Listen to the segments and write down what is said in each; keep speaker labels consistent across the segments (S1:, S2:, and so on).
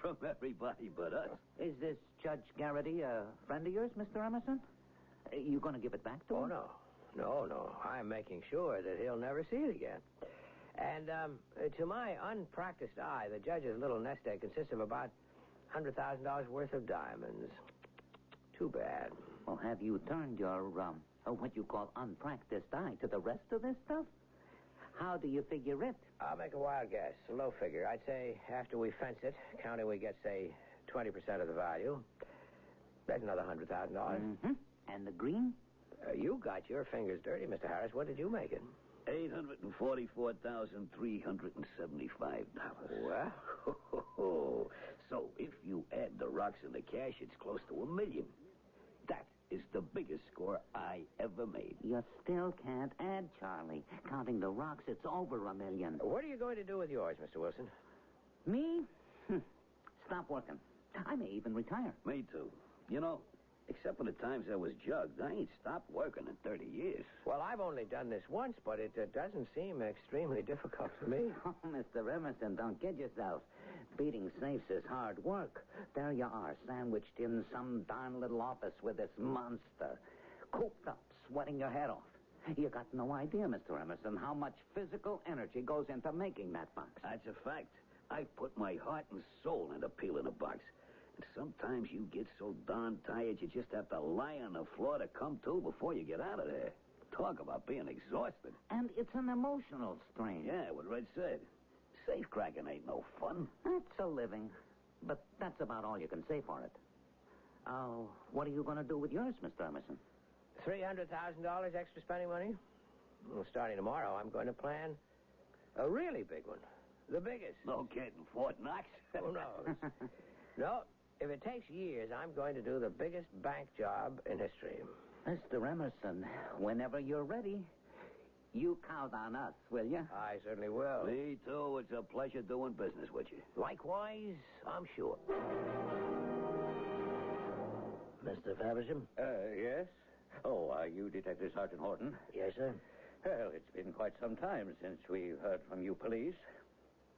S1: from everybody but us.
S2: Is this Judge Garrity a friend of yours, Mr. Emerson? You going to give it back to him?
S3: Oh, no. I'm making sure that he'll never see it again. And to my unpracticed eye, the judge's little nest egg consists of about $100,000 worth of diamonds. Too bad.
S2: Well, have you turned your, what you call unpracticed eye to the rest of this stuff? How do you figure it?
S3: I'll make a wild guess. A low figure. I'd say after we fence it, counting we get, say, 20% of the value. That's another $100,000.
S2: Mm-hmm. And the green?
S3: You got your fingers dirty, Mr. Harris. What did you make it?
S1: $844,375.
S3: Well?
S1: So if you add the rocks and the cash, it's close to $1 million. That is the biggest score I ever made.
S2: You still can't add, Charlie. Counting the rocks, it's over $1 million.
S3: What are you going to do with yours, Mr. Wilson?
S2: Me? Stop working. I may even retire.
S1: Me too. You know, except for the times I was jugged, I ain't stopped working in 30 years.
S3: Well, I've only done this once, but it doesn't seem extremely difficult to me.
S2: Oh, Mr. Emerson, don't kid yourself. Beating safes is hard work. There you are, sandwiched in some darn little office with this monster. Cooped up, sweating your head off. You got no idea, Mr. Emerson, how much physical energy goes into making that box.
S1: That's a fact. I put my heart and soul into peeling a box. And sometimes you get so darn tired you just have to lie on the floor to come to before you get out of there. Talk about being exhausted.
S2: And it's an emotional strain.
S1: Yeah, what Red said. Safe cracking ain't no fun.
S2: That's a living. But that's about all you can say for it. What are you going to do with yours, Mr. Emerson?
S3: $300,000 extra spending money? Well, starting tomorrow, I'm going to plan a really big one. The biggest.
S1: No kidding. Fort Knox?
S3: Who knows? No, if it takes years, I'm going to do the biggest bank job in history.
S2: Mr. Emerson, whenever you're ready, you count on us, will you?
S3: I certainly will.
S1: Me too. It's a pleasure doing business with you.
S3: Likewise, I'm sure. Mr. Faversham?
S4: Yes? Oh, are you Detective Sergeant Horton?
S3: Yes, sir.
S4: Well, it's been quite some time since we've heard from you police.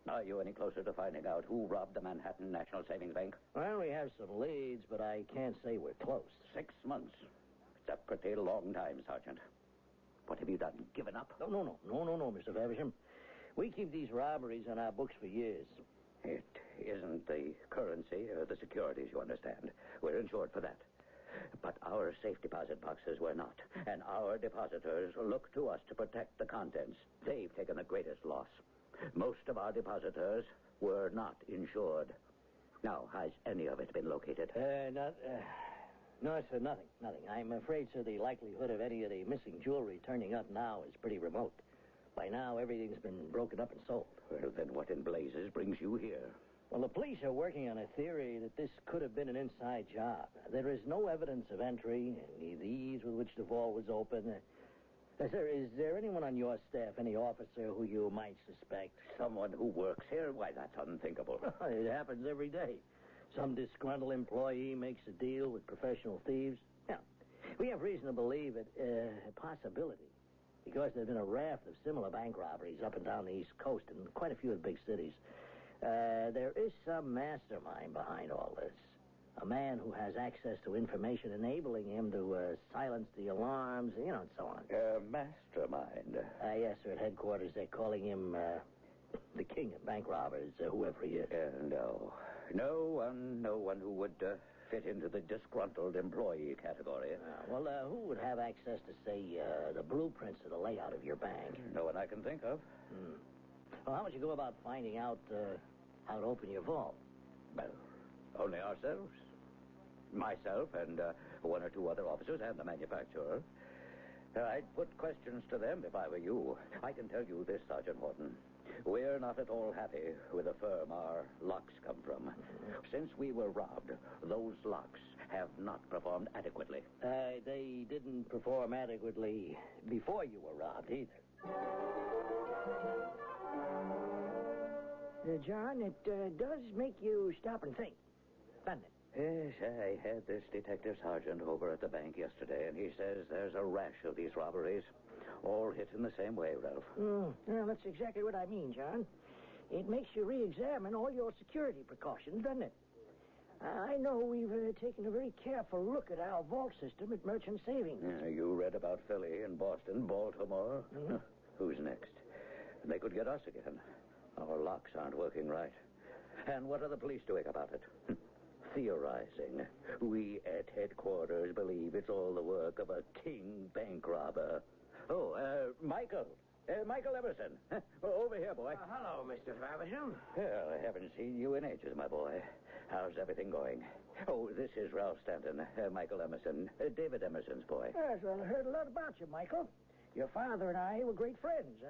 S4: Are you any closer to finding out who robbed the Manhattan National Savings Bank?
S3: Well, we have some leads, but I can't say we're close.
S4: 6 months. It's a pretty long time, Sergeant. What have you done? Given up?
S3: No, Mr. Faversham. We keep these robberies on our books for years.
S4: It isn't the currency or the securities, you understand. We're insured for that. But our safe deposit boxes were not. And our depositors look to us to protect the contents. They've taken the greatest loss. Most of our depositors were not insured. Now, has any of it been located?
S3: No, sir, nothing. I'm afraid, sir, the likelihood of any of the missing jewelry turning up now is pretty remote. By now, everything's been broken up and sold.
S4: Well, then what in blazes brings you here?
S3: Well, the police are working on a theory that this could have been an inside job. There is no evidence of entry, any of the ease with which the vault was open. Sir, is there anyone on your staff, any officer who you might suspect?
S4: Someone who works here? Why, that's unthinkable.
S3: It happens every day. Some disgruntled employee makes a deal with professional thieves. Yeah, we have reason to believe it a possibility, because there's been a raft of similar bank robberies up and down the East Coast and quite a few of the big cities. There is some mastermind behind all this. A man who has access to information enabling him to silence the alarms, and so on.
S4: Mastermind?
S3: Yes, sir. At headquarters, they're calling him the king of bank robbers, whoever he is.
S4: No one who would fit into the disgruntled employee category.
S3: Who would have access to, say, the blueprints of the layout of your bank?
S4: No one I can think of.
S3: Well, how would you go about finding out how to open your vault?
S4: Well, only ourselves. Myself and one or two other officers and the manufacturer. I'd put questions to them if I were you. I can tell you this, Sergeant Horton. We're not at all happy with the firm our locks come from. Since we were robbed, those locks have not performed adequately.
S3: They didn't perform adequately before you were robbed either. John, it does make you stop and think, doesn't it?
S4: Yes, I had this detective sergeant over at the bank yesterday, and he says there's a rash of these robberies, all hit in the same way, Ralph.
S3: Well, that's exactly what I mean, John. It makes you re-examine all your security precautions, doesn't it? I know we've taken a very careful look at our vault system at Merchant Savings.
S4: Yeah, you read about Philly and Boston, Baltimore.
S3: Mhm.
S4: Who's next? They could get us again. Our locks aren't working right. And what are the police doing about it? Theorizing. We at headquarters believe it's all the work of a king bank robber. Oh, Michael. Michael Emerson. Over here, boy.
S5: Hello, Mr. Faversham.
S4: Well, I haven't seen you in ages, my boy. How's everything going? Oh, this is Ralph Stanton, Michael Emerson, David Emerson's boy.
S3: Yes, well, I heard a lot about you, Michael. Your father and I were great friends.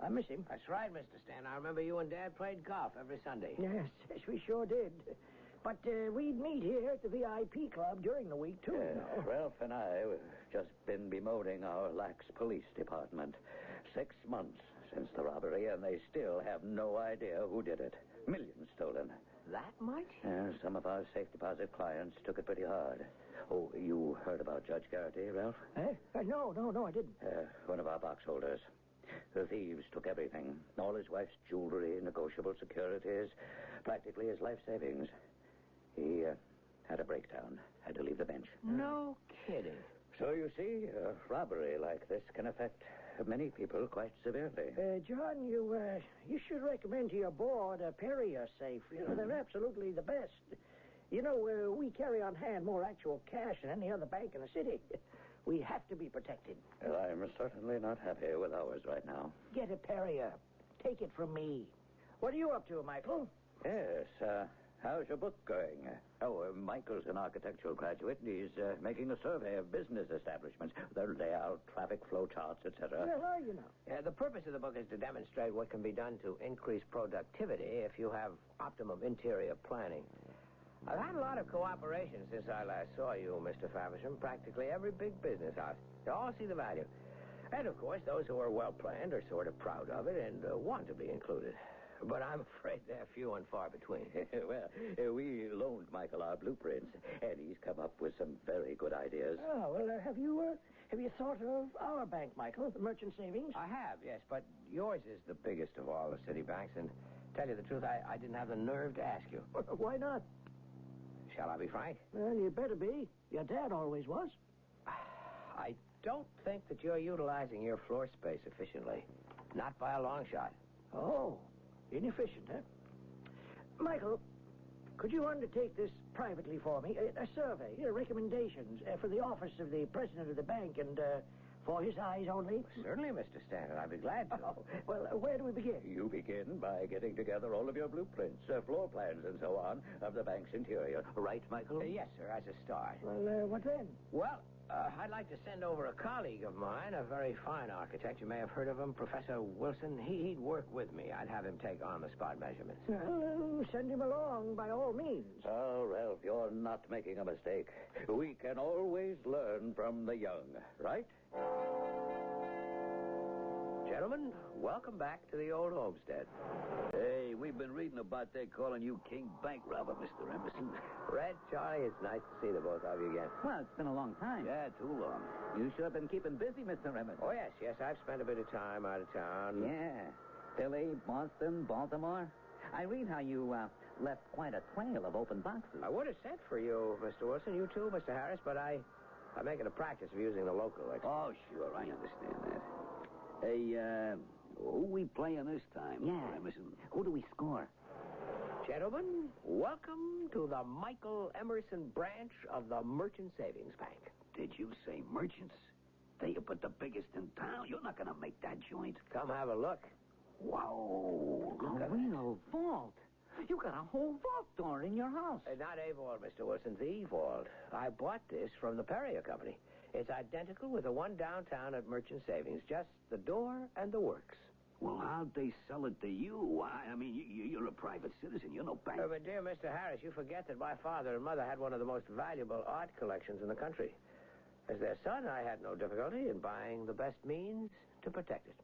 S3: I miss him.
S5: That's right, Mr. Stan. I remember you and Dad played golf every Sunday.
S3: Yes, we sure did. But we'd meet here at the VIP club during the week, too.
S4: Ralph and I have just been bemoaning our lax police department. 6 months since the robbery, and they still have no idea who did it. Millions stolen.
S5: That much?
S4: Some of our safe deposit clients took it pretty hard. Oh, you heard about Judge Garrity, Ralph?
S3: No, I didn't.
S4: One of our box holders. The thieves took everything. All his wife's jewelry, negotiable securities, practically his life savings. He had a breakdown, had to leave the bench.
S5: No kidding.
S4: So you see, a robbery like this can affect many people quite severely.
S3: John, you should recommend to your board a Perrier safe. They're absolutely the best. We carry on hand more actual cash than any other bank in the city. We have to be protected.
S4: Well, I'm certainly not happy with ours right now.
S3: Get a Perrier. Take it from me. What are you up to, Michael?
S4: Yes, how's your book going? Michael's an architectural graduate, and he's making a survey of business establishments, their layout, traffic flow charts, etc.
S3: Well, how you know?
S5: The purpose of the book is to demonstrate what can be done to increase productivity if you have optimum interior planning. I've had a lot of cooperation since I last saw you, Mr. Faversham. Practically every big business house. They all see the value. And, of course, those who are well-planned are sort of proud of it and want to be included. But I'm afraid they're few and far between.
S4: Well, we loaned Michael our blueprints, and he's come up with some very good ideas.
S3: Oh, well, have you thought of our bank, Michael, the Merchant Savings?
S5: I have, yes, but yours is the biggest of all the city banks, and tell you the truth, I didn't have the nerve to ask you.
S3: Why not?
S5: Shall I be frank?
S3: Well, you better be. Your dad always was.
S5: I don't think that you're utilizing your floor space efficiently. Not by a long shot.
S3: Oh, inefficient, huh? Michael, could you undertake this privately for me? A survey, recommendations for the office of the president of the bank and for his eyes only?
S5: Certainly, Mr. Stanton. I'd be glad to.
S3: Oh, well, where do we begin?
S4: You begin by getting together all of your blueprints, floor plans, and so on, of the bank's interior. Right, Michael?
S5: Yes, sir, as a start.
S3: Well, what then?
S5: Well, I'd like to send over a colleague of mine, a very fine architect. You may have heard of him, Professor Wilson. He'd work with me. I'd have him take on the spot measurements.
S3: Well, send him along by all means.
S4: Oh, Ralph, you're not making a mistake. We can always learn from the young, right?
S5: Gentlemen, welcome back to the old homestead.
S1: Hey, we've been reading about they calling you king bank robber, Mr. Emerson.
S5: Red, Charlie, it's nice to see the both of you again.
S2: Well, it's been a long time.
S1: Yeah, too long.
S2: You sure have been keeping busy, Mr. Emerson.
S5: Oh, yes, I've spent a bit of time out of town.
S2: Yeah. Philly, Boston, Baltimore. I read how you left quite a trail of open boxes.
S5: I would have sent for you, Mr. Wilson. You too, Mr. Harris, but I make it a practice of using the local expert.
S1: Oh, sure, I understand that. Hey, who we playing this time,
S2: Yeah.
S1: Mr. Emerson?
S2: Who do we score?
S5: Gentlemen, welcome to the Michael Emerson branch of the Merchant Savings Bank.
S1: Did you say merchants? They but the biggest in town. You're not going to make that joint.
S5: Come have a look.
S1: Wow. Look
S2: A
S1: at
S2: real vault. You got a whole vault door in your house.
S5: Not a vault, Mr. Wilson, the vault. I bought this from the Perrier Company. It's identical with the one downtown at Merchant Savings. Just the door and the works.
S1: Well, how'd they sell it to you? I mean, you're a private citizen. You're no bank.
S5: But, dear Mr. Harris, you forget that my father and mother had one of the most valuable art collections in the country. As their son, I had no difficulty in buying the best means to protect it.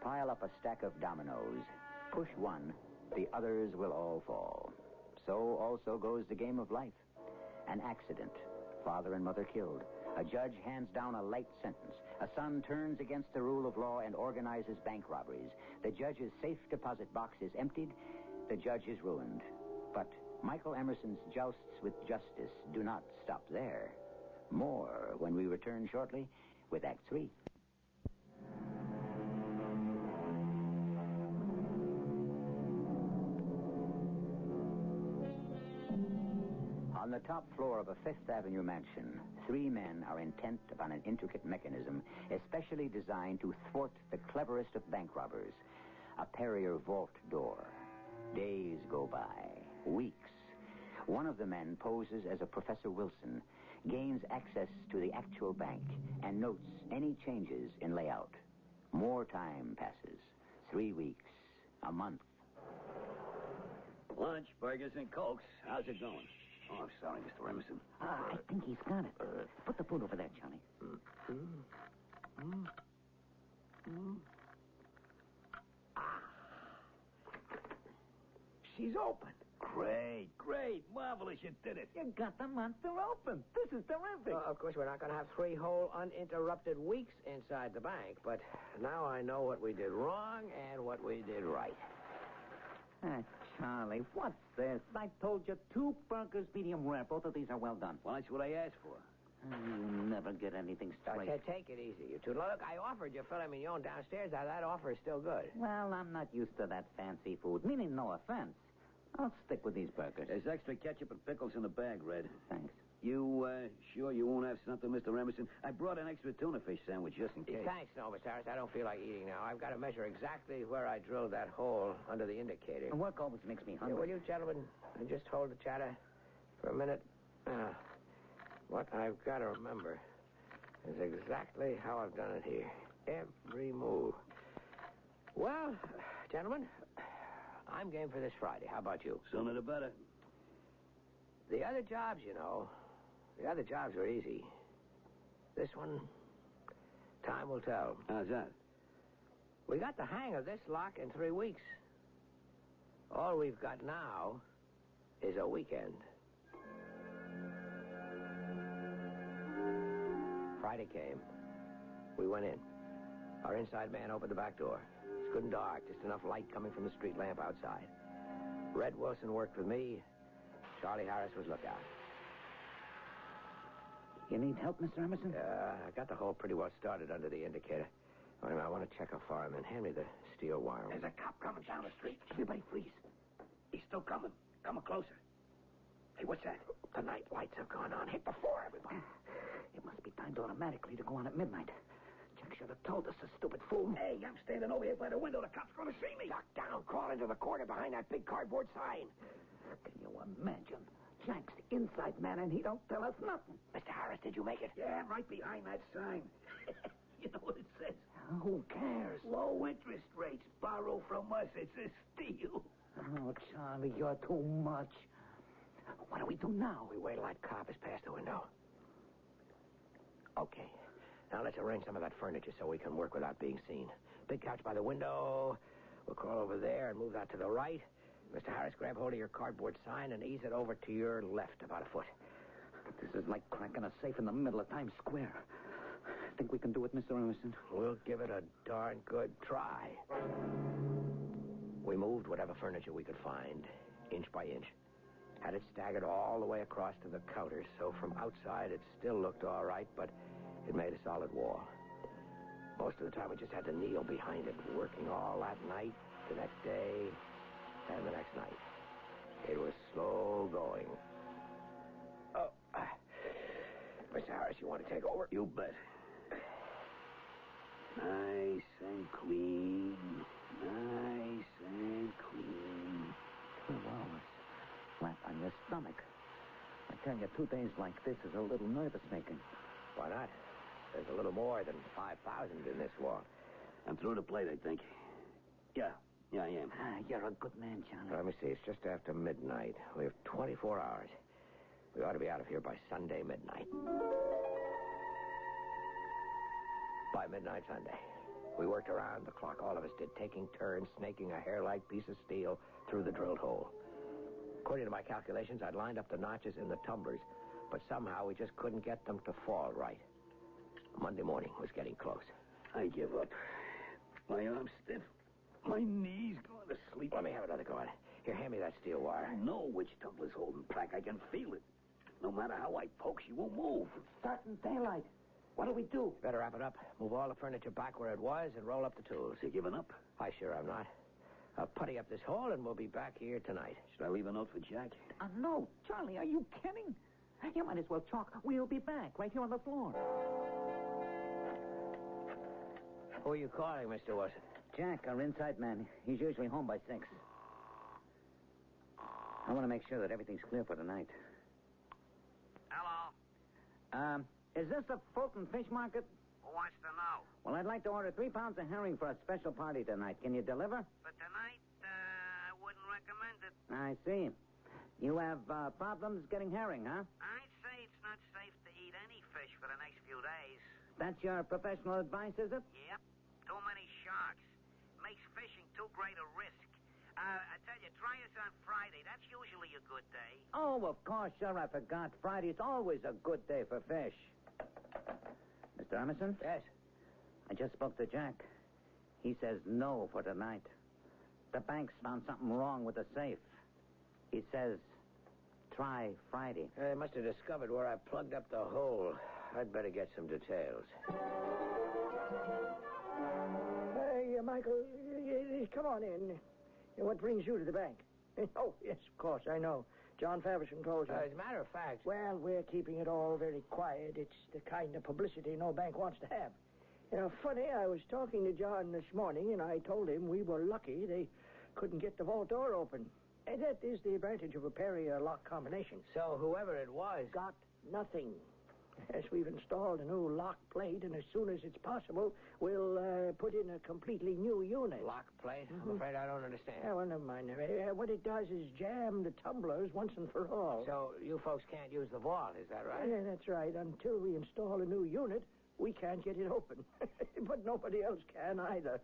S6: Pile up a stack of dominoes. Push one, the others will all fall. So also goes the game of life. An accident, Father and mother killed. A judge hands down a light sentence. A son turns against the rule of law and organizes bank robberies. The judge's safe deposit box is emptied. The judge is ruined. But Michael Emerson's jousts with justice do not stop there. More when we return shortly with Act 3. On the top floor of a Fifth Avenue mansion, 3 men are intent upon an intricate mechanism especially designed to thwart the cleverest of bank robbers. A Perrier vault door. Days go by. Weeks. One of the men poses as a Professor Wilson, gains access to the actual bank, and notes any changes in layout. More time passes. 3 weeks. A month.
S1: Lunch, burgers, and Cokes. How's it going? Oh, I'm sorry, Mr. Emerson.
S2: I think he's got it. Put the food over there, Charlie.
S5: She's open.
S1: Great. Marvelous, you did it.
S2: You got the monster open. This is terrific.
S5: Of course, we're not going to have 3 whole uninterrupted weeks inside the bank, but now I know what we did wrong and what we did right.
S2: Charlie, what's this? I told you 2 burgers, medium rare. Both of these are well done.
S1: Well, that's what I asked for.
S2: You never get anything straight.
S5: I said, take it easy, you two. Look, I offered you filet mignon downstairs. Now, that offer is still good.
S2: Well, I'm not used to that fancy food. Meaning no offense. I'll stick with these burgers.
S1: There's extra ketchup and pickles in the bag, Red.
S2: Thanks.
S1: You, sure you won't have something, Mr. Emerson? I brought an extra tuna fish sandwich just in case.
S5: Thanks, no, Mr. Harris. I don't feel like eating now. I've got to measure exactly where I drilled that hole under the indicator.
S2: And work always makes me hungry.
S5: Will you gentlemen just hold the chatter for a minute? What I've got to remember is exactly how I've done it here. Every move. Well, gentlemen, I'm game for this Friday. How about you?
S1: Sooner the better.
S5: The other jobs, the other jobs are easy. This one, time will tell.
S1: How's that?
S5: We got the hang of this lock in 3 weeks. All we've got now is a weekend. Friday came. We went in. Our inside man opened the back door. It's good and dark, just enough light coming from the street lamp outside. Red Wilson worked with me. Charlie Harris was lookout.
S2: You need help, Mr. Emerson?
S5: I got the hole pretty well started under the indicator. I want to check how far I'm in. Hand me the steel wire.
S1: There's a cop coming down the street. Everybody freeze. He's still coming. Coming closer. Hey, what's that?
S5: The night lights have gone on. Hit before everybody.
S2: It must be timed automatically to go on at midnight. Jack should have told us, a stupid fool.
S1: Hey, I'm standing over here by the window. The cop's going to see me.
S5: Duck down. Crawl into the corner behind that big cardboard sign.
S2: Can you imagine? Jack's the inside man, and he don't tell us nothing.
S5: Mr. Harris, did you make it?
S1: Yeah, right behind that sign. You know what it says?
S2: Who cares?
S1: Low interest rates. Borrow from us. It's a steal.
S2: Oh, Charlie, you're too much. What do we do now?
S5: We wait till that cop is past the window. Okay. Now let's arrange some of that furniture so we can work without being seen. Big couch by the window. We'll crawl over there and move that to the right. Mr. Harris, grab hold of your cardboard sign and ease it over to your left about a foot.
S2: This is like cracking a safe in the middle of Times Square. Think we can do it, Mr. Emerson?
S5: We'll give it a darn good try. We moved whatever furniture we could find, inch by inch. Had it staggered all the way across to the counters, so from outside it still looked all right, but it made a solid wall. Most of the time we just had to kneel behind it, working all that night, the next day, and the next night. It was slow going. Oh, Mr. Harris, you want to take over?
S1: You bet. Nice and clean. Nice and clean.
S2: 2 hours. Flat on your stomach. I tell you, 2 days like this is a little nervous-making.
S5: Why not? There's a little more than 5,000 in this wall.
S1: I'm through the plate, I think. Yeah, I am.
S2: You're a good man, Charlie.
S5: Let me see. It's just after midnight. We have 24 hours. We ought to be out of here by Sunday midnight. By midnight Sunday. We worked around the clock, all of us did, taking turns snaking a hair-like piece of steel through the drilled hole. According to my calculations, I'd lined up the notches in the tumblers, but somehow we just couldn't get them to fall right. Monday morning was getting close.
S1: I give up. My arm's stiff. My knees going to sleep.
S5: Let me have another go at it. Here, hand me that steel wire.
S1: I know which tumbler's holding back. I can feel it. No matter how I poke, she won't move.
S2: It's starting daylight. What do we do?
S5: Better wrap it up, move all the furniture back where it was, and roll up the tools.
S1: You giving up?
S5: I sure am not. I'll putty up this hole, and we'll be back here tonight.
S1: Should I leave a note for Jack?
S2: No, Charlie, are you kidding? You might as well talk. We'll be back right here on the floor.
S5: Who are you calling, Mr. Wilson?
S2: Jack, our inside man. He's usually home by 6. I want to make sure that everything's clear for tonight.
S7: Hello.
S2: Is this the Fulton Fish Market?
S7: Who wants to know?
S2: Well, I'd like to order 3 pounds of herring for a special party tonight. Can you deliver?
S7: For tonight, I wouldn't recommend it.
S2: I see. You have problems getting herring, huh?
S7: I'd say it's not safe to eat any fish for the next few days.
S2: That's your professional advice, is it?
S7: Yep. Too many sharks. Makes fishing too great a risk. I tell you, try us on Friday. That's usually a good day.
S2: Oh, of course, sure, I forgot. Friday's always a good day for fish. Mr. Emerson?
S5: Yes.
S2: I just spoke to Jack. He says no for tonight. The bank's found something wrong with the safe. He says, try Friday.
S5: They must have discovered where I plugged up the hole. I'd better get some details.
S3: Hey, Michael, come on in. What brings you to the bank? Oh, yes, of course, I know. John Faversham told you.
S5: As a matter of fact...
S3: Well, we're keeping it all very quiet. It's the kind of publicity no bank wants to have. You know, funny, I was talking to John this morning, and I told him we were lucky they couldn't get the vault door open. And that is the advantage of a Perrier lock combination.
S5: So whoever it was...
S3: Got nothing. Yes, we've installed a new lock plate, and as soon as it's possible, we'll put in a completely new unit.
S5: Lock plate? I'm afraid I don't understand.
S3: Yeah, well, never mind. What it does is jam the tumblers once and for all.
S5: So you folks can't use the vault, is that right?
S3: Yeah, that's right. Until we install a new unit, we can't get it open. But nobody else can either.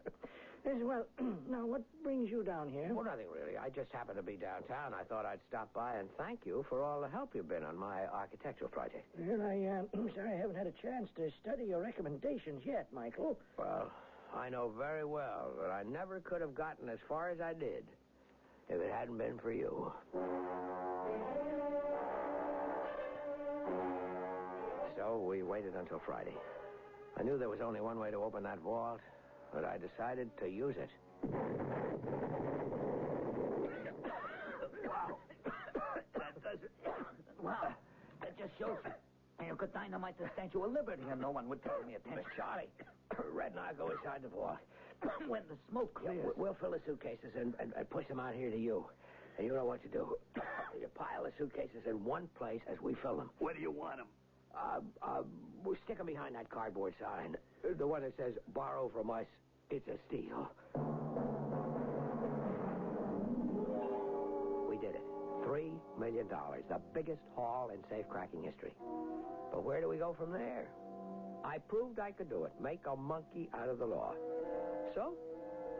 S3: Yes, well, now, what brings you down here?
S5: Well, nothing really. I just happened to be downtown. I thought I'd stop by and thank you for all the help you've been on my architectural project.
S3: Well, I'm sorry I haven't had a chance to study your recommendations yet, Michael.
S5: Well, I know very well that I never could have gotten as far as I did if it hadn't been for you. So we waited until Friday. I knew there was only one way to open that vault, but I decided to use it.
S2: Wow. That does it. Wow. That just shows you could dynamite the Statue of Liberty and no one would pay any attention.
S5: Miss Charlie, Red and I go inside the vault.
S2: When the smoke clears.
S5: Yeah, we'll fill the suitcases and push them out here to you. And you know what to do. You pile the suitcases in one place as we fill them.
S1: Where do you want them?
S5: We'll stick them behind that cardboard sign. The one that says, borrow from us, it's a steal. We did it. $3 million, the biggest haul in safe-cracking history. But where do we go from there? I proved I could do it, make a monkey out of the law. So,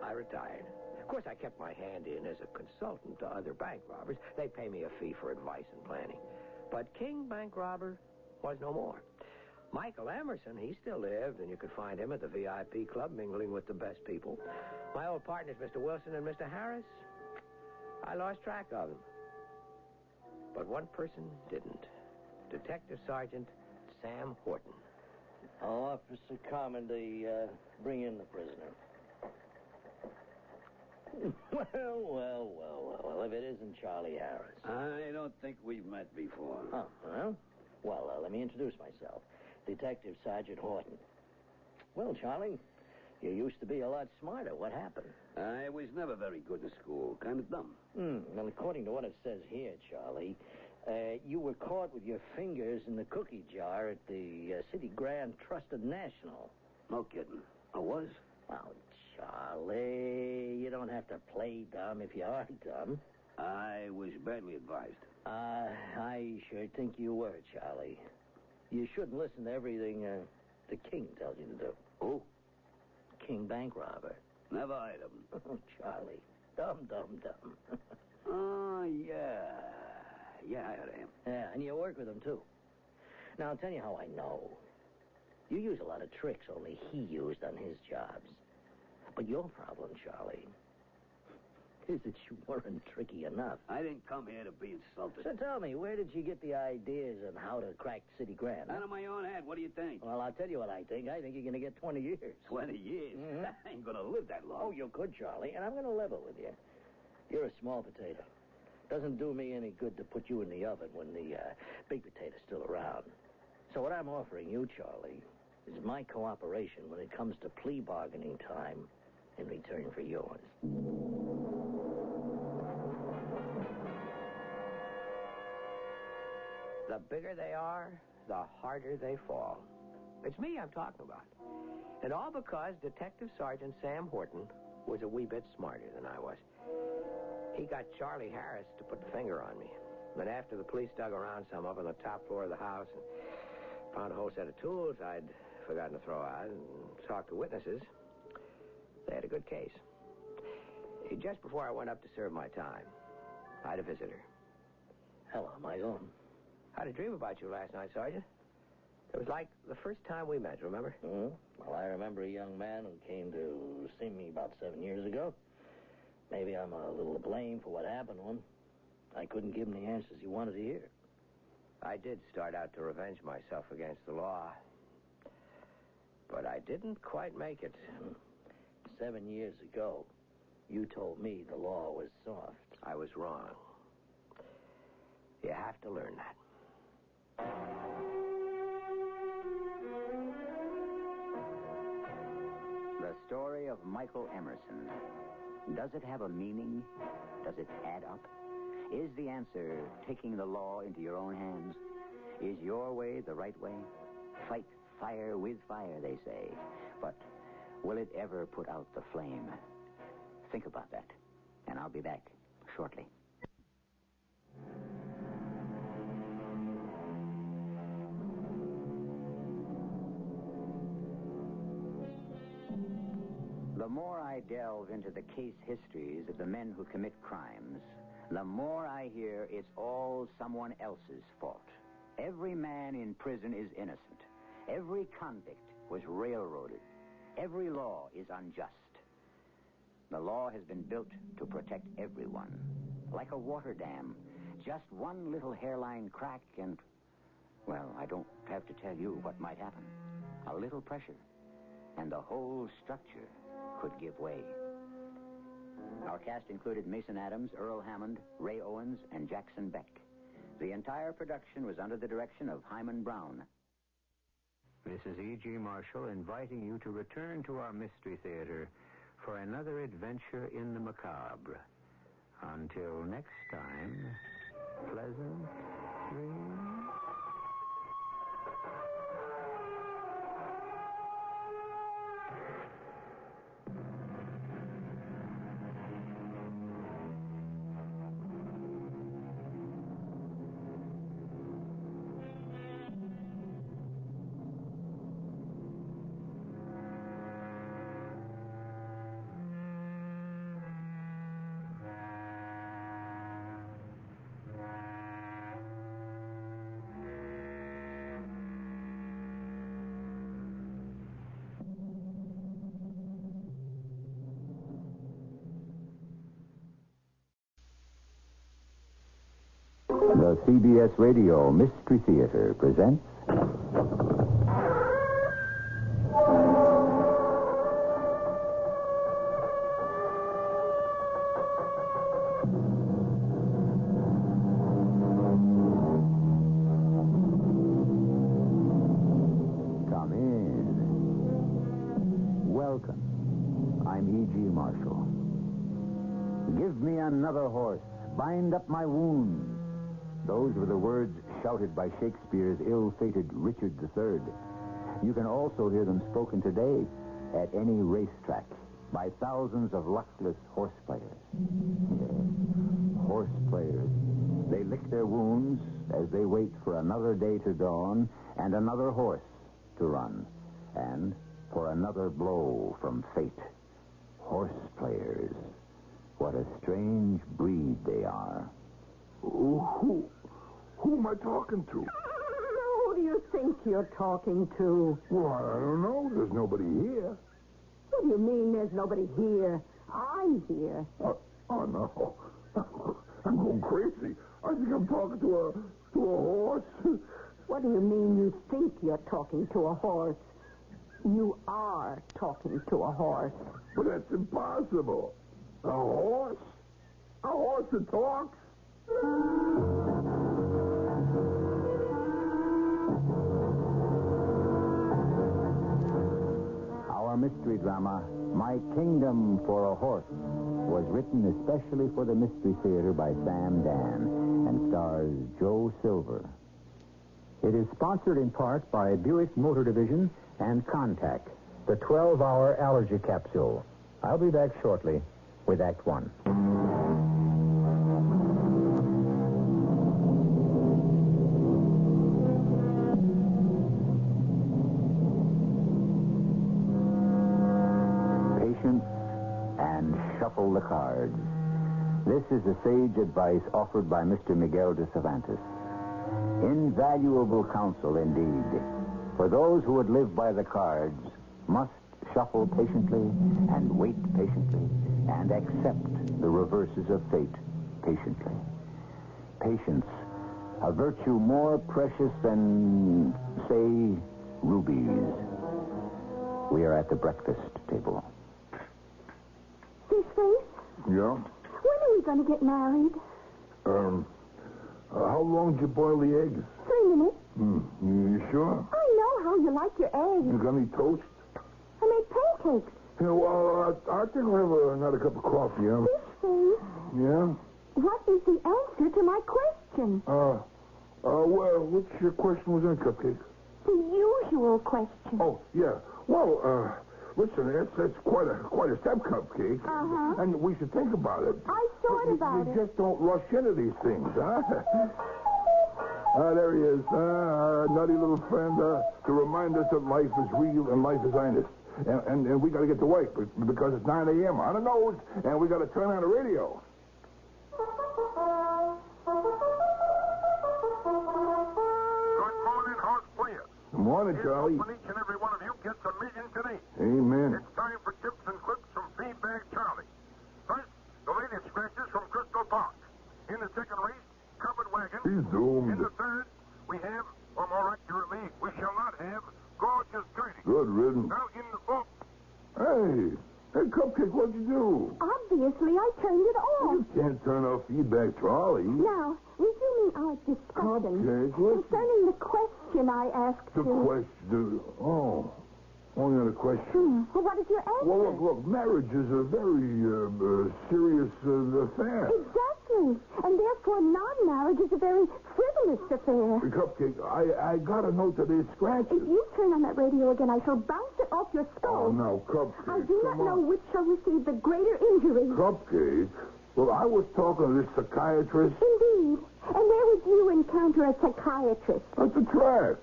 S5: I retired. Of course, I kept my hand in as a consultant to other bank robbers. They pay me a fee for advice and planning. But King Bank Robber was no more. Michael Emerson, he still lived, and you could find him at the VIP club mingling with the best people. My old partners, Mr. Wilson and Mr. Harris, I lost track of them. But one person didn't. Detective Sergeant Sam Horton.
S3: Officer Carmody, bring in the prisoner. Well, if it isn't Charlie Harris.
S1: I don't think we've met before.
S3: Oh, well, let me introduce myself. Detective Sergeant Horton. Well, Charlie, you used to be a lot smarter. What happened?
S1: I was never very good in school. Kind of dumb.
S3: Well, according to what it says here, Charlie, you were caught with your fingers in the cookie jar at the City Grand Trust of National.
S1: No kidding. I was?
S3: Well, Charlie, you don't have to play dumb if you are dumb.
S1: I was badly advised.
S3: I sure think you were, Charlie. You shouldn't listen to everything the King tells you to do.
S1: Who?
S3: King Bank Robber.
S1: Never heard of him.
S3: Oh, Charlie. Dumb.
S1: Oh, yeah. Yeah, I heard of him.
S3: Yeah, and you work with him, too. Now, I'll tell you how I know. You use a lot of tricks only he used on his jobs. But your problem, Charlie, is that you weren't tricky enough.
S1: I didn't come here to be insulted.
S3: So tell me, where did you get the ideas on how to crack City Grand?
S1: Out of my own head. What do you think?
S3: Well, I'll tell you what I think. I think you're going to get 20 years.
S1: 20 years?
S3: Mm-hmm.
S1: I ain't going to live that long.
S3: Oh, you could, Charlie, and I'm going to level with you. You're a small potato. Doesn't do me any good to put you in the oven when the big potato's still around. So what I'm offering you, Charlie, is my cooperation when it comes to plea bargaining time in return for yours.
S5: The bigger they are, the harder they fall. It's me I'm talking about. And all because Detective Sergeant Sam Horton was a wee bit smarter than I was. He got Charlie Harris to put the finger on me. But after the police dug around some up on the top floor of the house and found a whole set of tools I'd forgotten to throw out and talked to witnesses, they had a good case. Just before I went up to serve my time, I had a visitor.
S3: Hello, Michael.
S5: I had a dream about you last night, Sergeant. It was like the first time we met, remember?
S3: Mm-hmm. Well, I remember a young man who came to see me about 7 years ago. Maybe I'm a little to blame for what happened to him. I couldn't give him the answers he wanted to hear.
S5: I did start out to revenge myself against the law. But I didn't quite make it.
S3: 7 years ago, you told me the law was soft.
S5: I was wrong. You have to learn that.
S6: The story of Michael Emerson. Does it have a meaning? Does it add up? Is the answer taking the law into your own hands? Is your way the right way? Fight fire with fire, they say. But will it ever put out the flame? Think about that. And I'll be back shortly. The more I delve into the case histories of the men who commit crimes, the more I hear it's all someone else's fault. Every man in prison is innocent. Every convict was railroaded. Every law is unjust. The law has been built to protect everyone. Like a water dam, just one little hairline crack and, well, I don't have to tell you what might happen. A little pressure, and the whole structure could give way. Our cast included Mason Adams, Earl Hammond, Ray Owens, and Jackson Beck. The entire production was under the direction of Hyman Brown.
S8: This is E.G. Marshall inviting you to return to our Mystery Theater for another adventure in the macabre. Until next time, pleasant dreams.
S9: The CBS Radio Mystery Theater presents... Come in. Welcome. I'm E.G. Marshall. Give me another horse. Bind up my wounds. Those were the words shouted by Shakespeare's ill-fated Richard III. You can also hear them spoken today at any racetrack by thousands of luckless horse players. Yes, horse players. They lick their wounds as they wait for another day to dawn and another horse to run, and for another blow from fate. Horse players. What a strange breed they are.
S10: Who am I talking to?
S11: Oh,
S10: do you think you're talking to?
S11: Well, I don't know. There's nobody here.
S10: What do you mean there's nobody here? I'm here.
S11: Oh, no. I'm going crazy. I think I'm talking to a horse.
S10: What do you mean you think you're talking to a horse? You are talking to a horse.
S11: But that's impossible. A horse? A horse that talks?
S9: Our mystery drama, My Kingdom for a Horse, was written especially for the Mystery Theater by Sam Dan and stars Joe Silver. It is sponsored in part by Buick Motor Division and Contact, the 12-hour allergy capsule. I'll be back shortly with Act One. Patience and shuffle the cards. This is the sage advice offered by Mr. Miguel de Cervantes. Invaluable counsel indeed. For those who would live by the cards must shuffle patiently and wait patiently and accept the reverses of fate patiently. Patience, a virtue more precious than, say, rubies. We are at the breakfast table.
S10: This face?
S11: Yeah?
S10: When are we going to get married?
S11: How long did you boil the eggs?
S10: 3 minutes.
S11: You sure?
S10: I know how you like your eggs.
S11: You got any toast?
S10: I made pancakes.
S11: Yeah, well, I think we'll have another cup of coffee, huh?
S10: This face?
S11: Yeah?
S10: What is the answer to my question?
S11: Well, which question was that, Cupcake?
S10: The usual question.
S11: Oh, yeah. Well, listen, that's quite a step, Cupcake.
S10: Uh-huh.
S11: And we should think about it.
S10: I thought about it.
S11: We just don't rush into these things, huh? There he is. Nutty little friend, to remind us that life is real and life is honest. And we got to get to work because it's 9 a.m. on the nose, and we got to turn on the radio.
S12: Good morning, horse players.
S11: Good morning, Charlie.
S12: Hoping each and every one of you gets $1 million today.
S11: Amen.
S12: It's time for tips and clips from Feedback Charlie. First, the latest scratches from Crystal Park. In the second race, Covered Wagon.
S11: He's doomed.
S12: In the third, we have, or more accurately, we shall not have, Gorgeous Gertie.
S11: Good riddance.
S12: Now in the fourth.
S11: Hey, Cupcake, what'd you do?
S10: Obviously, I turned it off.
S11: You can't turn off Feedback Charlie.
S10: Now, resuming our discussion
S11: Cupcake, what?
S10: concerning the question I asked
S11: The
S10: you.
S11: question. Oh, only the question.
S10: Well, what is your answer?
S11: Well, look, marriage is a very serious affair.
S10: Exactly. And therefore, non-marriage is a very frivolous affair.
S11: Cupcake, I got a note today's scratches.
S10: If you turn on that radio again, I shall bounce it off your skull.
S11: Oh, no, Cupcake.
S10: I do not
S11: come
S10: know
S11: on.
S10: which shall receive the greater injury.
S11: Cupcake? Well, I was talking to this psychiatrist
S10: Indeed. And where would you encounter a psychiatrist?
S11: at the track.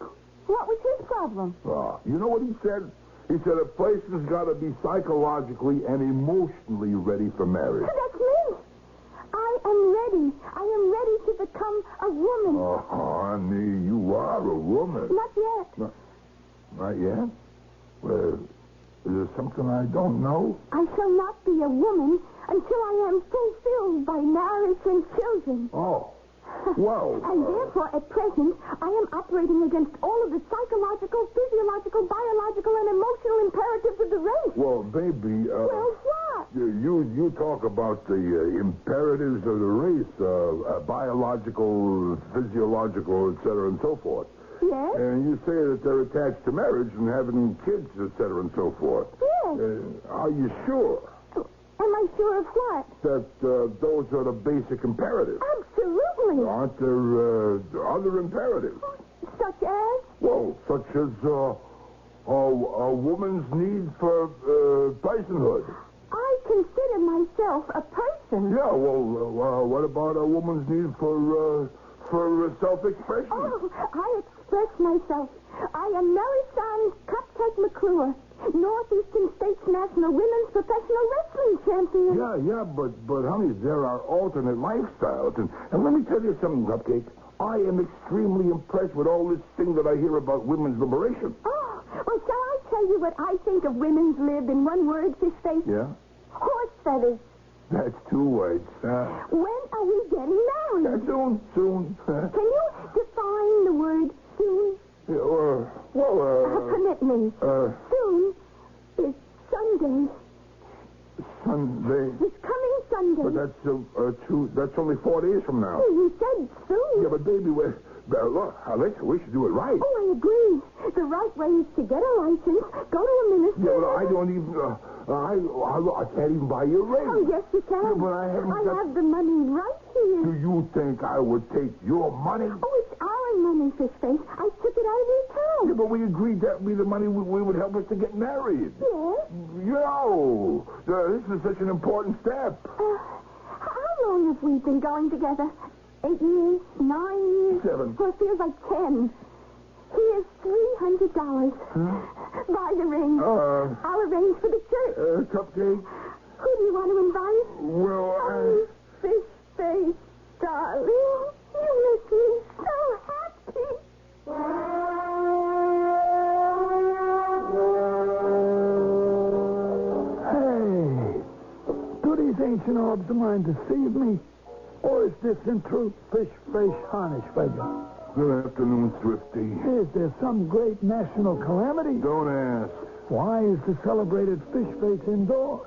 S10: What was his problem?
S11: You know what he said? He said a person's got to be psychologically and emotionally ready for marriage.
S10: That's me. I am ready. I am ready to become a woman.
S11: Oh, honey, you are a woman.
S10: Not yet.
S11: Not yet? Well, is there something I don't know?
S10: I shall not be a woman until I am fulfilled by marriage and children.
S11: Oh. Well.
S10: And therefore, at present, I am operating against all of the psychological, physiological, biological, and emotional imperatives of the race.
S11: Well, baby,
S10: Well, what?
S11: you talk about the imperatives of the race, biological, physiological, et cetera, and so forth.
S10: Yes?
S11: And you say that they're attached to marriage and having kids, et cetera, and so forth.
S10: Yes.
S11: Are you sure
S10: Am I sure of what?
S11: that those are the basic imperatives?
S10: Absolutely.
S11: Aren't there other imperatives?
S10: Such as?
S11: Well, such as a woman's need for personhood.
S10: I consider myself a person.
S11: Yeah, well, what about a woman's need for self-expression?
S10: Oh, I express myself. I am Melisande Cupcake McClure, Northeastern States National Women's Professional Wrestling Champion.
S11: Yeah, but honey, there are alternate lifestyles. And let me tell you something, Cupcake. I am extremely impressed with all this thing that I hear about women's liberation.
S10: Oh, well, shall I tell you what I think of women's lib in one word, Fishface?
S11: Yeah?
S10: Horse feathers.
S11: That's 2 words.
S10: When are we getting married?
S11: Soon.
S10: Can you define the word soon? Permit me. Soon is Sunday.
S11: Sunday.
S10: This coming Sunday.
S11: But that's only 4 days from now.
S10: You said soon.
S11: Yeah, but baby, look, Alexa, we should do it right.
S10: Oh, I agree. The right way is to get a license, go to a minister.
S11: Yeah, but I don't even, I can't even buy you a ring.
S10: Oh, yes, you can.
S11: Yeah, but I
S10: have the money right here.
S11: Do you think I would take your money?
S10: Oh, it's our money, Fishface. I took it out of your account.
S11: Yeah, but we agreed that would be the money we would help us to get married.
S10: Yes?
S11: This is such an important step.
S10: How long have we been going together? 8 years? 9 years?
S11: 7.
S10: Well, it feels like 10. Here's $300. Buy the ring. I'll arrange for the church.
S11: Cupcake?
S10: Who do you want to invite?
S11: Well,
S10: Fishface, darling. You make me so happy.
S13: Hey, do these ancient orbs of mine deceive me? Or is this in truth Fish-Face Harnish-Figure?
S11: Good afternoon, Thrifty.
S13: Is there some great national calamity?
S11: Don't ask.
S13: Why is the celebrated Fish-Face indoors?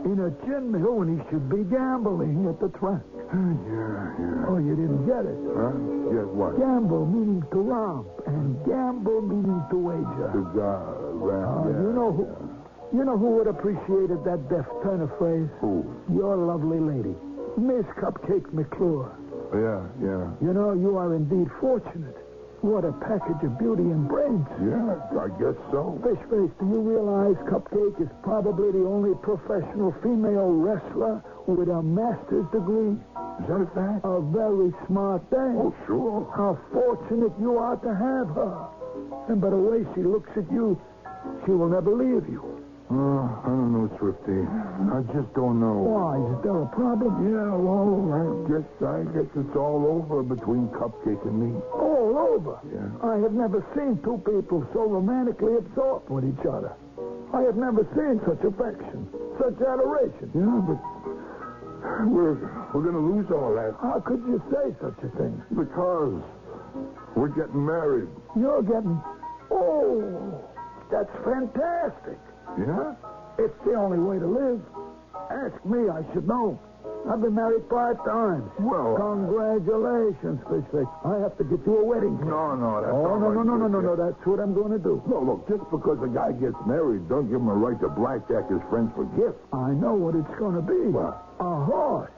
S13: In a gin mill when he should be gambling at the track.
S11: Yeah.
S13: Oh, you didn't get it.
S11: Huh? Get what?
S13: Gamble meaning to romp, and gamble meaning to wager. You know who would have appreciated that deft turn of phrase?
S11: Who?
S13: Your lovely lady, Miss Cupcake McClure.
S11: Yeah.
S13: You know, you are indeed fortunate. What a package of beauty and brains.
S11: Yeah, I guess so.
S13: Fishface, do you realize Cupcake is probably the only professional female wrestler with a master's degree?
S11: Is that a fact?
S13: A very smart dame.
S11: Oh, sure.
S13: How fortunate you are to have her. And by the way she looks at you, she will never leave you.
S11: I don't know, Thrifty. I just don't know.
S13: Why? Is there a problem?
S11: Yeah, well, I guess it's all over between Cupcake and me.
S13: All over?
S11: Yeah.
S13: I have never seen two people so romantically absorbed with each other. I have never seen such affection, such adoration.
S11: Yeah, but we're going to lose all that.
S13: How could you say such a thing?
S11: Because we're getting married.
S13: You're getting... Oh, that's fantastic.
S11: Yeah?
S13: It's the only way to live. Ask me, I should know. I've been married 5 times.
S11: Well...
S13: Congratulations, Fishface. I have to get you a wedding cake.
S11: No, that's
S13: Oh,
S11: all right.
S13: No. That's what I'm going to do.
S11: No, look, just because a guy gets married, don't give him a right to blackjack his friends for gifts.
S13: I know what it's going to be.
S11: What?
S13: A horse.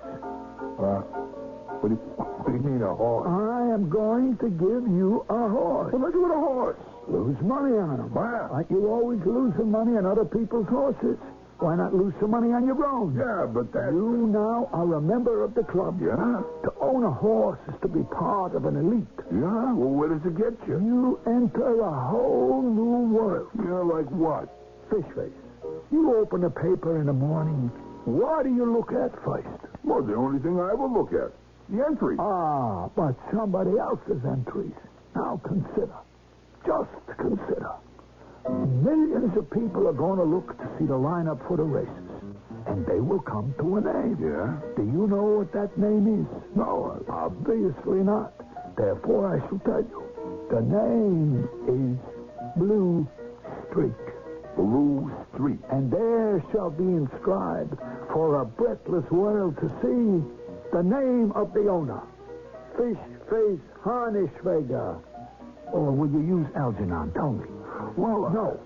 S11: What do you mean, a horse?
S13: I am going to give you a horse.
S11: Well, look at a horse.
S13: Lose money on him.
S11: Wow.
S13: Aren't you always losing money on other people's horses? Why not lose some money on your own?
S11: Yeah, but that...
S13: You now are a member of the club.
S11: Yeah?
S13: To own a horse is to be part of an elite.
S11: Yeah? Well, where does it get you?
S13: You enter a whole new world.
S11: Yeah, like what?
S13: Fishface, you open a paper in the morning. What do you look at first?
S11: Well, the only thing I ever look at. The entry.
S13: Ah, but somebody else's entries. Now consider. Just consider. Millions of people are going to look to see the lineup for the races. And they will come to a name.
S11: Yeah?
S13: Do you know what that name is? No, obviously not. Therefore, I shall tell you. The name is Blue Streak.
S11: Blue Streak.
S13: And there shall be inscribed for a breathless world to see the name of the owner. Fish-Face Harnish-Vega. Or will you use Algernon? Tell me. Well, no.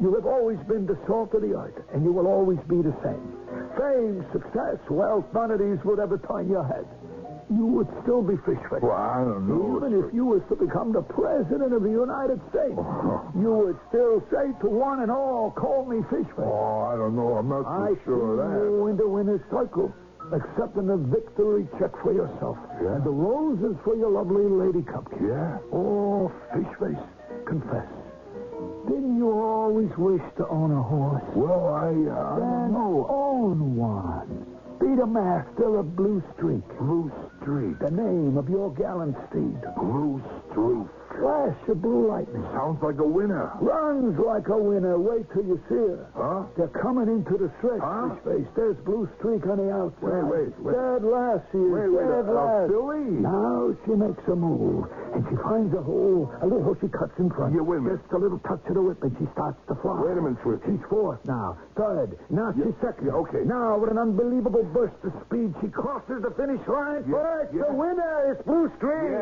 S13: You have always been the salt of the earth, and you will always be the same. Fame, success, wealth, none of these would ever turn your head. You would still be Fish-Face.
S11: Well, I don't know.
S13: Even if you was to become the president of the United States, you would still say to one and all, call me Fish-Face.
S11: Oh, I don't know. I'm not so sure of that.
S13: I see you in the winner's circle, accepting a victory check for yourself.
S11: Yeah?
S13: And the roses for your lovely lady Cupcake.
S11: Yeah?
S13: Oh, Fish-Face, confess. Didn't you always wish to own a horse?
S11: Well, I don't know.
S13: Own one. Be the master of Blue Streak.
S11: Blue Streak.
S13: The name of your gallant steed.
S11: Blue Streak.
S13: Flash of blue lightning.
S11: Sounds like a winner.
S13: Runs like a winner. Wait till you see her.
S11: Huh?
S13: They're coming into the stretch,
S11: Huh?
S13: Fish. There's Blue Streak on the outside.
S11: Wait.
S13: Dead last she is. Dead last.
S11: filly?
S13: Now she makes a move, and she finds a little hole she cuts in front.
S11: Yeah, wait a minute.
S13: Just a little touch of the whip, and she starts to fly.
S11: Wait a minute, Swift.
S13: She's fourth now. Third. Now she's second.
S11: Yeah, okay.
S13: Now, with an unbelievable burst of speed, she crosses the finish line.
S11: Yeah,
S13: First,
S11: yeah.
S13: the winner is Blue Streak.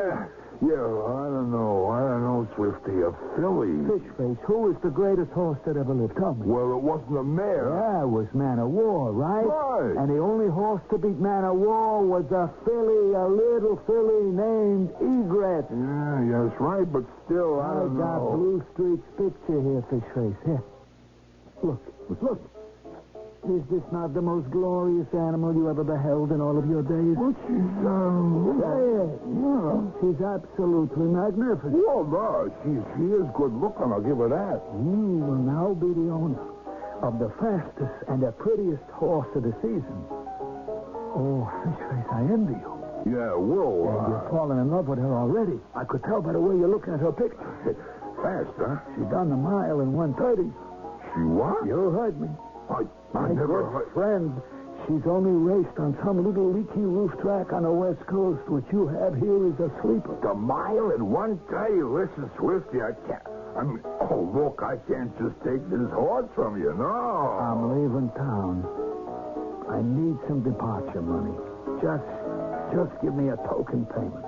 S11: Yeah, I don't know, Swifty. A filly.
S13: Fishface, who is the greatest horse that ever lived? Tell me.
S11: Well, it wasn't a mare.
S13: Yeah, it was Man of War, right?
S11: Right.
S13: And the only horse to beat Man of War was a little filly named Egret.
S11: Yeah, that's right, but still, I don't
S13: got
S11: know.
S13: Blue Streak's picture here, Fishface. Here. Look. Is this not the most glorious animal you ever beheld in all of your days?
S11: Well,
S13: She's absolutely magnificent.
S11: Well, no, she is good looking, I'll give her that.
S13: You will now be the owner of the fastest and the prettiest horse of the season. Oh, Fishface, I envy you.
S11: Yeah, Will.
S13: And you're falling in love with her already. I could tell by the way you're looking at her picture.
S11: Fast, huh?
S13: She done the mile in 1:30.
S11: She what?
S13: You heard me.
S11: I never
S13: good
S11: heard.
S13: friend, she's only raced on some little leaky roof track on the West Coast. What you have here is a sleeper.
S11: The mile in 1:30. Listen, Swifty, I can't. Look, I can't just take this horse from you, no.
S13: I'm leaving town. I need some departure money. Just give me a token payment.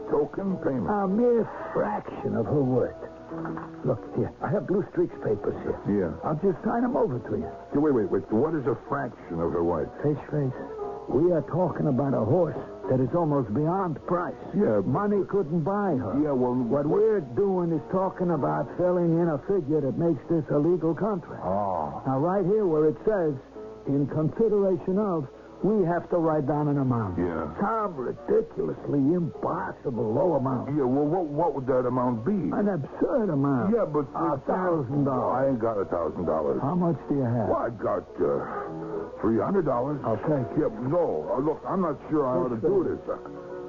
S11: Token payment?
S13: A mere fraction of her worth. Look, here, I have Blue Streak's papers here.
S11: Yeah.
S13: I'll just sign them over to you.
S11: Wait. What is a fraction of her weight?
S13: Fishface, we are talking about a horse that is almost beyond price.
S11: Yeah.
S13: Money couldn't buy her.
S11: Yeah, well...
S13: What we're doing is talking about filling in a figure that makes this a legal contract.
S11: Oh.
S13: Now, right here where it says, in consideration of, we have to write down an amount.
S11: Yeah.
S13: Some ridiculously impossible low amount.
S11: Yeah, well, what would that amount be?
S13: An absurd amount.
S11: Yeah, but...
S13: $1,000.
S11: I ain't got $1,000.
S13: How much do you have?
S11: Well, I got $300.
S13: Okay.
S11: Yeah, no, look, I'm not sure I ought to do this.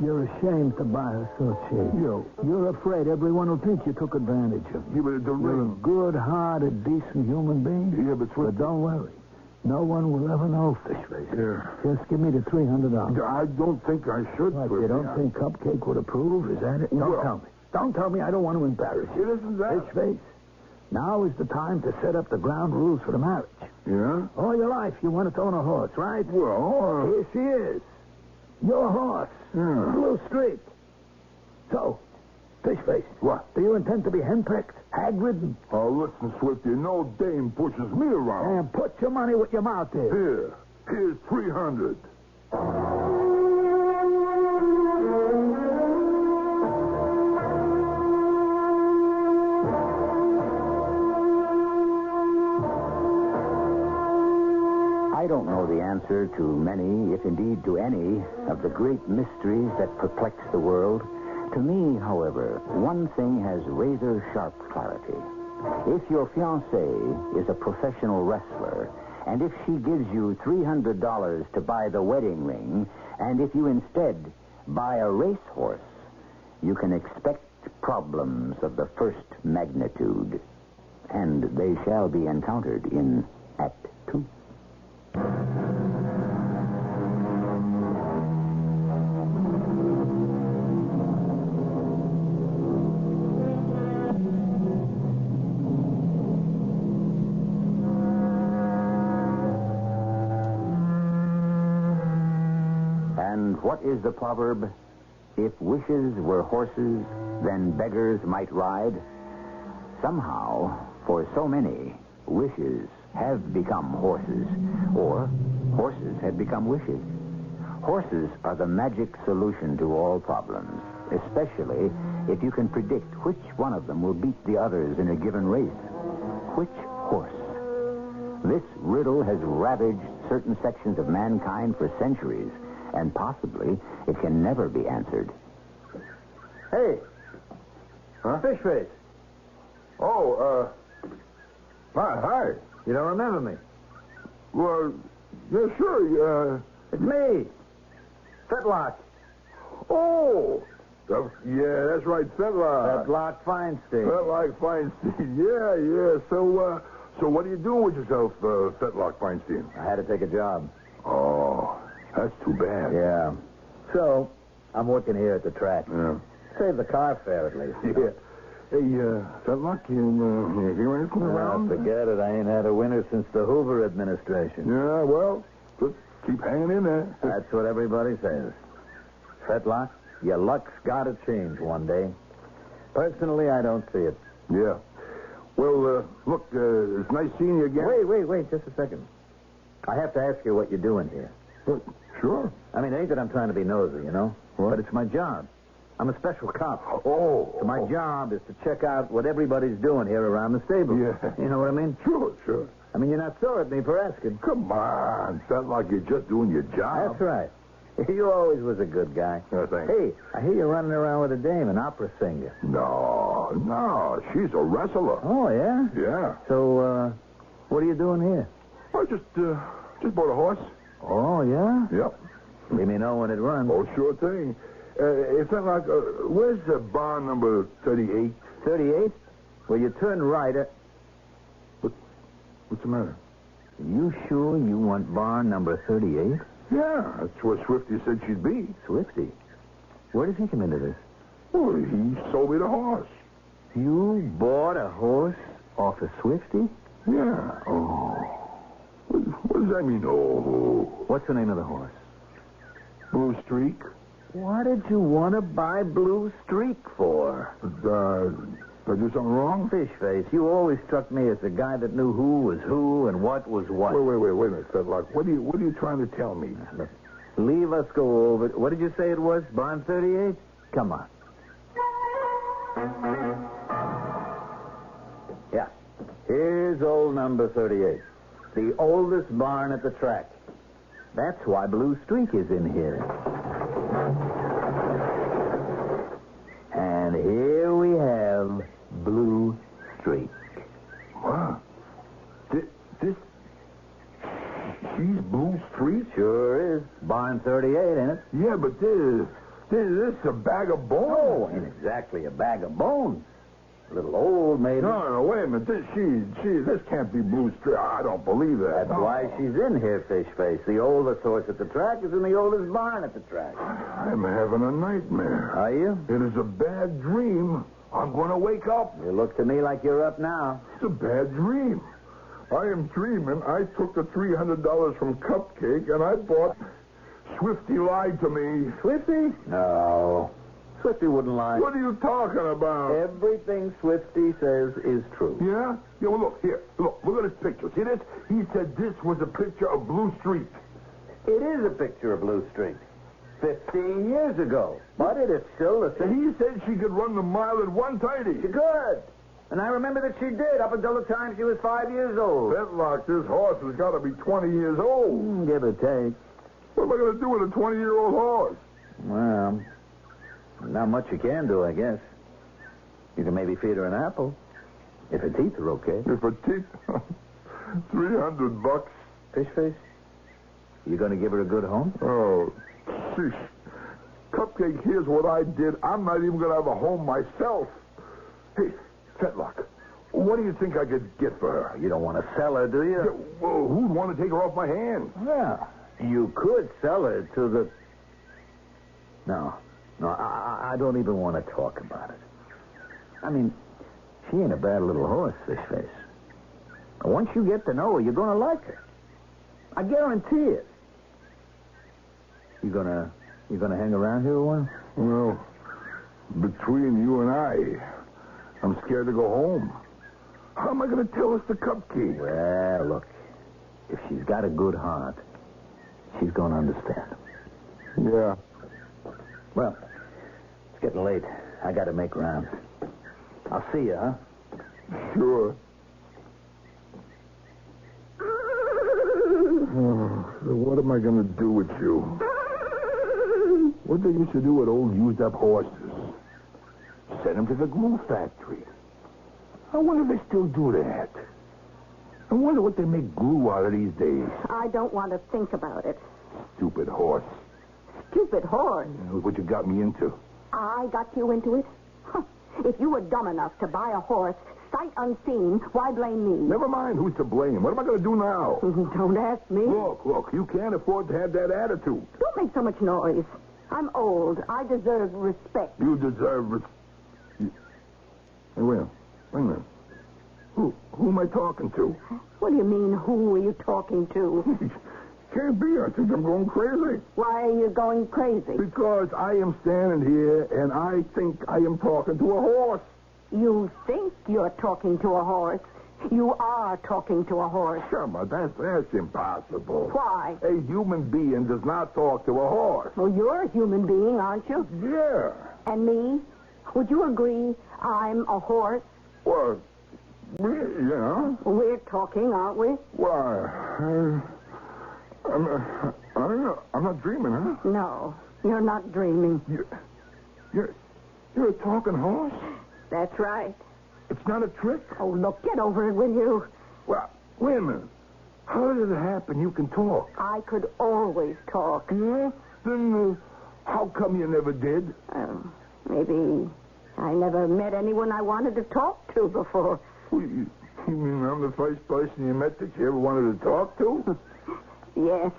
S13: You're ashamed to buy her so cheap. You're afraid everyone will think you took advantage of
S11: Yeah,
S13: her.
S11: but the
S13: You're a good-hearted, decent human being.
S11: Yeah, but
S13: don't worry. No one will ever know, Fishface.
S11: Yeah.
S13: Just give me the $300.
S11: I don't think I should.
S13: What, you don't think Cupcake would approve? Is that it? Don't tell me. Don't tell me. I don't want to embarrass you.
S11: It isn't that.
S13: Fishface, now is the time to set up the ground rules for the marriage.
S11: Yeah?
S13: All your life you wanted to own a horse, right?
S11: Well...
S13: Here she is. Your horse.
S11: Yeah.
S13: Blue Streak. So, Fishface.
S11: What?
S13: Do you intend to be henpecked, hag-ridden?
S11: Oh, listen, Swifty, no dame pushes me around.
S13: And put your money where your mouth is.
S11: Here's $300.
S6: I don't know the answer to many, if indeed to any, of the great mysteries that perplex the world. To me, however, one thing has razor-sharp clarity. If your fiancée is a professional wrestler, and if she gives you $300 to buy the wedding ring, and if you instead buy a racehorse, you can expect problems of the first magnitude. And they shall be encountered in Act 2. And what is the proverb? If wishes were horses, then beggars might ride. Somehow, for so many, wishes have become horses, or horses have become wishes. Horses are the magic solution to all problems, especially if you can predict which one of them will beat the others in a given race. Which horse? This riddle has ravaged certain sections of mankind for centuries, and possibly it can never be answered.
S13: Hey.
S11: Huh?
S13: Fishface.
S11: Oh, hi.
S13: You don't remember me?
S11: Well, yeah, sure,
S13: It's me. Fetlock.
S11: Oh! Yeah, that's right, Fetlock.
S9: Fetlock Feinstein.
S11: Fetlock Feinstein. Yeah. So what are you doing with yourself, Fetlock Feinstein?
S9: I had to take a job.
S11: Oh, that's too bad.
S9: Yeah. So, I'm working here at the track.
S11: Yeah.
S9: Save the car fare, at least.
S11: Yeah. Hey, Fetlock, you hear anything around?
S9: Forget it. I ain't had a winter since the Hoover administration.
S11: Yeah, well, just keep hanging in there.
S9: That's what everybody says. Fetlock, your luck's got to change one day. Personally, I don't see it.
S11: Yeah. Well, look, it's nice seeing you again.
S9: Wait, just a second. I have to ask you what you're doing here.
S11: Sure.
S9: I mean, it ain't that I'm trying to be nosy, you know?
S11: What?
S9: But it's my job. I'm a special cop.
S11: Oh.
S9: So my job is to check out what everybody's doing here around the stable.
S11: Yeah.
S9: You know what I mean?
S11: Sure.
S9: I mean, you're not sore at me for asking.
S11: Come on. Fetlock, you're just doing your job.
S9: That's right. You always was a good guy.
S11: Thanks.
S9: Hey, I hear you're running around with a dame, an opera singer.
S11: No. She's a wrestler.
S9: Oh, yeah?
S11: Yeah.
S9: So, what are you doing here?
S11: I just bought a horse.
S9: Oh, yeah?
S11: Yep.
S9: Let me know when it runs.
S11: Oh, sure thing. It's not like, where's barn number 38?
S9: 38? Well, you turn right at...
S11: What's the matter?
S9: You sure you want barn number 38?
S11: Yeah, that's where Swifty said she'd be.
S9: Swifty? Where does he come into this?
S11: Well, he sold me the horse.
S9: You bought a horse off of Swifty?
S11: Yeah. Oh. What does that mean, oh?
S9: What's the name of the horse?
S11: Blue Streak.
S9: What did you want to buy Blue Streak for?
S11: Did I do something wrong?
S9: Fish face, you always struck me as the guy that knew who was who and what was what.
S11: Wait a minute, Fetlock. What are you trying to tell me?
S9: Look, leave us go over it. What did you say it was? Barn 38? Come on. Yeah. Here's old number 38. The oldest barn at the track. That's why Blue Streak is in here. And here we have Blue Streak.
S11: What? She's Blue Streak?
S9: Sure is. Barn 38, ain't it?
S11: Yeah, but this is a bag of bones.
S9: No, ain't exactly a bag of bones. A little old, maybe.
S11: No, wait a minute. This can't be Blue Streak. I don't believe that.
S9: That's why she's in here, Fish Face. The oldest horse at the track is in the oldest barn at the track.
S11: I'm having a nightmare.
S9: Are you?
S11: It is a bad dream. I'm going to wake up.
S9: You look to me like you're up now.
S11: It's a bad dream. I am dreaming I took the $300 from Cupcake and I bought... Swifty lied to me.
S9: Swifty? No. Swifty wouldn't lie.
S11: What are you talking about?
S9: Everything Swifty says is true.
S11: Yeah? Yeah, well, look, here. Look at this picture. See this? He said this was a picture of Blue Streak.
S9: It is a picture of Blue Streak. 15 years ago. But it is still the same.
S11: He said she could run the mile at 1:30.
S9: She could. And I remember that she did up until the time she was 5 years old.
S11: Fetlock, this horse has got to be 20 years old.
S9: Give or take.
S11: What am I going to do with a 20-year-old horse?
S9: Well, not much you can do, I guess. You can maybe feed her an apple. If her teeth are okay.
S11: If her teeth... $300.
S9: Fish face? You going to give her a good home?
S11: Oh, sheesh. Cupcake, here's what I did. I'm not even going to have a home myself. Hey, Fetlock, what do you think I could get for her?
S9: You don't want to sell her, do you?
S11: Yeah, well, who'd want to take her off my hands?
S9: Yeah. You could sell her to the... No, I don't even want to talk about it. I mean, she ain't a bad little horse, Fish Face. Once you get to know her, you're going to like her. I guarantee it. You gonna hang around here a while?
S11: Well, between you and I'm scared to go home. How am I going to tell this to Cupcake?
S9: Well, look, if she's got a good heart, she's going to understand.
S11: Yeah.
S9: Well, it's getting late. I got to make rounds. I'll see you, huh?
S11: Sure. So what am I going to do with you? What they used to do with old used-up horses? Send them to the glue factory. I wonder if they still do that. I wonder what they make glue out of these days.
S10: I don't want to think about it.
S11: Stupid horse.
S10: stupid horse.
S11: What you got me into?
S10: I got you into it? Huh. If you were dumb enough to buy a horse, sight unseen, why blame me?
S11: Never mind who's to blame. What am I going to do now?
S10: Don't ask me.
S11: Look, you can't afford to have that attitude.
S10: Don't make so much noise. I'm old. I deserve respect.
S11: You deserve Hey, wait a minute. Who am I talking to?
S10: What do you mean, who are you talking to?
S11: Can't be. I think I'm going crazy.
S10: Why are you going crazy?
S11: Because I am standing here and I think I am talking to a horse.
S10: You think you're talking to a horse. You are talking to a horse.
S11: Come on, that's impossible.
S10: Why?
S11: A human being does not talk to a horse.
S10: Well, you're a human being, aren't you?
S11: Yeah.
S10: And me? Would you agree I'm a horse?
S11: Well, yeah.
S10: We're talking, aren't we?
S11: Why? I'm not dreaming, huh?
S10: No, you're not dreaming.
S11: You're a talking horse?
S10: That's right.
S11: It's not a trick?
S10: Oh, look, get over it, will you?
S11: Well, wait a minute. How did it happen you can talk?
S10: I could always talk.
S11: Yeah? Then how come you never did?
S10: Maybe I never met anyone I wanted to talk to before.
S11: Well, you mean I'm the first person you met that you ever wanted to talk to?
S10: Yes.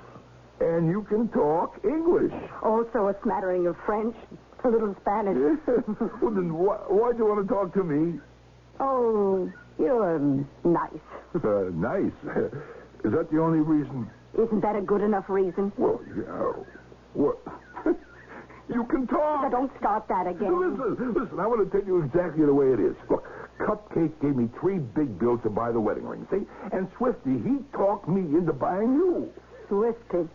S11: And you can talk English.
S10: Also a smattering of French, a little Spanish.
S11: Well, then why'd you want to talk to me?
S10: Oh, you're nice.
S11: Nice? Is that the only reason?
S10: Isn't that a good enough reason?
S11: Well, yeah. What? You can talk.
S10: Now, don't start that again.
S11: Listen, I want to tell you exactly the way it is. Look, Cupcake gave me 3 big bills to buy the wedding ring, see? And Swifty, he talked me into buying you.
S10: Swifty.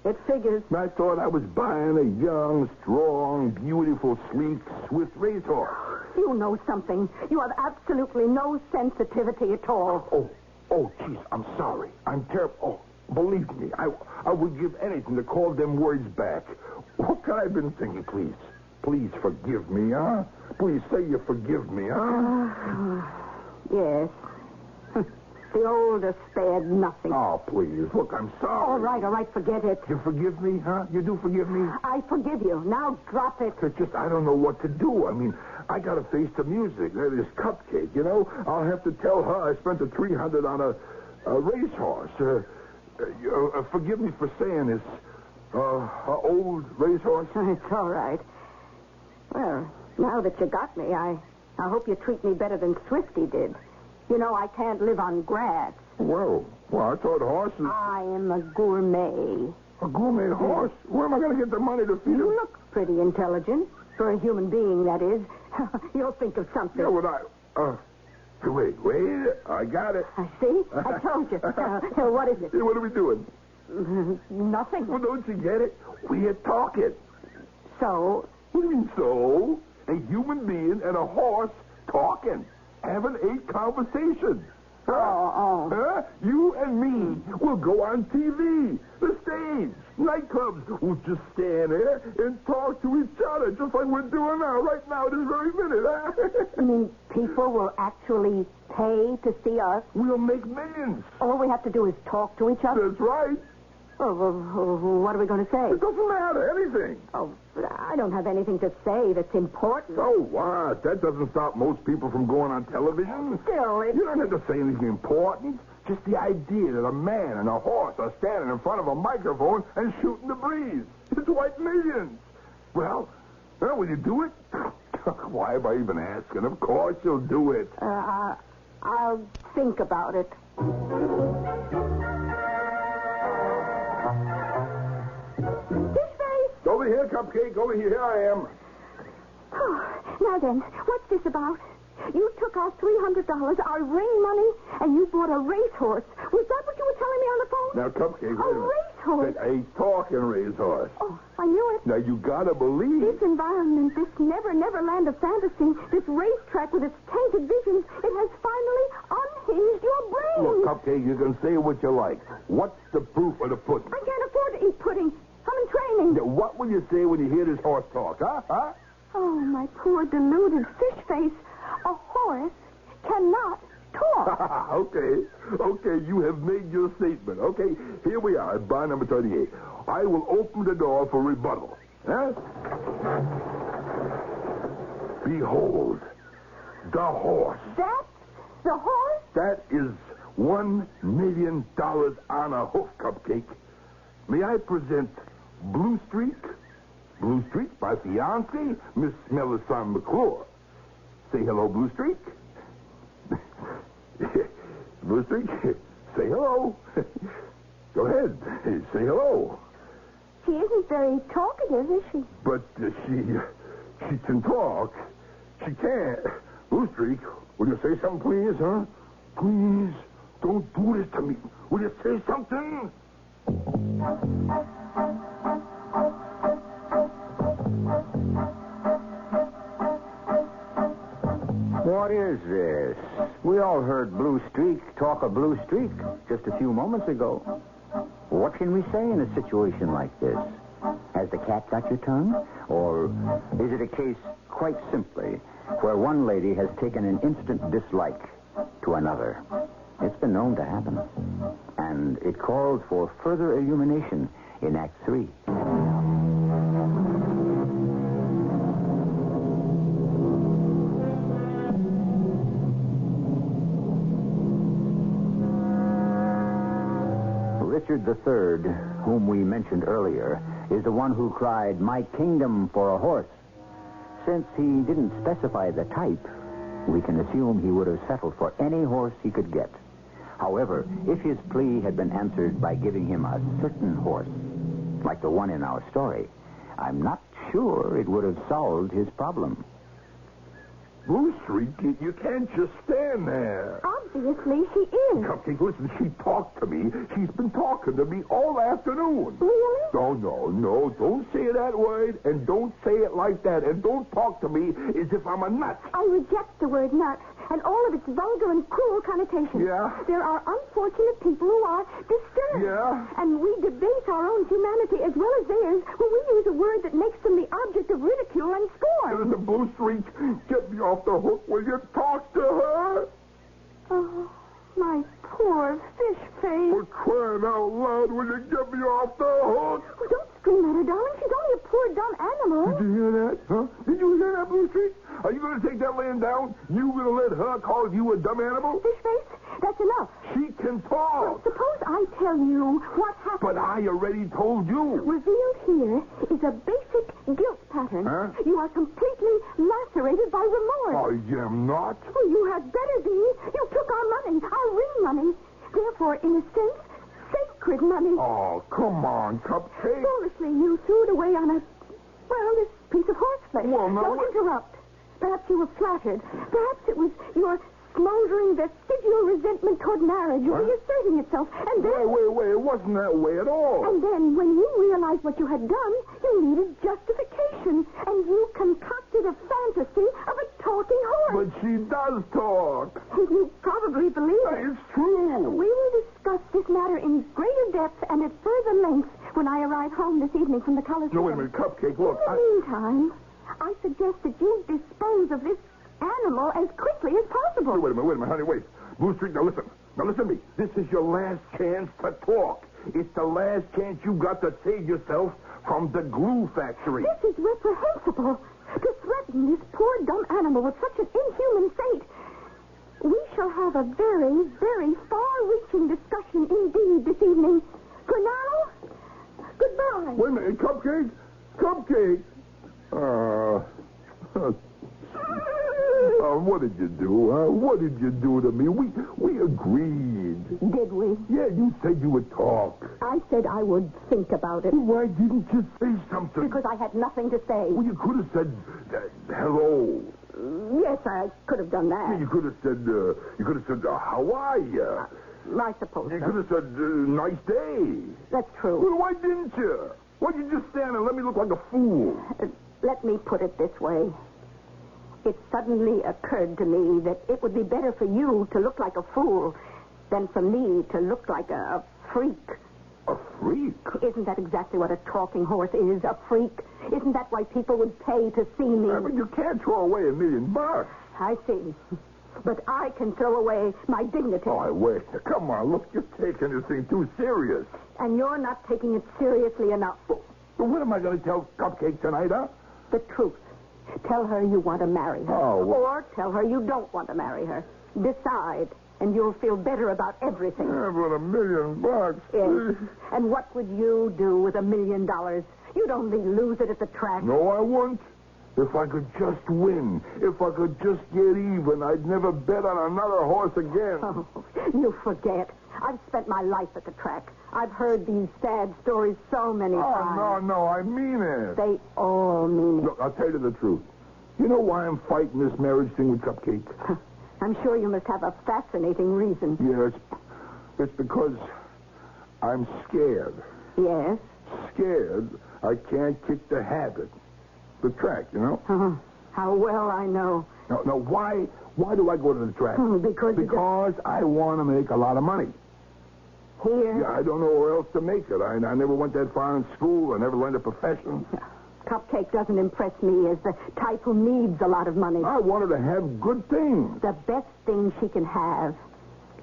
S10: It figures.
S11: I thought I was buying a young, strong, beautiful, sleek, swift racehorse.
S10: You know something. You have absolutely no sensitivity at all.
S11: Oh, jeez, I'm sorry. I'm terrible. Oh, believe me, I would give anything to call them words back. What could I have been thinking, please? Please forgive me, huh? Please say you forgive me, huh?
S10: Yes. The old are spared nothing.
S11: Oh, please. Look, I'm sorry.
S10: All right, forget it.
S11: You forgive me, huh? You do forgive me?
S10: I forgive you. Now drop it.
S11: It's just, I don't know what to do. I mean, I got to face the music. This Cupcake, you know? I'll have to tell her I spent the $300 on a racehorse. Forgive me for saying this. Old racehorse?
S10: It's all right. Well, now that you got me, I hope you treat me better than Swifty did. You know, I can't live on grass.
S11: Well, I thought horses...
S10: I am a gourmet.
S11: A gourmet horse? Where am I going to get the money to feed him?
S10: You look pretty intelligent. For a human being, that is. You'll think of something.
S11: Yeah, well, Wait. I got it.
S10: See? I told you. What is it?
S11: What are we doing?
S10: Nothing.
S11: Well, don't you get it? We're talking.
S10: So?
S11: What do you mean, so? A human being and a horse talking. Having a conversation.
S10: Oh.
S11: You and me will go on TV, the stage, nightclubs. We'll just stand there and talk to each other, just like we're doing now, right now, this very minute.
S10: You mean people will actually pay to see us?
S11: We'll make millions.
S10: All we have to do is talk to each other?
S11: That's right.
S10: Oh, what are we going to say?
S11: It doesn't matter, anything.
S10: Oh, I don't have anything to say that's important.
S11: So what? That doesn't stop most people from going on television.
S10: Still,
S11: You don't have to say anything important. Just the idea that a man and a horse are standing in front of a microphone and shooting the breeze. It's worth millions. Well, will you do it? Why am I even asking? Of course you'll do it.
S10: I'll think about it.
S11: Over here, Cupcake. Over here. Here I am.
S10: Oh, now then, what's this about? You took our $300, our ring money, and you bought a racehorse. Was that what you were telling me on the phone?
S11: Now, Cupcake, wait a minute.
S10: Racehorse?
S11: A talking racehorse.
S10: Oh, I knew it.
S11: Now, you gotta believe.
S10: This environment, this never land of fantasy, this racetrack with its tainted visions, it has finally unhinged your brain.
S11: Look, Cupcake, you can say what you like. What's the proof of the pudding?
S10: I can't afford to eat pudding. I'm in training.
S11: Now, what will you say when you hear this horse talk, huh?
S10: Oh, my poor deluded fish face. A horse cannot talk.
S11: Okay, you have made your statement. Okay, here we are at bar number 38. I will open the door for rebuttal. Huh? Behold, the horse.
S10: That's the horse?
S11: That is $1 million on a hoof, Cupcake. May I present Blue Streak? Blue Streak, my fiancée, Miss Melisande McClure. Say hello, Blue Streak. Blue Streak, say hello. Go ahead, say hello.
S10: She isn't very talkative, is she?
S11: But she can talk. She can't. Blue Streak, will you say something, please, huh? Please, don't do this to me. Will you say something?
S8: What is this? We all heard Blue Streak talk of Blue Streak just a few moments ago. What can we say in a situation like this? Has the cat got your tongue? Or is it a case, quite simply, where one lady has taken an instant dislike to another? It's been known to happen. And it calls for further illumination in Act 3. Richard III, whom we mentioned earlier, is the one who cried, "My kingdom for a horse." Since he didn't specify the type, we can assume he would have settled for any horse he could get. However, if his plea had been answered by giving him a certain horse, like the one in our story, I'm not sure it would have solved his problem.
S11: Blue Streak, you can't just stand there.
S10: Obviously, she is.
S11: Cupcake, listen, she talked to me. She's been talking to me all afternoon.
S10: Really?
S11: No. Don't say it that way, and don't say it like that, and don't talk to me as if I'm a nut.
S10: I reject the word nut and all of its vulgar and cruel connotations.
S11: Yeah?
S10: There are unfortunate people who are disturbed.
S11: Yeah?
S10: And we debase our own humanity as well as theirs when we use a word that makes them the object of ridicule and scorn.
S11: The Blue Streak, get me off the hook. Will you talk to her?
S10: Oh, my poor fish face.
S11: For crying out loud, will you get me off the hook?
S10: Oh, don't scream at her, darling. She's only a poor, dumb animal.
S11: Did you hear that? Huh? Did you hear that, Blue Streak? Are you going to take that laying down? You going to let her call you a dumb animal?
S10: Fish face, that's enough.
S11: She can talk.
S10: Suppose I tell you what happened.
S11: But I already told you.
S10: Revealed here is a basic guilt pattern.
S11: Huh?
S10: You are completely lacerated by remorse.
S11: I am not.
S10: Oh, you had better be. You took our money, our ring money. Therefore, in a sense, sacred money.
S11: Oh, come on, Cupcake.
S10: Foolishly, you threw it away on this piece of horseflesh.
S11: Well, no.
S10: Don't interrupt. Perhaps you were flattered. Perhaps it was your smoldering vestigial resentment toward marriage reasserting itself. And then...
S11: Wait. It wasn't that way at all.
S10: And then, when you realized what you had done, you needed justification. And you concocted a fantasy of a talking horse.
S11: But she does talk.
S10: You probably believe it.
S11: It's true.
S10: We will discuss this matter in greater depth and at further length when I arrive home this evening from the college.
S11: No, wait a minute, Cupcake, look.
S10: In the meantime, I suggest that you dispose of this animal as quickly as possible.
S11: Wait a minute, honey, wait. Blue Streak, now listen. Now listen to me. This is your last chance to talk. It's the last chance you got to save yourself from the glue factory.
S10: This is reprehensible. To threaten this poor, dumb animal with such an inhuman fate. We shall have a very, very far-reaching discussion indeed this evening. For now, goodbye.
S11: Wait a minute, Cupcake? Cupcake? What did you do, huh? What did you do to me? We agreed.
S10: Did we?
S11: Yeah, you said you would talk.
S10: I said I would think about it.
S11: Why didn't you say something?
S10: Because I had nothing to say.
S11: Well, you could have said hello.
S10: Yes, I could have done that.
S11: Yeah, you could have said, how are you?
S10: I suppose
S11: You
S10: so.
S11: could have said, nice day.
S10: That's true.
S11: Well, why didn't you? Why'd you just stand and let me look like a fool?
S10: Let me put it this way. It suddenly occurred to me that it would be better for you to look like a fool than for me to look like a freak.
S11: A freak?
S10: Isn't that exactly what a talking horse is, a freak? Isn't that why people would pay to see me?
S11: But you can't throw away $1 million.
S10: I see. But I can throw away my dignity.
S11: Oh, wait. Come on. Look, you're taking this thing too serious.
S10: And you're not taking it seriously enough.
S11: But what am I going to tell Cupcake tonight, huh?
S10: The truth. Tell her you want to marry her.
S11: Oh, well.
S10: Or tell her you don't want to marry her. Decide, and you'll feel better about everything.
S11: Yeah, but $1 million.
S10: Yes. And what would you do with $1 million? You'd only lose it at the track.
S11: No, I wouldn't. If I could just win, if I could just get even, I'd never bet on another horse again.
S10: Oh, you forget. I've spent my life at the track. I've heard these sad stories so many times.
S11: No, I mean it.
S10: They all mean it.
S11: Look, I'll tell you the truth. You know why I'm fighting this marriage thing with Cupcake?
S10: I'm sure you must have a fascinating reason.
S11: Yeah, it's because I'm scared.
S10: Yes?
S11: Scared I can't kick the habit. The track, you know?
S10: How well I know.
S11: No, why do I go to the track?
S10: Because
S11: I want to make a lot of money.
S10: Here?
S11: Yeah, I don't know where else to make it. I never went that far in school. I never learned a profession.
S10: Cupcake doesn't impress me as the type who needs a lot of money.
S11: I want her to have good things.
S10: The best thing she can have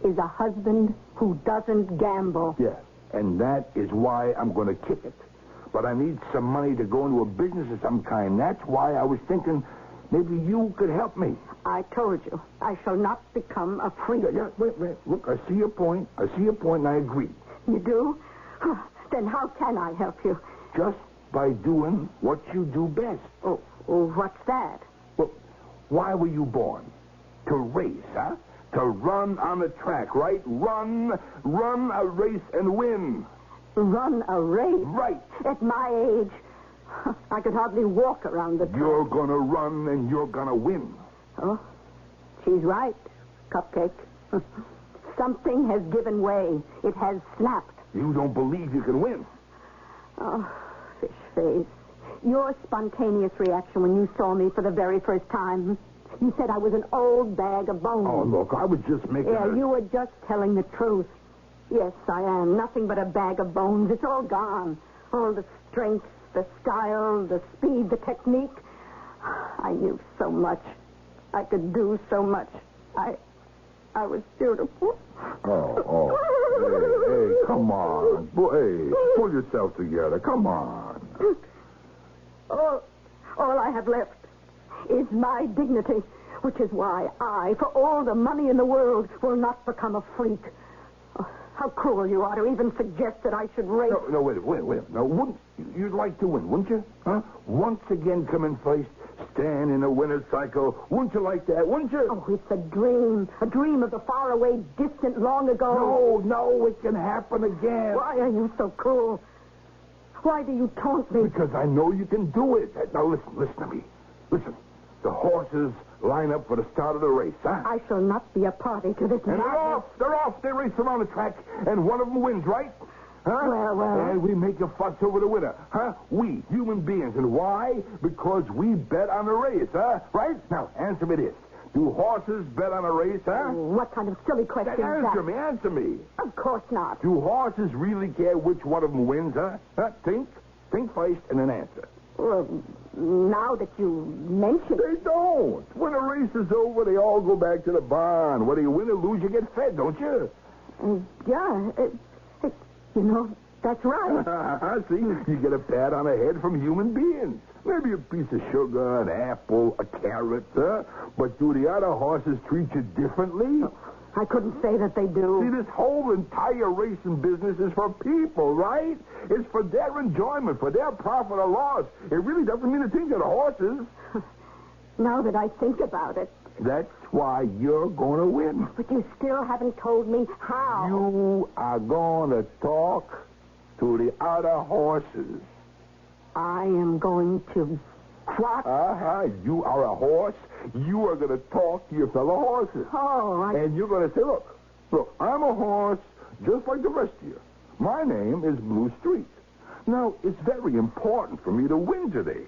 S10: is a husband who doesn't gamble.
S11: Yeah, and that is why I'm going to kick it. But I need some money to go into a business of some kind. That's why I was thinking maybe you could help me.
S10: I told you, I shall not become a freak.
S11: Yeah, wait. Look, I see your point, and I agree.
S10: You do? Then how can I help you?
S11: Just by doing what you do best.
S10: Oh, what's that?
S11: Well, why were you born? To race, huh? To run on the track, right? Run a race and win.
S10: Run a race?
S11: Right.
S10: At my age, I could hardly walk around the track.
S11: You're going to run and you're going to win.
S10: Oh, she's right, Cupcake. Something has given way. It has snapped.
S11: You don't believe you can win.
S10: Oh, Fish Face. Your spontaneous reaction when you saw me for the very first time. You said I was an old bag of bones.
S11: Oh, look, I was just making
S10: you were just telling the truth. Yes, I am. Nothing but a bag of bones. It's all gone. All the strength, the style, the speed, the technique. I knew so much. I could do so much. I was beautiful.
S11: Oh. Hey, come on. Hey, pull yourself together. Come on.
S10: All I have left is my dignity, which is why I, for all the money in the world, will not become a freak. How cruel you are to even suggest that I should race.
S11: No, wait. Now, you'd like to win, wouldn't you? Huh? Once again come in first, stand in a winner's cycle. Wouldn't you like that, wouldn't you?
S10: Oh, it's a dream of the faraway, distant, long ago.
S11: No, it can happen again.
S10: Why are you so cruel? Why do you taunt me?
S11: Because I know you can do it. Now, listen to me. Listen, the horses line up for the start of the race, huh?
S10: I shall not be a party to this.
S11: And they're off. They race around the track, and one of them wins, right? Huh?
S10: Well.
S11: And we make a fuss over the winner, huh? We, human beings. And why? Because we bet on the race, huh? Right? Now, answer me this. Do horses bet on a race, huh?
S10: What kind of silly question is that?
S11: Answer me.
S10: Of course not.
S11: Do horses really care which one of them wins, huh? Think first and then answer.
S10: Well, now that you mention
S11: it. They don't. When a race is over, they all go back to the barn. Whether you win or lose, you get fed, don't you?
S10: Yeah. That's right.
S11: See, you get a pat on the head from human beings. Maybe a piece of sugar, an apple, a carrot, huh? But do the other horses treat you differently?
S10: I couldn't say that they do.
S11: See, this whole entire racing business is for people, right? It's for their enjoyment, for their profit or loss. It really doesn't mean a thing to the horses.
S10: Now that I think about it.
S11: That's why you're going to win.
S10: But you still haven't told me how.
S11: You are going to talk to the other horses.
S10: I am going to what?
S11: You are a horse. You are going to talk to your fellow horses.
S10: Oh,
S11: And you're going to say, look, I'm a horse just like the rest of you. My name is Blue Streak. Now, it's very important for me to win today.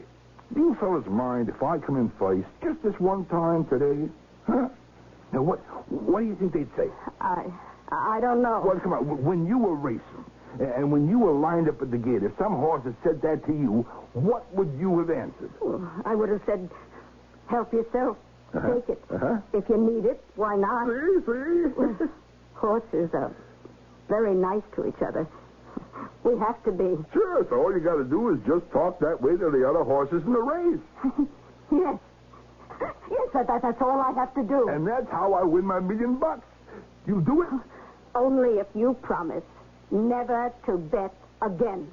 S11: Do you fellas mind if I come in first just this one time today? Huh? Now, what do you think they'd say?
S10: I don't know.
S11: Well, come on. When you were racing and when you were lined up at the gate, if some horse had said that to you, what would you have answered?
S10: I would have said, help yourself. Take it. If you need it, why not?
S11: See?
S10: Horses are very nice to each other. We have to be.
S11: Sure, so all you got to do is just talk that way to the other horses in the race.
S10: Yes. Yes, that's all I have to do.
S11: And that's how I win my $1 million. You do it?
S10: Only if you promise never to bet again.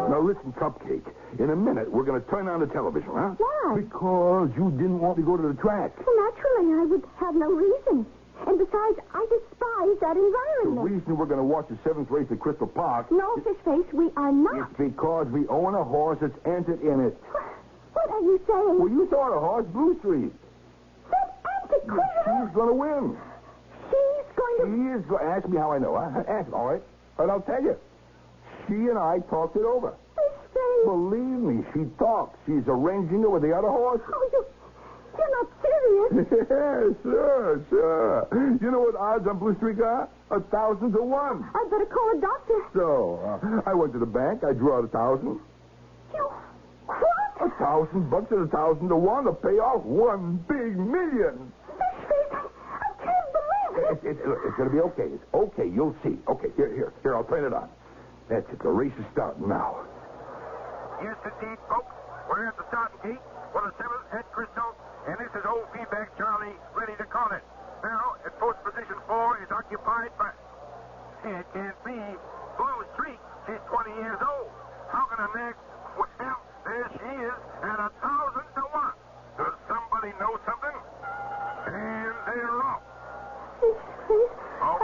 S11: Now listen, Cupcake. In a minute, we're going to turn on the television, huh?
S10: Why?
S11: Because you didn't want to go to the track.
S10: Well, naturally, I would have no reason. And besides, I despise that
S11: The
S10: environment.
S11: reason we're going to watch the 7th race at Crystal Park...
S10: No, Fishface, we are not.
S11: It's because we own a horse that's entered in it.
S10: What are you saying?
S11: Well, you saw the horse, Blue Street.
S10: That antiquator!
S11: She's going to win.
S10: She's going to...
S11: She is going... Ask me how I know. Ask, all right? And I'll tell you. She and I talked it over.
S10: Fishface!
S11: Believe me, she talks. She's arranging it with the other horses.
S10: Oh, you're not serious.
S11: Yeah, sure. You know what odds on Blue Streak are? 1,000 to 1.
S10: I'd better call a doctor.
S11: So, I went to the bank. I drew out 1,000.
S10: You... What?
S11: $1,000 at 1,000 to 1 to pay off $1 big million.
S10: Fishface, I can't believe it.
S11: It's going to be okay. It's okay. You'll see. Okay, here. I'll turn it on. That's it. The race is starting now.
S12: Yes, indeed, folks. We're at the starting gate for the 7th at Crystal, and this is old feedback Charlie ready to call it. Now, at post position 4 is occupied by... It can't be. Blue Streak. She's 20 years old. How can a next... Well, there she is at 1,000 to 1. Does somebody know something? And they're off.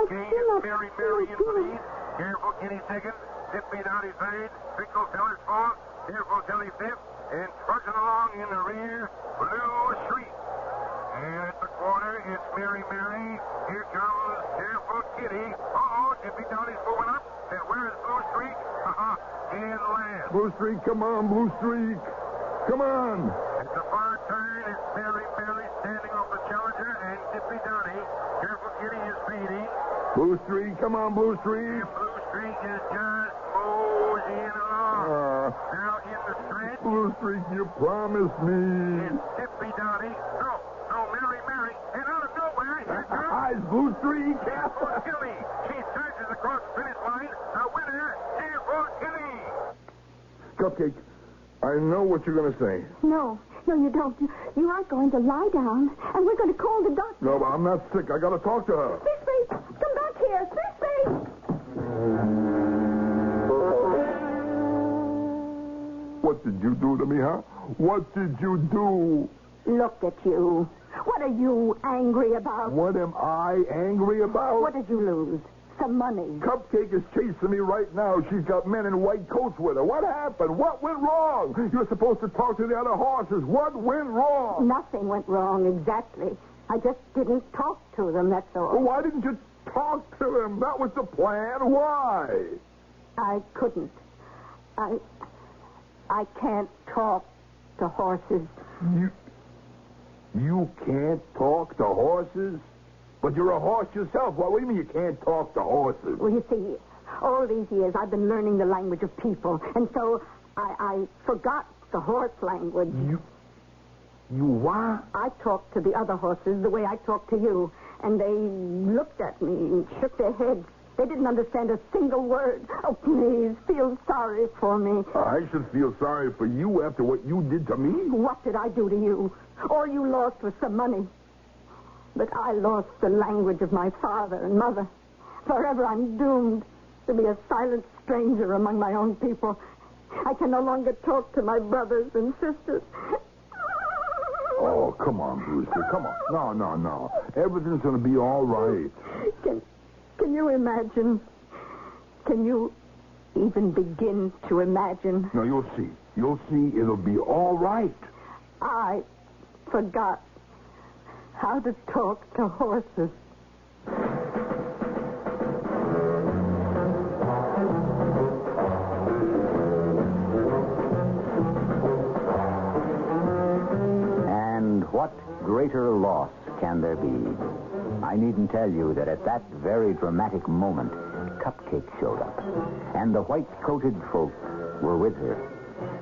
S12: Okay, it's Mary in the lead. Careful, Kitty second. Zippy Dottie third. Pickle Sellers fourth. Careful, Kelly fifth. And trudging along in the rear, Blue Streak. And at the quarter, it's Mary. Here comes Careful Kitty. Uh-oh, Zippy Dottie's moving up. And where is Blue Streak? In last.
S11: Blue Streak, come on, Blue Streak. Come on.
S12: At the far turn, it's Mary standing off the Challenger and Zippy Dottie. Careful Kitty is fading.
S11: Blue Streak, come on, Blue Streak.
S12: And Blue Streak is just moseying along. Now in the stretch.
S11: Blue Streak, you promised me.
S12: It's Zippy Dottie. No, Mary. And out of nowhere, here comes...
S11: Hi, Blue Streak.
S12: Careful Kitty. She surges across the finish line. A winner, Careful Kitty.
S11: Cupcake, I know what you're going to say.
S10: No, you don't. You are going to lie down, and we're going to call the doctor.
S11: No, but I'm not sick. I got to talk to her.
S10: Fishface, come back here. Fishface!
S11: What did you do to me, huh? What did you do?
S10: Look at you. What are you angry about?
S11: What am I angry about?
S10: What did you lose? Some money.
S11: Cupcake is chasing me right now. She's got men in white coats with her. What happened? What went wrong? You're supposed to talk to the other horses. What went wrong?
S10: Nothing went wrong, exactly. I just didn't talk to them, that's all.
S11: Well, why didn't you talk to them? That was the plan. Why?
S10: I couldn't. I can't talk to horses.
S11: You can't talk to horses? But you're a horse yourself. What do you mean you can't talk to horses?
S10: Well, you see, all these years I've been learning the language of people, and so I forgot the horse language.
S11: You what?
S10: I talked to the other horses the way I talked to you, and they looked at me and shook their heads. They didn't understand a single word. Oh, please, feel sorry for me.
S11: I should feel sorry for you after what you did to me.
S10: What did I do to you? All you lost was some money. But I lost the language of my father and mother. Forever I'm doomed to be a silent stranger among my own people. I can no longer talk to my brothers and sisters.
S11: Oh, come on, Brewster. Come on. No. Everything's going to be all right.
S10: Can you imagine? Can you even begin to imagine?
S11: No, you'll see. You'll see it'll be all right.
S10: I forgot how to talk to horses.
S6: And what greater loss can there be? I needn't tell you that at that very dramatic moment, Cupcake showed up, and the white-coated folk were with her.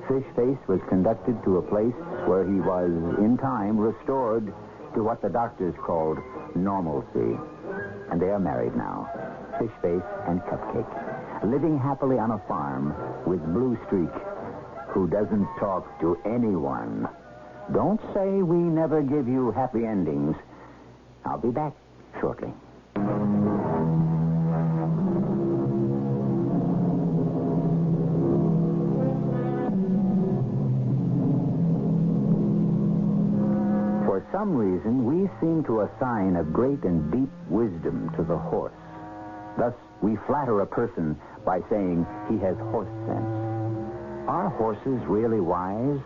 S6: Fish Face was conducted to a place where he was, in time, restored to what the doctors called normalcy. And they are married now, Fish Face and Cupcake, living happily on a farm with Blue Streak, who doesn't talk to anyone. Don't say we never give you happy endings. I'll be back shortly. For some reason, we seem to assign a great and deep wisdom to the horse. Thus, we flatter a person by saying he has horse sense. Are horses really wise?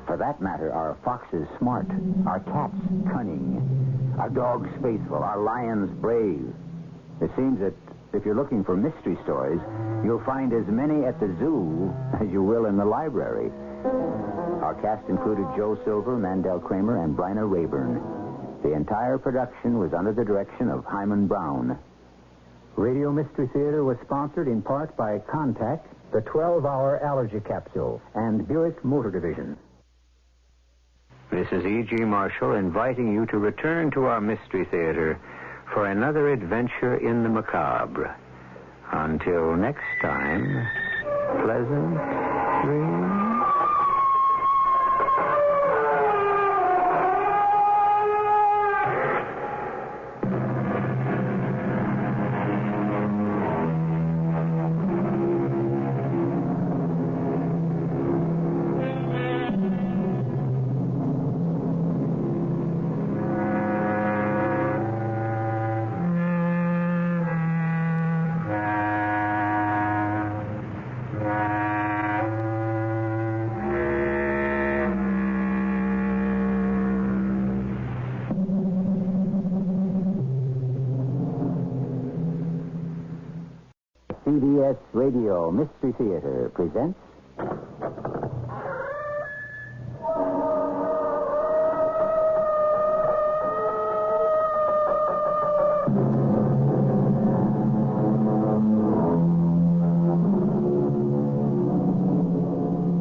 S6: For that matter, are foxes smart? Are cats cunning? Are dogs faithful? Are lions brave? It seems that if you're looking for mystery stories, you'll find as many at the zoo as you will in the library. Our cast included Joe Silver, Mandel Kramer, and Bryna Rayburn. The entire production was under the direction of Hyman Brown.
S8: Radio Mystery Theater was sponsored in part by Contact, the 12-hour allergy capsule, and Buick Motor Division. This is E.G. Marshall inviting you to return to our Mystery Theater for another adventure in the macabre. Until next time, pleasant dreams.
S6: CBS Radio Mystery Theater presents...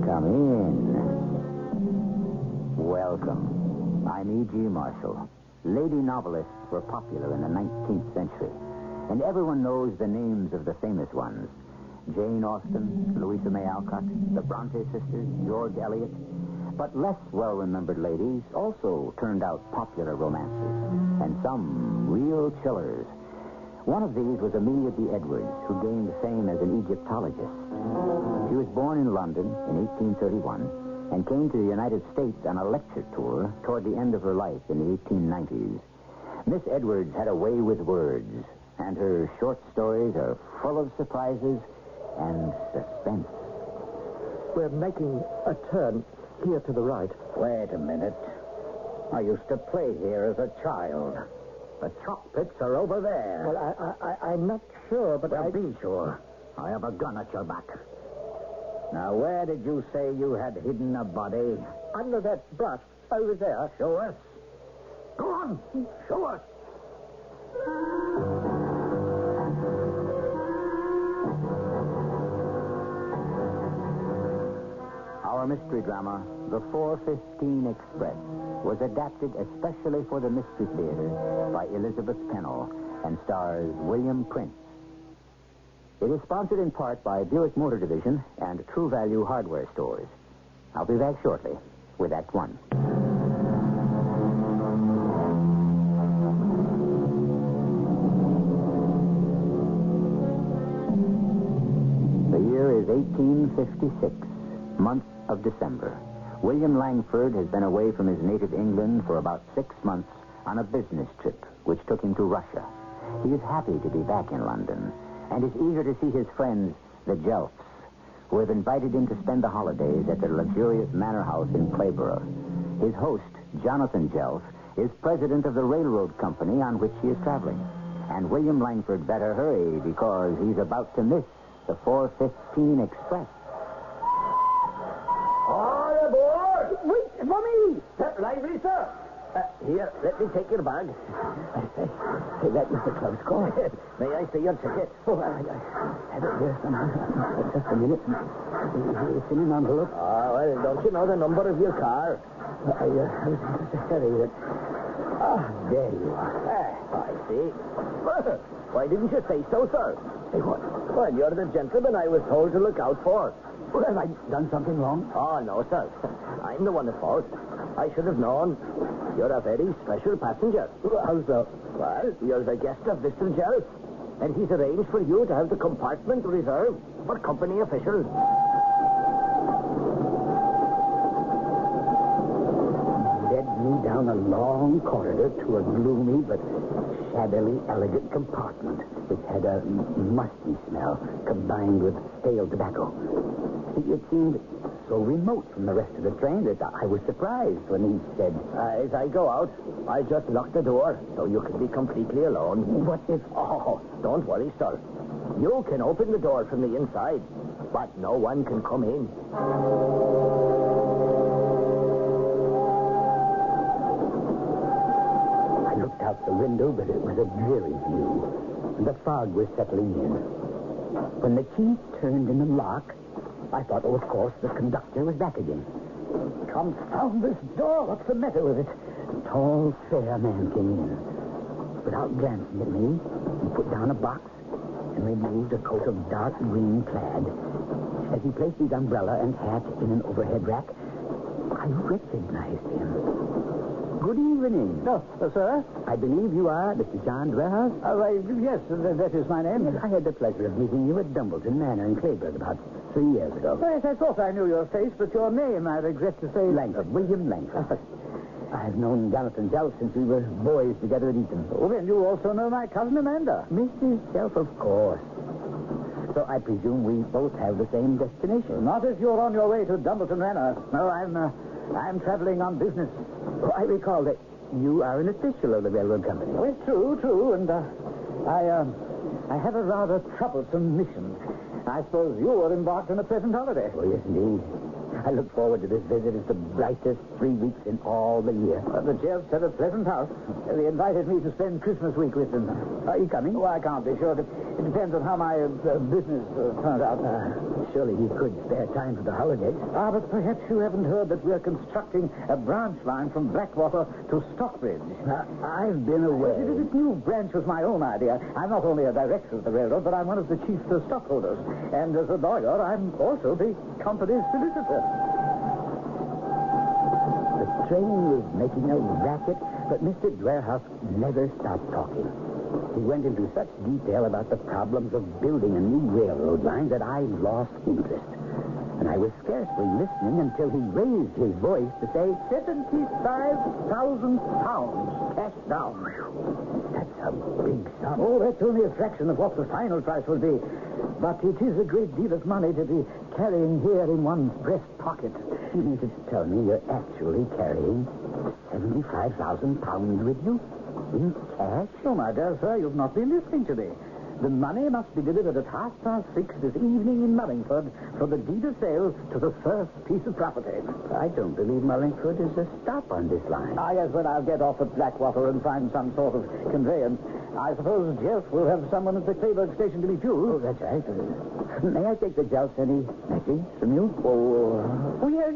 S6: Come in. Welcome. I'm E.G. Marshall. Lady novelists were popular in the 19th century. And everyone knows the names of the famous ones. Jane Austen, Louisa May Alcott, the Bronte sisters, George Eliot. But less well-remembered ladies also turned out popular romances, and some real chillers. One of these was Amelia B. Edwards, who gained fame as an Egyptologist. She was born in London in 1831 and came to the United States on a lecture tour toward the end of her life in the 1890s. Miss Edwards had a way with words, and her short stories are full of surprises and suspense.
S3: We're making a turn here to the right.
S2: Wait a minute. I used to play here as a child. The chalk pits are over there.
S3: Well, I'm not sure, but
S2: Well, be sure. I have a gun at your back. Now, where did you say you had hidden a body?
S3: Under that brush over there.
S2: Show us. Go on. Show us. Our mystery drama, The 4:15 Express, was adapted especially for the Mystery Theater by Elizabeth Pennell and stars William Prince. It is sponsored in part by Buick Motor Division and True Value Hardware Stores. I'll be back shortly with Act One. The year is 1856, month of December. William Langford has been away from his native England for about 6 months on a business trip, which took him to Russia. He is happy to be back in London and is eager to see his friends, the Jelfs, who have invited him to spend the holidays at their luxurious manor house in Clayborough. His host, Jonathan Jelf, is president of the railroad company on which he is traveling. And William Langford better hurry because he's about to miss the 4:15 Express.
S3: All aboard! Wait for me! Step lively, sir. Here, let me take your bag.
S2: Hey, that was the club's call.
S3: May I see your ticket?
S2: Oh, I have it here somehow. Just a minute. It's in an envelope.
S3: Well, don't you know the number of your car?
S2: I was in such a hurry that... there you are.
S3: I see. Well, why didn't you say so, sir?
S2: Say what?
S3: Well, you're the gentleman I was told to look out for.
S2: Well, have I done something wrong?
S3: Oh, no, sir. I'm the one at fault. I should have known. You're a very special passenger.
S2: How's that?
S3: Well, you're the guest of Mr. Jelf, and he's arranged for you to have the compartment reserved for company officials.
S2: Led me down a long corridor to a gloomy but shabbily elegant compartment which had a musty smell combined with stale tobacco. It seemed so remote from the rest of the train that I was surprised when he said,
S3: As I go out, I just lock the door so you can be completely alone.
S2: What if...
S3: Oh, don't worry, sir. You can open the door from the inside, but no one can come in.
S2: I looked out the window, but it was a dreary view. The fog was settling in. When the key turned in the lock, I thought, of course, the conductor was back again. Confound this door! What's the matter with it? A tall, fair man came in. Without glancing at me, he put down a box and removed a coat of dark green plaid. As he placed his umbrella and hat in an overhead rack, I recognized him. Good evening.
S13: Sir?
S2: I believe you are Mr. John Dwerhouse?
S13: Yes, that is my name.
S2: I had the pleasure of meeting you at Dumbleton Manor in Clayburgh about 3 years ago.
S13: Yes, I thought I knew your face, but your name, I regret to say...
S2: Langford, William Langford. I've known Jonathan Jelf since we were boys together at Eton.
S13: Oh, then you also know my cousin Amanda.
S2: Mrs. Jelf, of course. So I presume we both have the same destination.
S13: Not if you're on your way to Dumbleton Manor. No, I'm traveling on business.
S2: Oh, I recall that you are an official of the railroad company.
S13: Oh, it's true, and I have a rather troublesome mission. I suppose you are embarked on a pleasant holiday.
S2: Oh, yes, indeed. I look forward to this visit as the brightest 3 weeks in all the year.
S13: The Jelfs have a pleasant house. They invited me to spend Christmas week with them.
S2: Are you coming?
S13: Oh, I can't be sure. It depends on how my business turns out.
S2: Surely you could spare time for the holidays.
S13: But perhaps you haven't heard that we're constructing a branch line from Blackwater to Stockbridge.
S2: I've been away.
S13: This new branch was my own idea. I'm not only a director of the railroad, but I'm one of the chief stockholders. And as a lawyer, I'm also the company's solicitor.
S2: The train was making a racket, but Mr. Dwerhouse never stopped talking. He went into such detail about the problems of building a new railroad line that I lost interest. And I was scarcely listening until he raised his voice to say,
S13: £75,000 cash down.
S2: That's a big sum.
S13: Oh, that's only a fraction of what the final price will be. But it is a great deal of money to be carrying here in one's breast pocket.
S2: You mean to tell me you're actually carrying £75,000 with you? In cash?
S13: Oh, my dear sir, you've not been listening to me. The money must be delivered at 6:30 this evening in Mullingford for the deed of sale to the first piece of property.
S2: I don't believe Mullingford is a stop on this line.
S13: Yes, when I'll get off at Blackwater and find some sort of conveyance. I suppose Jelf will have someone at the Clayburgh station to meet you.
S2: Oh, that's right. May I take the Jelfs any message from you?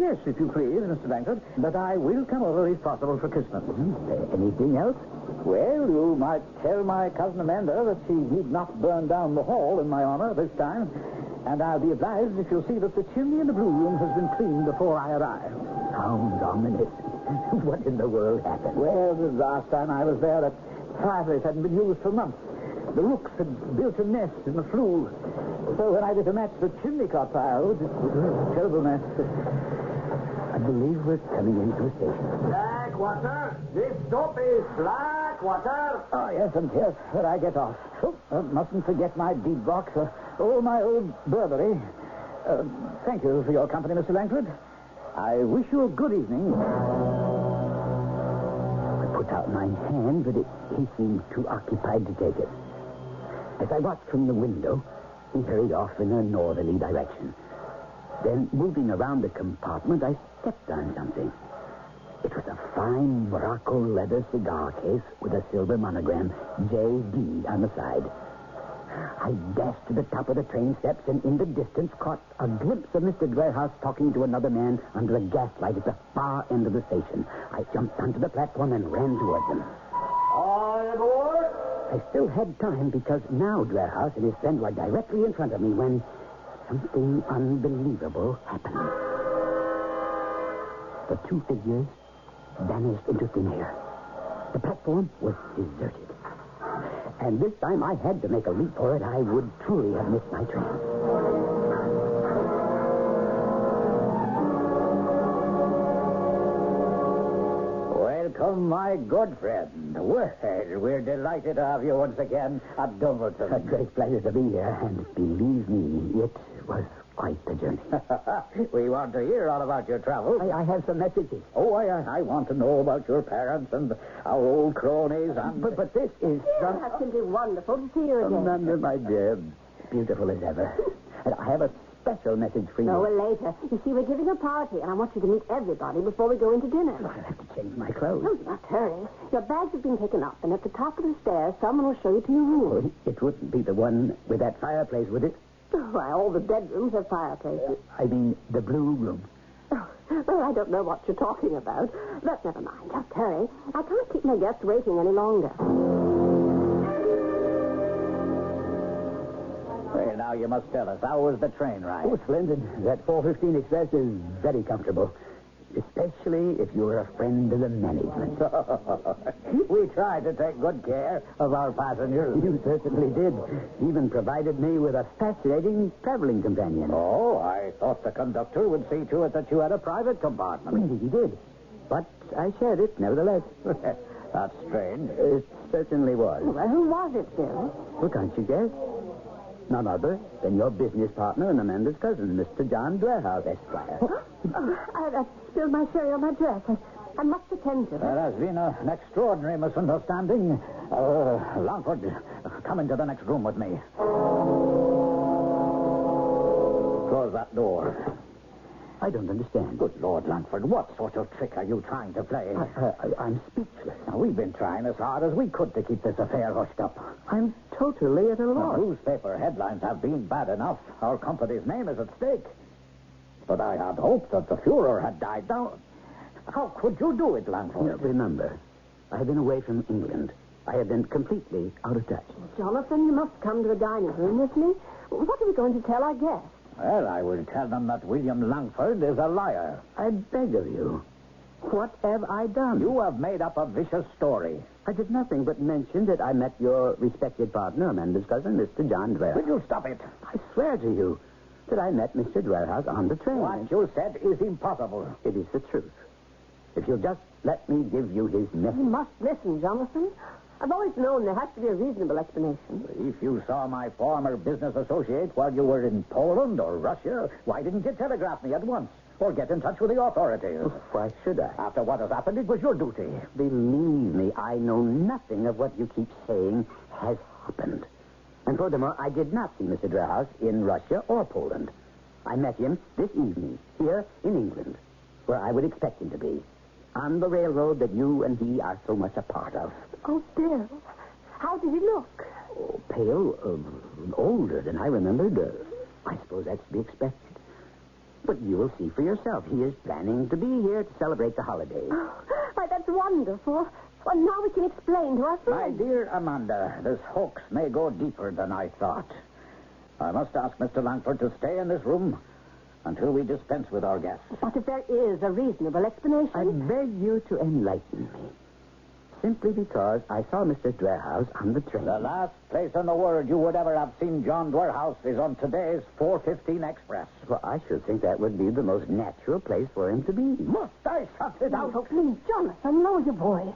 S13: Yes, if you please, Mr. Langford. But I will come over if possible for Christmas.
S2: Anything else?
S13: Well, you might tell my cousin Amanda that she need not burn down the hall in my honor this time. And I'll be obliged if you'll see that the chimney in the blue room has been cleaned before I arrive.
S2: Sounds ominous. What in the world happened?
S13: Well, the last time I was there, that fireplace hadn't been used for months. The rooks had built a nest in the flue. So when I lit a match, the chimney caught fire. It was a terrible mess.
S2: I believe we're coming into a station.
S12: Blackwater! This stop is Blackwater!
S13: Oh, yes, and here's where I get off. Mustn't forget my deed box. My old Burberry. Thank you for your company, Mr. Langford. I wish you a good evening.
S2: I put out my hand, but he seemed too occupied to take it. As I watched from the window, he hurried off in a northerly direction. Then, moving around the compartment, I stepped on something.
S14: It was a fine Morocco leather cigar case with a silver monogram, J.D. on the side. I dashed to the top of the train steps and in the distance caught a glimpse of Mr. Dwerhouse talking to another man under a gaslight at the far end of the station. I jumped onto the platform and ran toward them.
S13: All aboard!
S14: I still had time because now Dwerhouse and his friend were directly in front of me when something unbelievable happened. The two figures vanished into thin air. The platform was deserted. And this time I had to make a leap for it. I would truly have missed my train.
S2: Welcome, my good friend. Well, we're delighted to have you once again at Dumbleton.
S14: A great pleasure to be here, and believe me, it was quite the journey.
S2: We want to hear all about your travels.
S14: I have some messages.
S2: Oh, I want to know about your parents and our old cronies and...
S14: But this is...
S10: That's simply wonderful to see you again.
S14: Amanda, my dear, beautiful as ever. And I have a special message for you.
S10: No, well, later. You see, we're giving a party, and I want you to meet everybody before we go into dinner.
S14: I'll have to change my clothes.
S10: No, you must hurry. Your bags have been taken up, and at the top of the stairs, someone will show you to your room.
S14: Oh, it wouldn't be the one with that fireplace, would it?
S10: Why, all the bedrooms have fireplaces.
S14: I mean, the blue room.
S10: Oh, well, I don't know what you're talking about. But never mind. Just hurry. I can't keep my guests waiting any longer.
S2: Well, now you must tell us, how was the train ride?
S14: Oh, splendid. That 4:15 Express is very comfortable. Especially if you're a friend of the management.
S2: We tried to take good care of our passengers.
S14: You certainly did. Even provided me with a fascinating traveling companion.
S2: Oh, I thought the conductor would see to it that you had a private compartment.
S14: Really, he did. But I shared it, nevertheless.
S2: That's strange.
S14: It certainly was.
S10: Well, who was it, Bill?
S14: Well, can't you guess? None other than your business partner and Amanda's cousin, Mr. John Dwerhouse, Esquire.
S10: I spilled my sherry on my dress. I must attend to it.
S2: There has been an extraordinary misunderstanding. Langford, come into the next room with me. Close that door.
S14: I don't understand.
S2: Good Lord, Langford, what sort of trick are you trying to play?
S14: I'm speechless.
S2: Now, we've been trying as hard as we could to keep this affair hushed up.
S14: I'm totally at a loss.
S2: The newspaper headlines have been bad enough. Our company's name is at stake. But I had hoped that the Fuhrer had died down. How could you do it, Langford?
S14: Remember, I have been away from England. I have been completely out of touch.
S10: Jonathan, you must come to the dining room with me. What are we going to tell our guests?
S2: Well, I will tell them that William Langford is a liar.
S14: I beg of you. What have I done?
S2: You have made up a vicious story.
S14: I did nothing but mention that I met your respected partner, Amanda's cousin, Mr. John Dwerhouse.
S2: Will you stop it?
S14: I swear to you that I met Mr. Dwerhouse on the train.
S2: What you said is impossible.
S14: It is the truth. If you'll just let me give you his message.
S10: You must listen, Jonathan. I've always known there has to be a reasonable explanation.
S2: If you saw my former business associate while you were in Poland or Russia, why didn't you telegraph me at once? Or get in touch with the authorities?
S14: Why should I?
S2: After what has happened, it was your duty.
S14: Believe me, I know nothing of what you keep saying has happened. And furthermore, I did not see Mr. Dwerhouse in Russia or Poland. I met him this evening, here in England, where I would expect him to be, on the railroad that you and he are so much a part of.
S10: Oh, Bill, how did he look?
S14: Oh, pale, older than I remembered. I suppose that's to be expected. But you will see for yourself. He is planning to be here to celebrate the holidays.
S10: Oh, why, that's wonderful. Well, now we can explain to our friends.
S2: My dear Amanda, this hoax may go deeper than I thought. I must ask Mr. Langford to stay in this room until we dispense with our guests.
S10: But if there is a reasonable explanation...
S14: I beg you to enlighten me. Simply because I saw Mr. Dwerhouse on the train.
S2: The last place in the world you would ever have seen John Dwerhouse is on today's 4:15 Express.
S14: Well, I should think that would be the most natural place for him to be.
S2: Must I shut it out?
S10: Oh, please, Jonathan, lower your voice.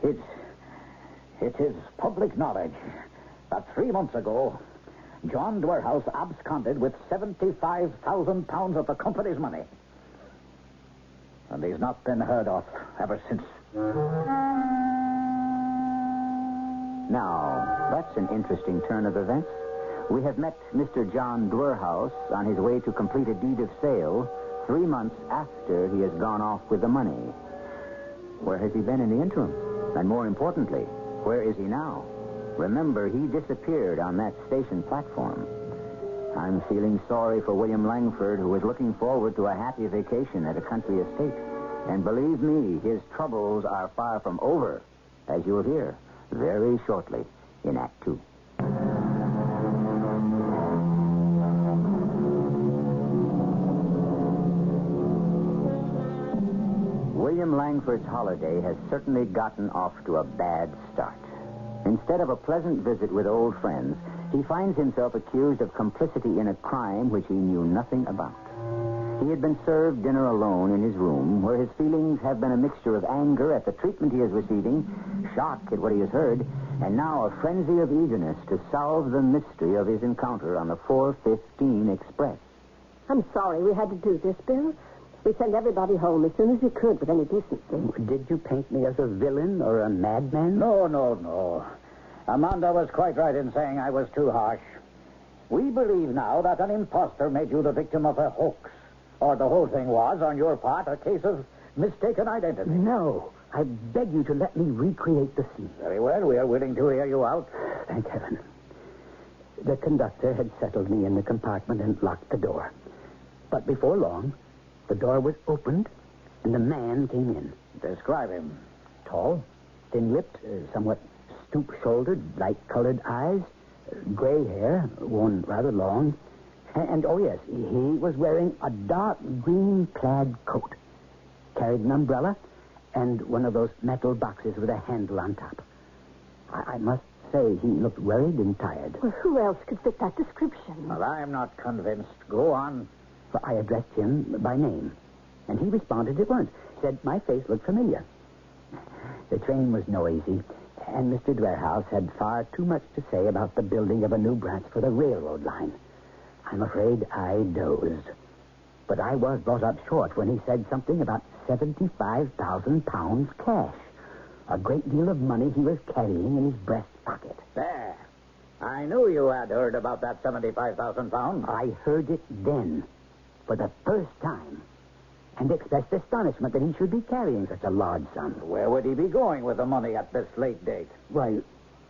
S2: It is public knowledge that 3 months ago, John Dwerhouse absconded with £75,000 of the company's money. And he's not been heard of ever since.
S6: Now, that's an interesting turn of events. We have met Mr. John Dwerhouse on his way to complete a deed of sale 3 months after he has gone off with the money. Where has he been in the interim? And more importantly, where is he now? Remember, he disappeared on that station platform. I'm feeling sorry for William Langford, who was looking forward to a happy vacation at a country estate. And believe me, his troubles are far from over, as you'll hear very shortly in Act 2. William Langford's holiday has certainly gotten off to a bad start. Instead of a pleasant visit with old friends, he finds himself accused of complicity in a crime which he knew nothing about. He had been served dinner alone in his room, where his feelings have been a mixture of anger at the treatment he is receiving, shock at what he has heard, and now a frenzy of eagerness to solve the mystery of his encounter on the 4:15 Express.
S15: I'm sorry we had to do this, Bill. We sent everybody home as soon as we could with any decency.
S14: Did you paint me as a villain or a madman?
S2: No. Amanda was quite right in saying I was too harsh. We believe now that an imposter made you the victim of a hoax. Or the whole thing was, on your part, a case of mistaken identity.
S14: No. I beg you to let me recreate the scene.
S2: Very well. We are willing to hear you out.
S14: Thank heaven. The conductor had settled me in the compartment and locked the door. But before long, the door was opened, and a man came in.
S2: Describe him.
S14: Tall, thin-lipped, somewhat stoop-shouldered, light-colored eyes, gray hair, worn rather long. And, oh yes, he was wearing a dark green plaid coat, carried an umbrella, and one of those metal boxes with a handle on top. I must say he looked worried and tired.
S15: Well, who else could fit that description?
S2: Well, I'm not convinced. Go on.
S14: Well, I addressed him by name, and he responded at once, said my face looked familiar. The train was noisy, and Mr. Dwerhouse had far too much to say about the building of a new branch for the railroad line. I'm afraid I dozed. But I was brought up short when he said something about 75,000 pounds cash. A great deal of money he was carrying in his breast pocket.
S2: There. I knew you had heard about that 75,000 pounds.
S14: I heard it then, for the first time, and expressed astonishment that he should be carrying such a large sum.
S2: Where would he be going with the money at this late date?
S14: Why,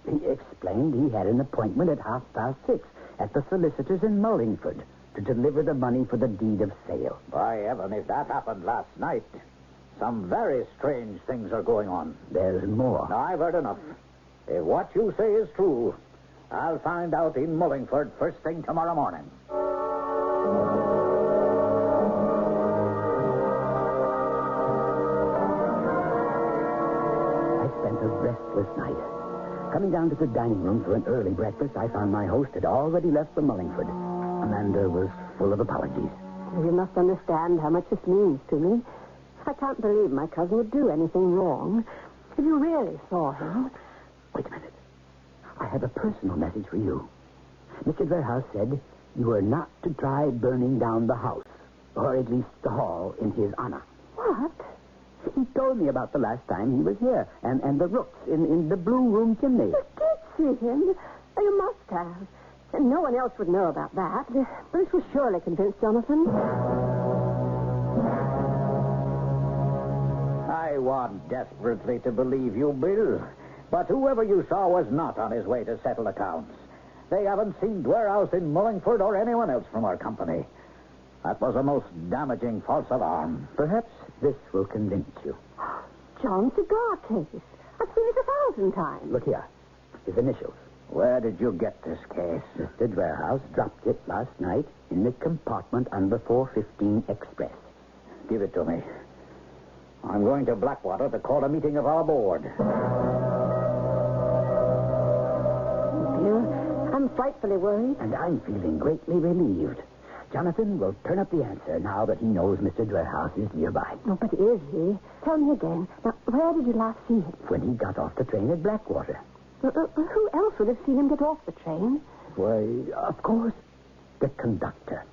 S14: he explained he had an appointment at 6:30 at the solicitors in Mullingford to deliver the money for the deed of sale.
S2: By heaven, if that happened last night, some very strange things are going on.
S14: There's more.
S2: Now, I've heard enough. If what you say is true, I'll find out in Mullingford first thing tomorrow morning.
S14: I spent a restless night. Coming down to the dining room for an early breakfast, I found my host had already left for Mullingford. Amanda was full of apologies.
S15: You must understand how much this means to me. I can't believe my cousin would do anything wrong. If you really saw him...
S14: Wait a minute. I have a personal message for you. Mr. Dwerhouse said you were not to try burning down the house, or at least the hall, in his honor.
S15: What?
S14: He told me about the last time he was here, and the rooks in the blue room chimney.
S15: You did see him. You must have. And no one else would know about that. Bruce was surely convinced, Jonathan.
S2: I want desperately to believe you, Bill. But whoever you saw was not on his way to settle accounts. They haven't seen Dwerhouse in Mullingford or anyone else from our company. That was a most damaging false alarm.
S14: Perhaps this will convince you.
S15: John's cigar case. I've seen it 1,000 times.
S14: Look here. His initials.
S2: Where did you get this case?
S14: Mr. Dwerhouse dropped it last night in the compartment on the 4:15 Express.
S2: Give it to me. I'm going to Blackwater to call a meeting of our board.
S15: Bill, I'm frightfully worried.
S14: And I'm feeling greatly relieved. Jonathan will turn up the answer now that he knows Mr. Dwerhouse is nearby.
S15: Oh, but is he? Tell me again. Now, where did you last see him?
S14: When he got off the train at Blackwater.
S15: Who else would have seen him get off the train?
S14: Why, of course, the conductor.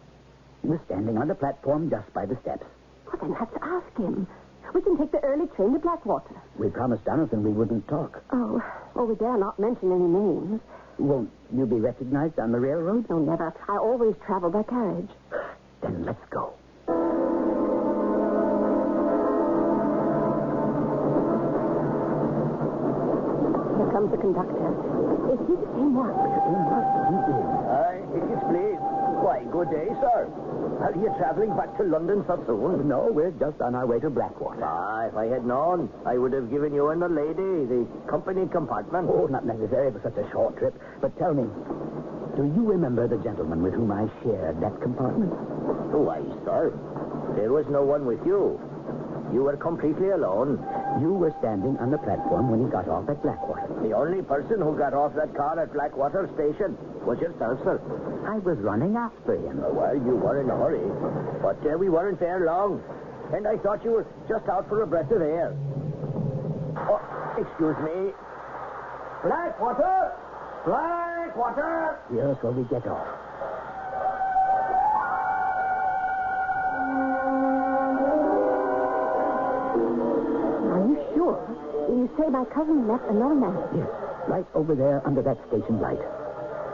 S14: He was standing on the platform just by the steps.
S15: Well, then let's ask him. We can take the early train to Blackwater.
S14: We promised Jonathan we wouldn't talk.
S15: Oh, well, we dare not mention any names.
S14: Won't you be recognized on the railroad?
S15: No, never. I always travel by carriage.
S14: Then let's go.
S15: Here comes the conductor. Is he the same one?
S3: It is, please. Why, good day, sir. Are you traveling back to London so soon?
S14: No, we're just on our way to Blackwater.
S3: If I had known, I would have given you and the lady the company compartment.
S14: Oh, not necessary for such a short trip. But tell me, do you remember the gentleman with whom I shared that compartment?
S3: Why, sir, there was no one with you. You were completely alone.
S14: You were standing on the platform when he got off at Blackwater.
S3: The only person who got off that car at Blackwater Station was yourself, sir.
S14: I was running after him.
S3: Well, you were in a hurry, but we weren't there long. And I thought you were just out for a breath of air. Oh, excuse me. Blackwater! Blackwater!
S14: Here's where we get off.
S15: Are you sure? You say my cousin met another man?
S14: Yes, right over there under that station light.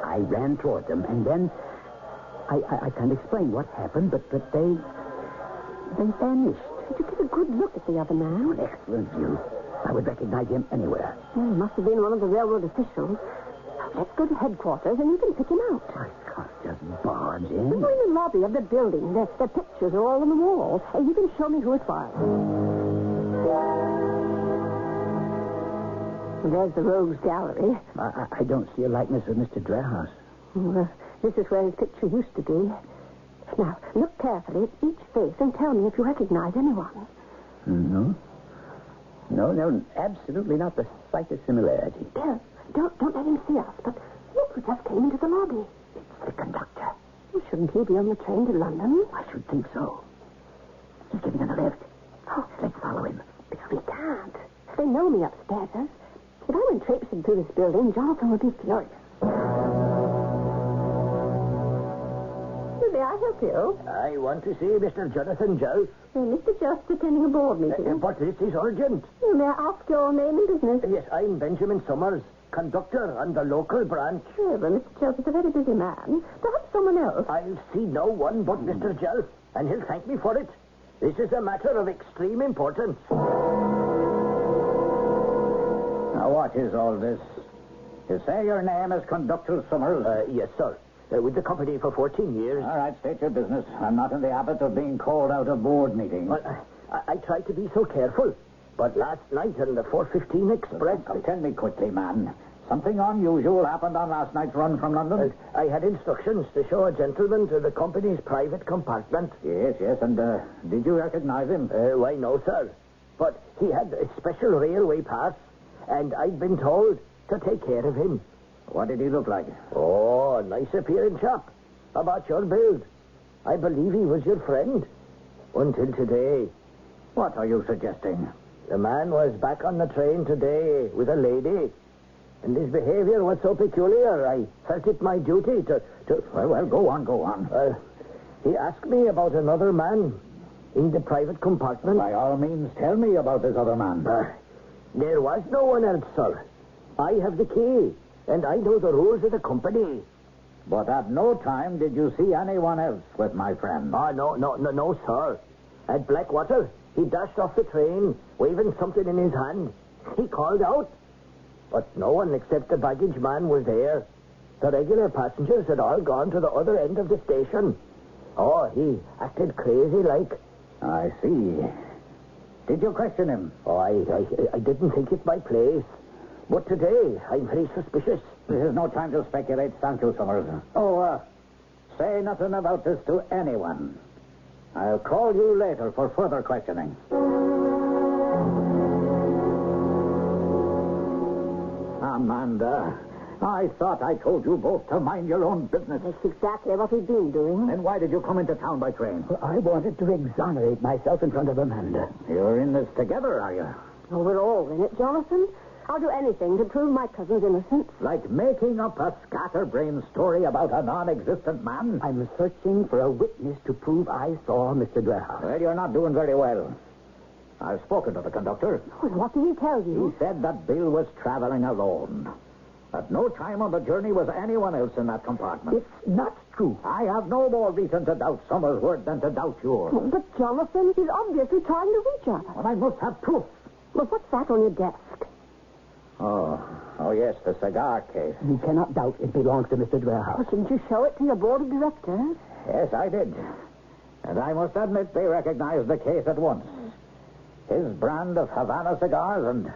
S14: I ran toward them, and then I can't explain what happened, but they vanished.
S15: Did you get a good look at the other man?
S14: An excellent view. I would recognize him anywhere.
S15: Well, he must have been one of the railroad officials. Let's go to headquarters and you can pick him out.
S14: I can't just barge in.
S15: We're in the lobby of the building. Their pictures are all on the wall. And you can show me who it was. There's the Rogues Gallery.
S14: I don't see a likeness of Mr. Drehaus.
S15: Well, this is where his picture used to be. Now, look carefully at each face and tell me if you recognize anyone.
S14: No, absolutely not the slightest similarity.
S15: Bill, don't let him see us, but look who just came into the lobby.
S14: It's the conductor.
S15: Well, shouldn't he be on the train to London?
S14: I should think so. He's getting on the left.
S15: Oh,
S14: let's follow him.
S15: Bill, we can't. They know me upstairs. If I went traipsing through this building, Jonathan would be furious. May I help you?
S3: I want to see Mr. Jonathan Jelf.
S15: Mr. Jelf's attending a board meeting.
S3: But this is urgent.
S15: May I ask your name and business?
S3: Yes, I'm Benjamin Summers, conductor on the local branch.
S15: Well, Mr. Jelf is a very busy man. Perhaps someone else.
S3: I'll see no one but Mr. Jelf, and he'll thank me for it. This is a matter of extreme importance.
S4: Now, what is all this? You say your name is Conductor Summers?
S3: Yes, sir. With the company for 14 years.
S4: All right, state your business. I'm not in the habit of being called out of board meetings.
S3: Well, I try to be so careful. But last night on the 4:15 express...
S4: Come, tell me quickly, man. Something unusual happened on last night's run from London?
S3: I had instructions to show a gentleman to the company's private compartment.
S4: Yes, and did you recognize him?
S3: Why, no, sir. But he had a special railway pass, and I'd been told to take care of him.
S4: What did he look like?
S3: Oh, a nice appearing chap. About your build. I believe he was your friend. Until today.
S4: What are you suggesting?
S3: The man was back on the train today with a lady. And his behavior was so peculiar, I felt it my duty to...
S4: Well, go on.
S3: He asked me about another man in the private compartment.
S4: By all means, tell me about this other man.
S3: There was no one else, sir. I have the key. And I know the rules of the company.
S4: But at no time did you see anyone else with my friend?
S3: No, sir. At Blackwater, he dashed off the train, waving something in his hand. He called out. But no one except the baggage man was there. The regular passengers had all gone to the other end of the station. Oh, he acted crazy like.
S4: I see. Did you question him?
S3: Oh, I didn't think it my place. But today, I'm very suspicious.
S4: This is no time to speculate, thank you, Summers. Say nothing about this to anyone. I'll call you later for further questioning. Amanda, I thought I told you both to mind your own business.
S15: That's exactly what we've been doing.
S4: Then why did you come into town by train?
S14: Well, I wanted to exonerate myself in front of Amanda.
S4: You're in this together, are you?
S15: Oh, we're all in it, Jonathan. I'll do anything to prove my cousin's innocence.
S4: Like making up a scatterbrain story about a non-existent man?
S14: I'm searching for a witness to prove I saw Mr. Drehaus.
S4: Well, you're not doing very well. I've spoken to the conductor.
S15: Well, what did he tell you?
S4: He said that Bill was traveling alone. At no time on the journey was anyone else in that compartment.
S14: It's not true.
S4: I have no more reason to doubt Summers' word than to doubt yours.
S15: Oh, but Jonathan, he's obviously trying to reach us.
S4: Well, I must have proof.
S15: Well, what's that on your desk?
S6: Oh, yes, the cigar case.
S14: You cannot doubt it belongs to Mr. Dwellhouse.
S15: Well, shouldn't you show it to your board of directors?
S6: Yes, I did. And I must admit they recognized the case at once. His brand of Havana cigars and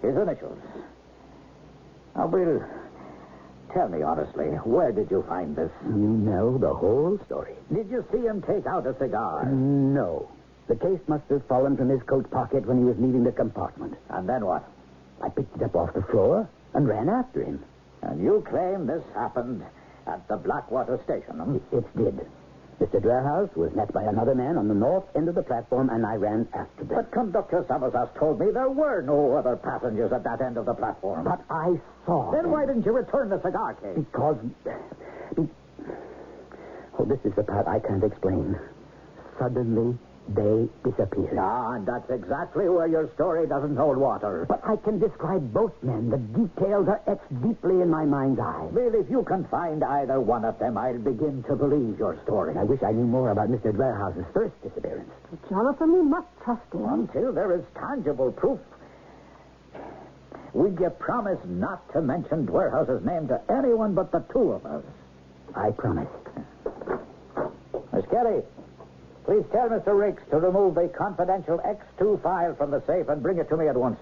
S6: his initials. Now, Bill, tell me honestly, where did you find this?
S14: You know the whole story.
S6: Did you see him take out a cigar?
S14: No. The case must have fallen from his coat pocket when he was leaving the compartment.
S6: And then what?
S14: I picked it up off the floor and ran after him.
S6: And you claim this happened at the Blackwater station, huh?
S14: It did. Mr. Dwellhouse was met by another man on the north end of the platform, and I ran after them.
S6: But Conductor Summers has told me there were no other passengers at that end of the platform.
S14: But I saw
S6: Then
S14: them.
S6: why didn't you return the cigar case?
S14: Because... Oh, this is the part I can't explain. Suddenly, they disappeared.
S6: Ah, and that's exactly where your story doesn't hold water.
S14: But I can describe both men. The details are etched deeply in my mind's eye.
S6: Well, if you can find either one of them, I'll begin to believe your story.
S14: I wish I knew more about Mr. Dwellhouse's first disappearance.
S15: Jonathan, we must trust him.
S6: Until there is tangible proof. Will you promise not to mention Dwarehouse's name to anyone but the two of us?
S14: I promise.
S6: Miss Kelly, please tell Mr. Rakes to remove the confidential X2 file from the safe and bring it to me at once.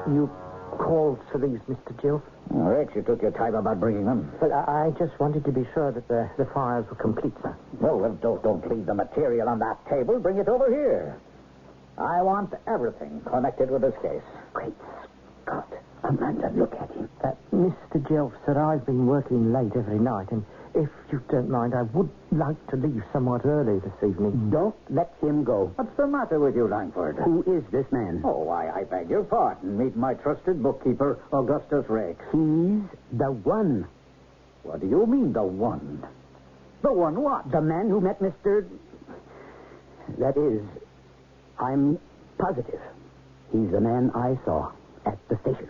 S3: You called for these, Mr. Jill?
S6: Rakes, you took your time about bringing them.
S3: But I just wanted to be sure that the files were complete, sir.
S6: Well, don't leave the material on that table. Bring it over here. I want everything connected with this case.
S14: Great Scott. Amanda, look at him.
S3: Mr. Jelf said I've been working late every night, and if you don't mind, I would like to leave somewhat early this evening.
S14: Don't let him go.
S6: What's the matter with you, Langford?
S14: Who is this man?
S6: Oh, I beg your pardon. Meet my trusted bookkeeper, Augustus Rakes.
S14: He's the one.
S6: What do you mean, the one? The one what?
S14: The man who met Mr... That is, I'm positive. He's the man I saw at the station.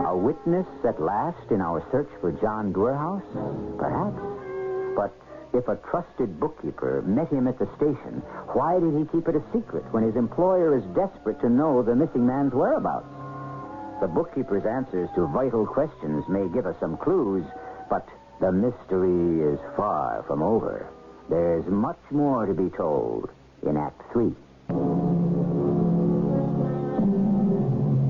S6: A witness at last in our search for John Dwerhouse? Perhaps. But if a trusted bookkeeper met him at the station, why did he keep it a secret when his employer is desperate to know the missing man's whereabouts? The bookkeeper's answers to vital questions may give us some clues, but the mystery is far from over. There's much more to be told in Act 3.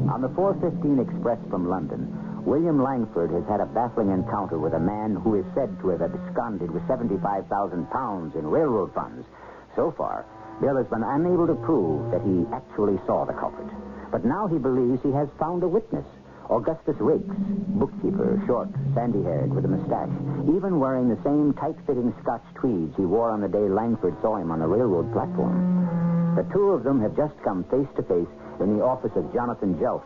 S6: On the 4:15 express from London, William Langford has had a baffling encounter with a man who is said to have absconded with £75,000 in railroad funds. So far, Bill has been unable to prove that he actually saw the culprit. But now he believes he has found a witness. Augustus Rakes, bookkeeper, short, sandy-haired, with a mustache, even wearing the same tight-fitting Scotch tweeds he wore on the day Langford saw him on the railroad platform. The two of them have just come face to face in the office of Jonathan Jelf,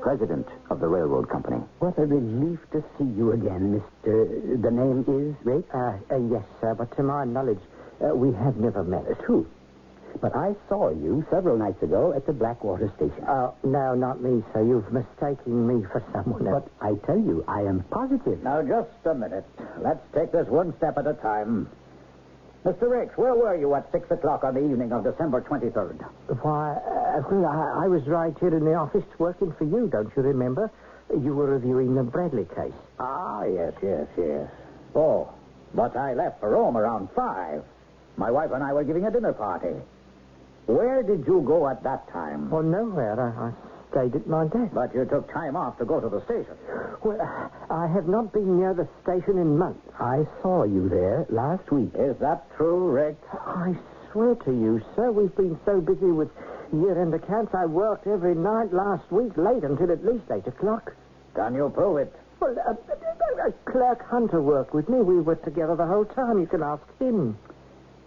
S6: president of the railroad company.
S14: What a relief to see you again, Mr... The name is Rakes?
S3: Yes, sir, but to my knowledge, we have never met.
S14: True. But I saw you several nights ago at the Blackwater station.
S3: No, not me, sir. You've mistaken me for someone else.
S14: But I tell you, I am positive.
S6: Now, just a minute. Let's take this one step at a time. Mr. Rakes, where were you at 6 o'clock on the evening of December 23rd?
S3: Why, I was right here in the office working for you, don't you remember? You were reviewing the Bradley case.
S6: Ah, yes. Oh, but I left for Rome around 5. My wife and I were giving a dinner party. Where did you go at that time?
S3: Well, nowhere. I stayed at my desk.
S6: But you took time off to go to the station.
S3: Well, I have not been near the station in months.
S14: I saw you there last week.
S6: Is that true, Rick?
S3: I swear to you, sir, we've been so busy with year-end accounts, I worked every night last week late until at least 8 o'clock.
S6: Can you prove it?
S3: Well, Clerk Hunter worked with me. We were together the whole time. You can ask him.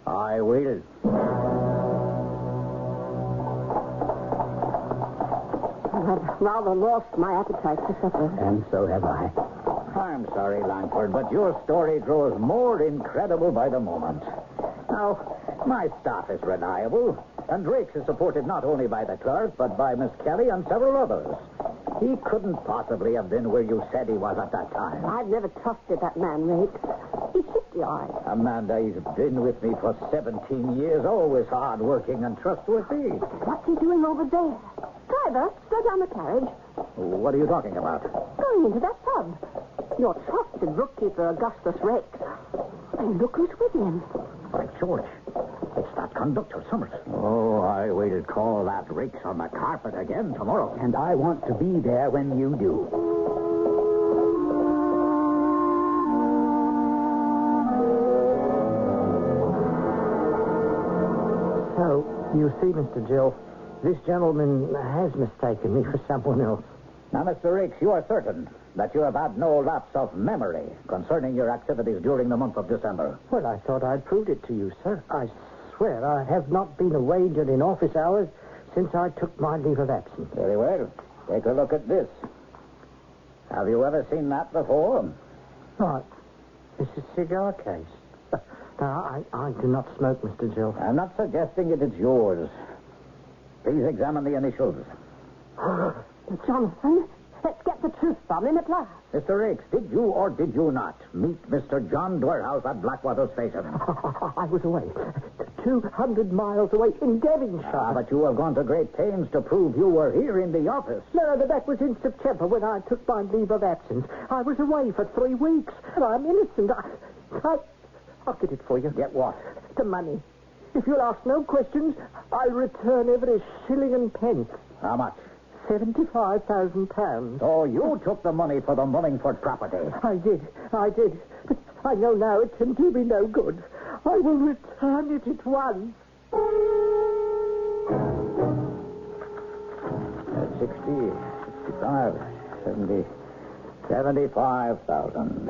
S6: I will.
S15: I've rather lost my appetite for supper.
S14: And so have I.
S6: I'm sorry, Langford, but your story grows more incredible by the moment. Now, my staff is reliable, and Rakes is supported not only by the clerk, but by Miss Kelly and several others. He couldn't possibly have been where you said he was at that time.
S15: I've never trusted that man, Rakes. He eyes.
S14: Amanda, he's been with me for 17 years, always hard-working and trustworthy.
S15: What's he doing over there? Driver, slow down the carriage.
S14: What are you talking about?
S15: Going into that pub. Your trusted bookkeeper, Augustus Rex. And look who's with him.
S14: By George, it's that conductor, Summers. Oh, I waited call that Rex on the carpet again tomorrow.
S2: And I want to be there when you do.
S3: So, you see, Mr. Jill, this gentleman has mistaken me for someone else.
S14: Now, Mr. Rex, you are certain that you have had no lapse of memory concerning your activities during the month of December.
S3: Well, I thought I'd proved it to you, sir. I swear I have not been away during office hours since I took my leave of absence.
S14: Very well. Take a look at this. Have you ever seen that before?
S3: Right. It's a cigar case. Now, I do not smoke, Mr. Jill.
S14: I'm not suggesting it is yours. Please examine the initials.
S15: Jonathan, let's get the truth from him at last.
S14: Mr. Rex, did you or did you not meet Mr. John Dwerhouse at Blackwater Station?
S3: I was away. 200 miles away in Devonshire.
S14: But you have gone to great pains to prove you were here in the office.
S3: No, that was in September when I took my leave of absence. I was away for 3 weeks, and I'm innocent. I'll get it for you.
S14: Get what?
S3: The money. If you'll ask no questions, I'll return every shilling and pence.
S14: How much?
S3: £75,000.
S14: So you took the money for the Mullingford property?
S3: I did. But I know now it can do me no good. I will return it at once.
S14: 60, 65, 70, 75,000.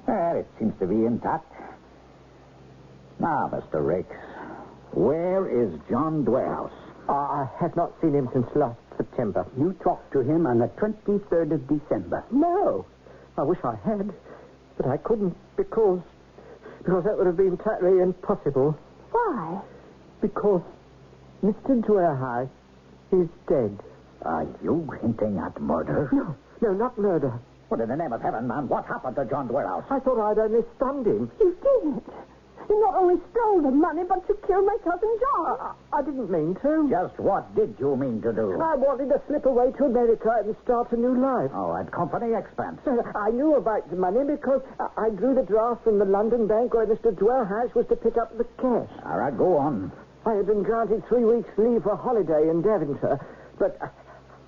S14: Well, it seems to be intact. Now, Mr. Rex, where is John Dwerhouse?
S3: I have not seen him since last September.
S2: You talked to him on the 23rd of December.
S3: No. I wish I had. But I couldn't because that would have been totally impossible.
S15: Why?
S3: Because Mr. Dwerhouse is dead.
S14: Are you hinting at murder?
S3: No, not murder.
S14: What in the name of heaven, man? What happened to John Dwerhouse?
S3: I thought I'd only stunned him.
S15: You did. You not only stole the money, but you killed my cousin John.
S3: I didn't mean to.
S14: Just what did you mean to do?
S3: I wanted to slip away to America and start a new life.
S14: Oh, at company expense.
S3: I knew about the money because I drew the draft from the London bank where Mr. Dwerhouse was to pick up the cash.
S14: All right, go on.
S3: I had been granted 3 weeks' leave for holiday in Devonshire, but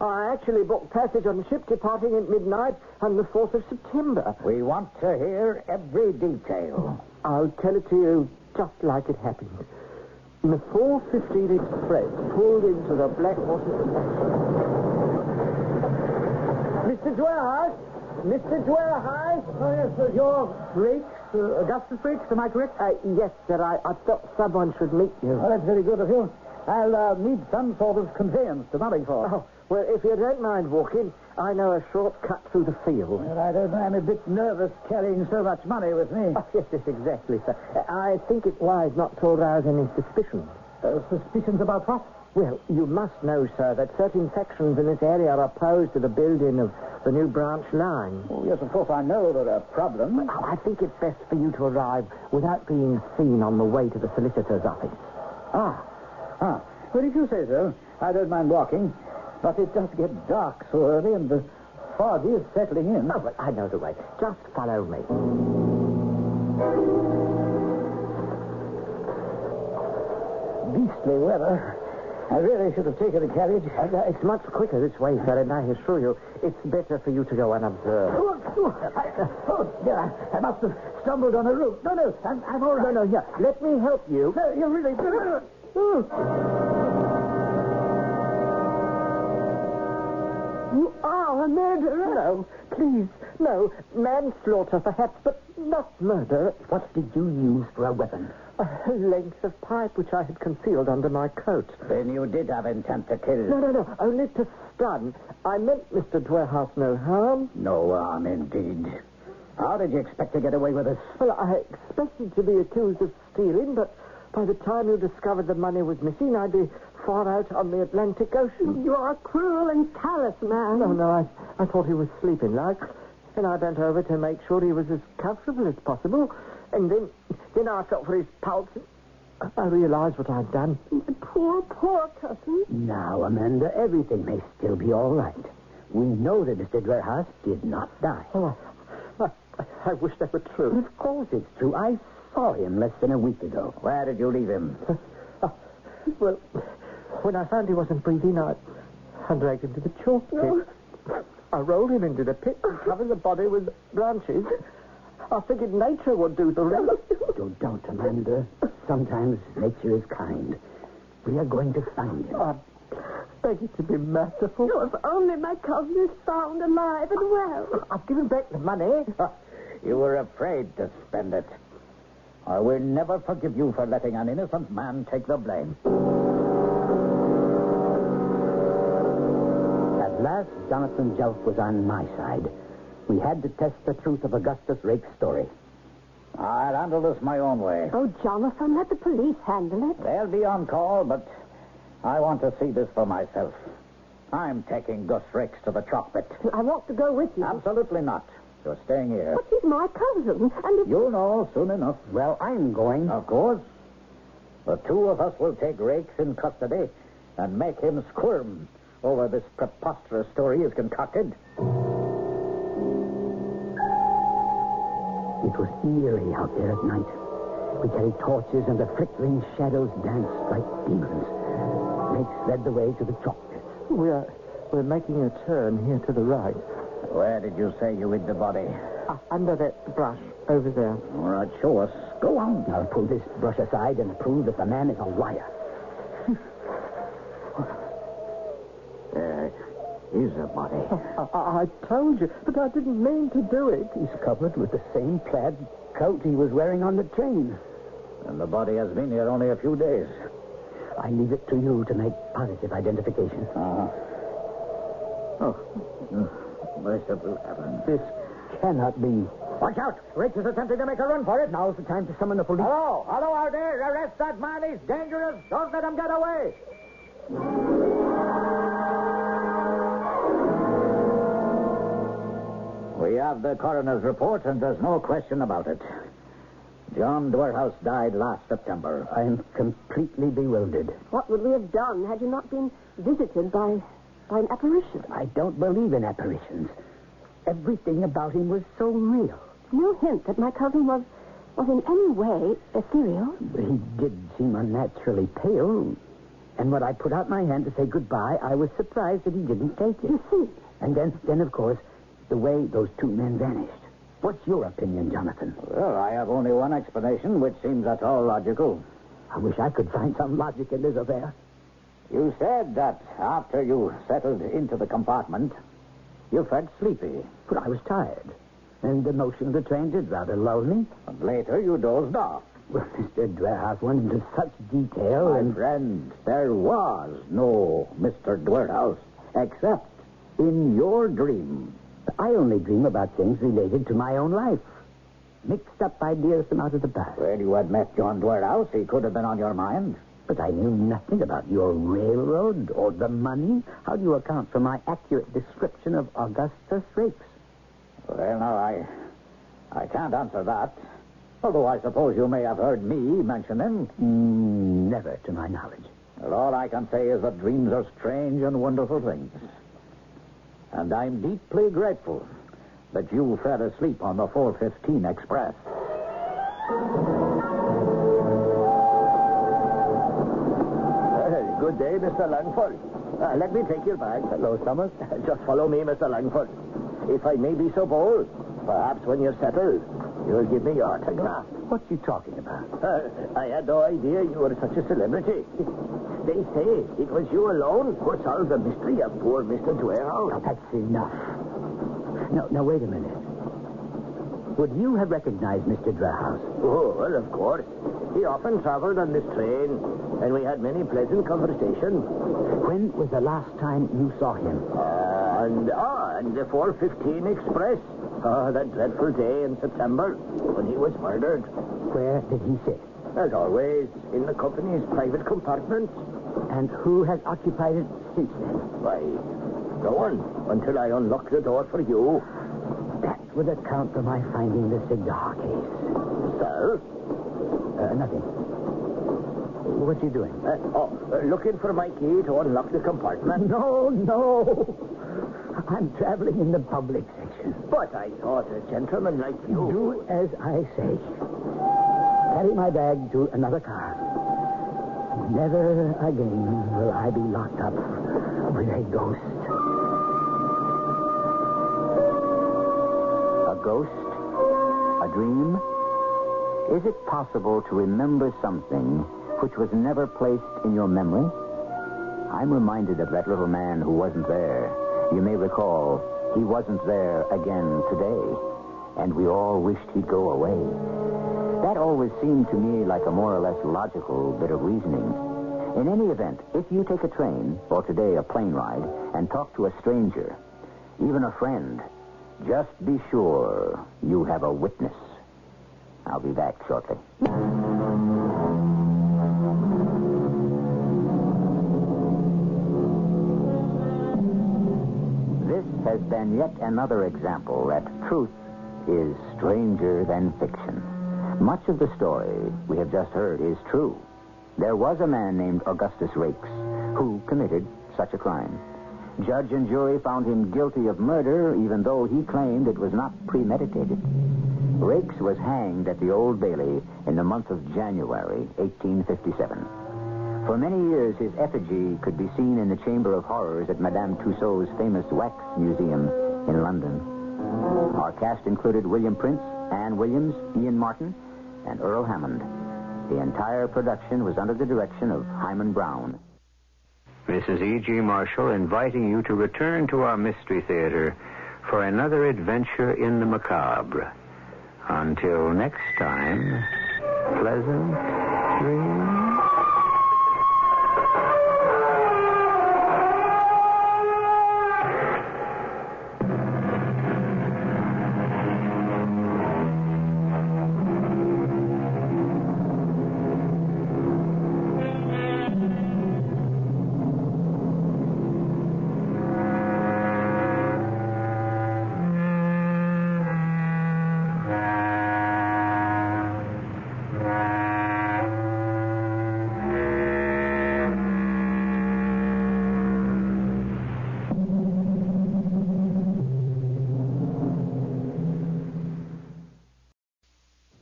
S3: I actually booked passage on a ship departing at midnight on the 4th of September.
S14: We want to hear every detail.
S3: I'll tell it to you just like it happened. The 4:15 express pulled into the Blackwater. Mr. Dwerhouse? Mr. Dwerhouse?
S16: Oh, yes, sir. You're Rex, Augustus Rex, am I correct?
S3: Yes, sir. I thought someone should meet you.
S14: Oh, that's very good of you. I'll need some sort of conveyance to Mullingford.
S3: Oh, well, if you don't mind walking, I know a shortcut through the field.
S14: Well, I don't know. I'm a bit nervous carrying so much money with me.
S3: Oh, yes, exactly, sir. I think it wise not to arouse any suspicions.
S14: Suspicions about what?
S3: Well, you must know, sir, that certain sections in this area are opposed to the building of the new branch line.
S14: Oh, yes, of course, I know there are problems.
S3: I think it's best for you to arrive without being seen on the way to the solicitor's office.
S14: Well, if you say so, I don't mind walking. But it does get dark so early, and the fog is settling in.
S3: Oh, but I know the way. Just follow me.
S14: Beastly weather. I really should have taken a carriage.
S3: It's much quicker this way, sir, and I assure you, it's better for you to go unobserved.
S14: Dear, I must have stumbled on a root. No, I'm all right.
S3: No, here, let me help you.
S14: No, you really...
S3: You are a murderer. No, please, no. Manslaughter, perhaps, but not murder.
S2: What did you use for a weapon?
S3: A length of pipe which I had concealed under my coat.
S14: Then you did have intent to kill.
S3: No. Only to stun. I meant Mr. Dwerhouse no harm.
S14: No harm, indeed. How did you expect to get away with this?
S3: Well, I expected to be accused of stealing, but by the time you discovered the money was missing, I'd be far out on the Atlantic Ocean.
S15: You are a cruel and callous man.
S3: No, I thought he was sleeping, like, and I bent over to make sure he was as comfortable as possible.
S16: And then I felt for his pulse. I realized what I'd done.
S10: Poor, poor cousin.
S14: Now, Amanda, everything may still be all right. We know that Mr. Dwerhouse did not die.
S16: Oh, I wish that were true.
S14: Of course it's true. I saw him less than a week ago.
S6: Where did you leave him?
S16: Well, when I found he wasn't breathing, I dragged him to the chalk pit. I rolled him into the pit and covered the body with branches. I figured nature would do the rest.
S14: Don't, Amanda. Sometimes nature is kind. We are going to find him.
S16: I beg you to be merciful.
S10: Oh, if only my cousin is found alive and well.
S16: I've given back the money.
S6: You were afraid to spend it. I will never forgive you for letting an innocent man take the blame.
S14: At last, Jonathan Jelf was on my side. We had to test the truth of Augustus Rake's story.
S6: I'll handle this my own way.
S10: Oh, Jonathan, let the police handle it.
S6: They'll be on call, but I want to see this for myself. I'm taking Gus Rakes to the chalk pit.
S10: I want to go with you.
S6: Absolutely not. You're staying here.
S10: But he's my cousin, and if...
S6: You'll know soon enough.
S14: Well, I'm going.
S6: Of course. The two of us will take Rakes in custody and make him squirm over this preposterous story he's concocted.
S14: It was eerie out there at night. We carried torches, and the flickering shadows danced like demons. Rakes led the way to the chalk pit.
S16: We're making a turn here to the right.
S6: Where did you say you hid the body?
S16: Under that brush over there.
S6: All right, show us. Go on.
S14: I'll pull this brush aside and prove that the man is a liar.
S6: There is a body.
S16: I told you, but I didn't mean to do it.
S14: He's covered with the same plaid coat he was wearing on the train.
S6: And the body has been here only a few days.
S14: I leave it to you to make positive identification.
S6: Merciful heaven.
S14: This cannot be.
S6: Watch out! Rakes is attempting to make a run for it.
S14: Now's the time to summon the police.
S6: Hello out there. Arrest that man. He's dangerous. Don't let him get away. We have the coroner's report, and there's no question about it. John Dwerhouse died last September.
S14: I'm completely bewildered.
S10: What would we have done had you not been visited by an apparition?
S14: I don't believe in apparitions. Everything about him was so real.
S10: No hint that my cousin was in any way ethereal.
S14: He did seem unnaturally pale. And when I put out my hand to say goodbye, I was surprised that he didn't take it.
S10: You see?
S14: And then, of course, the way those two men vanished. What's your opinion, Jonathan?
S6: Well, I have only one explanation, which seems at all logical.
S14: I wish I could find some logic in this affair.
S6: You said that after you settled into the compartment, you felt sleepy.
S14: But I was tired. And the motion of the train did rather lull me.
S6: And later you dozed off.
S14: Well, Mr. Dwerhouse went into such detail
S6: My friend, there was no Mr. Dwerhouse, except in your dream.
S14: I only dream about things related to my own life. Mixed up ideas from out of the past.
S6: Well, you had met John Dwerhouse. He could have been on your mind.
S14: But I knew nothing about your railroad or the money. How do you account for my accurate description of Augustus Rakes?
S6: Well, now, I can't answer that. Although I suppose you may have heard me mention him.
S14: Never, to my knowledge.
S6: Well, all I can say is that dreams are strange and wonderful things. And I'm deeply grateful that you fell asleep on the 4:15 express.
S17: Good day, Mr. Langford. Let me take your bag.
S14: Hello, Summers.
S17: Just follow me, Mr. Langford. If I may be so bold, perhaps when you're settled, you'll give me your autograph.
S14: What are you talking about?
S17: I had no idea you were such a celebrity. They say it was you alone who solved the mystery of poor Mr. Dwerhouse.
S14: Now, that's enough. No, wait a minute. Would you have recognized Mr. Dwerhouse?
S17: Oh, well, of course. He often traveled on this train, and we had many pleasant conversations.
S14: When was the last time you saw him?
S17: And the 4:15 express. That dreadful day in September when he was murdered.
S14: Where did he sit?
S17: As always, in the company's private compartment.
S14: And who has occupied it since then?
S17: Why, no one, until I unlocked the door for you.
S14: That would account for my finding the cigar case.
S17: Sir?
S14: Nothing. What are you doing?
S17: Looking for my key to unlock the compartment.
S14: No. I'm traveling in the public section.
S17: But I thought a gentleman like you...
S14: Do as I say. Carry my bag to another car. Never again will I be locked up with a ghost.
S6: A ghost? A dream? Is it possible to remember something which was never placed in your memory? I'm reminded of that little man who wasn't there. You may recall, he wasn't there again today, and we all wished he'd go away. That always seemed to me like a more or less logical bit of reasoning. In any event, if you take a train, or today a plane ride, and talk to a stranger, even a friend, just be sure you have a witness. I'll be back shortly. This has been yet another example that truth is stranger than fiction. Much of the story we have just heard is true. There was a man named Augustus Rakes who committed such a crime. Judge and jury found him guilty of murder, even though he claimed it was not premeditated. Rakes was hanged at the Old Bailey in the month of January, 1857. For many years, his effigy could be seen in the Chamber of Horrors at Madame Tussauds' famous wax museum in London. Our cast included William Prince, Anne Williams, Ian Martin, and Earl Hammond. The entire production was under the direction of Hyman Brown.
S8: This is E.G. Marshall inviting you to return to our Mystery Theater for another adventure in the macabre. Until next time, pleasant dreams.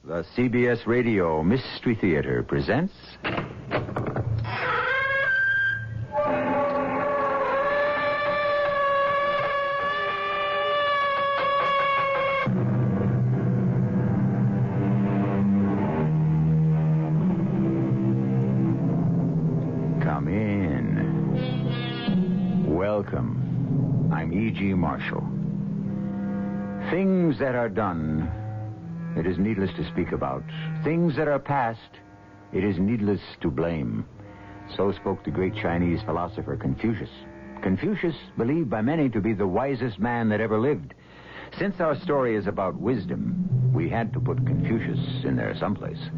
S9: The CBS Radio Mystery Theater presents... Come in. Welcome. I'm E.G. Marshall. Things that are done... it is needless to speak about. Things that are past, it is needless to blame. So spoke the great Chinese philosopher Confucius. Confucius, believed by many to be the wisest man that ever lived. Since our story is about wisdom, we had to put Confucius in there someplace.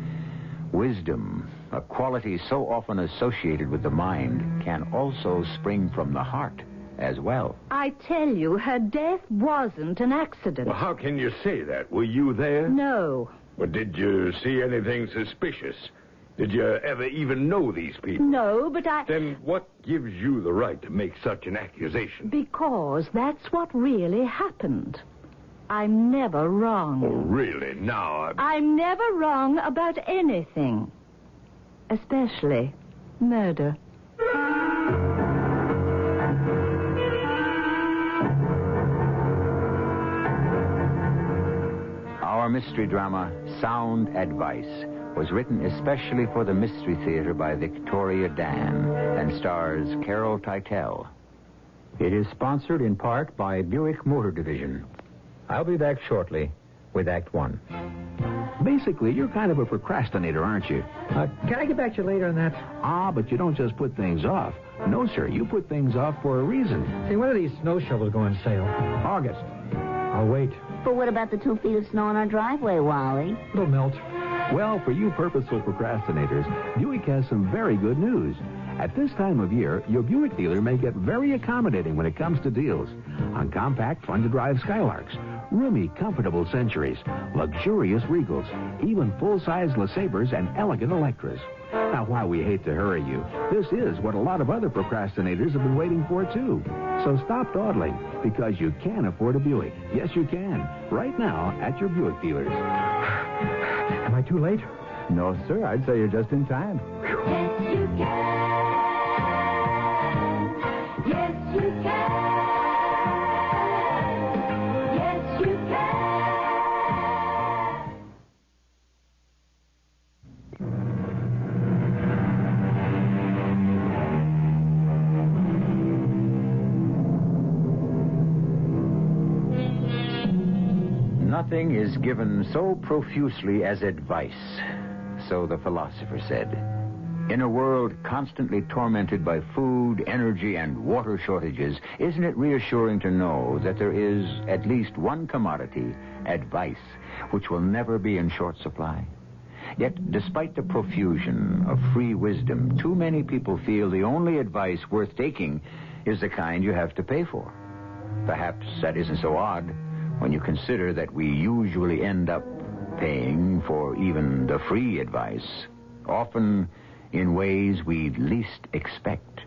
S9: Wisdom, a quality so often associated with the mind, can also spring from the heart as well.
S18: I tell you, her death wasn't an accident.
S11: Well, how can you say that? Were you there?
S18: No.
S11: Well, did you see anything suspicious? Did you ever even know these people?
S18: No, but
S11: Then what gives you the right to make such an accusation?
S18: Because that's what really happened. I'm never wrong.
S11: Oh, really? Now
S18: I'm never wrong about anything. Especially murder.
S8: Our mystery drama, Sound Advice, was written especially for the Mystery Theater by Victoria Dan and stars Carol Teitel. It is sponsored in part by Buick Motor Division. I'll be back shortly with Act One.
S19: Basically, you're kind of a procrastinator, aren't you?
S16: Can I get back to you later on that?
S19: But you don't just put things off. No, sir, you put things off for a reason.
S16: See, when are these snow shovels going on sale?
S19: August.
S16: I'll wait.
S20: But what about the 2 feet of snow in our driveway, Wally?
S16: It'll melt.
S19: Well, for you purposeful procrastinators, Buick has some very good news. At this time of year, your Buick dealer may get very accommodating when it comes to deals on compact, fun-to-drive Skylarks, roomy, comfortable Centuries, luxurious Regals, even full-size LeSabres and elegant Electras. Now, while we hate to hurry you, this is what a lot of other procrastinators have been waiting for, too. So stop dawdling, because you can afford a Buick. Yes, you can. Right now at your Buick dealers.
S9: Am I too late? No, sir. I'd say you're just in time.
S21: Yes, you can. Yes, you can. Yes, you can.
S6: Nothing is given so profusely as advice, so the philosopher said. In a world constantly tormented by food, energy, and water shortages, isn't it reassuring to know that there is at least one commodity, advice, which will never be in short supply? Yet, despite the profusion of free wisdom, too many people feel the only advice worth taking is the kind you have to pay for. Perhaps that isn't so odd when you consider that we usually end up paying for even the free advice, often in ways we'd least expect.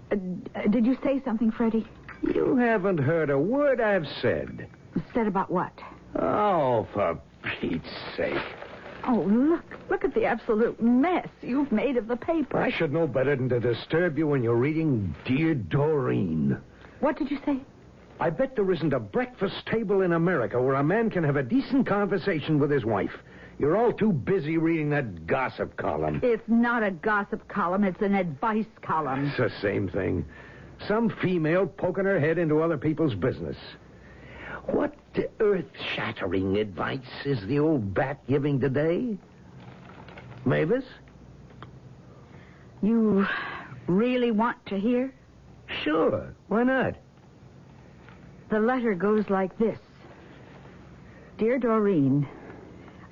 S18: Did you say something, Freddie?
S3: You haven't heard a word I've said.
S18: Said about what?
S3: Oh, for Pete's sake.
S18: Oh, look at the absolute mess you've made of the paper.
S3: I should know better than to disturb you when you're reading Dear Doreen.
S18: What did you say?
S3: I bet there isn't a breakfast table in America where a man can have a decent conversation with his wife. You're all too busy reading that gossip column.
S18: It's not a gossip column. It's an advice column.
S3: It's the same thing. Some female poking her head into other people's business. What earth-shattering advice is the old bat giving today? Mavis?
S18: You really want to hear?
S3: Sure. Why not?
S18: The letter goes like this. Dear Doreen,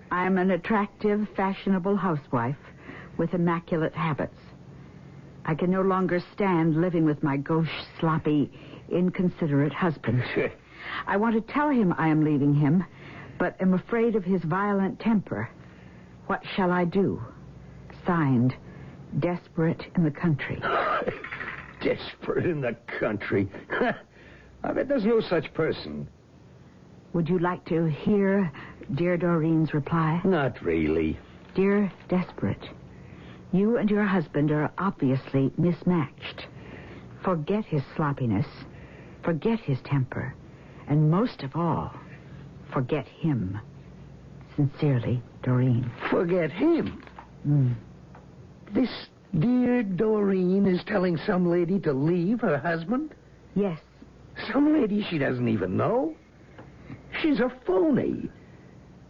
S18: I'm an attractive, fashionable housewife with immaculate habits. I can no longer stand living with my gauche, sloppy, inconsiderate husband. I want to tell him I am leaving him, but am afraid of his violent temper. What shall I do? Signed, Desperate in the Country.
S3: Desperate in the Country? I bet there's no such person.
S18: Would you like to hear Dear Doreen's reply?
S3: Not really.
S18: Dear Desperate, you and your husband are obviously mismatched. Forget his sloppiness. Forget his temper. And most of all, forget him. Sincerely, Doreen.
S3: Forget him? This Dear Doreen is telling some lady to leave her husband?
S18: Yes.
S3: Some lady she doesn't even know? She's a phony.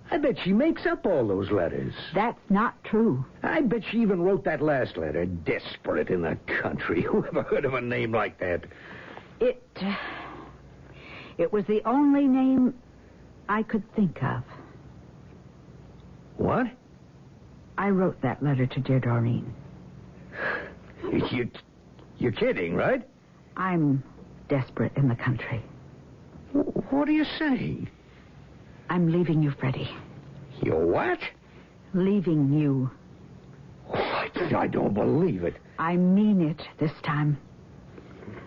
S3: I bet she makes up all those letters.
S18: That's not true.
S3: I bet she even wrote that last letter, Desperate in the Country. Who ever heard of a name like that?
S18: It was the only name I could think of.
S3: What?
S18: I wrote that letter to Dear Doreen.
S3: You're kidding, right?
S18: I'm desperate in the country.
S3: What are you saying?
S18: I'm leaving you, Freddie.
S3: You're what?
S18: Leaving you.
S3: I don't believe it.
S18: I mean it this time.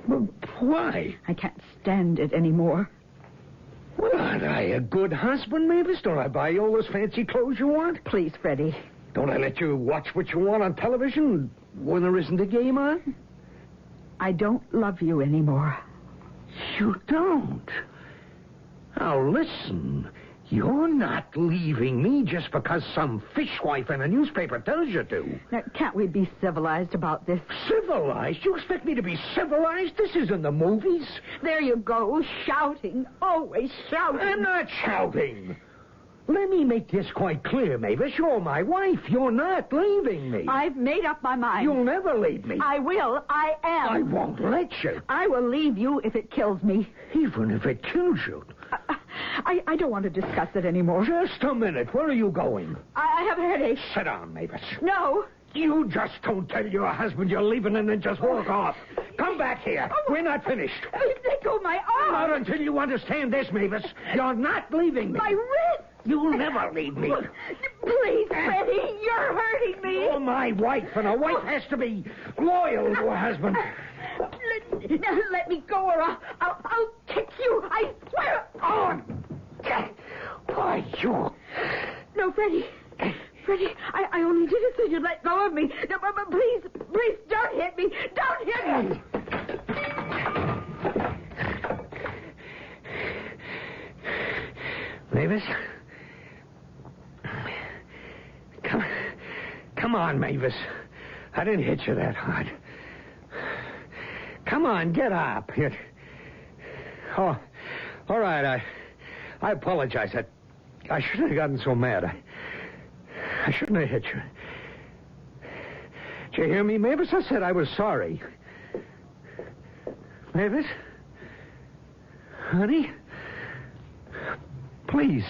S3: But why?
S18: I can't stand it anymore.
S3: Well, aren't I a good husband, Mavis? Don't I buy you all those fancy clothes you want?
S18: Please, Freddie.
S3: Don't I let you watch what you want on television when there isn't a game on?
S18: I don't love you anymore.
S3: You don't? Now, listen. You're not leaving me just because some fishwife in a newspaper tells you to.
S18: Now, can't we be civilized about this?
S3: Civilized? You expect me to be civilized? This isn't the movies.
S18: There you go, shouting. Always shouting.
S3: I'm not shouting. Let me make this quite clear, Mavis. You're my wife. You're not leaving me.
S18: I've made up my mind.
S3: You'll never leave me.
S18: I will. I am.
S3: I won't let you.
S18: I will leave you if it kills me.
S3: Even if it kills you?
S18: I don't want to discuss it anymore.
S3: Just a minute. Where are you going?
S18: I have a headache.
S3: Sit down, Mavis.
S18: No.
S7: You just don't tell your husband you're leaving and then just walk off. Come back here. We're not finished.
S18: Let go of my arm.
S7: Not until you understand this, Mavis. You're not leaving me.
S18: My wrist.
S7: You'll never leave me.
S18: Please, Freddie, you're hurting me.
S7: You're my wife, and a wife has to be loyal to her husband.
S18: Let me go or I'll kick you. I swear.
S7: Oh, why, you...
S18: No, Freddie. Freddie, I only did it so you'd let go of me. No, but please, don't hit me. Don't hit me.
S7: Mavis? Come on, Mavis. I didn't hit you that hard. Come on, get up. Oh, all right. I apologize. I shouldn't have gotten so mad. I shouldn't have hit you. Did you hear me, Mavis? I said I was sorry. Mavis? Honey? Please,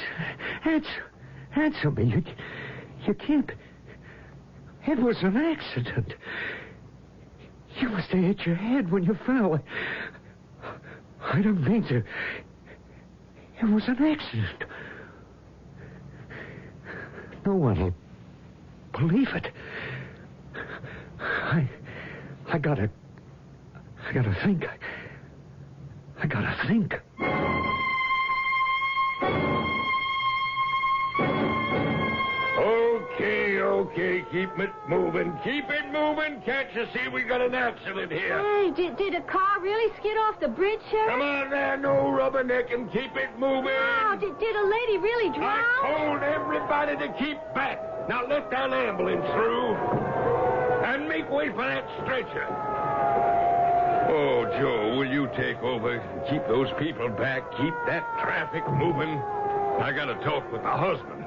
S7: answer me. You can't... It was an accident. You must have hit your head when you fell. I don't mean to... It was an accident. No one will believe it. I gotta think. I gotta think.
S12: Okay, keep it moving. Keep it moving. Can't you see we got an accident here?
S21: Hey, did a car really skid off the bridge, Sheriff?
S12: Come on there, no rubbernecking. Keep it moving.
S21: Wow, did a lady really drown?
S12: I told everybody to keep back. Now let that ambulance through. And make way for that stretcher. Oh, Joe, will you take over? Keep those people back. Keep that traffic moving. I got to talk with the husband.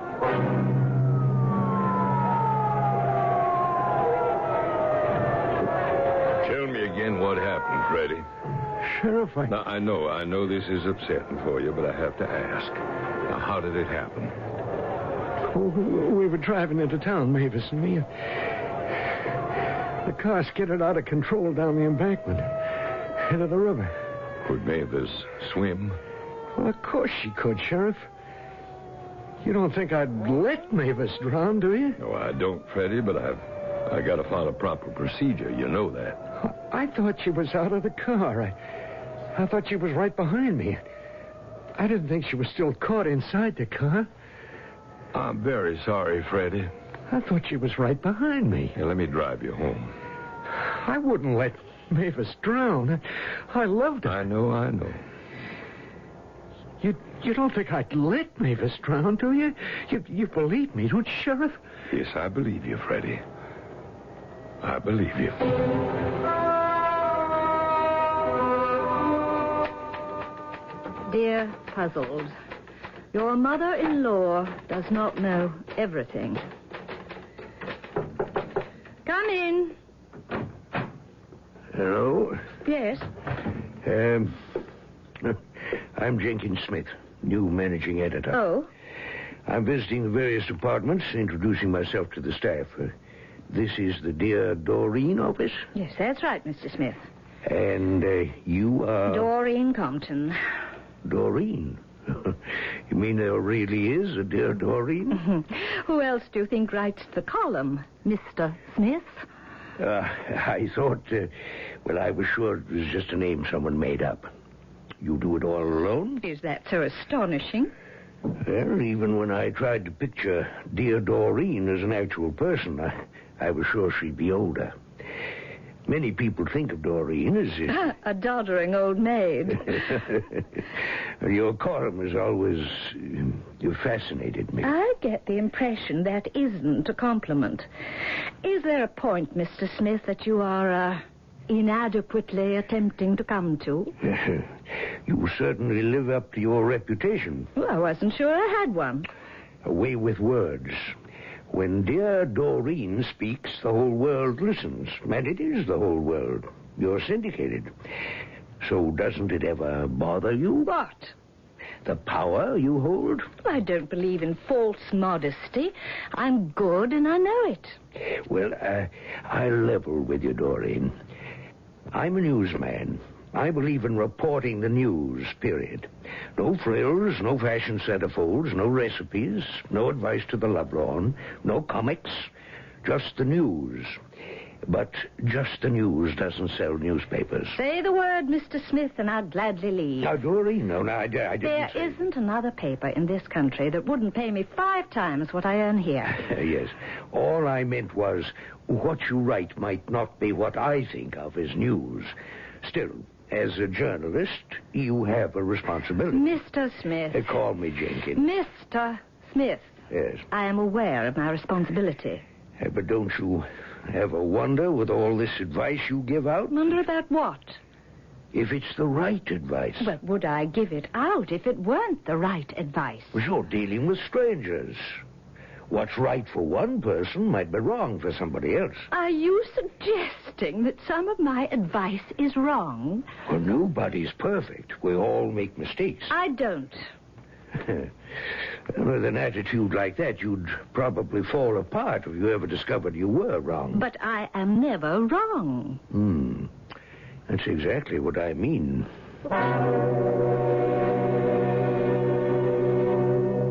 S12: Tell me again what happened, Freddie.
S7: Sheriff,
S12: Now, I know this is upsetting for you, but I have to ask. Now, how did it happen?
S7: We were driving into town, Mavis and me. The car skidded out of control down the embankment into the river.
S12: Could Mavis swim?
S7: Well, of course she could, Sheriff. You don't think I'd let Mavis drown, do you?
S12: No, I don't, Freddie, but I got to follow proper procedure. You know that.
S7: I thought she was out of the car. I thought she was right behind me. I didn't think she was still caught inside the car.
S12: I'm very sorry, Freddie.
S7: I thought she was right behind me.
S12: Here, let me drive you home.
S7: I wouldn't let Mavis drown. I loved her.
S12: I know.
S7: You don't think I'd let Mavis drown, do you? You believe me, don't you, Sheriff?
S12: Yes, I believe you, Freddie. I believe you.
S22: Dear Puzzled, your mother-in-law does not know everything. Come in.
S7: Hello?
S22: Yes?
S7: I'm Jenkins Smith, new managing editor.
S22: Oh?
S7: I'm visiting the various departments, introducing myself to the staff. This is the Dear Doreen office?
S22: Yes, that's right, Mr. Smith.
S7: And you are...
S22: Doreen Compton.
S7: Doreen? You mean there really is a Dear Doreen?
S22: Who else do you think writes the column, Mr. Smith?
S7: I thought, I was sure it was just a name someone made up. You do it all alone?
S22: Is that so astonishing?
S7: Well, even when I tried to picture Dear Doreen as an actual person, I was sure she'd be older. Many people think of Doreen as...
S22: A doddering old maid.
S7: Your column has always fascinated me.
S22: I get the impression that isn't a compliment. Is there a point, Mr. Smith, that you are inadequately attempting to come to?
S7: You certainly live up to your reputation.
S22: Well, I wasn't sure I had one.
S7: A way with words. When Dear Doreen speaks, the whole world listens. And it is the whole world. You're syndicated. So doesn't it ever bother you?
S22: What?
S1: The power you hold?
S22: I don't believe in false modesty. I'm good, and I know it.
S1: Well, I'll level with you, Doreen. I'm a newsman. I believe in reporting the news, period. No frills, no fashion centerfolds, no recipes, no advice to the lovelorn, no comics, just the news. But just the news doesn't sell newspapers.
S22: Say the word, Mr. Smith, and I'd gladly leave.
S1: Now, Doreen, no, I didn't
S22: There
S1: say...
S22: isn't another paper in this country that wouldn't pay me 5 times what I earn here.
S1: Yes. All I meant was what you write might not be what I think of as news. Still, as a journalist, you have a responsibility.
S22: Mr. Smith.
S1: Call me Jenkins.
S22: Mr. Smith.
S1: Yes.
S22: I am aware of my responsibility.
S1: But don't you ever wonder, with all this advice you give out?
S22: Wonder about what?
S1: If it's the right advice.
S22: But would I give it out if it weren't the right advice?
S1: Well, you're dealing with strangers. What's right for one person might be wrong for somebody else.
S22: Are you suggesting that some of my advice is wrong?
S1: Well, nobody's perfect. We all make mistakes.
S22: I don't.
S1: With an attitude like that, you'd probably fall apart if you ever discovered you were wrong.
S22: But I am never wrong.
S1: That's exactly what I mean.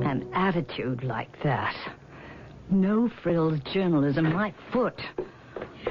S22: An attitude like that. No frills journalism, my foot.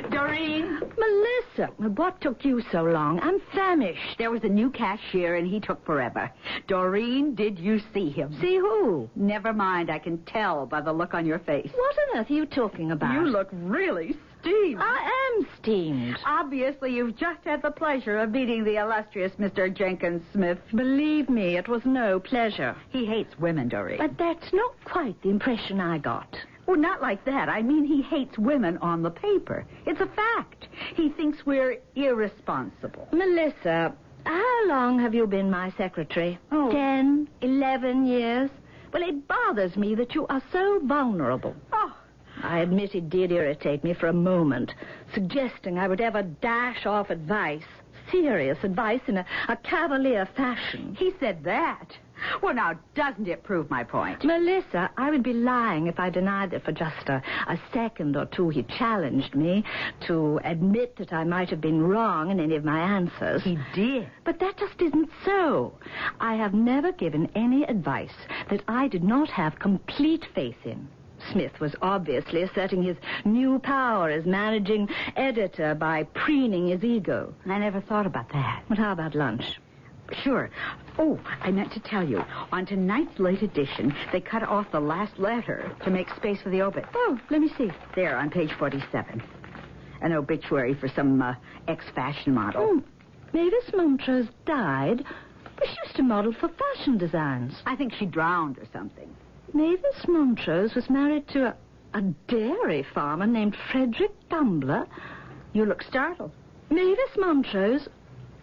S18: Doreen?
S22: Melissa, what took you so long? I'm famished.
S18: There was a new cashier, and he took forever. Doreen, did you see him?
S22: See who?
S18: Never mind. I can tell by the look on your face.
S22: What on earth are you talking about?
S18: You look really steamed.
S22: I am steamed.
S18: Obviously, you've just had the pleasure of meeting the illustrious Mr. Jenkins Smith.
S22: Believe me, it was no pleasure.
S18: He hates women, Doreen.
S22: But that's not quite the impression I got.
S18: Well, not like that. I mean, he hates women on the paper. It's a fact. He thinks we're irresponsible.
S22: Melissa, how long have you been my secretary? 10, 11 years? Well, it bothers me that you are so vulnerable. I admit it did irritate me for a moment, suggesting I would ever dash off advice, serious advice, in a cavalier fashion.
S18: He said that. Well, now, doesn't it prove my point?
S22: Melissa, I would be lying if I denied that for just a second or two he challenged me to admit that I might have been wrong in any of my answers.
S18: He did.
S22: But that just isn't so. I have never given any advice that I did not have complete faith in. Smith was obviously asserting his new power as managing editor by preening his ego.
S18: I never thought about that.
S22: But how about lunch?
S18: Sure. Oh, I meant to tell you. On tonight's late edition, they cut off the last letter to make space for the obit.
S22: Oh, let me see.
S18: There, on page 47. An obituary for some ex-fashion model.
S22: Mavis Montrose died, but she used to model for fashion designs.
S18: I think she drowned or something.
S22: Mavis Montrose was married to a dairy farmer named Frederick Gumbler.
S18: You look startled.
S22: Mavis Montrose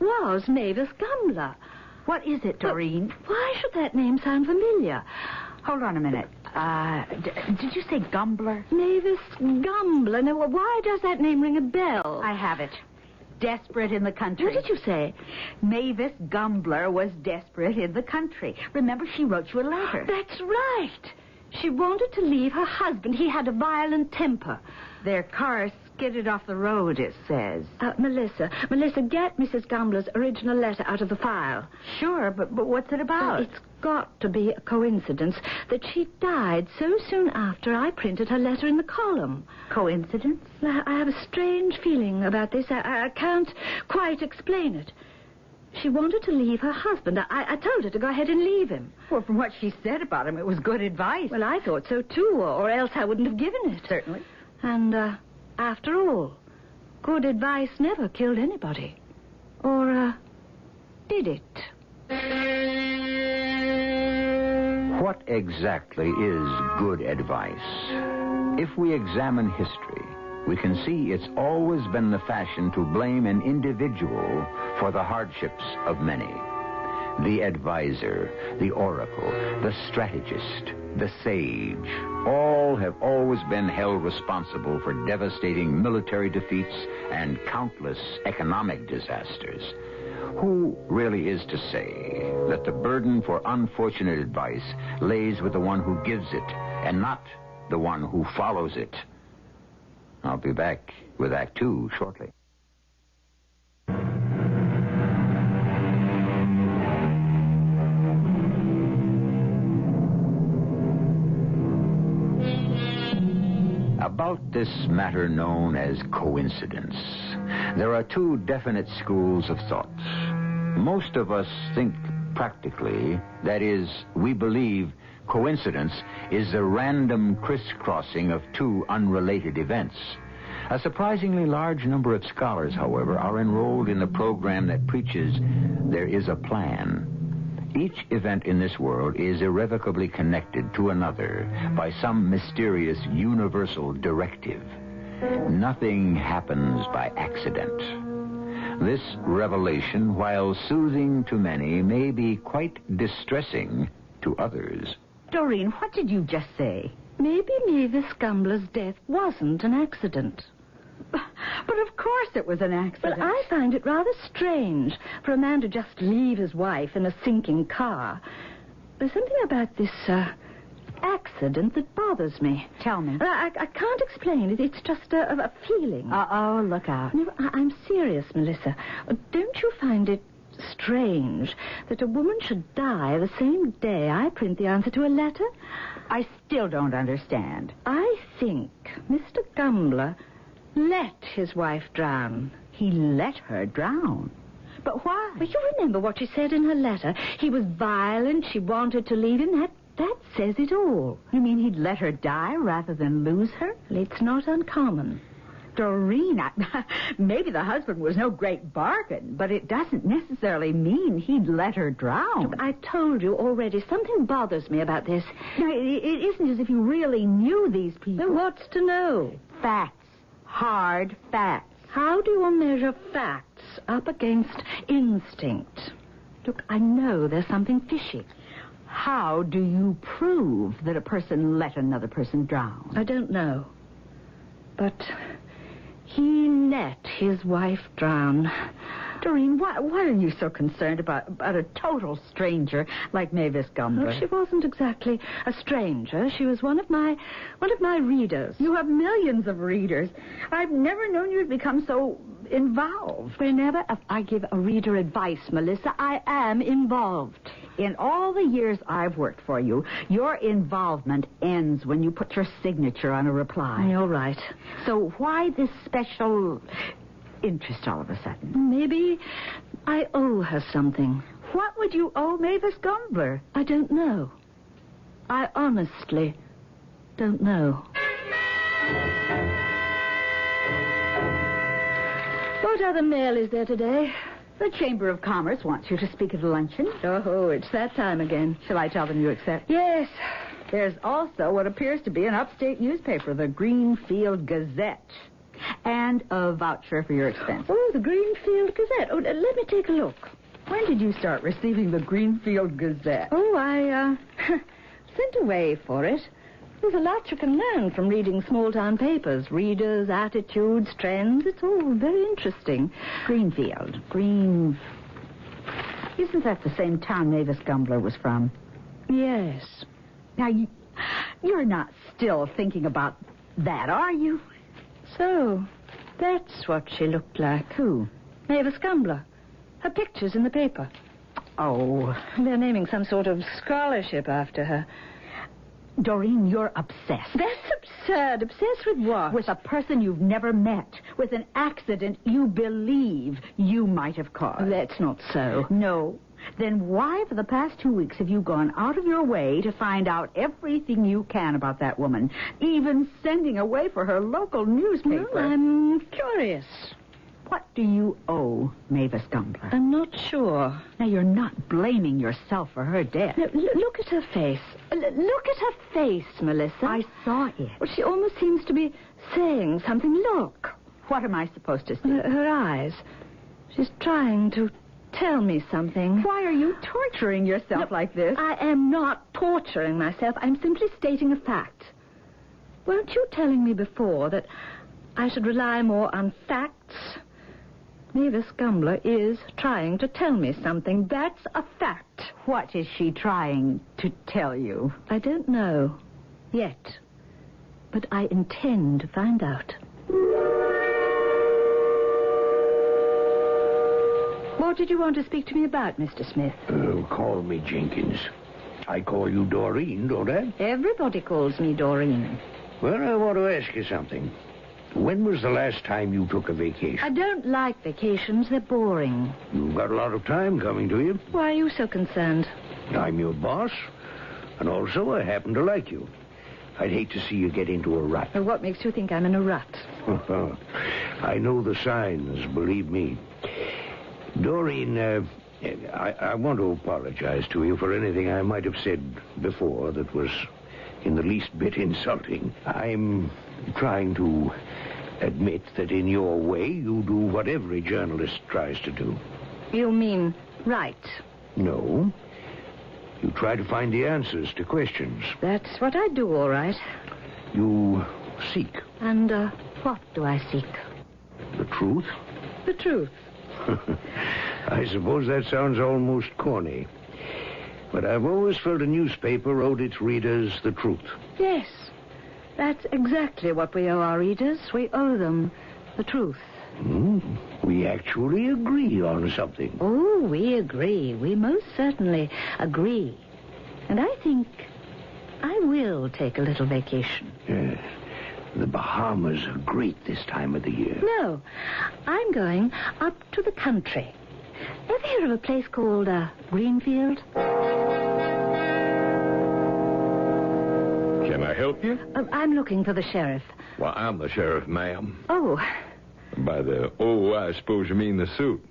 S22: was Mavis Gumbler.
S18: What is it, Doreen?
S22: Why should that name sound familiar?
S18: Hold on a minute. Did you say Gumbler?
S22: Mavis Gumbler. Now, why does that name ring a bell?
S18: I have it. Desperate in the country.
S22: What did you say?
S18: Mavis Gumbler was desperate in the country. Remember, she wrote you a letter.
S22: That's right. She wanted to leave her husband. He had a violent temper.
S18: Their car skidded off the road, it says.
S22: Melissa, get Mrs. Gumbler's original letter out of the file.
S18: Sure, but what's it about?
S22: It's got to be a coincidence that she died so soon after I printed her letter in the column.
S18: Coincidence?
S22: I have a strange feeling about this. I can't quite explain it. She wanted to leave her husband. I told her to go ahead and leave him.
S18: Well, from what she said about him, it was good advice.
S22: Well, I thought so, too, or else I wouldn't have given it.
S18: Certainly.
S22: And, after all, good advice never killed anybody. Or, did it?
S6: What exactly is good advice? If we examine history, we can see it's always been the fashion to blame an individual for the hardships of many. The advisor, the oracle, the strategist, the sage, all have always been held responsible for devastating military defeats and countless economic disasters. Who really is to say that the burden for unfortunate advice lays with the one who gives it, and not the one who follows it. I'll be back with Act Two shortly. About this matter known as coincidence, there are two definite schools of thought. Most of us think practically, that is, we believe coincidence is the random crisscrossing of two unrelated events. A surprisingly large number of scholars, however, are enrolled in the program that preaches there is a plan. Each event in this world is irrevocably connected to another by some mysterious universal directive. Nothing happens by accident. This revelation, while soothing to many, may be quite distressing to others.
S18: Doreen, what did you just say?
S22: Maybe Mavis Gumbler's death wasn't an accident.
S18: But of course it was an accident.
S22: But I find it rather strange for a man to just leave his wife in a sinking car. There's something about this accident that bothers me.
S18: Tell me.
S22: I can't explain it. It's just a feeling.
S18: Uh-oh, look out.
S22: No, I'm serious, Melissa. Don't you find it strange that a woman should die the same day I print the answer to a letter?
S18: I still don't understand.
S22: I think Mr. Gumbler let his wife drown.
S18: He let her drown? But why?
S22: Well, you remember what she said in her letter. He was violent. She wanted to leave him. That says it all.
S18: You mean he'd let her die rather than lose her?
S22: Well, it's not uncommon.
S18: Doreen, maybe the husband was no great bargain, but it doesn't necessarily mean he'd let her drown.
S22: I told you already, something bothers me about this.
S18: Now, it isn't as if you really knew these people.
S22: Then what's to know?
S18: Facts. Hard facts.
S22: How do you measure facts up against instinct? Look, I know there's something fishy.
S18: How do you prove that a person let another person drown?
S22: I don't know. But he let his wife drown.
S18: Doreen, why are you so concerned about a total stranger like Mavis Gumbler?
S22: Well, she wasn't exactly a stranger. She was one of my readers.
S18: You have millions of readers. I've never known you to become so involved.
S22: Whenever I give a reader advice, Melissa, I am involved.
S18: In all the years I've worked for you, your involvement ends when you put your signature on a reply.
S22: You're right.
S18: So why this special interest all of a sudden?
S22: Maybe I owe her something.
S18: What would you owe Mavis Gumbler?
S22: I don't know. I honestly don't know. What other mail is there today?
S18: The Chamber of Commerce wants you to speak at a luncheon.
S22: Oh, it's that time again.
S18: Shall I tell them you accept?
S22: Yes.
S18: There's also what appears to be an upstate newspaper, the Greenfield Gazette. And a voucher for your expense.
S22: Oh, the Greenfield Gazette. Oh, let me take a look.
S18: When did you start receiving the Greenfield Gazette?
S22: Oh, I sent away for it. There's a lot you can learn from reading small-town papers. Readers, attitudes, trends. It's all very interesting.
S18: Greenfield. Isn't that the same town Mavis Gumbler was from?
S22: Yes.
S18: Now, you're not still thinking about that, are you?
S22: So, that's what she looked like.
S18: Who?
S22: Mavis Gumbler. Her picture's in the paper.
S18: Oh.
S22: They're naming some sort of scholarship after her.
S18: Doreen, you're obsessed.
S22: That's absurd. Obsessed with what?
S18: With a person you've never met. With an accident you believe you might have caused.
S22: That's not so.
S18: No. Then why for the past 2 weeks have you gone out of your way to find out everything you can about that woman? Even sending away for her local newspaper.
S22: Well, I'm curious.
S18: What do you owe Mavis Gumbler?
S22: I'm not sure.
S18: Now, you're not blaming yourself for her death.
S22: No, look at her face. Look at her face, Melissa.
S18: I saw it.
S22: Well, she almost seems to be saying something. Look.
S18: What am I supposed to see?
S22: Her eyes. She's trying to tell me something.
S18: Why are you torturing yourself like this?
S22: I am not torturing myself. I'm simply stating a fact. Weren't you telling me before that I should rely more on facts? Mavis Gumbler is trying to tell me something. That's a fact.
S18: What is she trying to tell you?
S22: I don't know yet, but I intend to find out. What did you want to speak to me about, Mr. Smith?
S1: Call me Jenkins. I call you Doreen, don't I?
S22: Everybody calls me Doreen.
S1: Well, I want to ask you something. When was the last time you took a vacation?
S22: I don't like vacations. They're boring.
S1: You've got a lot of time coming to you.
S22: Why are you so concerned?
S1: I'm your boss, and also I happen to like you. I'd hate to see you get into a rut.
S22: Well, what makes you think I'm in a rut?
S1: I know the signs, believe me. Doreen, I want to apologize to you for anything I might have said before that was in the least bit insulting. I'm trying to admit that in your way you do what every journalist tries to do.
S22: You mean write?
S1: No. You try to find the answers to questions.
S22: That's what I do, all right.
S1: You seek.
S22: And what do I seek?
S1: The truth?
S22: The truth.
S1: I suppose that sounds almost corny. But I've always felt a newspaper owed its readers the truth.
S22: Yes. That's exactly what we owe our readers. We owe them the truth.
S1: We actually agree on something.
S22: Oh, we agree. We most certainly agree. And I think I will take a little vacation.
S1: Yes. The Bahamas are great this time of the year.
S22: No, I'm going up to the country. Ever hear of a place called Greenfield?
S5: Can I help you?
S22: I'm looking for the sheriff.
S5: Well, I'm the sheriff, ma'am.
S22: Oh.
S5: By the I suppose you mean the suit.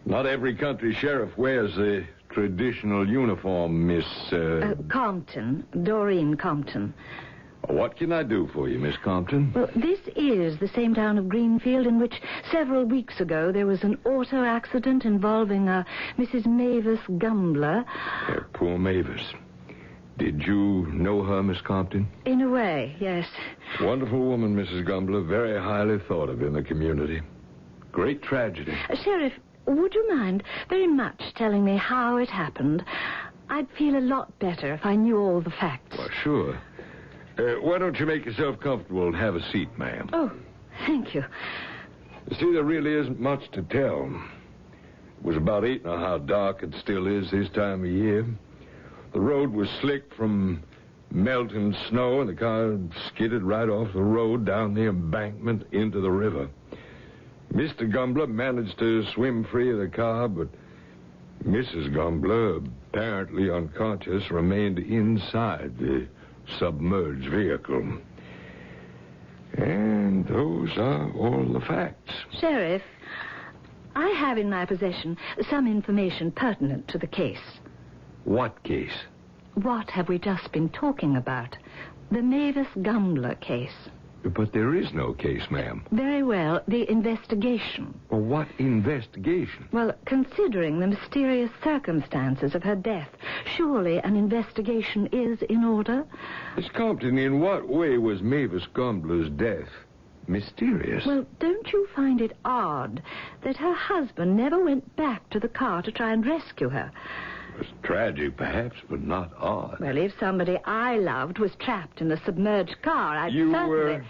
S5: Not every country sheriff wears the traditional uniform, Miss...
S22: Compton. Doreen Compton.
S5: What can I do for you, Miss Compton?
S22: Well, this is the same town of Greenfield in which several weeks ago there was an auto accident involving Mrs. Mavis Gumbler.
S5: Poor Mavis. Did you know her, Miss Compton?
S22: In a way, yes.
S5: Wonderful woman, Mrs. Gumbler. Very highly thought of in the community. Great tragedy.
S22: Sheriff, would you mind very much telling me how it happened? I'd feel a lot better if I knew all the facts.
S5: Well, sure. Why don't you make yourself comfortable and have a seat, ma'am?
S22: Oh, thank you.
S5: You see, there really isn't much to tell. It was about 8, now how dark it still is this time of year. The road was slick from melting snow, and the car skidded right off the road down the embankment into the river. Mr. Gumbler managed to swim free of the car, but Mrs. Gumbler, apparently unconscious, remained inside the submerged vehicle. And those are all the facts.
S22: Sheriff, I have in my possession some information pertinent to the case.
S5: What case?
S22: What have we just been talking about? The Mavis Gumbler case.
S5: But there is no case, ma'am.
S22: Very well, the investigation.
S5: Well, what investigation?
S22: Well, considering the mysterious circumstances of her death, surely an investigation is in order?
S5: Miss Compton, in what way was Mavis Gumbler's death mysterious?
S22: Well, don't you find it odd that her husband never went back to the car to try and rescue her?
S5: It was tragic, perhaps, but not odd.
S22: Well, if somebody I loved was trapped in a submerged car, I'd certainly...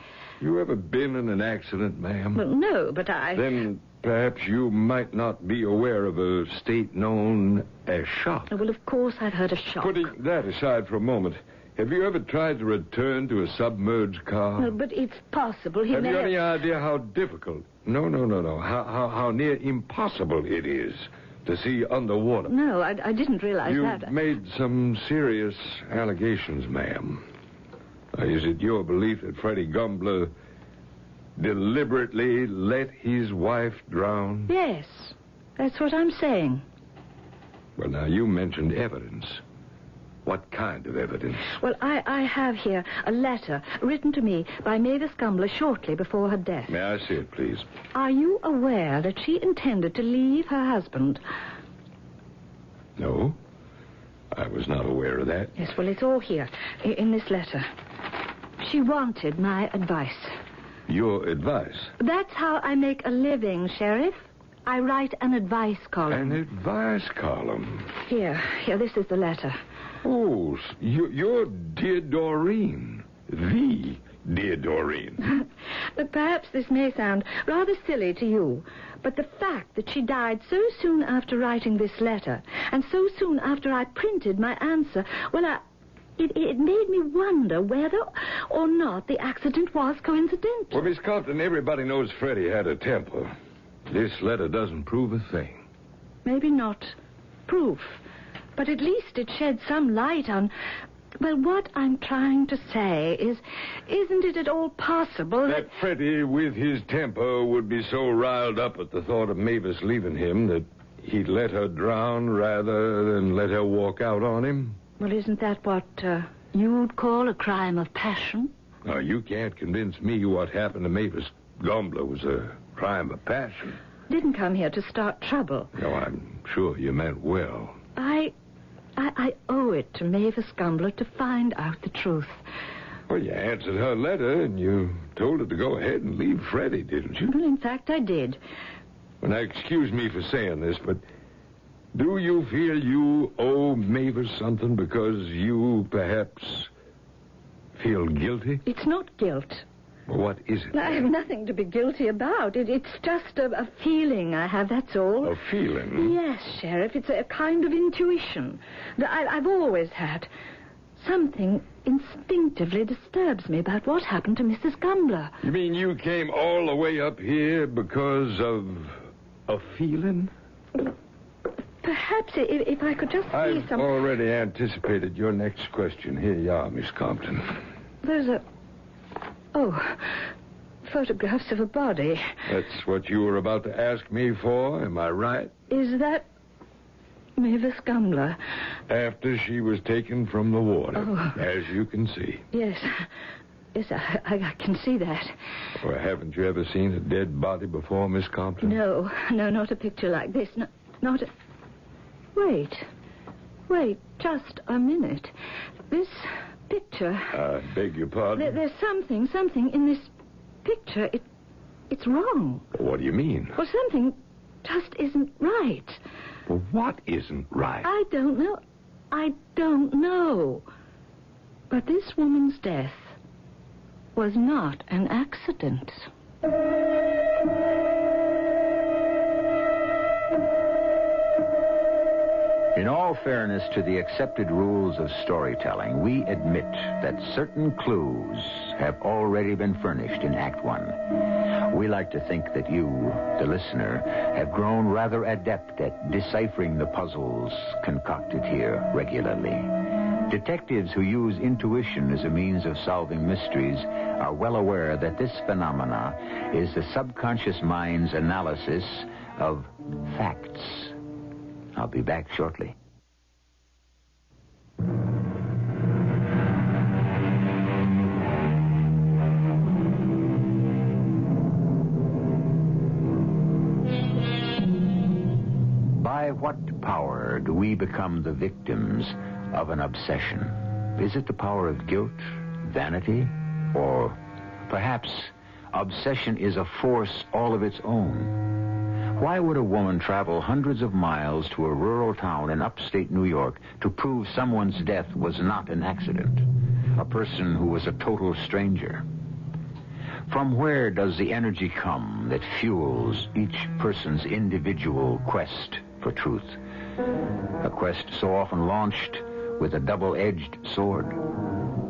S5: You ever been in an accident, ma'am?
S22: Well, no, but I...
S5: Then perhaps you might not be aware of a state known as shock.
S22: Oh, well, of course I've heard of shock.
S5: Putting that aside for a moment, have you ever tried to return to a submerged car?
S22: Well, but it's possible he
S5: Have
S22: may
S5: you any idea how difficult? No. How near impossible it is to see underwater.
S22: No, I didn't realize that.
S5: You've made some serious allegations, ma'am. Is it your belief that Freddie Gumbler deliberately let his wife drown?
S22: Yes, that's what I'm saying.
S5: Well, now, you mentioned evidence. What kind of evidence?
S22: Well, I have here a letter written to me by Mavis Gumbler shortly before her death.
S5: May I see it, please?
S22: Are you aware that she intended to leave her husband?
S5: No, I was not aware of that.
S22: Yes, well, it's all here in this letter. She wanted my advice.
S5: Your advice?
S22: That's how I make a living, Sheriff. I write an advice column.
S5: An advice column?
S22: Here, this is the letter.
S5: Oh, you're dear Doreen. The dear Doreen.
S22: But perhaps this may sound rather silly to you, but the fact that she died so soon after writing this letter, and so soon after I printed my answer, well, it made me wonder whether or not the accident was coincidental.
S5: Well, Miss Compton, everybody knows Freddie had a temper. This letter doesn't prove a thing.
S22: Maybe not proof, but at least it sheds some light on... Well, what I'm trying to say is, isn't it at all possible
S5: that Freddie, with his temper, would be so riled up at the thought of Mavis leaving him that he'd let her drown rather than let her walk out on him?
S22: Well, isn't that what you'd call a crime of passion?
S5: Now, you can't convince me what happened to Mavis Gumbler was a crime of passion.
S22: Didn't come here to start trouble.
S5: No, I'm sure you meant well.
S22: I owe it to Mavis Gumbler to find out the truth.
S5: Well, you answered her letter, and you told her to go ahead and leave Freddie, didn't you?
S22: Well, in fact, I did.
S5: Well, now, excuse me for saying this, but do you feel you owe Mavis something because you, perhaps, feel guilty?
S22: It's not guilt.
S5: Well, what is it?
S22: I have nothing to be guilty about. It's just a feeling I have, that's all.
S5: A feeling?
S22: Yes, Sheriff. It's a kind of intuition that I've always had. Something instinctively disturbs me about what happened to Mrs. Gumbler.
S5: You mean you came all the way up here because of a feeling?
S22: Perhaps if I could just see
S5: I've
S22: some...
S5: already anticipated your next question. Here you are, Miss Compton.
S22: There's a... Oh, photographs of a body.
S5: That's what you were about to ask me for, am I right?
S22: Is that Mavis Gumbler?
S5: After she was taken from the water, as you can see.
S22: Yes. Yes, I can see that.
S5: Well, haven't you ever seen a dead body before, Miss Compton?
S22: No, not a picture like this. No, not a... Wait, just a minute. This picture...
S5: I beg your pardon?
S22: There's something in this picture. It's wrong.
S5: What do you mean?
S22: Well, something just isn't right.
S5: Well, what isn't right?
S22: I don't know. But this woman's death was not an accident.
S9: In all fairness to the accepted rules of storytelling, we admit that certain clues have already been furnished in Act One. We like to think that you, the listener, have grown rather adept at deciphering the puzzles concocted here regularly. Detectives who use intuition as a means of solving mysteries are well aware that this phenomena is the subconscious mind's analysis of facts. I'll be back shortly. By what power do we become the victims of an obsession? Is it the power of guilt, vanity, or perhaps obsession is a force all of its own? Why would a woman travel hundreds of miles to a rural town in upstate New York to prove someone's death was not an accident? A person who was a total stranger? From where does the energy come that fuels each person's individual quest for truth? A quest so often launched with a double-edged sword.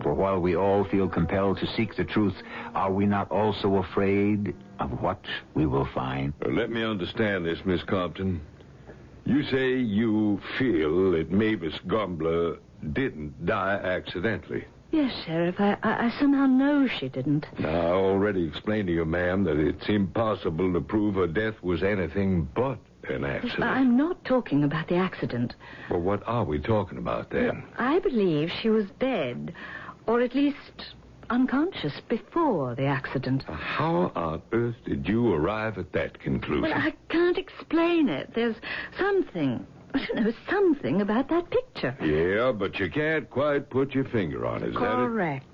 S9: For while we all feel compelled to seek the truth, are we not also afraid of what we will find?
S5: Let me understand this, Miss Compton. You say you feel that Mavis Gumbler didn't die accidentally.
S22: Yes, Sheriff. I somehow know she didn't.
S5: Now, I already explained to you, ma'am, that it's impossible to prove her death was anything but an accident.
S22: I'm not talking about the accident.
S5: Well, what are we talking about then?
S22: I believe she was dead, or at least unconscious before the accident.
S5: How on earth did you arrive at that conclusion?
S22: Well, I can't explain it. There's something about that picture.
S5: Yeah, but you can't quite put your finger on it. Is
S22: Correct.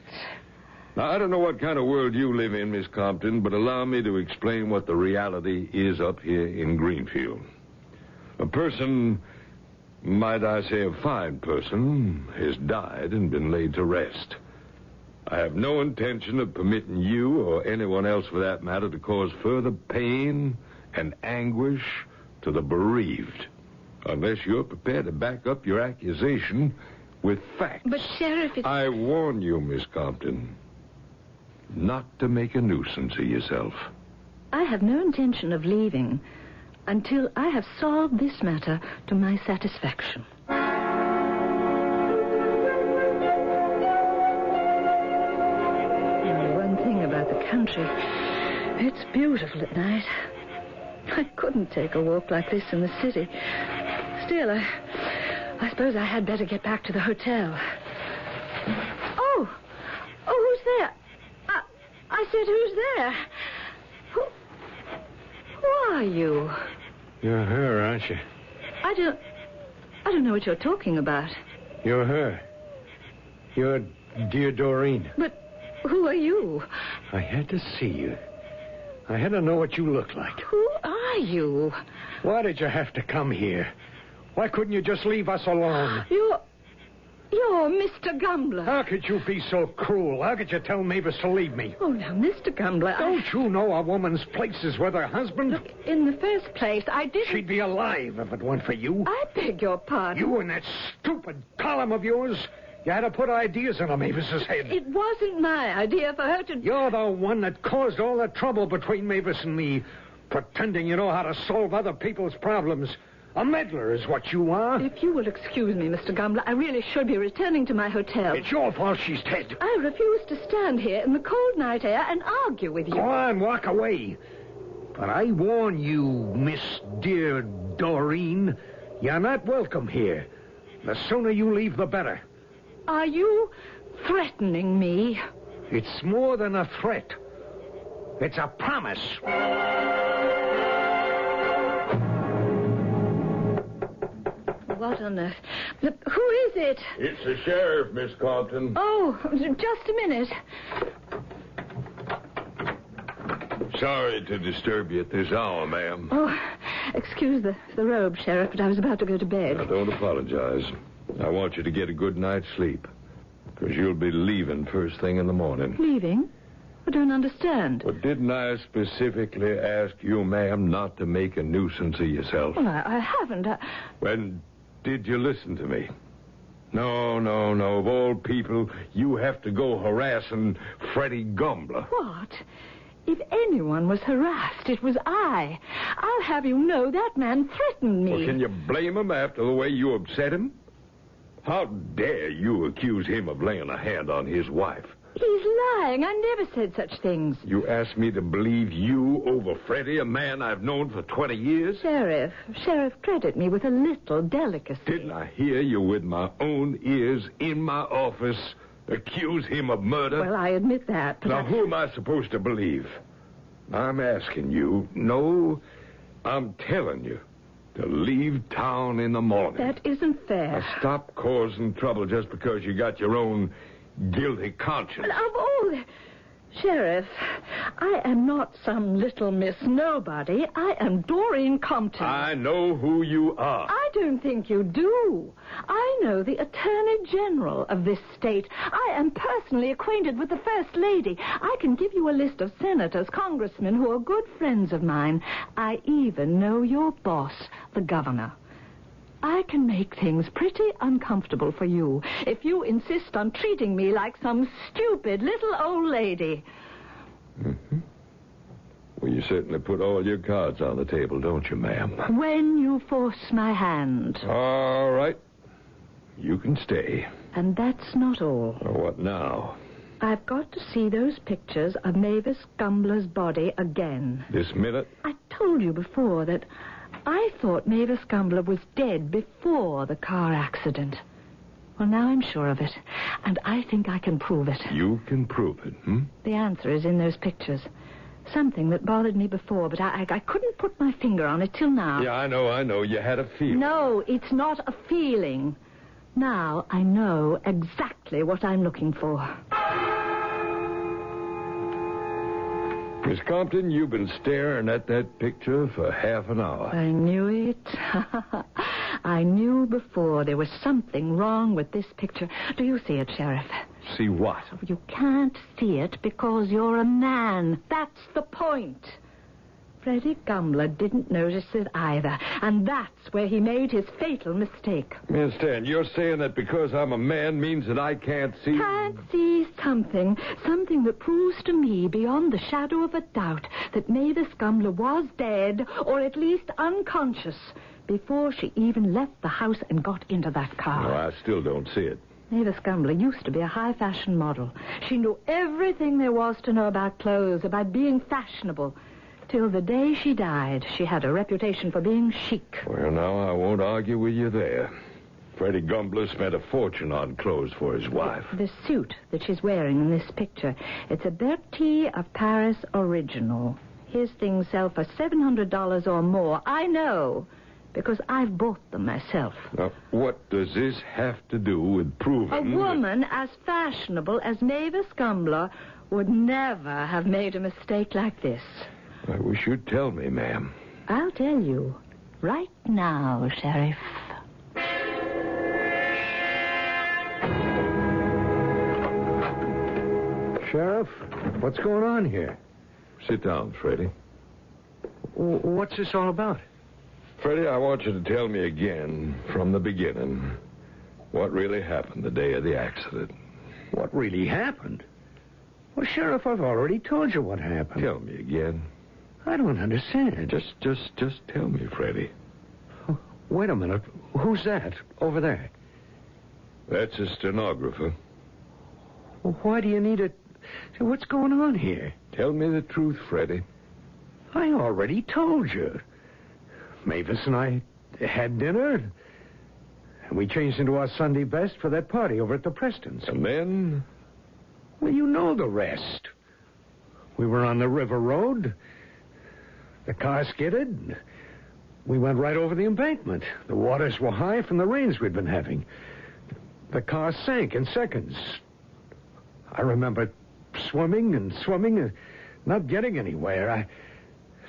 S5: Now, I don't know what kind of world you live in, Miss Compton, but allow me to explain what the reality is up here in Greenfield. A person, might I say a fine person, has died and been laid to rest. I have no intention of permitting you, or anyone else for that matter, to cause further pain and anguish to the bereaved, unless you're prepared to back up your accusation with facts.
S22: But, Sheriff, it's...
S5: I warn you, Miss Compton, not to make a nuisance of yourself.
S22: I have no intention of leaving until I have solved this matter to my satisfaction. Only one thing about the country. It's beautiful at night. I couldn't take a walk like this in the city. Still, I suppose I had better get back to the hotel. Oh, who's there? I said, who's there? Who are you?
S7: You're her, aren't you?
S22: I don't know what you're talking about.
S7: You're her. You're dear Doreen.
S22: But who are you?
S7: I had to see you. I had to know what you look like.
S22: Who are you?
S7: Why did you have to come here? Why couldn't you just leave us alone?
S22: You're Mr. Gumbler.
S7: How could you be so cruel? How could you tell Mavis to leave me?
S22: Oh, now, Mr. Gumbler,
S7: Don't you know a woman's place is with her husband?
S22: Look, in the first place, I didn't...
S7: She'd be alive if it weren't for you.
S22: I beg your pardon.
S7: You and that stupid column of yours. You had to put ideas into Mavis's head.
S22: It wasn't my idea for her to...
S7: You're the one that caused all the trouble between Mavis and me, pretending you know how to solve other people's problems. A meddler is what you are.
S22: If you will excuse me, Mr. Gumbler, I really should be returning to my hotel.
S7: It's your fault she's dead.
S22: I refuse to stand here in the cold night air and argue with you.
S7: Go on, walk away. But I warn you, Miss Dear Doreen, you're not welcome here. The sooner you leave, the better.
S22: Are you threatening me?
S7: It's more than a threat. It's a promise.
S22: What on earth? Who is it?
S5: It's the sheriff, Miss Compton.
S22: Oh, just a minute.
S5: Sorry to disturb you at this hour, ma'am.
S22: Oh, excuse the robe, Sheriff, but I was about to go to bed.
S5: Now, don't apologize. I want you to get a good night's sleep, because you'll be leaving first thing in the morning.
S22: Leaving? I don't understand.
S5: But didn't I specifically ask you, ma'am, not to make a nuisance of yourself?
S22: Well, I haven't.
S5: When did you listen to me? No. Of all people, you have to go harassing Freddie Gumbler.
S22: What? If anyone was harassed, it was I. I'll have you know that man threatened me.
S5: Well, can you blame him after the way you upset him? How dare you accuse him of laying a hand on his wife?
S22: He's lying. I never said such things.
S5: You asked me to believe you over Freddie, a man I've known for 20 years?
S22: Sheriff, credit me with a little delicacy.
S5: Didn't I hear you with my own ears in my office accuse him of murder?
S22: Well, I admit that, but
S5: Now, who am I supposed to believe? I'm asking you. No, I'm telling you to leave town in the morning.
S22: That isn't fair.
S5: Now, stop causing trouble just because you got your own guilty conscience.
S22: But of all... Sheriff, I am not some little Miss Nobody. I am Doreen Compton.
S5: I know who you are.
S22: I don't think you do. I know the Attorney General of this state. I am personally acquainted with the First Lady. I can give you a list of senators, congressmen who are good friends of mine. I even know your boss, the governor. I can make things pretty uncomfortable for you if you insist on treating me like some stupid little old lady.
S5: Mm-hmm. Well, you certainly put all your cards on the table, don't you, ma'am?
S22: When you force my hand.
S5: All right. You can stay.
S22: And that's not all.
S5: Well, what now?
S22: I've got to see those pictures of Mavis Gumbler's body again.
S5: This minute?
S22: I told you before that I thought Mavis Gumbler was dead before the car accident. Well, now I'm sure of it, and I think I can prove it.
S5: You can prove it,
S22: The answer is in those pictures. Something that bothered me before, but I couldn't put my finger on it till now.
S5: Yeah, I know. You had a feeling.
S22: No, it's not a feeling. Now I know exactly what I'm looking for.
S5: Miss Compton, you've been staring at that picture for half an hour.
S18: I knew it. I knew before there was something wrong with this picture. Do you see it, Sheriff?
S5: See what?
S18: You can't see it because you're a man. That's the point. Freddie Gumler didn't notice it either, and that's where he made his fatal mistake.
S5: Miss Stan, you're saying that because I'm a man means that I can't see...
S18: Can't see something that proves to me beyond the shadow of a doubt that Mavis Gumler was dead, or at least unconscious, before she even left the house and got into that car.
S5: No, I still don't see it.
S18: Mavis Gumler used to be a high-fashion model. She knew everything there was to know about clothes, about being fashionable. Till the day she died, she had a reputation for being chic.
S5: Well, now, I won't argue with you there. Freddie Gumler spent a fortune on clothes for his wife.
S18: The suit that she's wearing in this picture, it's a Bertie of Paris original. His things sell for $700 or more. I know, because I've bought them myself.
S5: Now, what does this have to do with proving...
S18: A woman as fashionable as Mavis Gumler would never have made a mistake like this.
S5: I wish you'd tell me, ma'am.
S18: I'll tell you. Right now, Sheriff.
S1: Sheriff, what's going on here?
S5: Sit down, Freddie.
S1: What's this all about?
S5: Freddie, I want you to tell me again, from the beginning, what really happened the day of the accident.
S1: What really happened? Well, Sheriff, I've already told you what happened.
S5: Tell me again.
S1: I don't understand.
S5: Just tell me, Freddie.
S1: Oh, wait a minute. Who's that over there?
S5: That's a stenographer.
S1: Well, why do you need it? What's going on here?
S5: Tell me the truth, Freddie.
S1: I already told you. Mavis and I had dinner, and we changed into our Sunday best for that party over at the Prestons.
S5: And then?
S1: Well, you know the rest. We were on the river road. The car skidded. We went right over the embankment. The waters were high from the rains we'd been having. The car sank in seconds. I remember swimming and not getting anywhere.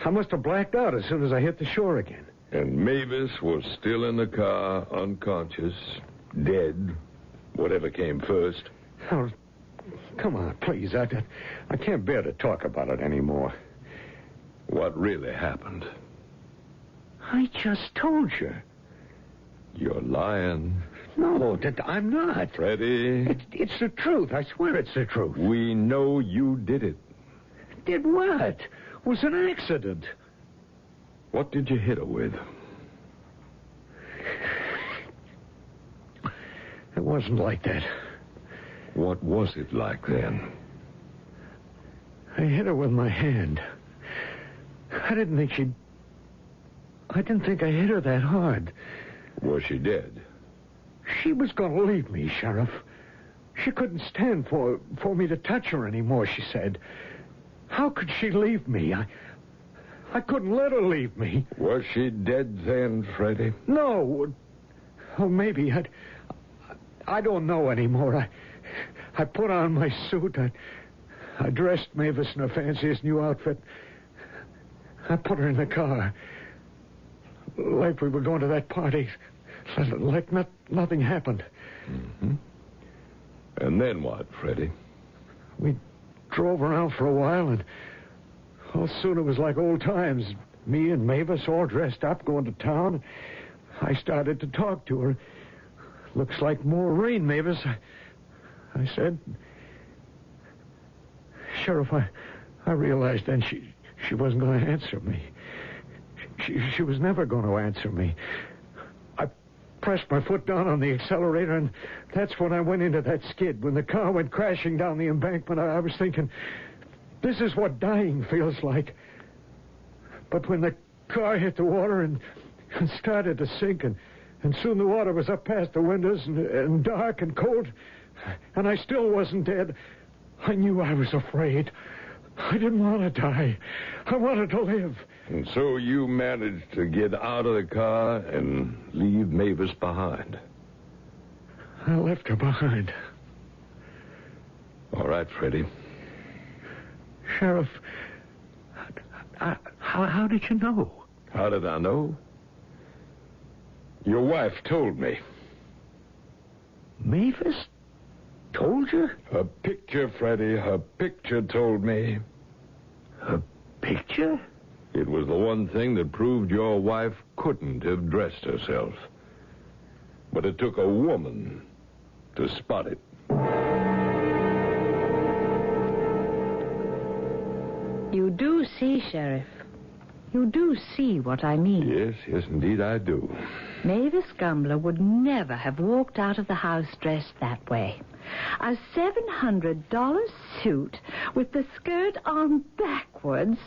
S1: I must have blacked out as soon as I hit the shore again.
S5: And Mavis was still in the car, unconscious, dead, whatever came first.
S1: Oh, come on, please. I can't bear to talk about it anymore.
S5: What really happened?
S1: I just told you.
S5: You're lying.
S1: No, I'm not.
S5: Freddie.
S1: It's the truth. I swear it's the truth.
S5: We know you did it.
S1: Did what? It was an accident.
S5: What did you hit her with?
S1: It wasn't like that.
S5: What was it like then?
S1: I hit her with my hand. I didn't think I hit her that hard.
S5: Was she dead?
S1: She was going to leave me, Sheriff. She couldn't stand for me to touch her anymore, she said. How could she leave me? I couldn't let her leave me.
S5: Was she dead then, Freddie?
S1: No. Oh, maybe. I don't know anymore. I put on my suit. I dressed Mavis in her fanciest new outfit. I put her in the car. Like we were going to that party. Like nothing happened.
S5: Mm-hmm. And then what, Freddie?
S1: We drove around for a while, and soon it was like old times. Me and Mavis all dressed up, going to town. I started to talk to her. Looks like more rain, Mavis. I said. Sheriff, I realized then she wasn't going to answer me. She was never going to answer me. I pressed my foot down on the accelerator, and that's when I went into that skid. When the car went crashing down the embankment, I was thinking, this is what dying feels like. But when the car hit the water and started to sink, and soon the water was up past the windows and dark and cold, and I still wasn't dead, I knew I was afraid. I didn't want to die. I wanted to live.
S5: And so you managed to get out of the car and leave Mavis behind.
S1: I left her behind.
S5: All right, Freddie.
S1: Sheriff, How did you know?
S5: How did I know? Your wife told me.
S1: Mavis told you?
S5: Her picture, Freddie, her picture told me.
S1: Her picture?
S5: It was the one thing that proved your wife couldn't have dressed herself. But it took a woman to spot it.
S18: You do see, Sheriff. You do see what I mean.
S5: Yes, indeed I do.
S18: Mavis Gumbler would never have walked out of the house dressed that way. A $700 suit with the skirt on backwards.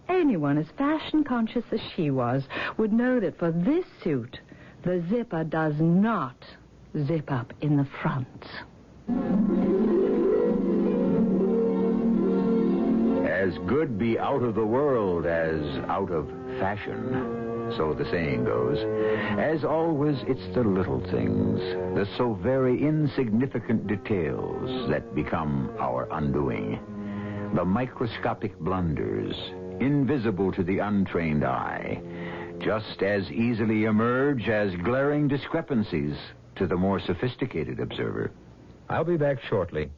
S18: Anyone as fashion-conscious as she was would know that for this suit, the zipper does not zip up in the front.
S9: As good be out of the world as out of fashion, so the saying goes. As always, it's the little things, the so very insignificant details that become our undoing. The microscopic blunders, invisible to the untrained eye, just as easily emerge as glaring discrepancies to the more sophisticated observer.
S4: I'll be back shortly.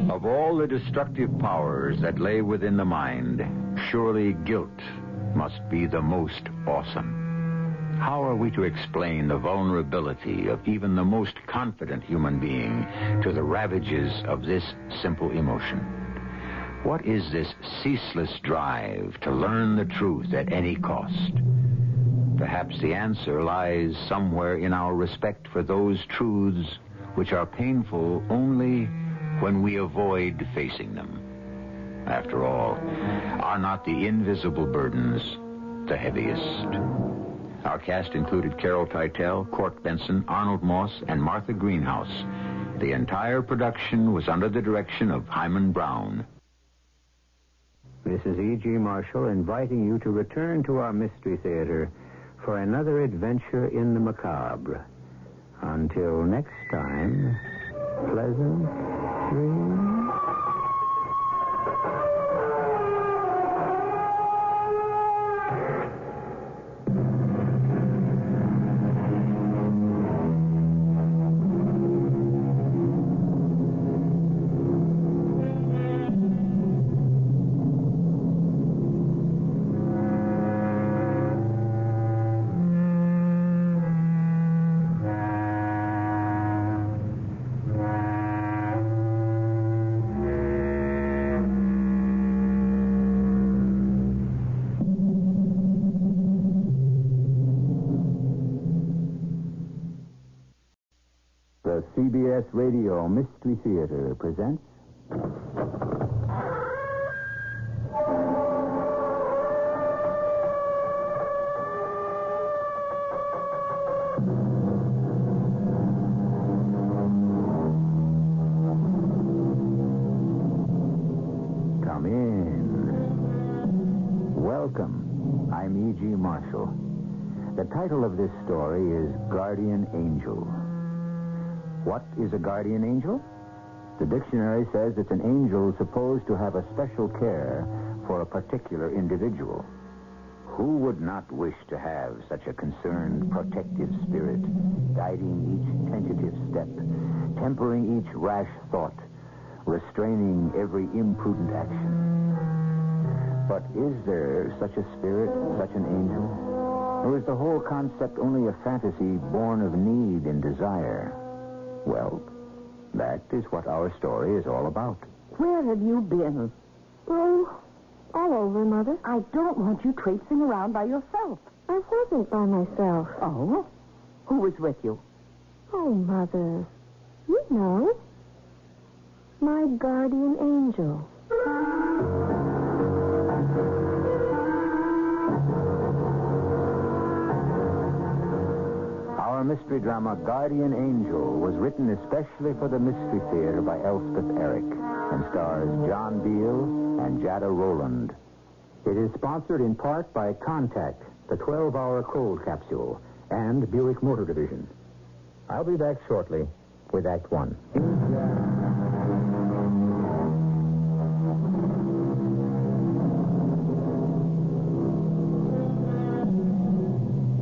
S9: Of all the destructive powers that lay within the mind, surely guilt must be the most awesome. How are we to explain the vulnerability of even the most confident human being to the ravages of this simple emotion? What is this ceaseless drive to learn the truth at any cost? Perhaps the answer lies somewhere in our respect for those truths which are painful only when we avoid facing them. After all, are not the invisible burdens the heaviest? Our cast included Carol Teitel, Cork Benson, Arnold Moss, and Martha Greenhouse. The entire production was under the direction of Hyman Brown.
S8: This is E.G. Marshall inviting you to return to our Mystery Theater for another adventure in the macabre. Until next time, pleasant dreams.
S9: The CBS Radio Mystery Theater presents... Come in. Welcome. I'm E.G. Marshall. The title of this story is Guardian Angel. What is a guardian angel? The dictionary says it's an angel supposed to have a special care for a particular individual. Who would not wish to have such a concerned, protective spirit, guiding each tentative step, tempering each rash thought, restraining every imprudent action? But is there such a spirit, such an angel? Or is the whole concept only a fantasy born of need and desire? Well, that is what our story is all about.
S15: Where have you been?
S10: Oh, all over, Mother.
S15: I don't want you traipsing around by yourself.
S10: I wasn't by myself.
S15: Oh? Who was with you?
S10: Oh, Mother. You know. My guardian angel.
S9: Our mystery drama, Guardian Angel, was written especially for the Mystery Theater by Elspeth Eric and stars John Beal and Jada Rowland. It is sponsored in part by Contact, the 12-hour cold capsule, and Buick Motor Division.
S4: I'll be back shortly with Act One.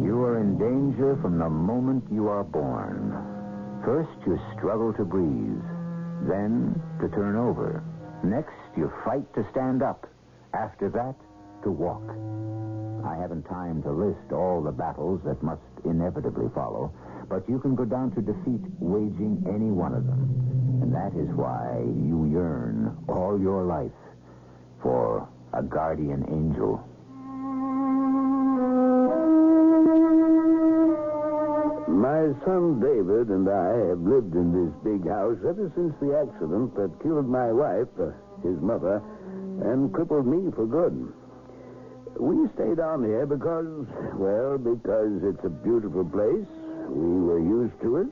S9: You are in danger from the moment you are born. First, you struggle to breathe. Then, to turn over. Next, you fight to stand up. After that, to walk. I haven't time to list all the battles that must inevitably follow, but you can go down to defeat waging any one of them. And that is why you yearn all your life for a guardian angel.
S11: My son David and I have lived in this big house ever since the accident that killed my wife, his mother, and crippled me for good. We stayed on here because it's a beautiful place. We were used to it,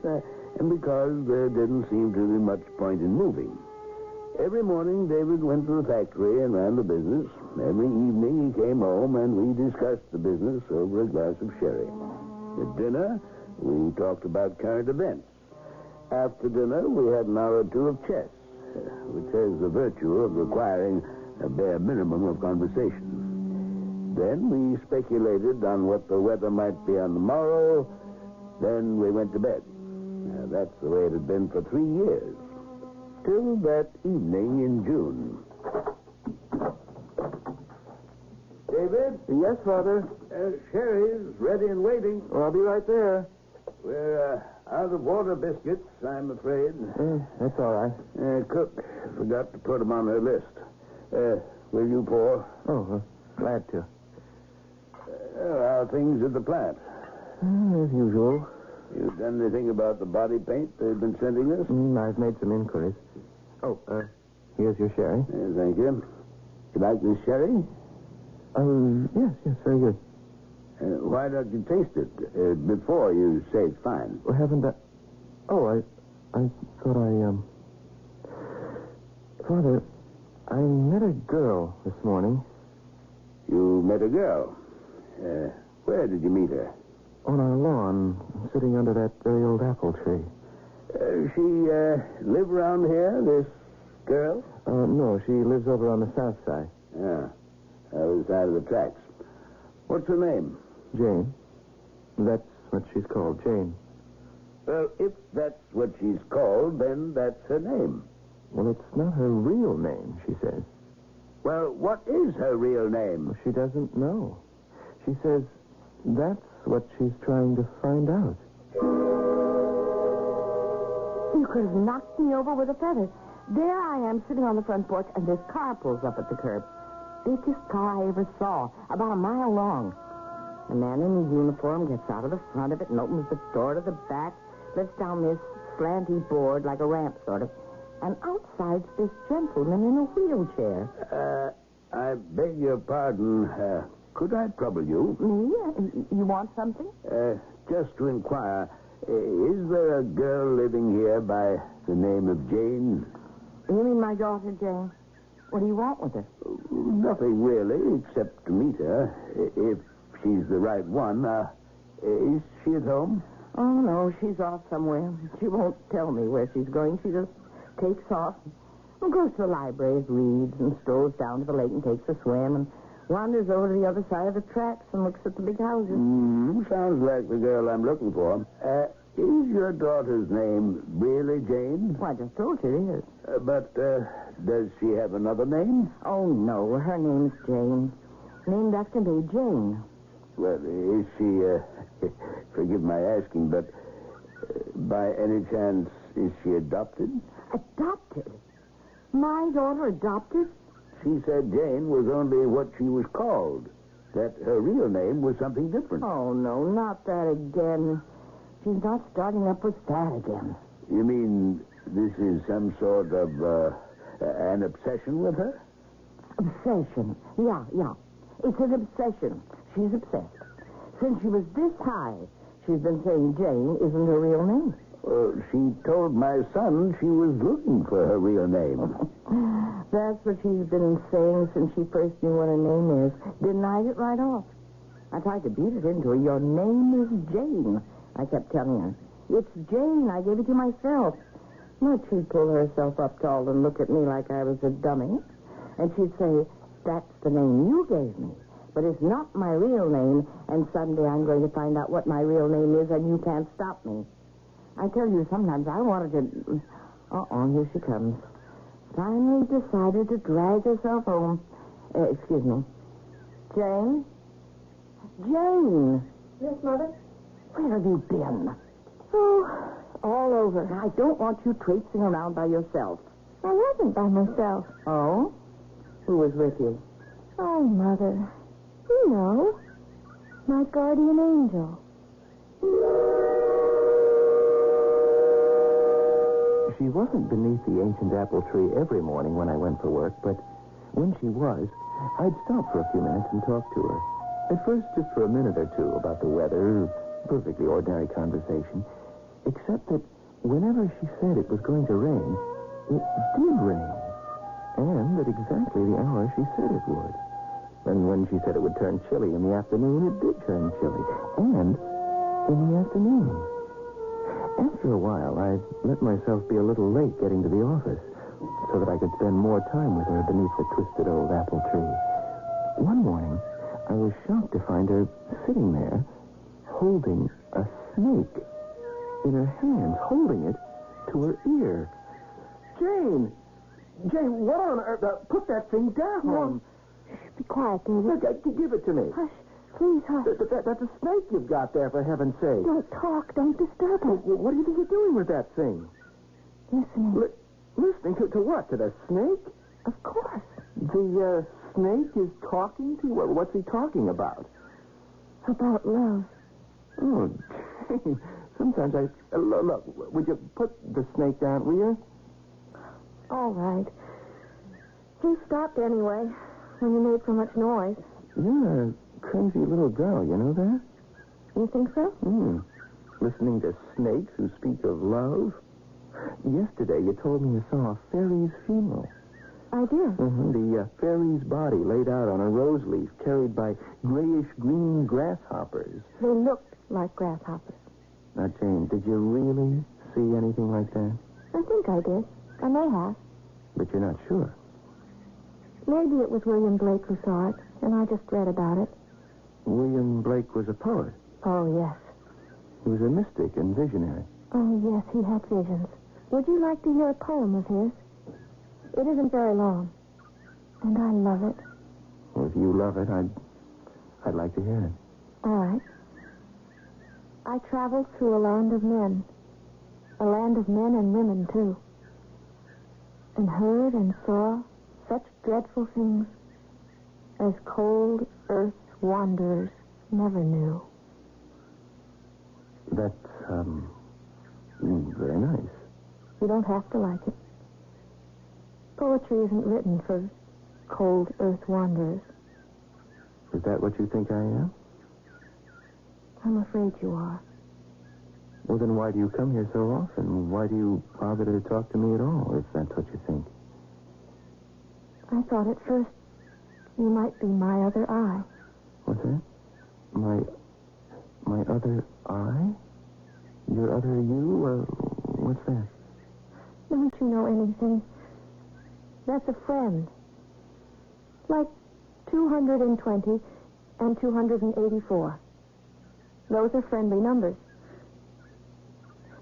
S11: and because there didn't seem to be much point in moving. Every morning, David went to the factory and ran the business. Every evening, he came home, and we discussed the business over a glass of sherry. At dinner, we talked about current events. After dinner, we had an hour or two of chess, which has the virtue of requiring a bare minimum of conversation. Then we speculated on what the weather might be on the morrow. Then we went to bed. That's the way it had been for 3 years. Till that evening in June. David?
S16: Yes, Father?
S11: Sherry's ready and waiting.
S16: Oh, I'll be right there.
S11: We're out of water biscuits, I'm afraid.
S16: That's all right.
S11: Cook forgot to put them on her list. Will you pour?
S16: Oh, glad to.
S11: How are things at the plant?
S16: As usual.
S11: You done anything about the body paint they've been sending us?
S16: I've made some inquiries. Oh, here's your sherry.
S11: Thank you. You like this sherry?
S16: Yes, very good.
S11: Why don't you taste it before you say it's fine?
S16: Well, haven't I... Oh, I thought Father, I met a girl this morning.
S11: You met a girl? Where did you meet her?
S16: On our lawn, sitting under that very old apple tree.
S11: She live around here, this girl?
S16: No, she lives over on the south side.
S11: Yeah, other side of the tracks. What's her name?
S16: Jane. That's what she's called, Jane.
S11: Well, if that's what she's called, then that's her name.
S16: Well, it's not her real name, she says.
S11: Well, what is her real name?
S16: Well, she doesn't know. She says that's what she's trying to find out.
S15: You could have knocked me over with a feather. There I am sitting on the front porch, and this car pulls up at the curb. Biggest car I ever saw, about a mile long. A man in his uniform gets out of the front of it and opens the door to the back, lifts down this slanty board like a ramp, sort of. And outside's this gentleman in a wheelchair.
S11: I beg your pardon. Could I trouble you?
S15: Me? You want something?
S11: Just to inquire, is there a girl living here by the name of Jane?
S15: You mean my daughter, Jane? What do you want with her?
S11: Nothing really, except to meet her. If she's the right one. Is she at home?
S15: Oh, no, she's off somewhere. She won't tell me where she's going. She just takes off and goes to the library, reads, and strolls down to the lake and takes a swim and wanders over to the other side of the tracks and looks at the big houses.
S11: Sounds like the girl I'm looking for. Is your daughter's name really Jane?
S15: Well, I just told you it is.
S11: But does she have another name?
S15: Oh, no, her name's Jane. Named after me, Jane.
S11: Well, is she, forgive my asking, but by any chance, is she adopted?
S15: Adopted? My daughter adopted?
S11: She said Jane was only what she was called, that her real name was something different.
S15: Oh, no, not that again. She's not starting up with that again.
S11: You mean this is some sort of an obsession with her?
S15: Obsession? Yeah. It's an obsession. She's obsessed. Since she was this high, she's been saying Jane isn't her real name.
S11: She told my son she was looking for her real name.
S15: That's what she's been saying since she first knew what her name is. Denied it right off. I tried to beat it into her. Your name is Jane, I kept telling her. It's Jane. I gave it to you myself. But she'd pull herself up tall and look at me like I was a dummy. And she'd say, that's the name you gave me. But it's not my real name, and someday I'm going to find out what my real name is, and you can't stop me. I tell you, sometimes I wanted to... here she comes. Finally decided to drag herself home. Excuse me. Jane? Jane!
S10: Yes, Mother?
S15: Where have you been?
S10: Oh, all over.
S15: I don't want you traipsing around by yourself.
S10: I wasn't by myself.
S15: Oh? Who was with you?
S10: Oh, Mother. You know, my guardian angel.
S9: She wasn't beneath the ancient apple tree every morning when I went for work, but when she was, I'd stop for a few minutes and talk to her. At first, just for a minute or two about the weather, perfectly ordinary conversation, except that whenever she said it was going to rain, it did rain. And at exactly the hour she said it would. And when she said it would turn chilly in the afternoon, it did turn chilly. And in the afternoon. After a while, I let myself be a little late getting to the office so that I could spend more time with her beneath the twisted old apple tree. One morning, I was shocked to find her sitting there holding a snake in her hands, holding it to her ear. Jane! Jane, what on earth? Put that thing down.
S10: No. Be quiet, David.
S9: Look, give it to me.
S10: Hush. Please, hush.
S9: That's a snake you've got there, for heaven's sake.
S10: Don't talk. Don't disturb her.
S9: What do you think you're doing with that thing?
S10: Listening.
S9: Listening to what? To the snake?
S10: Of course.
S9: The snake is talking to you? What's he talking about?
S10: About love.
S9: Oh, Jane. Sometimes I... Look, would you put the snake down, will you?
S10: All right. He stopped anyway when you made so much noise.
S9: You're a crazy little girl, you know that?
S10: You think so?
S9: Listening to snakes who speak of love. Yesterday, you told me you saw a fairy's funeral.
S10: I did.
S9: The fairy's body laid out on a rose leaf carried by grayish-green grasshoppers.
S10: They looked like grasshoppers.
S9: Now, Jane, did you really see anything like that?
S10: I think I did. I may have.
S9: But you're not sure.
S10: Maybe it was William Blake who saw it, and I just read about it.
S9: William Blake was a poet.
S10: Oh, yes.
S9: He was a mystic and visionary.
S10: Oh, yes, he had visions. Would you like to hear a poem of his? It isn't very long, and I love it.
S9: Well, if you love it, I'd like to hear it.
S10: All right. I traveled through a land of men and women, too, and heard and saw such dreadful things as cold earth's wanderers never knew.
S9: That's, very nice.
S10: You don't have to like it. Poetry isn't written for cold earth wanderers.
S9: Is that what you think I am?
S10: I'm afraid you are.
S9: Well, then why do you come here so often? Why do you bother to talk to me at all, if that's what you think?
S10: I thought at first you might be my other eye.
S9: What's that? My other eye? Your other you? Or what's that?
S10: Don't you know anything? That's a friend. Like 220 and 284. Those are friendly numbers.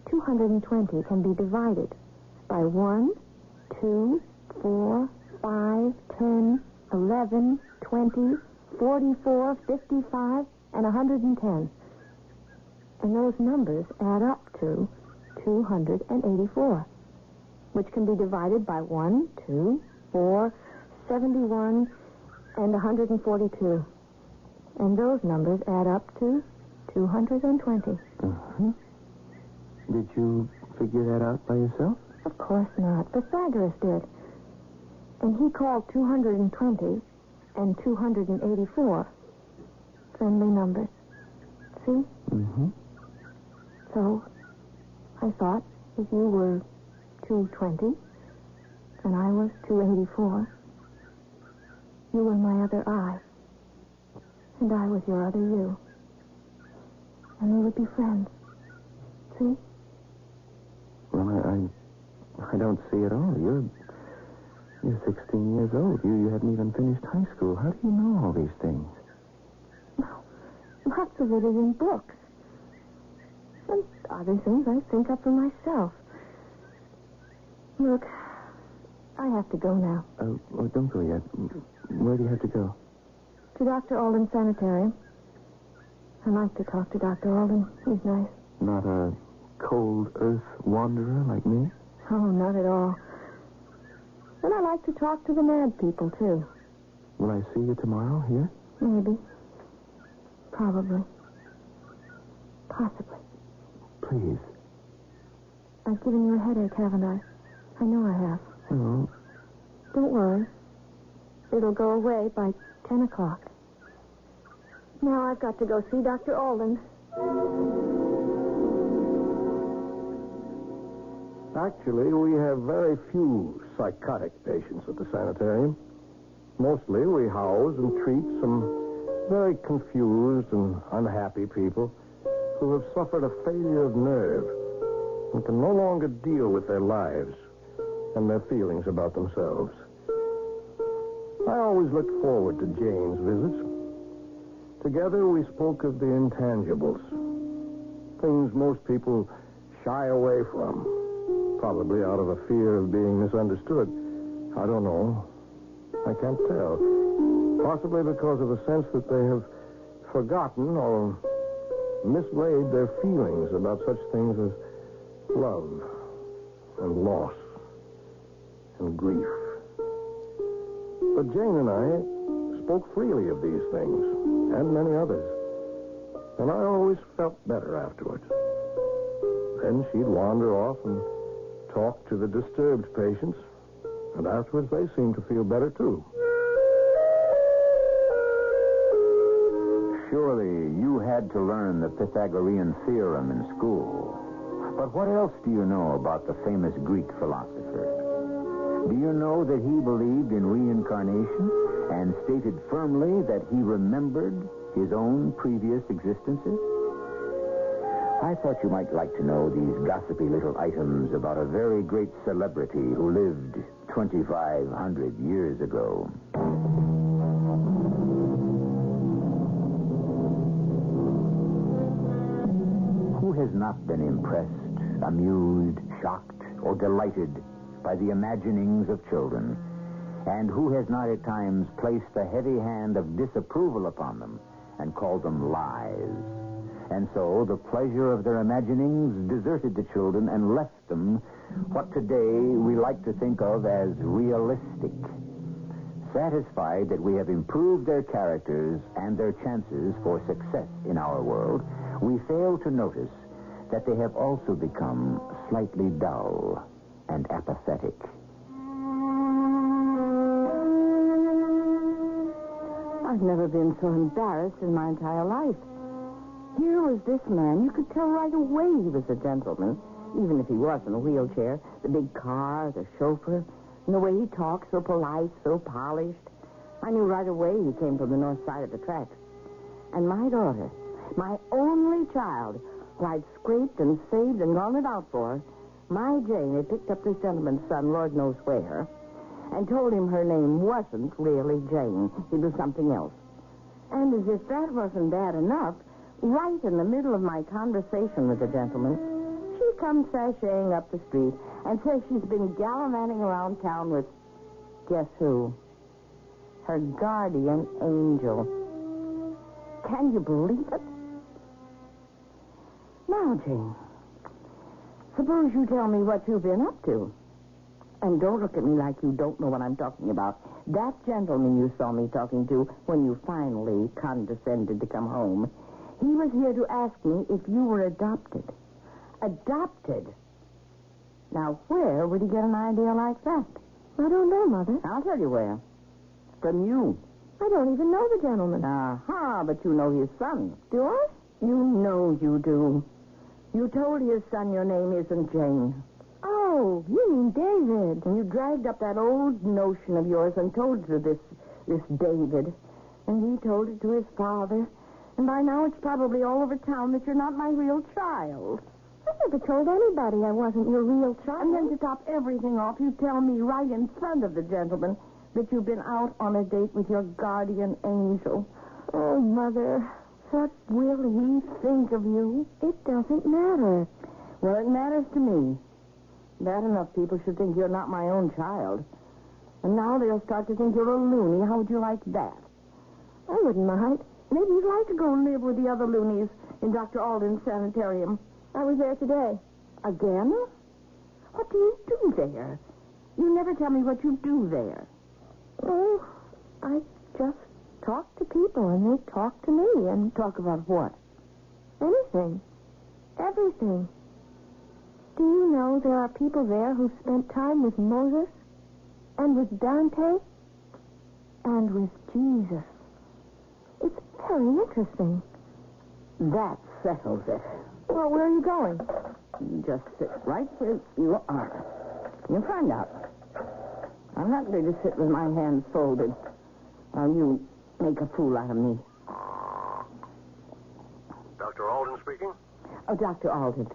S10: 220 can be divided by 1, 2, 4, 5, 10, 11, 20, 44, 55, and 110. And those numbers add up to 284, which can be divided by 1, 2, 4, 71, and 142. And those numbers add up to 220.
S9: Did you figure that out by yourself?
S10: Of course not. Pythagoras did. And he called 220 and 284 friendly numbers. See? So, I thought if you were 220 and I was 284, you were my other eye. And I was your other you. And we would be friends. See?
S2: Well, I don't see it all. You're 16 years old. You hadn't even finished high school. How do you know all these things?
S10: Lots of it is in books. And other things I think up for myself. Look, I have to go now.
S2: Oh, don't go yet. Where do you have to go?
S10: To Dr. Alden's sanitarium. I like to talk to Dr. Alden. He's nice.
S2: Not a cold earth wanderer like me?
S10: Oh, not at all. And I like to talk to the mad people, too.
S2: Will I see you tomorrow here?
S10: Maybe. Probably. Possibly.
S2: Please.
S10: I've given you a headache, haven't I? I know I have.
S2: Oh.
S10: Don't worry. It'll go away by 10 o'clock. Now I've got to go see Dr. Alden.
S11: Actually, we have very few psychotic patients at the sanitarium. Mostly we house and treat some very confused and unhappy people who have suffered a failure of nerve and can no longer deal with their lives and their feelings about themselves. I always looked forward to Jane's visits. Together we spoke of the intangibles, things most people shy away from, probably out of a fear of being misunderstood. I don't know. I can't tell. Possibly because of a sense that they have forgotten or mislaid their feelings about such things as love and loss and grief. But Jane and I spoke freely of these things and many others, and I always felt better afterwards. Then she'd wander off and talk to the disturbed patients, and afterwards they seemed to feel better too.
S6: Surely you had to learn the Pythagorean theorem in school. But what else do you know about the famous Greek philosopher? Do you know that he believed in reincarnation and stated firmly that he remembered his own previous existences? I thought you might like to know these gossipy little items about a very great celebrity who lived 2,500 years ago. Who has not been impressed, amused, shocked, or delighted by the imaginings of children? And who has not at times placed the heavy hand of disapproval upon them and called them lies? And so the pleasure of their imaginings deserted the children and left them what today we like to think of as realistic. Satisfied that we have improved their characters and their chances for success in our world, we fail to notice that they have also become slightly dull and apathetic.
S15: I've never been so embarrassed in my entire life. Here was this man. You could tell right away he was a gentleman, even if he was in a wheelchair. The big car, the chauffeur, and the way he talked, so polite, so polished. I knew right away he came from the north side of the tracks. And my daughter, my only child, who I'd scraped and saved and gone it out for, my Jane had picked up this gentleman's son, Lord knows where, and told him her name wasn't really Jane. It was something else. And as if that wasn't bad enough, right in the middle of my conversation with the gentleman, she comes sashaying up the street and says she's been gallivanting around town with, guess who? Her guardian angel. Can you believe it? Now, Jane, suppose you tell me what you've been up to. And don't look at me like you don't know what I'm talking about. That gentleman you saw me talking to when you finally condescended to come home, he was here to ask me if you were adopted. Adopted? Now, where would he get an idea like that?
S10: I don't know, Mother.
S15: I'll tell you where. From you.
S10: I don't even know the gentleman.
S15: Aha, but you know his son.
S10: Do I?
S15: You know you do. You told his son your name isn't Jane.
S10: Oh, you mean David.
S15: And you dragged up that old notion of yours and told to this David. And he told it to his father. And by now it's probably all over town that you're not my real child.
S10: I never told anybody I wasn't your real child.
S15: And then to top everything off, you tell me right in front of the gentleman that you've been out on a date with your guardian angel.
S10: Oh, Mother.
S15: What will he think of you?
S10: It doesn't matter.
S15: Well, it matters to me. Bad enough people should think you're not my own child. And now they'll start to think you're a loony. How would you like that?
S10: I wouldn't mind.
S15: Maybe you'd like to go and live with the other loonies in Dr. Alden's sanitarium.
S10: I was there today.
S15: Again? What do you do there? You never tell me what you do there.
S10: Oh, I just talk to people, and they talk to me. And
S15: talk about what?
S10: Anything. Everything. Do you know there are people there who spent time with Moses and with Dante and with Jesus? It's very interesting.
S15: That settles it.
S10: Well, where are you going?
S15: You just sit right where you are. You'll find out. I'm not going to sit with my hands folded while you make a fool out of me.
S12: Dr. Alden speaking?
S15: Oh, Dr. Alden.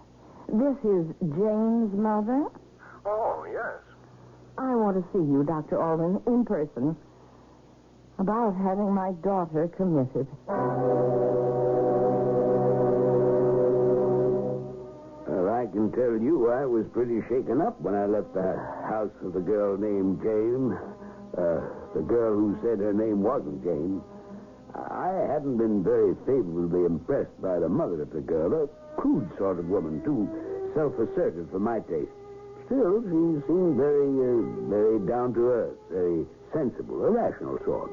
S15: This is Jane's mother.
S12: Oh, yes.
S15: I want to see you, Dr. Alden, in person, about having my daughter committed.
S1: Well, I can tell you I was pretty shaken up when I left the house of the girl named Jane. The girl who said her name wasn't Jane. I hadn't been very favorably impressed by the mother of the girl, a crude sort of woman, too self-assertive for my taste. Still, she seemed very down to earth, very sensible, a rational sort.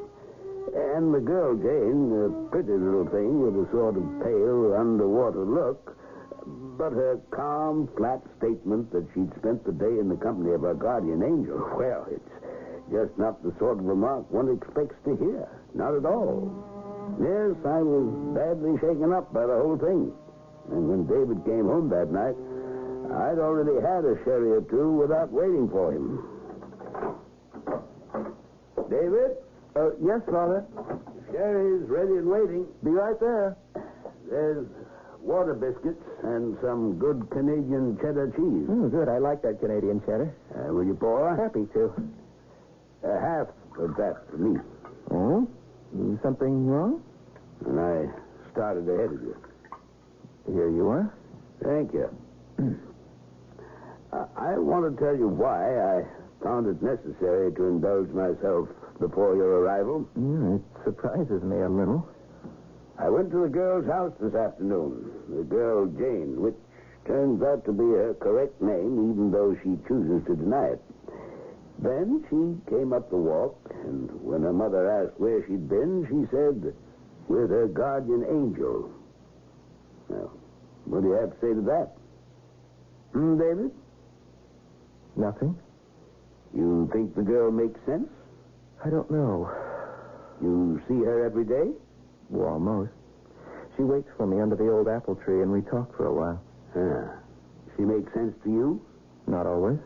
S1: And the girl Jane, a pretty little thing with a sort of pale, underwater look, but her calm, flat statement that she'd spent the day in the company of her guardian angel, well, it's just not the sort of remark one expects to hear. Not at all. Yes, I was badly shaken up by the whole thing. And when David came home that night, I'd already had a sherry or two without waiting for him. David?
S2: Yes, Father?
S1: Sherry's ready and waiting.
S2: Be right there.
S1: There's water biscuits and some good Canadian cheddar cheese.
S2: Good. I like that Canadian cheddar.
S1: Will you pour?
S2: Happy to.
S1: Half of that for me.
S2: Oh? Something wrong?
S1: And I started ahead of you.
S2: Here you are.
S1: Thank you. I want to tell you why I found it necessary to indulge myself before your arrival.
S2: It surprises me a little.
S1: I went to the girl's house this afternoon, the girl Jane, which turns out to be her correct name, even though she chooses to deny it. Then she came up the walk, and when her mother asked where she'd been, she said, with her guardian angel. Now, what do you have to say to that? David?
S2: Nothing.
S1: You think the girl makes sense?
S2: I don't know.
S1: You see her every day?
S2: Well, almost. She waits for me under the old apple tree, and we talk for a while.
S1: She makes sense to you?
S2: Not always.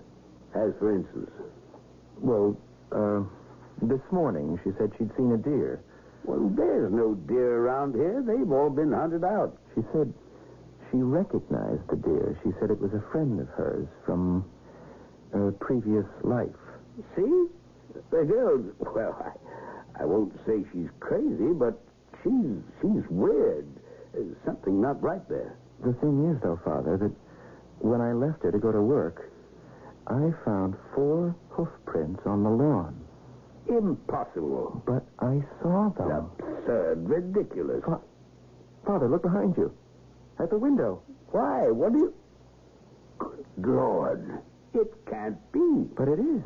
S1: As for instance?
S2: Well, this morning she said she'd seen a deer.
S1: Well, there's no deer around here. They've all been hunted out.
S2: She said she recognized the deer. She said it was a friend of hers from a previous life.
S1: See? The girl's, well, I won't say she's crazy, but she's weird. There's something not right there.
S2: The thing is, though, Father, that when I left her to go to work, I found 4 hoof prints on the lawn.
S1: Impossible.
S2: But I saw them.
S1: Absurd. Ridiculous.
S2: Father, look behind you. At the window.
S1: Why? What do you... Good Lord. It can't be.
S2: But it is.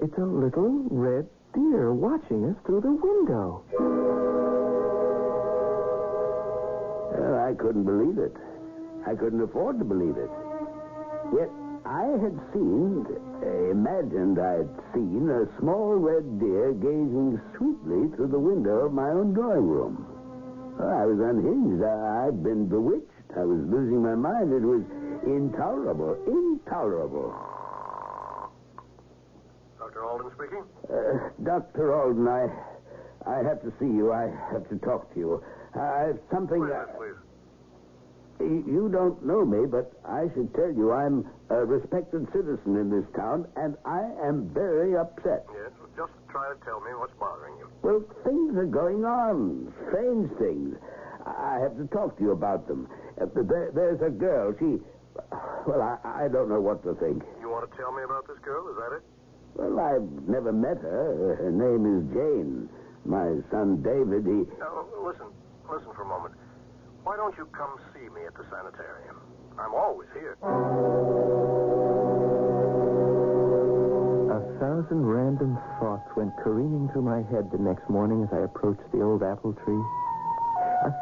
S2: It's a little red deer watching us through the window.
S1: Well, I couldn't believe it. I couldn't afford to believe it. Yet I had imagined I'd seen a small red deer gazing sweetly through the window of my own drawing room. Well, I was unhinged. I'd been bewitched. I was losing my mind. It was intolerable. Intolerable.
S12: Dr. Alden speaking?
S1: Dr. Alden,
S9: I have to see you. I have to talk to you. Something...
S12: Please.
S9: You don't know me, but I should tell you I'm a respected citizen in this town, and I am very upset.
S12: Yes, just try to tell me what's bothering you.
S9: Well, things are going on. Strange things. I have to talk to you about them. There's a girl. She... Well, I don't know what to think.
S12: You want to tell me about this girl? Is that it?
S9: Well, I've never met her. Her name is Jane. My son David, he...
S12: Now, listen for a moment. Why don't you come see me at the sanitarium? I'm always here.
S2: 1,000 random thoughts went careening through my head the next morning as I approached the old apple tree.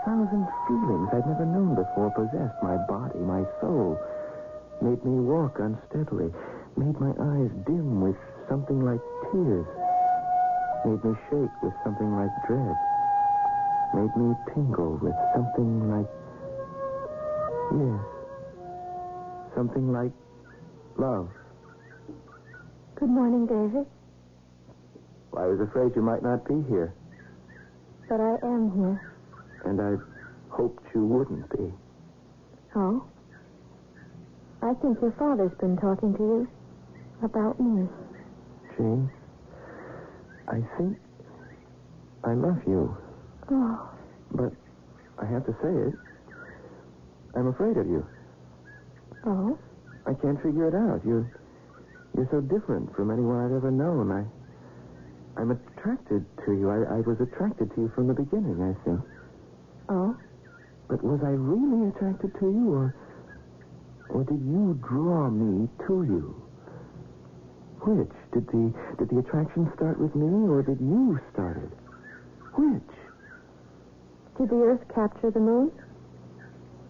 S2: 1,000 feelings I'd never known before possessed my body, my soul, made me walk unsteadily, made my eyes dim with something like tears, made me shake with something like dread, made me tingle with something like... Yes, something like love.
S10: Good morning, David.
S2: Well, I was afraid you might not be here.
S10: But I am here.
S2: And I hoped you wouldn't be.
S10: Oh? I think your father's been talking to you about me.
S2: Jane, I think I love you.
S10: Oh.
S2: But I have to say it. I'm afraid of you.
S10: Oh?
S2: I can't figure it out. You're so different from anyone I've ever known. I'm attracted to you. I was attracted to you from the beginning, I think.
S10: Oh?
S2: But was I really attracted to you, or did you draw me to you? Which? Did the attraction start with me, or did you start it? Which?
S10: Did the Earth capture the moon?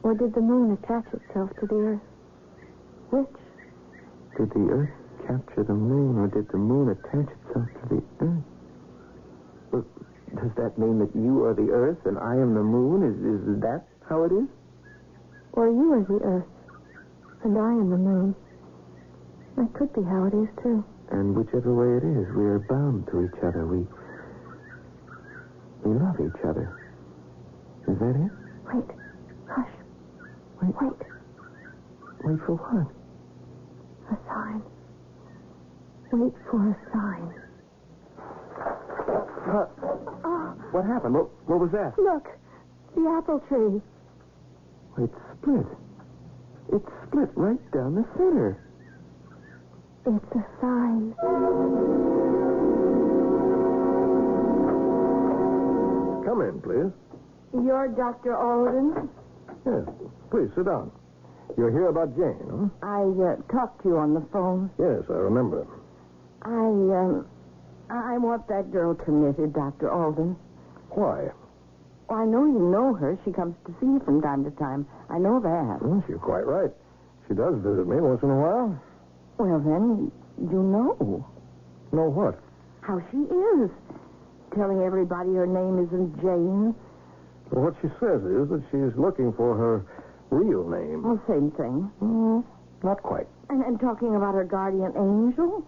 S10: Or did the moon attach itself to the Earth? Which?
S2: Did the Earth capture the moon, or did the moon attach itself to the Earth? Well, does that mean that you are the Earth and I am the moon? Is that how it is?
S10: Or you are the Earth and I am the moon. That could be how it is, too.
S2: And whichever way it is, we are bound to each other. We love each other. Is that it?
S10: Wait. Hush.
S2: Wait. Wait for what?
S10: A sign. Wait for a sign.
S2: What happened? What was that?
S10: Look. The apple tree.
S2: It's split. It's split right down the center.
S10: It's a sign.
S11: Come in, please.
S10: You're Dr. Alden?
S11: Yes. Please, sit down. You're here about Jane, huh?
S15: I talked to you on the phone.
S11: Yes, I remember.
S15: I want that girl committed, Dr. Alden.
S11: Why?
S15: Well, I know you know her. She comes to see you from time to time. I know that.
S11: Well, you're quite right. She does visit me once in a while.
S15: Well, then, you know.
S11: Know what?
S15: How she is. Telling everybody her name isn't Jane.
S11: Well, what she says is that she's looking for her real name.
S15: Well, same thing.
S11: Not quite.
S15: And talking about her guardian angel?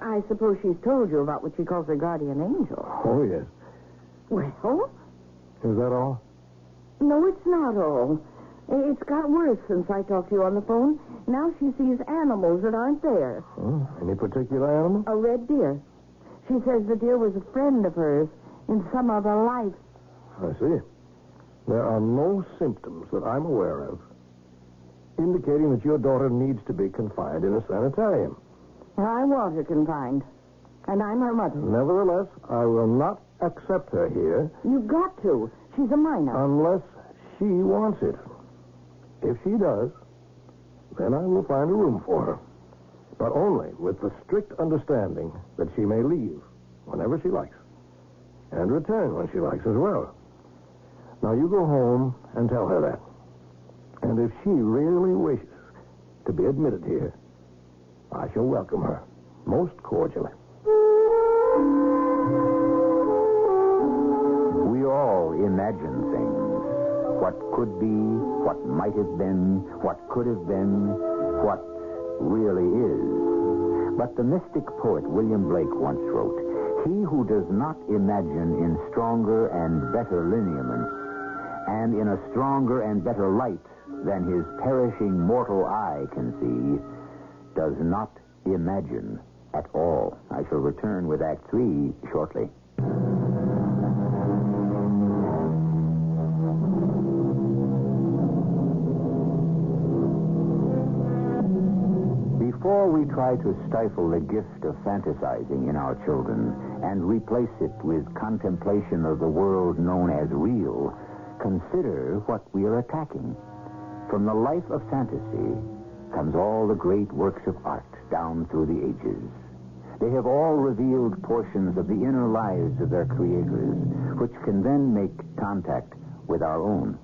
S15: I suppose she's told you about what she calls her guardian angel.
S11: Oh, yes.
S15: Well?
S11: Is that all?
S15: No, it's not all. It's got worse since I talked to you on the phone. Now she sees animals that aren't there.
S11: Oh, any particular animal?
S15: A red deer. She says the deer was a friend of hers in some other life.
S11: I see. There are no symptoms that I'm aware of indicating that your daughter needs to be confined in a sanitarium.
S15: I want her confined. And I'm her mother.
S11: Nevertheless, I will not accept her here.
S15: You've got to. She's a minor.
S11: Unless she wants it. If she does, then I will find a room for her. But only with the strict understanding that she may leave whenever she likes. And return when she likes as well. Now, you go home and tell her that. And if she really wishes to be admitted here, I shall welcome her most cordially.
S9: We all imagine things. What could be, what might have been, what could have been, what really is. But the mystic poet William Blake once wrote, He who does not imagine in stronger and better lineaments, and in a stronger and better light than his perishing mortal eye can see, does not imagine at all. I shall return with Act 3 shortly. Before we try to stifle the gift of fantasizing in our children and replace it with contemplation of the world known as real, consider what we are attacking. From the life of fantasy comes all the great works of art down through the ages. They have all revealed portions of the inner lives of their creators, which can then make contact with our own.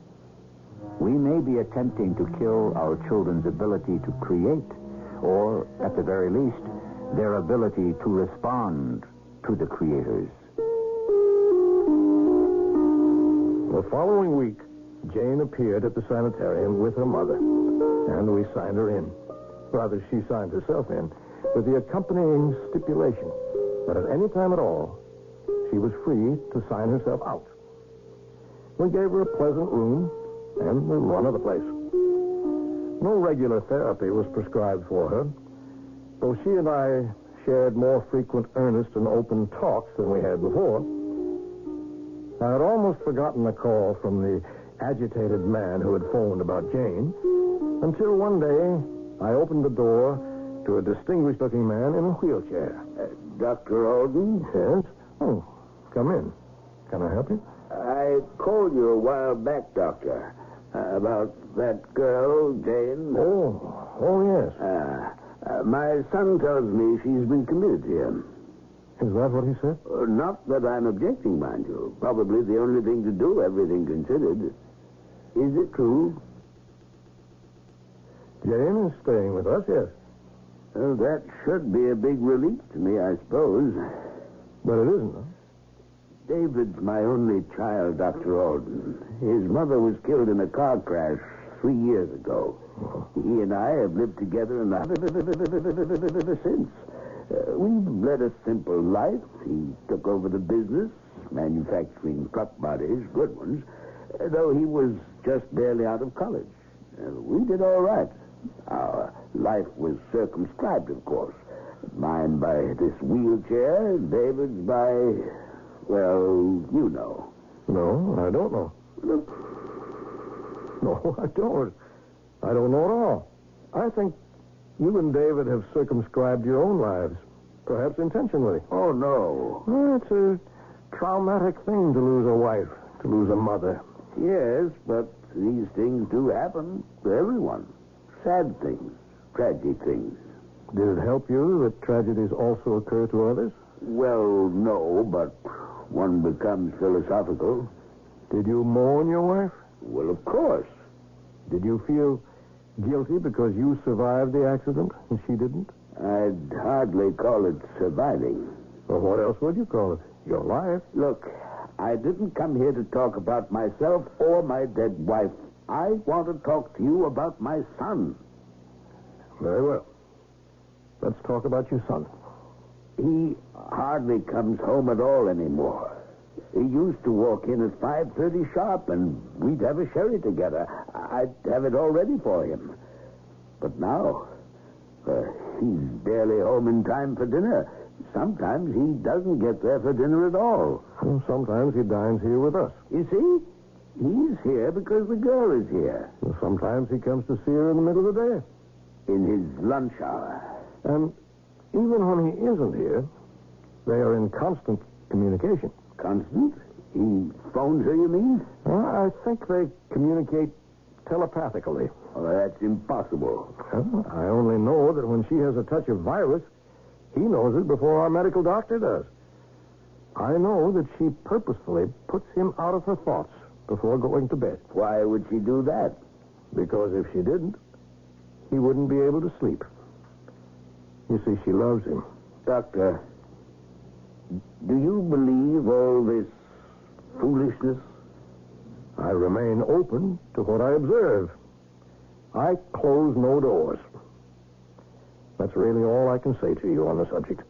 S9: We may be attempting to kill our children's ability to create, or, at the very least, their ability to respond to the creators.
S11: The following week, Jane appeared at the sanitarium with her mother, and we signed her in. Rather, she signed herself in, with the accompanying stipulation that at any time at all, she was free to sign herself out. We gave her a pleasant room and the run of the place. No regular therapy was prescribed for her, though she and I shared more frequent, earnest, and open talks than we had before. I had almost forgotten the call from the agitated man who had phoned about Jane, until one day I opened the door to a distinguished-looking man in a wheelchair.
S1: Dr. Alden?
S11: Yes? Oh, come in. Can I help you?
S1: I called you a while back, Doctor, about that girl, Jane.
S11: Oh, yes.
S1: My son tells me she's been committed to him.
S11: Is that what he said?
S1: Not that I'm objecting, mind you. Probably the only thing to do, everything considered. Is it true?
S11: Jane is staying with us, yes.
S1: Well, that should be a big relief to me, I suppose.
S11: But it isn't, huh?
S1: David's my only child, Dr. Alden. His mother was killed in a car crash 3 years ago. He and I have lived together in the ever since. We've led a simple life. He took over the business, manufacturing truck bodies, good ones, though he was just barely out of college. We did all right. Our life was circumscribed, of course. Mine by this wheelchair, David's by, well, you know.
S11: No, I don't know. No, I don't. I don't know at all. I think you and David have circumscribed your own lives, perhaps intentionally.
S1: Oh, no.
S11: Well, it's a traumatic thing to lose a wife, to lose a mother.
S1: Yes, but these things do happen to everyone. Sad things, tragic things.
S11: Did it help you that tragedies also occur to others?
S1: Well, no, but one becomes philosophical.
S11: Did you mourn your wife?
S1: Well, of course.
S11: Did you feel guilty because you survived the accident and she didn't?
S1: I'd hardly call it surviving.
S11: Well, what else would you call it? Your life?
S1: Look, I didn't come here to talk about myself or my dead wife. I want to talk to you about my son.
S11: Very well. Let's talk about your son.
S1: He hardly comes home at all anymore. He used to walk in at 5:30 sharp, and we'd have a sherry together. I'd have it all ready for him. But now, he's barely home in time for dinner. Sometimes he doesn't get there for dinner at all.
S11: Well, sometimes he dines here with us.
S1: You see? He's here because the girl is here.
S11: Well, sometimes he comes to see her in the middle of the day.
S1: In his lunch hour.
S11: And even when he isn't here, they are in constant communication.
S1: Constant? He phones her, you mean?
S11: I think they communicate telepathically.
S1: Oh, that's impossible.
S11: Well, I only know that when she has a touch of virus, he knows it before our medical doctor does. I know that she purposefully puts him out of her thoughts before going to bed.
S1: Why would she do that?
S11: Because if she didn't, he wouldn't be able to sleep. You see, she loves him.
S1: Doctor, do you believe all this foolishness?
S11: I remain open to what I observe. I close no doors. That's really all I can say to you on the subject.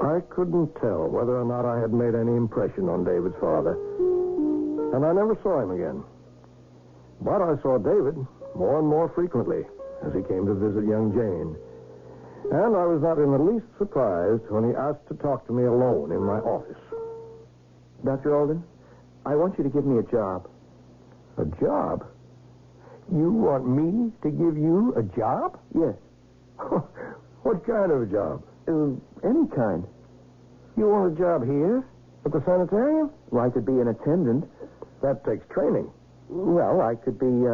S13: I couldn't tell whether or not I had made any impression on David's father. And I never saw him again. But I saw David more and more frequently as he came to visit young Jane. And I was not in the least surprised when he asked to talk to me alone in my office.
S2: Dr. Alden, I want you to give me a job.
S13: A job? You want me to give you a job?
S2: Yes.
S13: What kind of a job?
S2: Any kind.
S13: You want a job here at the sanitarium?
S2: Well, I could be an attendant.
S13: That takes training.
S2: Well, I could be,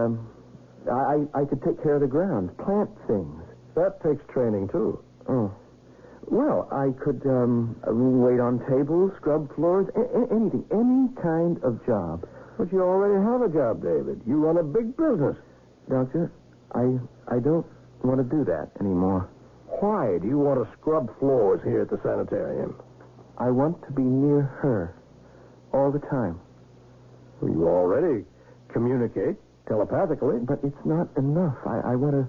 S2: I could take care of the grounds, plant things.
S13: That takes training, too.
S2: Oh. Well, I could wait on tables, scrub floors, anything, any kind of job.
S13: But you already have a job, David. You run a big business.
S2: Doctor, I don't want to do that anymore.
S13: Why do you want to scrub floors here at the sanitarium?
S2: I want to be near her all the time.
S13: Well, you already communicate telepathically.
S2: But it's not enough. I want to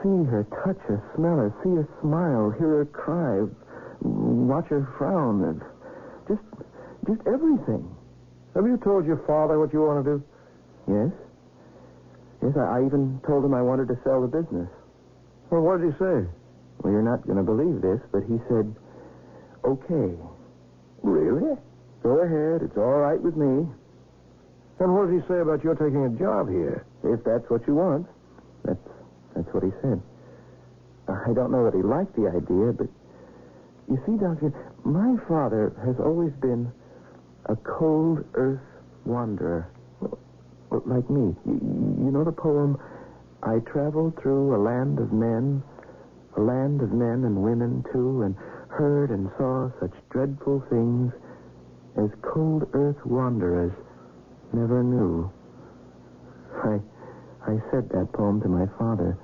S2: see her, touch her, smell her, see her smile, hear her cry, watch her frown. Just everything.
S13: Have you told your father what you want to do?
S2: Yes. Yes, I even told him I wanted to sell the business.
S13: Well, what did he say?
S2: Well, you're not going to believe this, but he said, okay.
S13: Really?
S2: Go ahead. It's all right with me.
S13: And what did he say about your taking a job here?
S2: If that's what you want. That's what he said. I don't know that he liked the idea, but you see, Doctor, my father has always been a cold earth wanderer. Like me. You know the poem, I traveled through a land of men and women, too, and heard and saw such dreadful things as cold earth wanderers never knew. I said that poem to my father.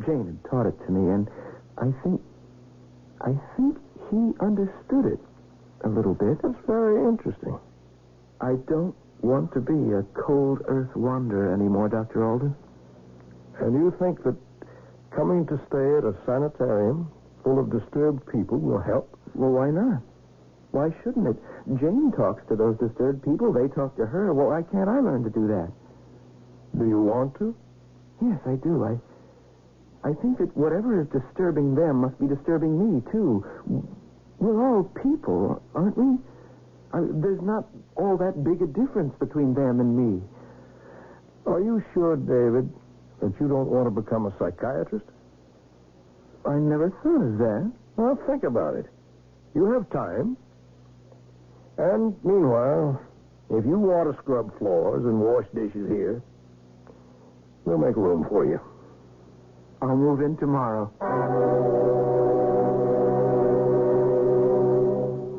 S2: Jane had taught it to me, and I think he understood it a little bit.
S13: That's very interesting.
S2: I don't want to be a cold earth wanderer anymore, Dr. Alden.
S13: And you think that coming to stay at a sanitarium full of disturbed people will help?
S2: Well, why not? Why shouldn't it? Jane talks to those disturbed people. They talk to her. Well, why can't I learn to do that?
S13: Do you want to?
S2: Yes, I do. I think that whatever is disturbing them must be disturbing me, too. We're all people, aren't we? There's not all that big a difference between them and me.
S13: Are you sure, David, that you don't want to become a psychiatrist?
S2: I never thought of that.
S13: Well, think about it. You have time. And meanwhile, if you want to scrub floors and wash dishes here, we'll make room for you.
S2: I'll move in tomorrow.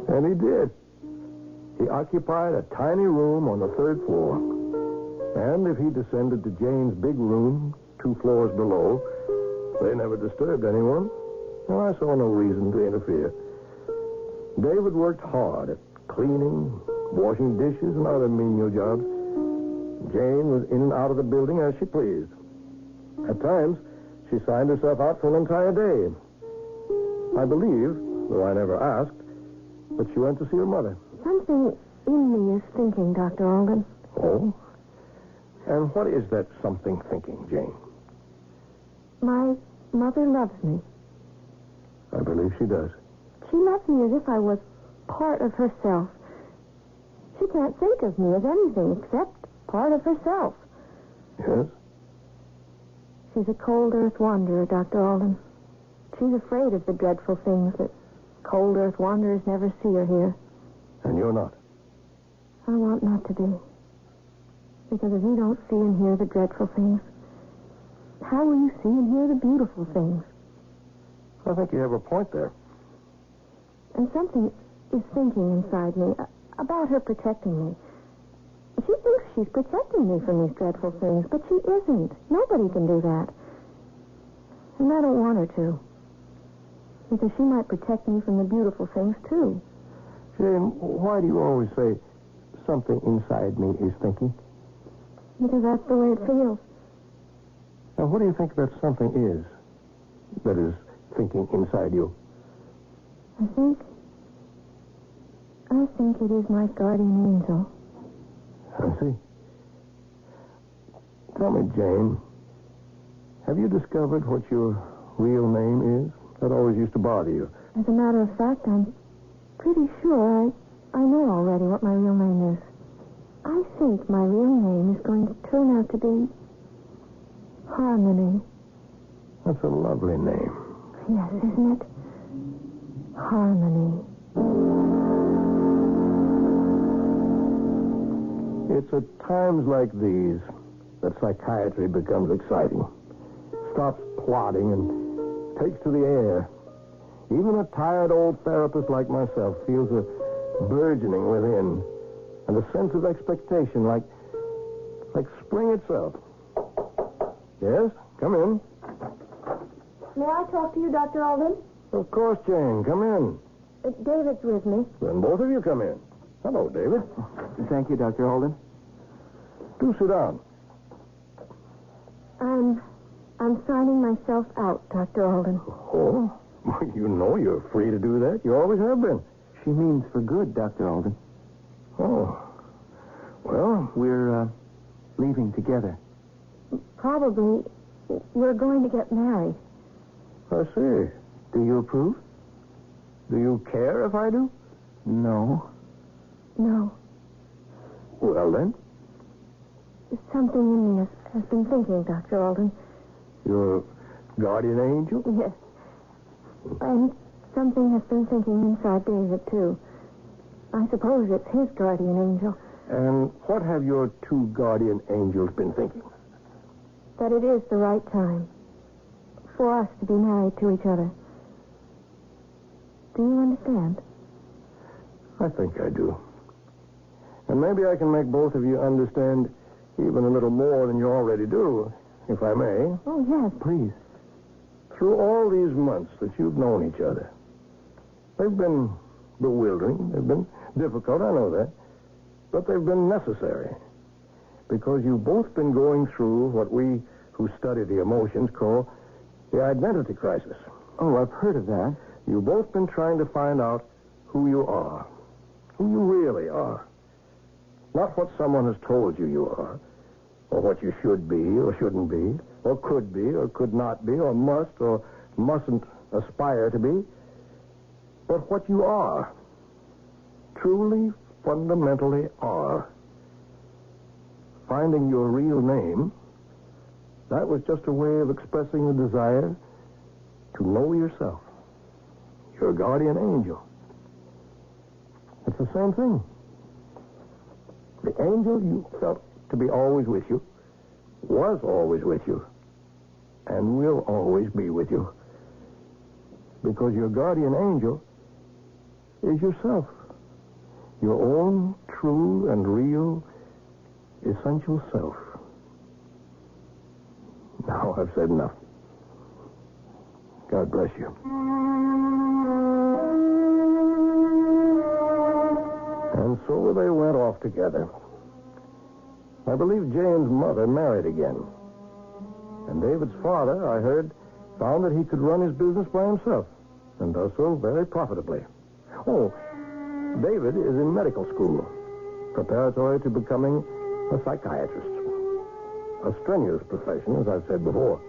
S13: And he did. He occupied a tiny room on the 3rd floor. And if he descended to Jane's big room 2 floors below, they never disturbed anyone. And I saw no reason to interfere. David worked hard at cleaning, washing dishes, and other menial jobs. Jane was in and out of the building as she pleased. At times, she signed herself out for an entire day. I believe, though I never asked, that she went to see her mother.
S10: Something in me is thinking, Dr. Alden.
S13: Oh? And what is that something thinking, Jane?
S10: My mother loves me.
S13: I believe she does.
S10: She loves me as if I was part of herself. She can't think of me as anything except part of herself.
S13: Yes?
S10: She's a cold earth wanderer, Dr. Alden. She's afraid of the dreadful things that cold earth wanderers never see or hear.
S13: And you're not?
S10: I want not to be. Because if you don't see and hear the dreadful things, how will you see and hear the beautiful things?
S13: I think you have a point there.
S10: And something is thinking inside me about her protecting me. She thinks she's protecting me from these dreadful things, but she isn't. Nobody can do that. And I don't want her to. Because she might protect me from the beautiful things, too.
S13: Jane, why do you always say something inside me is thinking?
S10: Because that's the way it feels.
S13: Now, what do you think that something is that is thinking inside you?
S10: I think I think it is my guardian angel.
S13: I see. Tell me, Jane, have you discovered what your real name is? That always used to bother you.
S10: As a matter of fact, I'm pretty sure I know already what my real name is. I think my real name is going to turn out to be Harmony.
S13: That's a lovely name.
S10: Yes, isn't it? Harmony.
S13: It's at times like these that psychiatry becomes exciting. Stops plodding and takes to the air. Even a tired old therapist like myself feels a burgeoning within and a sense of expectation like spring itself. Yes, come in.
S10: May I talk to you, Dr. Alden?
S13: Of course, Jane. Come in.
S10: David's with me.
S13: Then both of you come in. Hello, David.
S2: Thank you, Dr. Alden.
S13: Do sit down.
S10: I'm signing myself out, Dr. Alden.
S13: Oh? You know you're free to do that. You always have been.
S2: She means for good, Dr. Alden.
S13: Oh. Well,
S2: we're leaving together.
S10: Probably we're going to get married.
S13: I see.
S2: Do you approve?
S13: Do you care if I do?
S2: No.
S10: No.
S13: Well, then?
S10: Something in me has been thinking, Dr. Alden.
S13: Your guardian angel?
S10: Yes. And something has been thinking inside David, too. I suppose it's his guardian angel.
S13: And what have your two guardian angels been thinking?
S10: That it is the right time for us to be married to each other. Do you understand?
S13: I think I do. And maybe I can make both of you understand even a little more than you already do, if I may.
S10: Oh, yes.
S2: Please.
S13: Through all these months that you've known each other, they've been bewildering, they've been difficult, I know that, but they've been necessary. Because you've both been going through what we who study the emotions call the identity crisis.
S2: Oh, I've heard of that.
S13: You've both been trying to find out who you are, who you really are. Not what someone has told you are, or what you should be or shouldn't be, or could not be, or must or mustn't aspire to be, but what you are, truly, fundamentally are. Finding your real name, that was just a way of expressing the desire to know yourself, your guardian angel. It's the same thing. The angel you felt to be always with you, was always with you, and will always be with you. Because your guardian angel is yourself. Your own true and real essential self. Now I've said enough. God bless you. And so they went off together. I believe Jane's mother married again. And David's father, I heard, found that he could run his business by himself, and does so very profitably. Oh, David is in medical school, preparatory to becoming a psychiatrist. A strenuous profession, as I've said before,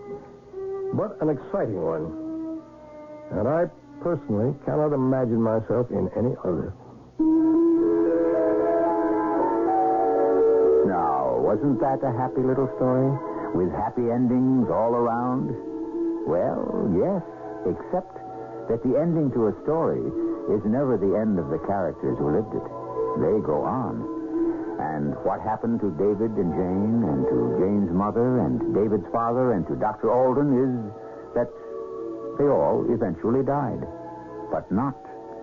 S13: but an exciting one. And I personally cannot imagine myself in any other.
S6: Now, wasn't that a happy little story? With happy endings all around? Well, yes, except that the ending to a story is never the end of the characters who lived it. They go on. And what happened to David and Jane, and to Jane's mother, and David's father, and to Dr. Alden is that they all eventually died. But not,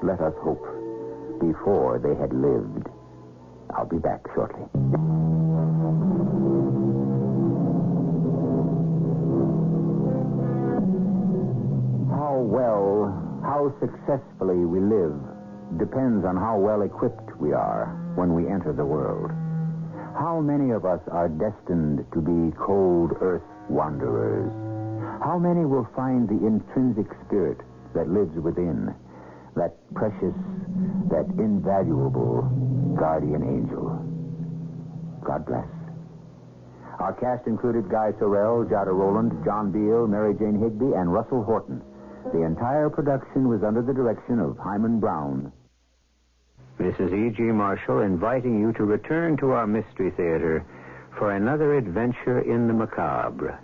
S6: let us hope, before they had lived. I'll be back shortly. How well, how successfully we live depends on how well equipped we are when we enter the world. How many of us are destined to be cold earth wanderers? How many will find the intrinsic spirit that lives within, that precious, that invaluable guardian angel. God bless. Our cast included Guy Sorrell, Jada Rowland, John Beale, Mary Jane Higby, and Russell Horton. The entire production was under the direction of Hyman Brown.
S8: This is E.G. Marshall inviting you to return to our Mystery Theater for another adventure in the macabre.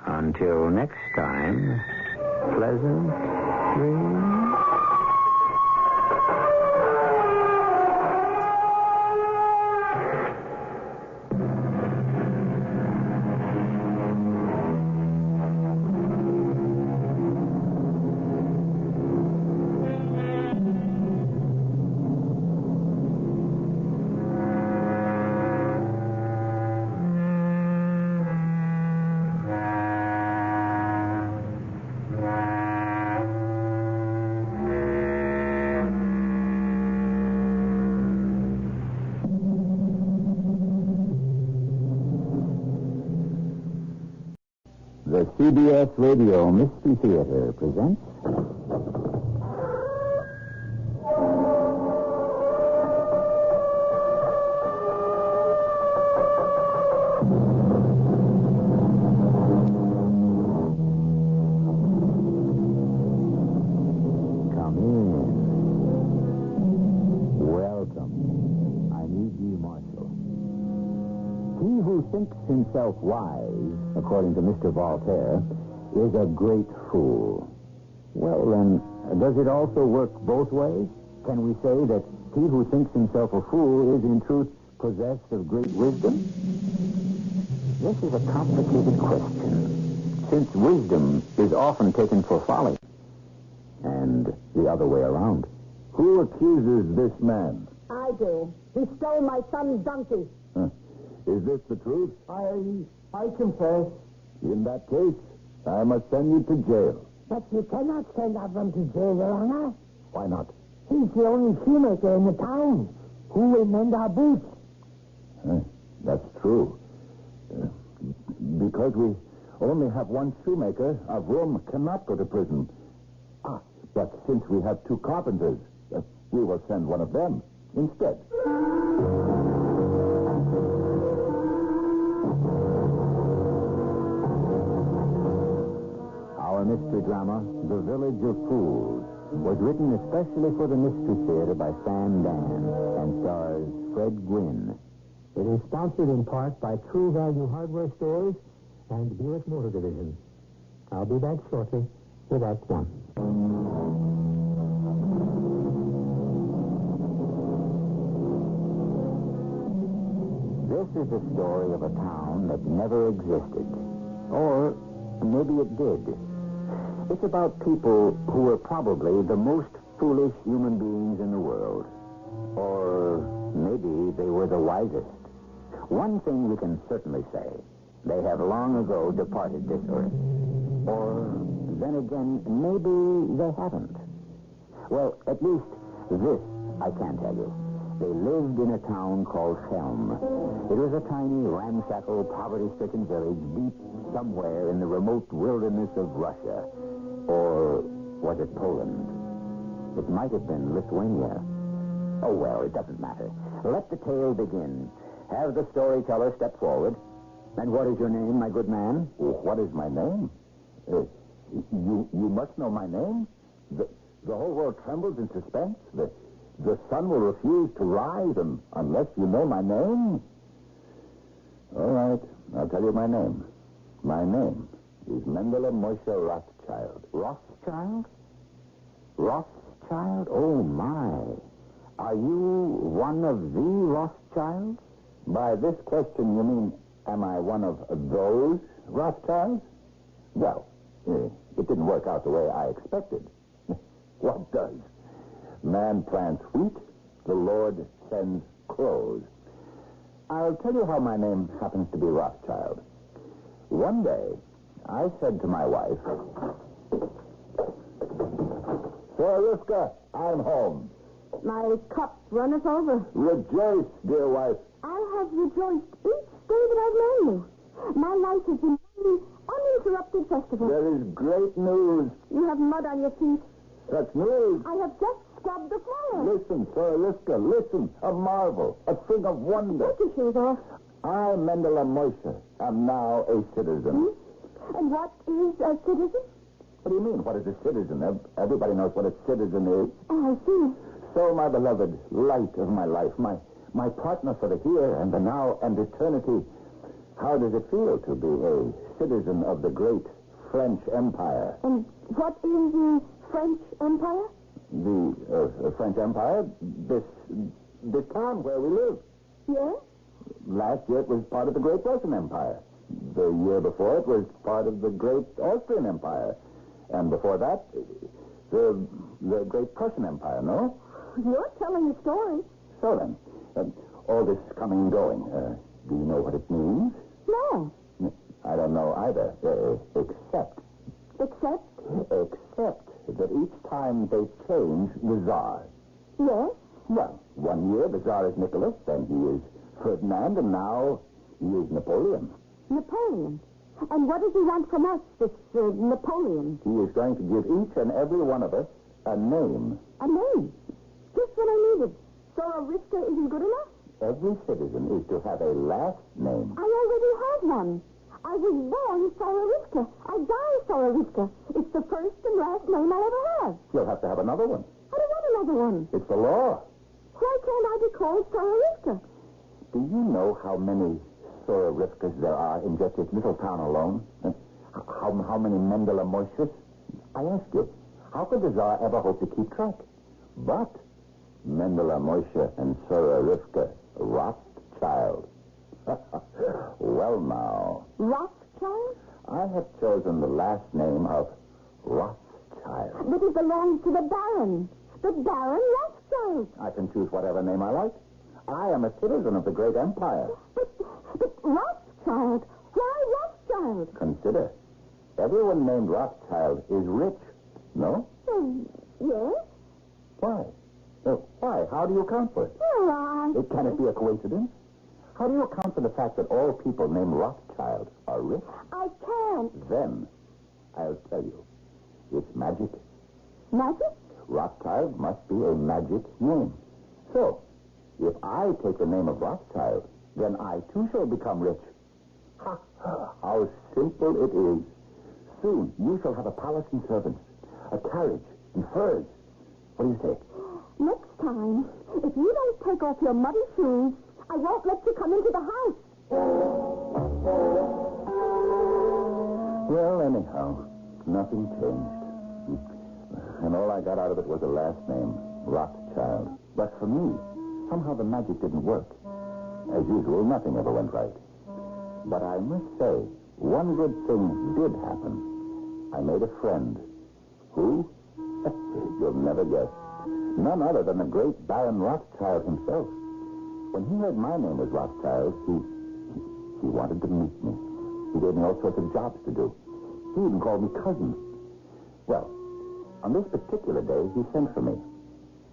S8: Until next time, pleasant dreams.
S9: The CBS Radio Mystery Theater presents... Come in. Welcome. I'm E.G. Marshall. He who thinks himself wise, according to Mr. Voltaire, is a great fool. Well, then, does it also work both ways? Can we say that he who thinks himself a fool is in truth possessed of great wisdom? This is a complicated question, since wisdom is often taken for folly, and the other way around.
S11: Who accuses this man?
S10: I do. He stole my son's donkey.
S11: Is this the truth?
S16: I confess.
S11: In that case, I must send you to jail.
S16: But you cannot send Avram to jail, Your Honor.
S11: Why not?
S16: He's the only shoemaker in the town. Who will mend our boots?
S11: That's true. Because we only have one shoemaker, Avram cannot go to prison. But since we have two carpenters, we will send one of them instead.
S9: Our mystery drama, The Village of Fools, was written especially for the Mystery Theater by Sam Dan and stars Fred Gwynn.
S4: It is sponsored in part by True Value Hardware Stores and Buick Motor Division. I'll be back shortly with Act One.
S9: This is the story of a town that never existed. Or maybe it did. It's about people who were probably the most foolish human beings in the world. Or maybe they were the wisest. One thing we can certainly say, they have long ago departed this earth. Or, then again, maybe they haven't. Well, at least this I can tell you. They lived in a town called Chelm. It was a tiny, ramshackle, poverty-stricken village deep somewhere in the remote wilderness of Russia. Or was it Poland? It might have been Lithuania. Oh, well, it doesn't matter. Let the tale begin. Have the storyteller step forward. And what is your name, my good man?
S11: What is my name? You must know my name. The whole world trembles in suspense. The sun will refuse to rise unless you know my name. All right, I'll tell you my name. My name is Mendele Moshe Rothschild.
S9: Rothschild? Rothschild? Oh, my. Are you one of the Rothschilds?
S11: By this question, you mean, am I one of those Rothschilds? Well, it didn't work out the way I expected. What does? Man plants wheat, the Lord sends crows. I'll tell you how my name happens to be Rothschild. One day, I said to my wife, "Sir Rivka, I'm home."
S10: My cup runneth over.
S11: Rejoice, dear wife.
S10: I have rejoiced each day that I've known you. My life has been an uninterrupted festival.
S11: There is great news.
S10: You have mud on your feet.
S9: That's news.
S10: I have just scrubbed the floor.
S9: Listen, Sir Liska, listen. A marvel. A thing of wonder.
S10: Take your shoes off.
S9: I, Mendele Moishe, am now a citizen.
S10: And what is a citizen?
S9: What do you mean, what is a citizen? Everybody knows what a citizen is.
S10: Oh, I see.
S9: So, my beloved, light of my life, my partner for the here and the now and eternity, how does it feel to be a citizen of the great French Empire?
S10: And what is the French Empire?
S9: The French Empire? This town where we live.
S10: Yes?
S9: Last year it was part of the Great Russian Empire. The year before it was part of the Great Austrian Empire. And before that, the Great Prussian Empire, no?
S10: You're telling a story.
S9: So then, all this coming and going, do you know what it means?
S10: No.
S9: I don't know either, except that each time they change the Tsar.
S10: Yes?
S9: Well, one year the Tsar is Nicholas, then he is Ferdinand, and now he is Napoleon.
S10: Napoleon? And what does he want from us, this Napoleon?
S9: He is going to give each and every one of us a name.
S10: A name? Just what I needed. Sororivka isn't good enough?
S9: Every citizen is to have a last name.
S10: I already have one. I was born Sororivka. I die Sororivka. It's the first and last name I'll ever have.
S9: You'll have to have another one.
S10: I don't want another one.
S9: It's the law.
S10: Why can't I be called Sororivka?
S9: Do you know how many Sororivkas there are in just this little town alone? And how many Mendele Moishes? I ask you, how could the Tsar ever hope to keep track? But Mendele Moishe and Sororivka, Rothschild. Well, now.
S10: Rothschild?
S9: I have chosen the last name of Rothschild.
S10: But it belongs to the Baron. The Baron Rothschild.
S9: I can choose whatever name I like. I am a citizen of the great empire.
S10: But Rothschild? Why Rothschild?
S9: Consider. Everyone named Rothschild is rich. No?
S10: Yes?
S9: Why? Why? How do you account for it? Can it be a coincidence? How do you account for the fact that all people named Rothschild are rich?
S10: I can't.
S9: Then, I'll tell you. It's magic.
S10: Magic?
S9: Rothschild must be a magic name. So, if I take the name of Rothschild, then I too shall become rich. How simple it is. Soon, you shall have a palace and servants, a carriage and furs. What do you say?
S10: Next time, if you don't take off your muddy shoes, I won't let you come into the house.
S9: Well, anyhow, nothing changed. And all I got out of it was a last name, Rothschild. But for me, somehow the magic didn't work. As usual, nothing ever went right. But I must say, one good thing did happen. I made a friend. Who? You'll never guess. None other than the great Baron Rothschild himself. When he heard my name was Rothschild, he wanted to meet me. He gave me all sorts of jobs to do. He even called me cousin. Well, on this particular day, he sent for me.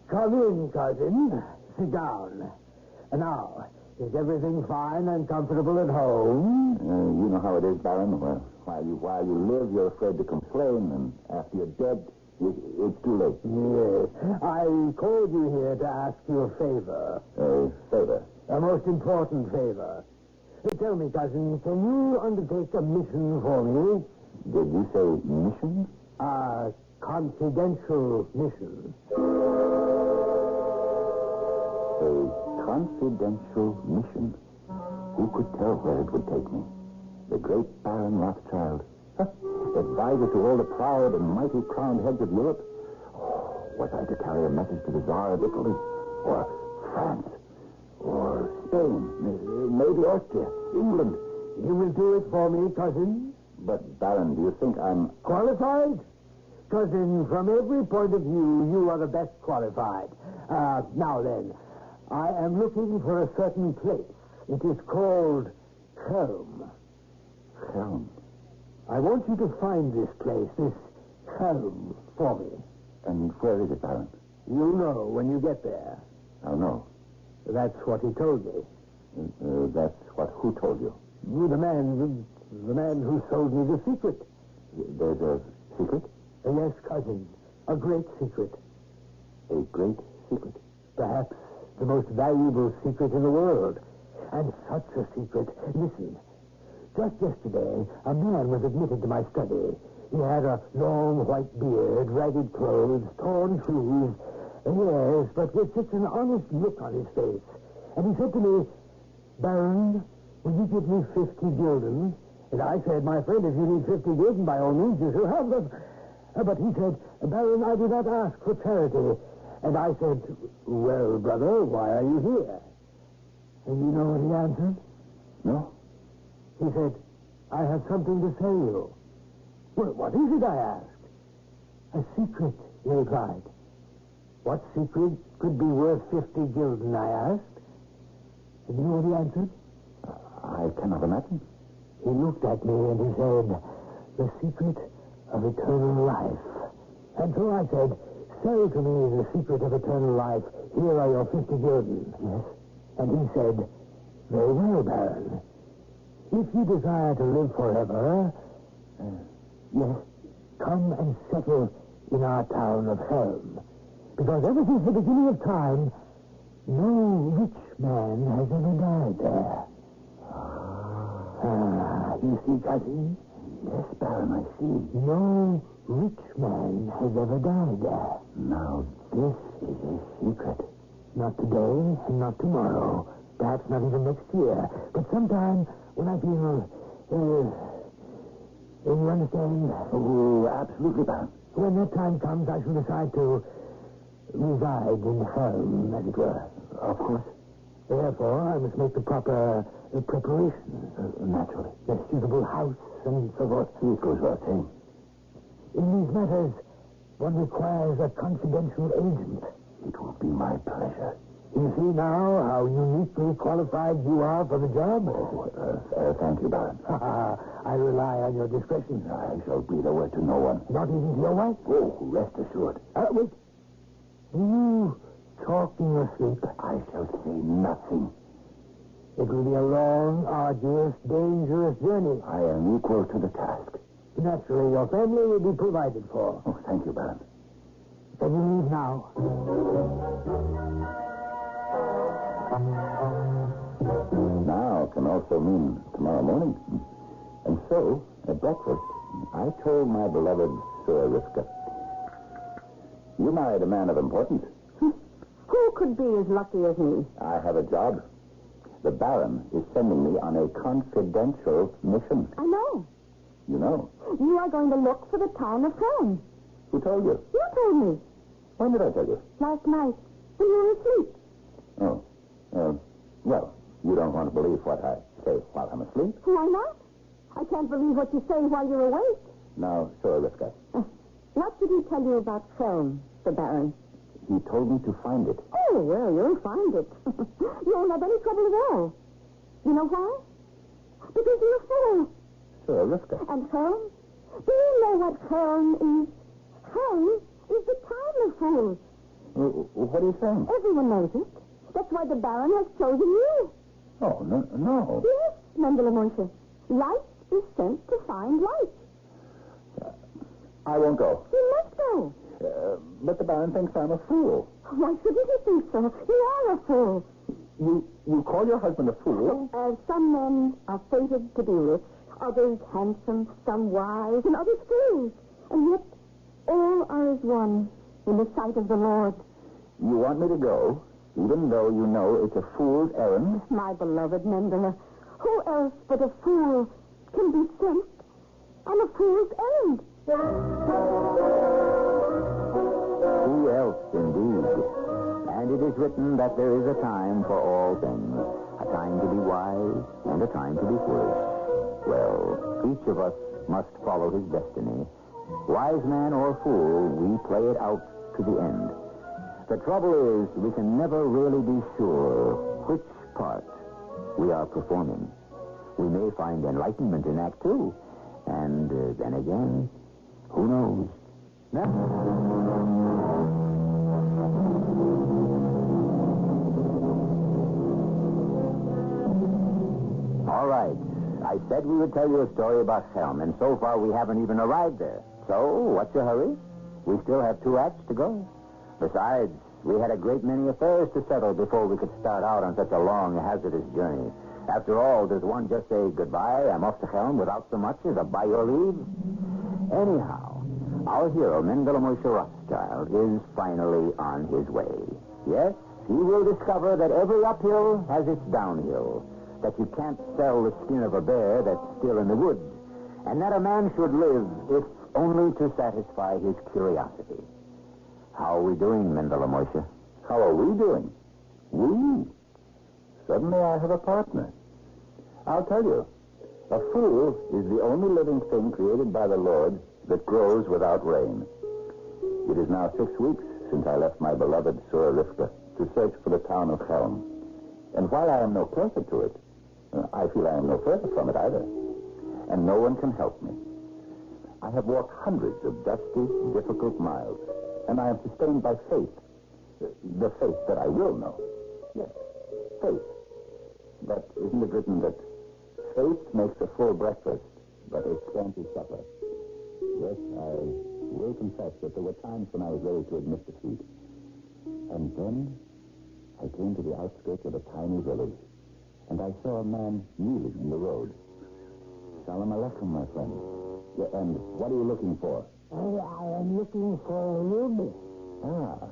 S16: Come in, cousin. Sit down. Now, is everything fine and comfortable at home?
S9: You know how it is, Baron. Well, while you live, you're afraid to complain, and after you're dead, it's too late.
S16: Yes. I called you here to ask you a favor.
S9: A favor?
S16: A most important favor. Tell me, cousin, can you undertake a mission for me?
S9: Did you say mission?
S16: A confidential mission.
S9: A confidential mission? Who could tell where it would take me? The great Baron Rothschild. Advisor to all the proud and mighty crowned heads of Europe? Oh, was I to carry a message to the Tsar of Italy? Or France? Or Spain? Maybe Austria? England?
S16: You will do it for me, cousin?
S9: But, Baron, do you think I'm...
S16: Qualified? Cousin, from every point of view, you are the best qualified. Now then, I am looking for a certain place. It is called Helm.
S9: Helm?
S16: I want you to find this place, this Helm, for me.
S9: And where is it, Baron?
S16: You'll know when you get there.
S9: I'll know.
S16: That's what he told me.
S9: That's what who told you?
S16: You, the man who sold me the secret.
S9: There's a secret?
S16: Yes, cousin. A
S14: A great secret.
S9: A great secret?
S14: Perhaps the most valuable secret in the world. And such a secret. Listen. Just yesterday, a man was admitted to my study. He had a long white beard, ragged clothes, torn shoes. Yes, but with such an honest look on his face. And he said to me, Baron, will you give me 50 gulden? And I said, my friend, if you need 50 gulden, by all means, you shall have them. But he said, Baron, I do not ask for charity. And I said, well, brother, why are you here? And you know what he answered?
S9: No.
S14: He said, I have something to tell you. Well, what is it, I asked. A secret, he replied. What secret could be worth 50 gulden, I asked. And you know what he answered?
S9: I cannot imagine.
S14: He looked at me and he said, the secret of eternal life. And so I said, sell to me the secret of eternal life. Here are your 50 gulden. Yes. And he said, very well, Baron. If you desire to live forever, yes, come and settle in our town of Helm. Because ever since the beginning of time, no rich man has ever died there. You see, cousin?
S9: Yes, Baron, I see.
S14: No rich man has ever died there.
S9: Now, this is a secret.
S14: Not today and not tomorrow. Perhaps not even next year. But sometime when I feel... you understand?
S9: Oh, absolutely, Baron.
S14: When that time comes, I shall decide to reside in Helm, as it were.
S9: Of course.
S14: Therefore, I must make the proper preparations.
S9: Naturally.
S14: A suitable house and so forth.
S9: It goes without saying.
S14: In these matters, one requires a confidential agent.
S9: It will be my pleasure.
S14: You see now how uniquely qualified you are for the job?
S9: Thank you, Baron.
S14: I rely on your discretion.
S9: I shall breathe a word to no one.
S14: Not even to your wife?
S9: Oh, rest assured.
S14: Wait. Do you talk in your sleep?
S9: I shall say nothing.
S14: It will be a long, arduous, dangerous journey.
S9: I am equal to the task.
S14: Naturally, your family will be provided for.
S9: Oh, thank you, Baron.
S14: Then you leave now.
S9: Now can also mean tomorrow morning. And so, at breakfast, I told my beloved Sir Rivka, you married a man of importance.
S15: Who could be as lucky as me?
S9: I have a job. The Baron is sending me on a confidential mission.
S15: I know.
S9: You know.
S15: You are going to look for the town of Helm.
S9: Who told you?
S15: You told me.
S9: When did I tell you?
S15: Last night, when you were asleep.
S9: Oh. Well, you don't want to believe what I say while I'm asleep?
S15: Why not? I can't believe what you say while you're awake.
S9: Now, Sir Rivka.
S15: What did he tell you about Helm, the Baron?
S9: He told me to find it.
S15: Oh, well, you'll find it. You won't have any trouble at all. You know why? Because you're a fool.
S9: Sir Rivka.
S15: And Helm? Do you know what Helm is? Helm is the town of fools.
S9: What are you saying?
S15: Everyone knows it. That's why the Baron has chosen you.
S9: Oh, no.
S15: Yes, Mendele Munche. Light is sent to find light.
S9: I won't go.
S15: You must go.
S9: But the Baron thinks I'm a fool.
S15: Why shouldn't he think so? You are a fool.
S9: You call your husband a fool?
S15: Some men are fated to be rich, others handsome, some wise, and others fools. And yet, all are as one in the sight of the Lord.
S9: You want me to go, even though you know it's a fool's errand?
S15: My beloved Mendele, who else but a fool can be sent on a fool's errand?
S6: Who else, indeed? And it is written that there is a time for all things, a time to be wise and a time to be foolish. Well, each of us must follow his destiny. Wise man or fool, we play it out to the end. The trouble is, we can never really be sure which part we are performing. We may find enlightenment in Act 2, and then again, who knows? All right. I said we would tell you a story about Helm, and so far we haven't even arrived there. So, what's your hurry?
S9: We still have 2 acts to go. Besides, we had a great many affairs to settle before we could start out on such a long, hazardous journey. After all, does one just say goodbye, I'm off to Helm without so much as a by your leave? Anyhow, our hero, Mendel Moshe Rothschild, is finally on his way. Yes, he will discover that every uphill has its downhill, that you can't sell the skin of a bear that's still in the woods, and that a man should live if only to satisfy his curiosity. How are we doing, Mendel Moshe?
S11: How are we doing? We? Suddenly I have a partner. I'll tell you, a fool is the only living thing created by the Lord that grows without rain. It is now 6 weeks since I left my beloved Sur Rivka to search for the town of Helm. And while I am no closer to it, I feel I am no further from it either. And no one can help me. I have walked hundreds of dusty, difficult miles, and I am sustained by faith. The faith that I will know. Yes, faith. But isn't it written that faith makes a full breakfast, but a scanty supper? Yes, I will confess that there were times when I was ready to admit defeat. And then I came to the outskirts of a tiny village, and I saw a man kneeling in the road. Shalom Aleichem, my friend. Yeah, and what are you looking for?
S14: I am looking for a ruby.
S11: Ah.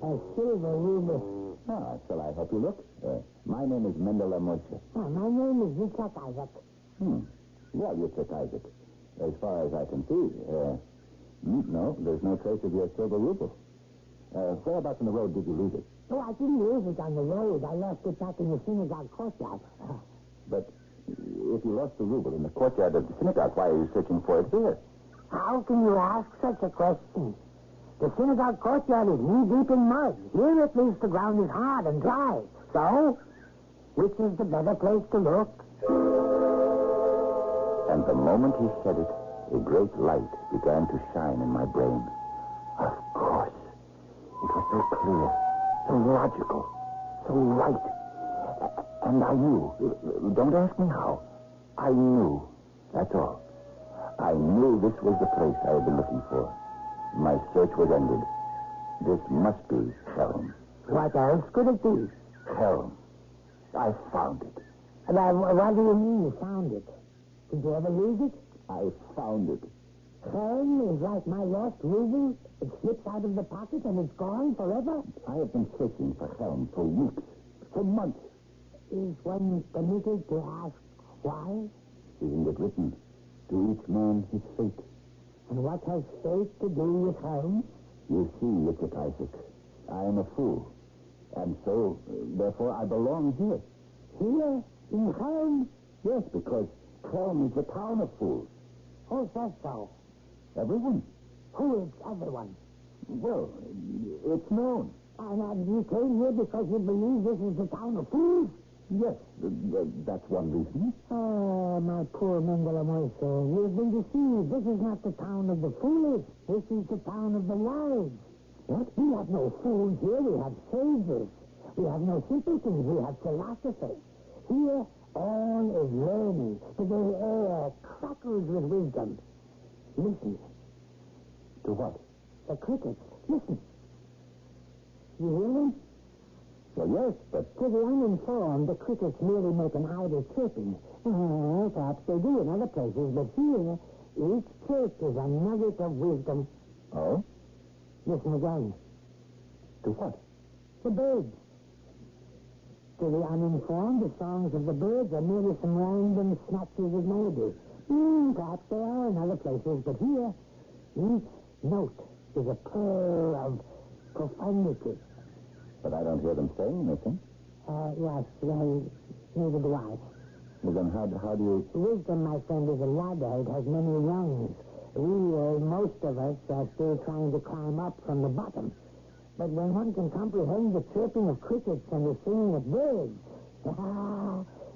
S14: A silver ruby.
S11: Ah, shall I help you look? My name is Mendel Moshe.
S14: My name is Yitzhak Isaac.
S11: Well, Yitzhak Isaac. As far as I can see, no, there's no trace of your silver ruble. Whereabouts in the road did you lose it?
S14: Oh, I didn't lose it on the road. I left it back in the synagogue courtyard.
S11: But if you lost the ruble in the courtyard of the synagogue, why are you searching for it here?
S14: How can you ask such a question? The synagogue courtyard is knee-deep in mud. Here, at least, the ground is hard and dry. So, which is the better place to look?
S11: And the moment he said it, a great light began to shine in my brain. Of course. It was so clear, so logical, so right. And I knew. Don't ask me how. I knew. That's all. I knew this was the place I had been looking for. My search was ended. This must be Helm.
S14: What else could it be?
S11: Helm. I found it.
S14: And what do you mean you found it? Did you ever lose it?
S11: I found it.
S14: Helm is like my lost ruby. It slips out of the pocket and it's gone forever?
S11: I have been searching for Helm for weeks, for months.
S14: Is one permitted to ask why?
S11: Isn't it written? To each man his fate.
S14: And what has fate to do with Helm?
S11: You see, Yitzhak Isaac, I am a fool. And so, therefore, I belong here.
S14: Here? In Helm?
S11: Yes, because Helm is the town of fools.
S14: Who says so?
S11: Everyone.
S14: Who is everyone?
S11: Well, it's known.
S14: And you came here because you believe this is the town of fools?
S11: Yes, that's one reason.
S14: Oh, my poor Mendel Moshe, you've been deceived. This is not the town of the foolish. This is the town of the wise. What? We have no fools here. We have sages. We have no simpletons. We have philosophers. Here, all is learning. The very air crackles with wisdom. Listen.
S11: To what?
S14: The crickets. Listen. You hear them?
S11: Well, yes, but...
S14: To the uninformed, the crickets merely make an idle chirping. Perhaps they do in other places, but here, each chirp is a nugget of wisdom.
S11: Oh?
S14: Listen again.
S11: To what?
S14: The birds. To the uninformed, the songs of the birds are merely some random snatches of melody. Perhaps they are in other places, but here, each note is a pearl of profundity.
S11: But I don't hear them saying anything.
S14: Yes, well, neither do I.
S11: Well, then how do you...
S14: Wisdom, my friend, is a ladder. It has many rungs. Most of us, are still trying to climb up from the bottom. But when one can comprehend the chirping of crickets and the singing of birds,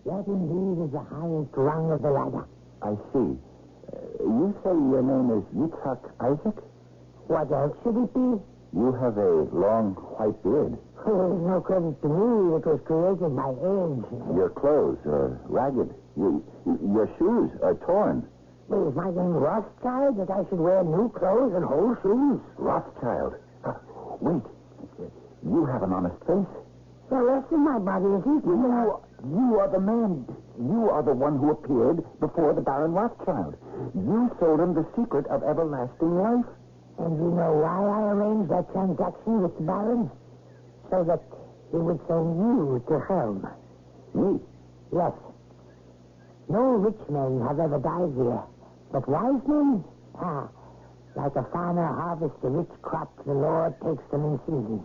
S14: that indeed is the highest rung of the ladder.
S11: I see. You say your name is Yitzhak Isaac?
S14: What else should it be?
S11: You have a long white beard.
S14: Oh, it's no credit to me. It was created by age.
S11: Your clothes are ragged. Your shoes are torn.
S14: Is my name Rothschild that I should wear new clothes and whole shoes?
S9: Rothschild. Wait. You have an honest face.
S14: The rest of my body is eaten.
S9: You are the man. You are the one who appeared before the Baron Rothschild. You sold him the secret of everlasting life.
S14: And you know why I arranged that transaction with the Baron? So that he would send you to Helm.
S9: Me?
S14: Yes. No rich men have ever died here. But wise men? Like a farmer harvests a rich crop, the Lord takes them in season.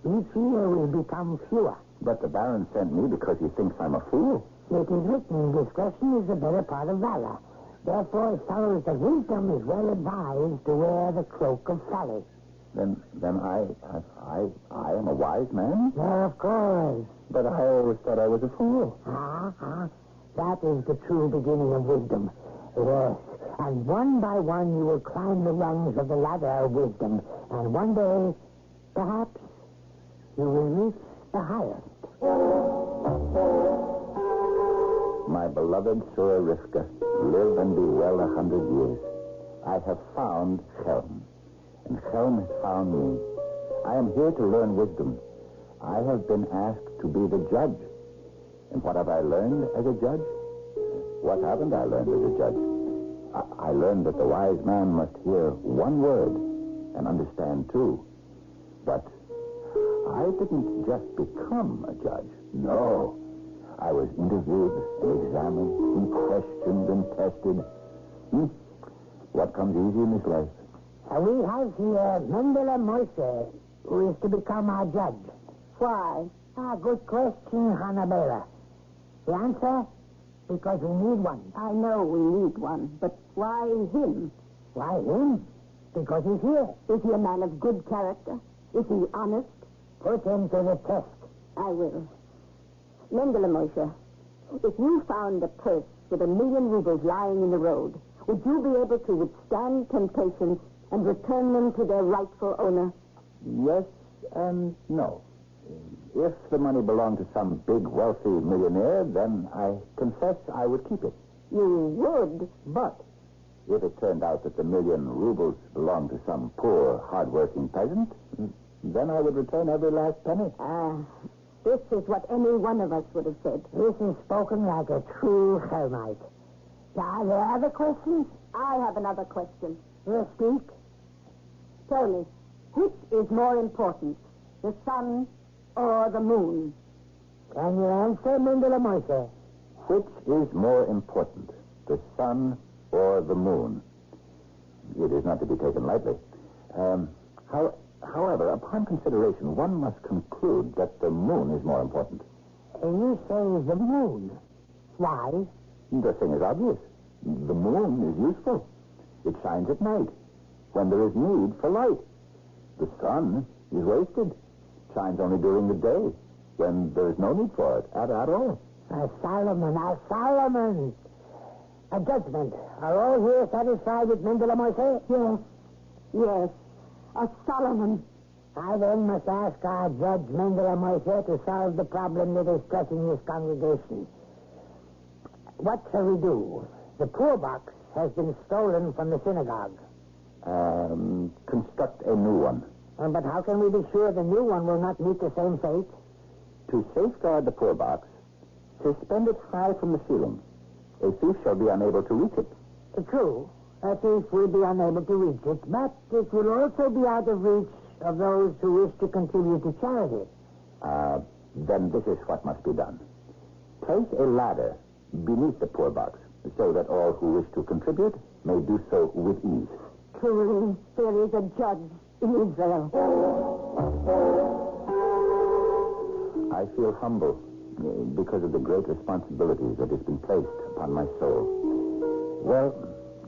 S14: Each year we become fewer.
S9: But the Baron sent me because he thinks I'm a fool.
S14: It is written, discretion is the better part of valor. Therefore it follows that wisdom is well advised to wear the cloak of folly.
S9: Then I am a wise man?
S14: Of course.
S9: But I always thought I was a fool.
S14: That is the true beginning of wisdom. Yes. And one by one you will climb the rungs of the ladder of wisdom. And one day, perhaps, you will reach the highest.
S9: My beloved Sura Rivka, live and be well 100 years. I have found Helm, and Helm has found me. I am here to learn wisdom. I have been asked to be the judge. And what have I learned as a judge? What haven't I learned as a judge? I learned that the wise man must hear one word and understand two. But I didn't just become a judge. No. I was interviewed and examined and questioned and tested. What comes easy in this life?
S14: We have here Mendele Moise, who is to become our judge. Why? Good question, Hannabela. The answer? Because we need one.
S10: I know we need one, but why him?
S14: Why him? Because he's here.
S10: Is he a man of good character? Is he honest?
S14: Put him to the test.
S10: I will. Mendele Moshe, if you found a purse with 1,000,000 rubles lying in the road, would you be able to withstand temptations and return them to their rightful owner?
S9: Yes and no. If the money belonged to some big, wealthy millionaire, then I confess I would keep it.
S10: You would?
S9: But if it turned out that the 1,000,000 rubles belonged to some poor, hard-working peasant, then I would return every last penny.
S10: This is what any one of us would have said.
S14: This is spoken like a true Helmite. Are there other questions?
S10: I have another question.
S14: Speak.
S10: Tell me, which is more important, the sun or the moon?
S14: Can you answer, Mendele Moise?
S9: Which is more important, the sun or the moon? It is not to be taken lightly. However, upon consideration, one must conclude that the moon is more important.
S14: And you say the moon. Why?
S9: The thing is obvious. The moon is useful. It shines at night, when there is need for light. The sun is wasted. Shines only during the day, when there is no need for it at all.
S14: Solomon. A judgment. Are all here satisfied with Mendele Moise?
S10: Yes. A Solomon.
S14: I then must ask our judge Mendele Moise to solve the problem that is pressing this congregation. What shall we do? The poor box has been stolen from the synagogue.
S9: Construct a new one.
S14: But how can we be sure the new one will not meet the same fate?
S9: To safeguard the poor box, suspend it high from the ceiling. A thief shall be unable to reach it.
S14: True. A thief will be unable to reach it, but it will also be out of reach of those who wish to contribute to charity.
S9: Then this is what must be done. Place a ladder beneath the poor box, so that all who wish to contribute may do so with ease.
S10: Truly, there is a judge in Israel.
S9: I feel humble because of the great responsibility that has been placed upon my soul. Well,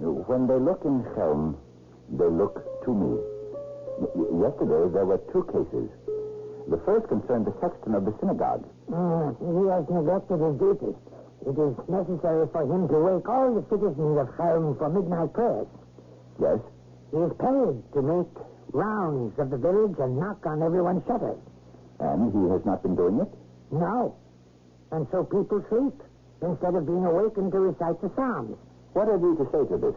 S9: when they look in Helm, they look to me. Yesterday, there were two cases. The first concerned the sexton of the synagogue.
S14: He has neglected his duties. It is necessary for him to wake all the citizens of Helm for midnight prayers.
S9: Yes?
S14: He is paid to make rounds of the village and knock on everyone's shutters.
S9: And he has not been doing it?
S14: No. And so people sleep instead of being awakened to recite the Psalms.
S9: What have you to say to this,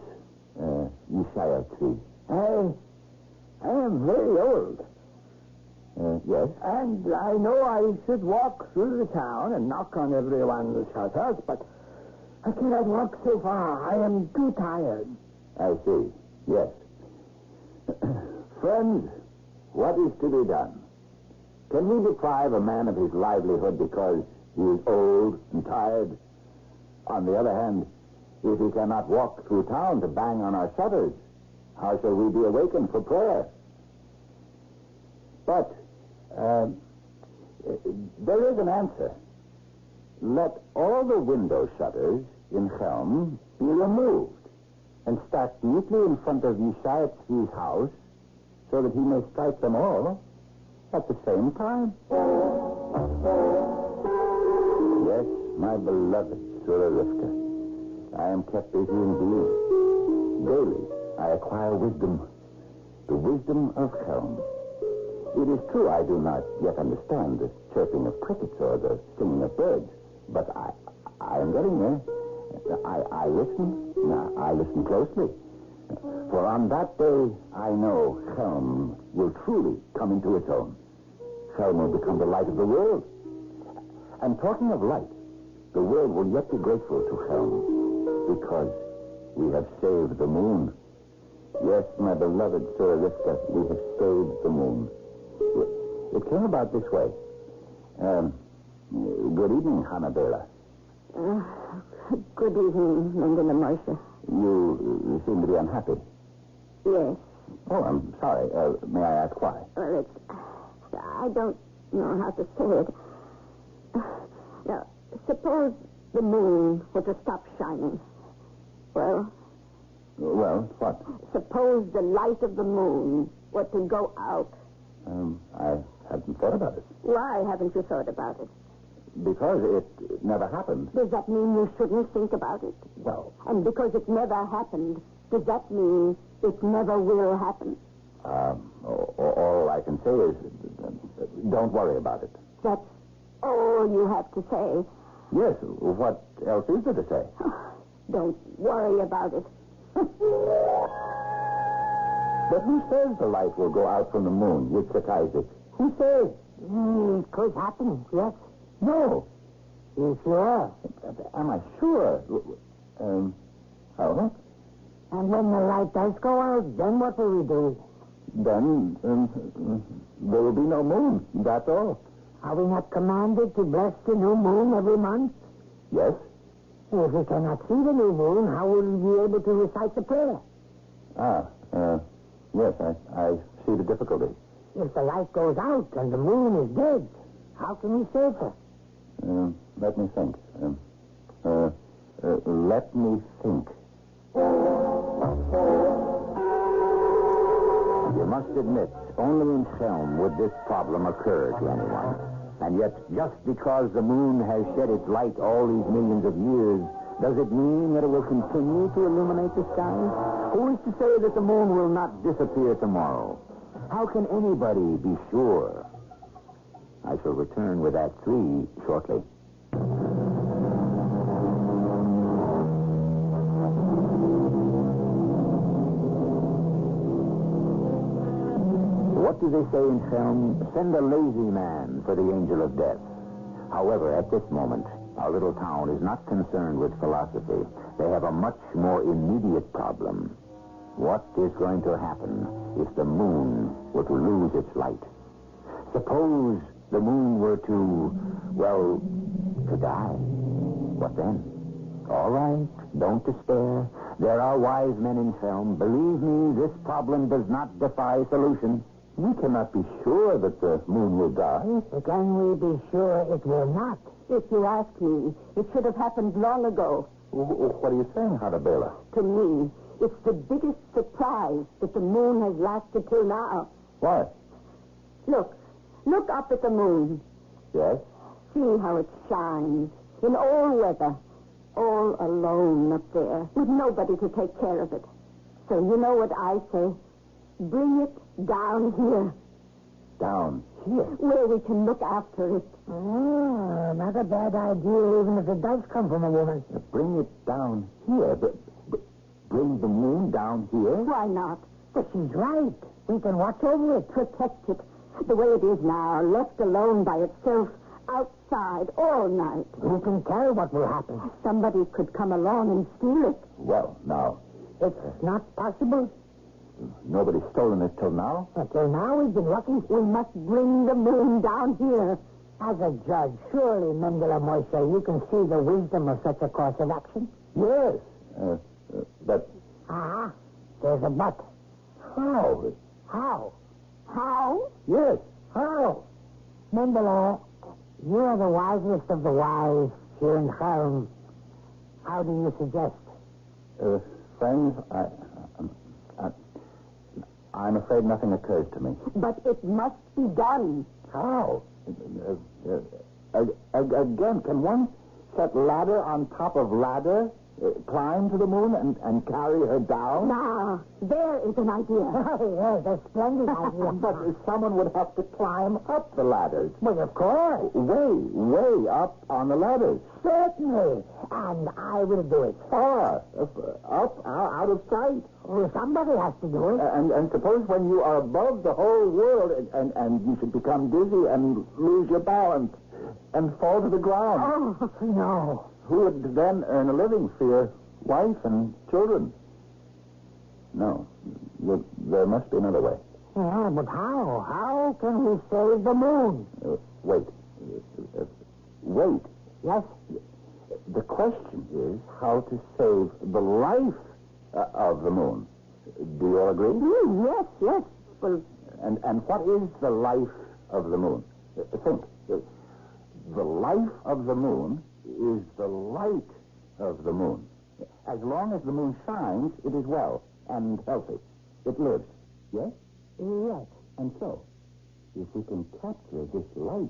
S9: Yeshaya tree?
S14: I am very old.
S9: Yes?
S14: And I know I should walk through the town and knock on everyone's shutters, but I cannot walk so far. I am too tired.
S9: I see. Yes. Friends, what is to be done? Can we deprive a man of his livelihood because he is old and tired? On the other hand, if he cannot walk through town to bang on our shutters, how shall we be awakened for prayer? But there is an answer. Let all the window shutters in Chelm be removed and stacked neatly in front of Yeshayat's house so that he may strike them all at the same time. Yes, my beloved Surah Rivka, I am kept busy indeed. Daily I acquire wisdom, the wisdom of Chelm. It is true I do not yet understand the chirping of crickets or the singing of birds, but I am getting there. I listen. I listen closely. For on that day, I know Chelm will truly come into its own. Chelm will become the light of the world. And talking of light, the world will yet be grateful to Chelm because we have saved the moon. Yes, my beloved Surah Rivka, we have saved the moon. It came about this way. Good evening, Hannah-Bela.
S10: Good evening, Mendina Moshe.
S9: You seem to be unhappy.
S10: Yes.
S9: Oh, I'm sorry. May I ask why?
S10: Well, I don't know how to say it. Now, suppose the moon were to stop shining. Well,
S9: what?
S10: Suppose the light of the moon were to go out.
S9: I hadn't thought about it.
S10: Why haven't you thought about it?
S9: Because it never happened.
S10: Does that mean you shouldn't think about it?
S9: No.
S10: And because it never happened, does that mean it never will happen?
S9: All I can say is, don't worry about it.
S10: That's all you have to say?
S9: Yes. What else is there to say?
S10: Don't worry about it.
S9: But who says the light will go out from the moon, Yitzhak Isaac? Who says?
S14: It could happen, yes.
S9: No.
S14: You sure?
S9: Am I sure? Oh?
S14: And when the light does go out, then what will we do?
S9: Then there will be no moon. That's all.
S14: Are we not commanded to bless the new moon every month?
S9: Yes.
S14: If we cannot see the new moon, how will we be able to recite the prayer?
S9: Yes, I see the difficulty.
S14: If the light goes out and the moon is dead, how can we save her?
S9: Let me think. Let me think. You must admit, only in Chelm would this problem occur to anyone. And yet, just because the moon has shed its light all these millions of years, does it mean that it will continue to illuminate the sky? Who is to say that the moon will not disappear tomorrow? How can anybody be sure? I shall return with Act 3 shortly. What do they say in Chelm? Send a lazy man for the angel of death. However, at this moment, our little town is not concerned with philosophy. They have a much more immediate problem. What is going to happen if the moon were to lose its light? Suppose the moon were to die. What then? All right, don't despair. There are wise men in Chelm. Believe me, this problem does not defy solution. We cannot be sure that the moon will die.
S14: Can we be sure it will not?
S10: If you ask me, it should have happened long ago.
S9: What are you saying, Hannah-Bela?
S10: To me, it's the biggest surprise that the moon has lasted till now.
S9: Why?
S10: Look up at the moon.
S9: Yes?
S10: See how it shines in all weather, all alone up there, with nobody to take care of it. So you know what I say? Bring it down here.
S9: Down here?
S10: Where we can look after it.
S14: Not a bad idea, even if it does come from a woman.
S9: Bring it down here? But bring the moon down here?
S10: Why not?
S14: But she's right. We can watch over it.
S10: Protect it. The way it is now, left alone by itself, outside all night.
S14: Who can tell what will happen?
S10: Somebody could come along and steal it.
S9: Well, now,
S14: It's not possible.
S9: nobody's stolen it till now?
S14: Until now, we've been lucky.
S10: We must bring the moon down here.
S14: As a judge, surely, Mendele Moise, you can see the wisdom of such a course of action.
S9: Yes. But
S14: Ah, there's a but.
S9: how?
S14: How?
S10: How?
S9: Yes, how?
S14: Mendele, you are the wisest of the wise here in Chelm. How do you suggest?
S9: Friends, I'm afraid nothing occurs to me.
S10: But it must be done.
S9: How? Again, can one set ladder on top of ladder, climb to the moon, and carry her down?
S10: Now, there is an idea.
S14: Yes, a splendid idea.
S9: But someone would have to climb up the ladders.
S14: Well, of course.
S9: Way up on the ladders.
S14: Certainly. And I will do it.
S9: Far. Up, out of sight.
S14: Well, somebody has to do it.
S9: And suppose when you are above the whole world and you should become dizzy and lose your balance and fall to the ground.
S14: Oh, no.
S9: Who would then earn a living for your wife and children? No. There must be another way.
S14: Yeah, but how? How can we save the moon?
S9: Wait. Wait.
S14: Yes?
S9: The question is how to save the life of the moon. Do you all agree?
S10: Yes. Well,
S9: and what is the life of the moon? Think. The life of the moon is the light of the moon. As long as the moon shines, it is well and healthy. It lives. Yes?
S14: Yes.
S9: And so, if we can capture this light,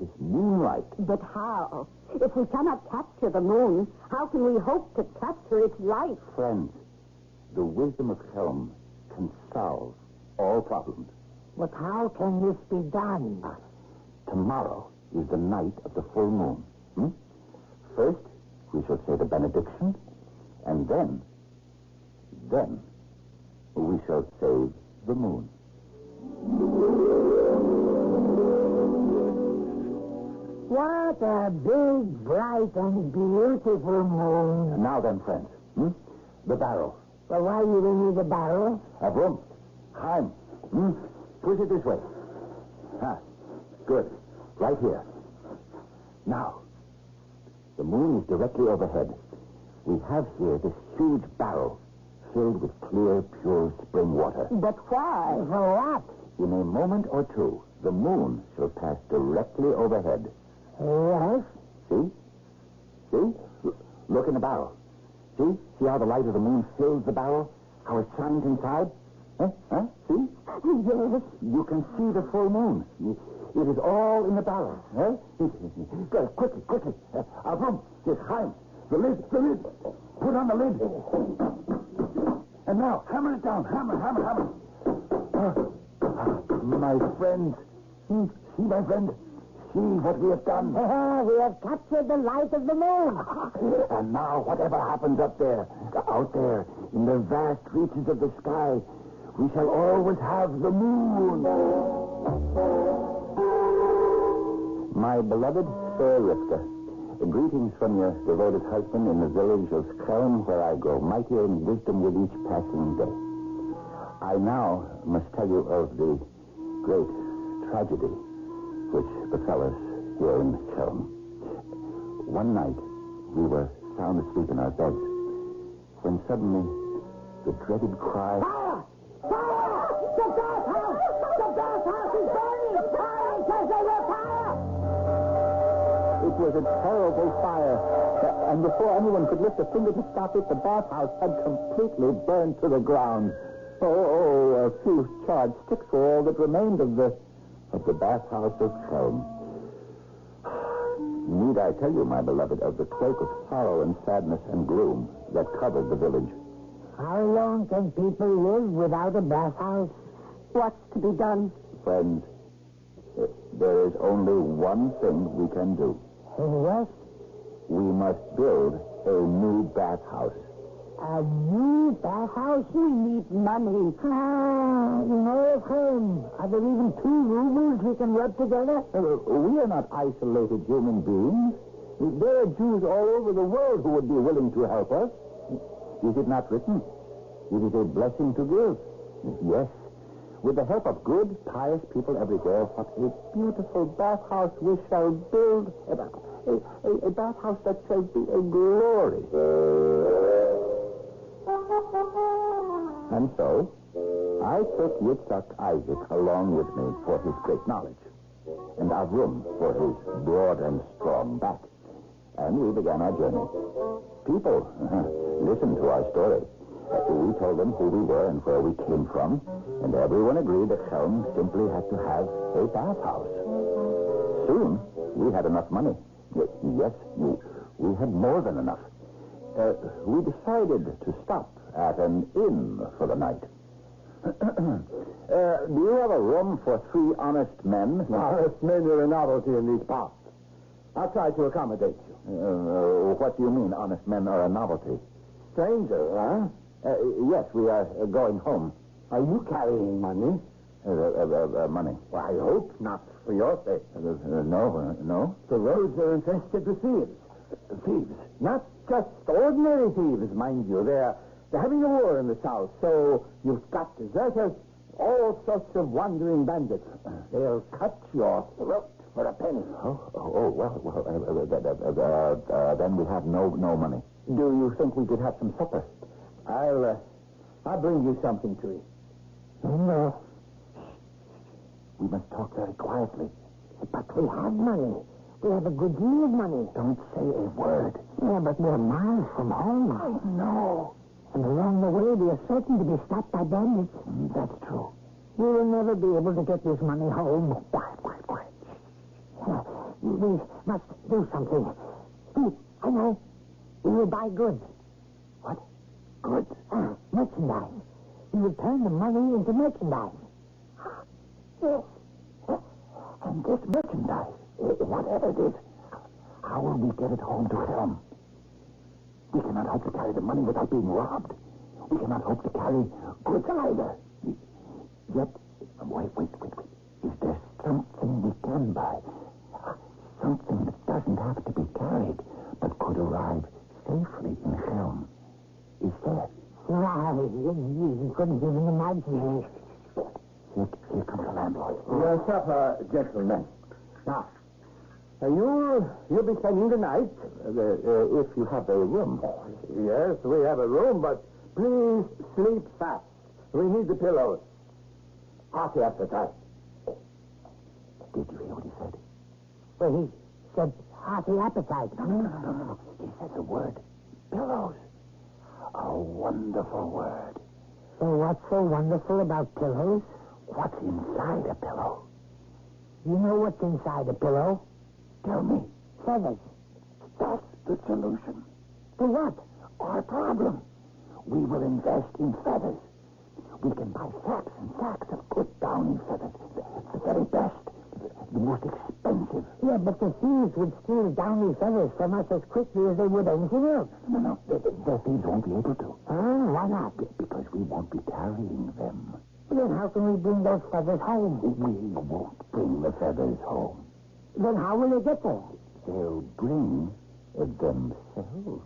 S9: this moonlight...
S10: But how? If we cannot capture the moon, how can we hope to capture its light?
S9: Friends, the wisdom of Helm can solve all problems.
S14: But how can this be done?
S9: Tomorrow is the night of the full moon. First, we shall say the benediction, and then we shall save the moon.
S14: What a big, bright, and beautiful moon.
S9: Now then, friends, the barrel.
S14: Well, why do you need the barrel?
S9: Have room. Time. Push it this way. Good. Right here. Now, the moon is directly overhead. We have here this huge barrel filled with clear, pure spring water.
S10: But why?
S14: For what?
S9: In a moment or two, the moon shall pass directly overhead.
S14: Yes?
S9: See? Look in the barrel. See how the light of the moon fills the barrel? How it shines inside? See?
S10: Yes.
S9: You can see the full moon. It is all in the barrel. Good. Quickly. Avrum, yes, Chaim. The lid. Put on the lid. And now, hammer it down. Hammer. My friends. See, my friend. See what we have done.
S14: We have captured the light of the moon.
S9: And now, whatever happens up there, out there, in the vast reaches of the sky, we shall always have the moon. My beloved Sir Rivka, greetings from your devoted husband in the village of Chelm, where I grow mightier in wisdom with each passing day. I now must tell you of the great tragedy which befell us here in Chelm. One night, we were sound asleep in our beds, when suddenly the dreaded cry...
S14: Fire! The bathhouse! The bathhouse is burning! Fire! Fire!
S9: It was a terrible fire, and before anyone could lift a finger to stop it, the bathhouse had completely burned to the ground. A few charred sticks were all that remained of the bathhouse of Chelm. Need I tell you, my beloved, of the cloak of sorrow and sadness and gloom that covered the village?
S14: How long can people live without a bathhouse?
S10: What's to be done?
S9: Friends, there is only one thing we can do.
S14: Yes?
S9: We must build a new bathhouse.
S14: A new bathhouse? We need money. No, friend. Are there even 2 rubles we can rub together?
S9: We are not isolated human beings. There are Jews all over the world who would be willing to help us. Is it not written? It is a blessing to give. Yes. With the help of good, pious people everywhere, what a beautiful bathhouse we shall build. A bathhouse that shall be a glory. And so, I took Yitzhak Isaac along with me for his great knowledge, and Avrum for his broad and strong back. And we began our journey. People, listen to our story. We told them who we were and where we came from, and everyone agreed that Helm simply had to have a bathhouse. Soon, we had enough money. Yes, we had more than enough. We decided to stop at an inn for the night. Do you have a room for 3 honest men?
S13: Honest men are a novelty in these parts. I'll try to accommodate you.
S9: What do you mean, honest men are a novelty?
S13: Stranger, huh?
S9: Yes, we are going home.
S13: Are you carrying money?
S9: Money.
S13: Well, I hope not for your sake.
S9: No.
S13: The roads are infested with thieves. Thieves. Not just ordinary thieves, mind you. They're having a war in the south, so you've got deserters, all sorts of wandering bandits. They'll cut your throat for a penny.
S9: Then we have no money. Do you think we could have some supper?
S13: I'll bring you something to eat.
S14: No.
S9: We must talk very quietly.
S14: But we have money. We have a good deal of money.
S9: Don't say a word.
S14: Yeah, but we're miles from home.
S9: I know.
S14: And along the way, we are certain to be stopped by bandits.
S9: That's true.
S14: We will never be able to get this money home. Quiet. We must do something. Steve, I know. We will buy goods.
S9: What? Goods?
S14: Merchandise. We will turn the money into merchandise.
S9: Yes. And this merchandise, whatever it is, how will we get it home to Helm? We cannot hope to carry the money without being robbed. We cannot hope to carry goods either. Yet, wait. Is there something we can buy? Something that doesn't have to be carried, but could arrive safely in Helm. Is there?
S14: You couldn't even imagine it.
S9: Here comes the landlord.
S13: Your supper, gentlemen. Now, you'll be spending the night?
S9: If you have a room.
S13: Yes, we have a room, but please sleep fast. We need the pillows. Hearty appetite.
S9: Did you hear what he said?
S14: Well, he said hearty appetite.
S9: No. He said the word pillows. A wonderful word.
S14: So what's so wonderful about pillows?
S9: What's inside a pillow?
S14: You know what's inside a pillow?
S9: Tell me.
S14: Feathers.
S9: That's the solution.
S14: To what?
S9: Our problem. We will invest in feathers. We can buy sacks and sacks of good downy feathers. The very best. The most expensive.
S14: Yeah, but the thieves would steal downy feathers from us as quickly as they would anything else.
S9: No. The thieves won't be able to.
S14: Why not?
S9: Because we won't be carrying them.
S14: Then how can we bring those feathers home?
S9: We won't bring the feathers home.
S14: Then how will they get there?
S9: They'll bring themselves.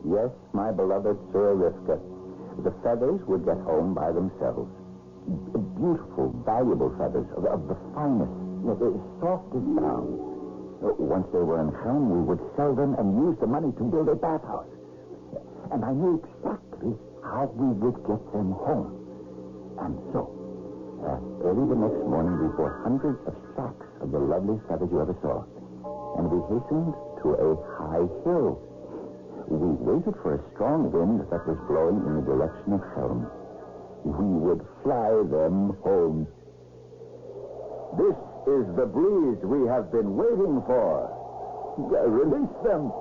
S9: Yes, my beloved Sir Rivka, the feathers would get home by themselves. Beautiful, valuable feathers of the finest, the softest down. Once they were in Helm, we would sell them and use the money to build a bathhouse. And I knew exactly how we would get them home. And so, early the next morning, we bought hundreds of sacks of the loveliest feathers you ever saw. And we hastened to a high hill. We waited for a strong wind that was blowing in the direction of Helm. We would fly them home. This is the breeze we have been waiting for. Release them.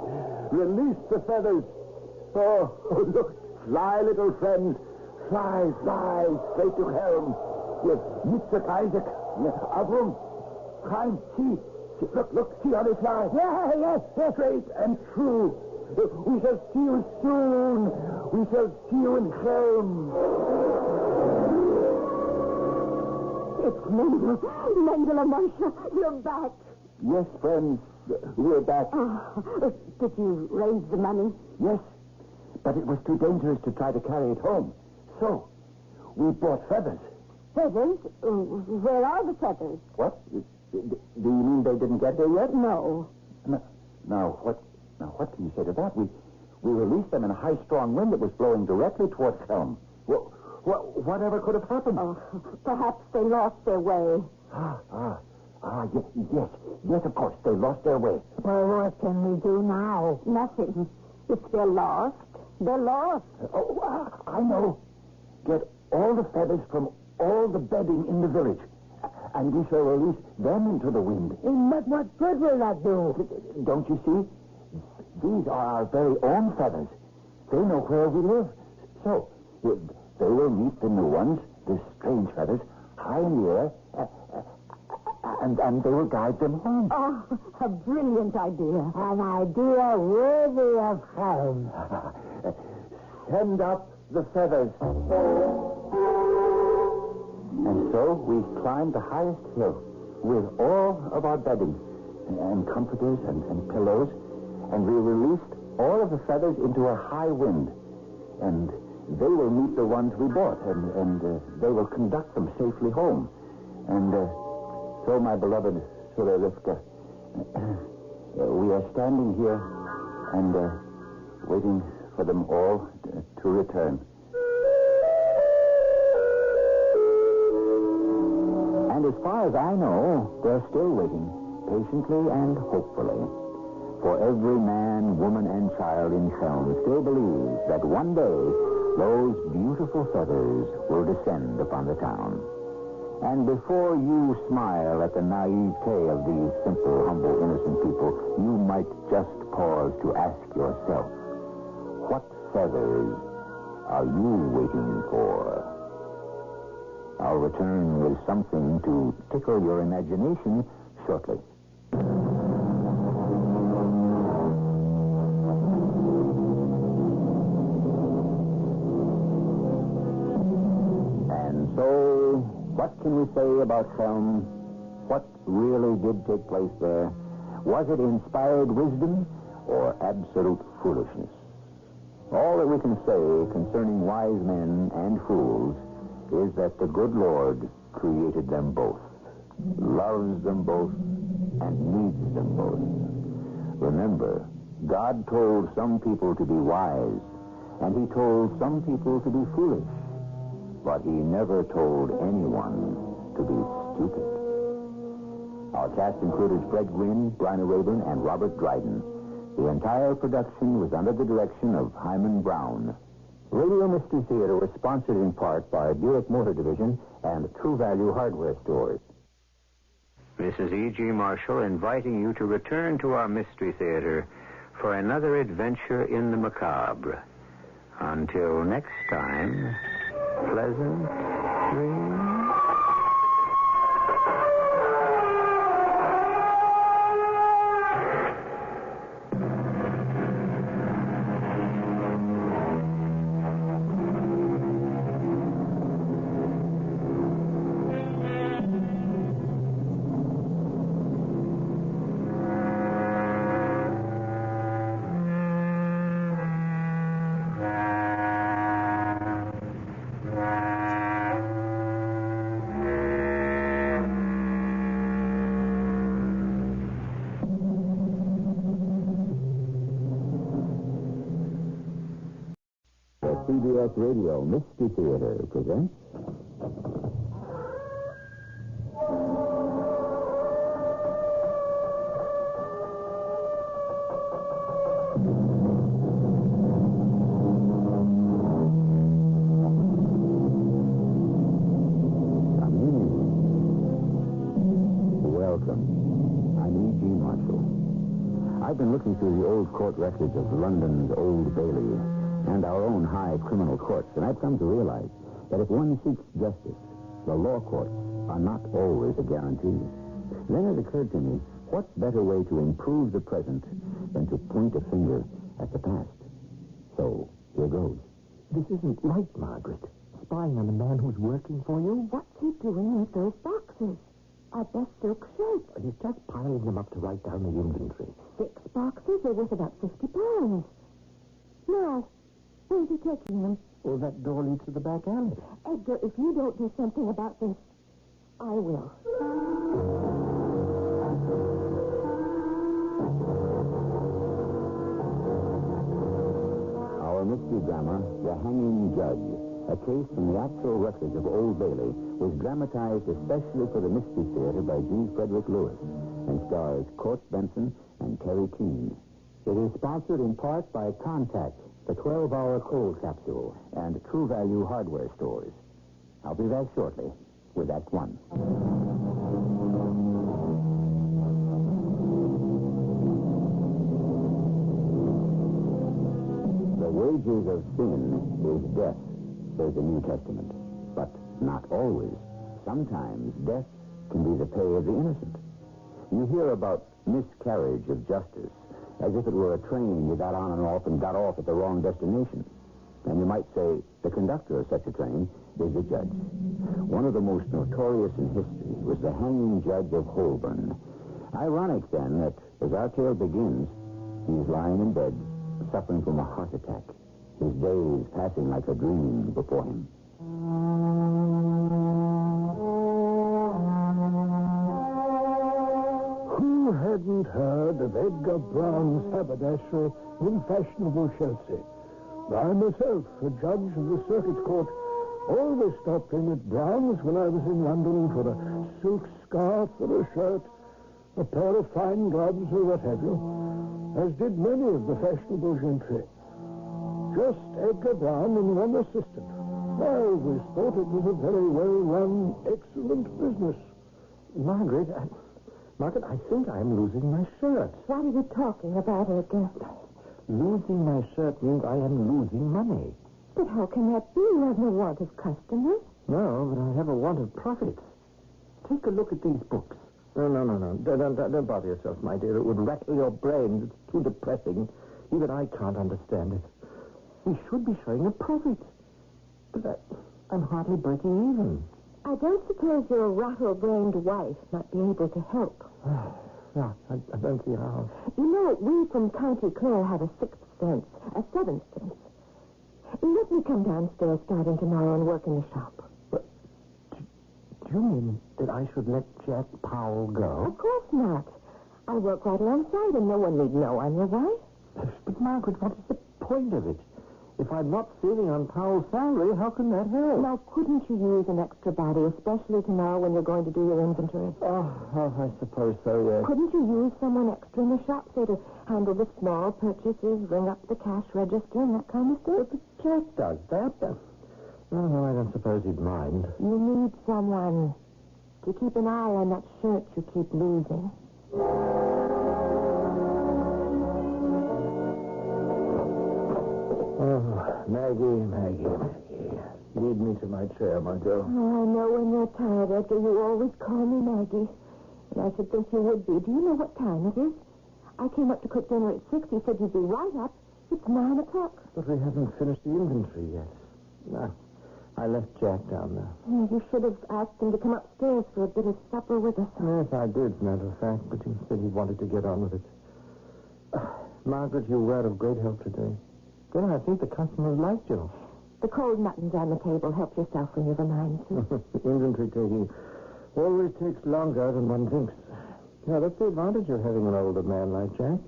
S9: Release the feathers. Oh, look. Fly, little friends. Fly straight to Helm. With Yitzhak Isaac, Avrum, Chaim, see
S11: Look, see how they fly. Yes, straight and true. We shall see you soon. We shall see you in Helm.
S10: It's Mendel. Mendel and Marcia, you're back.
S9: Yes, friends, we're back.
S10: Did you raise the money?
S9: Yes, but it was too dangerous to try to carry it home. So, we bought feathers.
S10: Feathers? Where are the feathers?
S9: What? Do you mean they didn't get there yet?
S10: No.
S9: Now, what can you say to that? We released them in a high, strong wind that was blowing directly towards Helm. Whatever could have happened?
S10: Perhaps they lost their way.
S9: Yes, of course. They lost their way.
S10: Well, what can we do now? Nothing. If they're lost, they're lost.
S9: I know. Get all the feathers from all the bedding in the village, and we shall release them into the wind.
S10: But what good will that do?
S9: Don't you see? These are our very own feathers. They know where we live. So, they will meet the new ones, the strange feathers, high in the air, and they will guide them home.
S10: Oh, a brilliant idea. An idea worthy of Helm.
S9: Send up the feathers. And so we climbed the highest hill with all of our bedding and comforters and pillows, and we released all of the feathers into a high wind. And they will meet the ones we bought, and they will conduct them safely home. And so, my beloved Surelivka, we are standing here and waiting for them all to return. And as far as I know, they're still waiting, patiently and hopefully. For every man, woman, and child in Helm still believes that one day those beautiful feathers will descend upon the town. And before you smile at the naivete of these simple, humble, innocent people, you might just pause to ask yourself, what feathers are you waiting for? I'll return with something to tickle your imagination shortly. And so, what can we say about Helm? What really did take place there? Was it inspired wisdom or absolute foolishness? All that we can say concerning wise men and fools is that the good Lord created them both, loves them both, and needs them both. Remember, God told some people to be wise, and he told some people to be foolish, but he never told anyone to be stupid. Our cast included Fred Gwynne, Bryna Raeburn, and Robert Dryden. The entire production was under the direction of Hyman Brown. Radio Mystery Theater was sponsored in part by Buick Motor Division and True Value Hardware Stores.
S8: This is E.G. Marshall inviting you to return to our Mystery Theater for another adventure in the macabre. Until next time, pleasant dreams.
S9: CBS Radio Mystery Theater presents Welcome. I'm E.G. Marshall. I've been looking through the old court records of London's Old Bailey and our own high criminal courts, and I've come to realize that if one seeks justice, the law courts are not always a guarantee. Then it occurred to me What better way to improve the present than to point a finger at the past? So, here goes.
S14: This isn't right, Margaret. Spying on the man who's working for you?
S10: What's he doing with those boxes? Our best silk shirts.
S14: He's just piling them up to write down the inventory.
S10: 6 boxes? They're worth about £50. Now, where's he taking them?
S14: Well, that door leads to the back alley.
S10: Edgar, if you don't do something about this, I will.
S9: Our mystery drama, The Hanging Judge, a case from the actual records of Old Bailey, was dramatized especially for the Mystery Theater by G. Frederick Lewis and stars Court Benson and Terry Keane. It is sponsored in part by Contact, the 12-hour cold capsule, and True Value hardware stores. I'll be back shortly with Act One. The wages of sin is death, says the New Testament. But not always. Sometimes death can be the pay of the innocent. You hear about miscarriage of justice, as if it were a train you got on and off and got off at the wrong destination. And you might say the conductor of such a train is the judge. One of the most notorious in history was the hanging judge of Holborn. Ironic, then, that as our tale begins, he's lying in bed, suffering from a heart attack, his days passing like a dream before him.
S11: Who hadn't heard of Edgar Brown's haberdashery in fashionable Chelsea? I myself, a judge of the circuit court, always stopped in at Brown's when I was in London for a silk scarf or a shirt, a pair of fine gloves or what have you, as did many of the fashionable gentry. Just Edgar Brown and one assistant. I always thought it was a very well-run, excellent business.
S14: Margaret, I think I'm losing my shirt.
S10: What are you talking about, Edgar?
S14: Losing my shirt means I am losing money.
S10: But how can that be? You have no want of customers.
S14: No, but I have a want of profits. Take a look at these books. No. Don't bother yourself, my dear. It would rattle your brains. It's too depressing. Even I can't understand it. We should be showing a profit. But I'm hardly breaking even.
S10: I don't suppose your rattle-brained wife might be able to help.
S14: No, I don't see how.
S10: You know, we from County Clare have a 6th sense, a 7th sense. Let me come downstairs starting tomorrow and work in the shop.
S14: But do you mean that I should let Jack Powell go?
S10: Of course not. I'll work right alongside him. No one need know I'm your wife.
S14: But, Margaret, what is the point of it? If I'm not saving on Powell's salary, how can that help?
S10: Now, couldn't you use an extra body, especially tomorrow when you're going to do your inventory?
S14: Oh, I suppose so, yes.
S10: Couldn't you use someone extra in the shop, say, to handle the small purchases, ring up the cash register, and that kind of stuff?
S14: But Jack does that. No, I don't suppose he'd mind.
S10: You need someone to keep an eye on that shirt you keep losing.
S14: Oh, Maggie. Lead me to my chair, my girl.
S10: Oh, I know when you're tired, Edgar, you always call me Maggie. And I should think you would be. Do you know what time it is? I came up to cook dinner at 6. You said you'd be right up. It's 9 o'clock.
S14: But we haven't finished the inventory yet. No, I left Jack down there.
S10: Oh, you should have asked him to come upstairs for a bit of supper with us.
S14: Yes, I did, as a matter of fact, but he said he wanted to get on with it. Margaret, you were of great help today. Then I think the customers liked you.
S10: The cold mutton's on the table. Help yourself when you've a mind to.
S14: Inventory taking always takes longer than one thinks. Now, that's the advantage of having an older man like Jack.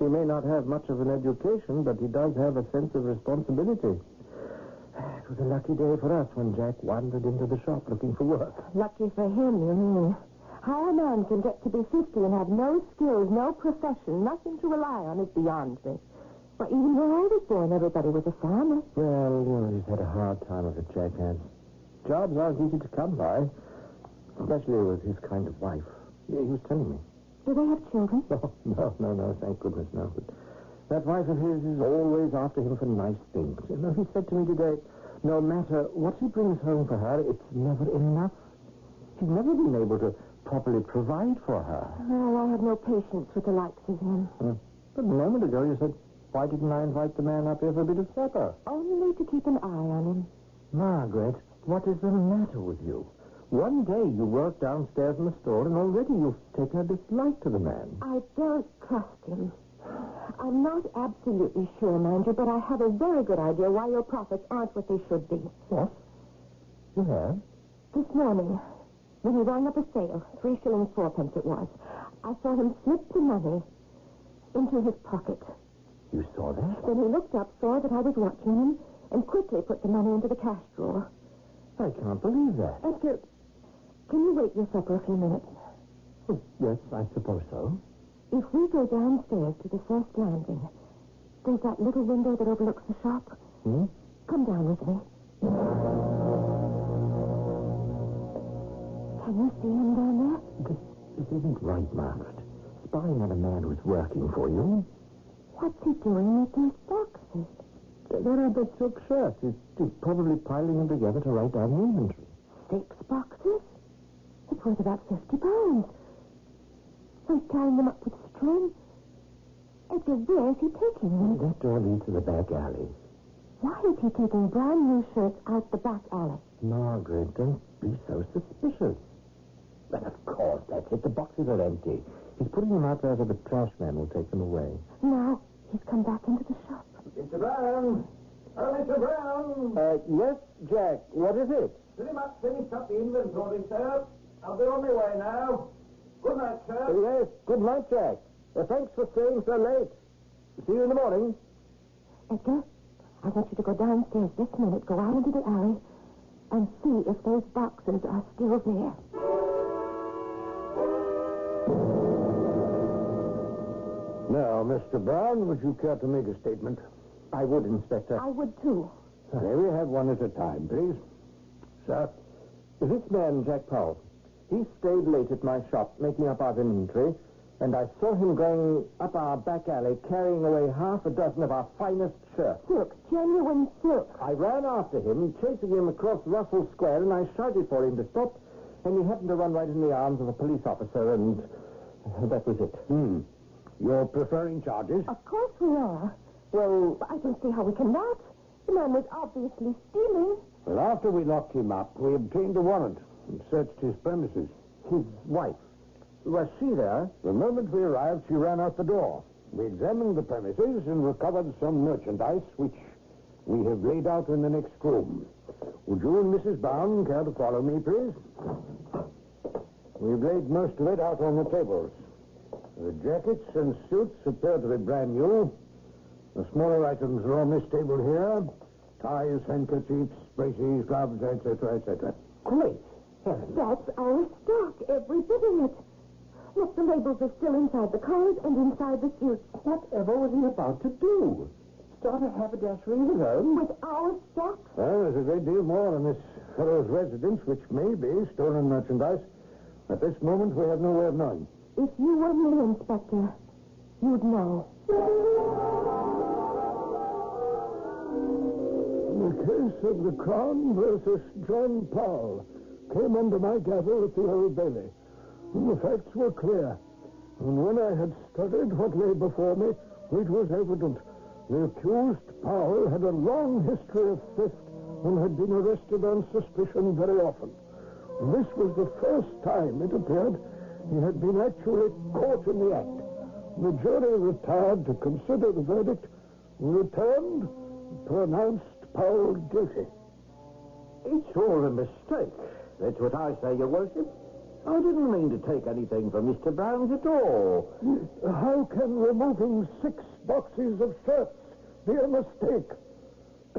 S14: He may not have much of an education, but he does have a sense of responsibility. It was a lucky day for us when Jack wandered into the shop looking for work.
S10: Lucky for him, you mean? How a man can get to be 50 and have no skills, no profession, nothing to rely on is beyond me. Well, even where I was born, everybody was a farmer.
S14: Well, he's had a hard time of it, Jack has. Jobs aren't easy to come by, especially with his kind of wife. Yeah, he was telling me.
S10: Do they have children?
S14: No, thank goodness, no. But that wife of his is always after him for nice things. You know, he said to me today, no matter what he brings home for her, it's never enough. He's never been able to
S2: properly provide for her.
S10: Oh, I have no patience with the likes of him.
S2: But a moment ago you said, why didn't I invite the man up here for a bit of supper?
S10: Only to keep an eye on him.
S2: Margaret, what is the matter with you? One day you work downstairs in the store, and already you've taken a dislike to the man.
S10: I don't trust him. I'm not absolutely sure, mind you, but I have a very good idea why your profits aren't what they should be.
S2: What? You have?
S10: This morning, when he rang up a sale, 3 shillings 4pence it was, I saw him slip the money into his pocket.
S2: You saw that?
S10: Then he looked up, saw that I was watching him, and quickly put the money into the cash drawer.
S2: I can't believe that.
S10: Edgar, can you wait yourself for a few minutes?
S2: Oh, yes, I suppose so.
S10: If we go downstairs to the first landing, there's that little window that overlooks the shop. Come down with me. Can you see him down there?
S2: This isn't right, Margaret. Spying on a man who's working for you.
S10: What's he doing with these boxes?
S2: They're a bit silk shirts. He's probably piling them together to write down the inventory.
S10: 6 boxes? It's worth about £50. He's tying them up with string. Edgar, where is he taking them?
S2: That door leads to the back alley.
S10: Why is he taking brand new shirts out the back alley?
S2: Margaret, don't be so suspicious. Well, of course, that's it. The boxes are empty. He's putting them out there so the trash man will take them away.
S10: Now, he's come back into the shop.
S13: Mr. Brown! Oh, Mr. Brown!
S2: Yes, Jack. What is it?
S13: Pretty much finished up the inventory, sir. I'll be on my way now. Good night, sir.
S2: Yes, good night, Jack. Thanks for staying so late. See you in the morning.
S10: Edgar, I want you to go downstairs this minute, go out into the alley, and see if those boxes are still there.
S11: Now, Mr. Brown, would you care to make a statement?
S2: I would, Inspector.
S10: I would, too.
S11: May we have one at a time, please? Sir?
S2: This man, Jack Powell, he stayed late at my shop making up our inventory, and I saw him going up our back alley carrying away half a dozen of our finest shirts.
S10: Silk, genuine silk.
S2: I ran after him, chasing him across Russell Square, and I shouted for him to stop, and he happened to run right in the arms of a police officer, and that was it.
S11: You're preferring charges?
S10: Of course we are.
S2: Well,
S10: I don't see how we can not. The man was obviously stealing.
S11: Well, after we locked him up, we obtained a warrant and searched his premises.
S2: His wife, was she there?
S11: The moment we arrived, she ran out the door. We examined the premises and recovered some merchandise, which we have laid out in the next room. Would you and Mrs. Brown care to follow me, please? We've laid most of it out on the tables. The jackets and suits appear to be brand new. The smaller items are on this table here. Ties, handkerchiefs, braces, gloves, etc., etc.
S2: Great.
S10: That's our stock, every bit of it. Look, the labels are still inside the collars and inside the suits.
S2: Whatever was he about to do? Start a haberdashery of his own?
S10: With our stock?
S11: Well, there's a great deal more in this fellow's residence, which may be stolen merchandise. At this moment, we have no way of knowing.
S10: If you were me, Inspector, you'd know.
S11: The case of the Crown versus John Powell came under my gavel at the Old Bailey. And the facts were clear. And when I had studied what lay before me, it was evident. The accused, Powell, had a long history of theft and had been arrested on suspicion very often. And this was the first time, it appeared, he had been actually caught in the act. The jury retired to consider the verdict, returned, pronounced Powell guilty.
S2: It's all a mistake. That's what I say, Your Worship. I didn't mean to take anything from Mr. Brown's at all.
S11: How can removing 6 boxes of shirts be a mistake?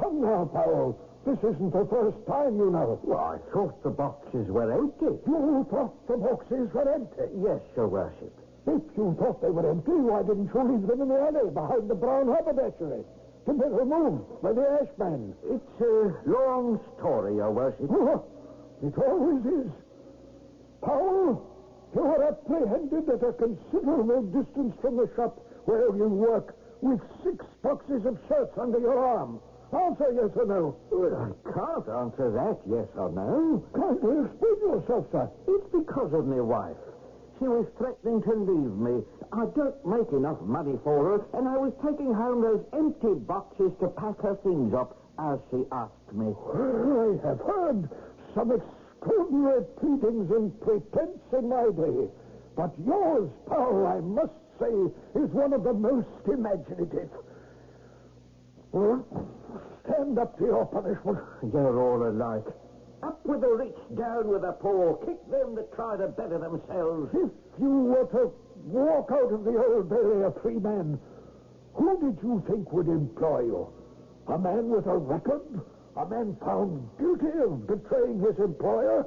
S11: Come now, Powell. This isn't the first time, you know.
S2: Well, I thought the boxes were empty.
S11: You thought the boxes were empty?
S2: Yes, Your Worship.
S11: If you thought they were empty, why didn't you leave them in the alley behind the brown haberdashery to be removed by the ashman?
S2: It's a long story, Your Worship.
S11: It always is. Powell, you were apprehended at a considerable distance from the shop where you work with 6 boxes of shirts under your arm. Answer yes or no.
S2: Well, I can't answer that, yes or no.
S11: Can't you explain yourself, sir?
S2: It's because
S14: because of my wife. She was threatening to leave me. I don't make enough money for her, and I was taking home those empty boxes to pack her things up as she asked me.
S11: I have heard some extraordinary pleadings and pretense in my day, but yours, Powell, I must say, is one of the most imaginative. Well, stand up to your punishment.
S14: You're all alike. Up with the rich, down with the poor. Kick them that try to better themselves.
S11: If you were to walk out of the Old Bailey a free man, who did you think would employ you? A man with a record? A man found guilty of betraying his employer?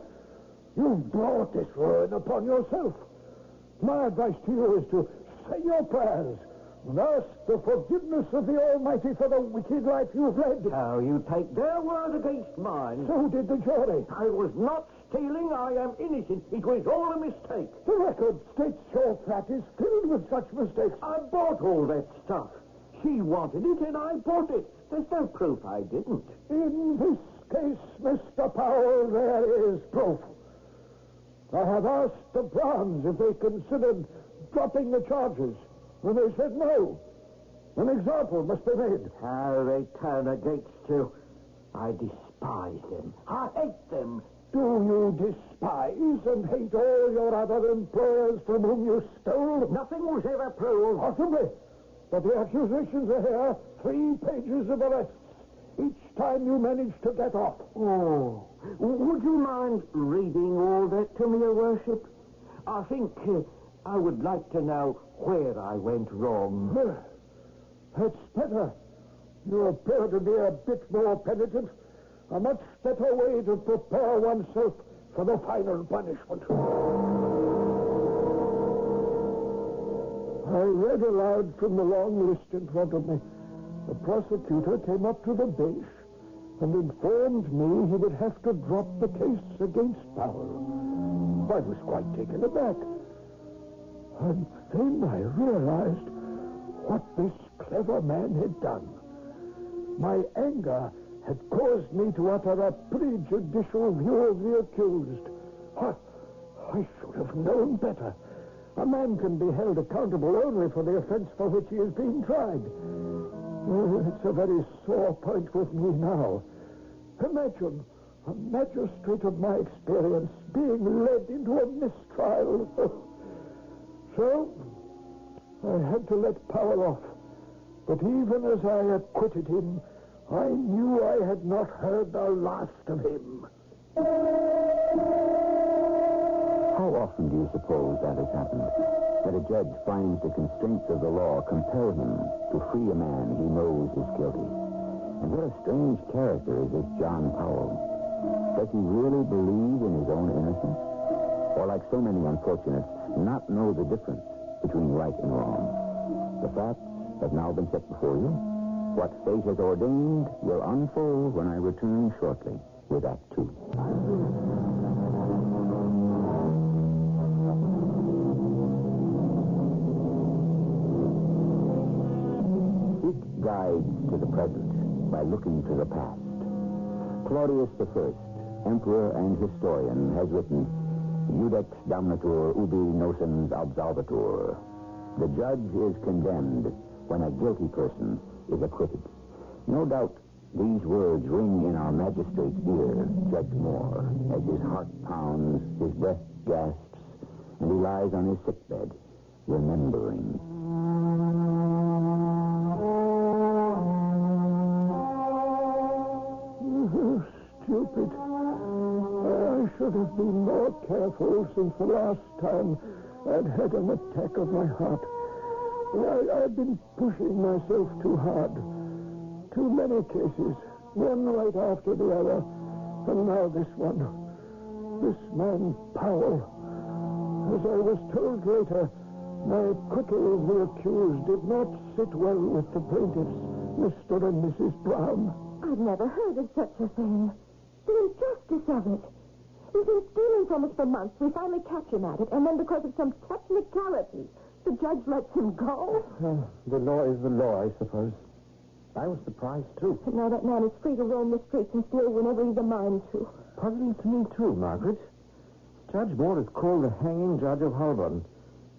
S11: You've brought this ruin upon yourself. My advice to you is to say your prayers and ask the forgiveness of the Almighty for the wicked life you've led.
S14: Now, you take their word against mine.
S11: So did the jury.
S14: I was not stealing. I am innocent. It was all a mistake.
S11: The record states your flat is filled with such mistakes.
S14: I bought all that stuff. She wanted it, and I bought it. There's no proof I didn't.
S11: In this case, Mr. Powell, there is proof. I have asked the Browns if they considered dropping the charges, and they said no. An example must be made.
S14: How they turn against you. I despise them. I hate them.
S11: Do you despise and hate all your other employers from whom you stole?
S14: Nothing was ever proved.
S11: Possibly. But the accusations are here. 3 pages of arrests. Each time you managed to get off.
S14: Oh. Would you mind reading all that to me, Your Worship? I think I would like to know where I went wrong.
S11: That's better. You appear to be a bit more penitent. A much better way to prepare oneself for the final punishment. I read aloud from the long list in front of me. The prosecutor came up to the bench and informed me he would have to drop the case against Powell. I was quite taken aback. And then I realized what this clever man had done. My anger had caused me to utter a prejudicial view of the accused. I should have known better. A man can be held accountable only for the offense for which he is being tried. It's a very sore point with me now. Imagine a magistrate of my experience being led into a mistrial. So, I had to let Powell off. But even as I acquitted him, I knew I had not heard the last of him.
S9: How often do you suppose that has happened? That a judge finds the constraints of the law compel him to free a man he knows is guilty. And what a strange character is this John Powell. Does he really believe in his own innocence? Or, like so many unfortunates, not know the difference between right and wrong? The facts have now been set before you. What fate has ordained will unfold when I return shortly with Act 2. Guides to the present by looking to the past. Claudius I, emperor and historian, has written, Judex damnatur ubi nocens absolvatur. The judge is condemned when a guilty person is acquitted. No doubt these words ring in our magistrate's ear, Judge Moore, as his heart pounds, his breath gasps, and he lies on his sickbed, remembering.
S11: Stupid. I should have been more careful since the last time I'd had an attack of my heart. I've been pushing myself too hard. Too many cases, one right after the other, and now this one. This man, Powell. As I was told later, my acquittal of the accused did not sit well with the plaintiffs, Mr. and Mrs. Brown.
S10: I've never heard of such a thing. The injustice of it. He's been stealing from us for months. We finally catch him at it, and then because of some technicality, the judge lets him go.
S2: The law is the law, I suppose. I was surprised, too.
S10: And now that man is free to roam the streets and steal whenever he's a mind to.
S2: Puzzling to me, too, Margaret. Judge Moore is called the hanging judge of Holborn.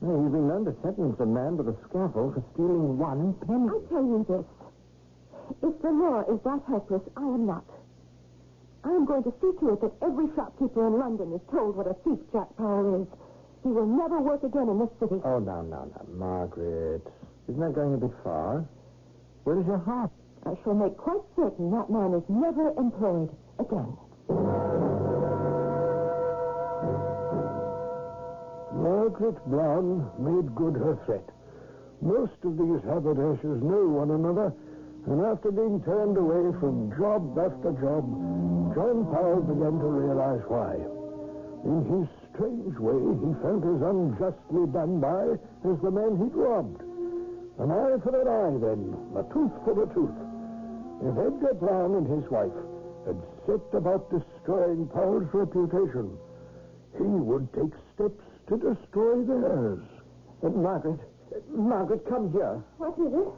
S2: He's been known to sentence a man to the scaffold for stealing 1 penny.
S10: I tell you this. If the law is that helpless, I am not. I am going to see to it that every shopkeeper in London is told what a thief Jack Powell is. He will never work again in this city.
S2: Oh, now, Margaret. Isn't that going a bit far? Where is your heart?
S10: I shall make quite certain that man is never employed again.
S11: Margaret Brown made good her threat. Most of these haberdashers know one another, and after being turned away from job after job, John Powell began to realize why. In his strange way, he felt as unjustly done by as the man he'd robbed. An eye for an eye, then, a tooth for a tooth. If Edgar Brown and his wife had set about destroying Powell's reputation, he would take steps to destroy theirs.
S2: Margaret, come here.
S10: What is it?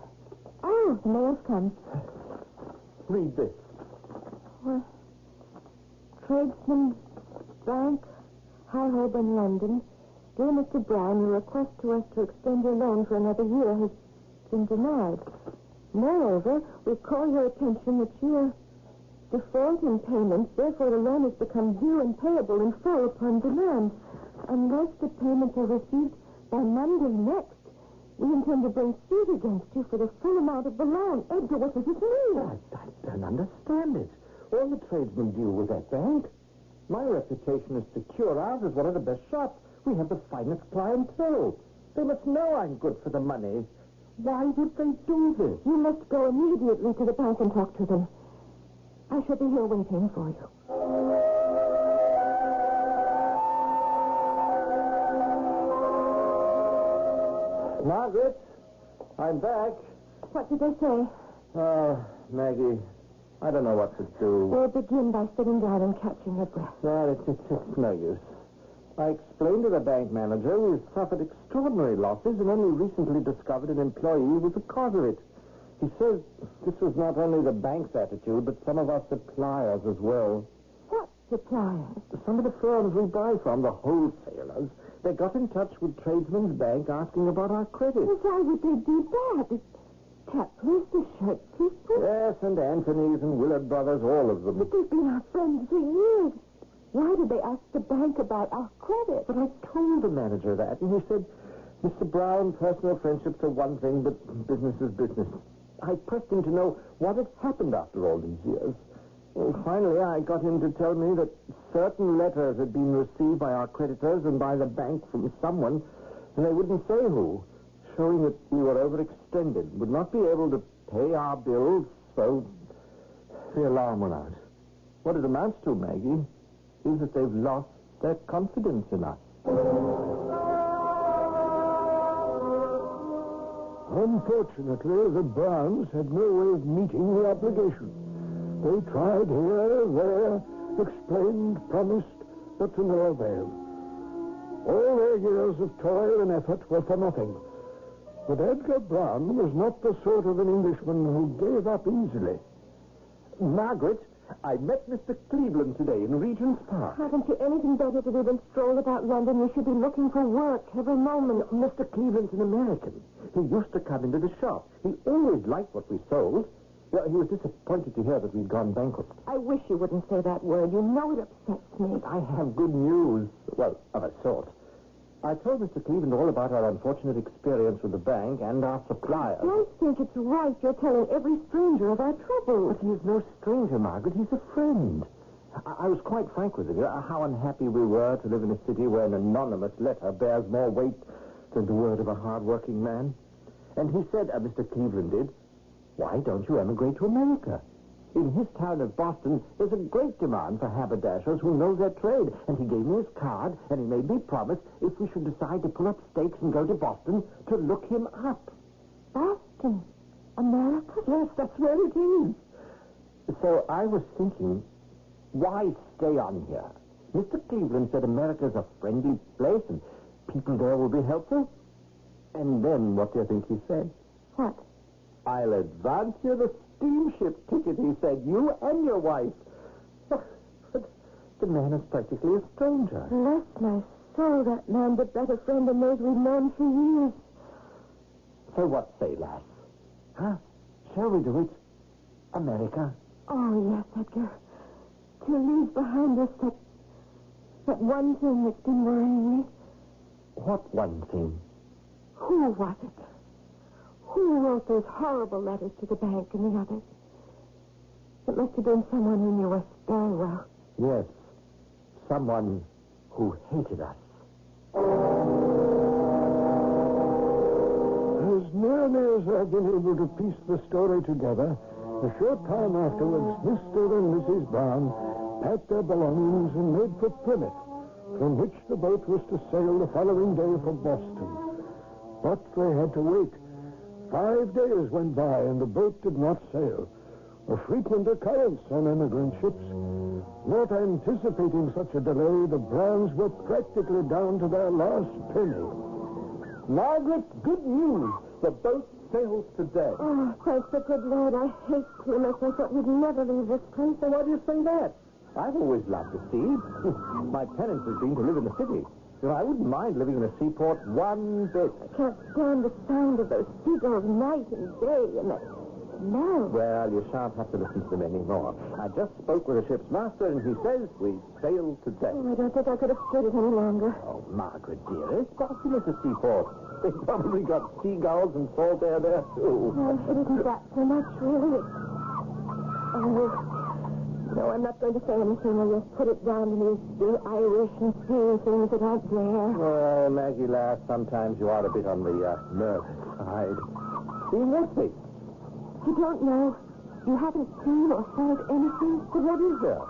S10: Oh, the mail's come.
S2: Read this.
S10: Well, Tradesman's Bank, High Holborn, London. Dear Mr. Brown, your request to us to extend your loan for another year has been denied. Moreover, we call your attention that you are default in payments, therefore the loan has become due and payable in full upon demand. Unless the payments are received by Monday next, we intend to bring suit against you for the full amount of the loan. Edgar, what does this mean?
S2: I don't understand it. All the tradesmen deal with that bank. My reputation is secure. Ours is one of the best shops. We have the finest clientele. They must know I'm good for the money. Why would they do this?
S10: You must go immediately to the bank and talk to them. I shall be here waiting for you.
S2: Margaret, I'm back.
S10: What did they say?
S2: Maggie, I don't know what to do.
S10: We'll begin by sitting down and catching your breath.
S2: No, it's no use. I explained to the bank manager we've suffered extraordinary losses and only recently discovered an employee was the cause of it. He says this was not only the bank's attitude, but some of our suppliers as well.
S10: What suppliers?
S2: Some of the firms we buy from, the wholesalers, they got in touch with Tradesman's Bank asking about our credit.
S10: Well, why would they do that? Chaplins, the shirt people?
S2: Yes, and Anthony's and Willard Brothers, all of them.
S10: But they've been our friends for years. Why did they ask the bank about our credit?
S2: But I told the manager that, and he said, Mr. Brown, personal friendships are one thing, but business is business. I pressed him to know what had happened after all these years. Well, finally, I got him to tell me that certain letters had been received by our creditors and by the bank from someone, and they wouldn't say who, showing that we were overextended, would not be able to pay our bills, so the alarm went out. What it amounts to, Maggie, is that they've lost their confidence in us.
S11: Unfortunately, the Browns had no way of meeting the obligation. They tried here, there, explained, promised, but to no avail. All their years of toil and effort were for nothing. But Edgar Brown was not the sort of an Englishman who gave up easily.
S2: Margaret, I met Mr. Cleveland today in Regent's Park.
S10: Haven't you anything better to do than stroll about London? You should be looking for work every moment.
S2: Mr. Cleveland's an American. He used to come into the shop. He always liked what we sold. Well, he was disappointed to hear that we'd gone bankrupt.
S10: I wish you wouldn't say that word. You know it upsets me.
S2: I have good news. Well, of a sort. I told Mr. Cleveland all about our unfortunate experience with the bank and our suppliers.
S10: I don't think it's right you're telling every stranger of our troubles.
S2: But he's no stranger, Margaret. He's a friend. I was quite frank with him, how unhappy we were to live in a city where an anonymous letter bears more weight than the word of a hard-working man. And he said, Mr. Cleveland did, why don't you emigrate to America? In his town of Boston, there's a great demand for haberdashers who know their trade. And he gave me his card, and he made me promise if we should decide to pull up stakes and go to Boston, to look him up.
S10: Boston? America?
S2: Yes, that's where it is. So I was thinking, why stay on here? Mr. Cleveland said America's a friendly place, and people there will be helpful. And then, what do you think he said?
S10: What?
S2: I'll advance you the steamship ticket, he said. You and your wife. But The man is practically a stranger.
S10: Bless my soul, that man's a better friend than those we've known for years.
S2: So what say, lass? Huh? Shall we do it? America?
S10: Oh, yes, Edgar. To leave behind us that one thing that's been worrying me.
S2: What one thing?
S10: Who was it? Who wrote those horrible letters to the bank and the others? It must have been someone who knew us very well.
S2: Yes. Someone who hated us.
S13: As nearly as I've been able to piece the story together, a short time afterwards, Mr. and Mrs. Brown packed their belongings and made for Plymouth, from which the boat was to sail the following day for Boston. But they had to wait. 5 days went by and the boat did not sail, a frequent occurrence on emigrant ships. Not anticipating such a delay, the Browns were practically down to their last penny.
S2: Margaret, good news. The boat sails today.
S10: Oh, thank the good Lord. I hate Plymouth. I thought we'd never leave this place.
S2: So why do you say that? I've always loved the sea. My penance has been to live in the city. You know, I wouldn't mind living in a seaport one bit.
S10: I can't stand the sound of those seagulls night and day and that smell.
S2: Well, you shan't have to listen to them anymore. I just spoke with the ship's master, and he says we sail today.
S10: Oh, I don't think I could have stood it any longer.
S2: Oh, Margaret, dearest, Boston is a seaport. They've probably got seagulls and salt air there, too.
S10: No, it isn't that so much, really. No, I'm not going to say anything, or you'll put it down to me being Irish and seeing things that aren't there.
S2: Well, Maggie, lass, sometimes you are a bit on the nervous side. Being with me.
S10: You don't know. You haven't seen or felt anything.
S2: But what is there?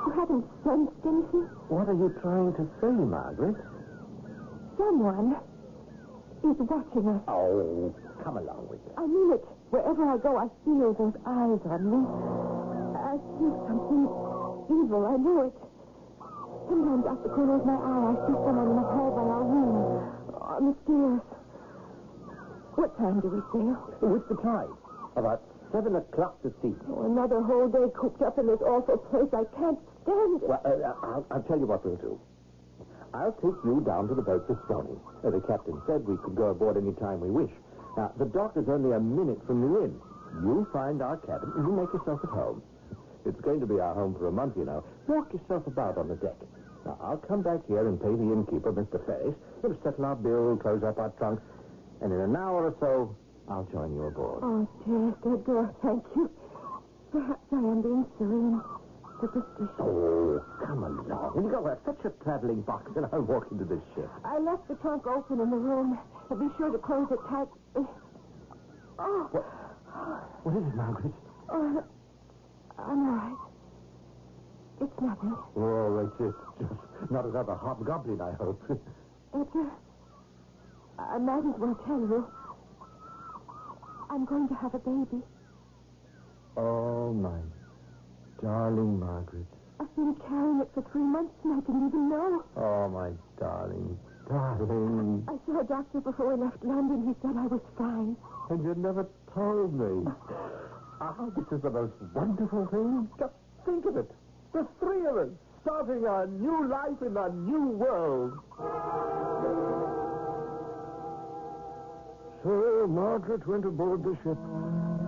S10: You haven't sensed anything.
S2: What are you trying to say, Margaret?
S10: Someone is watching us.
S2: Oh, come along with it.
S10: I mean it. Wherever I go, I feel those eyes on me. I feel something evil. I know it. Sometimes out the corner of my eye, I see someone in the hall by our room. On the stairs. What time do we sail?
S2: With the tide. About 7 o'clock this evening.
S10: Oh, another whole day cooped up in this awful place. I can't stand it.
S2: Well, I'll tell you what we'll do. I'll take you down to the boat this morning. The captain said we could go aboard any time we wish. Now, the dock is only a minute from the inn. You find our cabin and you make yourself at home. It's going to be our home for a month, you know. Walk yourself about on the deck. Now, I'll come back here and pay the innkeeper, Mr. Ferris. He'll settle our bill, close up our trunk, and in an hour or so, I'll join you aboard.
S10: Oh, dear Edgar, thank you. Perhaps I am being silly and superstitious.
S2: Oh, come along. Will you go with such a traveling box and I'll walk into this ship?
S10: I left the trunk open in the room. And be sure to close it tight. Oh.
S2: What is it, Margaret?
S10: Oh, I'm all right. It's nothing.
S2: Oh, it's just not another hobgoblin, I hope.
S10: Edgar, I might as well tell you. I'm going to have a baby.
S2: Oh, my darling Margaret.
S10: I've been carrying it for 3 months and I didn't even know.
S2: Oh, my darling, darling.
S10: I saw a doctor before we left London. He said I was fine.
S2: And you never told me. This is the most wonderful thing. Just think of it. The 3 of us starting a new life in a new world.
S13: So Margaret went aboard the ship,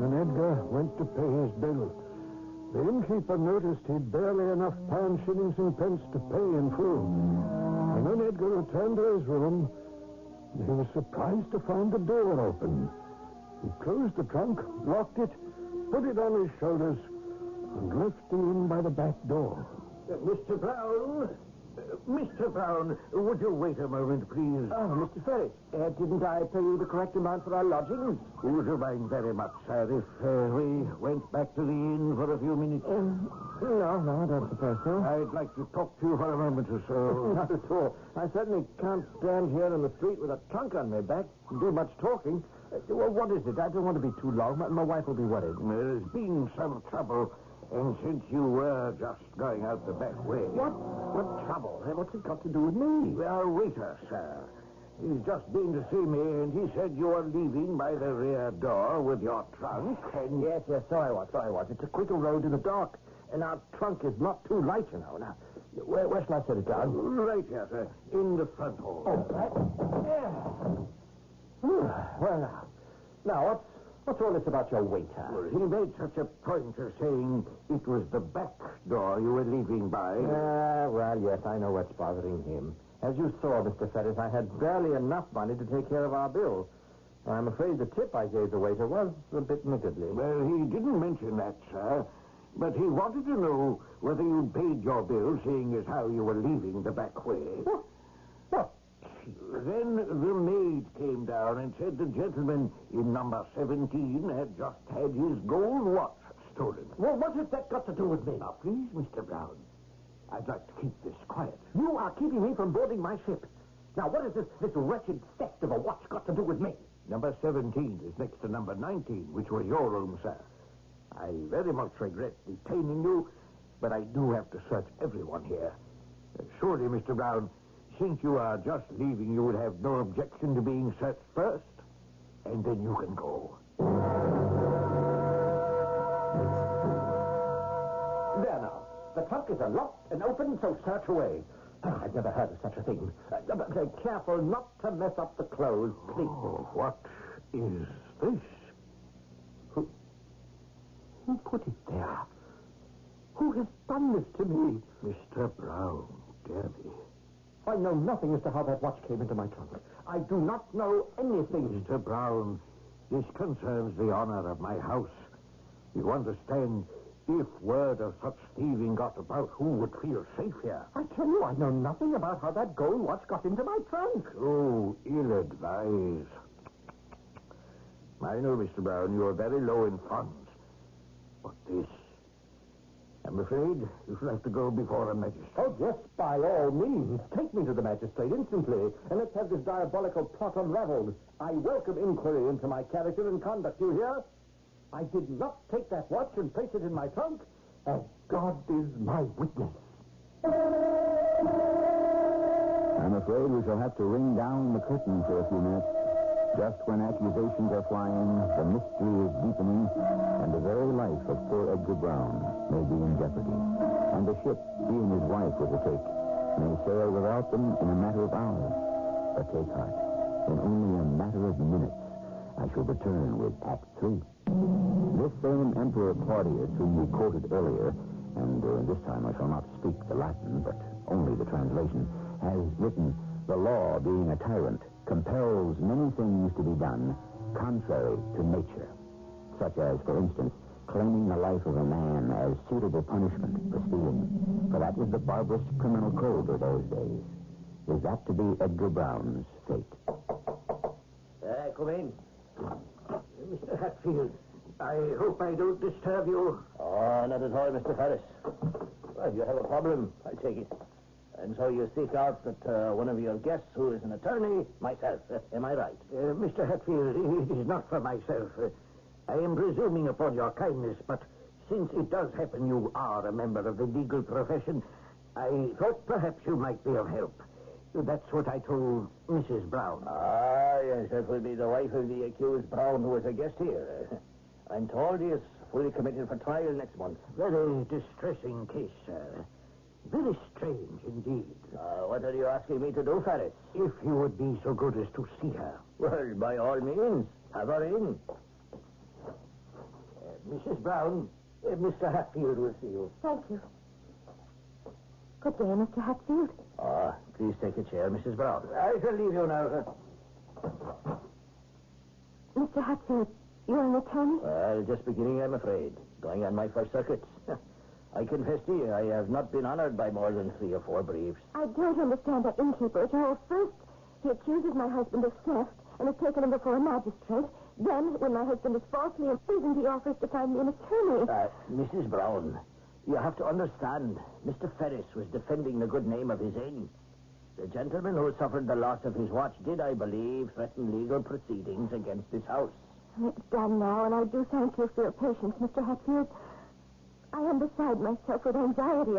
S13: and Edgar went to pay his bill. The innkeeper noticed he'd barely enough pounds, shillings, and pence to pay in full. And when Edgar returned to his room, he was surprised to find the door open. He closed the trunk, locked it, put it on his shoulders, and left the inn by the back door.
S11: Mr. Brown? Mr. Brown, would you wait a moment, please?
S2: Oh, Mr. Ferris, didn't I pay you the correct amount for our lodgings?
S11: Would you mind very much, sir, if we went back to the inn for a few minutes?
S2: No, I don't suppose so.
S11: I'd like to talk to you for a moment or so.
S2: Not at all. I certainly can't stand here in the street with a trunk on my back and do much talking. Well, what is it? I don't want to be too long. My wife will be worried.
S11: There's been some trouble, and since you were just going out the back way...
S2: What trouble? What's it got to do with me?
S11: Our waiter, sir. He's just been to see me, and he said you were leaving by the rear door with your trunk, and...
S2: Yes, so I was. It's a quicker road to the dock, and our trunk is not too light, you know. Now,
S13: Where shall I set it down?
S11: Right here, sir. In the front hall.
S13: Oh, right. Well, now, what's all this about your waiter?
S11: Well, he made such a point of saying it was the back door you were leaving by.
S13: Well, yes, I know what's bothering him. As you saw, Mr. Ferris, I had barely enough money to take care of our bill. I'm afraid the tip I gave the waiter was a bit niggardly.
S11: Well, he didn't mention that, sir. But he wanted to know whether you'd paid your bill, seeing as how you were leaving the back way.
S13: What?
S11: Then the maid came down and said the gentleman in number 17 had just had his gold watch stolen.
S13: Well, what has that got to do with me?
S11: Now, please, Mr. Brown, I'd like to keep this quiet.
S13: You are keeping me from boarding my ship. Now, what has this wretched theft of a watch got to do with me?
S11: Number 17 is next to number 19, which was your room, sir. I very much regret detaining you, but I do have to search everyone here. Surely, Mr. Brown, since you are just leaving, you would have no objection to being searched first, and then you can go.
S13: There now. The trunk is unlocked and open, so search away. I've never heard of such a thing. But careful not to mess up the clothes, please.
S11: Oh, what is this?
S13: Who put it there? Who has done this to me?
S11: Mr. Brown, dear me.
S13: I know nothing as to how that watch came into my trunk. I do not know anything.
S11: Mr. Brown, this concerns the honor of my house. You understand, if word of such thieving got about, who would feel safe here?
S13: I tell you, I know nothing about how that gold watch got into my trunk.
S11: Oh, ill-advised. I know, Mr. Brown, you are very low in funds. But this... I'm afraid you shall have to go before a magistrate.
S13: Oh, yes, by all means. Take me to the magistrate instantly, and let's have this diabolical plot unraveled. I welcome inquiry into my character and conduct, you hear? I did not take that watch and place it in my trunk, and God is my witness.
S9: I'm afraid we shall have to ring down the curtain for a few minutes. Just when accusations are flying, the mystery is deepening, and the very life of poor Edgar Brown may be in jeopardy. And the ship he and his wife were to take may sail without them in a matter of hours. But take heart. In only a matter of minutes, I shall return with Act 3. This same Emperor Claudius, whom we quoted earlier, and this time I shall not speak the Latin, but only the translation, has written, "The law, being a tyrant, compels many things to be done contrary to nature," such as, for instance, claiming the life of a man as suitable punishment for stealing, for that was the barbarous criminal code of those days. Is that to be Edgar Brown's fate?
S11: Come in. Mr. Hatfield, I hope I don't disturb you.
S3: Oh, not at all, Mr. Ferris. Well, you have a problem, I take it. And so you seek out that one of your guests who is an attorney, myself. Am I right?
S11: Mr. Hatfield, it is not for myself. I am presuming upon your kindness, but since it does happen you are a member of the legal profession, I thought perhaps you might be of help. That's what I told Mrs. Brown.
S3: Ah, yes, that will be the wife of the accused Brown who was a guest here. I'm told he is fully committed for trial next month.
S11: Very distressing case, sir. Very strange indeed.
S3: What are you asking me to do, Ferris?
S11: If you would be so good as to see her.
S3: Well, by all means, have her in.
S11: Mrs. Brown, Mr. Hatfield will see you.
S10: Thank you. Good day, Mr. Hatfield.
S3: Please take a chair, Mrs. Brown.
S11: I shall leave you now, sir.
S10: Mr. Hatfield, you're an attorney?
S3: Well, just beginning, I'm afraid. Going on my first circuit. I confess to you, I have not been honored by more than 3 or 4 briefs.
S10: I don't understand that innkeeper, Charles. First, he accuses my husband of theft and has taken him before a magistrate. Then, when my husband is falsely imprisoned, he offers to find me an attorney.
S3: Mrs. Brown, you have to understand, Mr. Ferris was defending the good name of his inn. The gentleman who suffered the loss of his watch did, I believe, threaten legal proceedings against this house.
S10: It's done now, and I do thank you for your patience, Mr. Hatfield. I am beside myself with anxiety.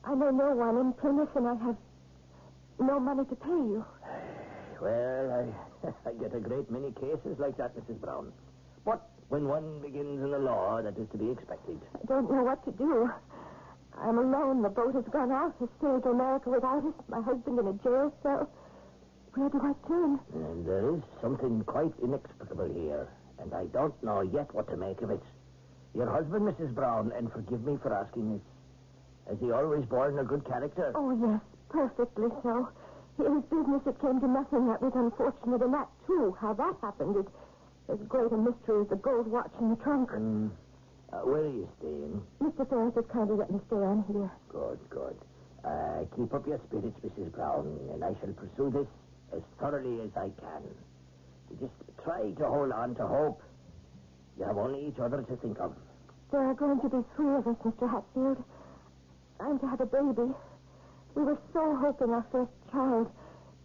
S10: I know no one in Plymouth, and I have no money to pay you.
S3: Well, I get a great many cases like that, Mrs. Brown. But when one begins in the law, that is to be expected.
S10: I don't know what to do. I'm alone. The boat has gone out. I sailed to America without us. My husband in a jail cell. Where do I turn?
S3: And there is something quite inexplicable here, and I don't know yet what to make of it. Your husband, Mrs. Brown, and forgive me for asking this, has he always borne a good character?
S10: Oh, yes, perfectly so. His business, it came to nothing. That was unfortunate, and that, too, how that happened is as great a mystery as the gold watch in the trunk.
S3: Where are you staying?
S10: Mr. Ferris has kindly let me stay on here.
S3: Good. Keep up your spirits, Mrs. Brown, and I shall pursue this as thoroughly as I can. You just try to hold on to hope. You have only each other to think of.
S10: There are going to be 3 of us, Mr. Hatfield. I'm to have a baby. We were so hoping our first child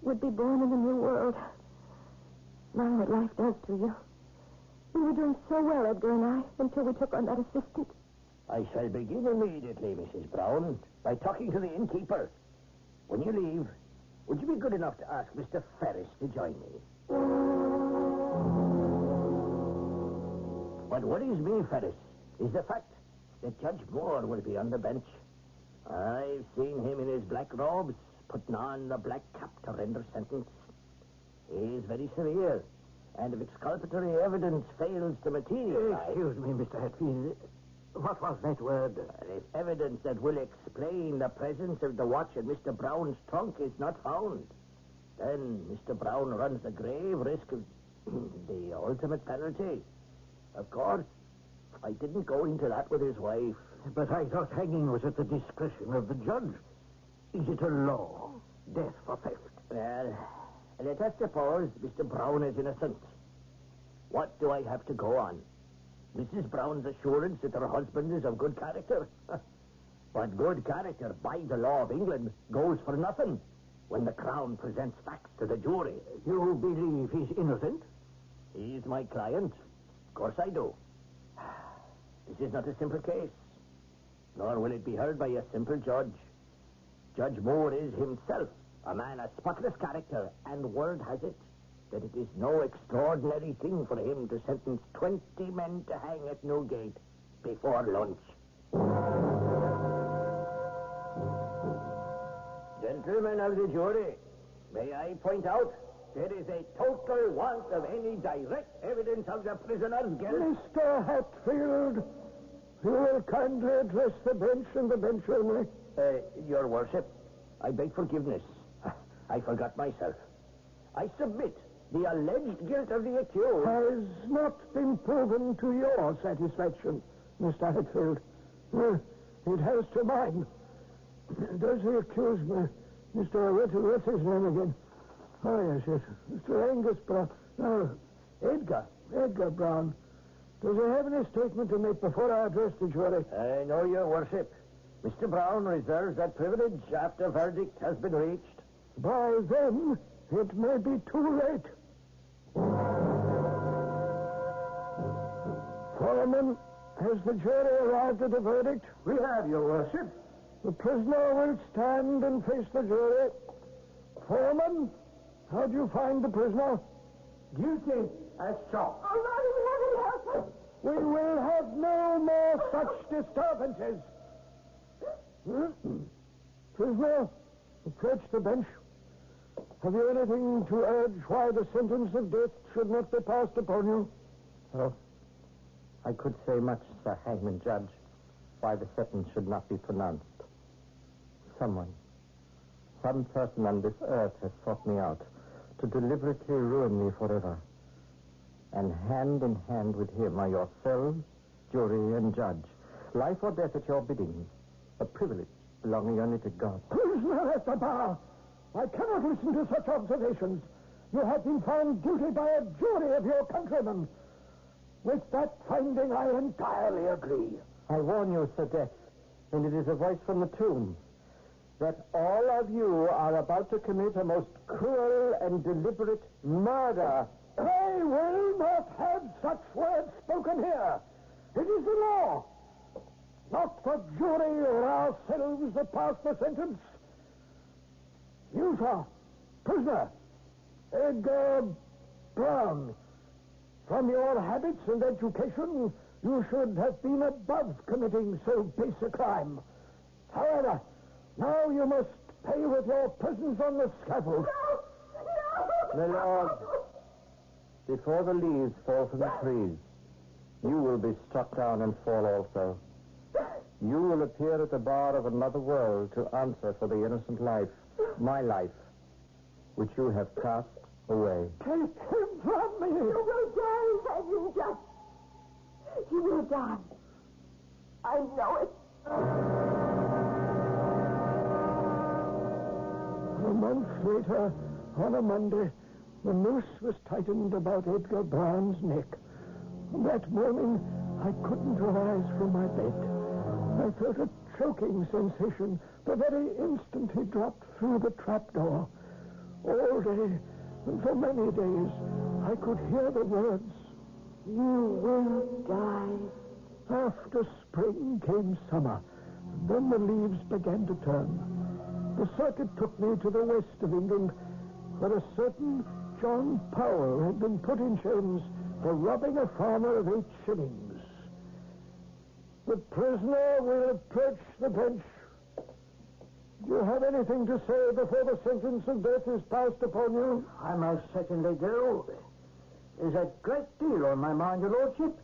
S10: would be born in the new world. Now what life does to you. We were doing so well, Edgar and I, until we took on that assistant.
S3: I shall begin immediately, Mrs. Brown, by talking to the innkeeper. When you leave, would you be good enough to ask Mr. Ferris to join me? What worries me, Ferris, is the fact that Judge Moore will be on the bench. I've seen him in his black robes, putting on the black cap to render sentence. He is very severe, and if exculpatory evidence fails to materialize...
S14: Excuse me, Mr. Hatfield. What was that word?
S3: If evidence that will explain the presence of the watch in Mr. Brown's trunk is not found, then Mr. Brown runs a grave risk of the ultimate penalty. Of course, I didn't go into that with his wife.
S14: But I thought hanging was at the discretion of the judge. Is it a law? Death for theft?
S3: Well, let us suppose Mr. Brown is innocent. What do I have to go on? Mrs. Brown's assurance that her husband is of good character. But good character, by the law of England, goes for nothing when the Crown presents facts to the jury.
S14: You believe he's innocent?
S3: He's my client. Of course I do. This is not a simple case, nor will it be heard by a simple judge. Judge Moore is himself a man of spotless character, and word has it that it is no extraordinary thing for him to sentence 20 men to hang at Newgate before lunch. Gentlemen of the jury, may I point out there is a total want of any direct evidence of the prisoner's guilt.
S13: Mr. Hatfield, you will kindly address the bench and the bench only.
S3: Your Worship, I beg forgiveness. I forgot myself. I submit the alleged guilt of the accused
S13: has not been proven to your satisfaction, Mr. Hatfield. It has to mine. Does the accused, Mr. what's his name again? Oh, yes. Mr. Angus Brown. No, Edgar Brown. Does he have any statement to make before I address the jury?
S3: I know, Your Worship. Mr. Brown reserves that privilege after verdict has been reached.
S13: By then, it may be too late. Foreman, has the jury arrived at a verdict?
S14: We have, Your Worship.
S13: The prisoner will stand and face the jury. Foreman, how do you find the prisoner?
S14: Guilty as charged.
S13: We will have no more such disturbances. Prisoner, approach the bench. Have you anything to urge why the sentence of death should not be passed upon you?
S2: Oh, I could say much, Sir Hangman Judge, why the sentence should not be pronounced. Some person on this earth has sought me out to deliberately ruin me forever. And hand in hand with him are yourselves, jury, and judge. Life or death at your bidding. A privilege belonging only to God.
S13: Prisoner at the bar! I cannot listen to such observations. You have been found guilty by a jury of your countrymen. With that finding, I entirely agree.
S2: I warn you, Sir Death, and it is a voice from the tomb, that all of you are about to commit a most cruel and deliberate murder.
S13: I will not have such words spoken here. It is the law. Not the jury or ourselves that pass the sentence. You, sir, prisoner, Edgar Brown. From your habits and education, you should have been above committing so base a crime. However, now you must pay with your presence on the scaffold.
S10: No!
S2: My lord, before the leaves fall from the trees, you will be struck down and fall also. You will appear at the bar of another world to answer for the innocent life, my life, which you have cast away.
S13: Take him from me!
S10: You will die, Daniel Judge. You will die. I know it.
S13: A month later, on a Monday, the noose was tightened about Edgar Brown's neck. That morning, I couldn't rise from my bed. I felt a choking sensation the very instant he dropped through the trapdoor. All day, and for many days, I could hear the words, "You will die." After spring came summer. Then the leaves began to turn. The circuit took me to the west of England, where a certain John Powell had been put in chains for robbing a farmer of 8 shillings. The prisoner will approach the bench. Do you have anything to say before the sentence of death is passed upon you?
S14: I most certainly do. There's a great deal on my mind, your lordship.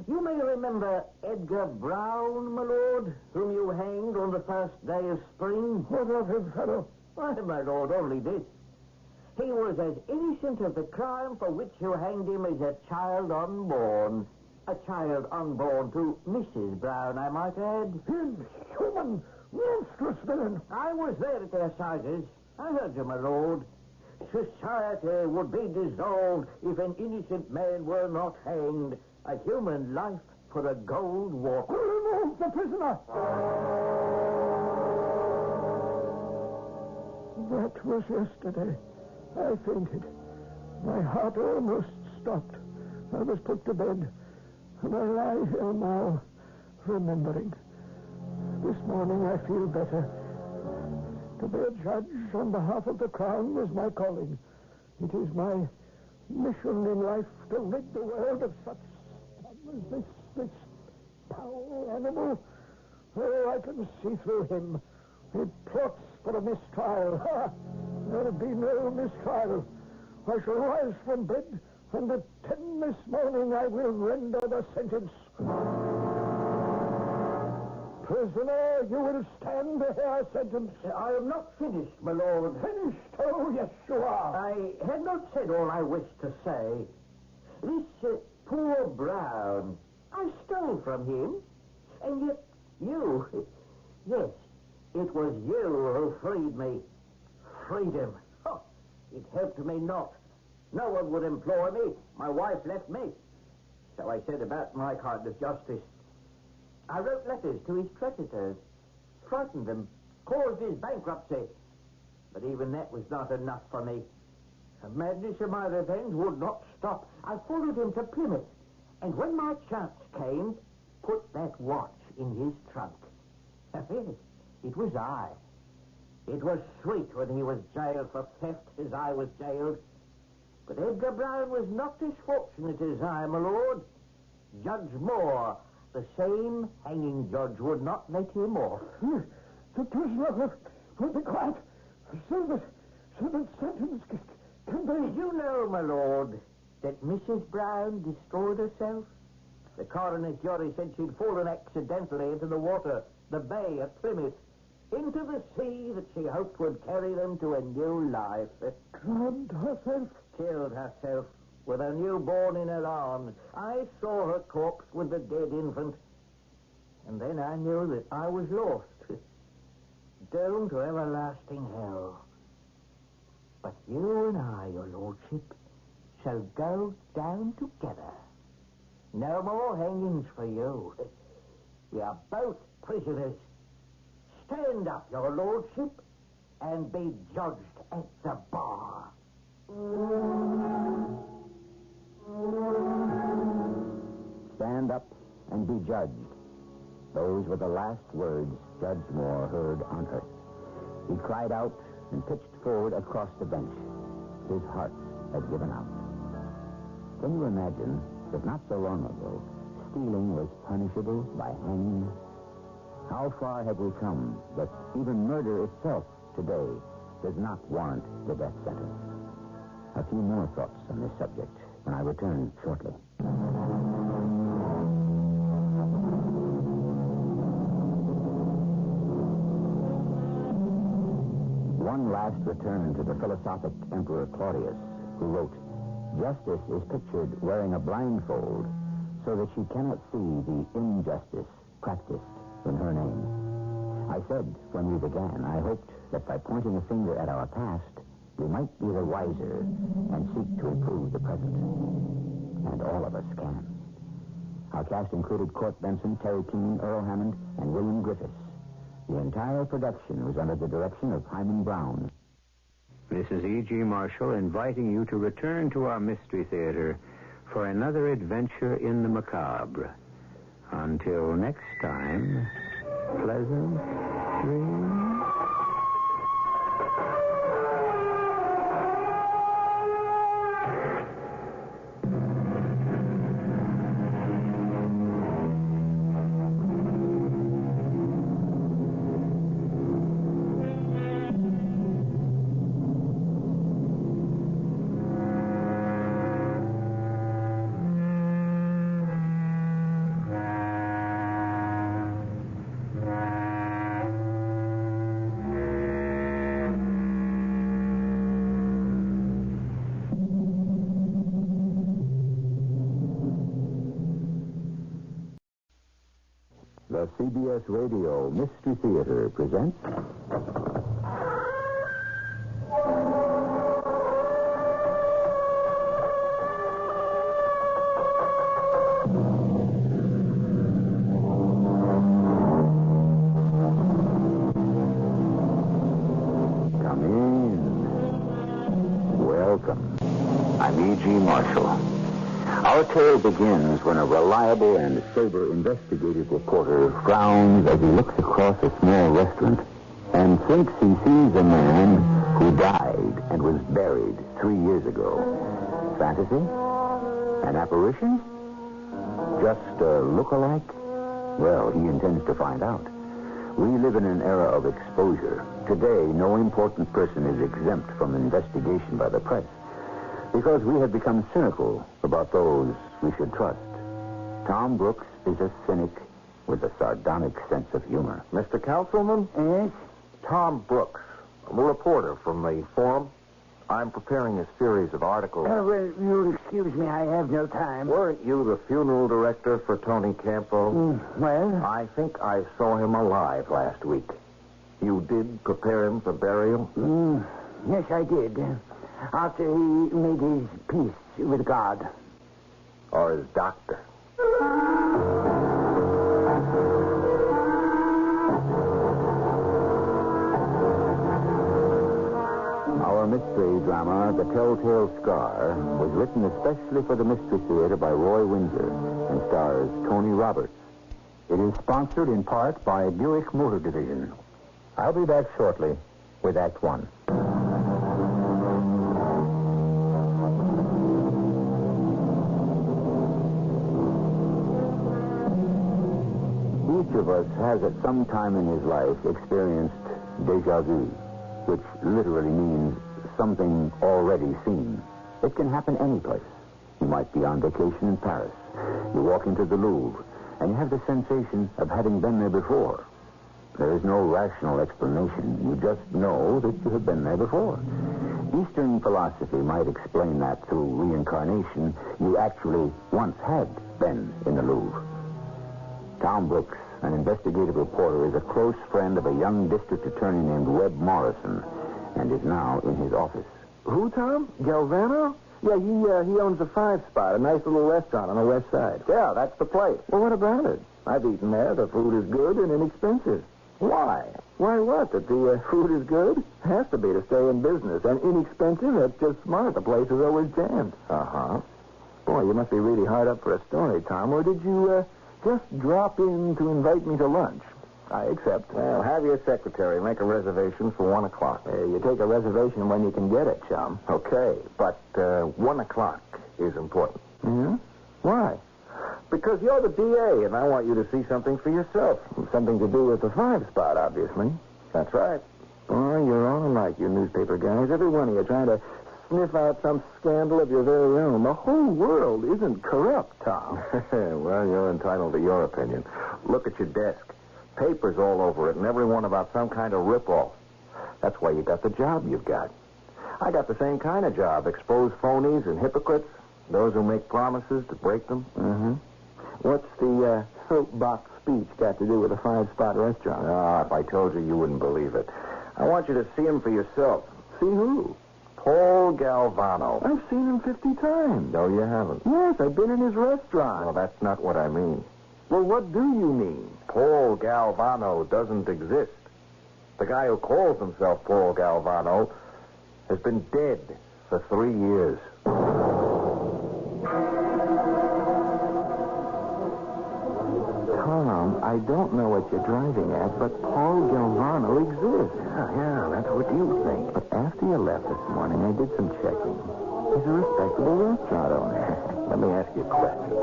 S14: You may remember Edgar Brown, my lord, whom you hanged on the first day of spring.
S13: What of him, fellow?
S14: Why, my lord, only this. He was as innocent of the crime for which you hanged him as a child unborn. A child unborn to Mrs. Brown, I might add.
S13: Inhuman, monstrous villain.
S14: I was there at their assizes. I heard you, my lord. Society would be dissolved if an innocent man were not hanged. A human life for a gold watch.
S13: Remove the prisoner. That was yesterday. I fainted. My heart almost stopped. I was put to bed, and I lie here now, remembering. This morning I feel better. To be a judge on behalf of the Crown was my calling. It is my mission in life to rid the world of such scum as this foul animal. Oh, I can see through him. He plots for a mistrial. Ha! There'll be no mistrial. I shall rise from bed, and at 10 this morning I will render the sentence. Prisoner, you will stand to hear sentence.
S14: I am not finished, my lord.
S13: Finished? Oh, yes, you are.
S14: I had not said all I wished to say. This poor Brown, I stole from him, and yet you, yes, it was you who freed me. Freedom. Oh, it helped me not. No one would employ me. My wife left me. So I set about my kind of justice. I wrote letters to his creditors, frightened them, caused his bankruptcy. But even that was not enough for me. The madness of my revenge would not stop. I followed him to Plymouth, and when my chance came, put that watch in his trunk. Yes, it was I. It was sweet when he was jailed for theft as I was jailed. But Edgar Brown was not as fortunate as I, my lord. Judge Moore, the same hanging judge, would not let him off.
S13: The prisoner will be quiet, so that sentence can be...
S14: Did you know, my lord, that Mrs. Brown destroyed herself? The coroner's jury said she'd fallen accidentally into the water, the bay at Plymouth, into the sea that she hoped would carry them to a new life.
S13: Drowned herself?
S14: Killed herself with a newborn in her arms. I saw her corpse with the dead infant, and then I knew that I was lost, doomed to everlasting hell. But you and I, your lordship, shall go down together. No more hangings for you. We are both prisoners. Stand up, your lordship, and be judged at the bar.
S6: Stand up and be judged. Those were the last words Judge Moore heard on earth. He cried out and pitched forward across the bench. His heart had given out. Can you imagine that not so long ago, stealing was punishable by hanging? How far have we come that even murder itself today does not warrant the death sentence? A few more thoughts on this subject when I return shortly. One last return to the philosophic Emperor Claudius, who wrote, "Justice is pictured wearing a blindfold so that she cannot see the injustice practiced in her name." I said when we began, I hoped that by pointing a finger at our past, we might be the wiser and seek to improve the present. And all of us can. Our cast included Court Benson, Terry Keane, Earl Hammond, and William Griffiths. The entire production was under the direction of Hyman Brown.
S8: This is E.G. Marshall inviting you to return to our Mystery Theater for another adventure in the macabre. Until next time, pleasant dreams.
S6: The CBS Radio Mystery Theater presents... Come in. Welcome. I'm E.G. Marshall. Our tale begins when a reliable and sober investigative reporter frowns as he looks across a small restaurant and thinks he sees a man who died and was buried 3 years ago. Fantasy? An apparition? Just a look-alike? Well, he intends to find out. We live in an era of exposure. Today, no important person is exempt from investigation by the press, because we have become cynical about those we should trust. Tom Brooks is a cynic with a sardonic sense of humor.
S13: Mr. Councilman?
S6: Yes?
S13: Tom Brooks. I'm a reporter from the Forum. I'm preparing a series of articles.
S14: Well, you'll excuse me, I have no time.
S13: Weren't you the funeral director for Tony Campo?
S14: Well?
S13: I think I saw him alive last week. You did prepare him for burial?
S14: Yes, I did. After he made his peace with God.
S13: Or his doctor?
S6: Our mystery drama, The Telltale Scar, was written especially for the Mystery Theater by Roy Windsor and stars Tony Roberts. It is sponsored in part by Buick Motor Division. I'll be back shortly with Act One. Each of us has at some time in his life experienced déjà vu, which literally means something already seen. It can happen any place. You might be on vacation in Paris. You walk into the Louvre, and you have the sensation of having been there before. There is no rational explanation. You just know that you have been there before. Eastern philosophy might explain that through reincarnation. You actually once had been in the Louvre. Tom Brooks, an investigative reporter, is a close friend of a young district attorney named Webb Morrison and is now in his office.
S13: Who, Tom? Galvano? Yeah, he owns a Five Spot, a nice little restaurant on the west side. Yeah, that's the place. Well, what about it? I've eaten there. The food is good and inexpensive. Why? Why what? That the food is good? Has to be to stay in business. And inexpensive? That's just smart. The place is always jammed. Uh-huh. Boy, you must be really hard up for a story, Tom. Or did you, just drop in to invite me to lunch? I accept. Well, have your secretary make a reservation for 1 o'clock. You take a reservation when you can get it, chum. Okay, but 1 o'clock is important. Mm-hmm. Why?
S9: Because you're the DA, and I want you to see something for yourself. Something to do with the 5-spot, obviously. That's right. Oh, you're all like you newspaper guys. Every one of you trying to sniff out some scandal of your very own. The whole world isn't corrupt, Tom. Well, you're entitled to your opinion. Look at your desk. Papers all over it, and every one about some kind of rip-off. That's why you got the job you've got. I got the same kind of job. Expose phonies and hypocrites. Those who make promises to break them. Mm-hmm. What's the soapbox speech got to do with a 5-spot restaurant? Ah, if I told you, you wouldn't believe it. I want you to see him for yourself. See who? Paul Galvano. I've seen him 50 times. No, you haven't. Yes, I've been in his restaurant. Well, that's not what I mean. Well, what do you mean? Paul Galvano doesn't exist. The guy who calls himself Paul Galvano has been dead for 3 years. Tom, I don't know what you're driving at, but Paul Galvano exists. Yeah, that's what you think. But after you left this morning, I did some checking. He's a respectable restaurant owner. Let me ask you a question.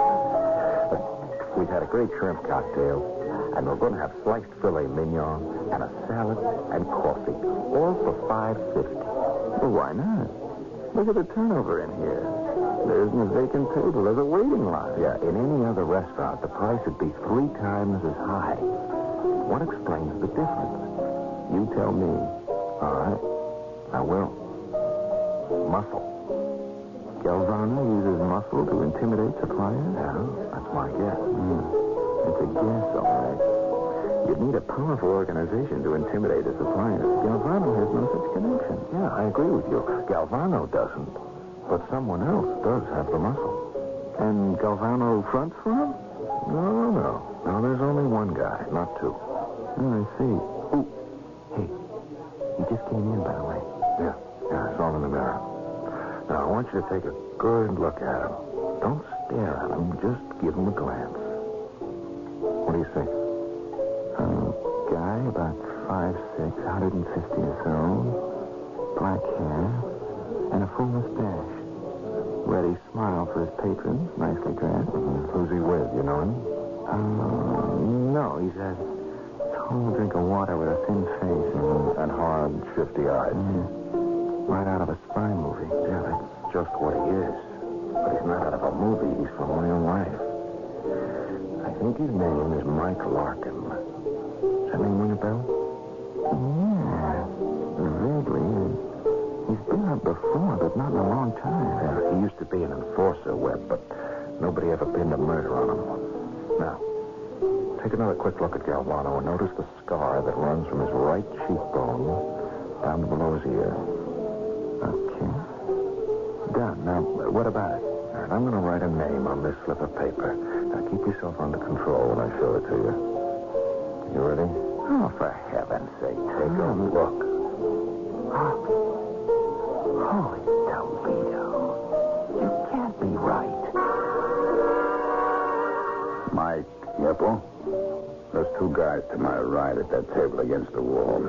S9: We've had a great shrimp cocktail, and we're going to have sliced filet mignon and a salad and coffee, all for $5.50. Well, why not? Look at the turnover in here. There isn't a vacant table. There's a waiting line. Yeah, in any other restaurant, the price would be 3 times as high. What explains the difference? You tell me. All right. I will. Muscle. Galvano uses muscle to intimidate suppliers? Yeah, that's my guess. It's a guess, all right. You'd need a powerful organization to intimidate the suppliers. Galvano has no such connection. Yeah, I agree with you. Galvano doesn't. But someone else does have the muscle. And Galvano fronts for him? No. No, there's only one guy, not 2. Oh, I see. Ooh. Hey, he just came in, by the way. Yeah, I saw him in the mirror. Now, I want you to take a good look at him. Don't stare at him. Just give him a glance. What do you think? Guy, about 5'6", 150 or so. Black hair. And a full mustache. Ready smile for his patrons, nicely dressed. Who's he with? You know him? No, he's a tall drink of water with a thin face. And hard, shifty eyes. Right out of a spy movie. Yeah, that's just what he is. But he's not out of a movie. He's from real life. I think his name is Mike Larkin. Does that name ring a bell? Yeah, vaguely. He's been up before, but not in a long time. Yeah, he used to be an enforcer, Webb, but nobody ever pinned a murder on him. Now, take another quick look at Galvano and notice the scar that runs from his right cheekbone down to below his ear. Okay. Done. Now, what about it? All right, I'm going to write a name on this slip of paper. Now, keep yourself under control when I show it to you. You ready? Oh, for heaven's sake, take a look. Holy Toledo. You can't be right.
S11: Mike, Yepple? There's 2 guys to my right at that table against the wall.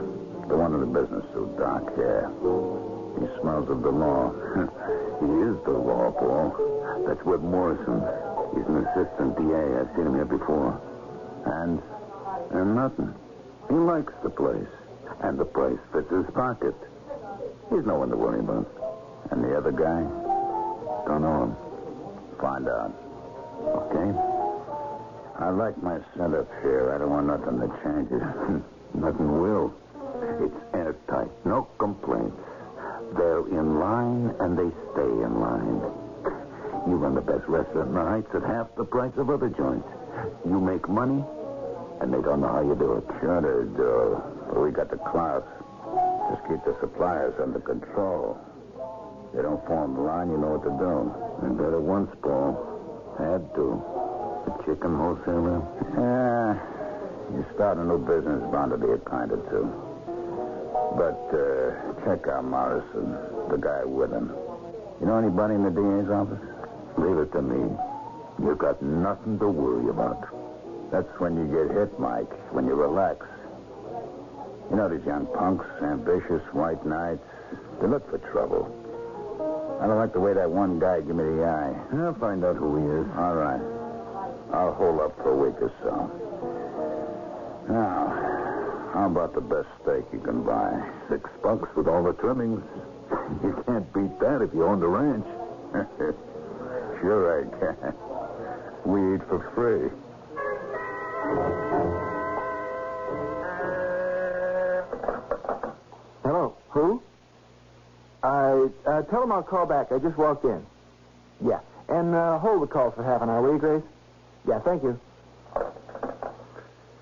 S11: The one in the business suit, Doc, yeah. He smells of the law. He is the law, Paul. That's Webb Morrison. He's an assistant DA. I've seen him here before. And nothing. He likes the place. And the price fits his pocket. He's no one to worry about. And the other guy? Don't know him. Find out. Okay? I like my setup here. I don't want nothing that changes. Nothing will. It's airtight. No complaints. They're in line, and they stay in line. You run the best restaurant in the Heights at half the price of other joints. You make money, and they don't know how you do it. Sure they do. But we got the clout. Just keep the suppliers under control. They don't form the line, you know what to do. I did it once, Paul. Had to. The chicken wholesaler? Yeah. You start a new business, bound to be a kind of 2. But check out Morrison, the guy with him. You know anybody in the DA's office? Leave it to me. You got nothing to worry about. That's when you get hit, Mike, when you relax. You know these young punks, ambitious, white knights, they look for trouble. I don't like the way that one guy gave me the eye. I'll find out who he is. All right.
S9: I'll hold up for a week or so. Now, how about the best steak you can buy? $6 with all the trimmings. You can't beat that if you own the ranch. Sure I can. We eat for free.
S2: Hello, who? Tell him I'll call back. I just walked in. Yeah, and hold the call for half an hour, will you, Grace? Yeah, thank you.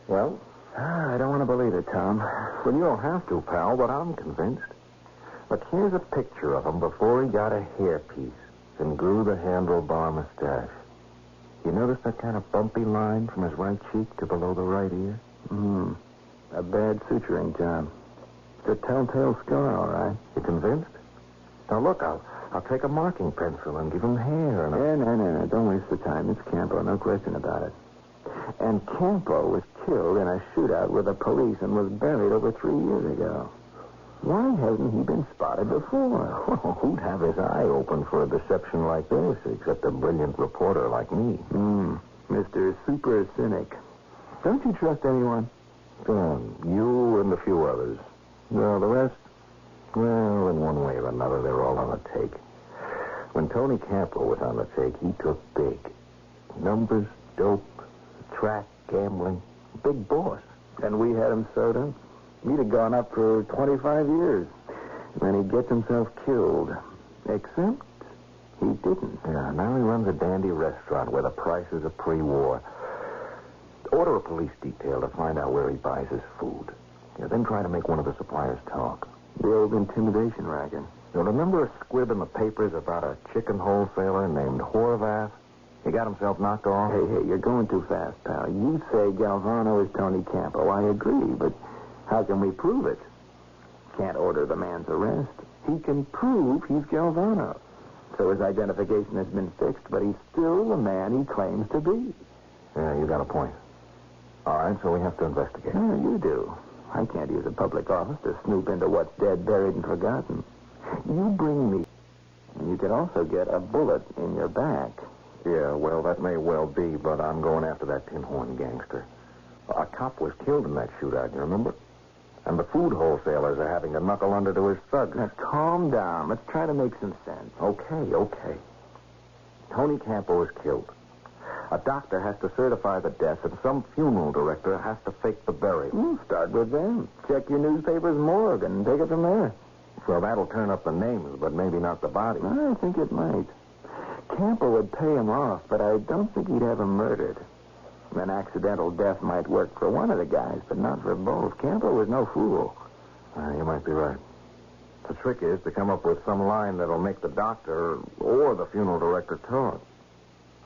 S13: Well, I don't want to believe it, Tom. Well, you don't have to, pal, but I'm convinced. Look, here's a picture of him before he got a hairpiece and grew the handlebar mustache. You notice that kind of bumpy line from his right cheek to below the right ear?
S2: A bad suturing job. It's a telltale scar, all right.
S13: You convinced? Now, look, I'll take a marking pencil and give him hair and...
S2: No. Don't waste the time. It's Campo, no question about it. And Campo was killed in a shootout with the police and was buried over 3 years ago. Why hasn't he been spotted before?
S13: Well, who'd have his eye open for a deception like this, except a brilliant reporter like me?
S2: Mr. Super Cynic. Don't you trust anyone?
S13: You and a few others. Well, the rest, well, in one way or another, they're all on the take. When Tony Campo was on the take, he took big. Numbers, dope, track, gambling. Big boss.
S2: And we had him sewed up. He'd have gone up for 25 years. And then he gets himself killed. Except he didn't.
S13: Yeah, now he runs a dandy restaurant where the prices are pre-war. Order a police detail to find out where he buys his food. Yeah, then try to make one of the suppliers talk.
S2: The old intimidation racket.
S13: You remember a squib in the papers about a chicken wholesaler named Horvath? He got himself knocked off?
S2: Hey, you're going too fast, pal. You say Galvano is Tony Campo. I agree, but how can we prove it? Can't order the man's arrest. He can prove he's Galvano. So his identification has been fixed, but he's still the man he claims to be.
S13: Yeah, you got a point. All right, so we have to investigate.
S2: Yeah, you do. I can't use a public office to snoop into what's dead, buried, and forgotten. You bring me. And you could also get a bullet in your back.
S13: Yeah, well, that may well be, but I'm going after that tin horn gangster. A cop was killed in that shootout, you remember? And the food wholesalers are having to knuckle under to his thugs.
S2: Now, calm down. Let's try to make some sense.
S13: Okay. Tony Campo is killed. A doctor has to certify the death, and some funeral director has to fake the burial.
S2: Start with them. Check your newspaper's morgue and take it from there.
S13: Well, that'll turn up the names, but maybe not the body.
S2: I think it might. Campo would pay him off, but I don't think he'd have him murdered. An accidental death might work for one of the guys, but not for both. Campo was no fool.
S13: You might be right. The trick is to come up with some line that'll make the doctor or the funeral director talk.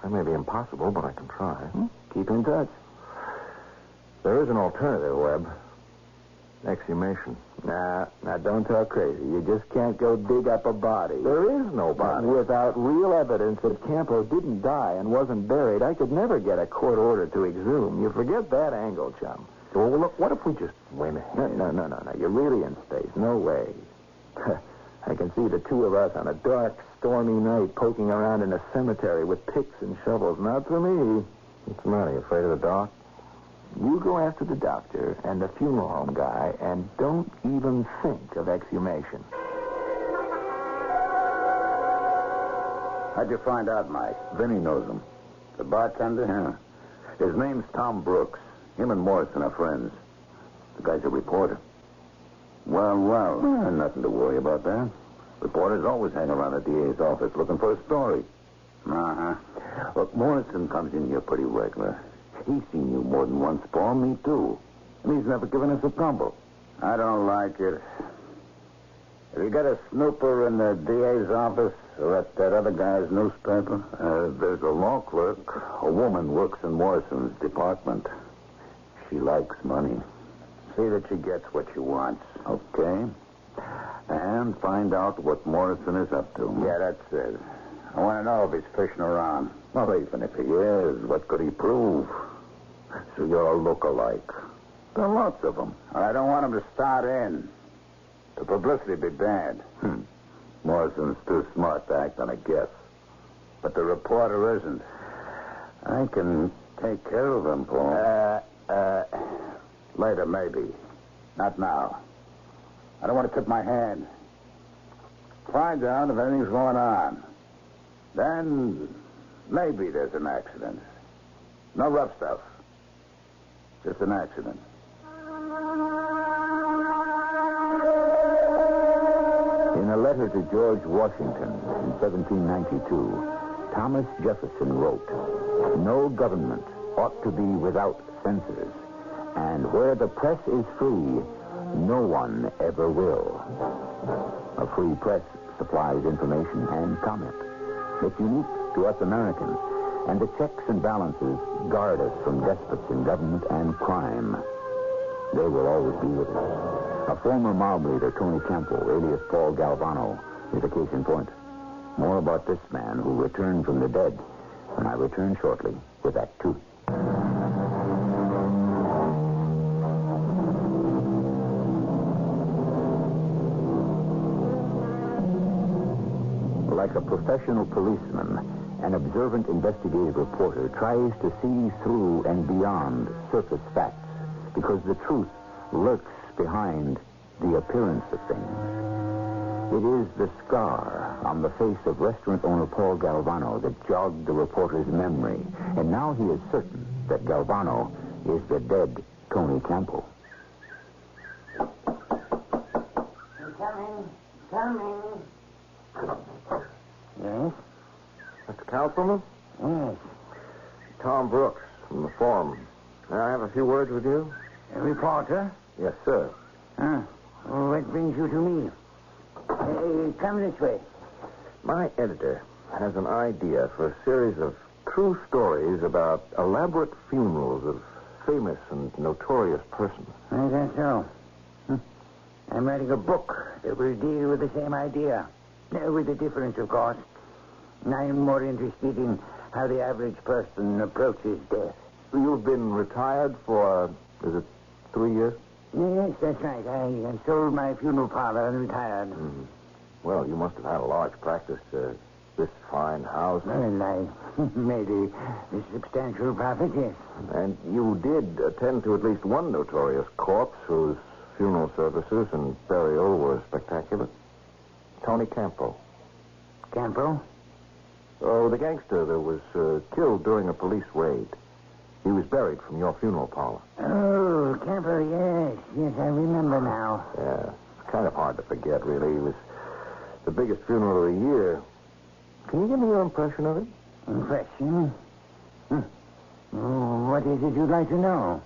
S13: That may be impossible, but I can try.
S2: Keep in touch.
S13: There is an alternative, Webb. Exhumation.
S2: Now, don't talk crazy. You just can't go dig up a body.
S13: There is no body.
S2: Without real evidence that Campo didn't die and wasn't buried, I could never get a court order to exhume. You forget that angle, chum.
S13: Well, look, what if we just went ahead?
S2: No. You're really in space. No way. I can see the two of us on a dark, stormy night poking around in a cemetery with picks and shovels. Not for me.
S13: What's the matter? You afraid of the dark?
S2: You go after the doctor and the funeral home guy, and don't even think of exhumation.
S9: How'd you find out, Mike? Vinny knows him. The bartender? Yeah. His name's Tom Brooks. Him and Morrison are friends. The guy's a reporter. Well, nothing to worry about that. Reporters always hang around the DA's office looking for a story. Look, Morrison comes in here pretty regular. He's seen you more than once, Paul. Me, too. And he's never given us a tumble. I don't like it. Have you got a snooper in the DA's office or at that other guy's newspaper? There's a law clerk. A woman works in Morrison's department. She likes money. See that she gets what she wants. Okay. And find out what Morrison is up to. Yeah, that's it. I want to know if he's fishing around. Well, even if he is, what could he prove? So you're a look-alike. There are lots of them. I don't want him to start in. The publicity be bad. Morrison's too smart to act on a guess. But the reporter isn't. I can take care of him, Paul. Later, maybe. Not now. I don't want to tip my hand. Find out if anything's going on. Then, maybe there's an accident. No rough stuff. Just an accident.
S6: In a letter to George Washington in 1792, Thomas Jefferson wrote, "No government ought to be without censors, and where the press is free, no one ever will." A free press supplies information and comment. It's unique to us Americans, and the checks and balances guard us from despots in government and crime. They will always be with us. A former mob leader, Tony Campbell, alias Paul Galvano, is a case in point. More about this man who returned from the dead when I return shortly with Act 2. Like a professional policeman, an observant investigative reporter tries to see through and beyond surface facts because the truth lurks behind the appearance of things. It is the scar on the face of restaurant owner Paul Galvano that jogged the reporter's memory, and now he is certain that Galvano is the dead Tony Campbell.
S17: Coming.
S13: Yes? Mr. Councilman?
S17: Yes.
S13: Tom Brooks from the Forum. May I have a few words with you?
S17: A reporter?
S13: Yes, sir.
S17: What brings you to me? Come this way.
S13: My editor has an idea for a series of true stories about elaborate funerals of famous and notorious persons.
S17: Is that so? I'm writing a book that will deal with the same idea. With a difference, of course. I'm more interested in how the average person approaches death.
S13: You've been retired for, is it 3 years?
S17: Yes, that's right. I sold my funeral parlor and retired.
S13: Mm-hmm. Well, you must have had a large practice, this fine house.
S17: Well, I made a substantial profit, yes.
S13: And you did attend to at least one notorious corpse whose funeral services and burial were spectacular. Tony Campbell.
S17: Campbell?
S13: Oh, the gangster that was killed during a police raid. He was buried from your funeral parlor.
S17: Oh, Campbell, yes. Yes, I remember now.
S13: Yeah, it's kind of hard to forget, really. He was the biggest funeral of the year. Can you give me your impression of it?
S17: Impression? What is it you'd like to know?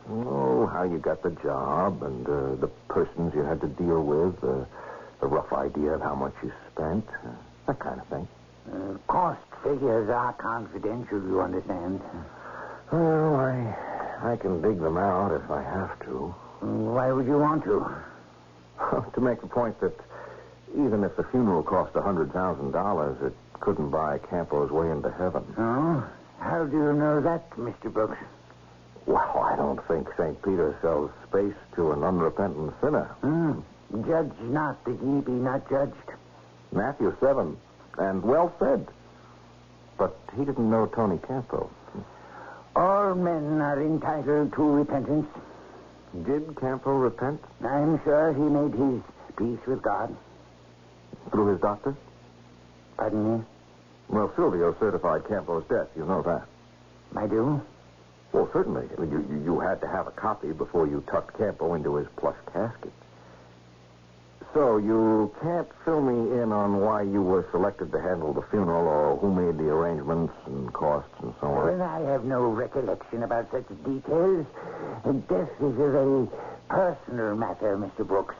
S13: Oh, how you got the job and the persons you had to deal with, a rough idea of how much you spent, that kind of thing.
S17: Cost figures are confidential, you understand.
S13: Well, I can dig them out if I have to.
S17: Why would you want to?
S13: To make the point that even if the funeral cost $100,000, it couldn't buy Campbell's way into heaven.
S17: Oh? How do you know that, Mr. Brooks?
S13: Well, I don't think St. Peter sells space to an unrepentant sinner.
S17: Judge not that ye be not judged.
S13: Matthew 7, and well said. But he didn't know Tony Campbell.
S17: All men are entitled to repentance.
S13: Did Campbell repent?
S17: I'm sure he made his peace with God.
S13: Through his doctor?
S17: Pardon me?
S13: Well, Silvio certified Campbell's death. You know that.
S17: I do?
S13: Well, certainly. I mean, you had to have a copy before you tucked Campbell into his plush casket. So you can't fill me in on why you were selected to handle the funeral or who made the arrangements and costs and so on?
S17: Well, I have no recollection about such details. Death is a very personal matter, Mr. Brooks.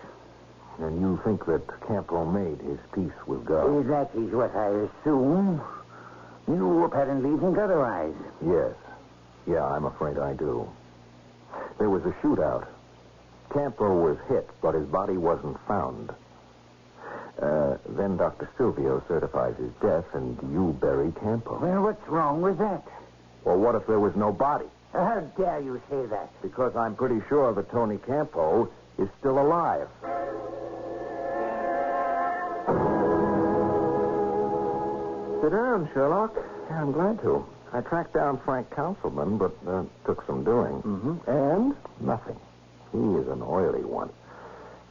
S13: And you think that Campbell made his peace with God?
S17: That is what I assume. You apparently think otherwise.
S13: Yes. Yeah, I'm afraid I do. There was a shootout. Campbell was hit, but his body wasn't found. Then Dr. Silvio certifies his death, and you bury Campbell.
S17: Well, what's wrong with that?
S13: Well, what if there was no body?
S17: How dare you say that?
S13: Because I'm pretty sure that Tony Campbell is still alive. Sit down, Sherlock. Yeah, I'm glad to.
S2: I tracked down Frank Councilman, but took some doing. Mm-hmm. And? Nothing. He is an oily one.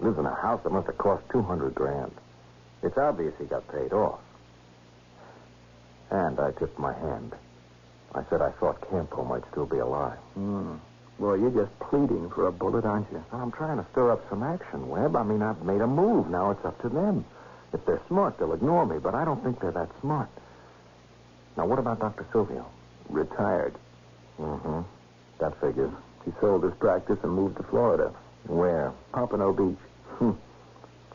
S2: Lives in a house that must have cost $200,000. It's obvious he got paid off. And I tipped my hand. I said I thought Campo might still be alive.
S13: Well, you're just pleading for a bullet, aren't you?
S2: I'm trying to stir up some action, Webb. I mean, I've made a move. Now it's up to them. If they're smart, they'll ignore me, but I don't think they're that smart. Now, what about Dr. Silvio?
S13: Retired.
S2: Mm-hmm. That figures.
S13: He sold his practice and moved to Florida.
S2: Where?
S13: Pompano Beach.
S2: Is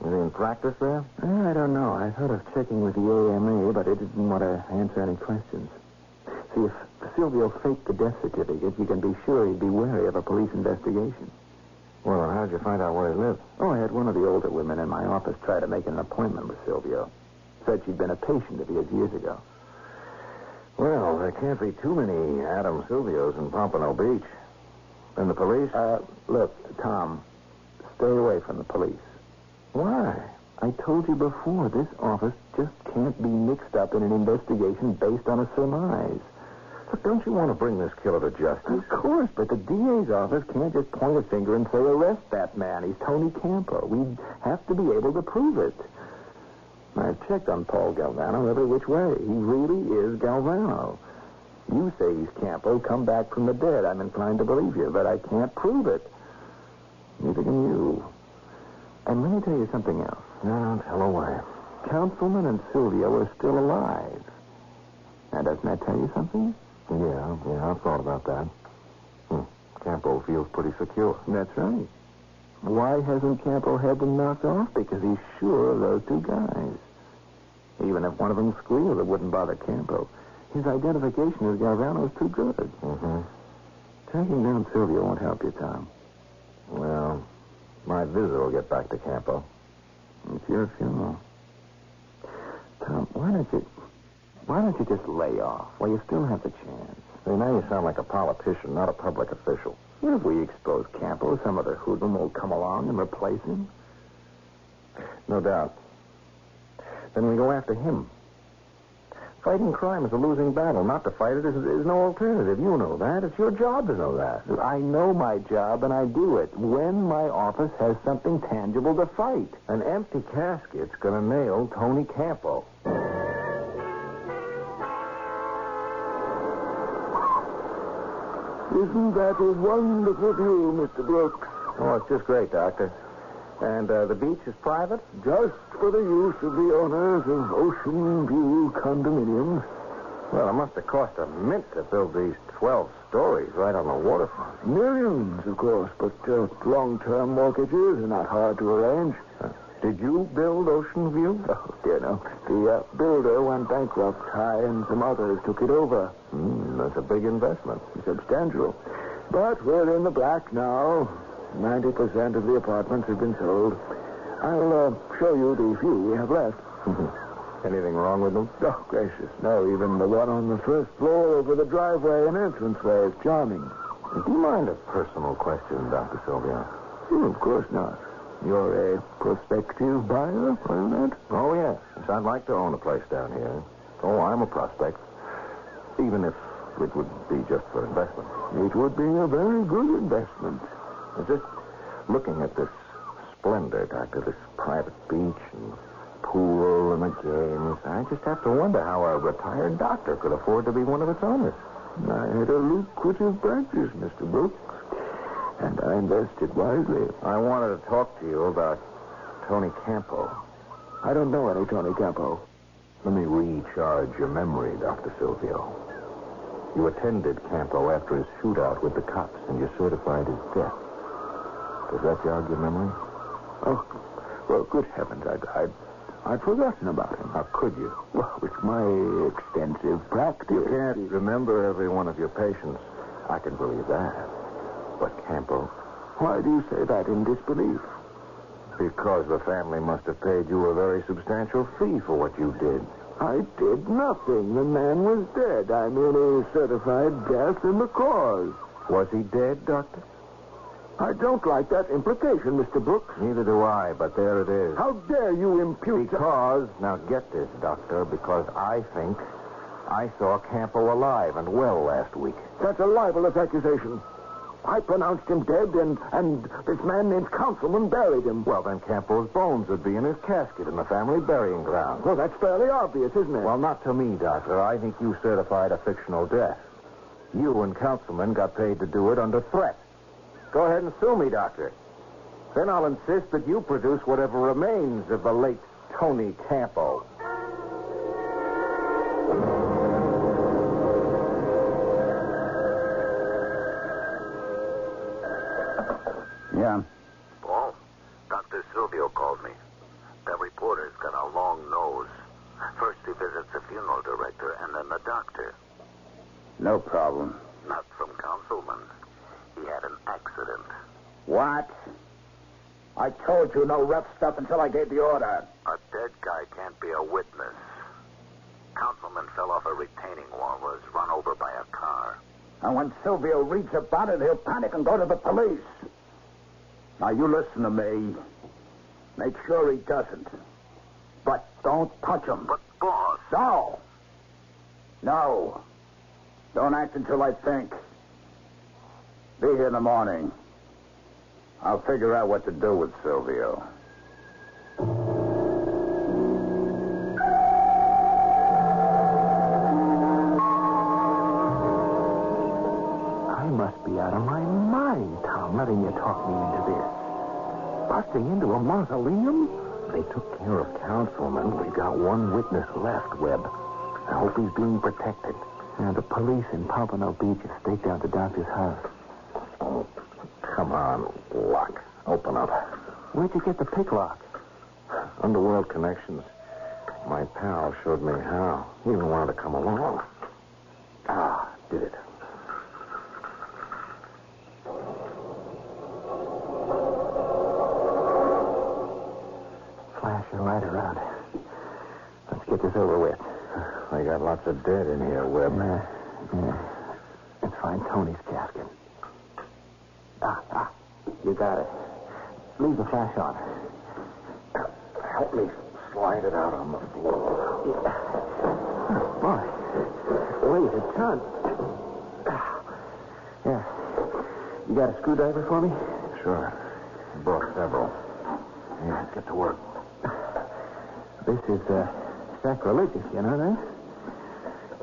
S2: he in practice there?
S13: I don't know. I thought of checking with the AMA, but I didn't want to answer any questions. See, if Silvio faked the death certificate, you can be sure he'd be wary of a police investigation.
S2: Well, how'd you find out where he lived?
S13: Oh, I had one of the older women in my office try to make an appointment with Silvio. Said she'd been a patient of his years ago.
S2: Well, there can't be too many Adam Silvios in Pompano Beach. And the police?
S13: Look, Tom, stay away from the police.
S2: Why?
S13: I told you before, this office just can't be mixed up in an investigation based on a surmise.
S2: Look, don't you want to bring this killer to justice?
S13: Of course, but the DA's office can't just point a finger and say, arrest that man. He's Tony Campo. We have to be able to prove it. I've checked on Paul Galvano every which way. He really is Galvano. You say he's Campo, come back from the dead. I'm inclined to believe you, but I can't prove it. Neither can you. And let me tell you something else.
S2: No, tell away.
S13: Councilman and Silvio are still alive. Now, doesn't that tell you something?
S2: Yeah, I've thought about that. Campo feels pretty secure.
S13: That's right. Why hasn't Campo had them knocked off? Because he's sure of those two guys. Even if one of them squealed, it wouldn't bother Campo. His identification as Galvano is too good.
S2: Mm-hmm.
S13: Tracking down Silvio won't help you, Tom.
S2: Well, my visit will get back to Campo.
S13: It's your funeral. Tom, why don't you just lay off while you still have the chance?
S2: See, now you sound like a politician, not a public official.
S13: What if we expose Campo? Some other hoodlum will come along and replace him?
S2: No doubt. Then we go after him. Fighting crime is a losing battle. Not to fight it is no alternative. You know that. It's your job to know that.
S13: I know my job, and I do it when my office has something tangible to fight.
S2: An empty casket's going to nail Tony Campo.
S11: Isn't that a wonderful view, Mr. Brooks?
S2: Oh, it's just great, Doctor. And the beach is private?
S11: Just for the use of the owners of Ocean View condominiums.
S2: Well, it must have cost a mint to build these 12 stories right on the waterfront.
S11: Millions, of course, but long-term mortgages are not hard to arrange.
S2: Did you build Ocean View?
S11: Oh, dear, no. The builder went bankrupt. I and some others took it over.
S2: That's a big investment.
S11: Substantial. But we're in the black now. 90% of the apartments have been sold. I'll show you the few we have left.
S2: Anything wrong with them?
S11: Oh, gracious, no. Even the one on the first floor over the driveway and entranceway is charming.
S2: Do you mind a personal question, Dr. Silvio?
S11: Of course not. You're a prospective buyer, wasn't it?
S2: Oh, yes. I'd like to own a place down here. Oh, I'm a prospect. Even if it would be just for investment.
S11: It would be a very good investment.
S2: Just looking at this splendor, Doctor, this private beach and pool and the games, I just have to wonder how a retired doctor could afford to be one of its owners.
S11: I had a lucrative practice, Mr. Brooks, and I invested wisely.
S2: I wanted to talk to you about Tony Campo.
S11: I don't know any Tony Campo.
S2: Let me recharge your memory, Dr. Silvio. You attended Campo after his shootout with the cops, and you certified his death. Does that jog your memory?
S11: Oh, well, good heavens, I'd forgotten about him.
S2: How could you?
S11: Well, it's my extensive practice.
S2: You can't remember every one of your patients. I can believe that. But Campo?
S11: Why do you say that in disbelief?
S2: Because the family must have paid you a very substantial fee for what you did.
S11: I did nothing. The man was dead. I merely certified death and the cause.
S2: Was he dead, Doctor?
S11: I don't like that implication, Mr. Brooks.
S2: Neither do I, but there it is.
S11: How dare you impute...
S2: Because, now get this, Doctor, because I think
S13: I saw Campo alive and well last week.
S11: That's a libelous accusation. I pronounced him dead, and this man named Councilman buried him.
S13: Well, then Campo's bones would be in his casket in the family burying ground.
S11: Well, that's fairly obvious, isn't it?
S13: Well, not to me, Doctor. I think you certified a fictional death. You and Councilman got paid to do it under threat. Go ahead and sue me, Doctor. Then I'll insist that you produce whatever remains of the late Tony Campo.
S9: Yeah.
S19: Paul, Dr. Silvio called me. That reporter's got a long nose. First he visits the funeral director and then the doctor.
S9: No problem.
S19: Not from Councilman. He had an accident.
S9: What? I told you no rough stuff until I gave the order.
S19: A dead guy can't be a witness. Councilman fell off a retaining wall, was run over by a car.
S9: And when Silvio reads about it, he'll panic and go to the police. Now, you listen to me. Make sure he doesn't. But don't touch him.
S19: But, boss...
S9: No. No. Don't act until I think. Be here in the morning. I'll figure out what to do with Silvio.
S2: I must be out of my mind, Tom, letting you talk me into this. Busting into a mausoleum?
S13: They took care of Councilman. We've got one witness left, Webb. I hope he's being protected.
S2: And the police in Pompano Beach have staked out the doctor's house.
S13: Oh, come on, lock. Open up.
S2: Where'd you get the pick lock?
S13: Underworld connections. My pal showed me how. He even wanted to come along. Ah, did it.
S2: Flash your light around. Let's get this over with.
S13: They got lots of dead in here, Webb.
S2: Yeah. Let's find Tony's casket. You got it. Leave the flash on.
S13: Help me slide it out on the floor.
S2: Oh, boy. Wait, it's done. Yeah. You got a screwdriver for me?
S13: Sure. I brought several. Yeah, get to work.
S2: This is sacrilegious, you know that?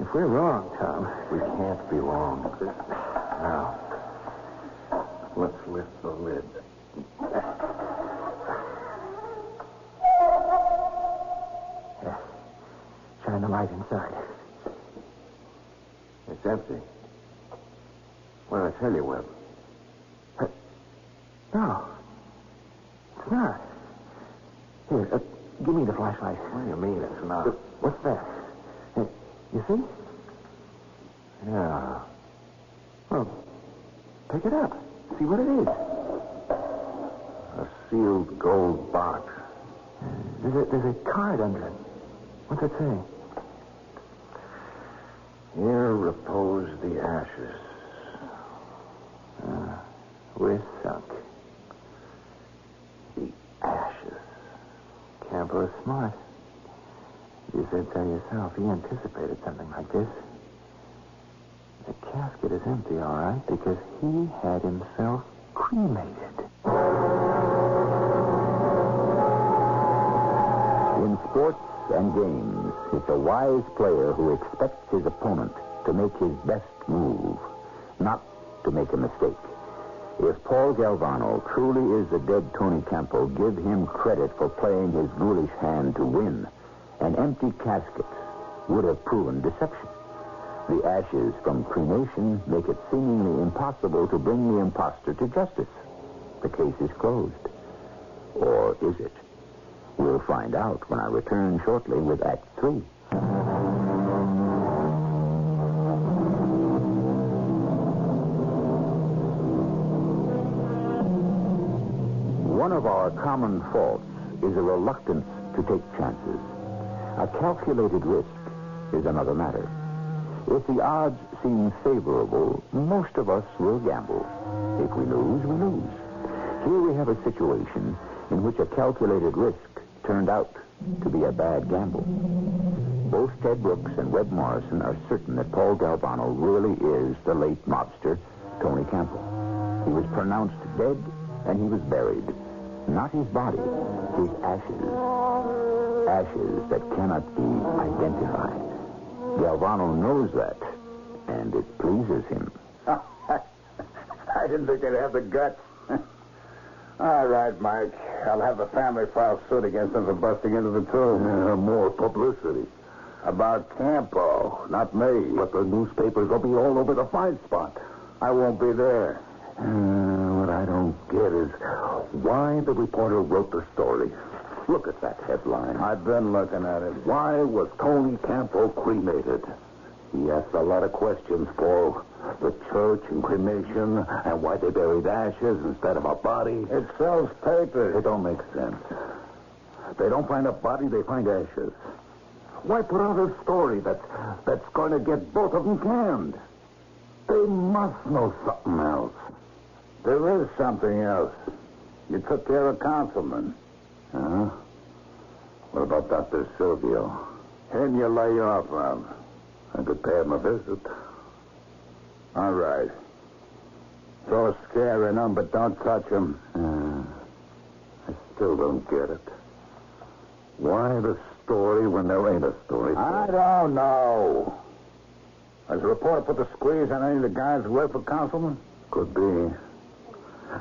S2: If we're wrong, Tom...
S13: We can't be wrong. Now, let's lift the lid.
S2: Yeah. Shine the light inside.
S13: It's empty. What did I tell you, Webb?
S2: No. It's not. Here, give me the flashlight.
S13: What do you mean it's not?
S2: What's that? You see?
S13: Yeah.
S2: Well, pick it up. See what it is.
S13: A sealed gold box.
S2: There's a card under it. What's it say?
S13: Here repose the ashes.
S2: We're sunk. The ashes. Campo's smart. You said so yourself. He anticipated something like this. The casket is empty, all right, because he had himself cremated.
S9: In sports and games, it's a wise player who expects his opponent to make his best move, not to make a mistake. If Paul Galvano truly is the dead Tony Campo, give him credit for playing his ghoulish hand to win. An empty casket would have proven deception. The ashes from cremation make it seemingly impossible to bring the imposter to justice. The case is closed. Or is it? We'll find out when I return shortly with Act 3. One of our common faults is a reluctance to take chances. A calculated risk is another matter. If the odds seem favorable, most of us will gamble. If we lose, we lose. Here we have a situation in which a calculated risk turned out to be a bad gamble. Both
S6: both Ted Brooks and Webb Morrison are certain that Paul Galvano really is the late mobster, Tony Campbell. He was pronounced dead, and he was buried. Not his body, his ashes. Ashes that cannot be identified. Galvano knows that, and it pleases him.
S9: I didn't think they'd have the guts. All right, Mike. I'll have the family file suit against them for busting into the tomb.
S13: More publicity.
S9: About Campo, not me.
S13: But the newspapers will be all over the find spot.
S9: I won't be there.
S13: What I don't get is why the reporter wrote the story. Look at that headline.
S9: I've been looking at it.
S13: Why was Tony Campo cremated? He asked a lot of questions, Paul. The church and cremation, and why they buried ashes instead of a body.
S9: It sells papers.
S13: It don't make sense. They don't find a body, they find ashes. Why put out a story that's going to get both of them canned? They must know something else.
S9: There is something else. You took care of Councilman.
S13: Huh? What about Dr. Silvio?
S9: Him you lay off of.
S13: I could pay him a visit.
S9: All right. Throw a scare in him, but don't touch him.
S13: I still don't get it. Why the story when there ain't a story?
S9: I don't know. Has the reporter put the squeeze on any of the guys who work for Councilman?
S13: Could be.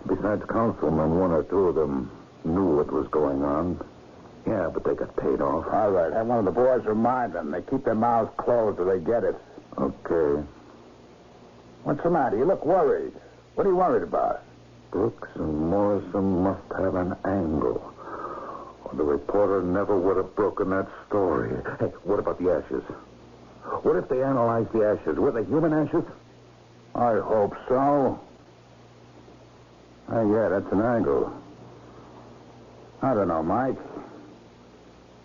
S13: Besides Councilman, one or two of them knew what was going on. Yeah, but they got paid off.
S9: All right. Have one of the boys remind them. They keep their mouths closed till they get it.
S13: Okay.
S9: What's the matter? You look worried. What are you worried about?
S13: Brooks and Morrison must have an angle. Or the reporter never would have broken that story. Hey, what about the ashes? What if they analyzed the ashes? Were they human ashes?
S9: I hope so. Yeah, that's an angle. I don't know, Mike.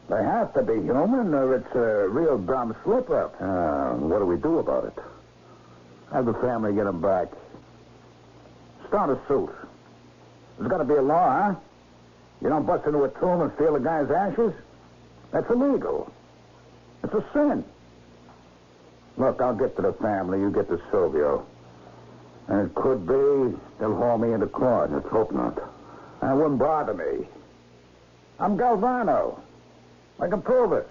S9: They have to be human, or it's a real dumb slip-up.
S13: What do we do about it?
S9: Have the family get them back. Start a suit. There's got to be a law, huh? You don't bust into a tomb and steal a guy's ashes? That's illegal. It's a sin. Look, I'll get to the family. You get to Silvio. And it could be they'll haul me into court.
S13: Let's hope not.
S9: That wouldn't bother me. I'm Galvano. I can prove it.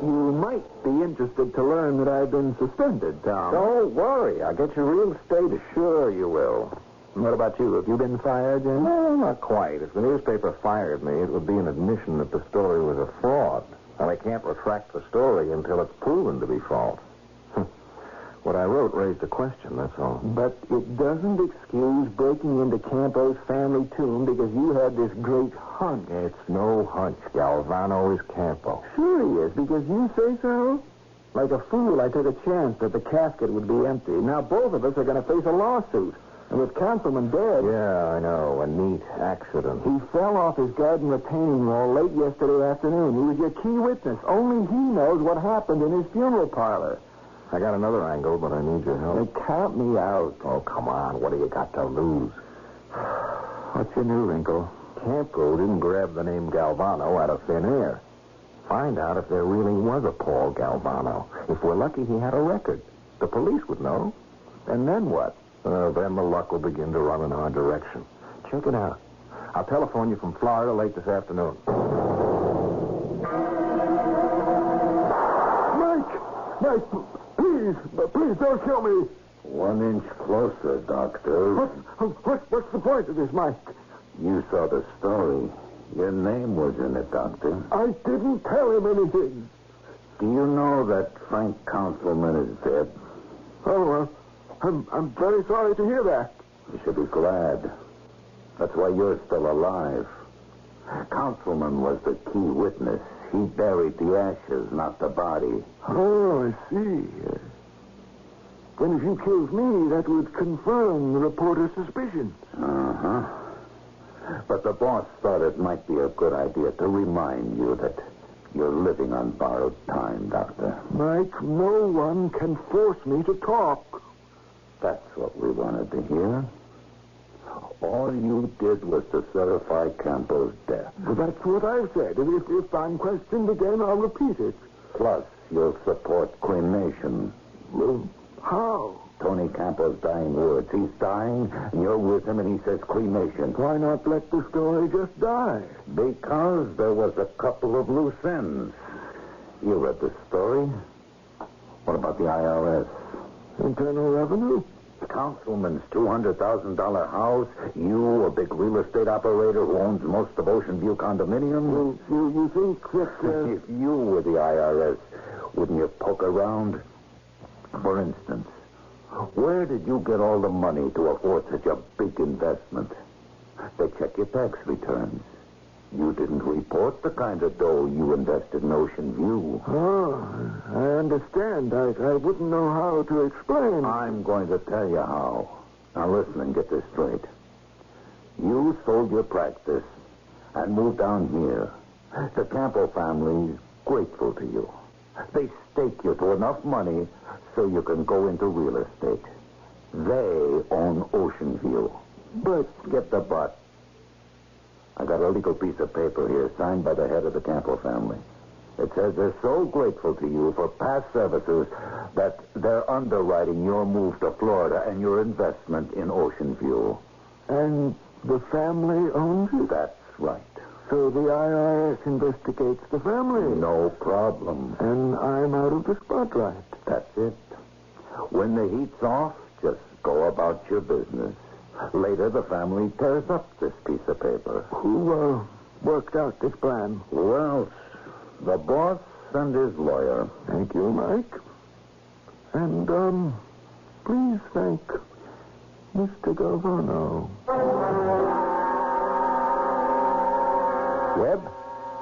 S2: You might be interested to learn that I've been suspended, Tom.
S13: Don't worry. I'll get you reinstated. Sure you will.
S2: What about you? Have you been fired, Jim?
S13: No, not quite. If the newspaper fired me, it would be an admission that the story was a fraud. And I can't retract the story until it's proven to be false. What I wrote raised a question, that's all.
S2: But it doesn't excuse breaking into Campo's family tomb because you had this great hunch.
S13: It's no hunch. Galvano is Campo.
S2: Sure he is, because you say so. Like a fool, I took a chance that the casket would be empty. Now both of us are going to face a lawsuit. And with Councilman dead...
S13: Yeah, I know. A neat accident.
S2: He fell off his garden retaining wall late yesterday afternoon. He was your key witness. Only he knows what happened in his funeral parlor.
S13: I got another angle, but I need your help.
S2: They count me out.
S13: Oh, come on. What do you got to lose?
S2: What's your new wrinkle?
S13: Campo didn't grab the name Galvano out of thin air. Find out if there really was a Paul Galvano. If we're lucky, he had a record. The police would know. And then what? Then the luck will begin to run in our direction. Check it out. I'll telephone you from Florida late this afternoon.
S11: Mike, please don't kill me.
S13: 1 inch closer, Doctor.
S11: What's the point of this, Mike?
S13: You saw the story. Your name was in it, Doctor.
S11: I didn't tell him anything.
S13: Do you know that Frank Councilman is dead?
S11: Oh, I'm very sorry to hear that.
S13: You should be glad. That's why you're still alive. Councilman was the key witness. He buried the ashes, not the body.
S11: Oh, I see. Then if you killed me, that would confirm the reporter's suspicions.
S13: Uh-huh. But the boss thought it might be a good idea to remind you that you're living on borrowed time, Doctor.
S11: Mike, no one can force me to talk.
S13: That's what we wanted to hear.
S9: All you did was to certify Campbell's death.
S11: Well, that's what I've said. And if I'm questioned again, I'll repeat it.
S9: Plus, you'll support cremation.
S11: Well, how?
S9: Tony Campbell's dying words. He's dying, and you're with him, and he says cremation.
S11: Why not let the story just die?
S9: Because there was a couple of loose ends. You read the story. What about the IRS?
S11: Internal Revenue?
S9: Councilman's $200,000 house. You, a big real estate operator who owns most of Ocean View condominiums.
S11: You think that...
S9: If you were the IRS, wouldn't you poke around? For instance, where did you get all the money to afford such a big investment? They check your tax returns. You didn't report the kind of dough you invested in Ocean View.
S11: Oh, I understand. I wouldn't know how to explain.
S9: I'm going to tell you how. Now listen and get this straight. You sold your practice and moved down here. The Campbell family's grateful to you. They stake you for enough money so you can go into real estate. They own Ocean View. But get the but. I got a legal piece of paper here signed by the head of the Campbell family. It says they're so grateful to you for past services that they're underwriting your move to Florida and your investment in Ocean View.
S11: And the family owns it?
S9: That's right.
S11: So the IRS investigates the family?
S9: No problem.
S11: And I'm out of the spotlight?
S9: That's it. When the heat's off, just go about your business. Later, the family tears up this piece of paper.
S11: Who worked out this plan?
S9: Well, the boss and his lawyer.
S11: Thank you, Mike. And, please thank Mr. Galvano.
S9: Webb?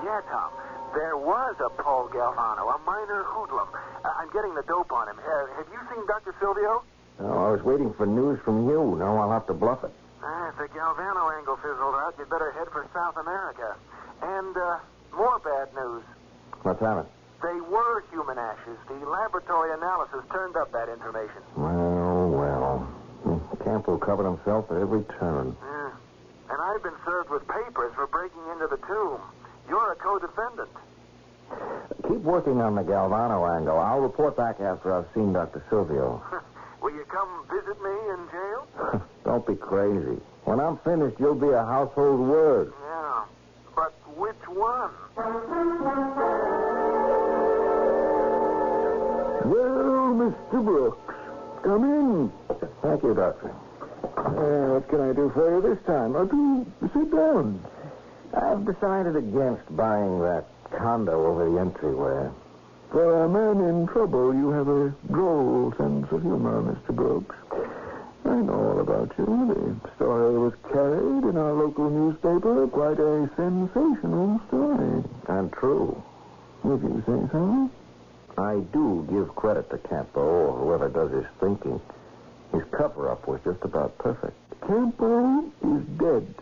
S20: Yeah, Tom. There was a Paul Galvano, a minor hoodlum. I'm getting the dope on him. Have you seen Dr. Silvio?
S2: Oh, I was waiting for news from you. Now I'll have to bluff it.
S20: If the Galvano angle fizzled out, you'd better head for South America. And, more bad news.
S2: Let's have it.
S20: They were human ashes. The laboratory analysis turned up that information.
S2: Well. Campbell covered himself at every turn.
S20: Yeah. And I've been served with papers for breaking into the tomb. You're a co-defendant.
S2: Keep working on the Galvano angle. I'll report back after I've seen Dr. Silvio.
S20: Will you come visit me in jail?
S2: Don't be crazy. When I'm finished, you'll be a household word.
S20: Yeah. But which one?
S11: Well, Mr. Brooks, come in.
S2: Thank you, Doctor.
S11: What can I do for you this time? Do sit down.
S2: I've decided against buying that condo over the entryway.
S11: For a man in trouble, you have a droll sense of humor, Mr. Brooks. I know all about you. The story was carried in our local newspaper. Quite a sensational story.
S2: And true.
S11: If you say so.
S2: I do give credit to Campbell or whoever does his thinking. His cover-up was just about perfect.
S11: Campbell is dead.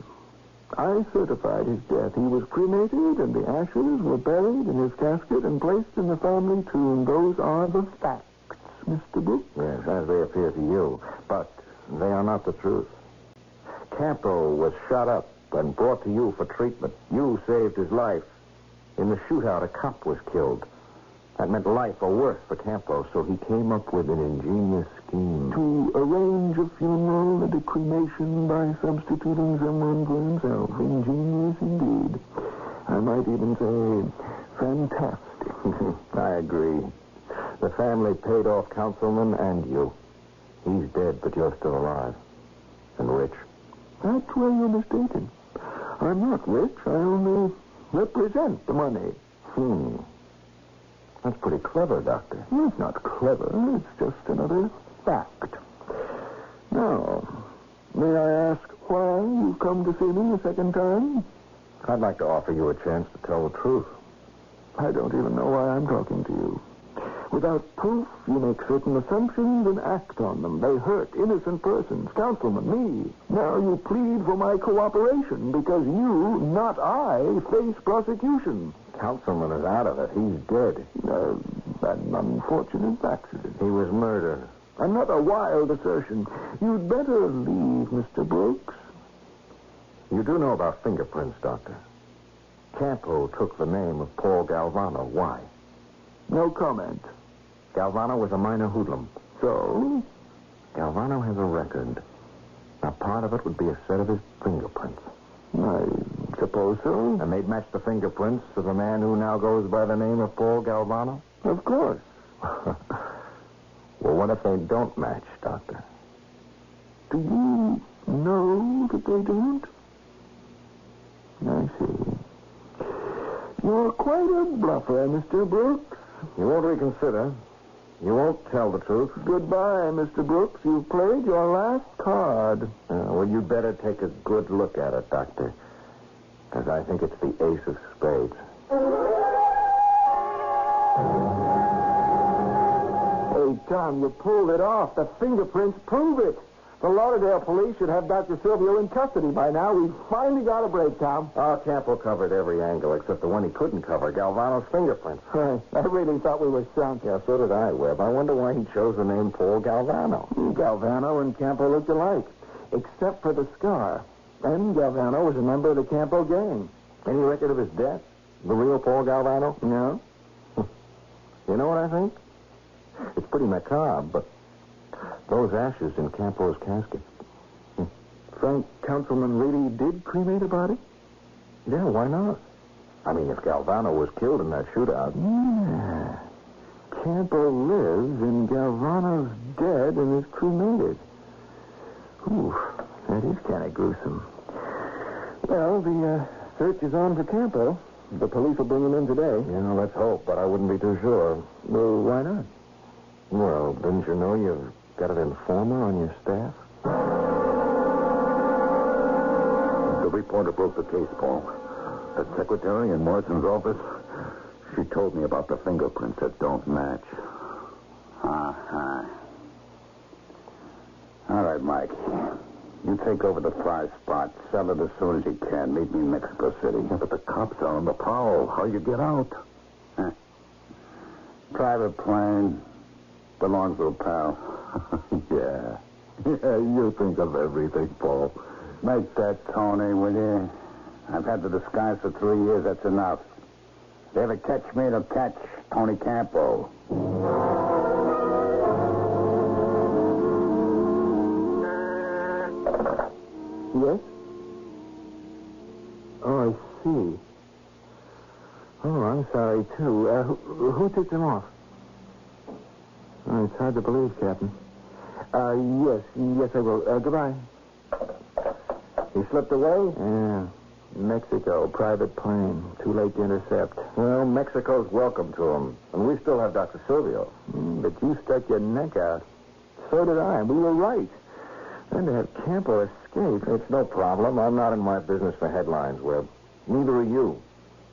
S11: I certified his death. He was cremated, and the ashes were buried in his casket and placed in the family tomb. Those are the facts, Mr. Brooks.
S2: Yes, as they appear to you. But they are not the truth. Campbell was shot up and brought to you for treatment. You saved his life. In the shootout, a cop was killed. That meant life or worse for Campbell, so he came up with an ingenious scheme.
S11: To arrange a funeral and a cremation by substituting someone for himself. Ingenious indeed. I might even say fantastic.
S2: I agree. The family paid off Councilman and you. He's dead, but you're still alive. And rich.
S11: That's where you're mistaken. I'm not rich. I only represent the money.
S2: That's pretty clever, Doctor.
S11: It's not clever. It's just another fact. Now, may I ask why you've come to see me a second time?
S2: I'd like to offer you a chance to tell the truth.
S11: I don't even know why I'm talking to you. Without proof, you make certain assumptions and act on them. They hurt innocent persons, Councilman, me. Now you plead for my cooperation because you, not I, face prosecution.
S2: Councilman is out of it. He's dead.
S11: An unfortunate accident.
S2: He was murdered.
S11: Another wild assertion. You'd better leave, Mr. Brooks.
S13: You do know about fingerprints, Doctor. Campo took the name of Paul Galvano. Why?
S11: No comment.
S13: Galvano was a minor hoodlum.
S11: So?
S13: Galvano has a record. Now, part of it would be a set of his fingerprints.
S11: I suppose so.
S13: And they'd match the fingerprints of the man who now goes by the name of Paul Galvano?
S11: Of course.
S13: Well, what if they don't match, Doctor?
S11: Do you know that they don't? I see. You're quite a bluffer, Mr. Brooks.
S13: You won't reconsider. You won't tell the truth.
S11: Goodbye, Mr. Brooks. You've played your last card.
S13: Well, you'd better take a good look at it, Doctor. Because I think it's the ace of spades.
S11: Hey, Tom, you pulled it off. The fingerprints prove it. The Lauderdale police should have Dr. Silvio in custody by now. We've finally got a break, Tom.
S13: Oh, Campo covered every angle except the one he couldn't cover, Galvano's fingerprints.
S11: Right. I really thought we were sunk.
S13: Yeah, so did I, Webb. I wonder why he chose the name Paul Galvano.
S11: Galvano and Campo looked alike, except for the scar. And Galvano was a member of the Campo gang.
S13: Any record of his death? The real Paul Galvano?
S11: No.
S13: You know what I think? It's pretty macabre, but those ashes in Campo's casket.
S11: Frank Councilman really did cremate a body?
S13: Yeah, why not? I mean, if Galvano was killed in that shootout.
S11: Yeah. Campo lives and Galvano's dead and is cremated. Ooh, that is kind of gruesome. Well, the search is on for Campo. The police will bring him in today.
S13: Yeah, let's hope, but I wouldn't be too sure.
S11: Well, why not?
S13: Well, didn't you know you've got an informer on your staff?
S9: The reporter broke the case, Paul. The secretary in Morrison's office, she told me about the fingerprints that don't match.
S17: Uh-huh. All right, Mike. You take over the prize spot. Sell it as soon as you can. Meet me in Mexico City.
S9: Yeah, but the cops are on the prowl. How you get out?
S17: Private plane. Belongs to a pal.
S9: Yeah. Yeah, you think of everything, Paul.
S17: Make that, Tony, will you? I've had the disguise for 3 years. That's enough. If they ever catch me, they'll catch Tony Campo.
S11: Yes? Oh, I see. Oh, I'm sorry, too. Who took them off? Oh, it's hard to believe, Captain. Yes, I will. Goodbye.
S13: He slipped away?
S11: Yeah. Mexico, private plane. Too late to intercept.
S13: Well, Mexico's welcome to him. And we still have Dr. Silvio.
S11: But you stuck your neck out. So did I. We were right. And to have Campo escape.
S13: It's no problem. I'm not in my business for headlines, Webb. Neither are you.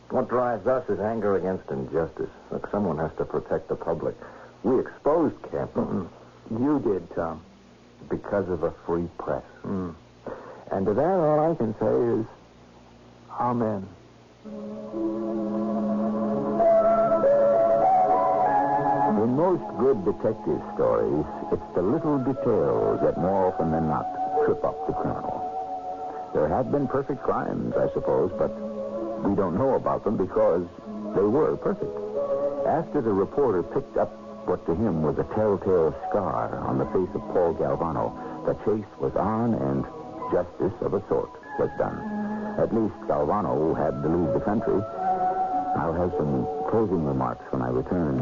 S13: What drives us is anger against injustice. Look, someone has to protect the public. We exposed Campo.
S11: You did, Tom.
S13: Because of a free press.
S11: And to that, all I can say is, amen.
S9: In most good detective stories, it's the little details that more often than not trip up the criminal. There have been perfect crimes, I suppose, but we don't know about them because they were perfect. After the reporter picked up what to him was a telltale scar on the face of Paul Galvano, the chase was on and justice of a sort was done. At least Galvano had to leave the country. I'll have some closing remarks when I return.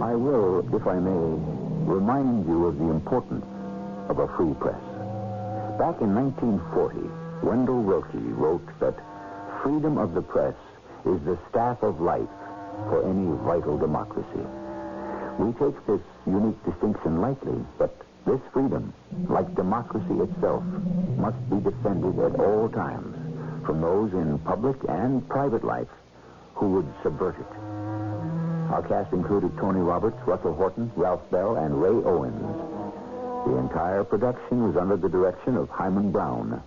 S9: I will, if I may, remind you of the importance of a free press. Back in 1940, Wendell Willkie wrote that freedom of the press is the staff of life for any vital democracy. We take this unique distinction lightly, but this freedom, like democracy itself, must be defended at all times from those in public and private life who would subvert it. Our cast included Tony Roberts, Russell Horton, Ralph Bell, and Ray Owens. The entire production was under the direction of Hyman Brown.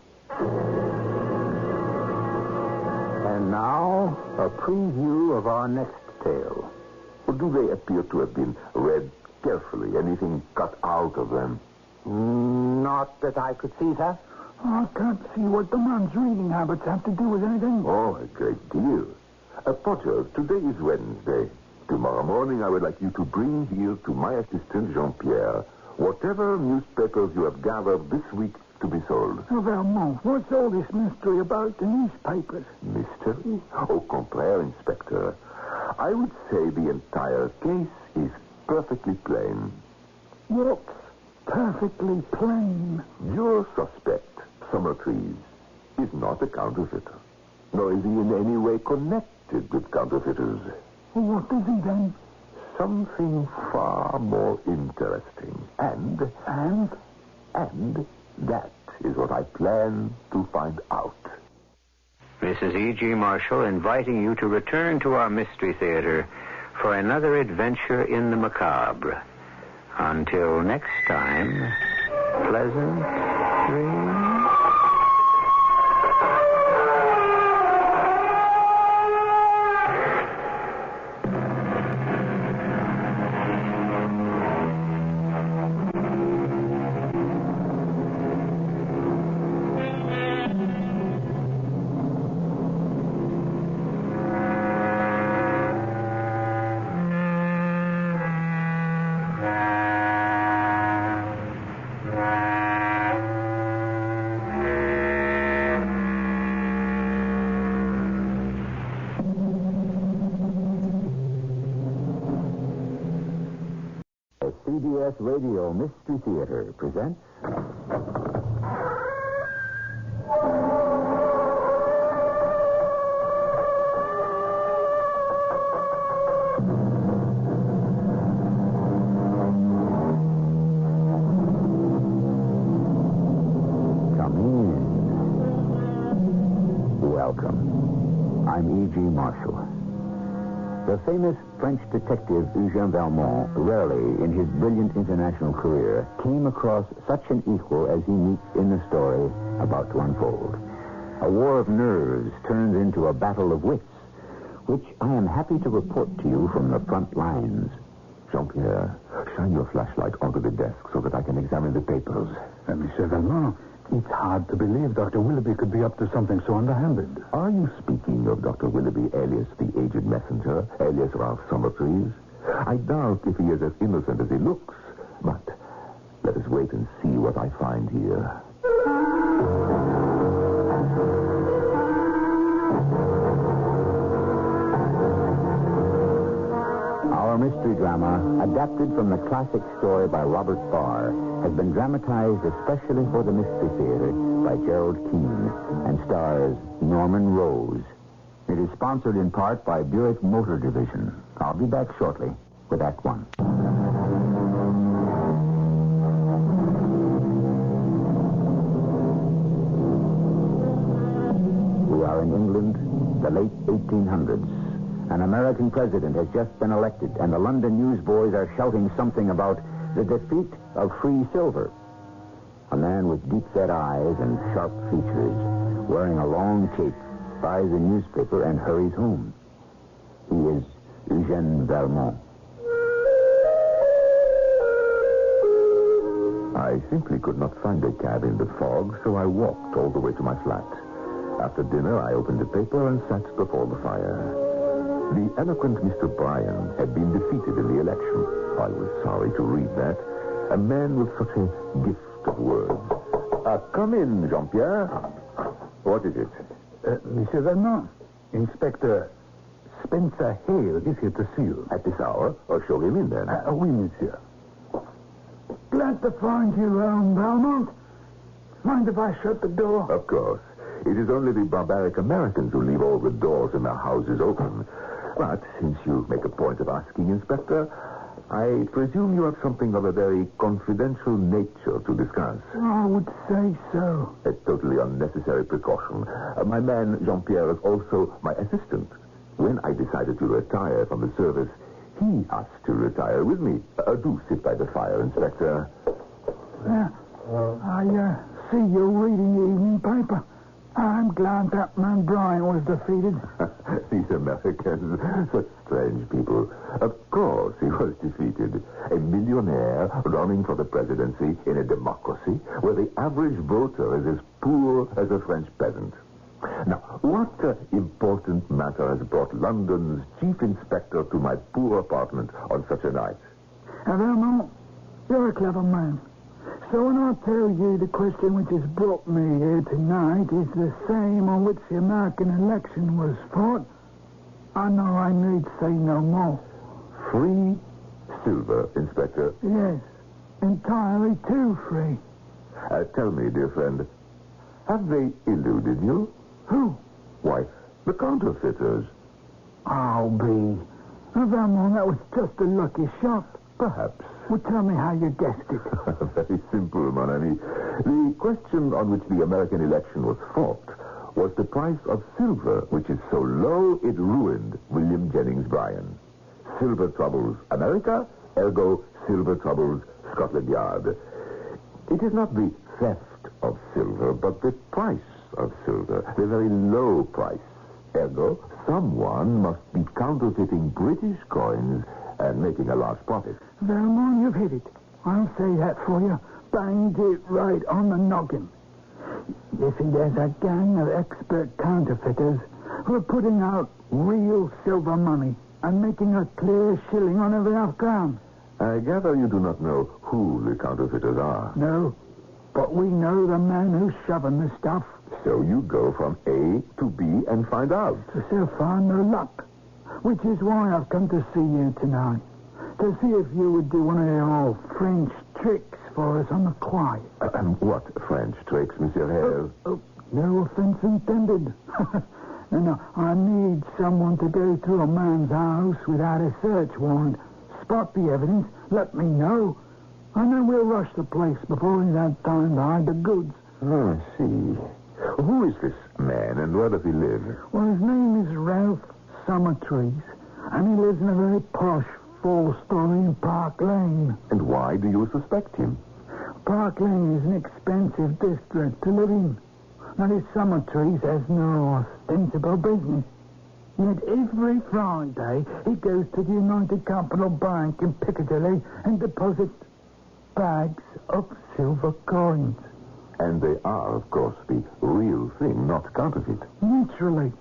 S9: And now, a preview of our next tale.
S11: Or do they appear to have been read carefully? Anything cut out of them?
S14: Not that I could see, sir.
S11: I can't see what the man's reading habits have to do with anything. Oh, a great deal. Potter, today is Wednesday. Tomorrow morning I would like you to bring here to my assistant, Jean-Pierre, whatever newspapers you have gathered this week to be sold.
S7: Oh, Valmont, what's all this mystery about the newspapers?
S11: Mystery? Au contraire, Inspector. I would say the entire case is perfectly plain.
S7: What's perfectly plain?
S11: Your suspect, Summertrees, is not a counterfeiter. Nor is he in any way connected with counterfeiters.
S7: What is he then?
S11: Something far more interesting. And that is what I plan to find out.
S8: Mrs. E.G. Marshall inviting you to return to our Mystery Theater for another adventure in the macabre. Until next time, pleasant dreams.
S9: CBS Radio Mystery Theater presents... Come in. Welcome. I'm E.G. Marshall. The famous French detective Eugène Valmont rarely, in his brilliant international career, came across such an equal as he meets in the story about to unfold. A war of nerves turns into a battle of wits, which I am happy to report to you from the front lines.
S11: Jean-Pierre, shine your flashlight onto the desk so that I can examine the papers.
S13: Monsieur Valmont, it's hard to believe Dr. Willoughby could be up to something so underhanded.
S11: Are you speaking of Dr. Willoughby, alias the aged messenger, alias Ralph Summertrees? I doubt if he is as innocent as he looks, but let us wait and see what I find here.
S9: Our mystery drama, adapted from the classic story by Robert Farr, has been dramatized especially for the Mystery Theater by Gerald Keane and stars Norman Rose. It is sponsored in part by Buick Motor Division. I'll be back shortly with Act One. We are in England, the late 1800s. An American president has just been elected, and the London newsboys are shouting something about the defeat of free silver. A man with deep-set eyes and sharp features, wearing a long cape, buys a newspaper and hurries home. He is Eugène Valmont.
S11: I simply could not find a cab in the fog, so I walked all the way to my flat. After dinner, I opened the paper and sat before the fire. The eloquent Mr. Bryan had been defeated in the election. I was sorry to read that. A man with such a gift of words. Come in, Jean-Pierre. What is it?
S13: Monsieur Valmont, Inspector Spencer Hale is here to see you.
S11: At this hour? Or show him in, then.
S13: Oui, monsieur.
S7: Glad to find you, Valmont. Mind if I shut the door?
S11: Of course. It is only the barbaric Americans who leave all the doors in their houses open. But since you make a point of asking, Inspector, I presume you have something of a very confidential nature to discuss.
S7: I would say so.
S11: A totally unnecessary precaution. My man, Jean-Pierre, is also my assistant. When I decided to retire from the service, he asked to retire with me. Do sit by the fire, Inspector.
S7: I see you're reading the evening paper. I'm glad that man Bryan was defeated.
S11: These
S9: Americans, such strange people. Of course he was defeated. A millionaire running for the presidency in a democracy where the average voter is as poor as a French peasant. Now, what important matter has brought London's chief inspector to my poor apartment on such a night?
S7: Vermont, you're a clever man. So when I tell you the question which has brought me here tonight is the same on which the American election was fought, I know I need say no more.
S9: Free silver, Inspector?
S7: Yes, entirely too free.
S9: Tell me, dear friend, have they eluded you?
S7: Who?
S9: Why, the counterfeiters.
S7: I'll be. Vermont, that was just a lucky shot.
S9: Perhaps.
S7: Well, tell me how you guessed it.
S9: Very simple, mon ami. The question on which the American election was fought was the price of silver, which is so low it ruined William Jennings Bryan. Silver troubles America, ergo silver troubles Scotland Yard. It is not the theft of silver, but the price of silver, the very low price. Ergo, someone must be counterfeiting British coins and making a large profit.
S7: Vermont, you've hit it. I'll say that for you. Banged it right on the noggin. You see, there's a gang of expert counterfeiters who are putting out real silver money and making a clear shilling on every half-crown.
S9: I gather you do not know who the counterfeiters are.
S7: No, but we know the man who's shoving the stuff.
S9: So you go from A to B and find out.
S7: So far, no luck. Which is why I've come to see you tonight. To see if you would do one of your old French tricks for us on the quiet.
S9: What French tricks, Monsieur Hale?
S7: No offense intended. No, I need someone to go through a man's house without a search warrant. Spot the evidence, let me know. And then we'll rush the place before he's had time to hide the goods.
S9: Oh, I see. Who is this man and where does he live?
S7: Well, his name is Ralph Summertrees, and he lives in a very posh 4-story in Park Lane.
S9: And why do you suspect him?
S7: Park Lane is an expensive district to live in. Now, this Summertrees has no ostensible business. Yet every Friday, he goes to the United Capital Bank in Piccadilly and deposits bags of silver coins.
S9: And they are, of course, the real thing, not counterfeit.
S7: Naturally.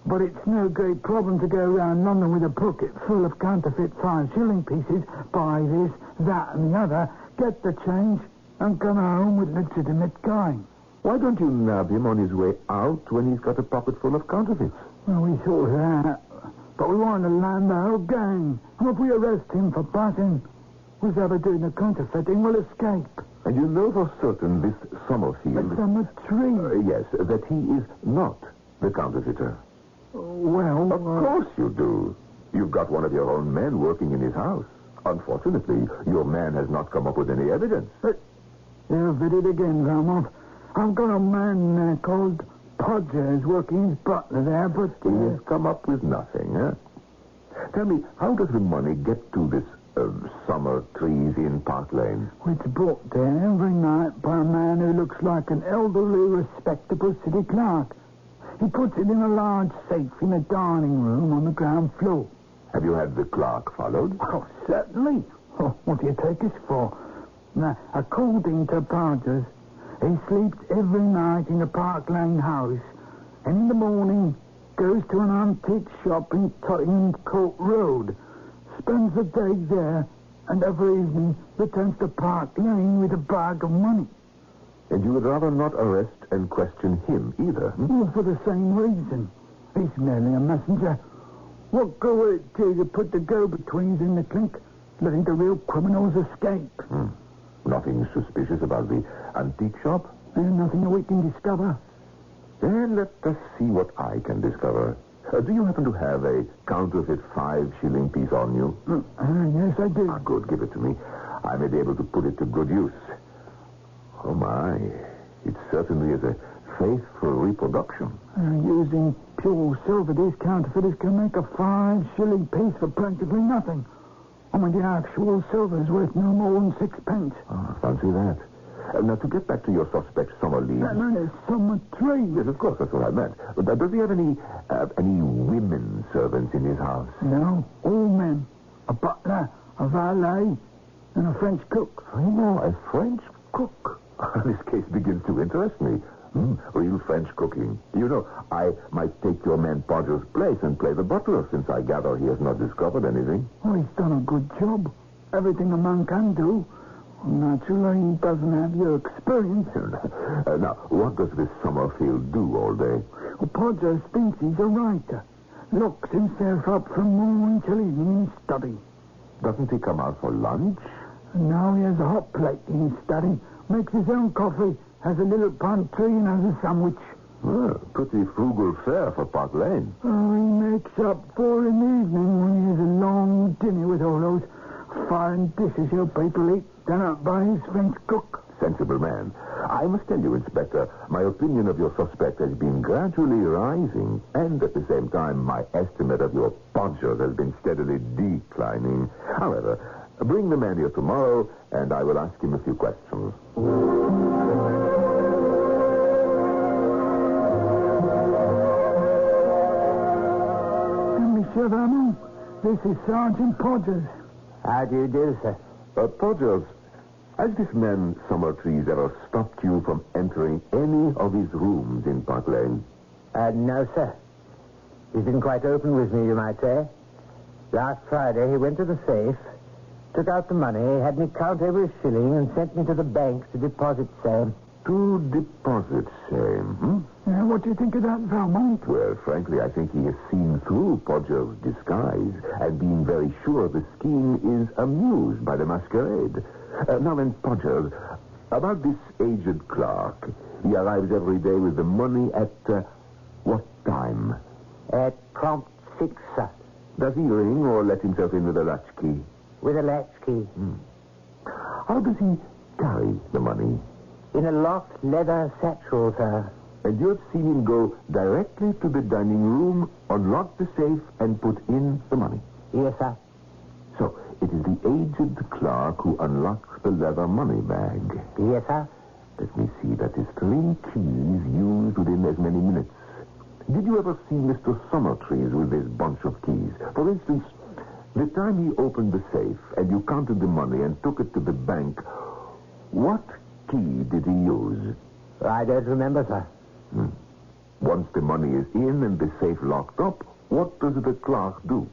S7: But it's no great problem to go around London with a pocket full of counterfeit 5-shilling pieces, buy this, that, and the other, get the change, and come home with legitimate coin.
S9: Why don't you nab him on his way out when he's got a pocket full of counterfeits?
S7: Well, we thought of that. But we want to land the whole gang. And if we arrest him for passing, whoever doing the counterfeiting will escape.
S9: And you know for certain this Summerfield...
S7: The Summertree?
S9: Yes, that he is not the counterfeiter.
S7: Well...
S9: Of course you do. You've got one of your own men working in his house. Unfortunately, your man has not come up with any evidence.
S7: You've hit it again, Vermont. I've got a man called Podgers working his butler there, but...
S9: He has come up with nothing, eh? Tell me, how does the money get to this Summertrees in Park Lane?
S7: It's brought there every night by a man who looks like an elderly, respectable city clerk. He puts it in a large safe in a dining room on the ground floor.
S9: Have you had the clerk followed?
S7: Oh, certainly. Oh, what do you take us for? Now, according to Podgers, he sleeps every night in the Park Lane house, and in the morning goes to an antique shop in Tottenham Court Road, spends the day there, and every evening returns to Park Lane with a bag of money.
S9: And you would rather not arrest and question him either?
S7: Well, for the same reason. He's merely a messenger. What good would it do to put the go-betweens in the clink, letting the real criminals escape?
S9: Nothing suspicious about the antique shop?
S7: And nothing that we can discover.
S9: Then let us see what I can discover. Do you happen to have a counterfeit 5-shilling piece on you?
S7: Yes, I do.
S9: Good, give it to me. I may be able to put it to good use. Oh, my. It certainly is a faithful reproduction.
S7: Using pure silver, these counterfeiters can make a 5-shilling piece for practically nothing. I mean, the actual silver is worth no more than 6 pence.
S9: Oh, fancy that.
S13: Now, to get back to your suspect, Summerlee.
S7: No, Summertree.
S13: Yes, of course, that's what I meant. But does he have any women servants in his house?
S7: No, all men. A butler, a valet, and a French cook.
S13: I know, a French cook. This case begins to interest me. Real French cooking. You know, I might take your man Podger's place and play the butler, since I gather he has not discovered anything.
S7: Oh, he's done a good job. Everything a man can do. Naturally, he doesn't have your experience.
S13: Now, what does this Summerfield do all day?
S7: Well, Podger thinks he's a writer. Locks himself up from morning till evening in his study.
S13: Doesn't he come out for lunch?
S7: And now he has a hot plate in his study, makes his own coffee, has a little pantry, and has a sandwich.
S13: Well, pretty frugal fare for Park Lane.
S7: Oh, he makes up for in the evening when he has a long dinner with all those foreign dishes your people eat, done up by his French cook.
S13: Sensible man. I must tell you, Inspector, my opinion of your suspect has been gradually rising, and at the same time, my estimate of your Podger has been steadily declining. However, bring the man here tomorrow, and I will ask him a few questions.
S7: Monsieur Vermont, this is Sergeant Podgers.
S2: How do you do, sir?
S13: Podgers, has this man Summertrees ever stopped you from entering any of his rooms in Park Lane?
S2: No, sir. He's been quite open with me, you might say. Last Friday, he went to the safe, took out the money, had me count every shilling, and sent me to the bank to deposit same.
S13: To deposit same,
S7: Yeah, what do you think of that, Valmont?
S13: Well, frankly, I think he has seen through Podger's disguise, and being very sure the scheme is amused by the masquerade. Now then, Podger, about this aged clerk. He arrives every day with the money at what time?
S2: At prompt 6, sir.
S13: Does he ring or let himself in with a latchkey?
S2: With a latchkey.
S13: How does he carry the money?
S2: In a locked leather satchel, sir.
S13: And you have seen him go directly to the dining room, unlock the safe, and put in the money?
S2: Yes, sir.
S13: So, it is the aged clerk who unlocks the leather money bag.
S2: Yes, sir.
S13: Let me see. That is 3 keys used within as many minutes. Did you ever see Mr. Summertrees with this bunch of keys? For instance, the time he opened the safe and you counted the money and took it to the bank, what key did he use?
S2: I don't remember, sir.
S13: Once the money is in and the safe locked up, what does the clerk do?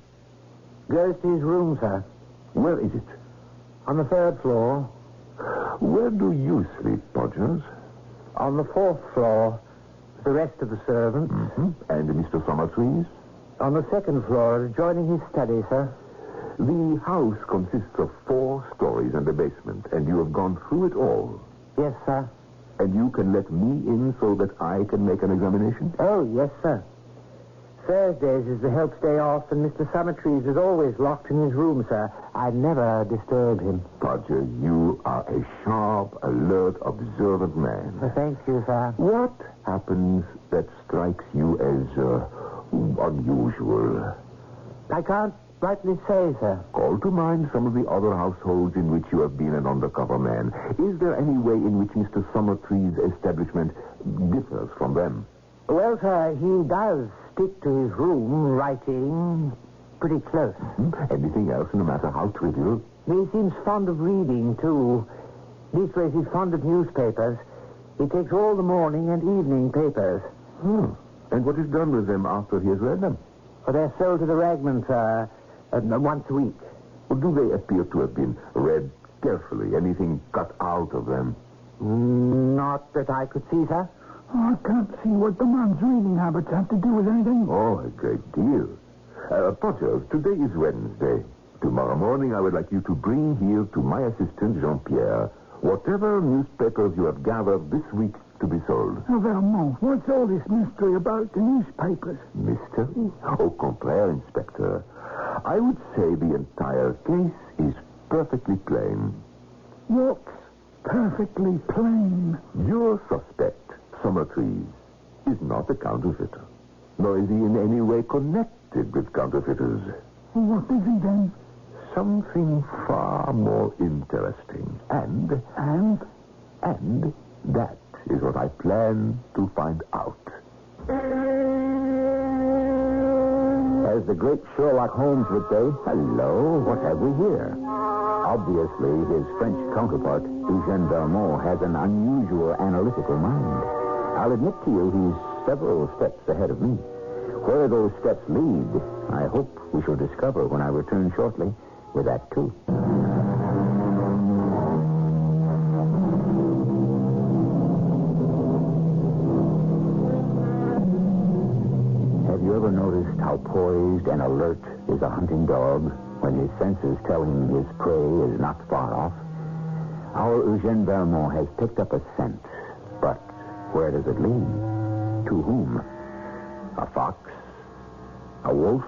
S2: Goes to his room, sir.
S13: Where is it?
S2: On the 3rd floor.
S13: Where do you sleep, Podgers?
S2: On the 4th floor. The rest of the servants.
S13: And Mr. Summertrees?
S2: On the 2nd floor, adjoining his study, sir.
S13: The house consists of 4 stories and a basement, and you have gone through it all.
S2: Yes, sir.
S13: And you can let me in so that I can make an examination?
S2: Oh, yes, sir. Thursdays is the help's day off, and Mr. Summertrees is always locked in his room, sir. I never disturb him.
S13: Podger, you are a sharp, alert, observant man.
S2: Thank you, sir.
S13: What happens that strikes you as unusual?
S2: I can't rightly say, sir.
S13: Call to mind some of the other households in which you have been an undercover man. Is there any way in which Mr. Summertrees' establishment differs from them?
S2: Well, sir, he does stick to his room, writing pretty close.
S13: Anything else, no matter how trivial?
S2: He seems fond of reading, too. Leastways, he's fond of newspapers. He takes all the morning and evening papers.
S13: And what is done with them after he has read them?
S2: Well, they're sold to the ragmen, sir, once a week.
S13: Well, do they appear to have been read carefully? Anything cut out of them?
S2: Not that I could see, sir.
S7: I can't see what the man's reading habits have to do with anything.
S13: Oh, a great deal. Potter, today is Wednesday. Tomorrow morning, I would like you to bring here to my assistant, Jean-Pierre, whatever newspapers you have gathered this week to be sold.
S7: Oh, Vermont, what's all this mystery about the newspapers?
S13: Mystery? Au contraire, Inspector. I would say the entire case is perfectly plain.
S7: What's perfectly plain?
S13: Your suspect, Summertrees, is not a counterfeiter, nor is he in any way connected with counterfeiters.
S7: What is he then?
S13: Something far more interesting. And
S9: And that is what I plan to find out. As the great Sherlock Holmes would say, hello, what have we here? Obviously, his French counterpart, Eugène Valmont, has an unusual analytical mind. I'll admit to you he's several steps ahead of me. Where those steps lead, I hope we shall discover when I return shortly with Act Two. Have you ever noticed how poised and alert is a hunting dog when his senses tell him his prey is not far off? Our Eugène Valmont has picked up a scent, but where does it lead? To whom? A fox? A wolf?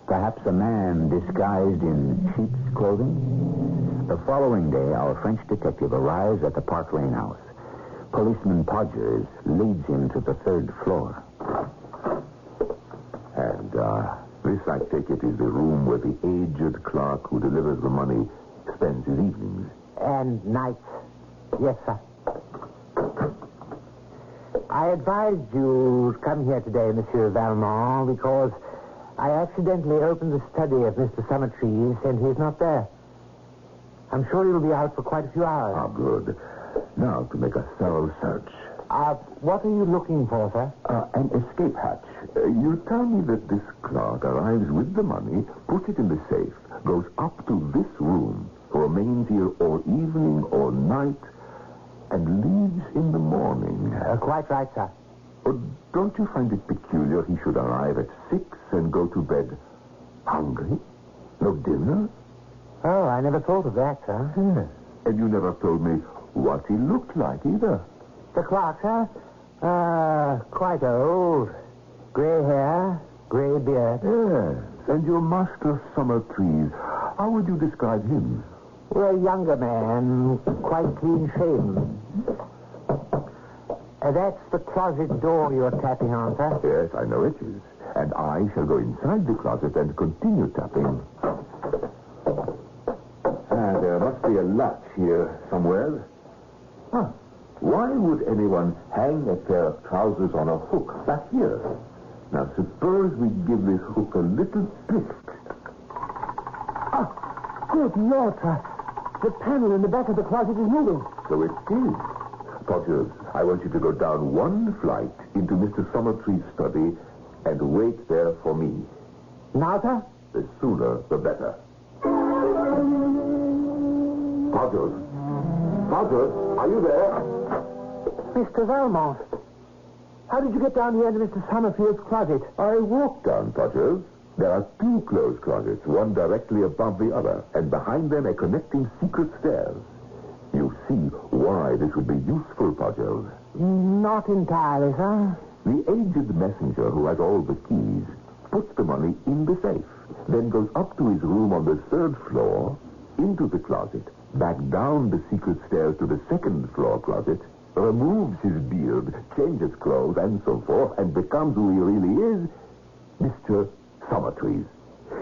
S9: Perhaps a man disguised in sheep's clothing? The following day, our French detective arrives at the Park Lane house. Policeman Podgers leads him to the 3rd floor.
S11: And, this, I take it, is the room where the aged clerk who delivers the money spends his evenings.
S14: And nights. Yes, sir. I advised you to come here today, Monsieur Valmont, because I accidentally opened the study of Mr. Summertrees, and he's not there. I'm sure he'll be out for quite a few hours.
S11: Ah, good. Now, to make a thorough search.
S14: What are you looking for, sir?
S11: An escape hatch. You tell me that this clerk arrives with the money, puts it in the safe, goes up to this room, remains here all evening or night, and leaves in the morning.
S14: Quite right, sir.
S11: Don't you find it peculiar he should arrive at 6 and go to bed hungry? No dinner?
S14: Oh, I never thought of that, sir.
S11: Yes. And you never told me what he looked like either.
S14: The clerk, sir? Quite old. Gray hair, gray beard.
S11: Yes. And your master Summertrees, how would you describe him?
S14: Well, a younger man, quite clean-shaven. That's the closet door you're tapping on, sir?
S11: Yes, I know it is. And I shall go inside the closet and continue tapping. There must be a latch here somewhere. Huh. Why would anyone hang a pair of trousers on a hook back here? Now, suppose we give this hook a little twist.
S14: Good Lord, sir. The panel in the back of the closet is moving.
S11: So it is. Podgers, I want you to go down one flight into Mr. Summertree's study and wait there for me.
S14: Now, sir?
S11: The sooner, the better. Podgers? Podgers, are you there?
S14: Mr. Valmont, how did you get down here into Mr. Summerfield's closet?
S11: I walked down, Podgers. There are 2 closed closets, one directly above the other, and behind them a connecting secret stairs. You see why this would be useful, Podgers.
S14: Not entirely, sir.
S11: The aged messenger who has all the keys puts the money in the safe, then goes up to his room on the 3rd floor, into the closet, back down the secret stairs to the 2nd floor closet, removes his beard, changes clothes, and so forth, and becomes who he really is, Mr. Summertrees.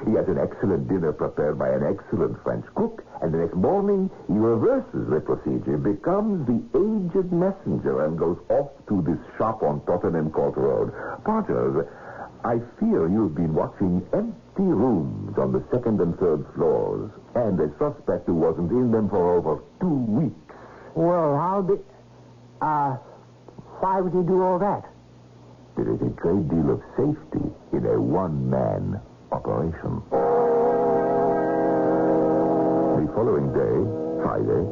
S11: He has an excellent dinner prepared by an excellent French cook, and the next morning he reverses the procedure, becomes the aged messenger, and goes off to this shop on Tottenham Court Road. Podgers, I fear you've been watching empty rooms on the 2nd and 3rd floors, and a suspect who wasn't in them for over 2 weeks.
S14: Well, why would he do all that?
S11: There is a great deal of safety in a one-man operation. The following day, Friday,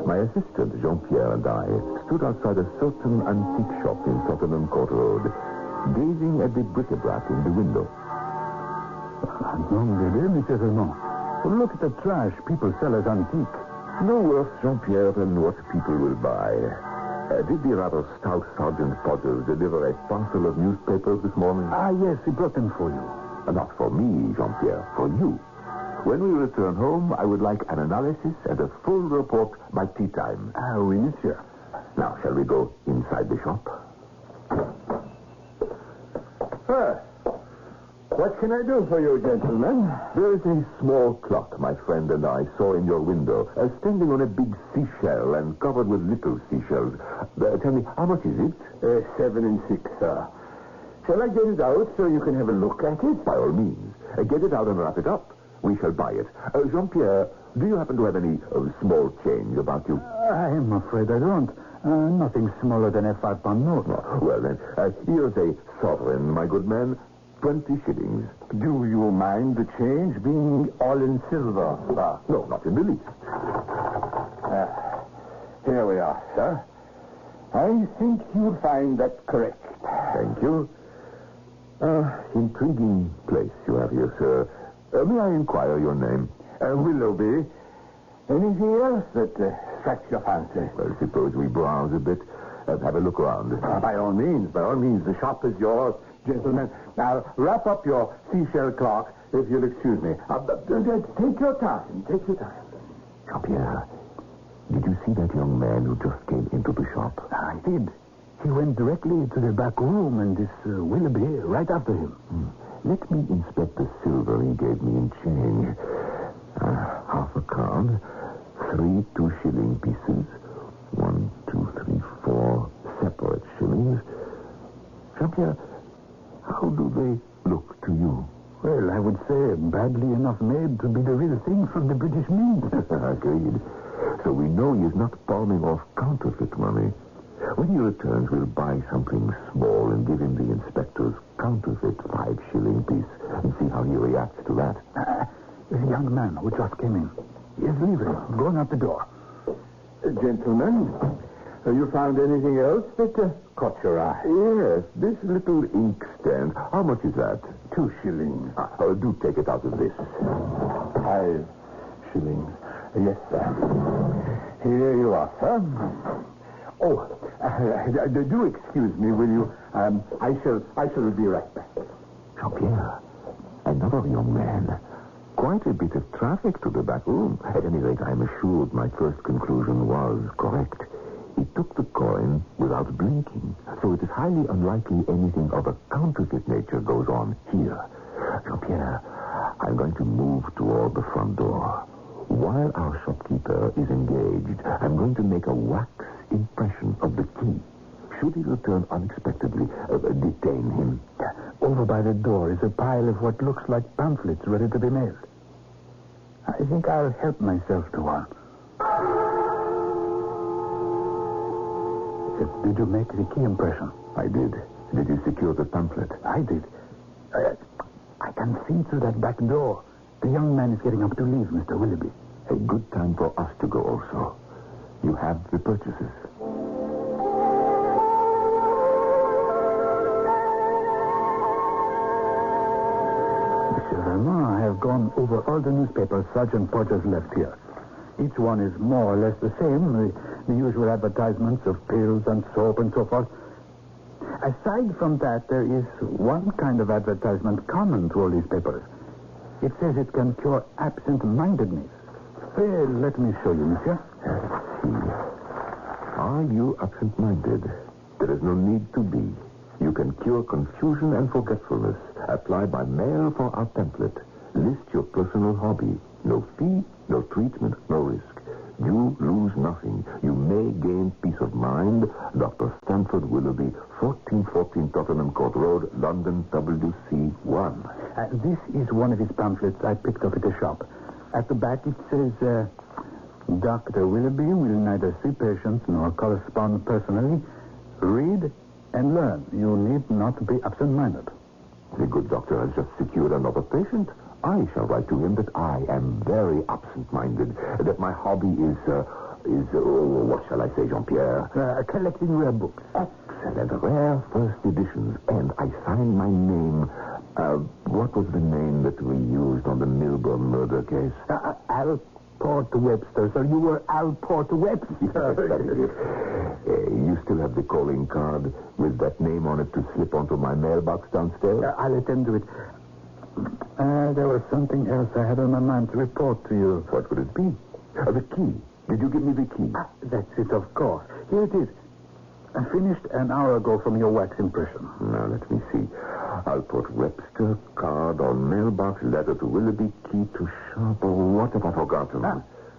S11: my assistant, Jean-Pierre, and I stood outside a certain antique shop in Tottenham Court Road, gazing at the bric-a-brac in the window.
S13: Monsieur Raymond. Look at the trash people sell as antique.
S11: No worse, Jean-Pierre, than what people will buy. Did the rather stout Sergeant Podgers deliver a parcel of newspapers this morning?
S13: Yes, he brought them for you.
S11: Not for me, Jean-Pierre, for you. When we return home, I would like an analysis and a full report by tea time.
S13: Oui, monsieur.
S11: Now, shall we go inside the shop?
S13: What can I do for you, gentlemen? There is a small clock my friend and I saw in your window, standing on a big seashell and covered with little seashells. Tell me, how much is it? 7 and 6, sir. Shall I get it out so you can have a look at it? By all means. Get it out and wrap it up. We shall buy it. Jean-Pierre, do you happen to have any small change about you?
S7: I'm afraid I don't. Nothing smaller than a 5-pound note.
S13: Oh, well, then, here's a sovereign, my good man. 20 shillings.
S7: Do you mind the change being all in silver, sir?
S13: No, not in the least.
S7: Here we are, sir. I think you'll find that correct.
S13: Thank you. Intriguing place you have here, sir. May I inquire your name?
S7: Willoughby. Anything else that strikes your fancy?
S13: Well, suppose we browse a bit. Have a look around.
S7: By all means. The shop is yours, gentlemen. Now, wrap up your seashell clock, if you'll excuse me. Take your time.
S13: Jean-Pierre, did you see that young man who just came into the shop?
S7: I did. He went directly to the back room, and this Willoughby right after him.
S13: Let me inspect the silver he gave me in change. Half a crown, 3 2-shilling pieces, 1, 2, 3, 4 separate shillings. Jean-Pierre, how do they look to you?
S7: Well, I would say badly enough made to be the real thing from the British Mint.
S13: Agreed. So we know he is not palming off counterfeit money. When he returns, we'll buy something small and give him the inspector's counterfeit 5-shilling piece and see how he reacts to that.
S7: There's a young man who just came in. He is leaving, going out the door. Gentlemen, you found anything else that caught your eye?
S13: Yes, this little inkstand. How much is that?
S7: 2 shillings.
S13: Do take it out of this.
S7: 5 shillings. Yes, sir. Here you are, sir. Oh, do excuse me, will you? I shall be right back.
S13: Jean-Pierre, another young man. Quite a bit of traffic to the back room. At any rate, I'm assured my first conclusion was correct. He took the coin without blinking, so it is highly unlikely anything of a counterfeit nature goes on here. Jean-Pierre, I'm going to move toward the front door. While our shopkeeper is engaged, I'm going to make a wax impression of the key. Should he return unexpectedly, detain him.
S7: Over by the door is a pile of what looks like pamphlets ready to be mailed. I think I'll help myself to one. Did you make the key impression?
S13: I did. Did you secure the pamphlet?
S7: I did. I can see through that back door. The young man is getting up to leave, Mr. Willoughby.
S13: A good time for us to go also. You have the purchases.
S7: Monsieur Valmont, I have gone over all the newspapers Sergeant Porter's left here. Each one is more or less the same, the usual advertisements of pills and soap and so forth. Aside from that, there is one kind of advertisement common to all these papers. It says it can cure absent-mindedness. Well, let me show you, monsieur.
S13: Let's see. Are you absent-minded? There is no need to be. You can cure confusion and forgetfulness. Apply by mail for our template. List your personal hobby. No fee, no treatment, no risk. You lose nothing. You may gain peace of mind. Dr. Stanford Willoughby, 1414 Tottenham Court Road, London, WC1.
S7: This is one of his pamphlets I picked up at the shop. At the back it says, Dr. Willoughby will neither see patients nor correspond personally. Read and learn. You need not be absent-minded.
S13: The good doctor has just secured another patient. I shall write to him that I am very absent-minded, that my hobby is what shall I say, Jean-Pierre?
S7: Collecting rare books.
S13: Excellent. Rare first editions. And I sign my name. What was the name that we used on the Milburn murder case?
S7: Al Porter Webster. So you were Al Porter Webster.
S13: You still have the calling card with that name on it to slip onto my mailbox downstairs?
S7: I'll attend to it. There was something else I had on my mind to report to you.
S13: What would it be? The key. Did you give me the key?
S7: That's it, of course. Here it is. Finished an hour ago from your wax impression.
S11: Now, let me see. I'll put Webster, card on mailbox, letter to Willoughby, key to shop. Oh, what have I forgotten?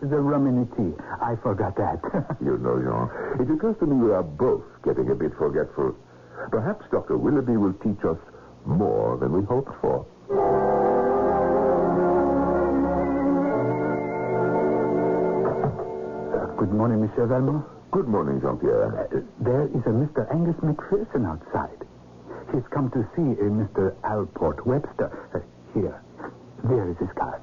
S7: The rum in the tea. I forgot that.
S11: You know, Jean, it occurs to me we are both getting a bit forgetful. Perhaps Dr. Willoughby will teach us more than we hoped for.
S7: Good morning, Monsieur Valmont.
S11: Good morning, Jean-Pierre.
S7: There is a Mr. Angus McPherson outside. He's come to see a Mr. Alport Webster. Here. There is his card.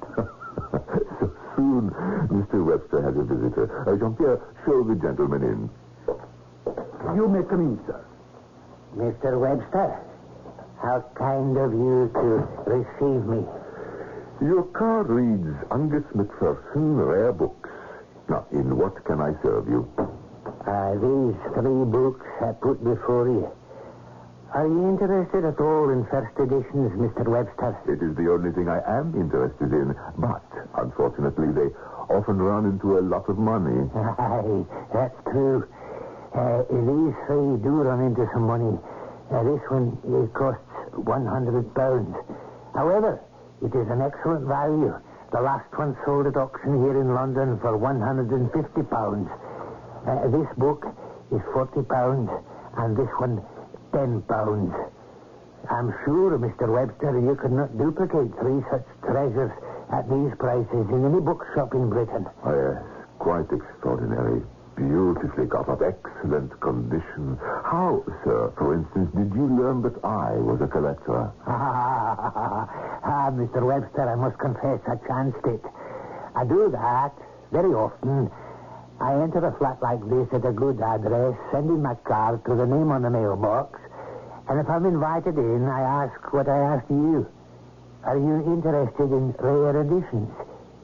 S11: So soon, Mr. Webster has a visitor. Jean-Pierre, show the gentleman in.
S7: You may come in, sir.
S17: Mr. Webster, how kind of you to receive me.
S11: Your card reads Angus McPherson, Rare Books. Now, in what can I serve you?
S17: These 3 books I put before you. Are you interested at all in first editions, Mr. Webster?
S11: It is the only thing I am interested in, but unfortunately they often run into a lot of money.
S17: Aye, that's true. These 3 do run into some money. This one, it costs £100. However, it is an excellent value. The last one sold at auction here in London for £150. This book is £40, and this one £10. I'm sure, Mr. Webster, you could not duplicate 3 such treasures at these prices in any bookshop in Britain.
S11: Oh, yes, quite extraordinary. Beautifully got up, excellent condition. How, sir, for instance, did you learn that I was a collector?
S17: Mr. Webster, I must confess I chanced it. I do that very often. I enter a flat like this at a good address, send in my card to the name on the mailbox, and if I'm invited in, I ask what I asked you. Are you interested in rare editions?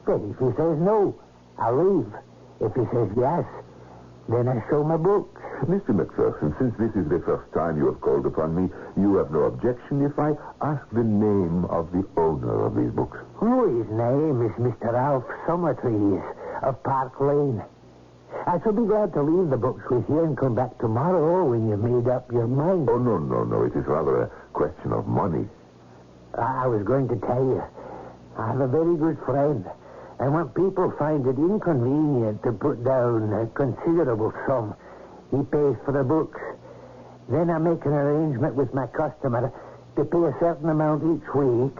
S17: Then if he says no, I'll leave. If he says yes, then I show my books.
S11: Mr. McPherson, since this is the first time you have called upon me, you have no objection if I ask the name of the owner of these books?
S17: Oh, his name is Mr. Alf Summertrees of Park Lane. I shall be glad to leave the books with you and come back tomorrow when you've made up your mind.
S11: Oh, no. It is rather a question of money.
S17: I was going to tell you, I have a very good friend. And when people find it inconvenient to put down a considerable sum, he pays for the books. Then I make an arrangement with my customer to pay a certain amount each week,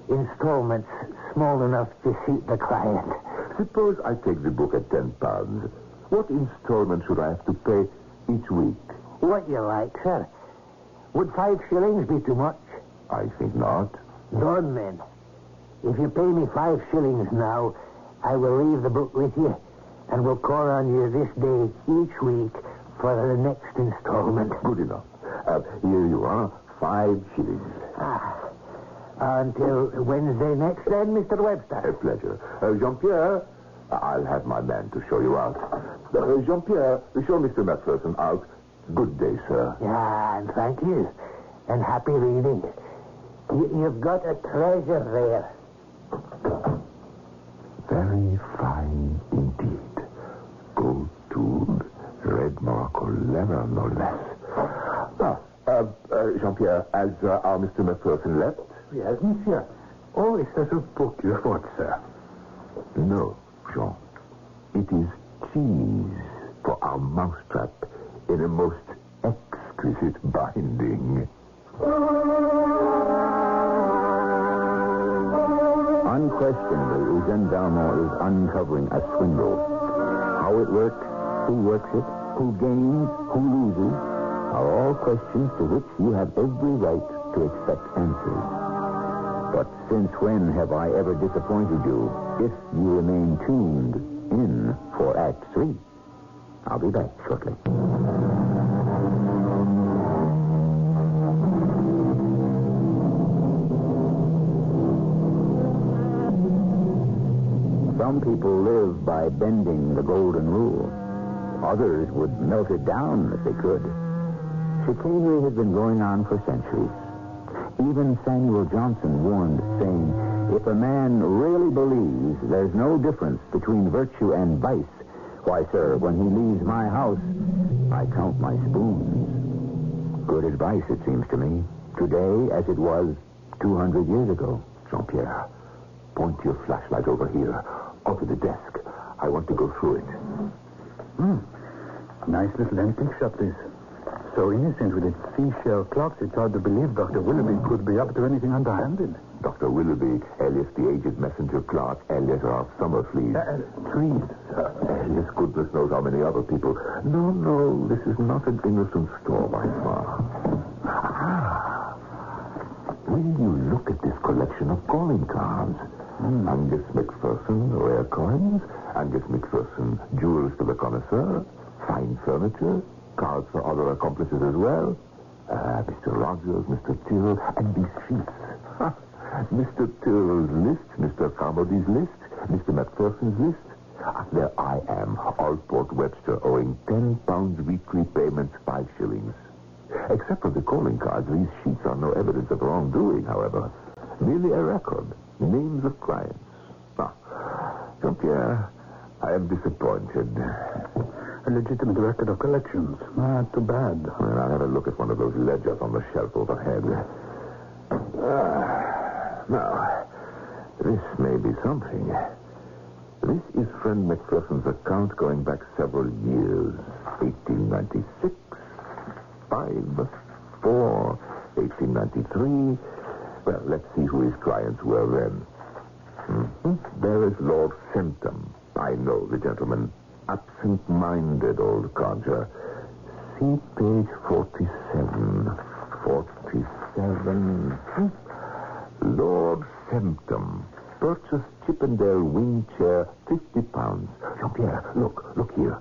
S17: installments small enough to suit the client.
S11: Suppose I take the book at £10. What installment should I have to pay each week?
S17: What you like, sir. Would 5 shillings be too much?
S11: I think not.
S17: Done, then. If you pay me 5 shillings now, I will leave the book with you, and will call on you this day each week for the next installment.
S11: Good enough. Here you are, 5 shillings.
S17: Until Wednesday next, then, Mr. Webster.
S11: A pleasure. Jean-Pierre, I'll have my man to show you out. Jean-Pierre, show Mr. McPherson out. Good day, sir.
S17: Yeah, and thank you. And happy reading. You've got a treasure there.
S11: Very fine indeed. Gold tube, red Morocco leather, no less. Jean-Pierre, has our Mr. McPherson left?
S7: Yes, monsieur. Oh, it's a book you bought, sir.
S11: No, Jean. It is cheese for our mousetrap in a most exquisite binding.
S9: Unquestionably, Eugene Valmont is uncovering a swindle. How it works, who works it, who gains, who loses, are all questions to which you have every right to expect answers. But since when have I ever disappointed you if you remain tuned in for Act 3? I'll be back shortly. Some people live by bending the golden rule. Others would melt it down if they could. Chicanery has been going on for centuries. Even Samuel Johnson warned, saying, if a man really believes there's no difference between virtue and vice, why, sir, when he leaves my house, I count my spoons. Good advice, it seems to me. Today, as it was 200 years ago. Jean-Pierre, point your flashlight over here, onto the desk. I want to go through it.
S7: Nice little antique shop, this. So innocent with its seashell clocks, it's hard to believe Dr. Willoughby could be up to anything underhanded.
S9: Dr. Willoughby, alias the aged messenger clerk, alias our Summerfleet.
S7: Trees.
S9: Alias goodness knows how many other people. No, this is not an innocent store by far. Will you look at this collection of calling cards? Angus McPherson, rare coins. Angus McPherson, jewels to the connoisseur. Fine furniture. Cards for other accomplices as well. Mr. Rogers, Mr. Tyrrell, and these sheets. Mr. Tyrrell's list, Mr. Carmody's list, Mr. McPherson's list. There I am, Allport Webster, owing £10 weekly payments, 5 shillings. Except for the calling cards, these sheets are no evidence of wrongdoing, however. Merely a record. Names of clients. Jean-Pierre, I am disappointed.
S7: A legitimate record of collections. Too bad.
S9: Well, I'll have a look at one of those ledgers on the shelf overhead. Now, this may be something. This is friend McPherson's account going back several years. 1896, 5/4, 1893. Well, let's see who his clients were then. There is Lord Symptom. I know the gentleman. Absent-minded old codger. See page 47. 47. Lord Symptom. Purchased Chippendale wing chair, £50. Jean-Pierre, look here.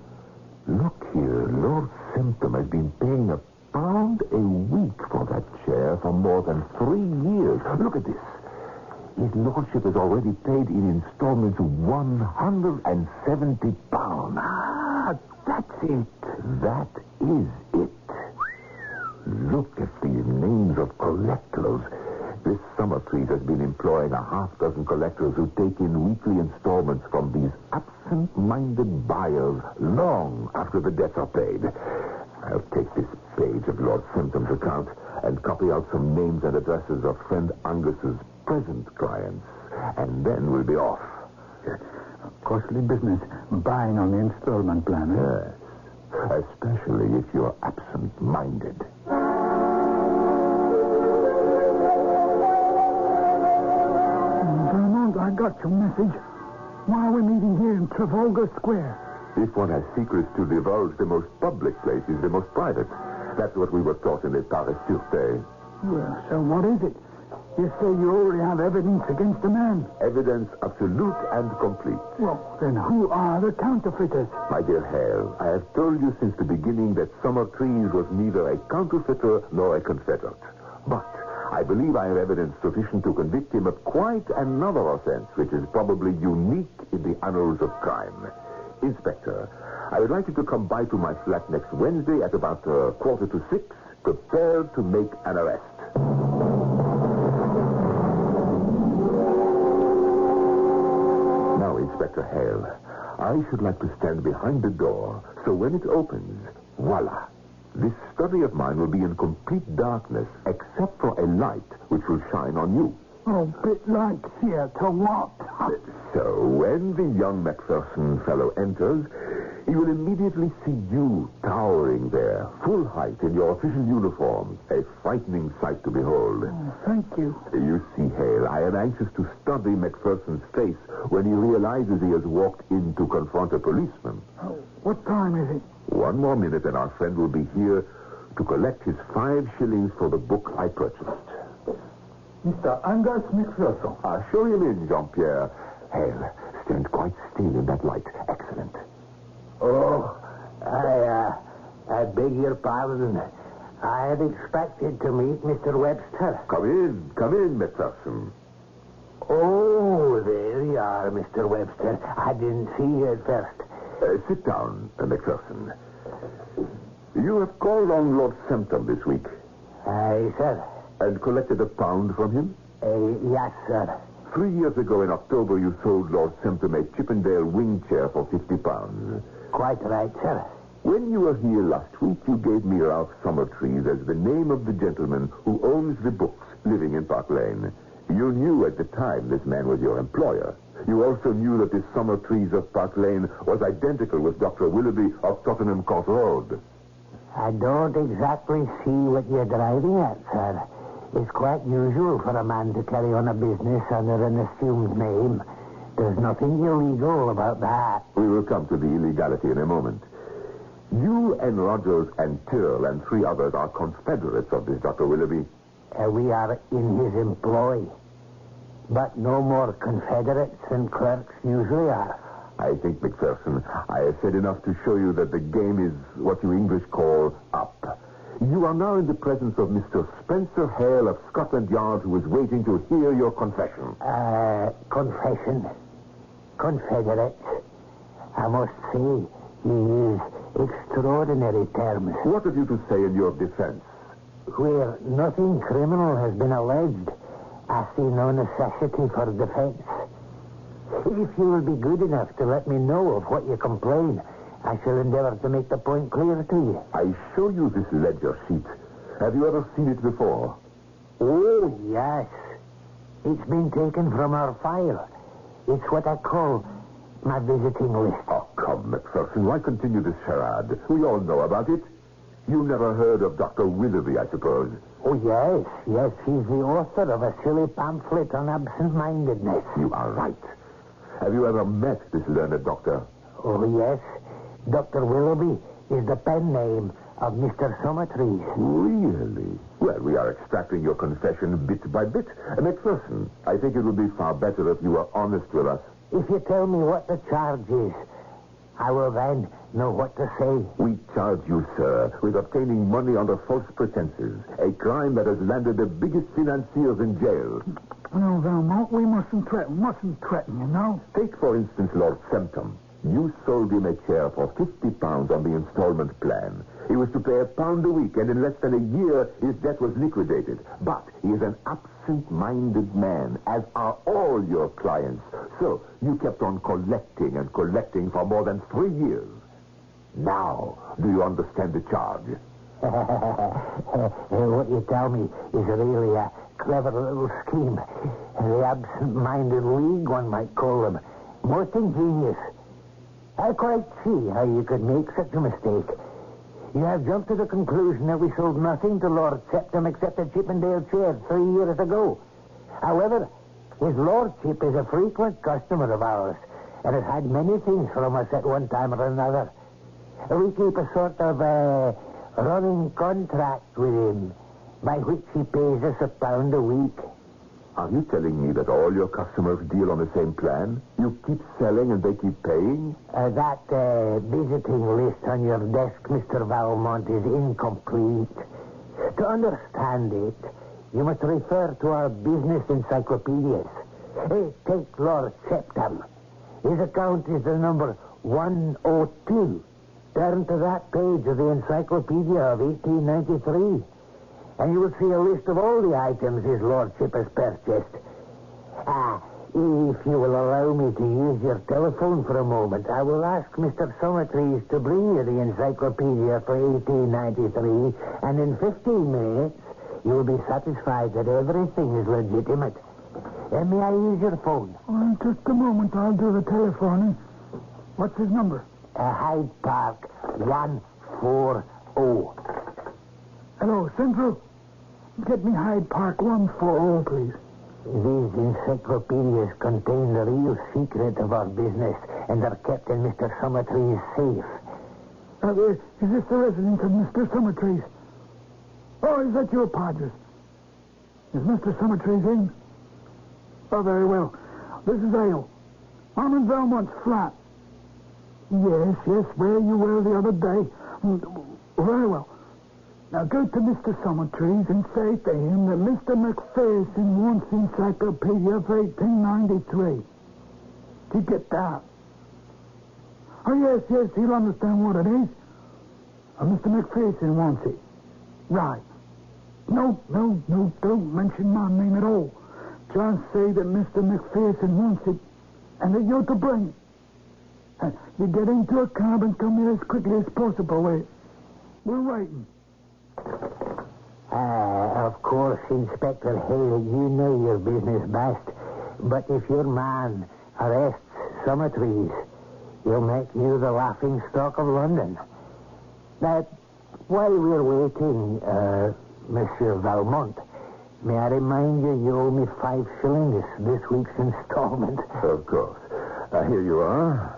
S9: Look here. Lord Symptom has been paying £1 a week for that chair for more than 3 years. Look at this. His lordship has already paid in installments £170. That's it. That is it. Look at these names of collectors. This Summerfleet has been employing a half-dozen collectors who take in weekly installments from these absent-minded buyers long after the debts are paid. I'll take this page of Lord Symptom's account and copy out some names and addresses of friend Angus's present clients, and then we'll be off.
S7: Costly business, buying on the installment plan.
S9: Yes, especially if you're absent-minded.
S7: Vermont, I got your message. Why are we meeting here in Trafalgar Square?
S9: If one has secrets to divulge, the most public place is the most private. That's what we were taught in the Paris Sûreté.
S7: Well, so what is it? You say you already have evidence against the man.
S9: Evidence absolute and complete.
S7: Well, then who are the counterfeiters?
S9: My dear Hale, I have told you since the beginning that Summertrees was neither a counterfeiter nor a confederate. But I believe I have evidence sufficient to convict him of quite another offense, which is probably unique in the annals of crime. Inspector, I would like you to come by to my flat next Wednesday at about 5:45, prepared to make an arrest. Now, Inspector Hale, I should like to stand behind the door, so when it opens, voila, this study of mine will be in complete darkness, except for a light which will shine on you.
S7: Oh, bit like theater, what?
S9: So, when the young McPherson fellow enters, he will immediately see you towering there, full height in your official uniform. A frightening sight to behold.
S7: Oh, thank you.
S9: You see, Hale, I am anxious to study McPherson's face when he realizes he has walked in to confront a policeman.
S7: Oh, what time is it?
S9: 1 more minute and our friend will be here to collect his 5 shillings for the book I purchased.
S7: Mr. Angus McPherson.
S9: I'll show him in, Jean-Pierre. Hale, stand quite still in that light. Excellent.
S17: Oh, I beg your pardon. I had expected to meet Mr. Webster.
S9: Come in, McPherson.
S17: Oh, there you are, Mr. Webster. I didn't see you at first.
S9: Sit down, McPherson. You have called on Lord Symptom this week.
S17: Aye, sir.
S9: And collected £1 from him?
S17: Yes, sir.
S9: 3 years ago in October, you sold Lord Symptom a Chippendale wing chair for £50.
S17: Quite right, sir.
S21: When you were here last week, you gave me Ralph Summertrees as the name of the gentleman who owns the books living in Park Lane. You knew at the time this man was your employer. You also knew that this Summertrees of Park Lane was identical with Dr. Willoughby of Tottenham Court Road.
S14: I don't exactly see what you're driving at, sir. It's quite usual for a man to carry on a business under an assumed name. There's nothing illegal about that.
S21: We will come to the illegality in a moment. You and Rogers and Tyrrell and 3 others are confederates of this Dr. Willoughby.
S14: We are in his employ. But no more confederates than clerks usually are.
S21: I think, McPherson, I have said enough to show you that the game is what you English call up. You are now in the presence of Mr. Spencer Hale of Scotland Yard, who is waiting to hear your confession.
S14: Confession. Confederate. I must say, he used extraordinary terms.
S21: What have you to say in your defense?
S14: Where nothing criminal has been alleged, I see no necessity for defense. If you will be good enough to let me know of what you complain, I shall endeavor to make the point clear to you.
S21: I show you this ledger sheet. Have you ever seen it before?
S14: Oh, yes. It's been taken from our file. It's what I call my visiting list.
S21: Oh, come, McPherson, why continue this charade? We all know about it. You never heard of Dr. Willoughby, I suppose.
S14: Oh, yes. Yes, he's the author of a silly pamphlet on absent-mindedness.
S21: You are right. Have you ever met this learned doctor?
S14: Oh, yes. Dr. Willoughby is the pen name of Mr. Summertrees.
S21: Really? Well, we are extracting your confession bit by bit. McPherson, I think it would be far better if you were honest with us.
S14: If you tell me what the charge is, I will then know what to say.
S21: We charge you, sir, with obtaining money under false pretenses, a crime that has landed the biggest financiers in jail.
S7: No, Valmont, we mustn't threaten, you know?
S21: Take, for instance, Lord Semptom. You sold him a chair for £50 on the installment plan. He was to pay £1 a week, and in less than a year, his debt was liquidated. But he is an absent-minded man, as are all your clients. So you kept on collecting and collecting for more than 3 years. Now, do you understand the charge?
S14: What you tell me is really a clever little scheme. The absent-minded league, one might call them. Most ingenious. I quite see how you could make such a mistake. You have jumped to the conclusion that we sold nothing to Lord Septim except a Chippendale chair 3 years ago. However, his lordship is a frequent customer of ours and has had many things from us at one time or another. We keep a sort of running contract with him by which he pays us £1 a week.
S21: Are you telling me that all your customers deal on the same plan? You keep selling and they keep paying?
S14: That visiting list on your desk, Mr. Valmont, is incomplete. To understand it, you must refer to our business encyclopedias. Take Lord Septim. His account is the number 102. Turn to that page of the encyclopedia of 1893. And you will see a list of all the items his lordship has purchased. If you will allow me to use your telephone for a moment, I will ask Mr. Summertrees to bring you the encyclopedia for 1893, and in 15 minutes, you will be satisfied that everything is legitimate. May I use your phone?
S7: Just a moment, I'll do the telephoning. What's his number?
S14: Hyde Park 140.
S7: Hello, Central. Get me Hyde Park 140, please.
S14: These encyclopedias contain the real secret of our business and are kept in Mr. Summertrees' safe.
S7: Is this the residence of Mr. Summertrees? Oh, is that your Podgers? Is Mr. Summertrees in? Oh, very well. This is Ale. I'm in Valmont's flat. Yes, where you were the other day. Very well. Now go to Mr. Summertrees and say to him that Mr. McPherson wants the encyclopedia for 1893. Did you get that? Oh, yes, he'll understand what it is. Mr. McPherson wants it. Right. No, don't mention my name at all. Just say that Mr. McPherson wants it and that you're to bring it. You get into a cab and come here as quickly as possible. We're waiting.
S14: Of course, Inspector Hale, you know your business best. But if your man arrests Summertrees, he'll make you the laughing stock of London. Now, while we're waiting, Monsieur Valmont, may I remind you, you owe me 5 shillings this week's installment.
S21: Of course. Here you are.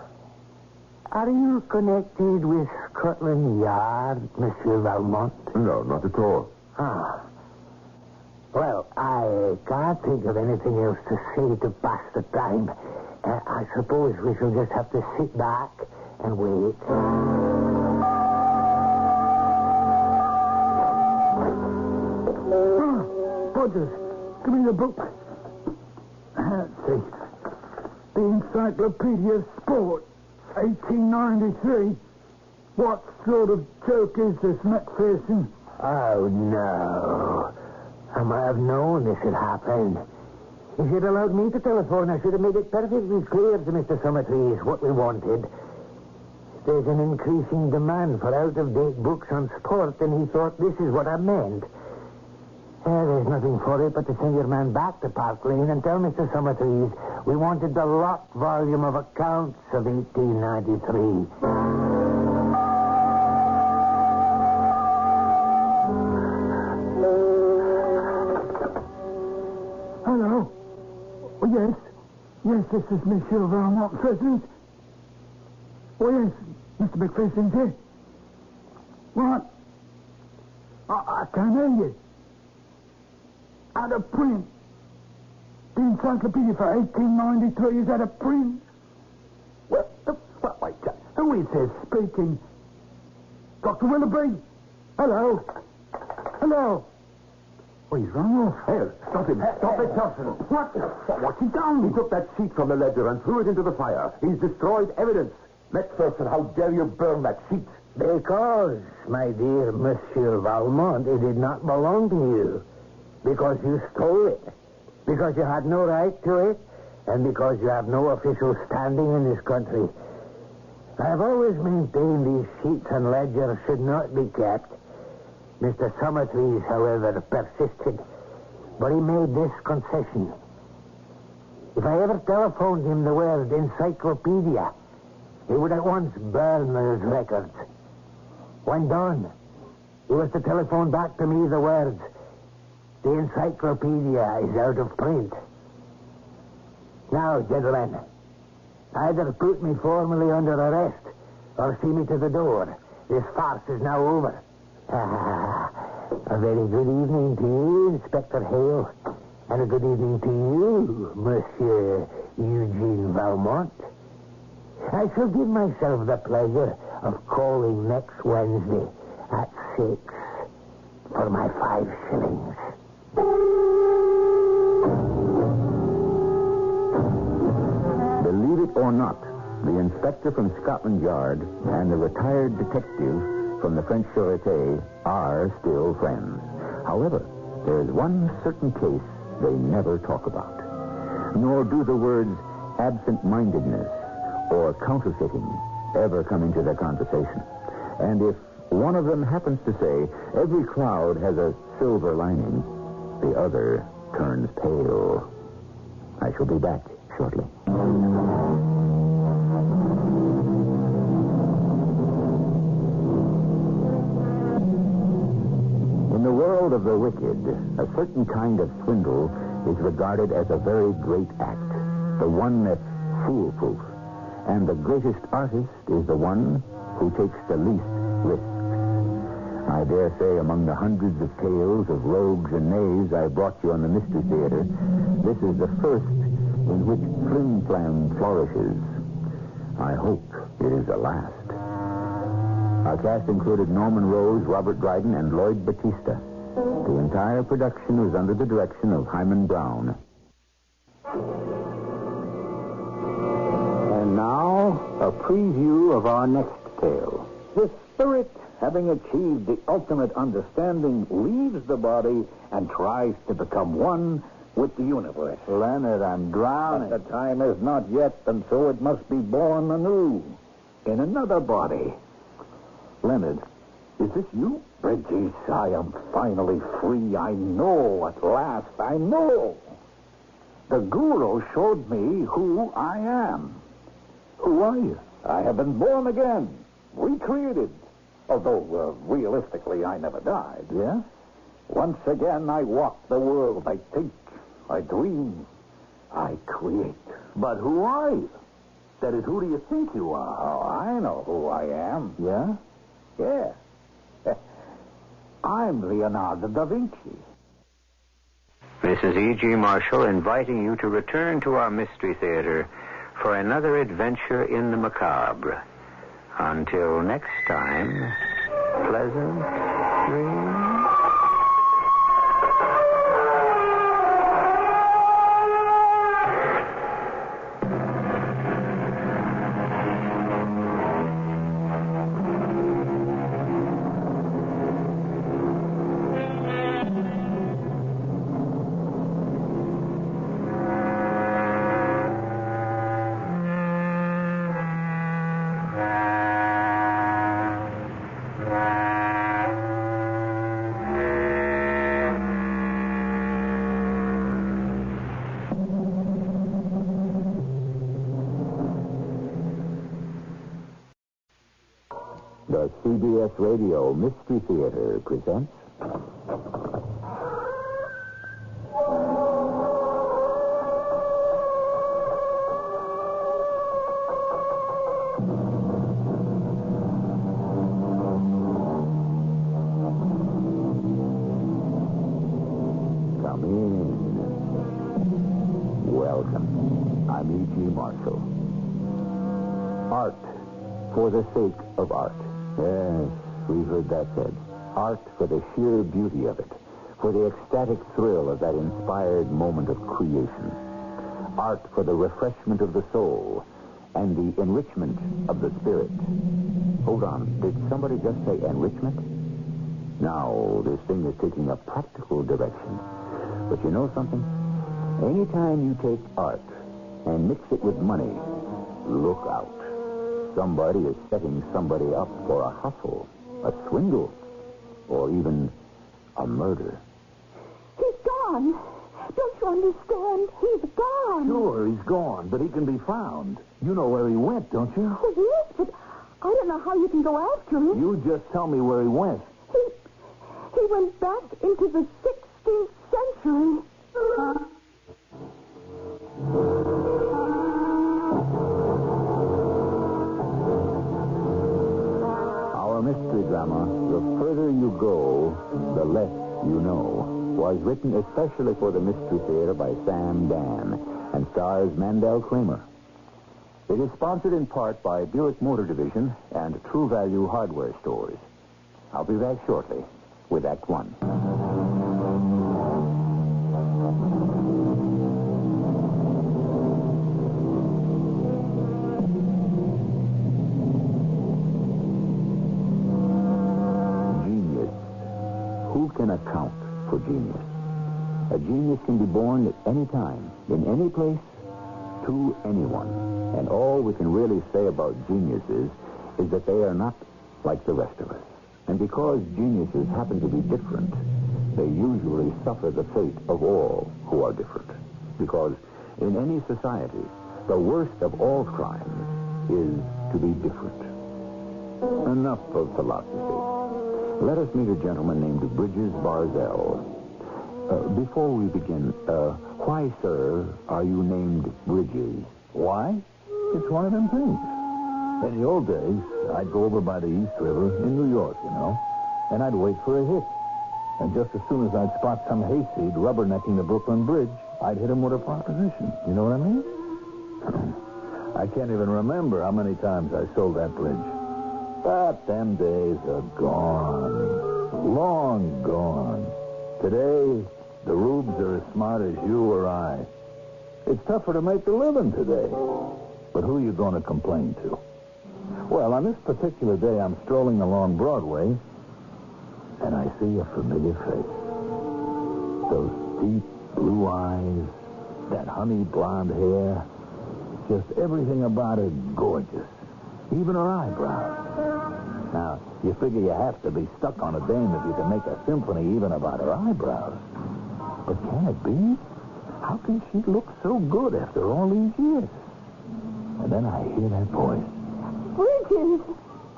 S14: Are you connected with Scotland Yard, Monsieur Valmont?
S21: No, not at all.
S14: Ah. Well, I can't think of anything else to say to pass the time. I suppose we shall just have to sit back and wait.
S7: Rogers, give me the book. Let's see. The Encyclopedia of Sport, 1893. What sort of joke is this, Macpherson?
S14: Oh, no. I might have known this had happened. If you'd allowed me to telephone, I should have made it perfectly clear to Mr. Summertrees what we wanted. There's an increasing demand for out-of-date books on sport, and he thought this is what I meant. There's nothing for it but to send your man back to Park Lane and tell Mr. Summertrees we wanted the lot volume of accounts of 1893.
S7: Hello? Oh, yes. Yes, this is Monsieur Valmont present. Oh, yes, Mr. McPherson's here. What? I can't hear you. Out of print. The Encyclopedia for 1893 is out of print. Wait, who is this speaking? Dr. Willoughby? Hello? Hello? Oh, he's run off.
S21: Hey, stop him. Stop it, Johnson.
S7: What's he done?
S21: He took that sheet from the ledger and threw it into the fire. He's destroyed evidence. Macpherson, how dare you burn that sheet?
S14: Because, my dear Monsieur Valmont, it did not belong to you. Because you stole it. Because you had no right to it. And because you have no official standing in this country. I've always maintained these sheets and ledgers should not be kept. Mr. Summertrees, however, persisted. But he made this concession. If I ever telephoned him the word encyclopedia, he would at once burn those records. When done, he was to telephone back to me the words, "The encyclopedia is out of print." Now, gentlemen, either put me formally under arrest or see me to the door. This farce is now over. A very good evening to you, Inspector Hale. And a good evening to you, Monsieur Eugene Valmont. I shall give myself the pleasure of calling next Wednesday at 6 for my 5 shillings.
S9: Believe it or not, the inspector from Scotland Yard and the retired detective from the French Sûreté are still friends. However, there is one certain case they never talk about. Nor do the words absent-mindedness or counterfeiting ever come into their conversation. And if one of them happens to say, every cloud has a silver lining, the other turns pale. I shall be back shortly. In the world of the wicked, a certain kind of swindle is regarded as a very great act, the one that's foolproof. And the greatest artist is the one who takes the least risks. I dare say among the hundreds of tales of rogues and knaves I brought you on the Mystery Theater, this is the first in which flim-flam flourishes. I hope it is the last. Our cast included Norman Rose, Robert Dryden, and Lloyd Batista. The entire production was under the direction of Hyman Brown.
S5: And now, a preview of our next tale. The spirit, having achieved the ultimate understanding, leaves the body and tries to become one with the universe.
S9: Leonard, I'm drowning.
S5: But the time is not yet, and so it must be born anew in another body.
S9: Leonard, is this you?
S5: Bridges, I am finally free. I know at last. I know. The guru showed me who I am.
S9: Who are you?
S5: I have been born again, recreated. Although, realistically, I never died.
S9: Yeah?
S5: Once again, I walk the world. I think, I dream, I create.
S9: But who are you? That is, who do you think you are?
S5: Oh, I know who I am.
S9: Yeah?
S5: Yeah. I'm Leonardo da Vinci.
S8: Mrs. E.G. Marshall inviting you to return to our Mystery Theater for another adventure in the macabre. Until next time, pleasant dreams.
S9: The CBS Radio Mystery Theater presents... Come in. Welcome. I'm E.G. Marshall. Art for the sake of art. Yes, we heard that said. Art for the sheer beauty of it, for the ecstatic thrill of that inspired moment of creation. Art for the refreshment of the soul and the enrichment of the spirit. Hold on, did somebody just say enrichment? Now, this thing is taking a practical direction. But you know something? Anytime you take art and mix it with money, look out. Somebody is setting somebody up for a hustle, a swindle, or even a murder.
S10: He's gone. Don't you understand? He's gone.
S9: Sure, he's gone, but he can be found. You know where he went, don't you?
S10: Oh, yes, but I don't know how you can go after him.
S9: You just tell me where he went.
S10: He went back into the 16th century.
S9: Mystery drama, The Further You Go, The Less You Know, was written especially for the Mystery Theater by Sam Dan and stars Mandel Kramer. It is sponsored in part by Buick Motor Division and True Value Hardware Stores. I'll be back shortly with Act One. Who can account for genius? A genius can be born at any time, in any place, to anyone. And all we can really say about geniuses is that they are not like the rest of us. And because geniuses happen to be different, they usually suffer the fate of all who are different. Because in any society, the worst of all crimes is to be different. Enough of philosophy. Let us meet a gentleman named Bridges Barzell. Before we begin, why, sir, are you named Bridges?
S13: Why? It's one of them things. In the old days, I'd go over by the East River in New York, you know, and I'd wait for a hit. And just as soon as I'd spot some hayseed rubbernecking the Brooklyn Bridge, I'd hit him with a proposition. You know what I mean? I can't even remember how many times I sold that bridge. But them days are gone. Long gone. Today, the rubes are as smart as you or I. It's tougher to make a living today. But who are you going to complain to? Well, on this particular day, I'm strolling along Broadway, and I see a familiar face. Those deep,
S9: Blue eyes, that honey blonde hair. Just everything about her gorgeous. Even her eyebrows. Now, you figure you have to be stuck on a dame if you can make a symphony even about her eyebrows. But can it be? How can she look so good after all these years? And then I hear that voice.
S10: Bridget!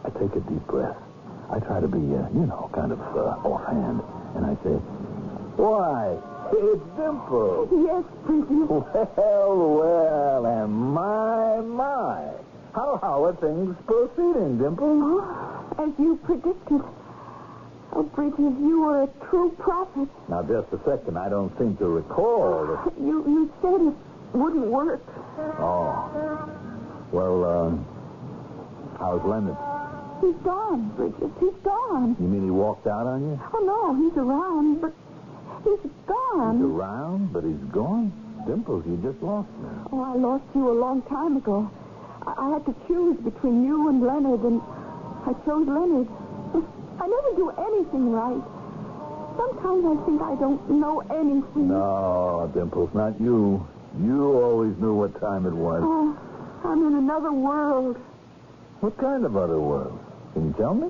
S9: I take a deep breath. I try to be, kind of offhand. And I say, why, it's Dimple.
S10: Yes, Bridget.
S9: Well, and my. How are things proceeding, Dimple?
S10: Oh, as you predicted. Oh, Bridget, you were a true prophet.
S9: Now, just a second. I don't seem to recall that...
S10: You said it wouldn't work.
S9: Oh. Well, how's Leonard?
S10: He's gone, Bridget. He's gone.
S9: You mean he walked out on you?
S10: Oh, no, he's around, but he's gone.
S9: He's around, but he's gone? Dimples, you just lost me.
S10: Oh, I lost you a long time ago. I had to choose between you and Leonard, and I chose Leonard. I never do anything right. Sometimes I think I don't know anything.
S9: No, Dimples, not you. You always knew what time it was.
S10: Oh, I'm in another world.
S9: What kind of other world? Can you tell me?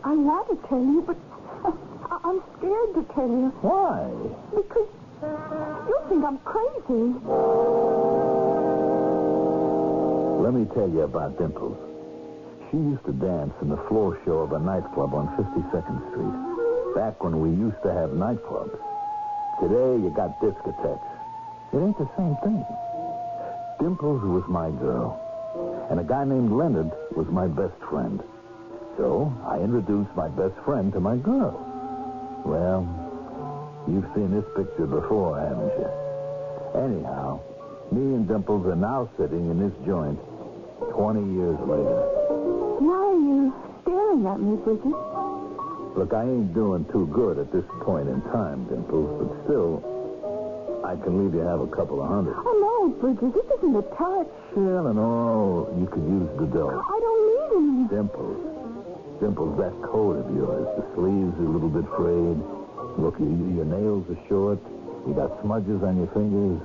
S10: I want to tell you, but I'm scared to tell you.
S9: Why?
S10: Because you think I'm crazy.
S9: Let me tell you about Dimples. She used to dance in the floor show of a nightclub on 52nd Street. Back when we used to have nightclubs. Today, you got discotheques. It ain't the same thing. Dimples was my girl. And a guy named Leonard was my best friend. So, I introduced my best friend to my girl. Well, you've seen this picture before, haven't you? Anyhow, me and Dimples are now sitting in this joint 20 years later.
S10: Why are you staring at me, Bridget?
S9: Look, I ain't doing too good at this point in time, Dimples, but still, I can leave you have a couple of $100.
S10: Oh, no, Bridget, this isn't a touch.
S9: Yeah, and all, you could use the dough.
S10: I don't need any.
S9: Dimples, that coat of yours, the sleeves are a little bit frayed. Look, your nails are short. You got smudges on your fingers.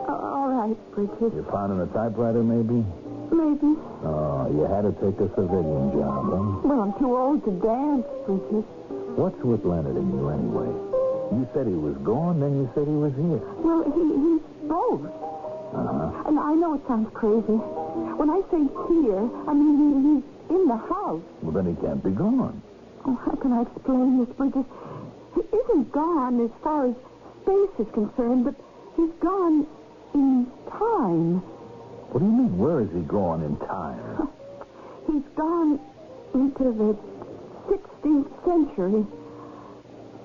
S10: All right, Bridget.
S9: You found in a typewriter, maybe?
S10: Maybe.
S9: Oh, you had to take a civilian job, huh?
S10: Well, I'm too old to dance, Bridget.
S9: What's with Leonard and you, anyway? You said he was gone, then you said he was here.
S10: Well, he's both.
S9: Uh-huh.
S10: And I know it sounds crazy. When I say here, I mean he's in the house.
S9: Well, then he can't be gone.
S10: Oh, how can I explain this, Bridget? He isn't gone as far as space is concerned, but he's gone in time.
S9: What do you mean? Where is he gone in time?
S10: He's gone into the 16th century.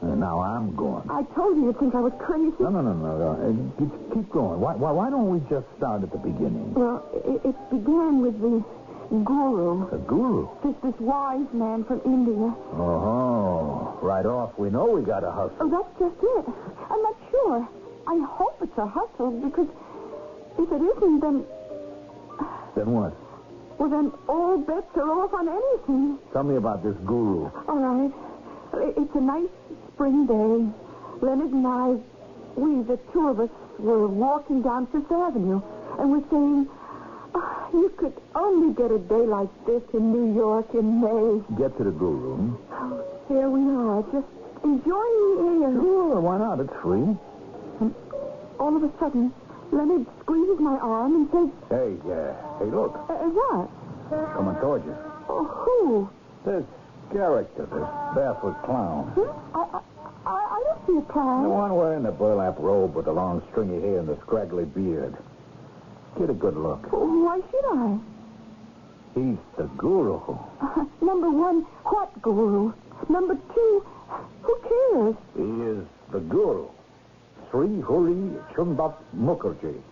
S9: Now I'm gone.
S10: I told you you'd think I was crazy.
S9: No. Keep going. Why don't we just start at the beginning?
S10: Well, it began with the guru.
S9: The guru?
S10: This wise man from India.
S9: Oh, right off, we know we got to hustle.
S10: Oh, that's just it. I'm not sure. I hope it's a hustle, because if it isn't, then...
S9: Then what?
S10: Well, then all bets are off on anything.
S9: Tell me about this guru.
S10: All right. It's a nice spring day. Leonard and I, the two of us, were walking down Fifth Avenue, and we're saying, you could only get a day like this in New York in May.
S9: Get to the guru.
S10: Here we are, just enjoying the air.
S9: Sure, why not? It's free.
S10: And all of a sudden, Leonard squeezes my arm and says...
S9: Hey, look.
S10: What?
S9: Coming towards you.
S10: Oh, who?
S9: This character, this barefoot clown.
S10: I don't see a clown.
S9: The one wearing the burlap robe with the long stringy hair and the scraggly beard. Get a good look.
S10: Why should I?
S9: He's the guru.
S10: Number one, what guru? Number two, who cares?
S9: He is the guru. Sri Huri Chundat Mukherjee.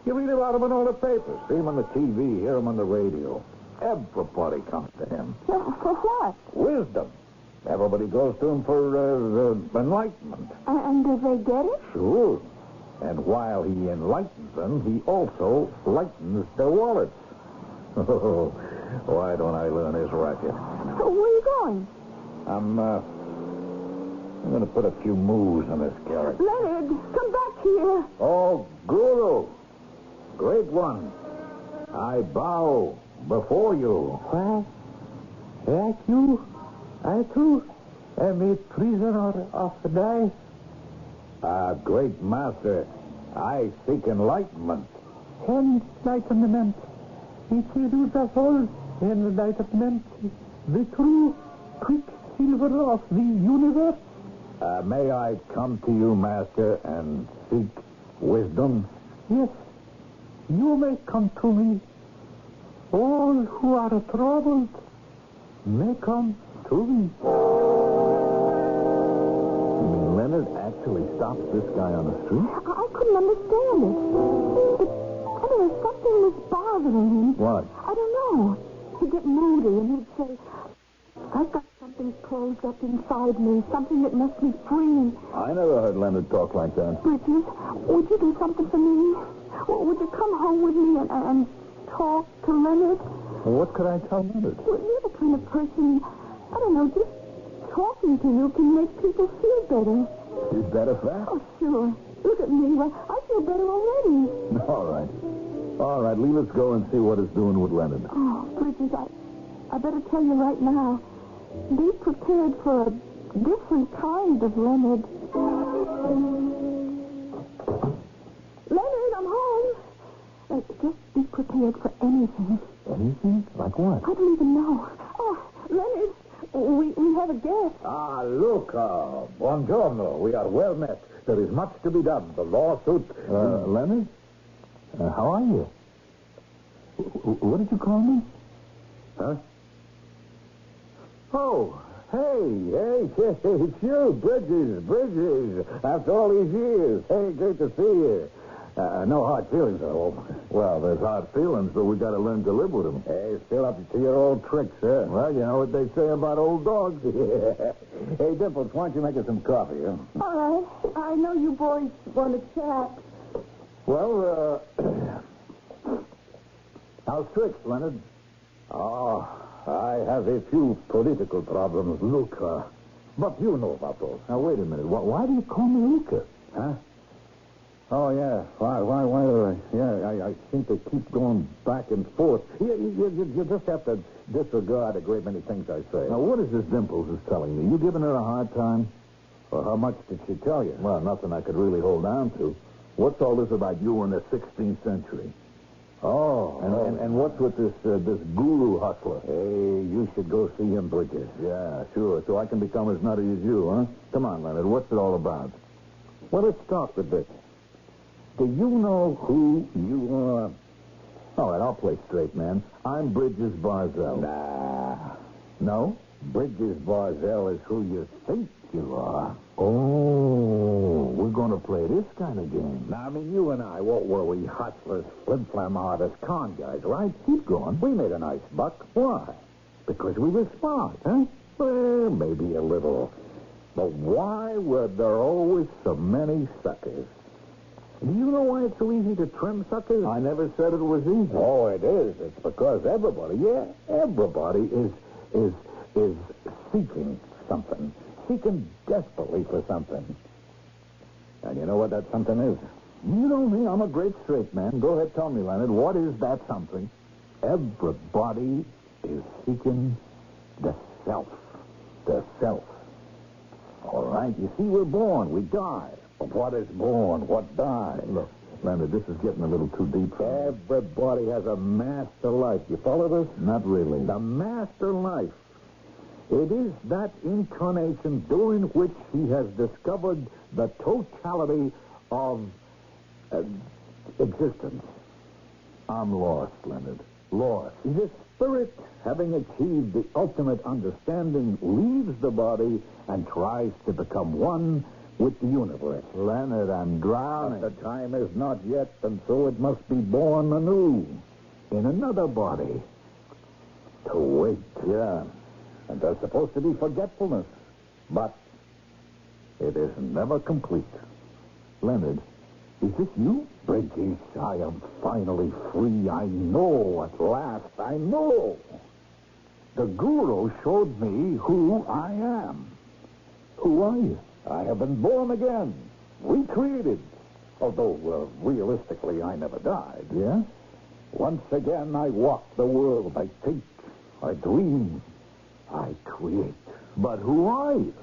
S9: You read about him in all the papers. See him on the TV, hear him on the radio. Everybody comes to him.
S10: For what?
S9: Wisdom. Everybody goes to him for enlightenment.
S10: And do they get it?
S9: Sure. And while he enlightens them, he also lightens their wallets. Oh, why don't I learn his racket?
S10: Where are you going?
S5: I'm going to put a few moves on this character.
S10: Leonard, come back here.
S5: Oh, Guru. Great one. I bow before you.
S7: Why, that you? I too am a prisoner of the night.
S5: Great master, I seek enlightenment.
S7: Enlightenment. It is the whole enlightenment. The true quicksilver of the universe.
S5: May I come to you, master, and seek wisdom?
S7: Yes, you may come to me. All who are troubled may come to me.
S13: You mean Leonard actually stopped this guy on the street?
S10: I couldn't understand it. I don't know, something was bothering him.
S13: What?
S10: I don't know. He'd get moody and he'd say, I've got something closed up inside me, something that must be free.
S13: I never heard Leonard talk like that.
S10: Bridges, would you do something for me? Would you come home with me and talk to Leonard?
S13: Well, what could I tell Leonard?
S10: Well, you're the kind of person, I don't know, just talking to you can make people feel better.
S13: Is that a fact?
S10: Oh, sure. Look at me. Well, I feel better already.
S13: All right. All right, Lee, let's go and see what it's doing with Leonard.
S10: Oh, Bridges, I better tell you right now. Be prepared for a different kind of Leonard. Leonard, I'm home. Just be prepared for anything.
S13: Anything? Like what?
S10: I don't even know. Oh, Leonard, we have a guest.
S5: Ah, Luca. Buongiorno. We are well met. There is much to be done. The lawsuit...
S13: Leonard? How are you? What did you call me?
S5: Huh? Oh, hey, it's you, Bridges. After all these years. Hey, great to see you. No hard feelings, though.
S13: Well, there's hard feelings, but we got to learn to live with them.
S5: Hey, still up to your old tricks, huh?
S13: Well, you know what they say about old dogs.
S5: Yeah. Hey, Dimples, why don't you make us some coffee, huh?
S10: All right. I know you boys want to chat.
S5: Well, how's tricks, Leonard? Oh, I have a few political problems, Luca. But you know about those.
S13: Now, wait a minute. Why do you call me Luca?
S5: Huh? Oh, yeah. Why do I think they keep going back and forth. You just have to disregard a great many things I say.
S13: Now, what is this Dimples is telling me? You giving her a hard time?
S5: Well, how much did she tell you?
S13: Well, nothing I could really hold on to. What's all this about you in the 16th century?
S5: Oh.
S13: And what's with this guru hustler?
S5: Hey, you should go see him, Bridges.
S13: Yeah, sure. So I can become as nutty as you, huh? Come on, Leonard. What's it all about?
S5: Well, let's talk a bit. Do you know who you are?
S13: All right, I'll play straight, man. I'm Bridges Barzell.
S5: Nah.
S13: No?
S5: Bridges Barzell is who you think you are.
S13: Oh, we're going to play this kind of game.
S5: Now, I mean, you and I, what were we? Hustlers, flim-flam artists, con guys, right?
S13: Keep going.
S5: We made a nice buck. Why? Because we were smart, huh? Well, maybe a little. But why were there always so many suckers? Do you know why it's so easy to trim suckers?
S13: I never said it was easy.
S5: Oh, it is. It's because everybody is seeking something. Seeking desperately for something. And you know what that something is?
S13: You know me. I'm a great straight man. Go ahead, tell me, Leonard. What is that something?
S5: Everybody is seeking the self. The self. All right, you see, we're born, we die. But what is born? What dies?
S13: Look, Leonard, this is getting a little too deep for me.
S5: Everybody has a master life. You follow this?
S13: Not really.
S5: The master life. It is that incarnation during which he has discovered the totality of existence.
S13: I'm lost, Leonard.
S5: Lost. The spirit, having achieved the ultimate understanding, leaves the body and tries to become one with the universe.
S13: Leonard, I'm drowning.
S5: But the time is not yet, and so it must be born anew in another body. To wait.
S13: Yeah.
S5: And there's supposed to be forgetfulness. But it is never complete.
S13: Leonard, is this you?
S5: Bridges, I am finally free. I know at last. I know. The guru showed me who I am.
S13: Who are you?
S5: I have been born again, recreated. Although, realistically, I never died.
S9: Yeah?
S5: Once again, I walk the world. I think, I dream, I create.
S9: But who are you?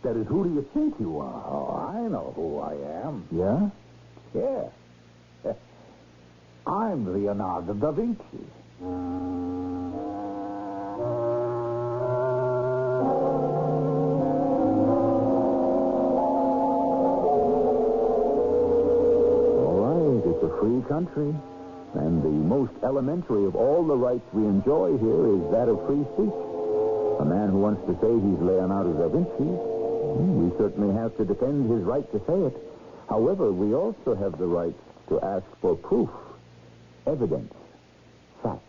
S9: That is, who do you think you are?
S5: Oh, I know who I am.
S9: Yeah?
S5: Yeah. I'm Leonardo da Vinci.
S9: All right, it's a free country. And the most elementary of all the rights we enjoy here is that of free speech. A man who wants to say he's Leonardo da Vinci, we certainly have to defend his right to say it. However, we also have the right to ask for proof, evidence, facts.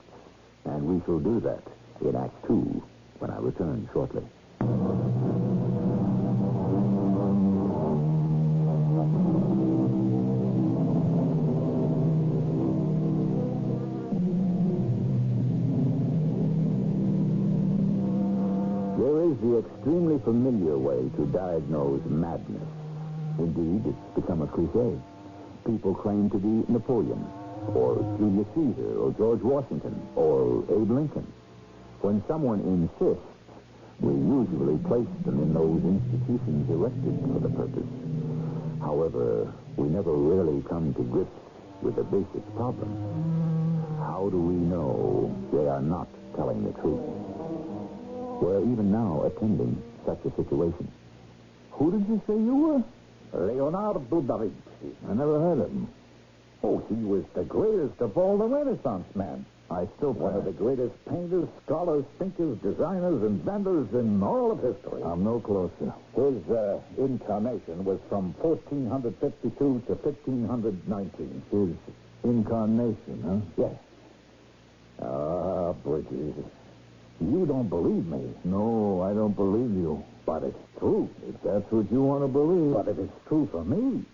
S9: And we shall do that in Act 2 when I return shortly. There is the extremely familiar way to diagnose madness. Indeed, it's become a cliche. People claim to be Napoleon, or Julius Caesar, or George Washington, or Abe Lincoln. When someone insists, we usually place them in those institutions erected for the purpose. However, we never really come to grips with the basic problem. How do we know they are not telling the truth? We're even now attending such a situation. Who did you say you were?
S5: Leonardo da Vinci.
S9: I never heard of him.
S5: Oh, he was the greatest of all the Renaissance men.
S9: I still
S5: One of the greatest painters, scholars, thinkers, designers, inventors in all of history.
S9: I'm no closer.
S5: His incarnation was from 1452 to 1519.
S9: His incarnation, huh?
S5: Yes. Bridges, you don't believe me.
S9: No, I don't believe you.
S5: But it's true.
S9: If that's what you want to believe.
S5: But if it's true for me,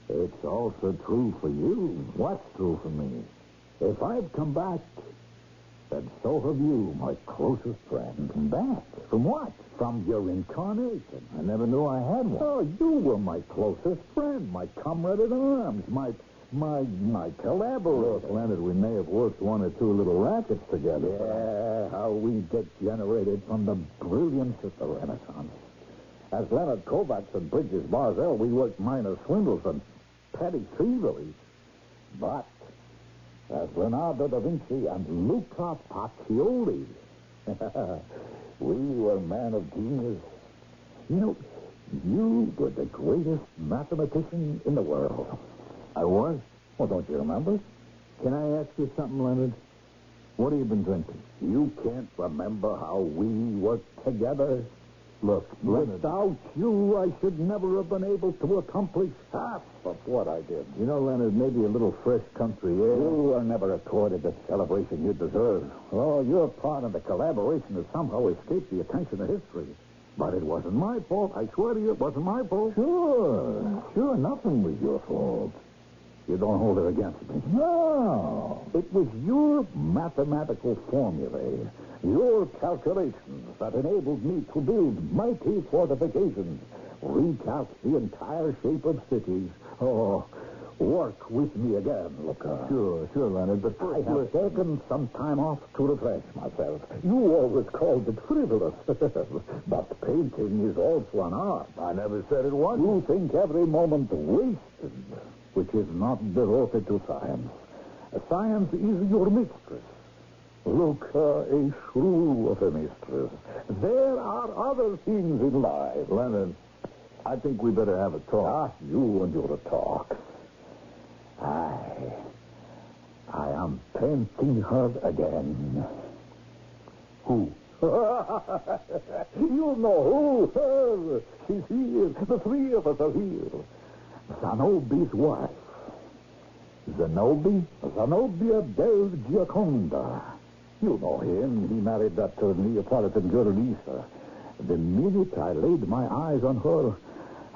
S9: it's also true for you.
S5: What's true for me? If I've come back, then so have you, my closest friend.
S9: Come back?
S5: From what? From your incarnation.
S9: I never knew I had one.
S5: Oh, you were my closest friend, my comrade in arms, my collaborator.
S9: Look, Leonard, we may have worked one or two little rackets together.
S5: Yeah, how we degenerated from the brilliance of the Renaissance. As Leonard Kovacs and Bridges Barzell, we worked minor swindles and petty thieveries. But as Leonardo da Vinci and Luca Pacioli, we were men of genius. You know, you were the greatest mathematician in the world.
S9: I was?
S5: Well, don't you remember?
S9: Can I ask you something, Leonard? What have you been drinking?
S5: You can't remember how we worked together?
S9: Look, Leonard.
S5: Without you, I should never have been able to accomplish half of what I did.
S9: You know, Leonard, maybe a little fresh country air.
S5: You were never accorded the celebration you deserve. Oh, your part in the collaboration has somehow escaped the attention of history. But it wasn't my fault. I swear to you, it wasn't my fault.
S9: Sure, nothing was your fault.
S5: You don't hold it against me.
S9: No.
S5: It was your mathematical formulae, your calculations that enabled me to build mighty fortifications, recalc the entire shape of cities. Oh, work with me again, Luca.
S9: Sure, Leonard, but
S5: I have taken some time off to refresh myself. You always called it frivolous. But painting is also an art.
S9: I never said it was.
S5: You think every moment wasted, which is not devoted to science. Science is your mistress. Luca, a shrew of a mistress. There are other things in life.
S9: Leonard, I think we better have a talk.
S5: You and your talk. I am painting her again.
S9: Who?
S5: You know who. Her. She's here. The three of us are here. Zanobi's wife.
S9: Zanobi?
S5: Zenobia del Gioconda. You know him. He married that Neapolitan girl, Lisa. The minute I laid my eyes on her,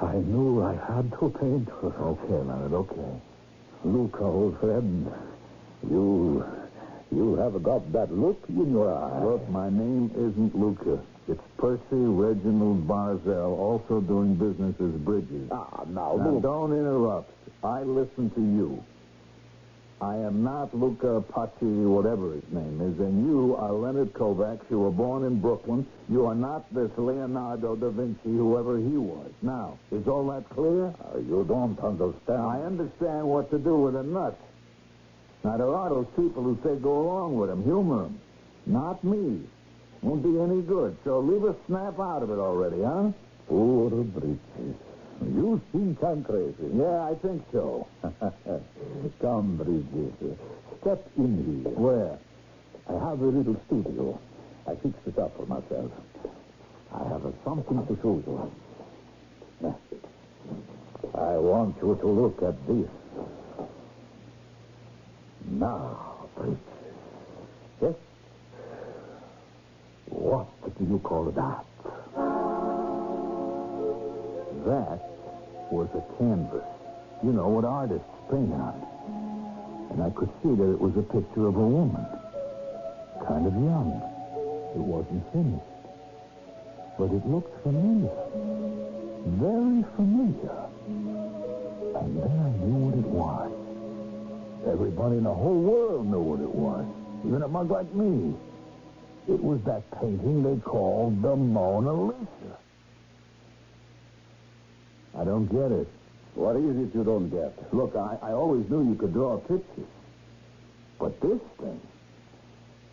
S5: I knew I had to paint her.
S9: Okay, Leonard, okay.
S5: Luca, old friend, you have got that look in your eye.
S9: Look, my name isn't Luca.
S5: It's Percy Reginald Barzell, also doing business as Bridges.
S11: Now,
S5: Look. Don't interrupt. I listen to you. I am not Luca Paci, whatever his name is, and you are Leonard Kovacs. You were born in Brooklyn. You are not this Leonardo da Vinci, whoever he was. Now, is all that clear?
S11: You don't understand.
S5: I understand what to do with a nut. Now, there are those people who say go along with him, humor him. Not me. Won't be any good, so leave a snap out of it already, huh?
S11: Poor Bridges. You think I'm crazy.
S5: Yeah, I think so.
S11: Come, Bridges. Step in here.
S5: Where?
S11: I have a little studio. I fixed it up for myself. I have something to show you. I want you to look at this. Now, Bridges. Yes? What do you call that?
S5: That was a canvas. You know, what artists paint on. And I could see that it was a picture of a woman. Kind of young. It wasn't finished. But it looked familiar. Very familiar. And then I knew what it was. Everybody in the whole world knew what it was. Even a mug like me. It was that painting they called the Mona Lisa. I don't get it.
S11: What is it you don't get?
S5: Look, I always knew you could draw pictures. But this thing...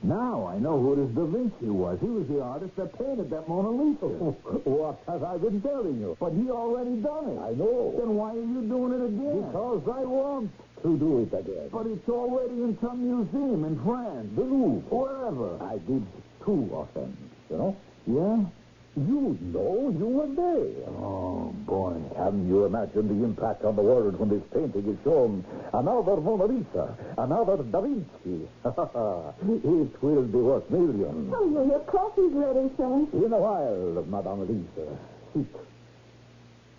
S5: Now I know who this Da Vinci was. He was the artist that painted that Mona Lisa.
S11: What have I been telling you?
S5: But he already done it.
S11: I know.
S5: Then why are you doing it again?
S11: Because I want to do it again.
S5: But it's already in some museum in France, the Louvre, wherever.
S11: I did 2 of them, you know?
S5: Yeah?
S11: You know you were there.
S5: Oh, boy.
S11: Can you imagine the impact on the world when this painting is shown? Another Mona Lisa, another Da Vinci. It will be worth millions.
S10: Oh, your coffee's ready, sir.
S11: In a while, Madame Lisa. Sit.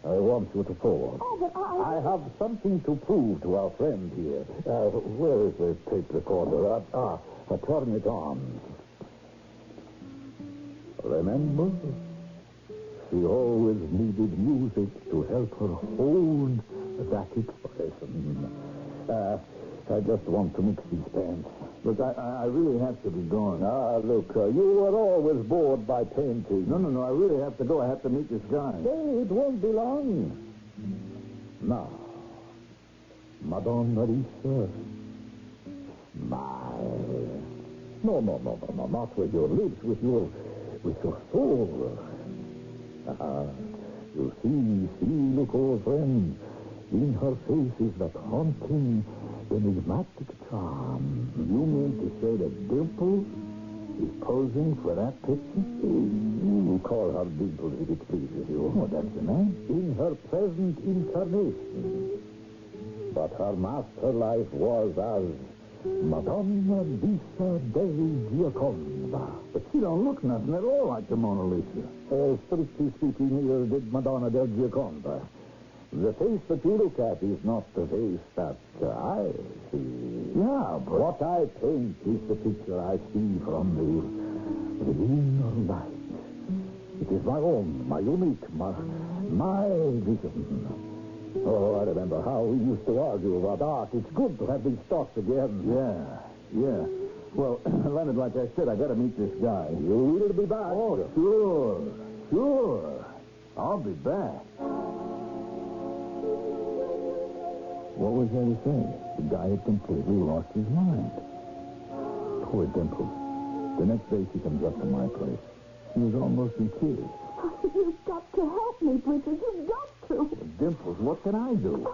S11: I want you to forward.
S10: Oh, but
S11: I have something to prove to our friend here. Where is the tape recorder? Turn it on. Remember? She always needed music to help her hold that expression. I just want to mix these pants.
S5: Look, I really have to be going.
S11: Look, you were always bored by painting.
S5: No, I really have to go. I have to meet this guy.
S11: Hey, it won't be long. Now, Madonna Lisa, smile. No, not with your lips, with your soul. You see, look, old friend. In her face is that haunting, enigmatic charm.
S5: You mean to say that Dimples is posing for that picture?
S11: You call her Dimples if it pleases you.
S5: Oh, that's the name.
S11: In her present incarnation. But her master life was as Madonna Lisa dei Gioconda.
S5: But she don't look nothing at all like the Mona Lisa.
S11: Strictly speaking, neither did Madonna del Gioconda. The face that you look at is not the face that I see.
S5: Yeah, but...
S11: What I paint is the picture I see from the inner light. It is my own, my unique, my vision. Oh, I remember how we used to argue about art. It's good to have these thoughts again.
S5: Yeah. Well, Leonard, like I said, I got to meet this guy.
S11: You will be back.
S5: Oh, sure. I'll be back. What was there to say? The guy had completely lost his mind. Poor Dimples. The next day she comes up to my place. She was almost in tears.
S10: You've got to help me, Bridget. You've got to.
S5: Dimples, what can I do?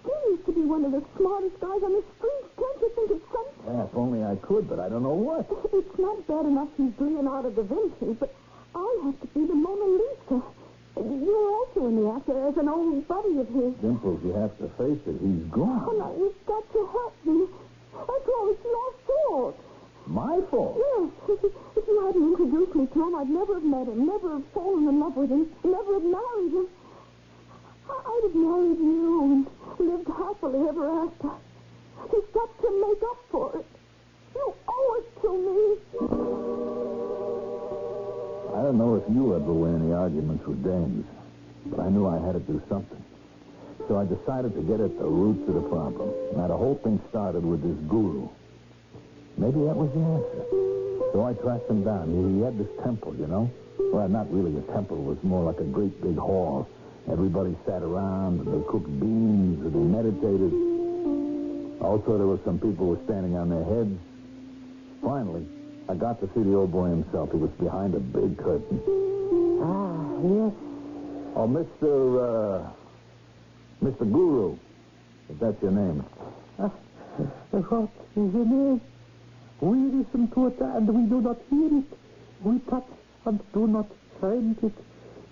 S10: You used to be one of the smartest guys on the street. Can't you think of something?
S5: Yeah, if only I could, but I don't know what.
S10: It's not bad enough he's Leonardo da Vinci, but I have to be the Mona Lisa. You're also in the act as an old buddy of his.
S5: Dimples, you have to face it. He's gone.
S10: Oh, now, you've got to help me. After all, it's your fault.
S5: My fault?
S10: Yes. If you hadn't introduced me to him, I'd never have met him, never have fallen in love with him, never have married him. I'd have married you and lived happily ever after. You've got to make up for it. You owe it to me.
S5: I I don't know if you ever win any arguments with dames, but I knew I had to do something. So I decided to get at the roots of the problem. Now, the whole thing started with this guru. Maybe that was the answer. So I tracked him down. He had this temple, you know? Well, not really a temple. It was more like a great big hall. Everybody sat around, and they cooked beans, and they meditated. Also, there were some people who were standing on their heads. Finally, I got to see the old boy himself. He was behind a big curtain.
S7: Ah, yes.
S5: Oh, Mr. Guru, if that's your name.
S7: What is your name? We listen to it and we do not hear it. We touch and do not find it.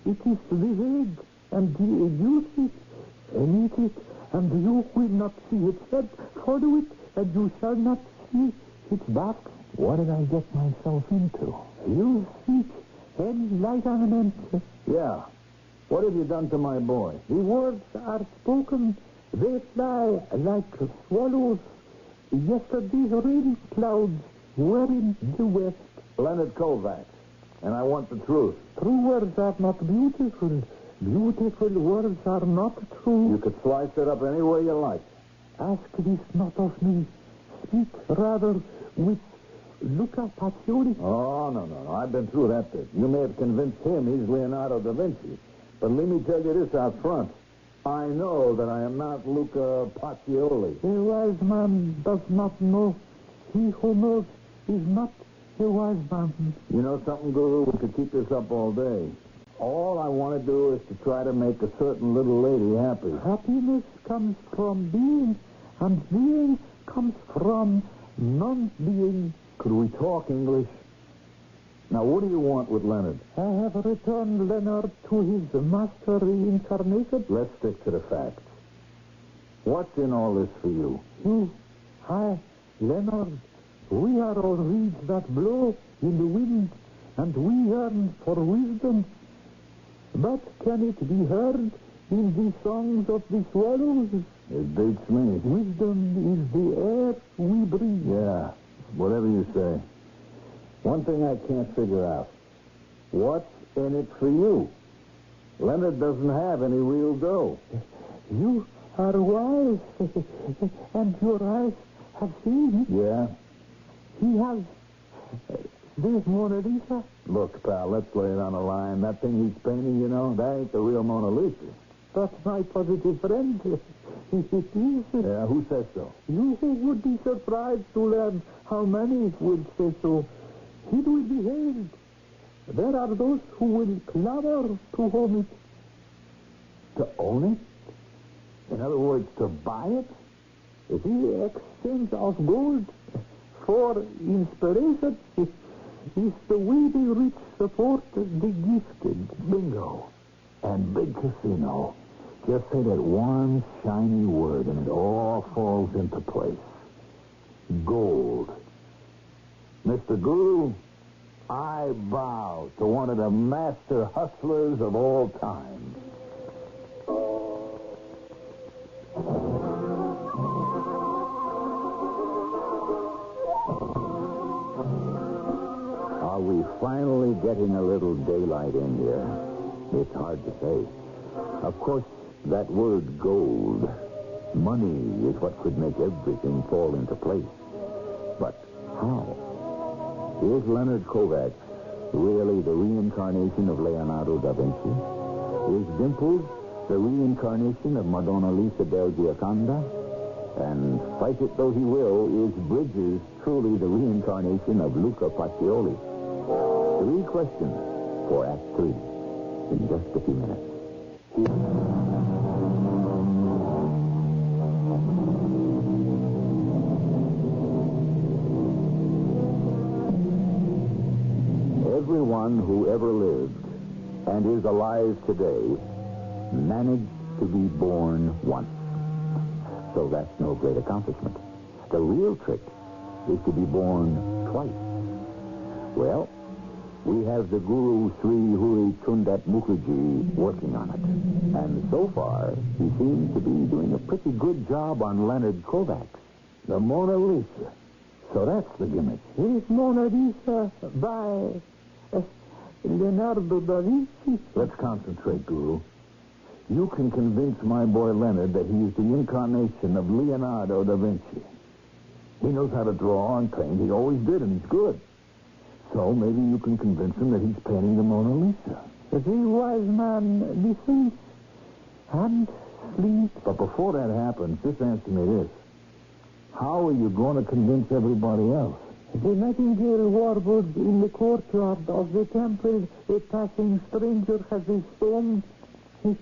S7: It is revealed and you see it and eat it, and you will not see its head. Follow it, and you shall not see its back.
S5: What did I get myself into?
S7: You speak enlightenment.
S5: Yeah. What have you done to my boy?
S7: The words are spoken. They fly like swallows. Yesterday, rain clouds were in the west.
S5: Leonard Kovacs. And I want the truth.
S7: True words are not beautiful. Beautiful words are not true.
S5: You could slice it up any way you like.
S7: Ask this not of me. Speak rather with Luca Pacioli.
S5: Oh, no. I've been through that bit. You may have convinced him he's Leonardo da Vinci. But let me tell you this out front. I know that I am not Luca Pacioli.
S7: A wise man does not know. He who knows is not a wise man.
S5: You know something, Guru? We could keep this up all day. All I want to do is to try to make a certain little lady happy.
S7: Happiness comes from being, and being comes from non-being.
S5: Could we talk English? Now, what do you want with Leonard?
S7: I have returned Leonard to his master reincarnated.
S5: Let's stick to the facts. What's in all this for you?
S7: Leonard, we are all reeds that blow in the wind, and we yearn for wisdom. But can it be heard in the songs of the swallows?
S5: It beats me.
S7: Wisdom is the air we breathe.
S5: Yeah, whatever you say. One thing I can't figure out. What's in it for you? Leonard doesn't have any real dough.
S7: You are wise, and your eyes have seen.
S5: Yeah?
S7: He has this Mona Lisa.
S5: Look, pal, let's lay it on the line. That thing he's painting, you know, that ain't the real Mona Lisa.
S7: That's my positive friend. It is.
S5: Yeah, who says so?
S7: You would be surprised to learn how many would say so. It will be hailed. There are those who will clamor to own it.
S5: To own it? In other words, to buy it?
S7: The exchange of gold for inspiration is the way the rich support the gifted.
S5: Bingo. And big casino. Just say that one shiny word and it all falls into place. Gold. Mr. Guru, I bow to one of the master hustlers of all time. Are we finally getting a little daylight in here? It's hard to say. Of course, that word gold, money, is what could make everything fall into place. But how? Is Leonard Kovacs really the reincarnation of Leonardo da Vinci? Is Dimples the reincarnation of Madonna Lisa del Gioconda? And fight it though he will, is Bridges truly the reincarnation of Luca Pacioli? 3 questions for Act 3 in just a few minutes. Everyone who ever lived and is alive today managed to be born once. So that's no great accomplishment. The real trick is to be born twice. Well, we have the Guru Sri Huri Chundat Mukherjee working on it. And so far, he seems to be doing a pretty good job on Leonard Kovacs. The Mona Lisa. So that's the gimmick.
S7: Is Mona Lisa by Leonardo da Vinci.
S9: Let's concentrate, Guru. You can convince my boy Leonard that he's the incarnation of Leonardo da Vinci. He knows how to draw and paint. He always did, and he's good. So maybe you can convince him that he's painting the Mona Lisa.
S7: The wise man listens and sleeps.
S9: But before that happens, just answer me this. How are you going to convince everybody else?
S7: The nightingale warbled in the courtyard of the temple. A passing stranger has a stone in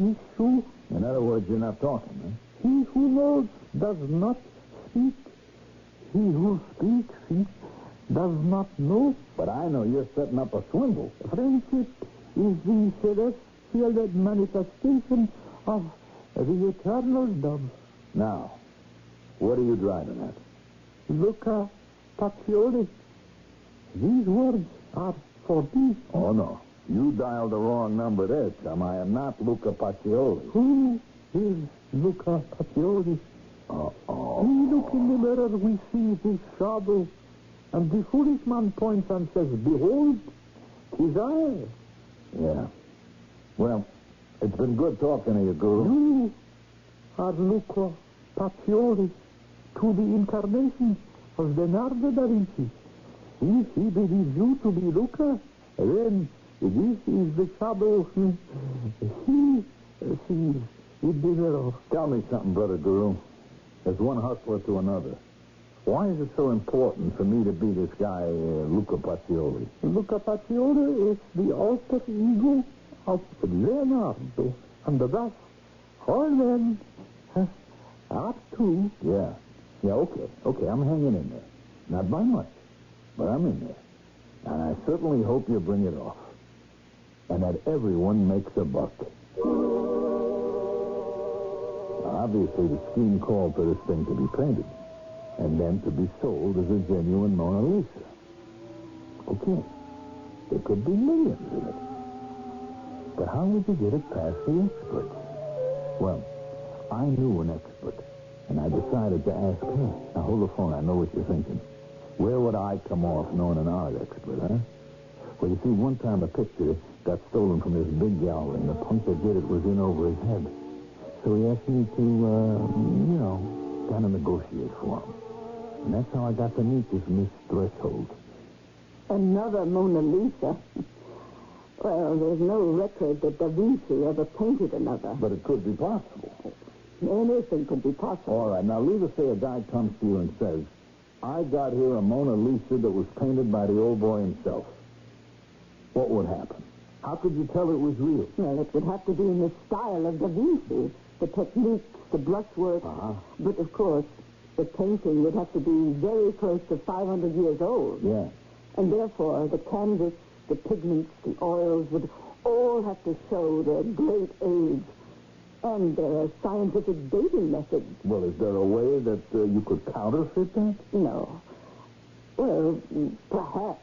S7: his shoe.
S9: In other words, you're not talking, huh?
S7: He who knows does not speak. He who speaks does not know.
S9: But I know you're setting up a swindle.
S7: Friendship is the celestial manifestation of the eternal dove.
S9: Now, what are you driving at?
S7: Luca Pacioli. These words are for thee.
S9: Oh, no. You dialed the wrong number there, chum. I am not Luca Pacioli.
S7: Who is Luca Pacioli?
S9: Uh-oh.
S7: We look in the mirror, we see his shadow. And the foolish man points and says, behold, 'tis I.
S9: Yeah. Well, it's been good talking to you, Guru.
S7: You are Luca Pacioli, to the incarnation of Leonardo da Vinci. If he believes you to be Luca, then this is the shadow he sees in the mirror.
S9: Tell me something, Brother Guru. There's one hustler to another. Why is it so important for me to be this guy, Luca Pacioli?
S7: Luca Pacioli is the alter ego of Leonardo, and thus all men are too.
S9: Yeah, okay, I'm hanging in there. Not by much, but I'm in there. And I certainly hope you bring it off. And that everyone makes a buck. Obviously, the scheme called for this thing to be painted, and then to be sold as a genuine Mona Lisa. Okay, there could be millions in it. But how would you get it past the expert? Well, I knew an expert, and I decided to ask her. Now, hold the phone. I know what you're thinking. Where would I come off knowing an art expert, huh? Well, you see, one time a picture got stolen from this big gallery, and the punk that did it was in over his head. So he asked me to, kind of negotiate for him. And that's how I got to meet this Miss Threshold.
S10: Another Mona Lisa. Well, there's no record that Da Vinci ever painted another.
S9: But it could be possible.
S10: Anything could be possible.
S9: All right, now leave us say a guy comes to you and says, I got here a Mona Lisa that was painted by the old boy himself. What would happen? How could you tell it was real?
S10: Well, it would have to be in the style of Da Vinci. The techniques, the brushwork.
S9: Uh-huh.
S10: But, of course, the painting would have to be very close to 500 years old.
S9: Yeah.
S10: And therefore, the canvas, the pigments, the oils would all have to show their great age and their scientific dating methods.
S9: Well, is there a way that you could counterfeit that?
S10: No. Well, perhaps.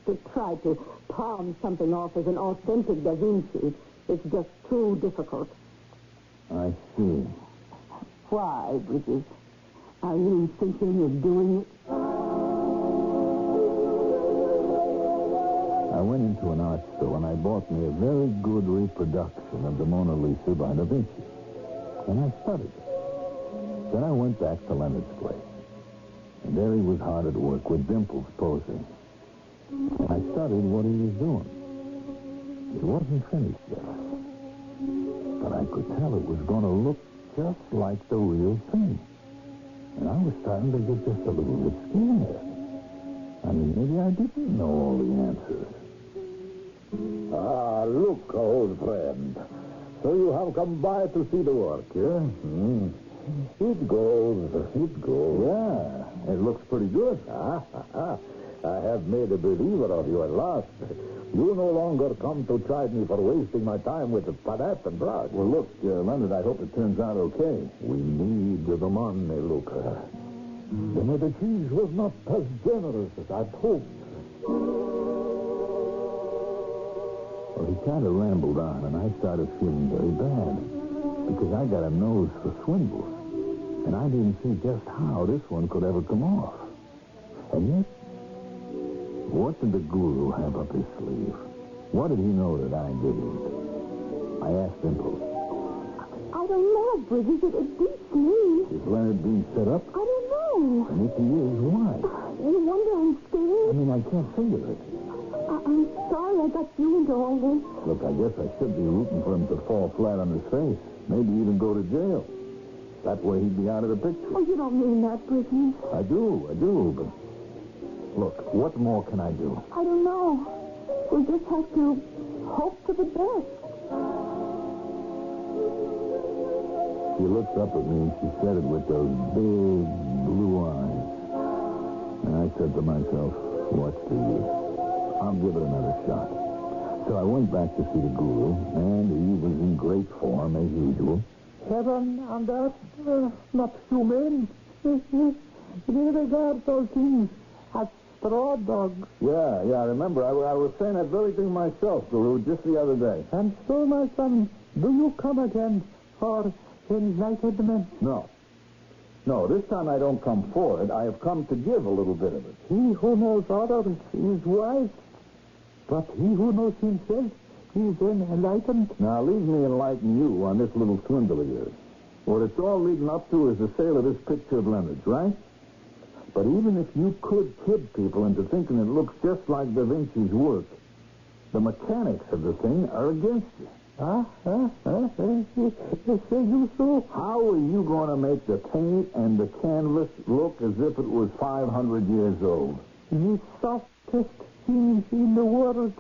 S10: To try to palm something off as an authentic Da Vinci is just too difficult.
S9: I see.
S10: Why, Bridges? Are you thinking of doing it?
S9: I went into an art store and I bought me a very good reproduction of the Mona Lisa by Da Vinci. And I studied it. Then I went back to Leonard's place. And there he was hard at work with dimples posing. I studied what he was doing. It wasn't finished yet. But I could tell it was going to look just like the real thing. And I was starting to get just a little bit scared. I mean, maybe I didn't know all the answers.
S5: Ah, look, old friend. So you have come by to see the work, yeah? It goes.
S9: Yeah, it looks pretty good.
S5: I have made a believer of you at last. You no longer come to chide me for wasting my time with the palette and brush.
S9: Well, look, Leonard, I hope it turns out okay.
S5: We need the money, Luca. The Medicis was not as generous as I'd hoped.
S9: Well, he kind of rambled on, and I started feeling very bad. Because I got a nose for swindles. And I didn't see just how this one could ever come off. And yet, What did the guru have up his sleeve? What did he know that I didn't? I asked Dimples.
S10: I don't know, Bridges. It beats me.
S9: Is Leonard being set up?
S10: I don't know.
S9: And if he is, why?
S10: You wonder I'm scared?
S9: I mean, I can't figure it.
S10: I'm sorry I got you into all this.
S9: Look, I guess I should be rooting for him to fall flat on his face. Maybe even go to jail. That way he'd be out of the picture.
S10: Oh, you don't mean that, Bridges.
S9: I do, but... Look, what more can I do?
S10: I don't know. We just have to hope for the best.
S9: She looked up at me and she said it with those big blue eyes. And I said to myself, what's the use? I'll give it another shot. So I went back to see the guru, and he was in great form as usual.
S7: Heaven and earth, not human. They regard those things as straw dogs.
S9: Yeah, remember, I was saying that very thing myself, Guru, just the other day.
S7: And so, my son, do you come again for enlightenment?
S9: No, this time I don't come for it. I have come to give a little bit of it.
S7: He who knows others is wise, but he who knows himself is enlightened.
S9: Now, leave me enlighten you on this little swindle of yours. What it's all leading up to is the sale of this picture of Leonard's, right? But even if you could kid people into thinking it looks just like Da Vinci's work, the mechanics of the thing are against you. How are you going to make the paint and the canvas look as if it was 500 years old?
S7: The softest things in the world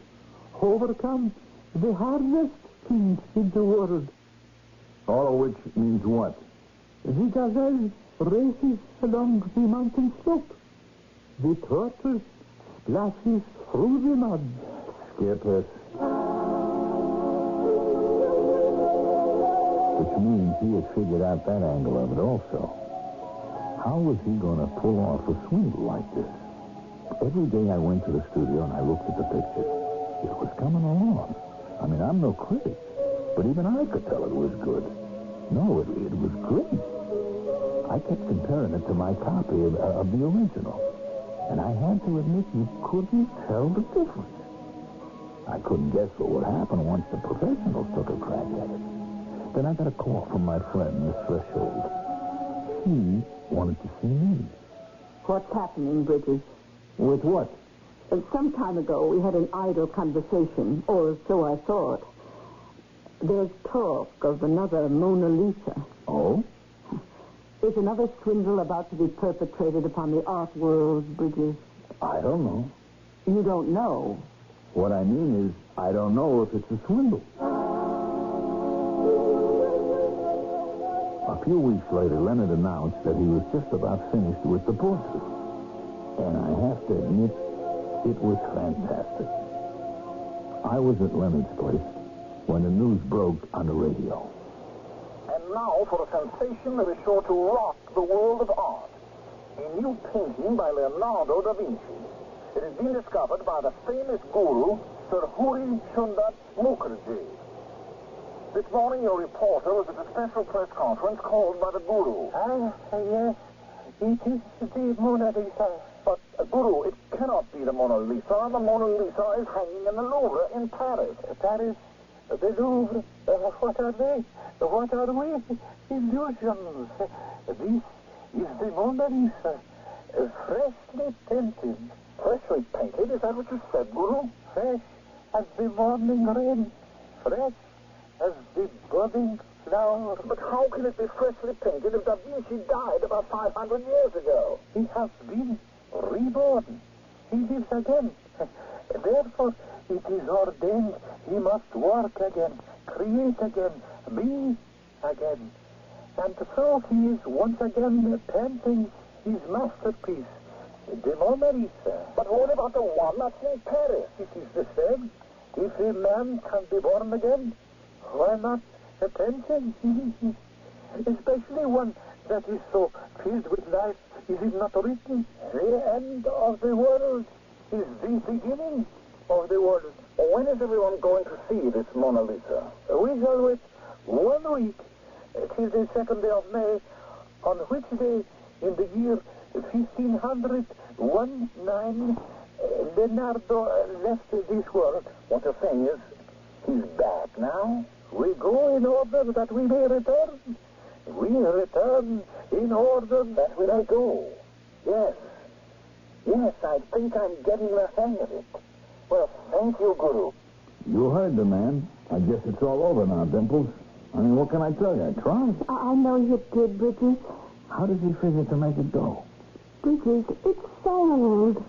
S7: overcome the hardest things in the world.
S9: All of which means what?
S7: The gazelle races along the mountain slope. The turtle splashes through the mud.
S9: Skip it. Which means he had figured out that angle of it also. How was he going to pull off a swindle like this? Every day I went to the studio and I looked at the picture. It was coming along. I mean, I'm no critic, but even I could tell it was good. No, it was great. I kept comparing it to my copy of the original, and I had to admit you couldn't tell the difference. I couldn't guess what would happen once the professionals took a crack at it. Then I got a call from my friend, Miss Threshold. She wanted to see me.
S15: What's happening, Bridges?
S9: With what?
S15: Some time ago, we had an idle conversation, or so I thought. There's talk of another Mona Lisa.
S9: Oh?
S15: Is another swindle about to be perpetrated upon the art world, Bridges?
S9: I don't know.
S15: You don't know?
S9: What I mean is, I don't know if it's a swindle. A few weeks later, Leonard announced that he was just about finished with the portrait. And I have to admit, it was fantastic. I was at Leonard's place when the news broke on the radio.
S12: And now for a sensation that is sure to rock the world of art. A new painting by Leonardo da Vinci. It has been discovered by the famous guru, Sir Huri Sundat Mukherjee. This morning, your reporter was at a special press conference called by the guru.
S7: Yes. It is the Mona Lisa.
S12: But, Guru, it cannot be the Mona Lisa. The Mona Lisa is hanging in the Louvre in Paris.
S7: Paris, the Louvre, what are they? What are we? Illusions. This is the Mona Lisa, freshly painted.
S12: Freshly painted? Is that what you said, Guru?
S7: Fresh as the morning rain. Fresh as the budding flower.
S12: But how can it be freshly painted if Da Vinci died about 500 years ago?
S7: He has been reborn. He lives again. Therefore, it is ordained he must work again, create again, be again. And so he is once again painting his masterpiece, the Mona Lisa.
S12: But what about the one that's in Paris?
S7: It is the same. If a man can be born again, why not a painting? Especially one that is so filled with life. Is it not written? The end of the world is the beginning of the world.
S12: When is everyone going to see this Mona Lisa?
S7: We shall wait 1 week till the 2nd day of May, on which day in the year 1519
S5: Leonardo left this world. What I'm saying is, he's back now. We go in order that we may return. We return in order that we may go. Yes. Yes, I think I'm getting the hang of it. Well, thank you, Guru.
S9: You heard the man. I guess it's all over now, Dimples. I mean, what can I tell you? I tried.
S10: I know you did, Bridges.
S9: How does he figure to make it go?
S10: Bridges, it's sold.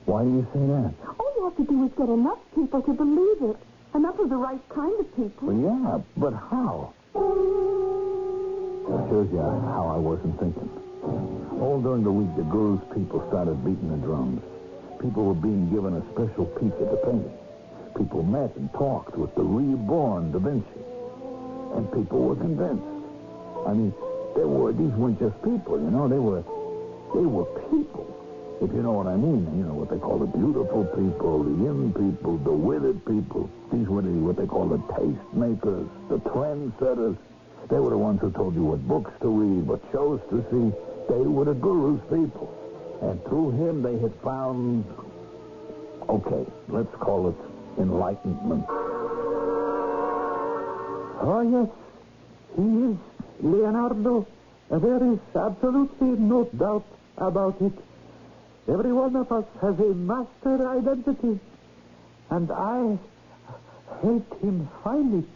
S9: Why do you say that?
S10: All you have to do is get enough people to believe it. Enough of the right kind of people.
S9: Well, yeah, but how? That shows you how I wasn't thinking. All during the week, the Guru's people started beating the drums. People were being given a special peek at the painting. People met and talked with the reborn Da Vinci. And people were convinced. I mean, these weren't just people, you know. They were people. If you know what I mean. You know, what they call the beautiful people, the in people, the withered people. These were what they call the taste makers, the trendsetters. They were the ones who told you what books to read, what shows to see. They were the Guru's people. And through him, they had found, okay, let's call it enlightenment.
S7: Oh, yes. He is Leonardo. There is absolutely no doubt about it. Every one of us has a master identity. And I hate him find it.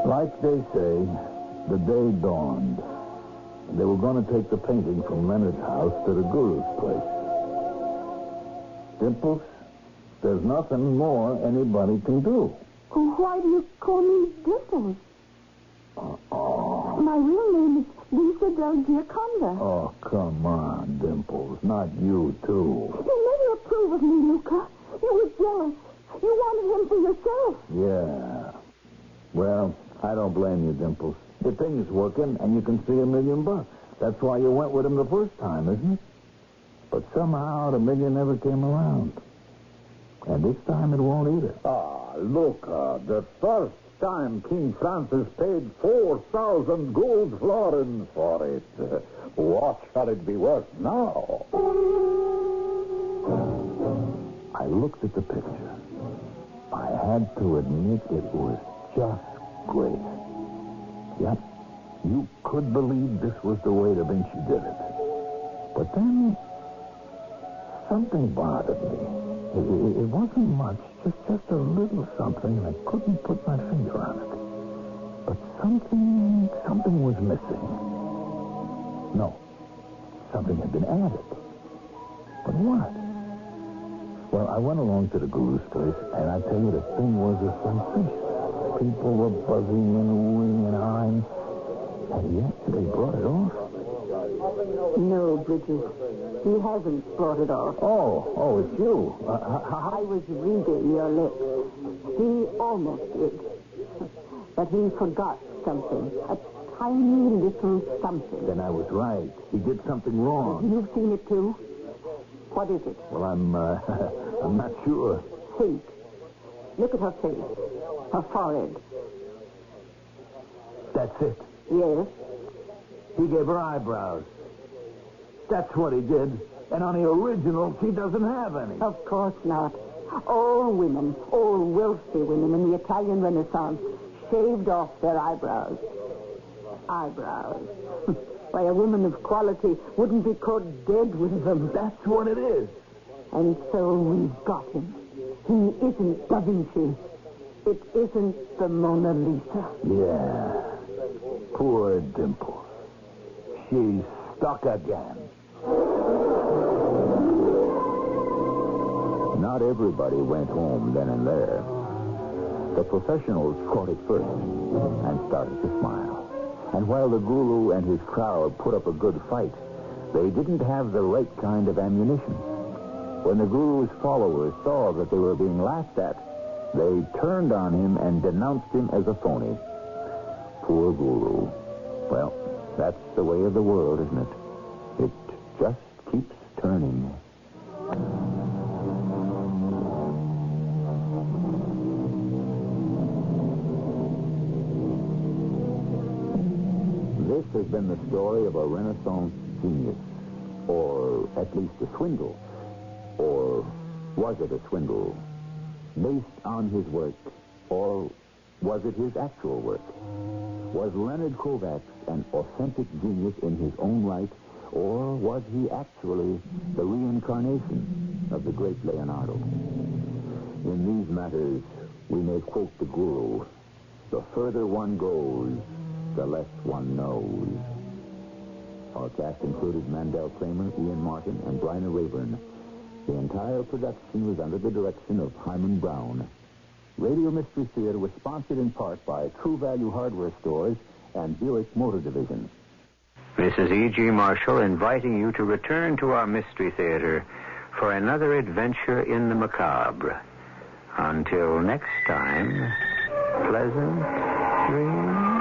S9: Like they say, the day dawned. They were going to take the painting from Leonard's house to the Guru's place. Dimples, there's nothing more anybody can do.
S10: Why do you call me Dimples? My real name is Lisa Del Gioconda.
S9: Oh, come on, Dimples. Not you, too.
S10: You never approved of me, Luca. You were jealous. You wanted him for yourself.
S9: Yeah. Well, I don't blame you, Dimples. The thing's working, and you can see $1 million. That's why you went with him the first time, isn't it? But somehow the $1 million never came around. And this time it won't either.
S5: Look, the first time King Francis paid 4,000 gold florins for it. What shall it be worth now?
S9: I looked at the picture. I had to admit it was just great. Yep, you could believe this was the way Da Vinci did it. But then, something bothered me. It wasn't much, just a little something, and I couldn't put my finger on it. But something was missing. No, something had been added. But what? Well, I went along to the Guru's place, and I tell you, the thing was a sensation. People were buzzing and oohing and ahhing, and yet they brought it off.
S15: No, Bridges. He hasn't brought it off.
S9: Oh, it's you.
S15: I was reading your lips. He almost did. But he forgot something. A tiny little something.
S9: Then I was right. He did something wrong.
S15: You've seen it, too? What is it?
S9: Well, I'm not sure.
S15: Think. Look at her face. Her forehead.
S9: That's it.
S15: Yes.
S9: He gave her eyebrows. That's what he did. And on the original, she doesn't have any.
S15: Of course not. All women, all wealthy women in the Italian Renaissance shaved off their eyebrows. Eyebrows. Why, a woman of quality wouldn't be caught dead with them.
S9: That's what it is.
S15: And so we've got him. He isn't Da Vinci. It isn't the Mona Lisa.
S9: Yeah. Poor Dimple. She's stuck again. Not everybody went home then and there. The professionals caught it first and started to smile. And while the Guru and his crowd put up a good fight, they didn't have the right kind of ammunition. When the Guru's followers saw that they were being laughed at, they turned on him and denounced him as a phony. Poor Guru. Well, that's the way of the world, isn't it? It just keeps turning. This has been the story of a Renaissance genius, or at least a swindle, or was it a swindle, based on his work, or was it his actual work? Was Leonard Kovacs an authentic genius in his own right, or was he actually the reincarnation of the great Leonardo? In these matters, we may quote the guru, the further one goes, the less one knows. Our cast included Mandel Kramer, Ian Martin, and Bryna Rayburn. The entire production was under the direction of Hyman Brown. Radio Mystery Theater was sponsored in part by True Value Hardware Stores and Buick Motor Division.
S8: This is E.G. Marshall inviting you to return to our Mystery Theater for another adventure in the macabre. Until next time, pleasant dreams.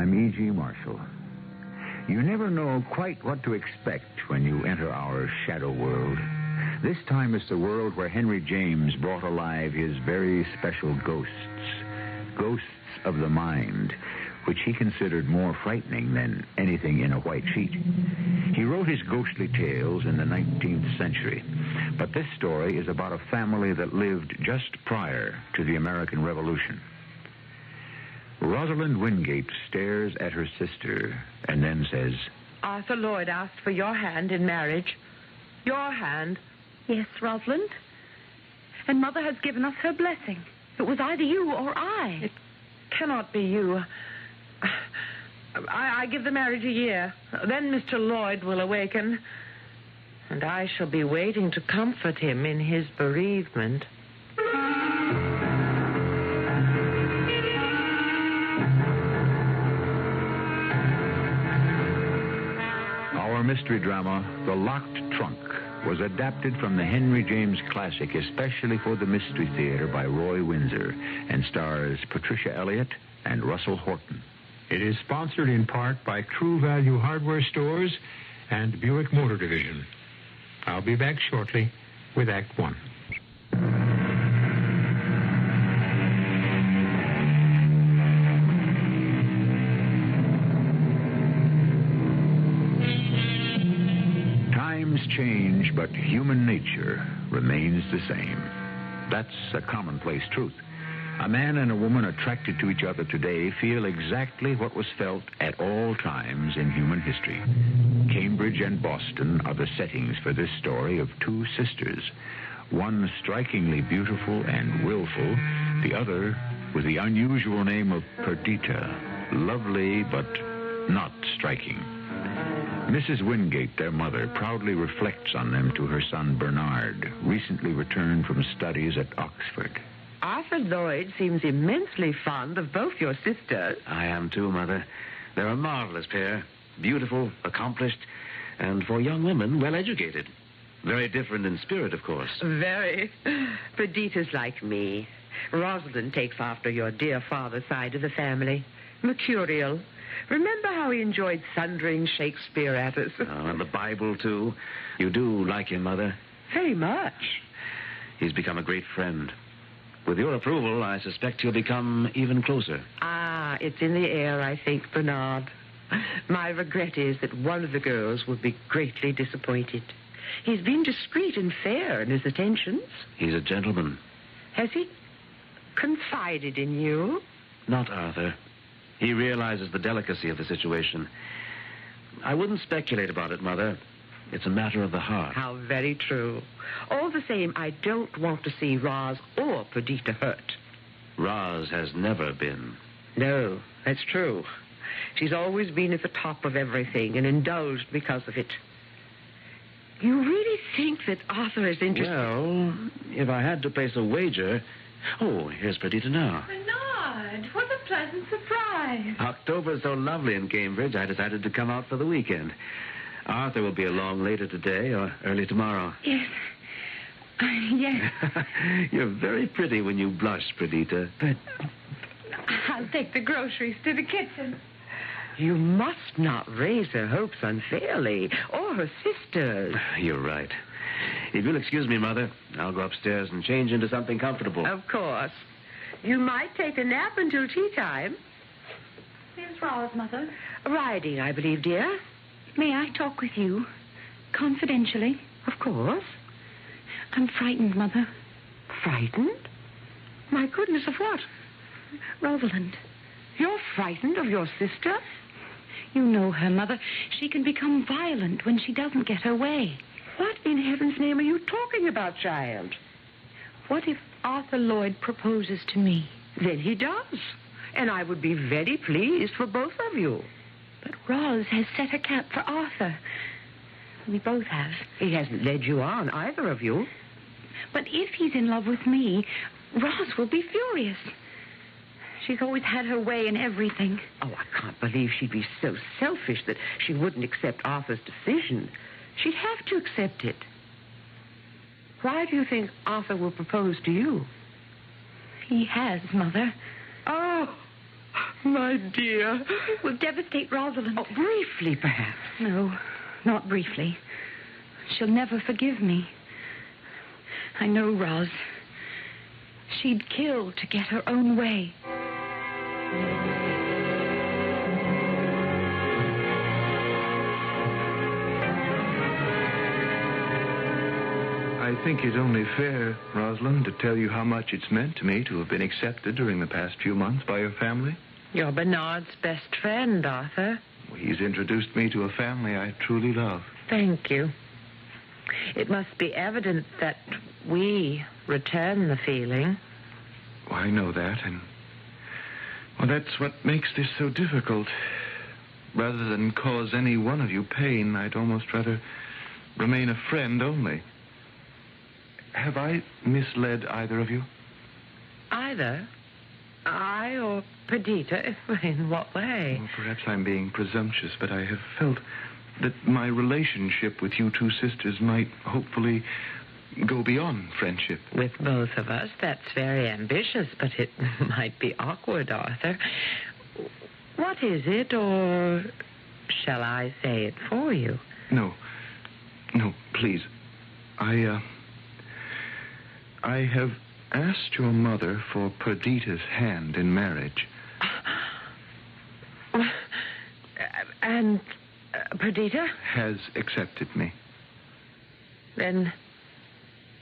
S9: I'm E.G. Marshall. You never know quite what to expect when you enter our shadow world. This time it's the world where Henry James brought alive his very special ghosts. Ghosts of the mind, which he considered more frightening than anything in a white sheet. He wrote his ghostly tales in the 19th century, but this story is about a family that lived just prior to the American Revolution. Rosalind Wingate stares at her sister and then says,
S18: Arthur Lloyd asked for your hand in marriage. Your hand.
S10: Yes, Rosalind. And Mother has given us her blessing. It was either you or I.
S18: It cannot be you. I give the marriage a year. Then Mr. Lloyd will awaken, and I shall be waiting to comfort him in his bereavement.
S9: Our mystery drama, The Locked Trunk, was adapted from the Henry James classic especially for the Mystery Theater by Roy Windsor and stars Patricia Elliott and Russell Horton.
S22: It is sponsored in part by True Value Hardware Stores and Buick Motor Division. I'll be back shortly with Act One.
S9: Times change, but human nature remains the same. That's a commonplace truth. A man and a woman attracted to each other today feel exactly what was felt at all times in human history. Cambridge and Boston are the settings for this story of two sisters, one strikingly beautiful and willful, the other with the unusual name of Perdita, lovely but not striking. Mrs. Wingate, their mother, proudly reflects on them to her son Bernard, recently returned from studies at Oxford.
S18: Arthur Lloyd seems immensely fond of both your sisters.
S23: I am too, Mother. They're a marvelous pair. Beautiful, accomplished, and for young women, well educated. Very different in spirit, of course.
S18: Very. Perdita's like me. Rosalind takes after your dear father's side of the family. Mercurial. Remember how he enjoyed thundering Shakespeare at us?
S23: Oh, and the Bible, too. You do like him, Mother?
S18: Very much.
S23: He's become a great friend. With your approval, I suspect he'll become even closer.
S18: Ah, it's in the air, I think, Bernard. My regret is that one of the girls will be greatly disappointed. He's been discreet and fair in his attentions.
S23: He's a gentleman.
S18: Has he confided in you?
S23: Not Arthur. He realizes the delicacy of the situation. I wouldn't speculate about it, Mother. It's a matter of the heart.
S18: How very true. All the same, I don't want to see Roz or Perdita hurt.
S23: Roz has never been.
S18: No, that's true. She's always been at the top of everything and indulged because of it. You really think that Arthur is interested?
S23: Well, if I had to place a wager... Oh, here's Perdita now.
S1: Bernard, what a pleasant surprise.
S23: October's so lovely in Cambridge, I decided to come out for the weekend. Arthur will be along later today or early tomorrow.
S1: Yes. Yes.
S23: You're very pretty when you blush, Perdita.
S1: But I'll take the groceries to the kitchen.
S18: You must not raise her hopes unfairly, or her sisters.
S23: You're right. If you'll excuse me, Mother, I'll go upstairs and change into something comfortable.
S18: Of course. You might take a nap until tea time.
S1: Here's Roz, Mother.
S18: Riding, I believe, dear.
S1: May I talk with you? Confidentially?
S18: Of course.
S1: I'm frightened, Mother.
S18: Frightened? My goodness, of what?
S1: Rosalind.
S18: You're frightened of your sister?
S1: You know her, Mother. She can become violent when she doesn't get her way.
S18: What in heaven's name are you talking about, child?
S1: What if Arthur Lloyd proposes to me?
S18: Then he does. And I would be very pleased for both of you.
S1: But Roz has set a cap for Arthur. We both have.
S18: He hasn't led you on, either of you.
S1: But if he's in love with me, Roz will be furious. She's always had her way in everything.
S18: Oh, I can't believe she'd be so selfish that she wouldn't accept Arthur's decision. She'd have to accept it. Why do you think Arthur will propose to you?
S1: He has, Mother.
S18: Oh, my dear.
S1: It will devastate Rosalind.
S18: Oh, briefly, perhaps.
S1: No, not briefly. She'll never forgive me. I know Roz. She'd kill to get her own way.
S4: I think it's only fair, Rosalind, to tell you how much it's meant to me to have been accepted during the past few months by your family.
S18: You're Bernard's best friend, Arthur.
S4: He's introduced me to a family I truly love.
S18: Thank you. It must be evident that we return the feeling.
S4: Well, I know that, and... Well, that's what makes this so difficult. Rather than cause any one of you pain, I'd almost rather remain a friend only. Have I misled either of you?
S18: Either? I or Perdita? In what way?
S4: Well, perhaps I'm being presumptuous, but I have felt that my relationship with you two sisters might hopefully go beyond friendship.
S18: With both of us, that's very ambitious, but it might be awkward, Arthur. What is it, or shall I say it for you?
S4: No, please. I have asked your mother for Perdita's hand in marriage.
S18: And Perdita?
S4: Has accepted me.
S18: Then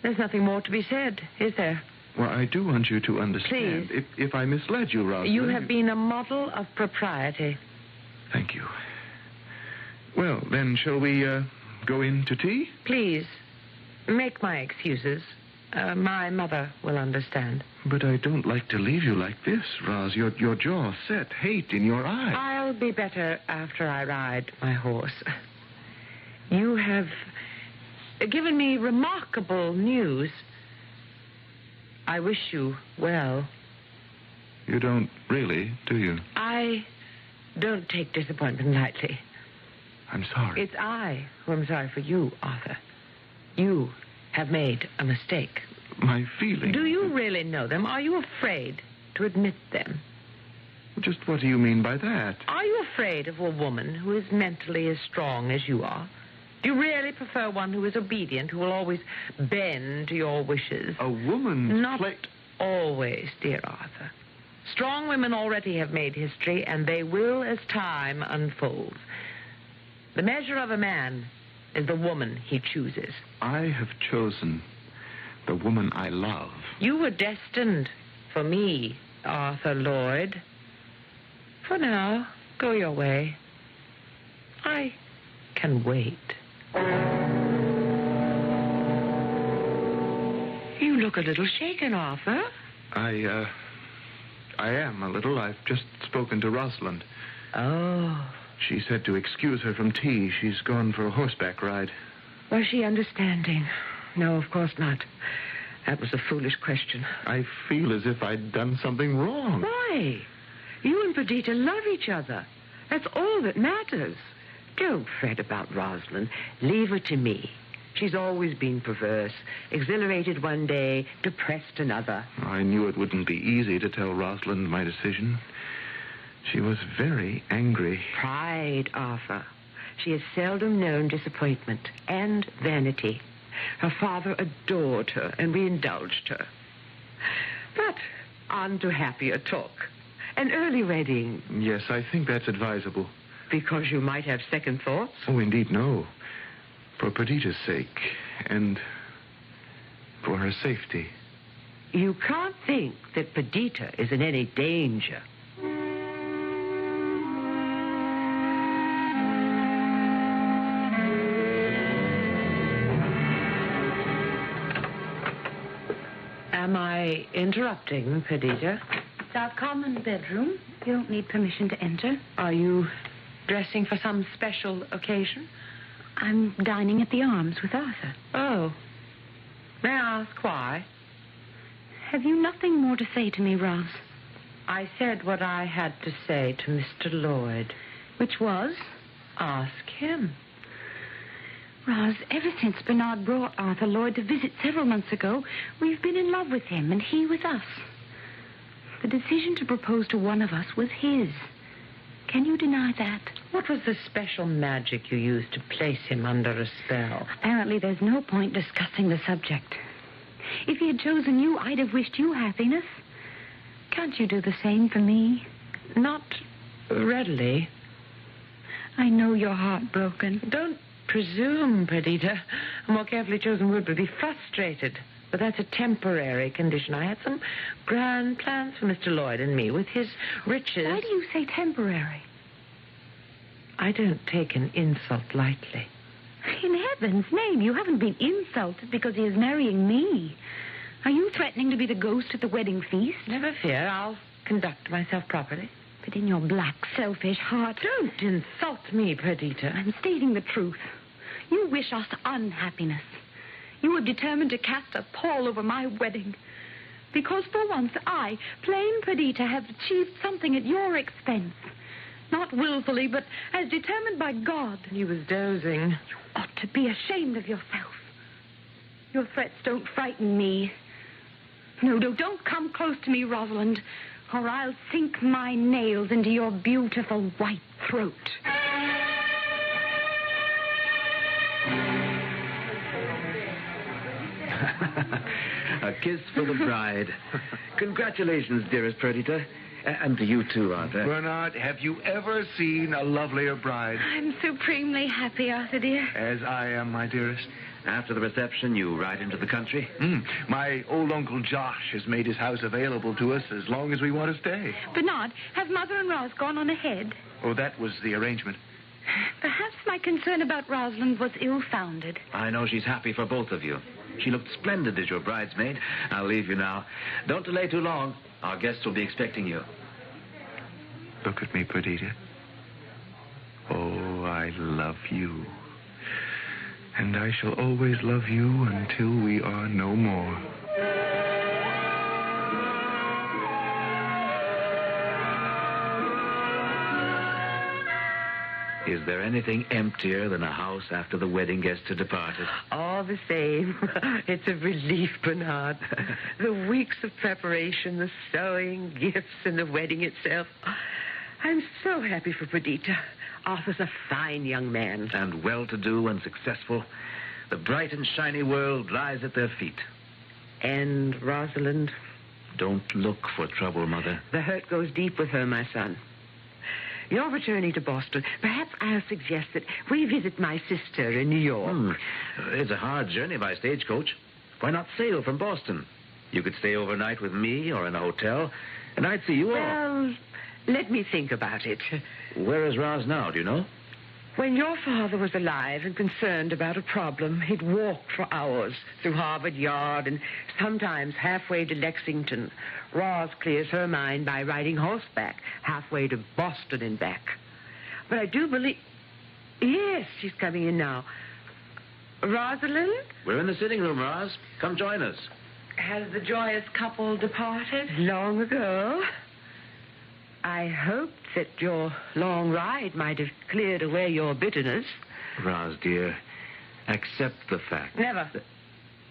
S18: there's nothing more to be said, is there?
S4: Well, I do want you to understand.
S18: Please.
S4: If I misled you, Rosalind...
S18: You have been a model of propriety.
S4: Thank you. Well, then, shall we go in to tea?
S18: Please, make my excuses. My mother will understand.
S4: But I don't like to leave you like this, Roz. Your jaw set, hate in your eye.
S18: I'll be better after I ride my horse. You have given me remarkable news. I wish you well.
S4: You don't really, do you?
S18: I don't take disappointment lightly.
S4: I'm sorry.
S18: It's I who am sorry for you, Arthur. You have made a mistake.
S4: My feelings...
S18: Do you really know them? Are you afraid to admit them?
S4: Just what do you mean by that?
S18: Are you afraid of a woman who is mentally as strong as you are? Do you really prefer one who is obedient, who will always bend to your wishes?
S4: A woman's
S18: Not always, dear Arthur. Strong women already have made history, and they will as time unfolds. The measure of a man is the woman he chooses.
S4: I have chosen the woman I love.
S18: You were destined for me, Arthur Lloyd. For now, go your way. I can wait. You look a little shaken, Arthur.
S4: I am a little. I've just spoken to Rosalind.
S18: Oh.
S4: She said to excuse her from tea. She's gone for a horseback ride.
S18: Was she understanding? No, of course not. That was a foolish question.
S4: I feel as if I'd done something wrong.
S18: Why? You and Perdita love each other. That's all that matters. Don't fret about Rosalind. Leave her to me. She's always been perverse. Exhilarated one day, depressed another.
S4: I knew it wouldn't be easy to tell Rosalind my decision. She was very angry.
S18: Pride, Arthur. She has seldom known disappointment and vanity. Her father adored her, and we indulged her. But on to happier talk. An early wedding.
S4: Yes, I think that's advisable.
S18: Because you might have second thoughts?
S4: Oh, indeed, no. For Perdita's sake, and for her safety.
S18: You can't think that Perdita is in any danger. Am I interrupting, Perdita?
S1: It's our common bedroom. You don't need permission to enter.
S18: Are you dressing for some special occasion?
S1: I'm dining at the Arms with Arthur.
S18: Oh. May I ask why?
S1: Have you nothing more to say to me, Roz?
S18: I said what I had to say to Mr. Lloyd.
S1: Which was?
S18: Ask him.
S1: Roz, ever since Bernard brought Arthur Lloyd to visit several months ago, we've been in love with him and he with us. The decision to propose to one of us was his. Can you deny that?
S18: What was the special magic you used to place him under a spell?
S1: Apparently there's no point discussing the subject. If he had chosen you, I'd have wished you happiness. Can't you do the same for me?
S18: Not readily.
S1: I know you're heartbroken.
S18: Don't presume, Perdita. A more carefully chosen word would be frustrated. But that's a temporary condition. I had some grand plans for Mr. Lloyd and me with his riches.
S1: Why do you say temporary?
S18: I don't take an insult lightly.
S1: In heaven's name, you haven't been insulted because he is marrying me. Are you threatening to be the ghost at the wedding feast?
S18: Never fear. I'll conduct myself properly.
S1: But in your black, selfish heart...
S18: Don't insult me, Perdita.
S1: I'm stating the truth. You wish us unhappiness. You have determined to cast a pall over my wedding. Because for once I, plain Perdita, have achieved something at your expense. Not willfully, but as determined by God.
S18: He was dozing.
S1: You ought to be ashamed of yourself. Your threats don't frighten me. No, don't come close to me, Rosalind, or I'll sink my nails into your beautiful white throat.
S23: A kiss for the bride. Congratulations, dearest Perdita. And to you, too, Arthur.
S4: Bernard, have you ever seen a lovelier bride?
S1: I'm supremely happy, Arthur, dear.
S4: As I am, my dearest.
S23: After the reception, you ride into the country?
S4: My old Uncle Josh has made his house available to us as long as we want to stay.
S1: Bernard, have Mother and Roz gone on ahead?
S4: Oh, that was the arrangement.
S1: Perhaps my concern about Rosalind was ill-founded.
S23: I know she's happy for both of you. She looked splendid as your bridesmaid. I'll leave you now. Don't delay too long. Our guests will be expecting you.
S4: Look at me, Perdita. Oh, I love you. And I shall always love you until we are no more.
S23: Is there anything emptier than a house after the wedding guests have departed?
S18: All the same, it's a relief, Bernard. The weeks of preparation, the sewing, gifts, and the wedding itself. I'm so happy for Perdita. Arthur's a fine young man.
S23: And well-to-do and successful. The bright and shiny world lies at their feet.
S18: And Rosalind?
S23: Don't look for trouble, Mother.
S18: The hurt goes deep with her, my son. You're returning to Boston. Perhaps I'll suggest that we visit my sister in New York.
S23: It's a hard journey by stagecoach. Why not sail from Boston? You could stay overnight with me or in a hotel, and I'd see you all.
S18: Well, let me think about it.
S23: Where is Roz now, do you know?
S18: When your father was alive and concerned about a problem, he'd walk for hours through Harvard Yard and sometimes halfway to Lexington. Roz clears her mind by riding horseback halfway to Boston and back. But I do believe... Yes, she's coming in now. Rosalind?
S23: We're in the sitting room, Roz. Come join us.
S18: Has the joyous couple departed? Long ago. I hoped that your long ride might have cleared away your bitterness.
S23: Roz, dear, accept the fact.
S18: Never.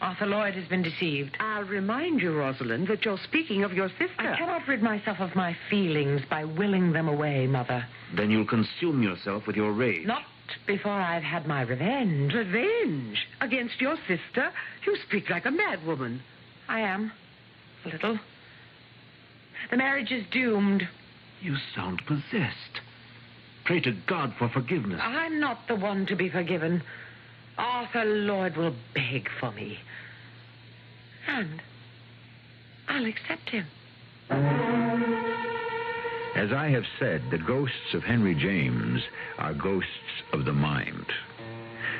S18: Arthur Lloyd has been deceived. I'll remind you, Rosalind, that you're speaking of your sister. I cannot rid myself of my feelings by willing them away, Mother.
S23: Then you'll consume yourself with your rage.
S18: Not before I've had my revenge. Revenge? Against your sister? You speak like a madwoman. I am. A little. The marriage is doomed.
S23: You sound possessed. Pray to God for forgiveness.
S18: I'm not the one to be forgiven. Arthur Lloyd will beg for me. And I'll accept him.
S3: As I have said, the ghosts of Henry James are ghosts of the mind.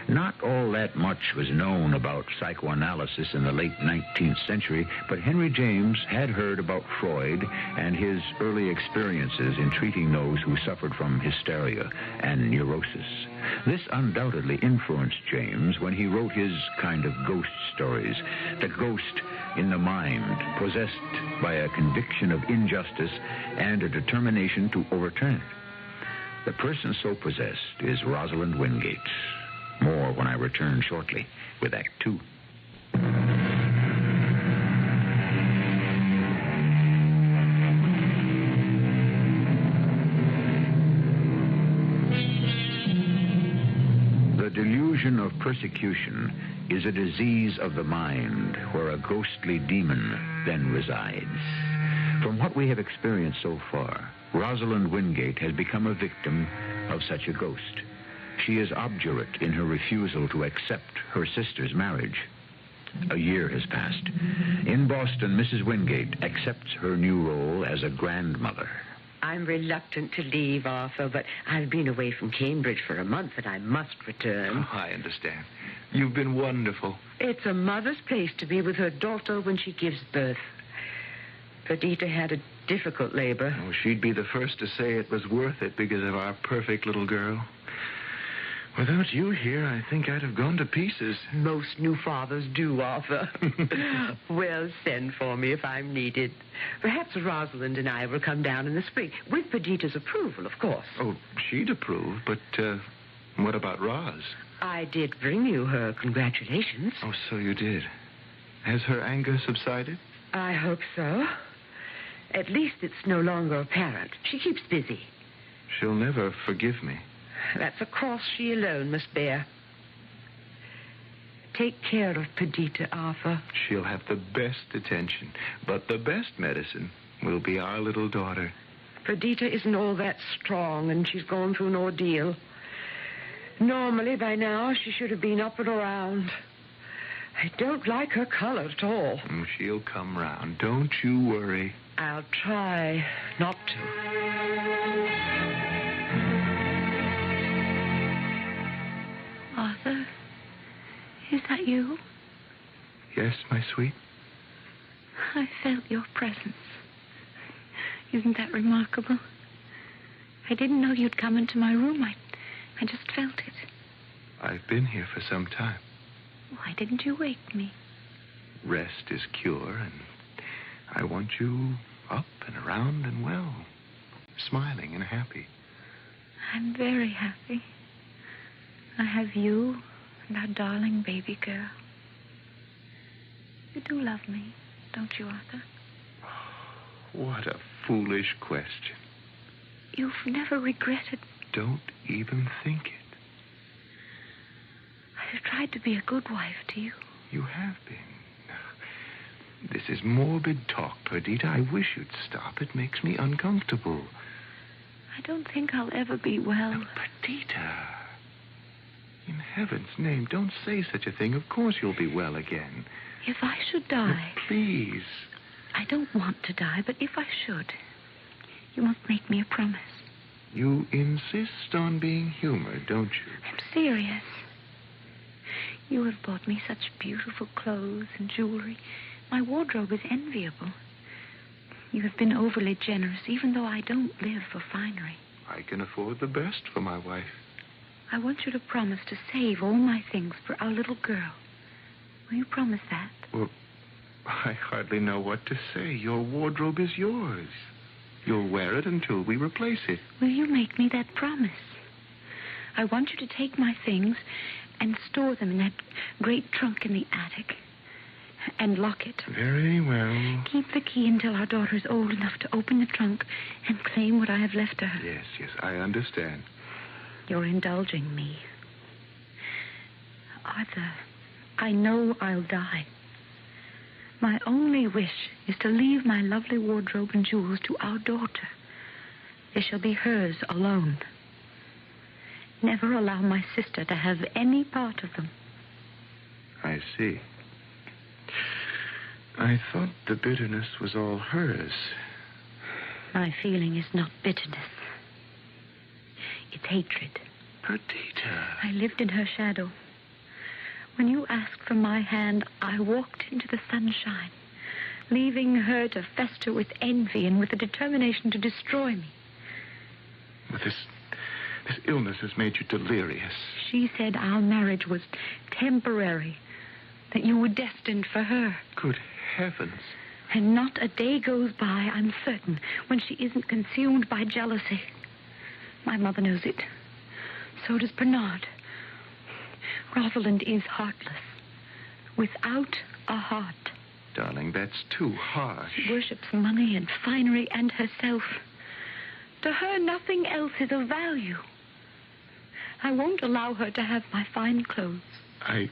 S3: Not all that much was known about psychoanalysis in the late 19th century, but Henry James had heard about Freud and his early experiences in treating those who suffered from hysteria and neurosis. This undoubtedly influenced James when he wrote his kind of ghost stories, the ghost in the mind, possessed by a conviction of injustice and a determination to overturn it. The person so possessed is Rosalind Wingate. More when I return shortly with Act 2. The delusion of persecution is a disease of the mind where a ghostly demon then resides. From what we have experienced so far, Rosalind Wingate has become a victim of such a ghost. She is obdurate in her refusal to accept her sister's marriage. A year has passed. In Boston, Mrs. Wingate accepts her new role as a grandmother.
S18: I'm reluctant to leave, Arthur, but I've been away from Cambridge for a month and I must return.
S4: Oh, I understand. You've been wonderful.
S18: It's a mother's place to be with her daughter when she gives birth. Perdita had a difficult labor.
S4: Oh, she'd be the first to say it was worth it because of our perfect little girl. Without you here, I think I'd have gone to pieces.
S18: Most new fathers do, Arthur. Well, send for me if I'm needed. Perhaps Rosalind and I will come down in the spring, with Perdita's approval, of course.
S4: Oh, she'd approve, but what about Roz?
S18: I did bring you her congratulations.
S4: Oh, so you did. Has her anger subsided?
S18: I hope so. At least it's no longer apparent. She keeps busy.
S4: She'll never forgive me.
S18: That's a cross she alone must bear. Take care of Perdita, Arthur.
S4: She'll have the best attention, but the best medicine will be our little daughter.
S18: Perdita isn't all that strong, and she's gone through an ordeal. Normally, by now, she should have been up and around. I don't like her color at all.
S4: Oh, she'll come round. Don't you worry.
S18: I'll try not to.
S1: Arthur, is that you?
S4: Yes, my sweet.
S1: I felt your presence. Isn't that remarkable? I didn't know you'd come into my room. I just felt it.
S4: I've been here for some time.
S1: Why didn't you wake me?
S4: Rest is cure, and I want you up and around and well, smiling and happy.
S1: I'm very happy. I have you and our darling baby girl. You do love me, don't you, Arthur?
S4: What a foolish question.
S1: You've never regretted...
S4: Don't even think it.
S1: I've tried to be a good wife to you.
S4: You have been. This is morbid talk, Perdita. I wish you'd stop. It makes me uncomfortable.
S1: I don't think I'll ever be well.
S4: No, Perdita. In heaven's name, don't say such a thing. Of course you'll be well again.
S1: If I should die...
S4: No, please.
S1: I don't want to die, but if I should, you must make me a promise.
S4: You insist on being humored, don't you?
S1: I'm serious. You have bought me such beautiful clothes and jewelry. My wardrobe is enviable. You have been overly generous, even though I don't live for finery.
S4: I can afford the best for my wife.
S1: I want you to promise to save all my things for our little girl. Will you promise that?
S4: Well, I hardly know what to say. Your wardrobe is yours. You'll wear it until we replace it.
S1: Will you make me that promise? I want you to take my things and store them in that great trunk in the attic. And lock it.
S4: Very well.
S1: Keep the key until our daughter is old enough to open the trunk and claim what I have left to her.
S4: Yes, I understand.
S1: You're indulging me. Arthur, I know I'll die. My only wish is to leave my lovely wardrobe and jewels to our daughter. They shall be hers alone. Never allow my sister to have any part of them.
S4: I see. I thought the bitterness was all hers.
S1: My feeling is not bitterness. It's hatred.
S4: Perdita.
S1: I lived in her shadow. When you asked for my hand, I walked into the sunshine, leaving her to fester with envy and with the determination to destroy me.
S4: This illness has made you delirious.
S1: She said our marriage was temporary, that you were destined for her.
S4: Good heavens.
S1: And not a day goes by, I'm certain, when she isn't consumed by jealousy. My mother knows it. So does Bernard. Rosalind is heartless. Without a heart.
S4: Darling, that's too harsh.
S1: She worships money and finery and herself. To her, nothing else is of value. I won't allow her to have my fine clothes.
S4: I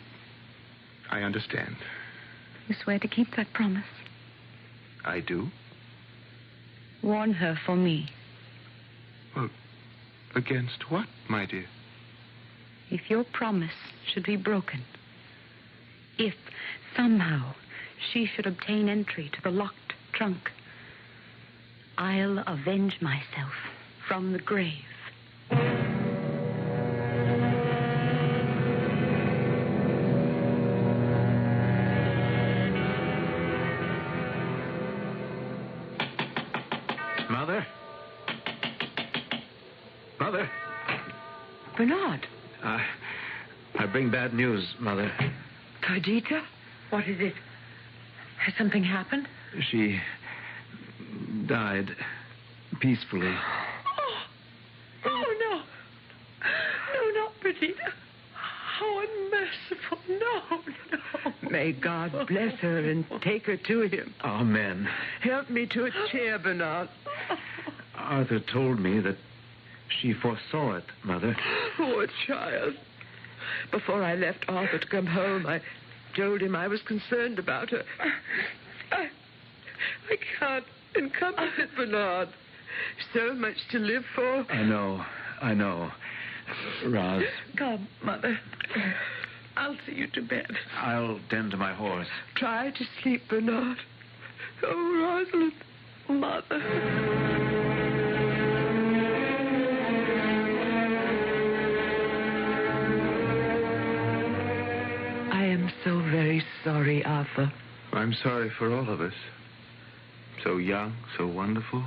S4: understand.
S1: You swear to keep that promise?
S4: I do.
S1: Warn her for me.
S4: Well, against what, my dear?
S1: If your promise should be broken, if somehow she should obtain entry to the locked trunk, I'll avenge myself from the grave.
S23: Mother? Mother?
S18: Bernard.
S23: I bring bad news, Mother.
S18: Perdita? What is it? Has something happened?
S23: She died peacefully.
S18: Oh, no. No, not Perdita. How unmerciful. No. May God bless her and take her to him.
S23: Amen.
S18: Help me to a chair, Bernard.
S23: Arthur told me that she foresaw it, Mother.
S18: Poor child. Before I left Arthur to come home, I told him I was concerned about her. I can't encompass it, Bernard. So much to live for.
S23: I know. Roz.
S18: Come, Mother. I'll see you to bed.
S23: I'll tend to my horse.
S18: Try to sleep, Bernard. Oh, Rosalind. Mother. I am so very sorry, Arthur.
S4: I'm sorry for all of us. So young, so wonderful.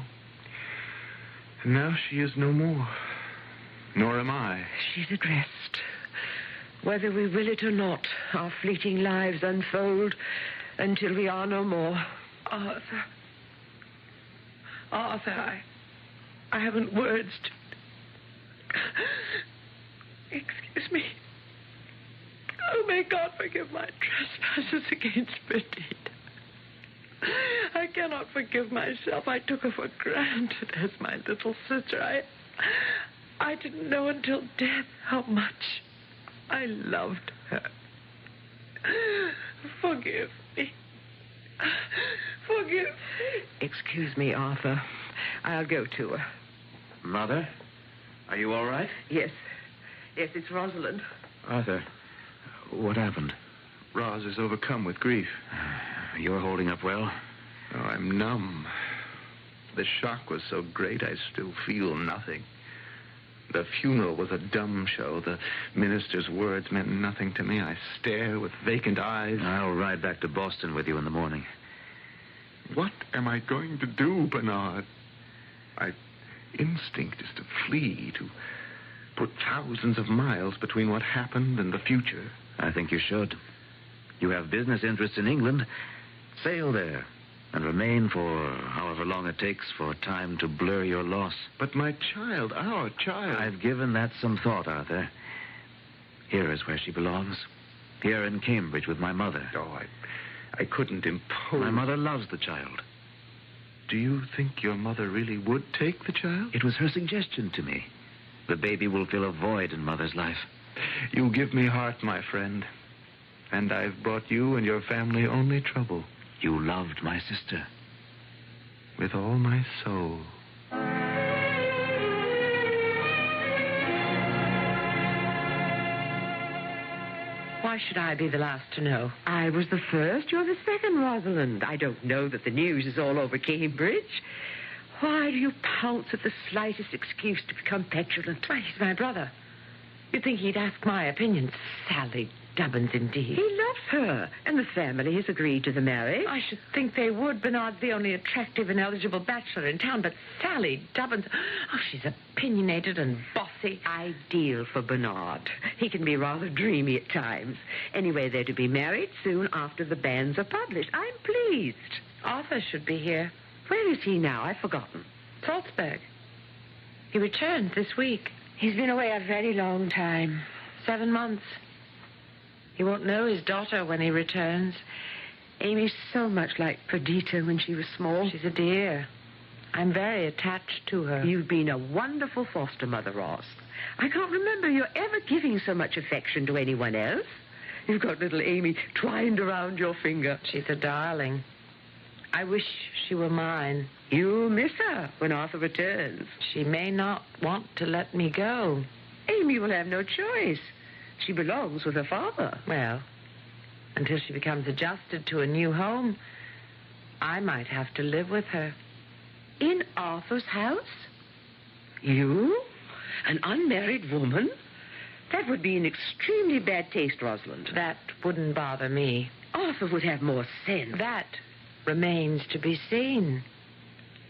S4: And now she is no more. Nor am I.
S18: She's at rest. Whether we will it or not, our fleeting lives unfold until we are no more. Arthur, I haven't words to... Excuse me. Oh, may God forgive my trespasses against Perdita. I cannot forgive myself. I took her for granted as my little sister. I didn't know until death how much I loved her. Forgive me. Forgive me. Excuse me, Arthur. I'll go to her.
S23: Mother? Are you all right?
S18: Yes, it's Rosalind.
S23: Arthur, what happened?
S4: Roz is overcome with grief.
S23: You're holding up well?
S4: Oh, I'm numb. The shock was so great I still feel nothing. The funeral was a dumb show. The minister's words meant nothing to me. I stare with vacant eyes.
S23: I'll ride back to Boston with you in the morning.
S4: What am I going to do, Bernard? My instinct is to flee, to put thousands of miles between what happened and the future.
S23: I think you should. You have business interests in England. Sail there and remain for however long it takes for time to blur your loss.
S4: But my child, our child...
S23: I've given that some thought, Arthur. Here is where she belongs. Here in Cambridge with my mother.
S4: Oh, I couldn't impose...
S23: My mother loves the child.
S4: Do you think your mother really would take the child?
S23: It was her suggestion to me. The baby will fill a void in Mother's life.
S4: You give me heart, my friend. And I've brought you and your family only trouble.
S23: You loved my sister.
S4: With all my soul.
S18: Why should I be the last to know?
S6: I was the first. You're the second, Rosalind. I don't know that the news is all over Cambridge. Why do you pounce at the slightest excuse to become petulant?
S18: Why, he's my brother. You'd think he'd ask my opinion.
S6: Sally Dubbins, indeed.
S18: He
S6: loves her, and the family has agreed to the marriage.
S18: I should think they would. Bernard's the only attractive and eligible bachelor in town, but Sally Dubbins... Oh, she's opinionated and bossy.
S6: Ideal for Bernard. He can be rather dreamy at times. Anyway, they're to be married soon after the banns are published. I'm pleased.
S18: Arthur should be here.
S6: Where is he now? I've forgotten.
S18: Salzburg. He returns this week.
S6: He's been away a very long time.
S18: 7 months. He won't know his daughter when he returns.
S6: Amy's so much like Perdita when she was small.
S18: She's a dear. I'm very attached to her.
S6: You've been a wonderful foster mother, Ross. I can't remember you ever giving so much affection to anyone else. You've got little Amy twined around your finger.
S18: She's a darling. I wish she were mine.
S6: You'll miss her when Arthur returns.
S18: She may not want to let me go.
S6: Amy will have no choice. She belongs with her father.
S18: Well, until she becomes adjusted to a new home, I might have to live with her.
S6: In Arthur's house? You? An unmarried woman? That would be in extremely bad taste, Rosalind.
S18: That wouldn't bother me.
S6: Arthur would have more sense.
S18: That remains to be seen.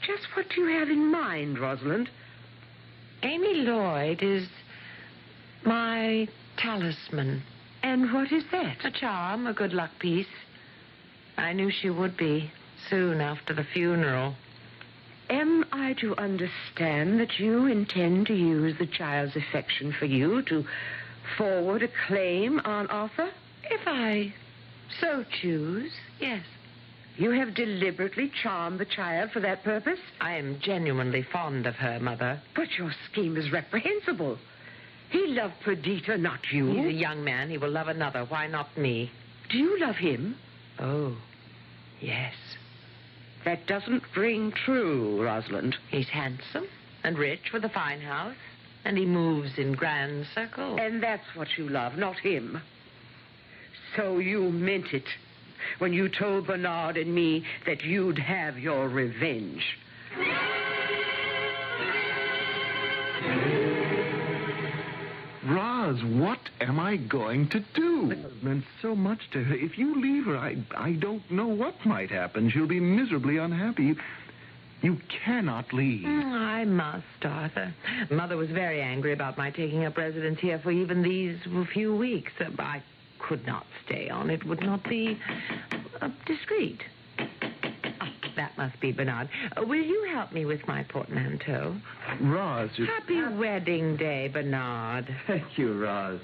S6: Just what do you have in mind, Rosalind?
S18: Amy Lloyd is my talisman.
S6: And what is that?
S18: A charm, a good luck piece. I knew she would be soon after the funeral.
S6: Am I to understand that you intend to use the child's affection for you to forward a claim on Arthur?
S18: If I so choose, yes.
S6: You have deliberately charmed the child for that purpose?
S18: I am genuinely fond of her, Mother.
S6: But your scheme is reprehensible. He loved Perdita, not you.
S18: He's a young man. He will love another. Why not me?
S6: Do you love him?
S18: Oh, yes.
S6: That doesn't ring true, Rosalind.
S18: He's handsome and rich with a fine house, and he moves in grand circles.
S6: And that's what you love, not him. So you meant it when you told Bernard and me that you'd have your revenge.
S4: Roz, what am I going to do? It meant so much to her. If you leave her, I don't know what might happen. She'll be miserably unhappy. You cannot leave.
S18: I must, Arthur. Mother was very angry about my taking up residence here for even these few weeks. I could not stay on. It would not be discreet. That must be Bernard. Will you help me with my portmanteau?
S4: Roz,
S6: Happy wedding day, Bernard.
S23: Thank you, Roz.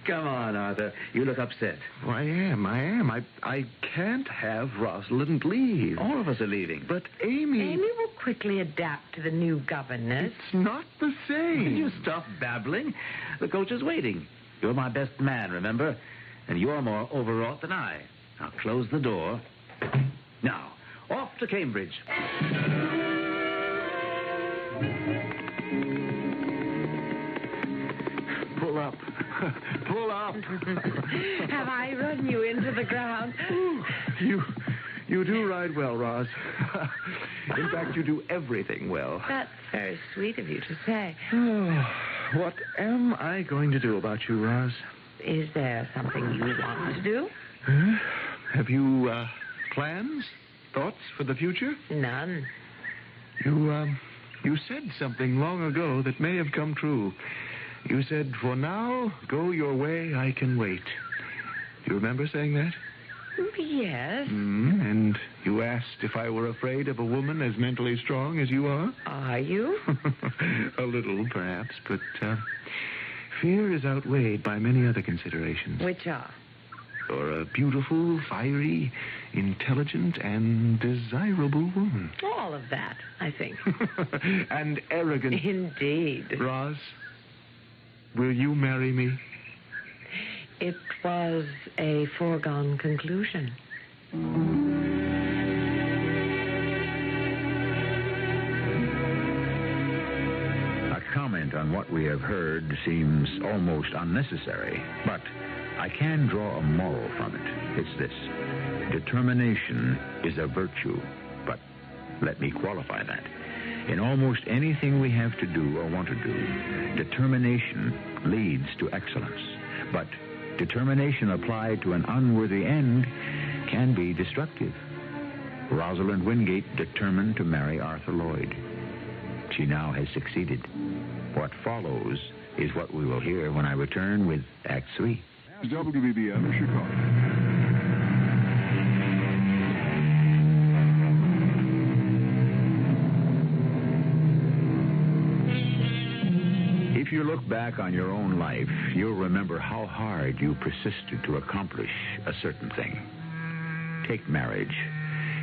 S23: Come on, Arthur. You look upset.
S4: Oh, I am. I can't have Rosalind leave.
S23: All of us are leaving.
S4: But Amy...
S18: Amy will quickly adapt to the new governess.
S4: It's not the same.
S23: Will you stop babbling? The coach is waiting. You're my best man, remember? And you're more overwrought than I. Now, close the door. Now, off to Cambridge.
S4: Pull up. Pull up.
S6: Have I run you into the ground?
S4: You do ride well, Roz. In fact, you do everything well.
S18: That's very sweet of you to say.
S4: Oh, what am I going to do about you, Roz?
S18: Is there something you want to do?
S4: Huh? Have you, plans? Thoughts for the future?
S18: None.
S4: You said something long ago that may have come true. You said, for now, go your way, I can wait. Do you remember saying that?
S18: Yes.
S4: And you asked if I were afraid of a woman as mentally strong as you are?
S18: Are you?
S4: A little, perhaps, but fear is outweighed by many other considerations.
S18: Which are?
S4: You're a beautiful, fiery, intelligent, and desirable woman.
S18: All of that, I think.
S4: And arrogant.
S18: Indeed.
S4: Roz, will you marry me?
S18: It was a foregone conclusion.
S3: A comment on what we have heard seems almost unnecessary, but I can draw a moral from it. It's this. Determination is a virtue, but let me qualify that. In almost anything we have to do or want to do, determination leads to excellence. But determination applied to an unworthy end can be destructive. Rosalind Wingate determined to marry Arthur Lloyd. She now has succeeded. What follows is what we will hear when I return with Act 3.
S16: WBBM, Chicago.
S3: If you look back on your own life, you'll remember how hard you persisted to accomplish a certain thing. Take marriage.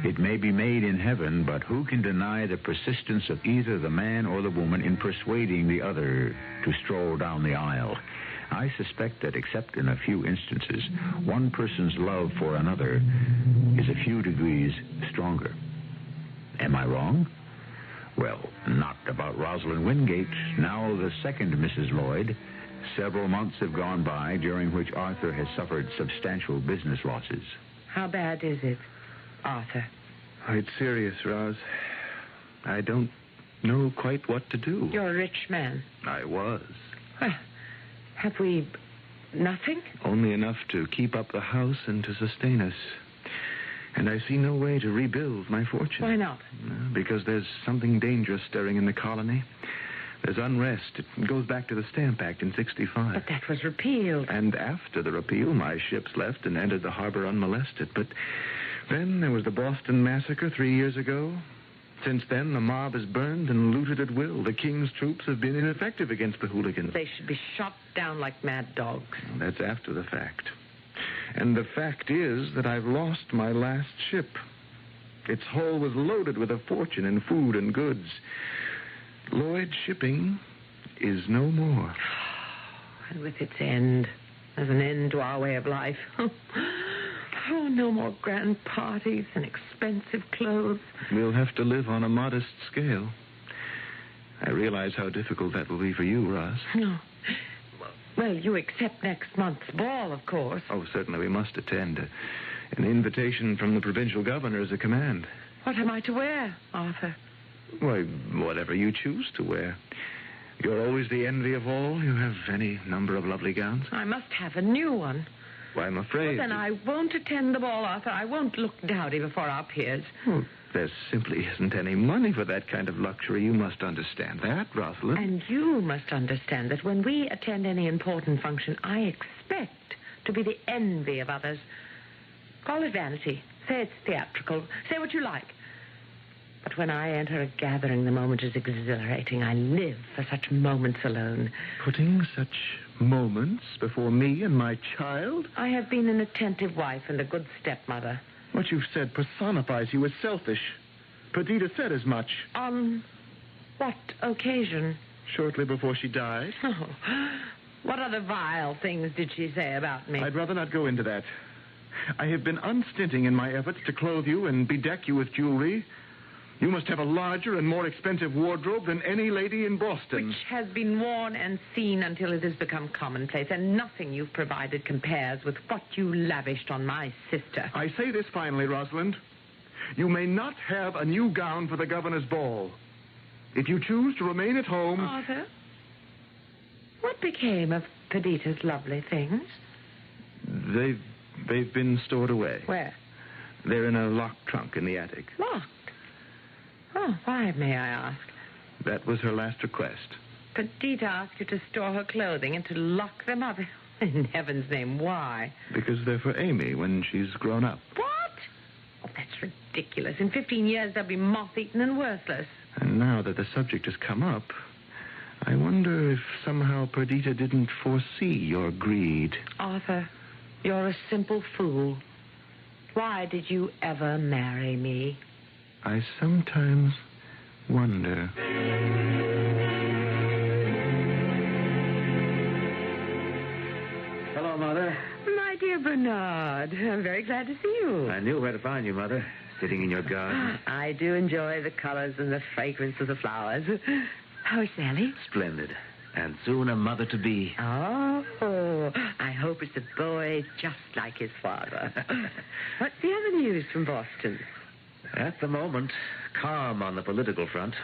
S3: It may be made in heaven, but who can deny the persistence of either the man or the woman in persuading the other to stroll down the aisle? I suspect that, except in a few instances, one person's love for another is a few degrees stronger. Am I wrong? Well, not about Rosalind Wingate, now the second Mrs. Lloyd. Several months have gone by, during which Arthur has suffered substantial business losses.
S18: How bad is it, Arthur?
S4: Oh, it's serious, Roz. I don't know quite what to do.
S18: You're a rich man.
S4: I was.
S18: Well, have we nothing?
S4: Only enough to keep up the house and to sustain us. And I see no way to rebuild my fortune.
S18: Why not?
S4: Because there's something dangerous stirring in the colony. There's unrest. It goes back to the Stamp Act in 65.
S18: But that was repealed.
S4: And after the repeal, my ships left and entered the harbor unmolested. But then there was the Boston Massacre 3 years ago. Since then, the mob has burned and looted at will. The king's troops have been ineffective against the hooligans.
S18: They should be shot down like mad dogs.
S4: That's after the fact. And the fact is that I've lost my last ship. Its hull was loaded with a fortune in food and goods. Lloyd Shipping is no more.
S18: And with its end, there's an end to our way of life. Oh, no more grand parties and expensive clothes.
S4: We'll have to live on a modest scale. I realize how difficult that will be for you, Roz.
S18: No. Well, you accept next month's ball, of course.
S4: Oh, certainly we must attend. An invitation from the provincial governor is a command.
S18: What am I to wear, Arthur?
S4: Why, whatever you choose to wear. You're always the envy of all. You have any number of lovely gowns.
S18: I must have a new one.
S4: Why, I'm afraid...
S18: Well, then I won't attend the ball, Arthur. I won't look dowdy before our peers.
S4: Well, there simply isn't any money for that kind of luxury. You must understand that, Rosalind.
S18: And you must understand that when we attend any important function, I expect to be the envy of others. Call it vanity. Say it's theatrical. Say what you like. But when I enter a gathering, the moment is exhilarating. I live for such moments alone.
S4: Putting such moments before me and my child?
S18: I have been an attentive wife and a good stepmother.
S4: What you've said personifies you as selfish. Perdita said as much.
S18: On what occasion?
S4: Shortly before she died.
S18: Oh, what other vile things did she say about me?
S4: I'd rather not go into that. I have been unstinting in my efforts to clothe you and bedeck you with jewelry. You must have a larger and more expensive wardrobe than any lady in Boston.
S18: Which has been worn and seen until it has become commonplace, and nothing you've provided compares with what you lavished on my sister.
S4: I say this finally, Rosalind. You may not have a new gown for the governor's ball. If you choose to remain at home...
S18: Arthur, what became of Perdita's lovely things?
S4: They've been stored away.
S18: Where?
S4: They're in a locked trunk in the attic.
S18: Locked? Oh, why, may I ask?
S4: That was her last request.
S18: Perdita asked you to store her clothing and to lock them up. In heaven's name, why?
S4: Because they're for Amy when she's grown up.
S18: What? Oh, that's ridiculous. In 15 years, they'll be moth-eaten and worthless.
S4: And now that the subject has come up, I wonder if somehow Perdita didn't foresee your greed.
S18: Arthur, you're a simple fool. Why did you ever marry me?
S4: I sometimes wonder.
S23: Hello, Mother.
S18: My dear Bernard, I'm very glad to see you.
S23: I knew where to find you, Mother. Sitting in your garden.
S18: I do enjoy the colors and the fragrance of the flowers. How's Sally?
S23: Splendid. And soon a mother-to-be.
S18: Oh, I hope it's a boy just like his father. What's the other news from Boston?
S23: At the moment, calm on the political front.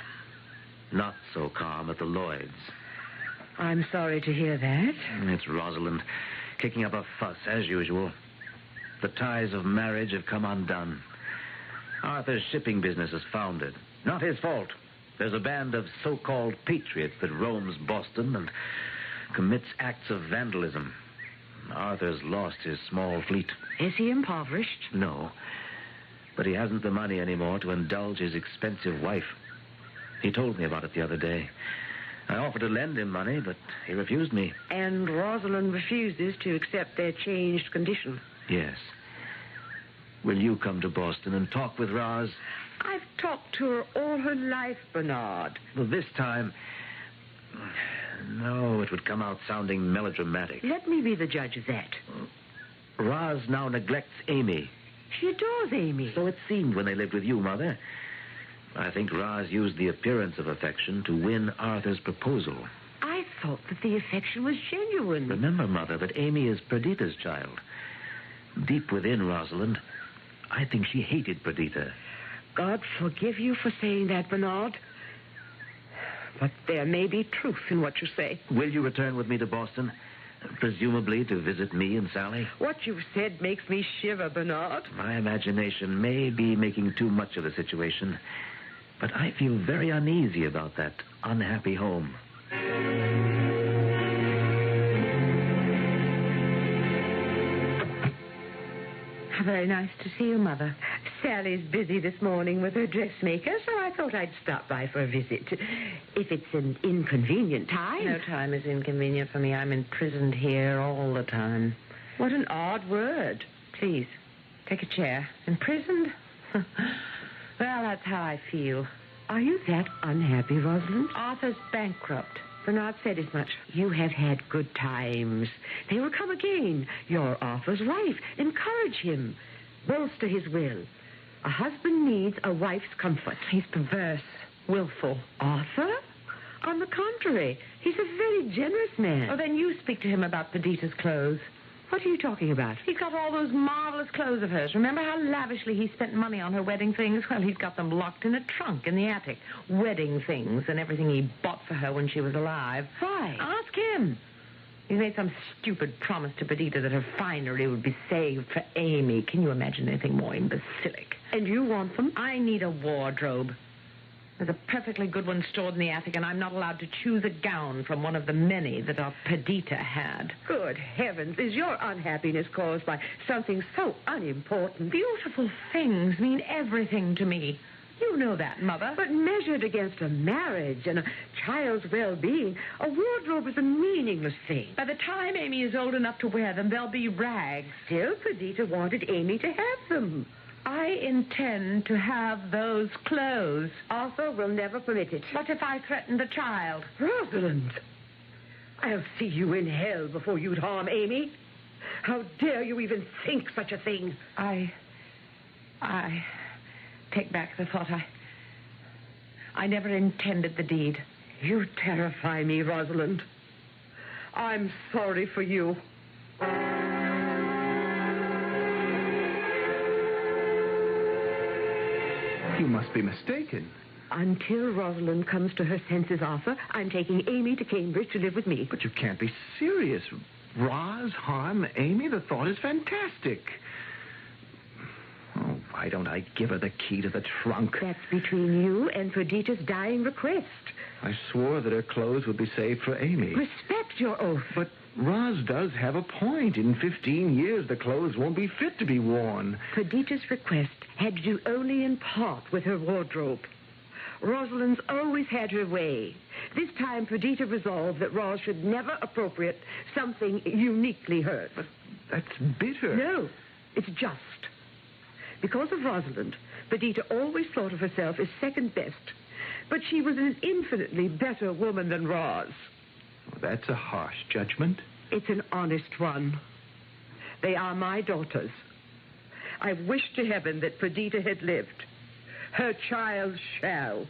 S23: Not so calm at the Lloyds.
S18: I'm sorry to hear that.
S23: It's Rosalind kicking up a fuss, as usual. The ties of marriage have come undone. Arthur's shipping business is founded. Not his fault. There's a band of so-called patriots that roams Boston and commits acts of vandalism. Arthur's lost his small fleet.
S18: Is he impoverished?
S23: No. But he hasn't the money anymore to indulge his expensive wife. He told me about it the other day. I offered to lend him money, but he refused me.
S18: And Rosalind refuses to accept their changed condition.
S23: Yes. Will you come to Boston and talk with Roz?
S18: I've talked to her all her life, Bernard.
S23: Well, this time... No, it would come out sounding melodramatic.
S18: Let me be the judge of that.
S23: Roz now neglects Amy.
S18: She adores Amy.
S23: So it seemed when they lived with you, Mother. I think Roz used the appearance of affection to win Arthur's proposal.
S18: I thought that the affection was genuine.
S23: Remember, Mother, that Amy is Perdita's child. Deep within Rosalind, I think she hated Perdita.
S18: God forgive you for saying that, Bernard. But there may be truth in what you say.
S23: Will you return with me to Boston? Presumably to visit me and Sally?
S18: What you've said makes me shiver, Bernard.
S23: My imagination may be making too much of the situation, but I feel very uneasy about that unhappy home.
S18: Very nice to see you, Mother. Sally's busy this morning with her dressmaker, so I thought I'd stop by for a visit. If it's an inconvenient time. No time is inconvenient for me. I'm imprisoned here all the time. What an odd word. Please, take a chair. Imprisoned? Well, that's how I feel. Are you that unhappy, Rosalind? Arthur's bankrupt. Bernard said as much. You have had good times. They will come again. You're Arthur's wife. Encourage him. Bolster his will. A husband needs a wife's comfort. He's perverse, willful. Arthur? On the contrary, he's a very generous man. Oh, then you speak to him about Perdita's clothes. What are you talking about? He's got all those marvelous clothes of hers. Remember how lavishly he spent money on her wedding things? Well, he's got them locked in a trunk in the attic. Wedding things and everything he bought for her when she was alive. Why? Ask him. He's made some stupid promise to Perdita that her finery would be saved for Amy. Can you imagine anything more imbecilic? And you want them? I need a wardrobe. There's a perfectly good one stored in the attic, and I'm not allowed to choose a gown from one of the many that our Perdita had. Good heavens, is your unhappiness caused by something so unimportant? Beautiful things mean everything to me. You know that, Mother. But measured against a marriage and a child's well-being, a wardrobe is a meaningless thing. By the time Amy is old enough to wear them, they'll be rags. Still, Perdita wanted Amy to have them. I intend to have those clothes. Arthur will never permit it. What if I threaten the child? Rosalind, I'll see you in hell before you'd harm Amy. How dare you even think such a thing? I take back the thought. I never intended the deed. You terrify me, Rosalind. I'm sorry for you.
S4: You must be mistaken.
S6: Until Rosalind comes to her senses, Arthur, I'm taking Amy to Cambridge to live with me.
S4: But you can't be serious. Roz harm Amy? The thought is fantastic. Oh, why don't I give her the key to the trunk?
S6: That's between you and Perdita's dying request.
S4: I swore that her clothes would be saved for Amy.
S6: Respect your oath.
S4: But Roz does have a point. In 15 years, the clothes won't be fit to be worn.
S6: Perdita's request had to do only in part with her wardrobe. Rosalind's always had her way. This time, Perdita resolved that Roz should never appropriate something uniquely hers.
S4: But that's bitter.
S6: No, it's just. Because of Rosalind, Perdita always thought of herself as second best. But she was an infinitely better woman than Roz.
S4: Well, that's a harsh judgment.
S6: It's an honest one. They are my daughters. I wish to heaven that Perdita had lived. Her child shall.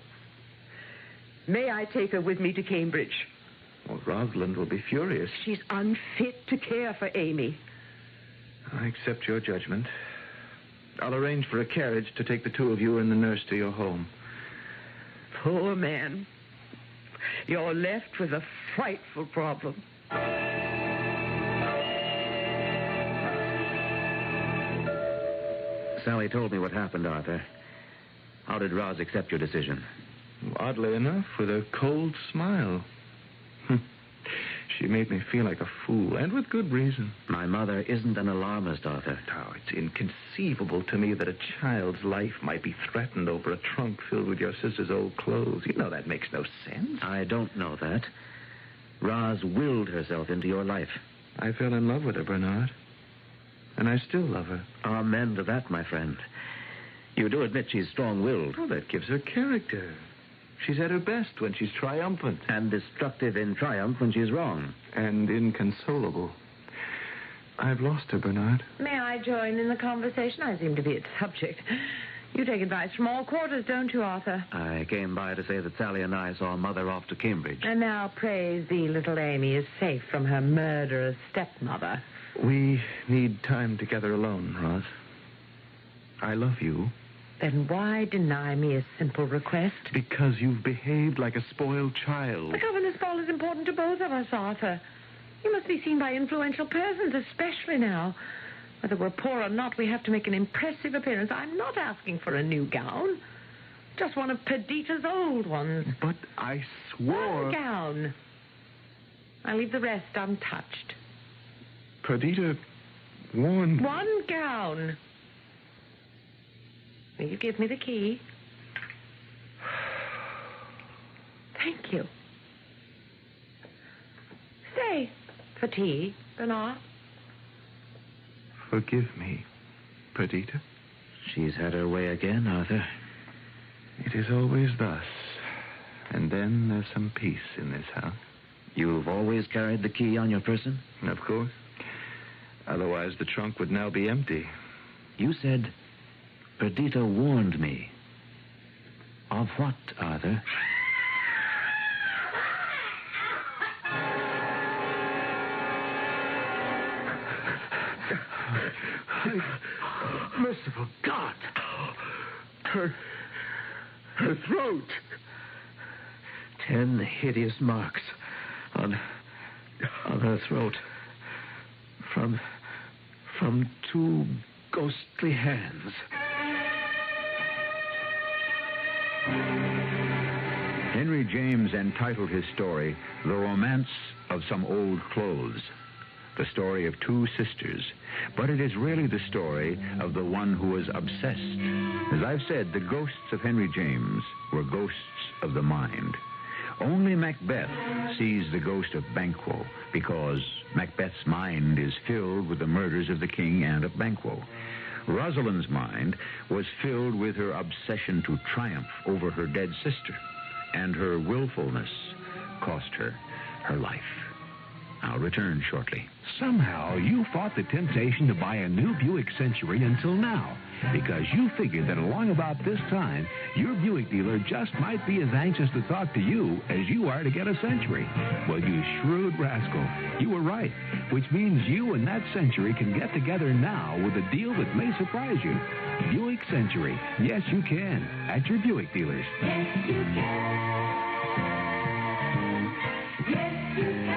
S6: May I take her with me to Cambridge?
S4: Well, Rosalind will be furious.
S6: She's unfit to care for Amy.
S4: I accept your judgment. I'll arrange for a carriage to take the two of you and the nurse to your home.
S6: Poor man. You're left with a frightful problem.
S23: Sally told me what happened, Arthur. How did Roz accept your decision?
S4: Oddly enough, with a cold smile. She made me feel like a fool, and with good reason.
S23: My mother isn't an alarmist, Arthur.
S4: Oh, it's inconceivable to me that a child's life might be threatened over a trunk filled with your sister's old clothes. You know that makes no sense.
S23: I don't know that. Roz willed herself into your life.
S4: I fell in love with her, Bernard. And I still love her.
S23: Amen to that, my friend. You do admit she's strong-willed.
S4: Oh, that gives her character. She's at her best when she's triumphant.
S23: And destructive in triumph when she's wrong.
S4: And inconsolable. I've lost her, Bernard.
S18: May I join in the conversation? I seem to be its subject. You take advice from all quarters, don't you, Arthur?
S23: I came by to say that Sally and I saw Mother off to Cambridge.
S18: And now, praise thee, little Amy is safe from her murderous stepmother.
S4: We need time together alone, Roz. I love you.
S18: Then why deny me a simple request?
S4: Because you've behaved like a spoiled child.
S18: The governor's ball is important to both of us, Arthur. You must be seen by influential persons, especially now. Whether we're poor or not, we have to make an impressive appearance. I'm not asking for a new gown. Just one of Perdita's old ones.
S4: But I swore...
S18: One gown. I leave the rest untouched.
S4: Perdita warned...
S18: One gown. Will you give me the key? Thank you. Stay for tea, Bernard.
S4: Forgive me, Perdita.
S23: She's had her way again, Arthur.
S4: It is always thus. And then there's some peace in this house.
S23: You've always carried the key on your person?
S4: Of course. Otherwise, the trunk would now be empty.
S23: You said Perdita warned me. Of what, Arthur?
S11: Merciful God! Her throat.
S23: 10 hideous marks on her throat from 2 ghostly hands.
S3: Henry James entitled his story The Romance of Some Old Clothes, the story of 2 sisters, but it is really the story of the one who was obsessed. As I've said, the ghosts of Henry James were ghosts of the mind. Only Macbeth sees the ghost of Banquo because Macbeth's mind is filled with the murders of the king and of Banquo. Rosalind's mind was filled with her obsession to triumph over her dead sister, and her willfulness cost her her life. I'll return shortly.
S2: Somehow you fought the temptation to buy a new Buick Century until now, because you figured that along about this time, your Buick dealer just might be as anxious to talk to you as you are to get a Century. Well, you shrewd rascal, you were right, which means you and that Century can get together now with a deal that may surprise you. Buick Century. Yes, you can. At your Buick dealers.
S19: Yes, you can. Yes, you can.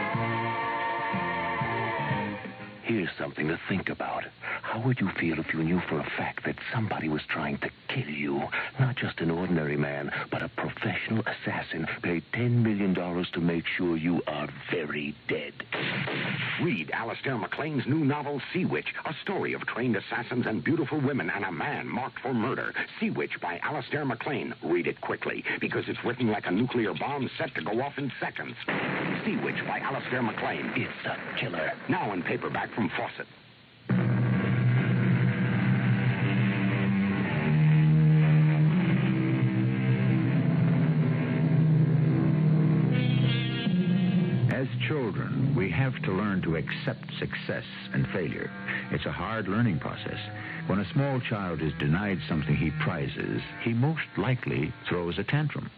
S20: Here's something to think about. How would you feel if you knew for a fact that somebody was trying to kill you? Not just an ordinary man, but a professional assassin paid $10 million to make sure you are very dead.
S24: Read Alastair MacLean's new novel, Sea Witch, a story of trained assassins and beautiful women and a man marked for murder. Sea Witch by Alastair MacLean. Read it quickly, because it's written like a nuclear bomb set to go off in seconds. Sea Witch by Alastair MacLean.
S20: It's a killer.
S24: Now in paperback from Fawcett.
S3: As children, we have to learn to accept success and failure. It's a hard learning process. When a small child is denied something he prizes, he most likely throws a tantrum.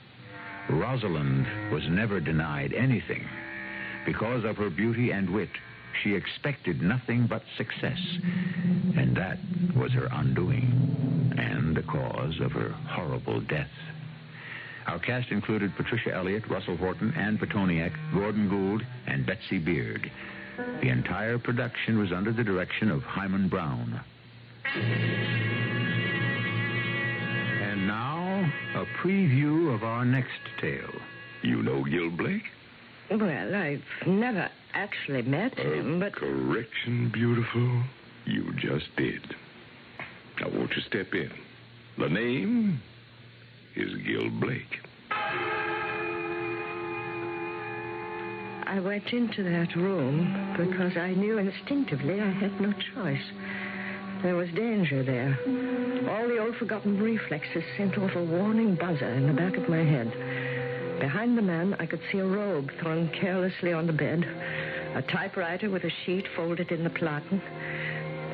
S3: Rosalind was never denied anything. Because of her beauty and wit, she expected nothing but success. And that was her undoing, and the cause of her horrible death. Our cast included Patricia Elliott, Russell Horton, Ann Petoniak, Gordon Gould, and Betsy Beard. The entire production was under the direction of Hyman Brown. And now, a preview of our next tale.
S16: You know Gil Blake?
S6: Well, I've never actually met him, but...
S16: Correction, beautiful. You just did. Now, won't you step in? The name is Gil Blake.
S6: I went into that room because I knew instinctively I had no choice. There was danger there. All the old forgotten reflexes sent off a warning buzzer in the back of my head. Behind the man, I could see a robe thrown carelessly on the bed, a typewriter with a sheet folded in the platen,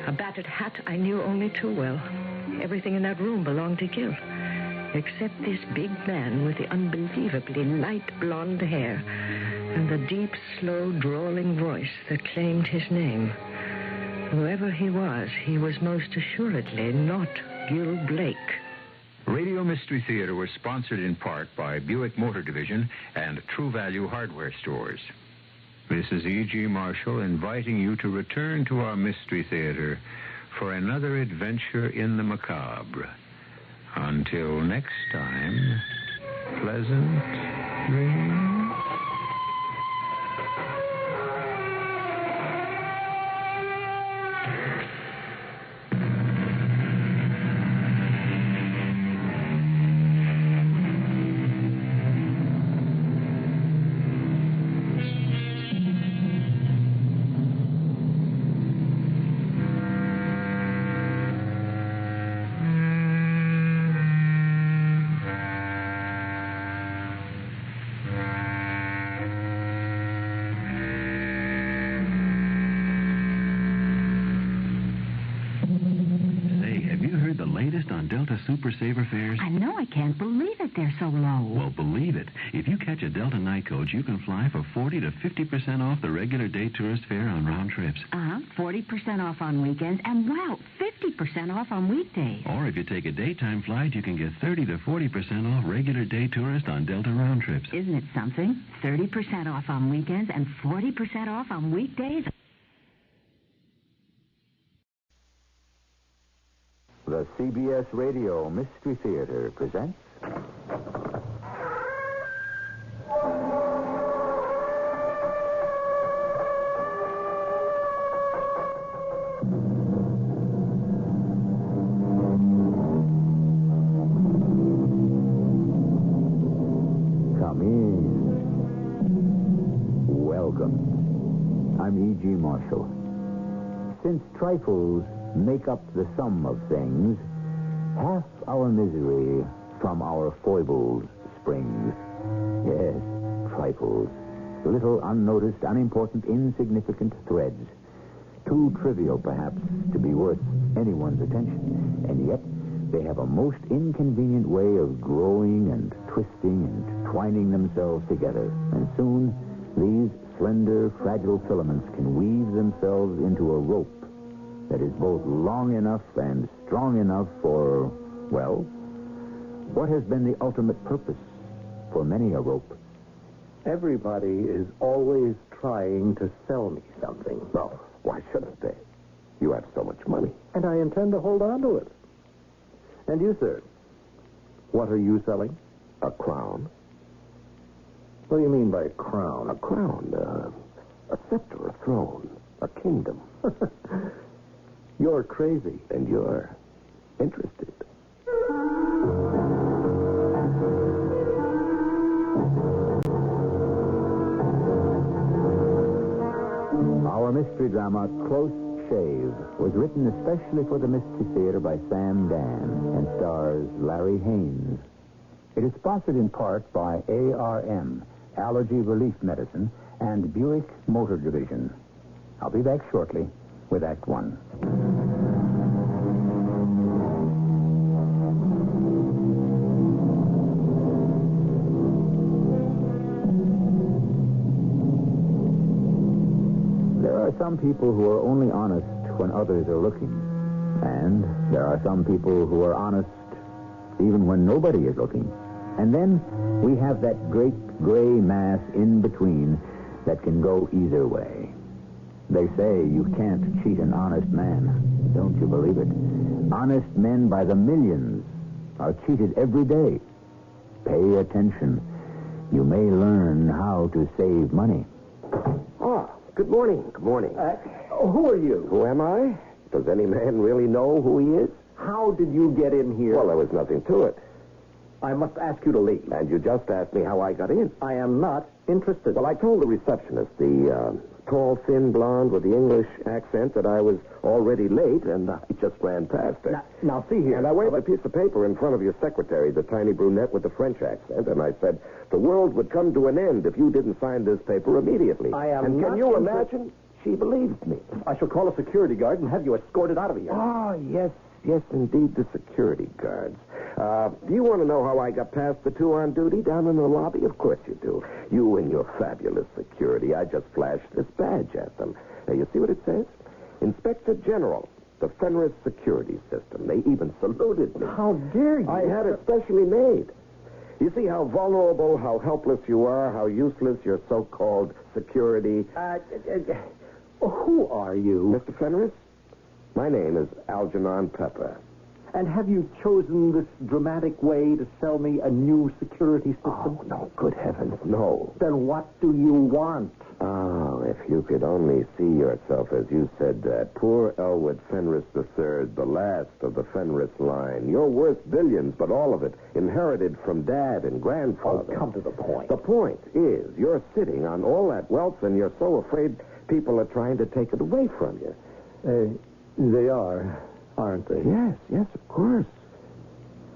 S6: a battered hat I knew only too well. Everything in that room belonged to Gil, except this big man with the unbelievably light blonde hair and the deep, slow, drawling voice that claimed his name. Whoever he was most assuredly not Gil Blake.
S3: Radio Mystery Theater was sponsored in part by Buick Motor Division and True Value Hardware Stores. This is E.G. Marshall inviting you to return to our Mystery Theater for another adventure in the macabre. Until next time, pleasant dreams.
S25: Super Saver fares?
S26: I know. I can't believe it. They're so low.
S25: Well, believe it. If you catch a Delta night coach, you can fly for 40 to 50% off the regular day tourist fare on round trips.
S26: 40% off on weekends, and wow, 50% off on weekdays.
S25: Or if you take a daytime flight, you can get 30 to 40% off regular day tourist on Delta round trips.
S26: Isn't it something? 30% off on weekends and 40% off on weekdays.
S9: The CBS Radio Mystery Theater presents... Come in. Welcome. I'm E.G. Marshall. Since trifles make up the sum of things, half our misery from our foibles springs. Yes, trifles. little unnoticed, unimportant, insignificant threads. Too trivial, perhaps, to be worth anyone's attention. And yet, they have a most inconvenient way of growing and twisting and twining themselves together. And soon, these slender, fragile filaments can weave themselves into a rope that is both long enough and strong enough for, well, what has been the ultimate purpose for many a rope?
S7: Everybody is always trying to sell me something.
S11: No, why shouldn't they? You have so much money.
S7: And I intend to hold on to it. And you, sir, what are you selling?
S11: A crown.
S7: What do you mean by crown?
S11: A crown, a scepter, a throne, a kingdom.
S7: You're crazy.
S11: And you're interested.
S9: Our mystery drama, Close Shave, was written especially for the Mystery Theater by Sam Dan and stars Larry Haynes. It is sponsored in part by ARM, Allergy Relief Medicine, and Buick Motor Division. I'll be back shortly with Act One. There are some people who are only honest when others are looking. And there are some people who are honest even when nobody is looking. And then we have that great gray mass in between that can go either way. They say you can't cheat an honest man. Don't you believe it? Honest men by the millions are cheated every day. Pay attention. You may learn how to save money.
S11: Oh, good morning. Good morning.
S7: Who are you?
S11: Who am I? Does any man really know who he is?
S7: How did you get in here?
S11: Well, there was nothing to it.
S7: I must ask you to leave.
S11: And you just asked me how I got in.
S7: I am not interested.
S11: Well, I told the receptionist, the tall, thin blonde with the English accent, that I was already late, and I just ran past her.
S7: Now see here.
S11: And I waved a piece of paper in front of your secretary, the tiny brunette with the French accent, and I said, the world would come to an end if you didn't sign this paper immediately.
S7: I am
S11: and
S7: not
S11: can you
S7: interested.
S11: imagine? She believed me.
S7: I shall call a security guard and have you escorted out of here.
S11: Oh, yes, indeed, the security guards. Do you want to know how I got past the two on duty down in the lobby? Of course you do. You and your fabulous security. I just flashed this badge at them. Now, you see what it says? Inspector General, the Fenris Security System. They even saluted me.
S7: How dare you?
S11: I had it specially made. You see how vulnerable, how helpless you are, how useless your so-called security...
S7: Who are you?
S11: Mr. Fenris? My name is Algernon Pepper.
S7: And have you chosen this dramatic way to sell me a new security system?
S11: Oh, no, good heavens, no.
S7: Then what do you want?
S11: Oh, if you could only see yourself as you said that. Poor Elwood Fenris III, the last of the Fenris line. You're worth billions, but all of it inherited from Dad and Grandfather.
S7: Oh, come to the point.
S11: The point is, you're sitting on all that wealth, and you're so afraid people are trying to take it away from you.
S7: They are, aren't they?
S11: Yes, of course.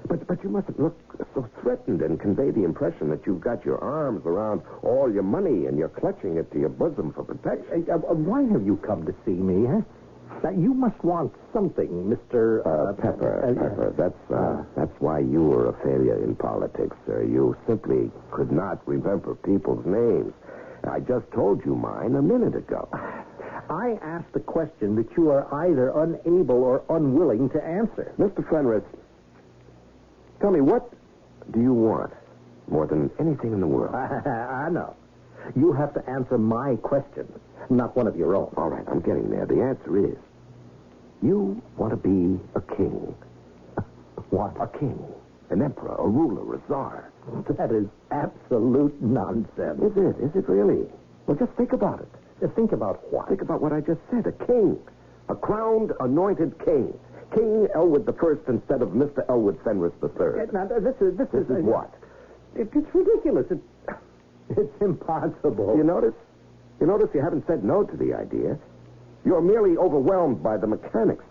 S11: But you mustn't look so threatened and convey the impression that you've got your arms around all your money and you're clutching it to your bosom for protection.
S7: Why have you come to see me, huh? Now, you must want something, Mr.
S11: Pepper. That's why you were a failure in politics, sir. You simply could not remember people's names. I just told you mine a minute ago.
S7: I asked a question that you are either unable or unwilling to answer.
S11: Mr. Fenris, tell me, what do you want more than anything in the world?
S7: I know. You have to answer my question, not one of your own.
S11: All right, I'm getting there. The answer is, you want to be a king.
S7: What?
S11: A king, an emperor, a ruler, a czar.
S7: That is absolute nonsense.
S11: Is it really? Well, just think about it.
S7: Think about what?
S11: Think about what I just said. A king. A crowned, anointed king. King Elwood I instead of Mr. Elwood Fenris III.
S7: Now, this is
S11: what?
S7: It's ridiculous. It's impossible.
S11: You notice? You haven't said no to the idea. You're merely overwhelmed by the mechanics.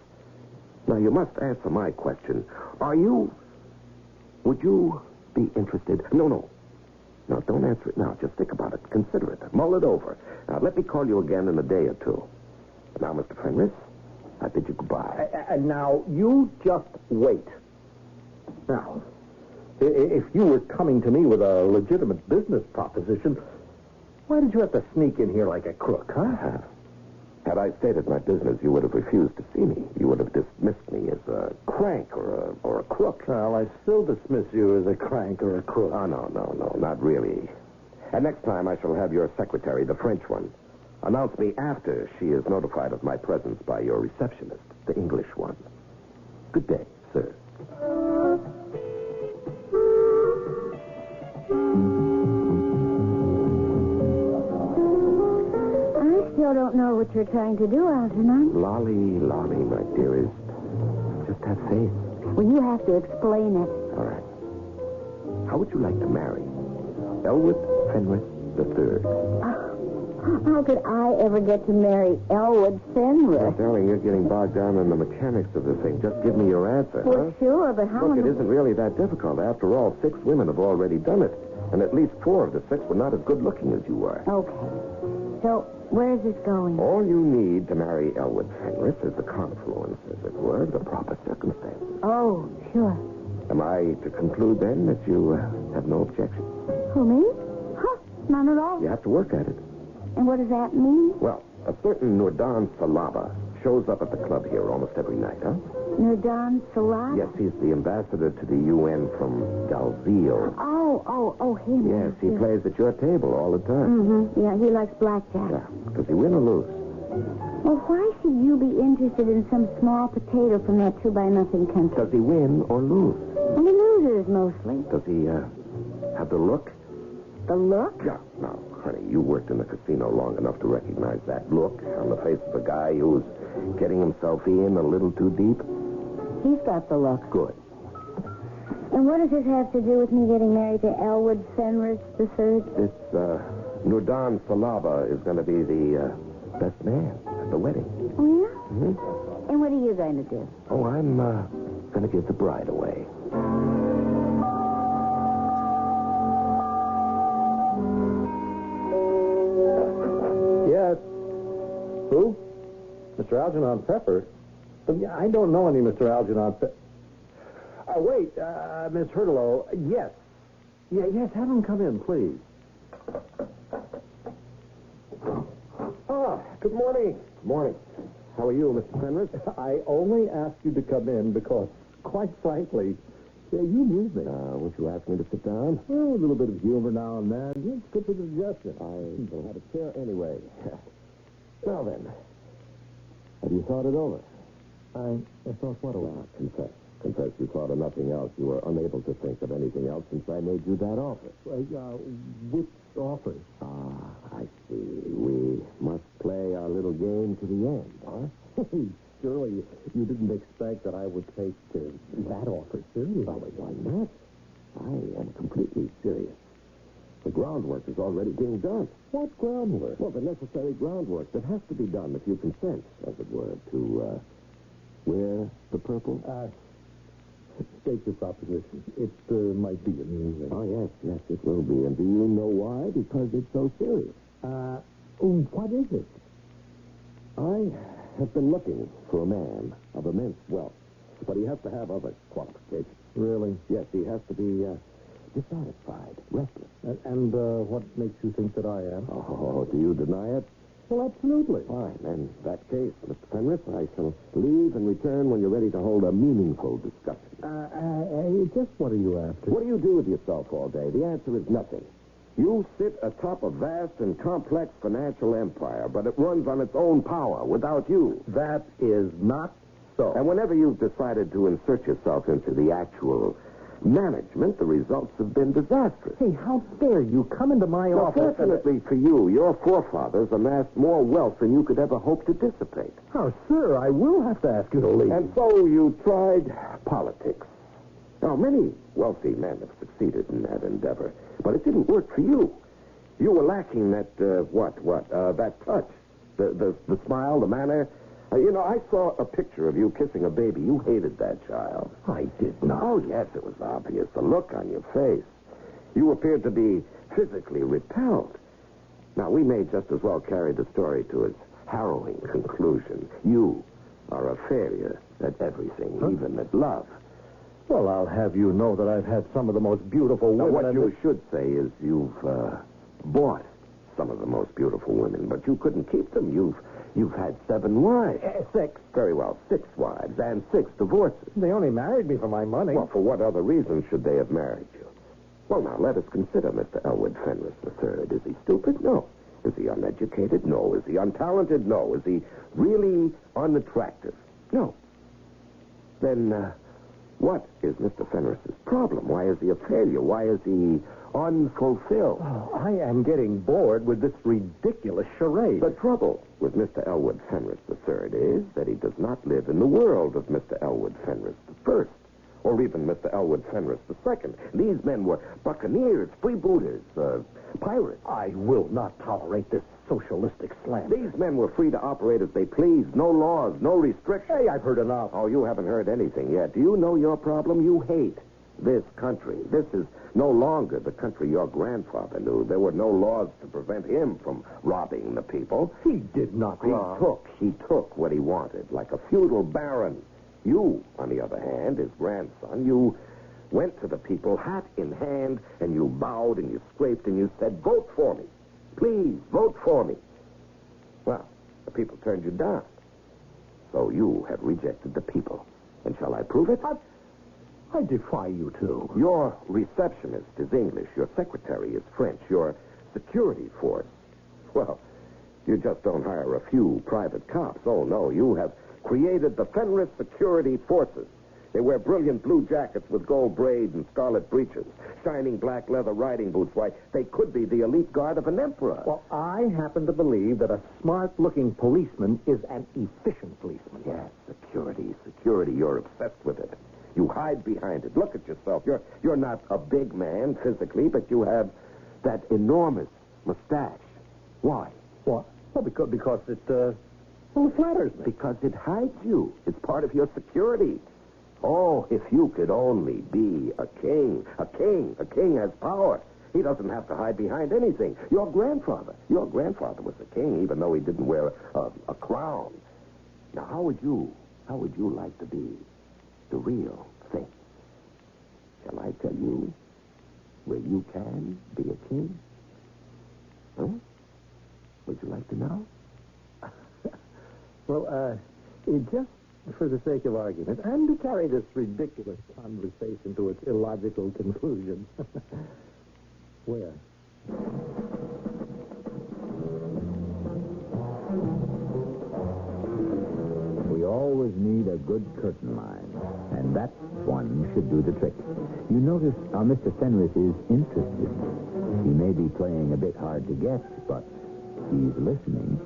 S11: Now, you must answer my question. Would you be interested? No.
S5: No, don't answer it now. Just think about it. Consider it. Mull it over. Now, let me call you again in a day or two. Now, Mr. Fenris, I bid you goodbye.
S7: And now, you just wait. Now, if you were coming to me with a legitimate business proposition, why did you have to sneak in here like a crook, huh?
S5: Had I stated my business, you would have refused to see me. You would have dismissed me as a crank or a crook.
S7: Well, I still dismiss you as a crank or a crook.
S5: Oh, no, not really. And next time I shall have your secretary, the French one, announce me after she is notified of my presence by your receptionist, the English one. Good day, sir.
S10: I still don't know what you're trying to do, Algernon.
S5: Lolly, my dearest. Just have faith.
S10: Well, you have to explain it.
S5: All right. How would you like to marry Elwood Fenris III?
S10: How could I ever get to marry Elwood Fenris?
S5: Well, darling, you're getting bogged down in the mechanics of the thing. Just give me your answer,
S10: Well, sure, but how...
S5: Look, it isn't really that difficult. After all, 6 women have already done it. And at least 4 of the 6 were not as good-looking as you were.
S10: Okay. So, where's this going?
S5: All you need to marry Elwood Fenris is the confluence, as it were, of the proper circumstances.
S10: Oh, sure.
S5: Am I to conclude, then, that you have no objection?
S10: Who, me? Huh, none at all.
S5: You have to work at it.
S10: And what does that mean?
S5: Well, a certain Nurdan Salaba shows up at the club here almost every night, huh?
S10: Nurdan Salaba?
S5: Yes, he's the ambassador to the UN from Dalziel.
S10: Oh, him.
S5: Yes, he plays at your table all the time.
S10: Mm-hmm. Yeah, he likes blackjack.
S5: Yeah. Does he win or lose?
S10: Well, why should you be interested in some small potato from that 2-by-0 country?
S5: Does he win or lose?
S10: Well, he loses, mostly.
S5: Does he have the look?
S10: The look?
S5: Yeah. Now, honey, you worked in the casino long enough to recognize that look on the face of a guy who's getting himself in a little too deep.
S10: He's got the look.
S5: Good.
S10: And what does this have to do with me getting married to Elwood Fenris III?
S5: This Nurdan Salaba is going to be the best man at the wedding.
S10: Oh, yeah?
S5: Mm-hmm.
S10: And what are you going to do?
S5: Oh, I'm going to give the bride away.
S7: Yes. Who? Mr. Algernon Pepper? I don't know any Mr. Algernon Pepper. Wait, Miss Hurtlow. Yes. Yes, have him come in, please. Good morning.
S5: Good morning. How are you, Mr. Fenris?
S7: I only asked you to come in because, quite frankly, you amuse me.
S5: Won't you ask me to sit down?
S7: Well, a little bit of humor now and then. It's good for the digestion.
S5: I don't have a chair anyway. Now then, have you thought it over?
S7: I thought what over?
S5: Confess. Confess you thought of nothing else. You were unable to think of anything else since I made you that offer.
S7: Which offer?
S5: I see. We must play our little game to the end, huh?
S7: Surely you didn't expect that I would take that offer seriously.
S5: Oh, why not? I am completely serious. The groundwork is already being done.
S7: What groundwork?
S5: Well, the necessary groundwork that has to be done if you consent, as it were, to wear the purple.
S7: State your proposition. It might be amusing.
S5: Oh, yes, it will be. And do you know why? Because it's so serious.
S7: What is it?
S5: I have been looking for a man of immense wealth, but he has to have other qualifications.
S7: Really?
S5: Yes, he has to be dissatisfied, restless.
S7: And what makes you think that I am?
S5: Oh, do you deny it?
S7: Well, absolutely.
S5: Fine. In that case, Mr. Fenris, I shall leave and return when you're ready to hold a meaningful discussion.
S7: Just what are you after?
S5: What do you do with yourself all day? The answer is nothing. You sit atop a vast and complex financial empire, but it runs on its own power without you.
S7: That is not so.
S5: And whenever you've decided to insert yourself into the actual management, the results have been disastrous.
S7: Hey, how dare you come into my office?
S5: Fortunately for you, your forefathers amassed more wealth than you could ever hope to dissipate.
S7: Oh, sir, I will have to ask you to leave.
S5: And so you tried politics. Now, many wealthy men have succeeded in that endeavor, but it didn't work for you. You were lacking that, that touch, the smile, the manner. I saw a picture of you kissing a baby. You hated that child.
S7: I did not.
S5: Oh, yes, it was obvious. The look on your face. You appeared to be physically repelled. Now, we may just as well carry the story to its harrowing conclusion. You are a failure at everything, even at love.
S7: Well, I'll have you know that I've had some of the most beautiful
S5: Now,
S7: women.
S5: what you should say is you've bought some of the most beautiful women, but you couldn't keep them. You've had 7 wives.
S7: 6.
S5: Very well, 6 wives and 6 divorces.
S7: They only married me for my money.
S5: Well, for what other reason should they have married you? Well, now, let us consider Mr. Elwood Fenris III. Is he stupid? No. Is he uneducated? No. Is he untalented? No. Is he really unattractive? No. Then, what is Mr. Fenris's problem? Why is he a failure? Why is he unfulfilled?
S7: Oh, I am getting bored with this ridiculous charade.
S5: The trouble with Mr. Elwood Fenris III is that he does not live in the world of Mr. Elwood Fenris I, or even Mr. Elwood Fenris II. These men were buccaneers, freebooters, pirates.
S7: I will not tolerate this socialistic slander.
S5: These men were free to operate as they pleased. No laws, no restrictions.
S7: Hey, I've heard enough.
S5: Oh, you haven't heard anything yet. Do you know your problem? You hate this country. This is no longer the country your grandfather knew. There were no laws to prevent him from robbing the people.
S7: He did not rob.
S5: He took what he wanted, like a feudal baron. You, on the other hand, his grandson, you went to the people, hat in hand, and you bowed and you scraped and you said, vote for me. Please, vote for me. Well, the people turned you down. So you have rejected the people. And shall I prove it?
S7: I defy you to.
S5: Your receptionist is English. Your secretary is French. Your security force, well, you just don't hire a few private cops. Oh, no, you have created the Fenris Security Forces. They wear brilliant blue jackets with gold braids and scarlet breeches, shining black leather riding boots. Why, they could be the elite guard of an emperor.
S7: Well, I happen to believe that a smart-looking policeman is an efficient policeman.
S5: Yes, security. You're obsessed with it. You hide behind it. Look at yourself. You're not a big man physically, but you have that enormous mustache. Why?
S7: What? Well, because it flatters me.
S5: Because it hides you. It's part of your security. Oh, if you could only be a king. A king has power. He doesn't have to hide behind anything. Your grandfather was a king, even though he didn't wear a crown. Now, how would you like to be the real thing? Shall I tell you where you can be a king? Huh? Would you like to know?
S7: Well, just for the sake of argument, and to carry this ridiculous conversation to its illogical conclusion. Where?
S9: We always need a good curtain line, and that one should do the trick. You notice how Mr. Fenris is interested. He may be playing a bit hard to get, but he's listening.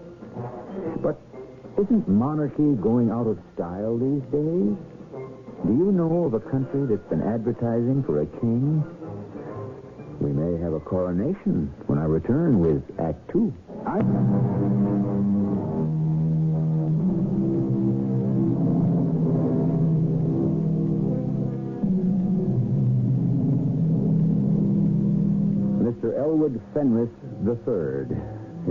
S9: But isn't monarchy going out of style these days? Do you know of a country that's been advertising for a king? We may have a coronation when I return with Act 2. Mr. Elwood Fenris III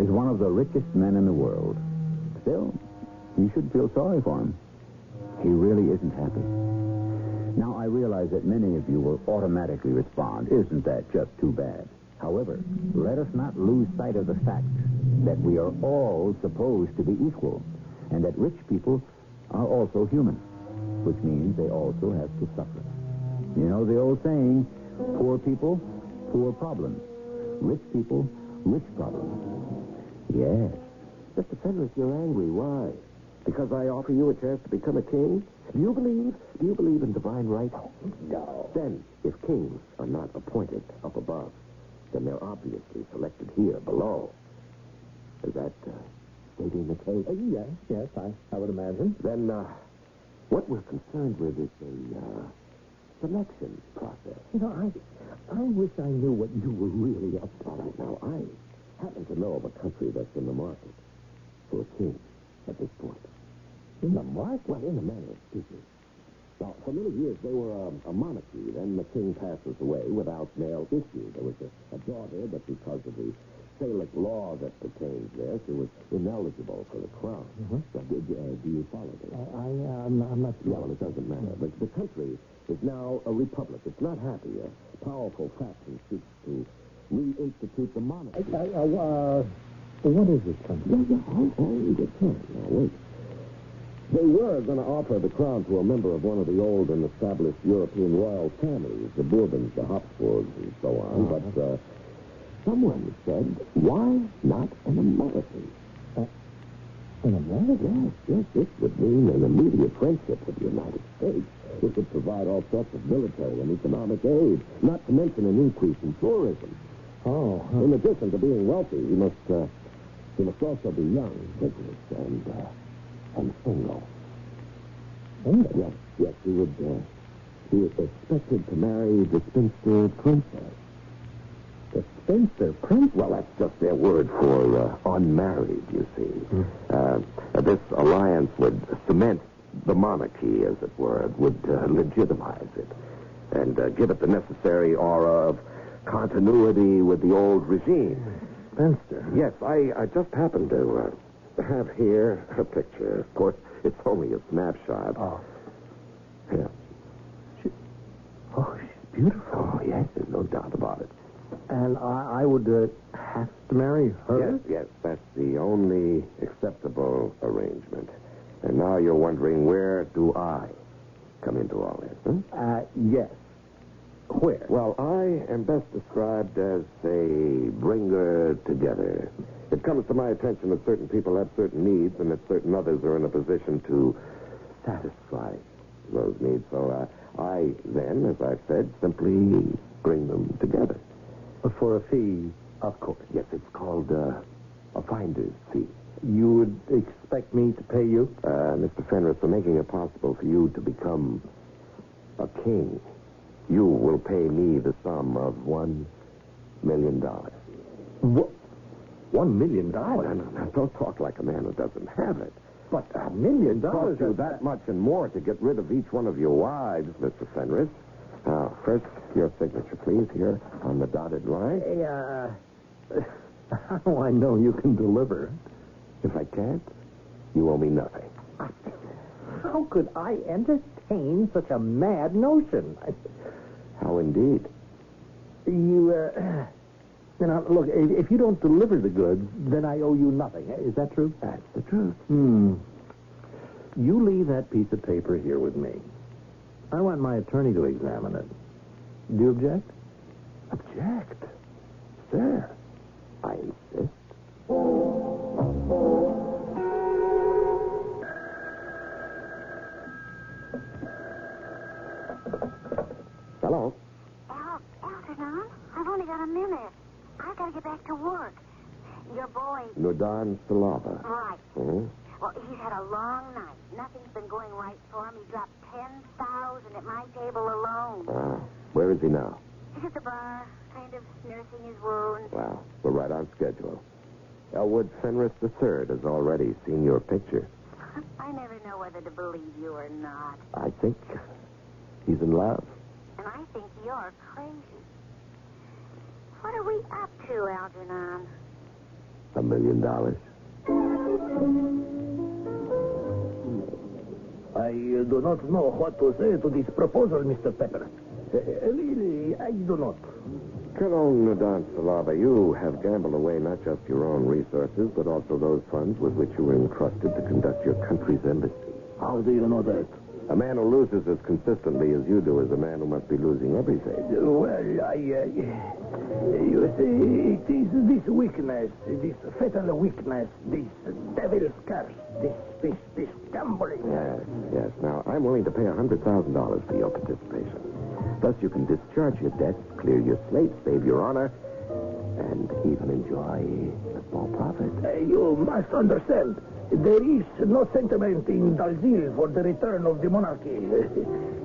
S9: is one of the richest men in the world. Still, you should feel sorry for him. He really isn't happy. Now, I realize that many of you will automatically respond, isn't that just too bad? However, let us not lose sight of the fact that we are all supposed to be equal, and that rich people are also human, which means they also have to suffer. You know the old saying, poor people, poor problems. Rich people, rich problems. Yes.
S5: Mr. Fenris, you're angry. Why? Because I offer you a chance to become a king? Do you believe in divine right?
S7: No.
S5: Then, if kings are not appointed up above, then they're obviously selected here below. Is that stating the case?
S7: Yes, I would imagine.
S5: Then, what we're concerned with is a selection process.
S7: You know, I wish I knew what you were really up to.
S5: All right, now, I happen to know of a country that's in the market for a king at this point.
S7: In the market?
S5: Well, in a manner of speaking. Now, for many years, they were a monarchy. Then the king passes away without male issue. There was a daughter, but because of the Salic law that pertains there, she was ineligible for the crown. So, do you follow this?
S7: I'm not sure.
S5: Yeah, well, it doesn't matter. But the country is now a republic. It's not happy. A powerful faction seeks to reinstitute the monarchy.
S7: What is this country?
S5: Now, wait. They were going to offer the crown to a member of one of the old and established European royal families, the Bourbons, the Habsburgs, and so on. But someone said, why not an American?
S7: An American?
S5: Yes. This would mean an immediate friendship with the United States. It would provide all sorts of military and economic aid, not to mention an increase in tourism. In addition to being wealthy, he must also be young, vigorous, and single.
S7: Single?
S5: Yes, he would be expected to marry the spinster princess.
S7: The spinster princess?
S5: Well, that's just their word for unmarried, you see. This alliance would cement the monarchy, as it were. It would legitimize it and give it the necessary aura of continuity with the old regime.
S7: Spinster?
S5: Yes, I just happened to have here a picture. Of course, it's only a snapshot. Yeah.
S7: She's beautiful.
S5: Oh, yes, there's no doubt about it.
S7: And I would have to marry her?
S5: Yes, that's the only acceptable arrangement. And now you're wondering, where do I come into all this?
S7: Yes. Where?
S5: Well, I am best described as a bringer together. It comes to my attention that certain people have certain needs and that certain others are in a position to satisfy those needs. So I then, as I've said, simply bring them together.
S7: For a fee, of course.
S5: Yes, it's called a finder's fee.
S7: You would expect me to pay you?
S5: Mr. Fenris, for making it possible for you to become a king, you will pay me the sum of $1 million.
S7: What? $1 million?
S5: No. Don't talk like a man who doesn't have it.
S7: But $1 million?
S5: It costs you that much and more to get rid of each one of your wives, Mr. Fenris. Now, first, your signature, please, here on the dotted line.
S7: How do I know you can deliver?
S5: If I can't, you owe me nothing.
S7: How could I entertain such a mad notion?
S5: How indeed?
S7: Look, if you don't deliver the goods, then I owe you nothing. Is that true?
S5: That's the truth.
S7: You leave that piece of paper here with me. I want my attorney to examine it. Do you object?
S5: Object? Sir, I insist. Hello?
S10: Algernon, I've only got a minute. I've got to get back to work. Your boy...
S5: Nudan Salava.
S10: Right.
S5: Hmm?
S10: Well, he's had a long night. Nothing's been going right for him. He dropped $10,000 at my table alone.
S5: Where is he now?
S10: He's at the bar, kind of nursing his wound.
S5: Well, we're right on schedule. Elwood Fenris III has already seen your picture.
S10: I never know whether to believe you or not.
S5: I think he's in love.
S10: And I think you're crazy. What are we up to, Algernon?
S5: $1 million.
S11: I do not know what to say to this proposal, Mr. Pepper. Really, I do not.
S5: Colonel Nudan Salava, you have gambled away not just your own resources, but also those funds with which you were entrusted to conduct your country's embassy.
S11: How do you know that?
S5: A man who loses as consistently as you do is a man who must be losing everything.
S11: Well, you see, it is this weakness, this fatal weakness, this devil's curse, this gambling.
S5: Yes. Now, I'm willing to pay $100,000 for your participation. Thus, you can discharge your debts, clear your slate, save your honor, and even enjoy a small profit.
S11: You must understand, there is no sentiment in Dalzil for the return of the monarchy.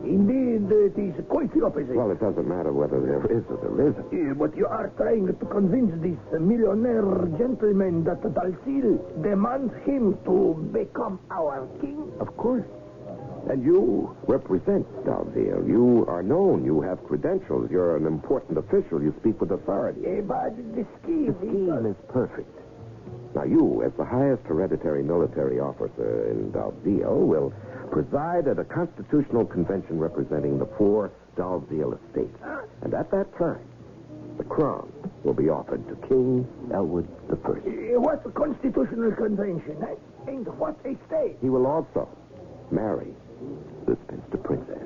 S11: Indeed, it is quite the opposite.
S5: Well, it doesn't matter whether there is or there isn't.
S11: But you are trying to convince this millionaire gentleman that Dalzil demands him to become our king?
S5: Of course. And you represent Dalziel. You are known. You have credentials. You're an important official. You speak with authority.
S11: But the scheme...
S5: The scheme is perfect. Now, you, as the highest hereditary military officer in Dalziel, will preside at a constitutional convention representing the 4 Dalziel estates. And at that time, the crown will be offered to King Elwood I.
S11: What constitutional convention? And what estate?
S5: He will also marry the spinster princess.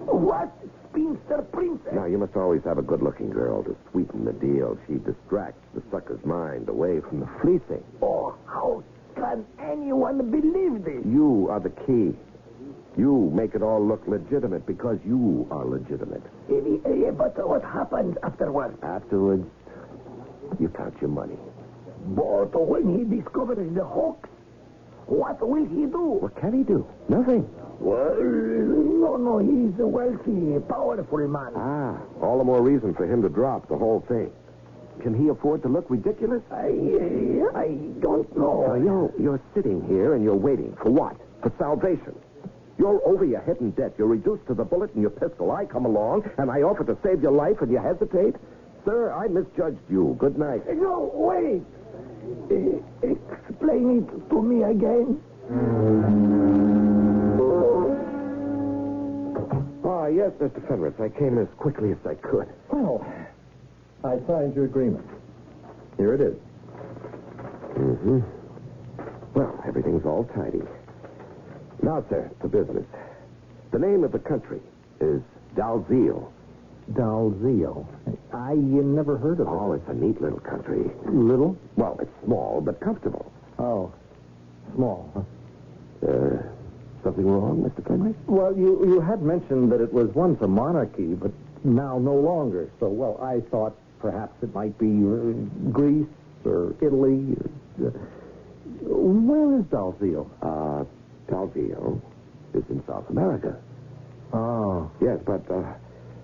S11: What spinster princess?
S5: Now, you must always have a good-looking girl to sweeten the deal. She distracts the sucker's mind away from the fleecing.
S11: Oh, how can anyone believe this?
S5: You are the key. You make it all look legitimate because you are legitimate.
S11: But what happens afterwards?
S5: Afterwards, you count your money.
S11: But when he discovers the hoax, what will he do?
S5: What can he do? Nothing.
S11: Well, no, he's a wealthy, powerful man.
S5: Ah, all the more reason for him to drop the whole thing. Can he afford to look ridiculous?
S11: I don't know.
S5: You're sitting here and you're waiting. For what? For salvation. You're over your head in debt. You're reduced to the bullet in your pistol. I come along and I offer to save your life and you hesitate? Sir, I misjudged you. Good night.
S11: No, wait. Explain it to me again.
S5: Yes, Mr. Fenris. I came as quickly as I could.
S7: Well, I signed your agreement. Here it is.
S5: Mm-hmm. Well, everything's all tidy. Now, sir, to business. The name of the country is Dalziel.
S7: Dalziel? I never heard of it.
S5: Oh, it's a neat little country.
S7: Little?
S5: Well, it's small, but comfortable.
S7: Oh, small, huh?
S5: Something wrong, Mr. Fenris?
S7: Well, you had mentioned that it was once a monarchy, but now no longer. So, well, I thought perhaps it might be Greece or Italy. Where is Dalziel?
S5: Dalziel is in South America.
S7: Oh.
S5: Yes, but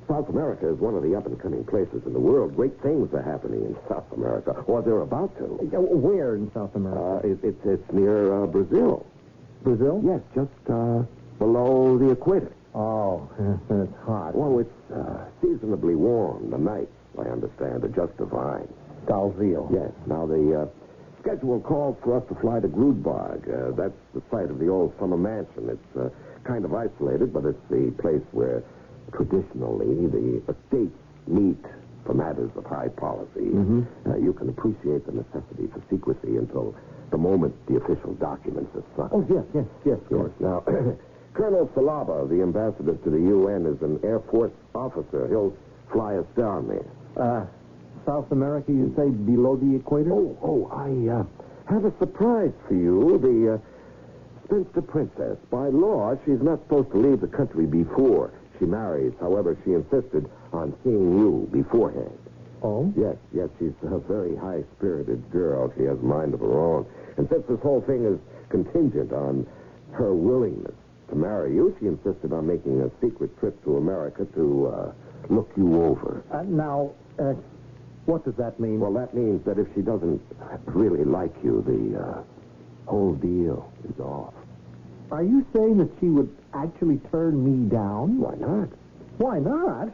S5: South America is one of the up-and-coming places in the world. Great things are happening in South America, or they're about to.
S7: Where in South America?
S5: It's near Brazil.
S7: Brazil?
S5: Yes, just below the equator.
S7: Oh, it's hot.
S5: Well, it's seasonably warm. The nights, I understand, are just divine.
S7: Dalziel.
S5: Yes. Now, the schedule calls for us to fly to Grudberg. That's the site of the old summer mansion. It's kind of isolated, but it's the place where traditionally the estates meet for matters of high policy.
S7: Mm-hmm.
S5: You can appreciate the necessity for secrecy until the moment the official documents are signed.
S7: Oh, yes, of course.
S5: Now, Colonel Salaba, the ambassador to the UN, is an Air Force officer. He'll fly us down there.
S7: South America, you say, below the equator?
S5: I have a surprise for you. The spinster princess. By law, she's not supposed to leave the country before she marries. However, she insisted on seeing you beforehand.
S7: Oh?
S5: Yes, she's a very high-spirited girl. She has a mind of her own. And since this whole thing is contingent on her willingness to marry you, she insisted on making a secret trip to America to look you over.
S7: Now, what does that mean?
S5: Well, that means that if she doesn't really like you, the whole deal is off.
S7: Are you saying that she would actually turn me down?
S5: Why not?
S7: Why not?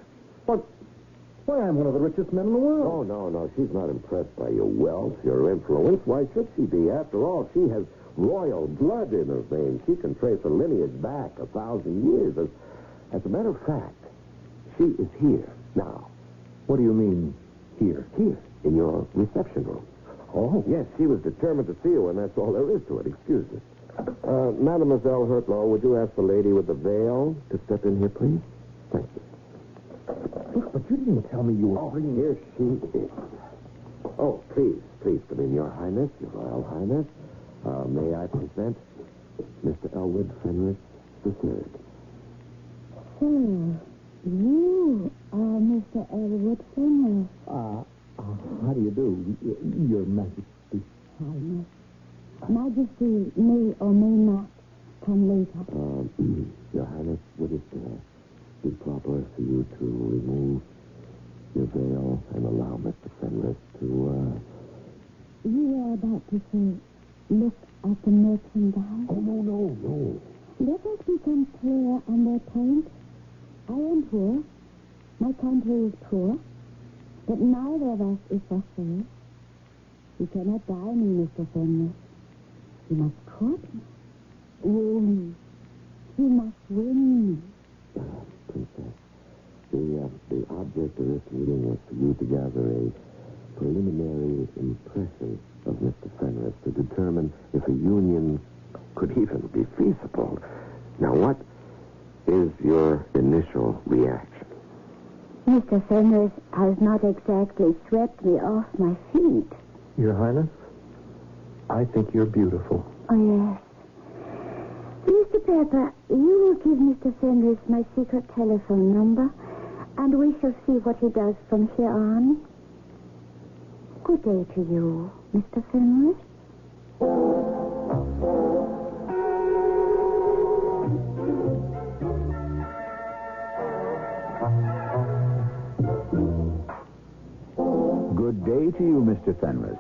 S7: Why, I'm one of the richest men in the world.
S5: Oh, no. She's not impressed by your wealth, your influence. Why should she be? After all, she has royal blood in her veins. She can trace her lineage back 1,000 years. As a matter of fact, she is here now.
S7: What do you mean, here?
S5: Here, in your reception room.
S7: Oh?
S5: Yes, she was determined to see you, and that's all there is to it. Excuse me. Mademoiselle Hurtlow, would you ask the lady with the veil to step in here, please? Thank you.
S7: Look, but you didn't tell me you were...
S5: Oh, here she is. Oh, please come in, Your Highness, Your Royal Highness. May I present Mr. Elwood Fenris III?
S10: So, you are Mr. Elwood Fenris.
S7: How do you do, Your Majesty?
S10: Highness. Majesty may or may not come later.
S5: Your Highness, would it be proper for you to remove your veil and allow Mr. Fenris to,
S10: You are about to say, look at the merchandise?
S5: Oh, no.
S10: Let us be become clear on their point? I am poor. My country is poor. But neither of us is for sale. You cannot buy me, Mr. Fenris. You must court me. Woo me. You must win me.
S5: Princess, the object of this meeting was for you to gather a preliminary impression of Mr. Fenris to determine if a union could even be feasible. Now, what is your initial reaction?
S10: Mr. Fenris has not exactly swept me off my feet.
S7: Your Highness, I think you're beautiful.
S10: Oh, yes. Mr. Pepper, you will give Mr. Fenris my secret telephone number, and we shall see what he does from here on. Good day to you, Mr. Fenris.
S9: Good day to you, Mr. Fenris.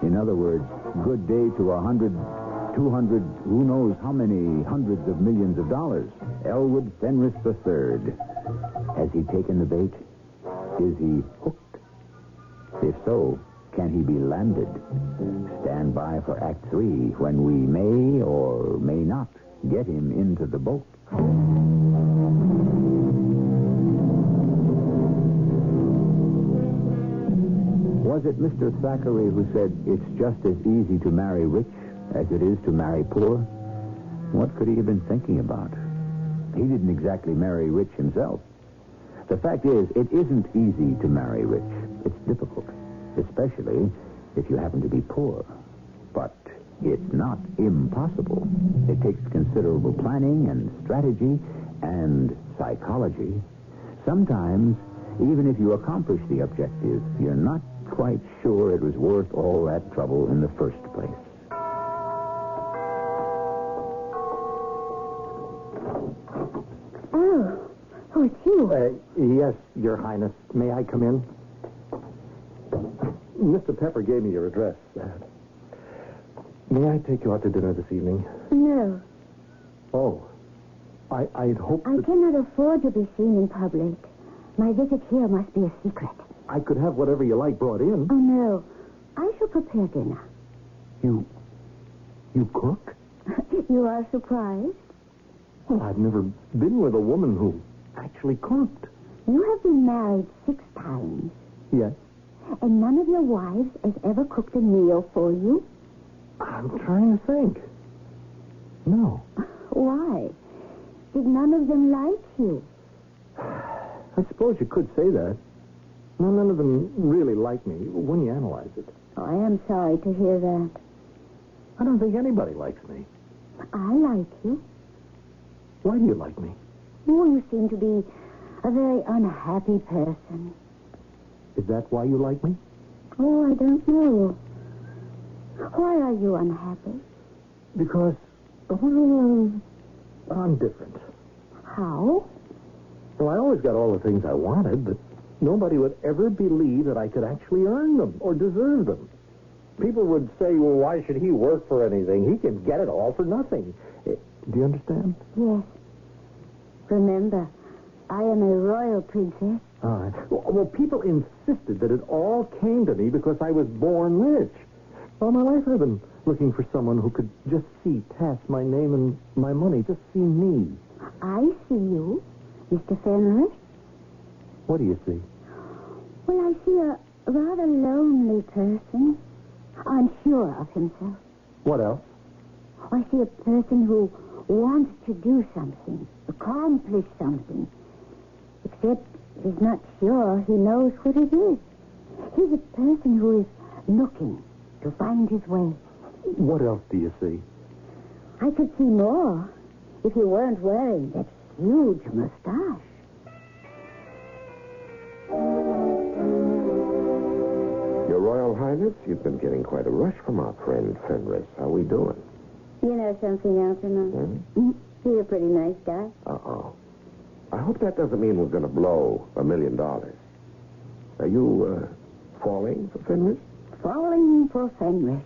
S9: In other words, good day to 100, 200, who knows how many hundreds of millions of dollars. Elwood Fenris III. Has he taken the bait? Is he hooked? If so, can he be landed? Stand by for Act 3 when we may or may not get him into the boat. Was it Mr. Thackeray who said it's just as easy to marry rich as it is to marry poor? What could he have been thinking about? He didn't exactly marry rich himself. The fact is, it isn't easy to marry rich. It's difficult, especially if you happen to be poor. But it's not impossible. It takes considerable planning and strategy and psychology. Sometimes, even if you accomplish the objective, you're not quite sure it was worth all that trouble in the first place.
S10: Oh, it's you.
S7: Yes, Your Highness. May I come in? Mr. Pepper gave me your address. May I take you out to dinner this evening?
S10: No.
S7: Oh. I'd hoped
S10: I
S7: that
S10: cannot afford to be seen in public. My visit here must be a secret.
S7: I could have whatever you like brought in.
S10: Oh, no. I shall prepare dinner.
S7: You cook?
S10: You are surprised?
S7: Well, I've never been with a woman who actually cooked.
S10: You have been married 6 times,
S7: Yes.
S10: and none of your wives has ever cooked a meal for you?
S7: I'm trying to think. No.
S10: Why? Did none of them like you?
S7: I suppose you could say that. No, none of them really like me when you analyze it.
S10: Oh, I am sorry to hear that.
S7: I don't think anybody likes me.
S10: I like you.
S7: Why do you like me?
S10: Oh, you seem to be a very unhappy person.
S7: Is that why you like me?
S10: Oh, I don't know. Why are you unhappy?
S7: Because, well, I'm different.
S10: How?
S7: Well, I always got all the things I wanted, but nobody would ever believe that I could actually earn them or deserve them. People would say, well, why should he work for anything? He can get it all for nothing. Do you understand?
S10: Yes. Remember, I am a royal princess.
S7: All right. Well, people insisted that it all came to me because I was born rich. All my life I've been looking for someone who could just see past my name and my money, just see me.
S10: I see you, Mr. Fenris.
S7: What do you see?
S10: Well, I see a rather lonely person, unsure of himself.
S7: What else?
S10: I see a person who wants to do something, accomplish something, except he's not sure he knows what it is. He's a person who is looking to find his way.
S7: What else do you see?
S10: I could see more if you weren't wearing that huge mustache.
S5: Your Royal Highness, you've been getting quite a rush from our friend Fenris. How are we doing?
S10: You know something, Algernon? He's a pretty nice guy.
S5: Uh-oh. I hope that doesn't mean we're going to blow $1 million. Are you, falling for Fenris?
S10: Falling for Fenris.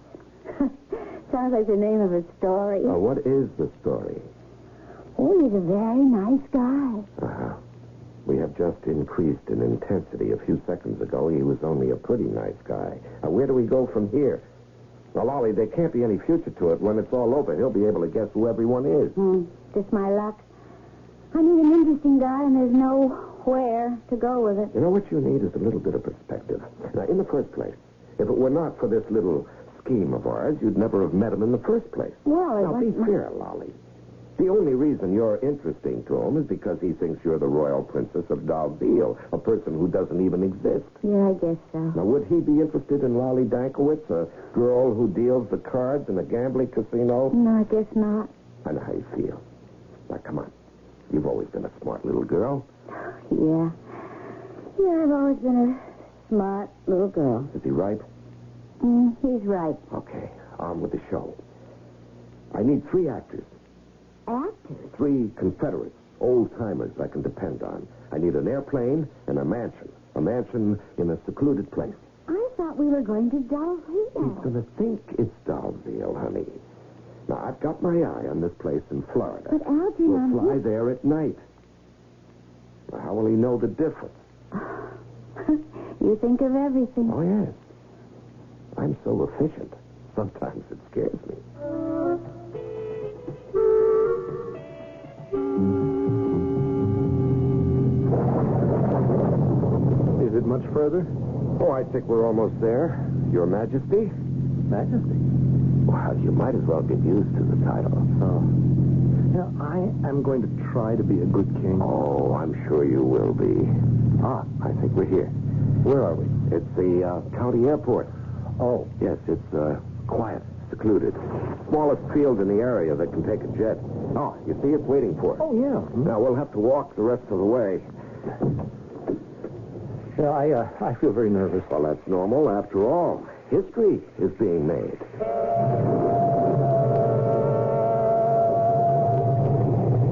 S10: Sounds like the name of a story.
S5: What is the story?
S10: Oh, he's a very nice guy.
S5: Uh-huh. We have just increased in intensity. A few seconds ago, he was only a pretty nice guy. Now, where do we go from here? Well, Ollie, there can't be any future to it. When it's all over, he'll be able to guess who everyone is.
S10: Just my luck. I need an interesting guy, and there's nowhere to go with it.
S5: You know what you need is a little bit of perspective. Now, in the first place, if it were not for this little scheme of ours, you'd never have met him in the first place.
S10: Well,
S5: now, be fair, Lolly. The only reason you're interesting to him is because he thinks you're the royal princess of Dalziel, a person who doesn't even exist.
S10: Yeah, I guess so.
S5: Now, would he be interested in Lolly Dankowitz, a girl who deals the cards in a gambling casino?
S10: No, I guess not.
S5: I know how you feel. Now, come on. You've always been a smart little girl.
S10: Yeah. Yeah, I've always been a smart little girl.
S5: Is he right?
S10: He's right.
S5: Okay, on with the show. I need 3 actors.
S10: Actors?
S5: 3 Confederates, old-timers I can depend on. I need an airplane and a mansion. A mansion in a secluded place.
S10: I thought we were going to Dalziel.
S5: He's going to think it's Dalziel, honey. Now, I've got my eye on this place in Florida.
S10: But Algernon...
S5: We'll fly there at night. Now, how will he know the difference?
S10: You think of everything.
S5: Oh, yes. I'm so efficient. Sometimes it scares me.
S7: Is it much further?
S5: Oh, I think we're almost there. Your Majesty?
S7: Majesty?
S5: Well, you might as well get used to the title.
S7: Oh. Yeah, I am going to try to be a good king.
S5: Oh, I'm sure you will be. Ah, I think we're here.
S7: Where are we?
S5: It's the county airport.
S7: Oh.
S5: Yes, it's quiet, secluded. Smallest field in the area that can take a jet. Oh, you see, it's waiting for us.
S7: Oh, yeah.
S5: Now, we'll have to walk the rest of the way.
S7: Yeah, I feel very nervous.
S5: Well, that's normal. After all, history is being made.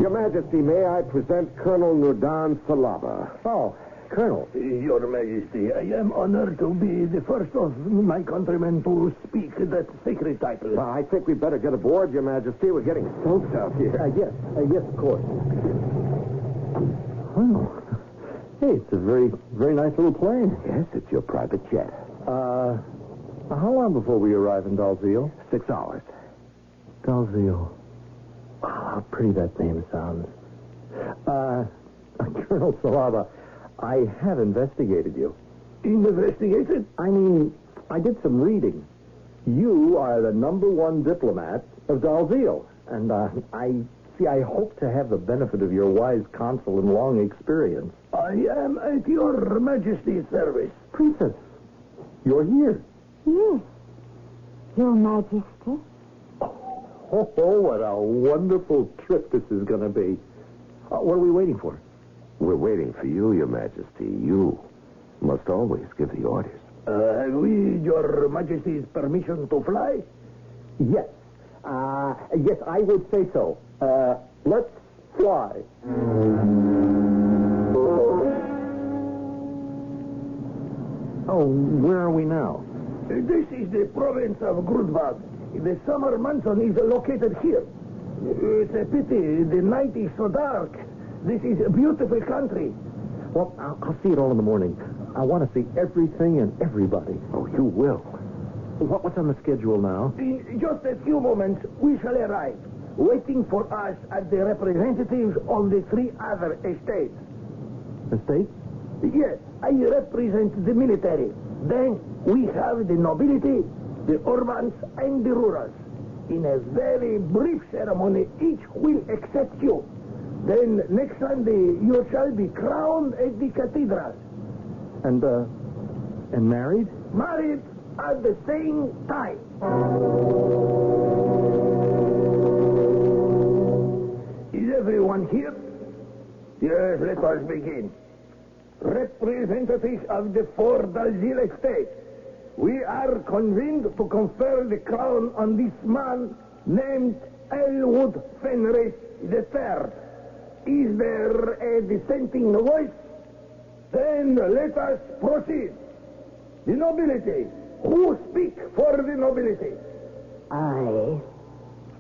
S5: Your Majesty, may I present Colonel Nudan Salaba?
S7: Oh, Colonel.
S11: Your Majesty, I am honored to be the first of my countrymen to speak that sacred title.
S5: Well, I think we'd better get aboard, Your Majesty. We're getting soaked out here.
S7: Yes, of course. Oh. Hey, it's a very, very nice little plane.
S5: Yes, it's your private jet.
S7: How long before we arrive in Dalziel?
S5: 6 hours.
S7: Dalziel. Wow, how pretty that name sounds. Colonel Salaba, I have investigated you.
S11: Investigated?
S7: I mean, I did some reading. You are the #1 diplomat of Dalziel, and I hope to have the benefit of your wise counsel and long experience.
S11: I am at your Majesty's service.
S7: Princess, you're here.
S10: Yes. Your Majesty.
S7: Oh, what a wonderful trip this is going to be. What are we waiting for?
S5: We're waiting for you, Your Majesty. You must always give the orders.
S11: Have we your Majesty's permission to fly?
S7: Yes. Yes, I would say so. Let's fly. Oh, where are we now?
S11: This is the province of Grudbag. The summer mansion is located here. It's a pity the night is so dark. This is a beautiful country.
S7: Well, I'll see it all in the morning. I want to see everything and everybody.
S5: Oh, you will.
S7: What's on the schedule now?
S11: In just a few moments, we shall arrive. Waiting for us are the representatives of the 3 other estates.
S7: Estates?
S11: Yes, I represent the military. Then we have the nobility, the urbans, and the rurals. In a very brief ceremony, each will accept you. Then next Sunday, you shall be crowned at the cathedral.
S7: And married?
S11: Married at the same time. Is everyone here? Yes, let us begin. Representatives of the 4 Dalziel estates, we are convened to confer the crown on this man named Elwood Fenris III. Is there a dissenting voice? Then let us proceed. The nobility. Who speak for the nobility?
S12: I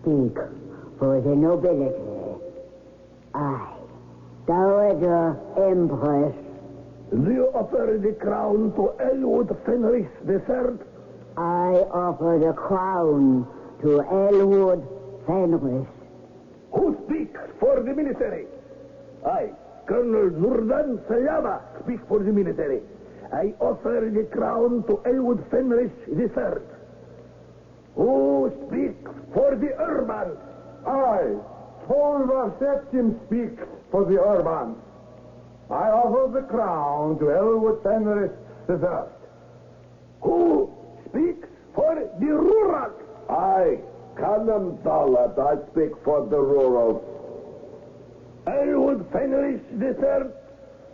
S12: speak for the nobility. pleasure, Empress.
S11: Do you offer the crown to Elwood Fenris III?
S12: I offer the crown to Elwood Fenris.
S11: Who speaks for the military? I, Colonel Nurdan Sayama, speak for the military. I offer the crown to Elwood Fenris III. Who speaks for the urban?
S7: I, Tolvar Septim, speak for the urban. I offer the crown to Elwood Fenris III.
S11: Who speaks for the rural?
S5: I, Kanam Dalat, I speak for the rural.
S11: Elwood Fenris III,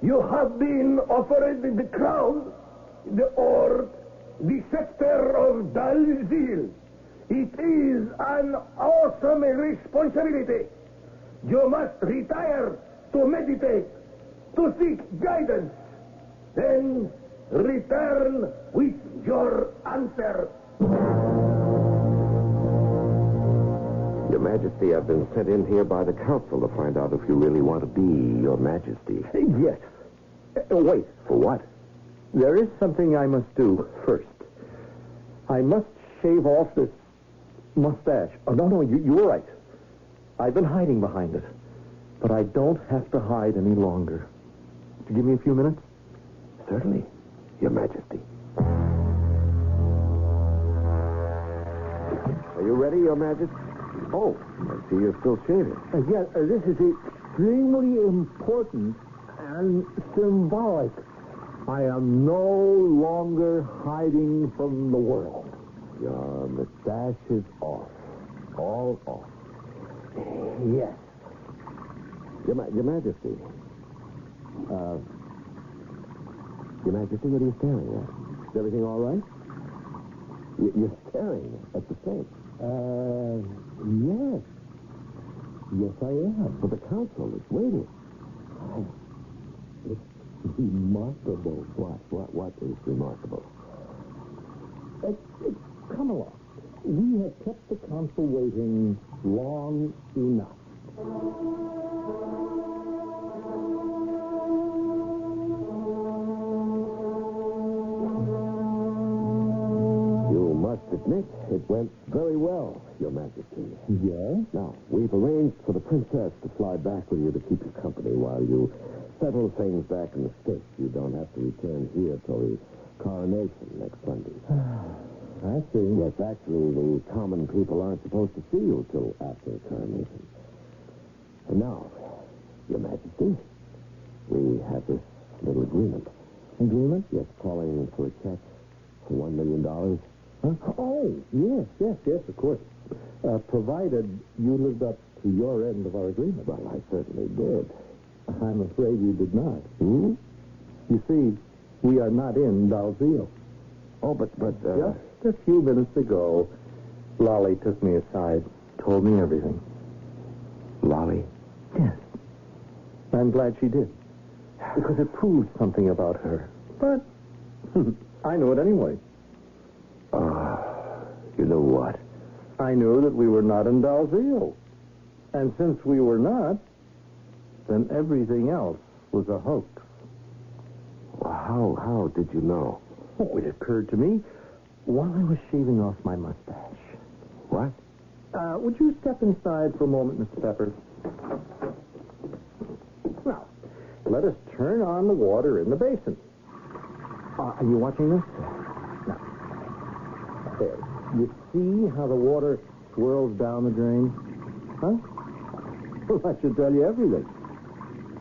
S11: you have been offered the crown, the scepter of Dalzil. It is an awesome responsibility. You must retire to meditate, to seek guidance, then return with your answer.
S5: Your Majesty, I've been sent in here by the council to find out if you really want to be Your Majesty.
S7: Yes. Wait.
S5: For what?
S7: There is something I must do first. I must shave off this mustache. Oh, no, you're right. I've been hiding behind it. But I don't have to hide any longer. Could you give me a few minutes?
S5: Certainly, Your Majesty. Are you ready, Your Majesty? Oh, I see you're still shaving.
S7: Yes, this is extremely important and symbolic. I am no longer hiding from the world.
S5: Your mustache is off. All off.
S7: Yes.
S5: Your Majesty. Your Majesty, what are you staring at? Is everything all right? You're staring at the safe.
S7: Yes. Yes, I am.
S5: But the council is waiting.
S7: It's remarkable.
S5: What is remarkable?
S7: It's Camelot. We have kept the council waiting long enough.
S5: You must admit it went very well, Your Majesty.
S7: Yes?
S5: Now, we've arranged for the princess to fly back with you to keep you company while you settle things back in the States. You don't have to return here till the coronation next Sunday.
S7: I see.
S5: Yes, actually, the common people aren't supposed to see you till after the coronation. And now, Your Majesty, we have this little agreement.
S7: Agreement?
S5: Yes, calling for a check for $1 million.
S7: Huh? Oh, yes, of course. Provided you lived up to your end of our agreement.
S5: Well, I certainly did.
S7: I'm afraid you did not.
S5: Hmm?
S7: You see, we are not in Dalziel.
S5: Oh, but
S7: Just a few minutes ago, Lolly took me aside, told me everything.
S5: Lolly?
S7: Yes. I'm glad she did. Because it proved something about her. But I knew it anyway.
S5: You know what?
S7: I knew that we were not in Dalziel. And since we were not, then everything else was a hoax.
S5: Well, how did you know?
S7: Oh, it occurred to me while I was shaving off my mustache.
S5: What?
S7: Would you step inside for a moment, Mr. Pepper? Now, let us turn on the water in the basin. Are you watching this? Now, there. You see how the water swirls down the drain? Huh? Well, that should tell you everything.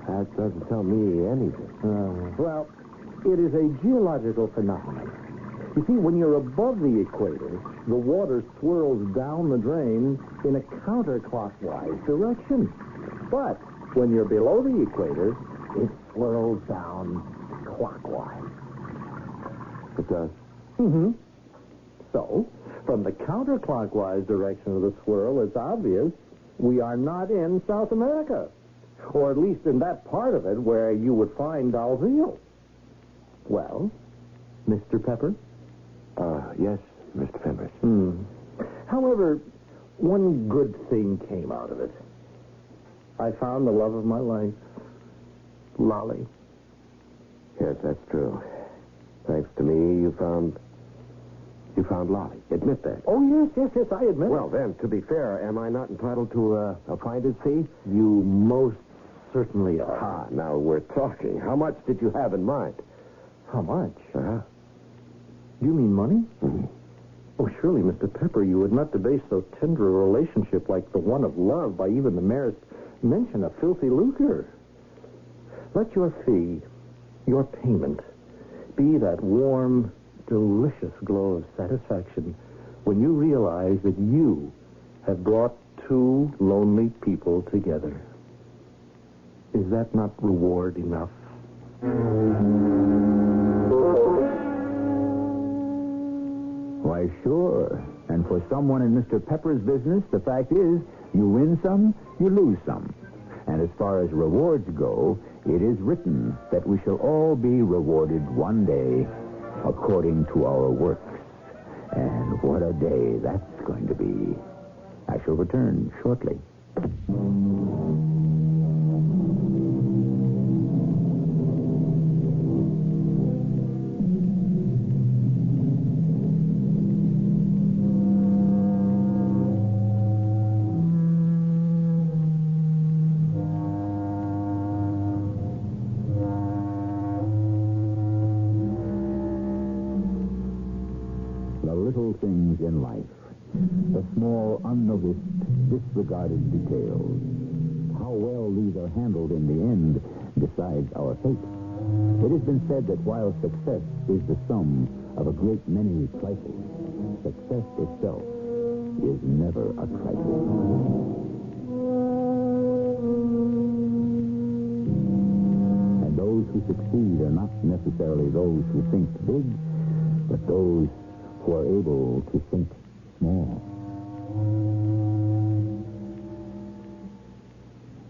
S5: That doesn't tell me anything.
S7: Well, it is a geological phenomenon. You see, when you're above the equator, the water swirls down the drain in a counterclockwise direction. But when you're below the equator, it swirls down clockwise.
S5: It does?
S7: Mm-hmm. So, from the counterclockwise direction of the swirl, it's obvious we are not in South America. Or at least in that part of it where you would find Dalziel. Well, Mr. Pepper?
S5: Yes, Mr. Fenris.
S7: However, one good thing came out of it. I found the love of my life. Lolly.
S5: Yes, that's true. Thanks to me, you found Lolly. Admit that.
S7: Oh, yes, I admit
S5: Well, then, to be fair, am I not entitled to a finder's fee?
S7: You most certainly are.
S5: Ah, now we're talking. How much did you have in mind?
S7: How much?
S5: Uh-huh.
S7: You mean money?
S5: Mm-hmm.
S7: Oh, surely, Mr. Pepper, you would not debase so tender a relationship like the one of love by even the merest mention of filthy lucre. Let your fee, your payment, be that warm, delicious glow of satisfaction when you realize that you have brought two lonely people together. Is that not reward enough?
S9: Why, sure. And for someone in Mr. Pepper's business, the fact is, you win some, you lose some. And as far as rewards go, it is written that we shall all be rewarded one day according to our works. And what a day that's going to be. I shall return shortly. Things in life, the small, unnoticed, disregarded details. How well these are handled in the end decides our fate. It has been said that while success is the sum of a great many trifles, success itself is never a trifle. And those who succeed are not necessarily those who think big, but those who are able to think small.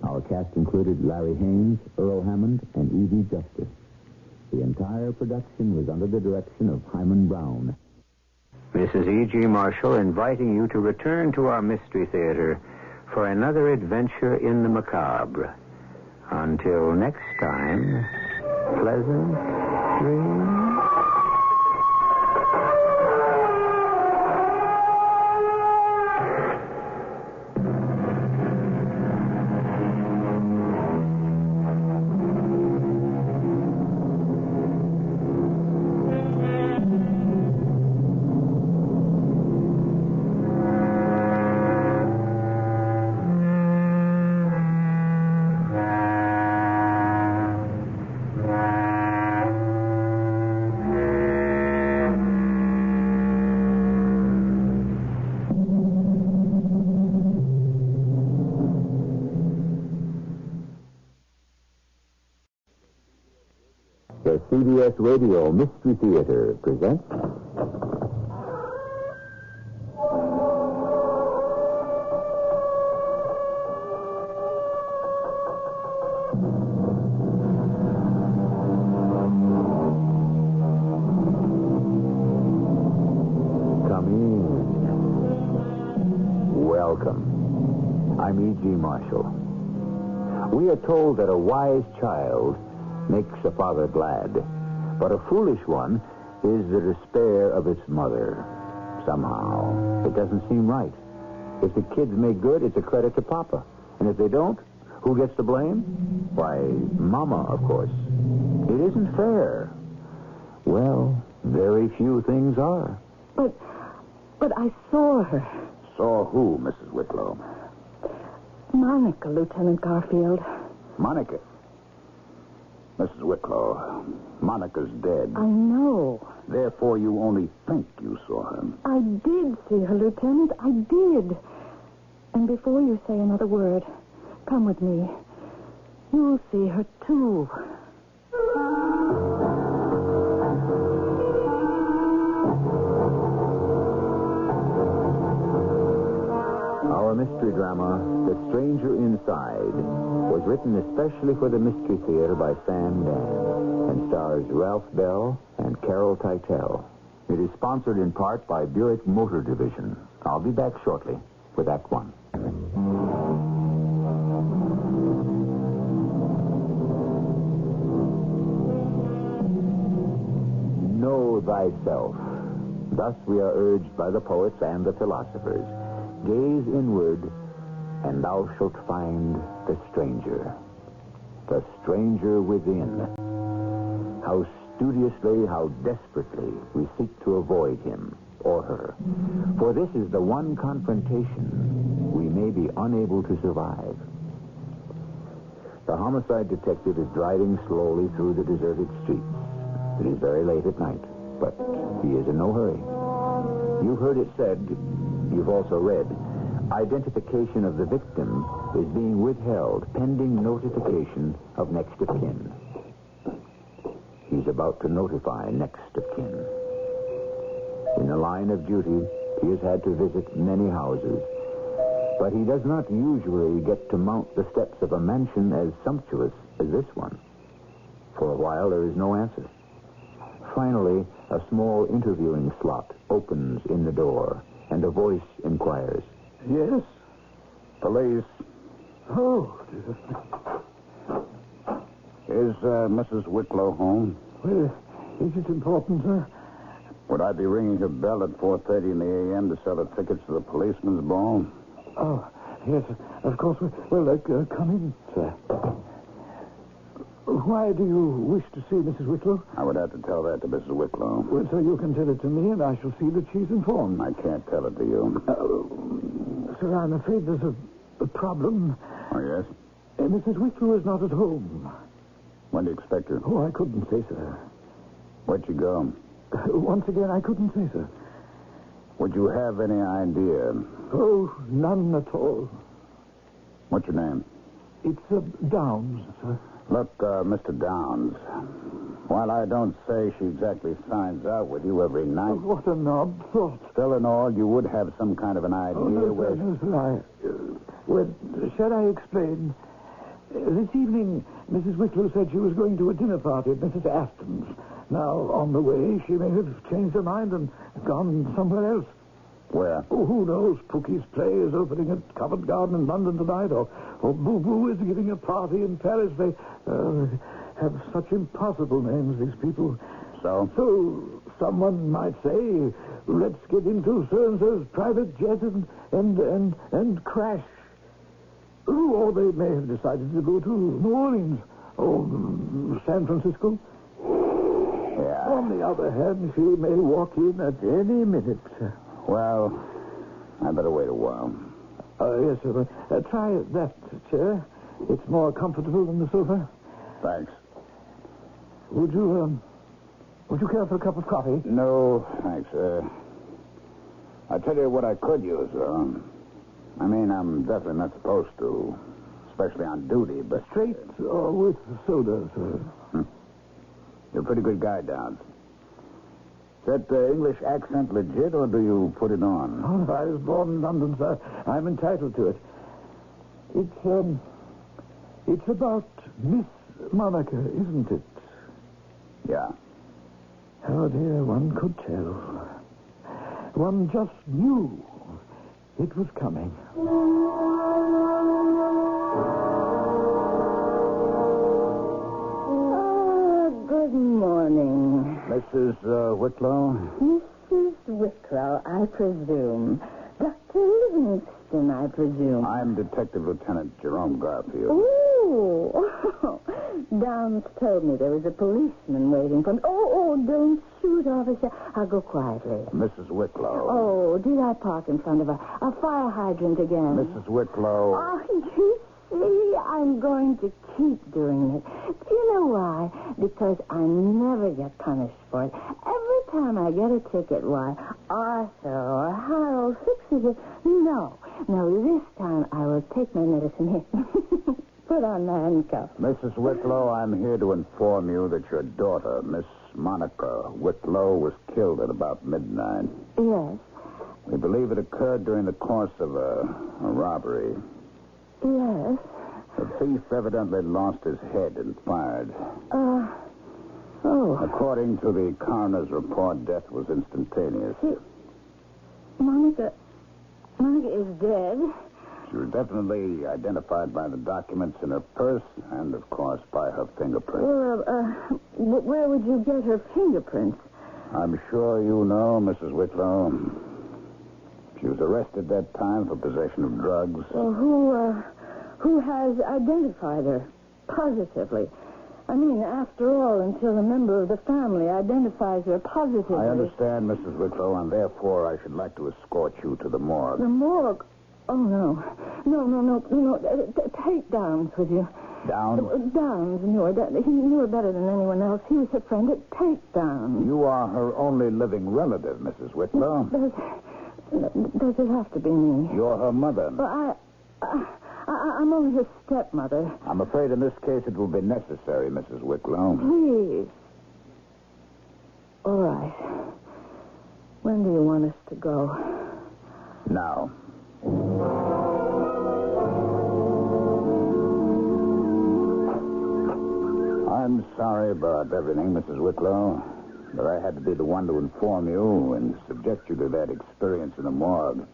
S9: Our cast included Larry Haynes, Earl Hammond, and Evie Justice. The entire production was under the direction of Hyman Brown.
S8: This is E.G. Marshall inviting you to return to our Mystery Theater for another adventure in the macabre. Until next time, pleasant dreams.
S9: The CBS Radio Mystery Theater presents... Come in. Welcome. I'm E.G. Marshall. We are told that a wise child makes a father glad, but a foolish one is the despair of its mother. Somehow, it doesn't seem right. If the kids make good, it's a credit to Papa. And if they don't, who gets the blame? Why, Mama, of course. It isn't fair. Well, very few things are.
S10: But I saw her.
S11: Saw who, Mrs. Wicklow?
S10: Monica, Lieutenant Garfield.
S11: Monica. Mrs. Wicklow, Monica's dead.
S10: I know.
S11: Therefore, you only think you saw her.
S10: I did see her, Lieutenant. I did. And before you say another word, come with me. You'll see her, too.
S9: Our mystery drama, The Stranger Inside, was written especially for the Mystery Theater by Sam Dan and stars Ralph Bell and Carol Teitel. It is sponsored in part by Buick Motor Division. I'll be back shortly with Act One. thyself. Thus we are urged by the poets and the philosophers. Gaze inward, and thou shalt find the stranger within. How studiously, how desperately we seek to avoid him or her. For this is the one confrontation we may be unable to survive. The homicide detective is driving slowly through the deserted streets. It is very late at night, but he is in no hurry. You've heard it said, you've also read, identification of the victim is being withheld pending notification of next of kin. He's about to notify next of kin. In the line of duty, he has had to visit many houses, but he does not usually get to mount the steps of a mansion as sumptuous as this one. For a while, there is no answer. Finally, a small interviewing slot opens in the door, and a voice inquires.
S11: Yes? Police. Oh, Is Mrs. Wicklow home?
S7: Well, is it important, sir?
S11: Would I be ringing her bell at 4:30 in the a.m. to sell her tickets to the policeman's ball?
S7: Oh, yes, of course. Well, come in, sir. Why do you wish to see Mrs. Wicklow?
S11: I would have to tell that to Mrs. Wicklow.
S7: Well, sir, you can tell it to me, and I shall see that she's informed.
S11: I can't tell it to you.
S7: Sir, I'm afraid there's a problem.
S11: Oh, yes?
S7: Mrs. Wicklow is not at home.
S11: When do you expect her?
S7: Oh, I couldn't say, sir.
S11: Where'd she go?
S7: Once again, I couldn't say, sir.
S11: Would you have any idea?
S7: Oh, none at all.
S11: What's your name?
S7: It's Downs, sir.
S11: Look, Mr. Downs, while I don't say she exactly signs out with you every night...
S7: Oh, what an odd thought.
S11: Still in all, you would have some kind of an idea where...
S7: No, sir, well, shall I explain? This evening, Mrs. Wicklow said she was going to a dinner party at Mrs. Aston's. Now, on the way, she may have changed her mind and gone somewhere else.
S11: Where?
S7: Oh, who knows? Pookie's play is opening at Covent Garden in London tonight, or Boo Boo is giving a party in Paris. They have such impossible names, these people.
S11: So?
S7: So, someone might say, let's get into so-and-so's private jet and crash. Oh, or they may have decided to go to New Orleans or San Francisco.
S11: Yeah.
S7: On the other hand, she may walk in at any minute.
S11: Well, I better wait a while.
S7: Yes, sir. Try that chair. It's more comfortable than the sofa.
S11: Thanks.
S7: Would you care for a cup of coffee?
S11: No, thanks. I tell you what I could use, I mean, I'm definitely not supposed to, especially on duty, but...
S7: Straight or with soda, sir?
S11: You're a pretty good guy, Downs. Is that English accent legit, or do you put it on?
S7: Oh, I was born in London, sir. I'm entitled to it. It's about Miss Monica, isn't it?
S11: Yeah.
S7: Oh, dear, one could tell. One just knew it was coming.
S12: Good morning.
S11: Mrs. Wicklow?
S12: Mrs. Wicklow, I presume. Dr. Livingston, I presume.
S11: I'm Detective Lieutenant Jerome Garfield.
S12: Oh, Downs told me there was a policeman waiting for me. Oh, don't shoot, officer. I'll go quietly.
S11: Mrs. Wicklow.
S12: Oh, did I park in front of a fire hydrant again?
S11: Mrs. Wicklow.
S12: Oh, you see, I'm going to keep doing it. Do you know why? Because I never get punished for it. Every time I get a ticket, why, Arthur or Harold fixes it. No, this time I will take my medicine here. Put on the handcuffs.
S11: Mrs. Wicklow, I'm here to inform you that your daughter, Miss Monica Wicklow, was killed at about midnight.
S12: Yes.
S11: We believe it occurred during the course of a robbery.
S12: Yes.
S11: The thief evidently lost his head and fired.
S12: Oh.
S11: According to the coroner's report, death was instantaneous.
S12: Monica is dead.
S11: She was definitely identified by the documents in her purse and, of course, by her fingerprints.
S12: Well, where would you get her fingerprints?
S9: I'm sure you know Mrs. Wicklow. She was arrested that time for possession of drugs.
S12: Well, who has identified her positively? I mean, after all, until a member of the family identifies her positively.
S9: I understand, Mrs. Wicklow, and therefore I should like to escort you to the morgue.
S12: The morgue? Oh, no. No. Take Downs with you.
S9: Downs?
S12: Downs knew her. He knew her better than anyone else. He was her friend. Take Downs.
S9: You are her only living relative, Mrs. Wicklow.
S12: Does it have to be me?
S9: You're her mother.
S12: Well, I'm only her stepmother.
S9: I'm afraid in this case it will be necessary, Mrs. Wicklow.
S12: Please. All right. When do you want us to go?
S9: Now. I'm sorry about everything, Mrs. Wicklow, but I had to be the one to inform you and subject you to that experience in the morgue.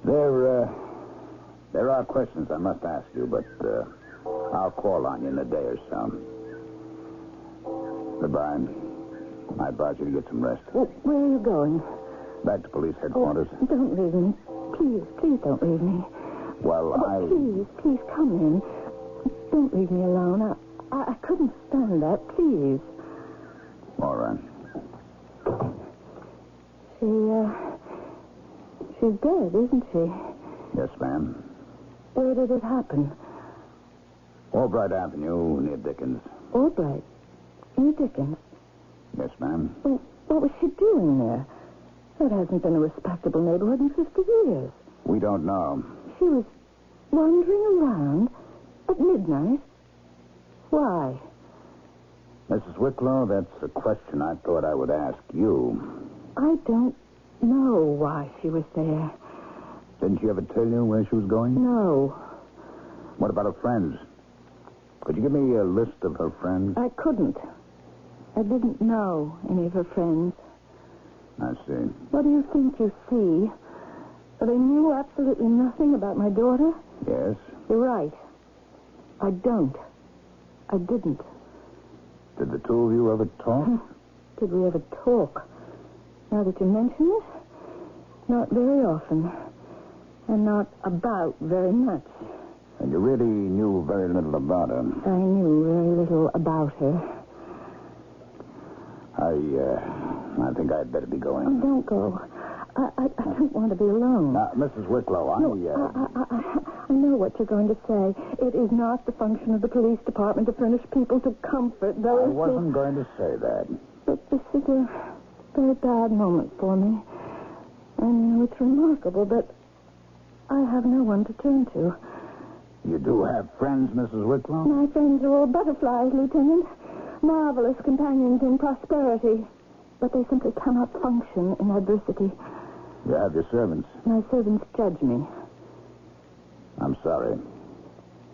S9: There are questions I must ask you, but I'll call on you in a day or so. Goodbye. I advise you to get some rest.
S12: Where are you going?
S9: Back to police headquarters.
S12: Oh, don't leave me. Please don't leave me.
S9: Well,
S12: Please come in. Don't leave me alone. I couldn't stand that. Please.
S9: All right.
S12: She's dead, isn't she?
S9: Yes, ma'am.
S12: Where did it happen?
S9: Albright Avenue, near Dickens.
S12: Albright? Near Dickens?
S9: Yes, ma'am.
S12: Well, what was she doing there? That hasn't been a respectable neighborhood in 50 years.
S9: We don't know.
S12: She was wandering around at midnight. Why?
S9: Mrs. Wicklow, that's a question I thought I would ask you.
S12: I don't know why she was there.
S9: Didn't she ever tell you where she was going?
S12: No.
S9: What about her friends? Could you give me a list of her friends?
S12: I couldn't. I didn't know any of her friends.
S9: I see.
S12: What do you think you see? That I knew absolutely nothing about my daughter?
S9: Yes.
S12: You're right. I don't. I didn't.
S9: Did the two of you ever talk?
S12: Did we ever talk? Now that you mention it, not very often. And not about very much.
S9: And you really knew very little about her.
S12: I knew very little about her.
S9: I think I'd better be going.
S12: Oh, don't go. I don't want to be alone.
S9: Mrs. Wicklow,
S12: I know what you're going to say. It is not the function of the police department to furnish people to comfort those
S9: I wasn't going to say that.
S12: But this is a very bad moment for me. And it's remarkable, but I have no one to turn to.
S9: You do have friends, Mrs. Wicklow?
S12: My friends are all butterflies, Lieutenant. Marvelous companions in prosperity. But they simply cannot function in adversity.
S9: You have your servants.
S12: My servants judge me.
S9: I'm sorry.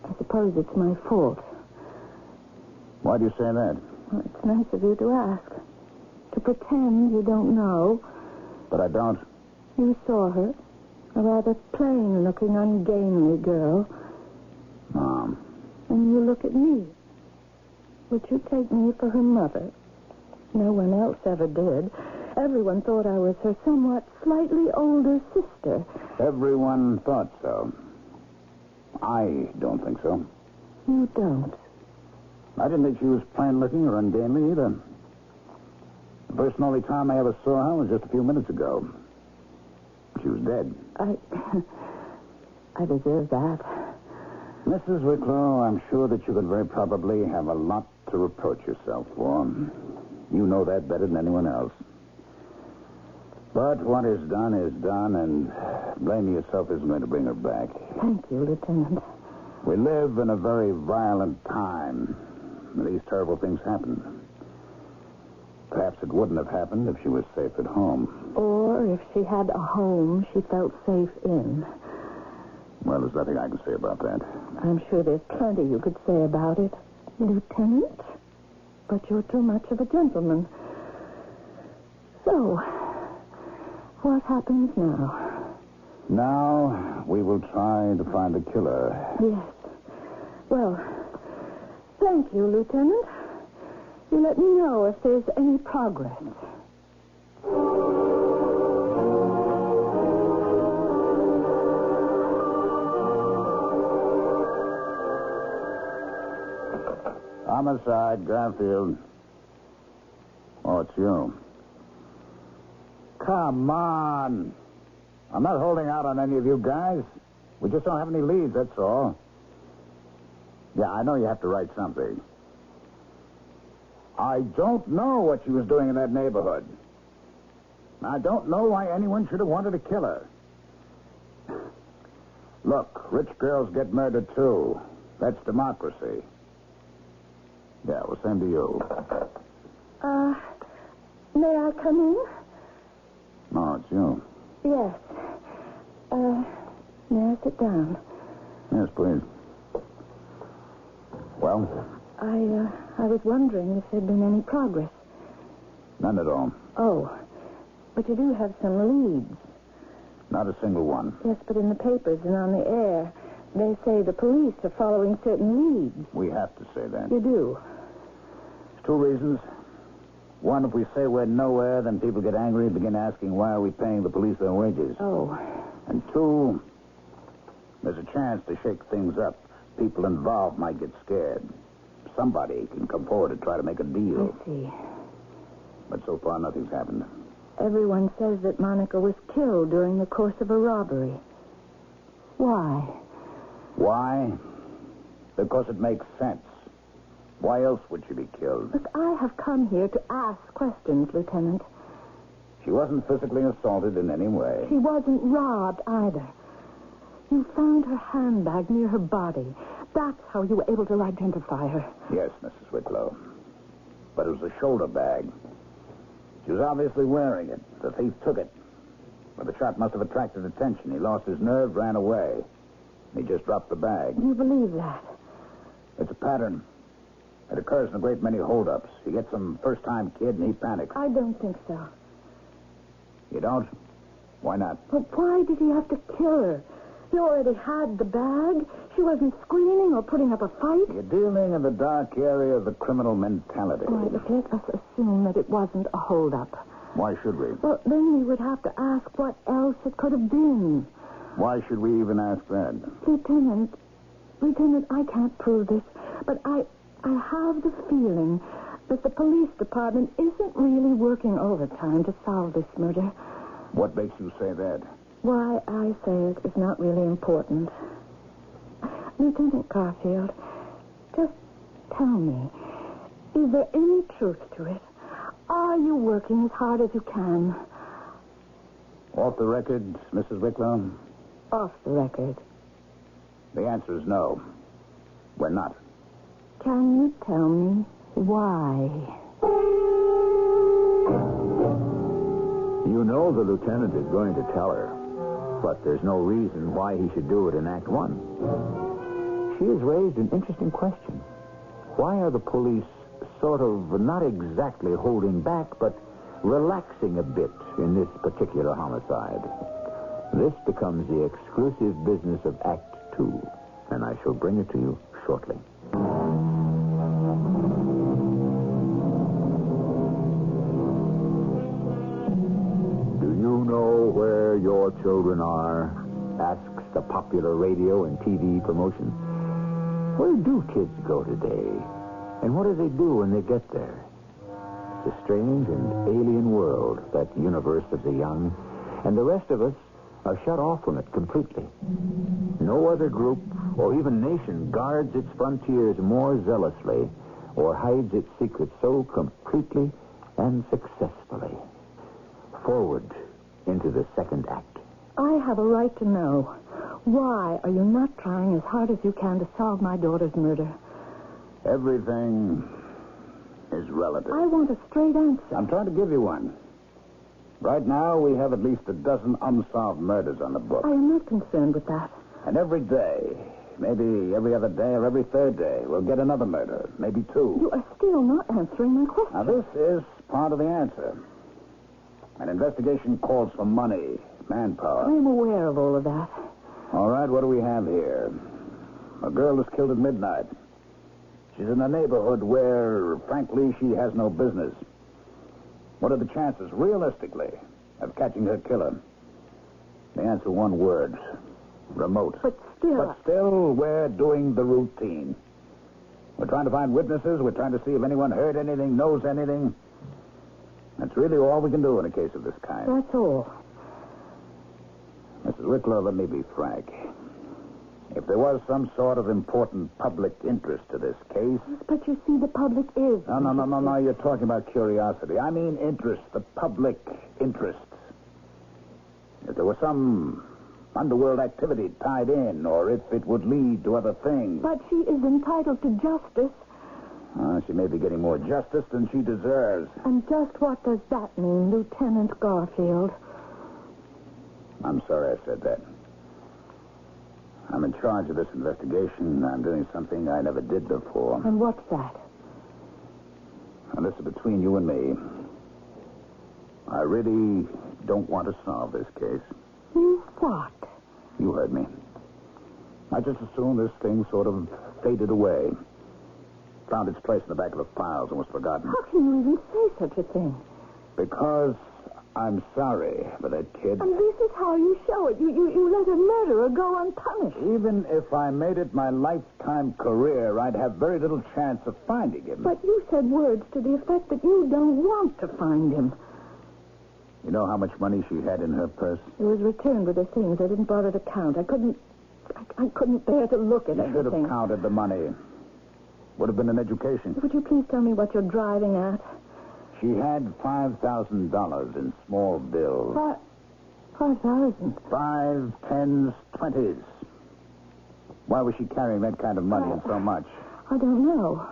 S12: I suppose it's my fault.
S9: Why do you say that?
S12: Well, it's nice of you to ask. To pretend you don't know.
S9: But I don't.
S12: You saw her. A rather plain-looking, ungainly girl.
S9: Mom.
S12: And you look at me. Would you take me for her mother? No one else ever did. Everyone thought I was her somewhat slightly older sister.
S9: Everyone thought so. I don't think so.
S12: You don't?
S9: I didn't think she was plain-looking or ungainly either. The first and only time I ever saw her was just a few minutes ago. She was dead.
S12: I deserve that.
S9: Mrs. Wicklow, I'm sure that you could very probably have a lot to reproach yourself for. You know that better than anyone else. But what is done, and blaming yourself isn't going to bring her back.
S12: Thank you, Lieutenant.
S9: We live in a very violent time. These terrible things happen. Perhaps it wouldn't have happened if she was safe at home.
S12: Or if she had a home she felt safe in.
S9: Well, there's nothing I can say about that.
S12: I'm sure there's plenty you could say about it, Lieutenant. But you're too much of a gentleman. So, what happens now?
S9: Now, we will try to find the killer.
S12: Yes. Well, thank you, Lieutenant. You let me know if there's any progress.
S9: Homicide, Garfield. Oh, it's you. Come on. I'm not holding out on any of you guys. We just don't have any leads, that's all. Yeah, I know you have to write something. I don't know what she was doing in that neighborhood. I don't know why anyone should have wanted to kill her. Look, rich girls get murdered, too. That's democracy. Yeah, well, same to you.
S12: May I come in?
S9: No, it's you.
S12: Yes. May I sit down?
S9: Yes, please. Well?
S12: I was wondering if there'd been any progress.
S9: None at all.
S12: Oh, but you do have some leads.
S9: Not a single one.
S12: Yes, but in the papers and on the air, they say the police are following certain leads.
S9: We have to say that.
S12: You do?
S9: There's two reasons. One, if we say we're nowhere, then people get angry and begin asking why are we paying the police their wages.
S12: Oh.
S9: And two, there's a chance to shake things up. People involved might get scared. Somebody can come forward and try to make a deal.
S12: I see.
S9: But so far, nothing's happened.
S12: Everyone says that Monica was killed during the course of a robbery. Why?
S9: Why? Because it makes sense. Why else would she be killed?
S12: Look, I have come here to ask questions, Lieutenant.
S9: She wasn't physically assaulted in any way.
S12: She wasn't robbed either. You found her handbag near her body. That's how you were able to identify her.
S9: Yes, Mrs. Wicklow. But it was a shoulder bag. She was obviously wearing it. The thief took it. But the shot must have attracted attention. He lost his nerve, ran away. He just dropped the bag.
S12: You believe that?
S9: It's a pattern. It occurs in a great many holdups. You get some first-time kid and he panics.
S12: I don't think so.
S9: You don't? Why not?
S12: But why did he have to kill her? He already had the bag. She wasn't screaming or putting up a fight.
S9: You're dealing in the dark area of the criminal mentality.
S12: All right, but let us assume that it wasn't a holdup.
S9: Why should we?
S12: Well, then we would have to ask what else it could have been.
S9: Why should we even ask that?
S12: Lieutenant, I can't prove this, but I have the feeling that the police department isn't really working overtime to solve this murder.
S9: What makes you say that?
S12: Why I say it is not really important. Lieutenant Garfield, just tell me, is there any truth to it? Are you working as hard as you can?
S9: Off the record, Mrs. Wicklow?
S12: Off the record.
S9: The answer is no. We're not.
S12: Can you tell me why?
S8: You know the lieutenant is going to tell her, but there's no reason why he should do it in Act 1. She has raised an interesting question. Why are the police sort of not exactly holding back, but relaxing a bit in this particular homicide? This becomes the exclusive business of Act 2, and I shall bring it to you shortly. Do you know where your children are? Asks the popular radio and TV promotion. Where do kids go today? And what do they do when they get there? It's a strange and alien world, that universe of the young, and the rest of us are shut off from it completely. No other group or even nation guards its frontiers more zealously or hides its secrets so completely and successfully. Forward into the second act.
S12: I have a right to know. Why are you not trying as hard as you can to solve my daughter's murder?
S9: Everything is relative.
S12: I want a straight answer.
S9: I'm trying to give you one. Right now, we have at least a dozen unsolved murders on the books.
S12: I am not concerned with that.
S9: And every day, maybe every other day or every third day, we'll get another murder, maybe two.
S12: You are still not answering my question.
S9: Now, this is part of the answer. An investigation calls for money, manpower.
S12: I am aware of all of that.
S9: All right, what do we have here? A girl was killed at midnight. She's in a neighborhood where, frankly, she has no business. What are the chances, realistically, of catching her killer? The answer, one word. Remote.
S12: But still,
S9: we're doing the routine. We're trying to find witnesses. We're trying to see if anyone heard anything, knows anything. That's really all we can do in a case of this kind.
S12: That's all.
S9: Mrs. Wicklow, let me be frank. If there was some sort of important public interest to this case...
S12: But you see, the public is...
S9: No. You're talking about curiosity. I mean interest, the public interest. If there was some underworld activity tied in, or if it would lead to other things...
S12: But she is entitled to justice.
S9: She may be getting more justice than she deserves.
S12: And just what does that mean, Lieutenant Garfield?
S9: I'm sorry I said that. I'm in charge of this investigation. I'm doing something I never did before.
S12: And what's that?
S9: Now, this is between you and me. I really don't want to solve this case.
S12: You what?
S9: You heard me. I just assumed this thing sort of faded away. Found its place in the back of the files and was forgotten.
S12: How can you even say such a thing?
S9: Because I'm sorry for that kid.
S12: And this is how you show it. You let a murderer go unpunished.
S9: Even if I made it my lifetime career, I'd have very little chance of finding him.
S12: But you said words to the effect that you don't want to find him.
S9: You know how much money she had in her purse?
S12: It was returned with her things. I didn't bother to count. I couldn't bear to look at everything.
S9: You should have counted the money. Would have been an education.
S12: Would you please tell me what you're driving at?
S9: She had $5,000 in small bills.
S12: 5,000?
S9: 5, 10s, 20s. Why was she carrying that kind of money and so much?
S12: I don't know.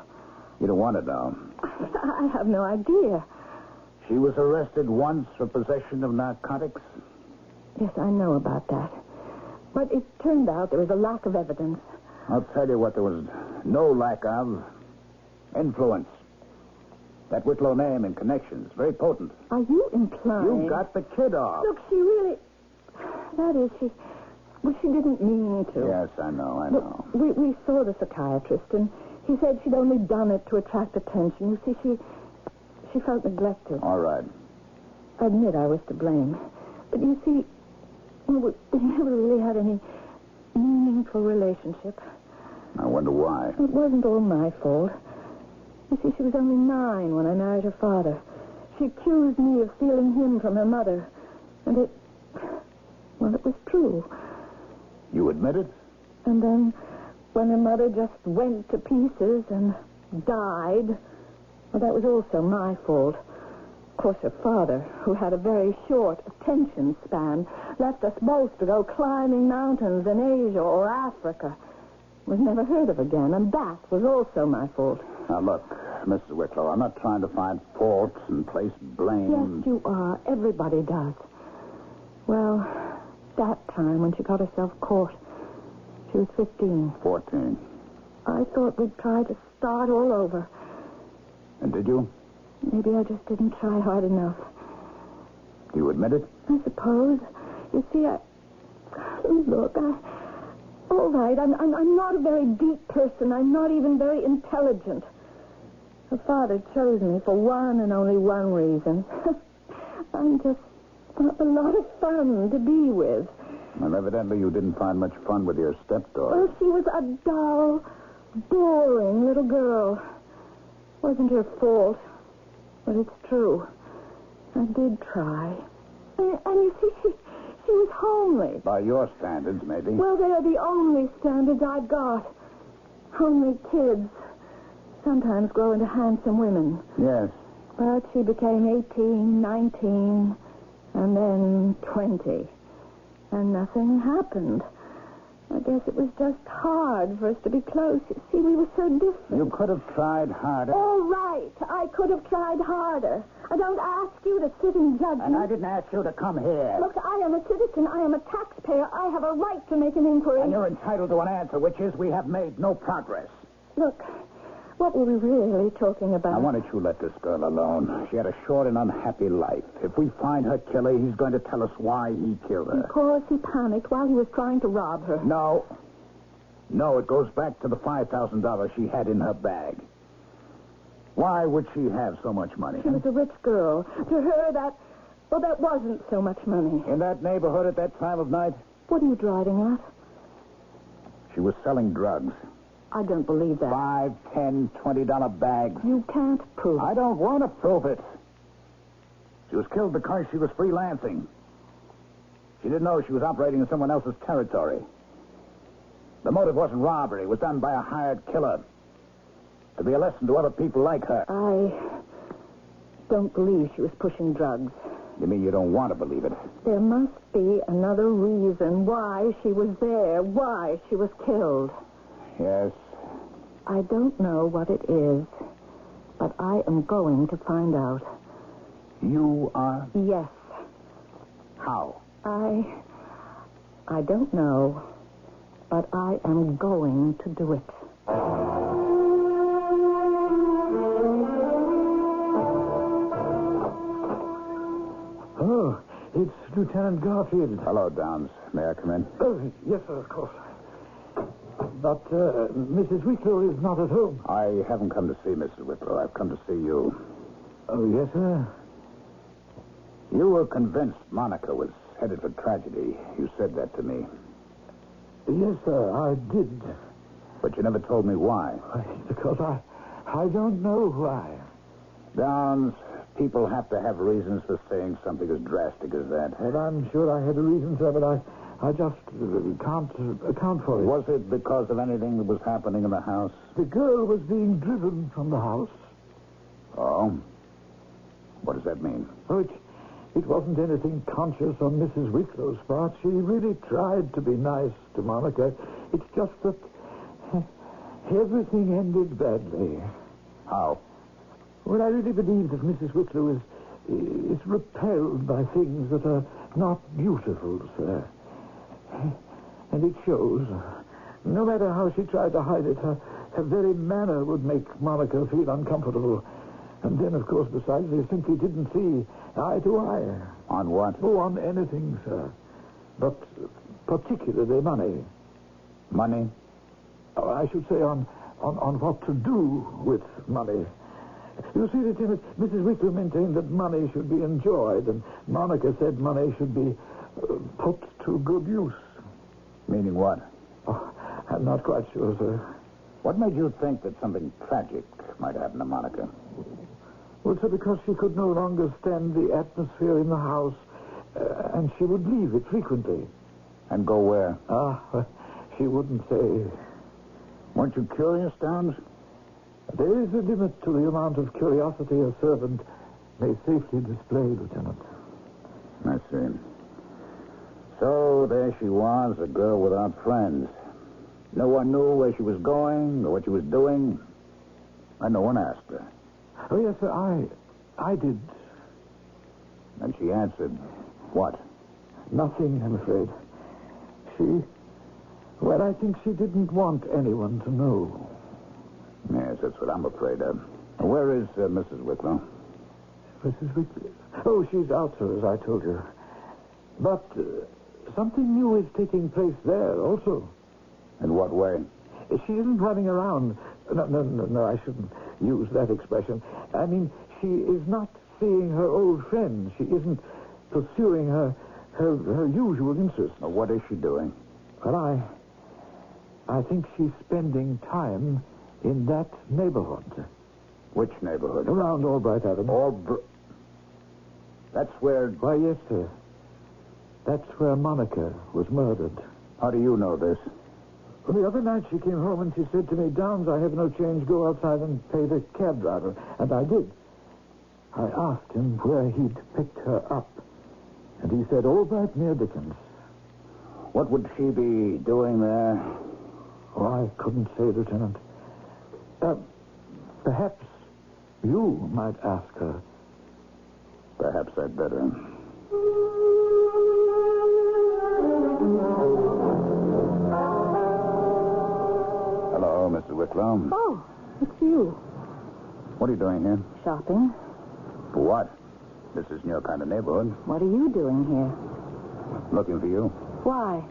S9: You don't want to know.
S12: I have no idea.
S9: She was arrested once for possession of narcotics?
S12: Yes, I know about that. But it turned out there was a lack of evidence.
S9: I'll tell you what there was no lack of. Influence. That Wicklow name and connections. Very potent.
S12: Are you implying...
S9: You got the kid off.
S12: Look, she really... That is, she didn't mean to.
S9: Yes, I know.
S12: Look, we saw the psychiatrist, and he said she'd only done it to attract attention. You see, she felt neglected.
S9: All right.
S12: I admit I was to blame. But you see, we never really had any meaningful relationship.
S9: I wonder why.
S12: It wasn't all my fault. You see, she was only 9 when I married her father. She accused me of stealing him from her mother. And it was true.
S9: You admit it?
S12: And then, when her mother just went to pieces and died, well, that was also my fault. Of course, her father, who had a very short attention span, left us both to go climbing mountains in Asia or Africa. Was never heard of again, and that was also my fault.
S9: Now, look, Mrs. Wicklow, I'm not trying to find faults and place blame.
S12: Yes, you are. Everybody does. Well, that time when she got herself caught, she was 15.
S9: 14.
S12: I thought we'd try to start all over.
S9: And did you?
S12: Maybe I just didn't try hard enough.
S9: Do you admit it?
S12: I suppose. You see, all right, I'm not a very deep person. I'm not even very intelligent. Her father chose me for one and only one reason. I'm just a lot of fun to be with.
S9: Well, evidently you didn't find much fun with your stepdaughter.
S12: Well, she was a dull, boring little girl. Wasn't her fault. But it's true. I did try. And you see, she was homely.
S9: By your standards, maybe.
S12: Well, they're the only standards I've got. Homely kids sometimes grow into handsome women.
S9: Yes.
S12: But she became 18, 19, and then 20. And nothing happened. I guess it was just hard for us to be close. You see, we were so different.
S9: You could have tried harder.
S12: All right. I could have tried harder. I don't ask you to sit and judge me.
S9: And I didn't ask you to come here.
S12: Look, I am a citizen. I am a taxpayer. I have a right to make an inquiry.
S9: And you're entitled to an answer, which is we have made no progress.
S12: Look, what were we really talking about?
S9: Now, why don't you let this girl alone? She had a short and unhappy life. If we find her killer, he's going to tell us why he killed her.
S12: Because he panicked while he was trying to rob her.
S9: No. No, it goes back to the $5,000 she had in her bag. Why would she have so much money?
S12: She was a rich girl. To her, that wasn't so much money.
S9: In that neighborhood at that time of night?
S12: What are you driving at?
S9: She was selling drugs.
S12: I don't believe that.
S9: $5, $10, $20 bags.
S12: You can't prove it.
S9: I don't want to prove it. She was killed because she was freelancing. She didn't know she was operating in someone else's territory. The motive wasn't robbery. It was done by a hired killer. To be a lesson to other people like her.
S12: I don't believe she was pushing drugs.
S9: You mean you don't want to believe it?
S12: There must be another reason why she was there, why she was killed.
S9: Yes.
S12: I don't know what it is, but I am going to find out.
S9: You are?
S12: Yes.
S9: How?
S12: I don't know, but I am going to do it.
S11: Oh, it's Lieutenant Garfield.
S9: Hello, Downs. May I come in?
S11: Oh, yes, sir, of course. But Mrs. Wicklow is not at home.
S9: I haven't come to see Mrs. Wicklow. I've come to see you.
S11: Oh, yes, sir.
S9: You were convinced Monica was headed for tragedy. You said that to me.
S11: Yes, sir, I did.
S9: But you never told me why.
S11: Because I don't know why.
S9: Downs, people have to have reasons for saying something as drastic as that.
S11: Well, I'm sure I had a reason, sir, but I just can't account for it.
S9: Was it because of anything that was happening in the house?
S11: The girl was being driven from the house.
S9: Oh? What does that mean?
S11: Oh, it wasn't anything conscious on Mrs. Wicklow's part. She really tried to be nice to Monica. It's just that everything ended badly.
S9: How?
S11: Well, I really believe that Mrs. Wicklow is repelled by things that are not beautiful, sir. And it shows. No matter how she tried to hide it, her very manner would make Monica feel uncomfortable. And then, of course, besides, they simply didn't see eye to eye.
S9: On what?
S11: Oh, on anything, sir. But particularly money.
S9: Money?
S11: Oh, I should say on what to do with money. You see, Lieutenant, Mrs. Wicklow maintained that money should be enjoyed, and Monica said money should be put to good use.
S9: Meaning what?
S11: Oh, I'm not quite sure, sir.
S9: What made you think that something tragic might happen to Monica?
S11: Well, sir, because she could no longer stand the atmosphere in the house, and she would leave it frequently.
S9: And go where?
S11: She wouldn't say.
S9: Weren't you curious, Downs?
S11: There is a limit to the amount of curiosity a servant may safely display, Lieutenant.
S9: I see. So there she was, a girl without friends. No one knew where she was going or what she was doing. And no one asked her.
S11: Oh, yes, sir, I did.
S9: And she answered, what?
S11: Nothing, I'm afraid. Well, I think she didn't want anyone to know.
S9: Yes, that's what I'm afraid of. Where is Mrs. Wicklow?
S11: Mrs. Wicklow? Oh, she's out, sir, as I told you. But something new is taking place there also.
S9: In what way?
S11: She isn't running around. No, I shouldn't use that expression. I mean, she is not seeing her old friends. She isn't pursuing her usual interests.
S9: Well, what is she doing?
S11: Well, I think she's spending time in that neighborhood.
S9: Which neighborhood?
S11: Around Albright Avenue.
S9: That's where...
S11: Why, yes, sir. That's where Monica was murdered.
S9: How do you know this?
S11: Well, the other night she came home and she said to me, Downs, I have no change. Go outside and pay the cab driver. And I did. I asked him where he'd picked her up. And he said, Albright near Dickens.
S9: What would she be doing there?
S11: Oh, I couldn't say, Lieutenant. Perhaps you might ask her.
S9: Perhaps I'd better. Hello, Mrs. Wicklow.
S12: Oh, it's you.
S9: What are you doing here?
S12: Shopping.
S9: For what? This isn't your kind of neighborhood.
S12: What are you doing here?
S9: Looking for you.
S12: Why?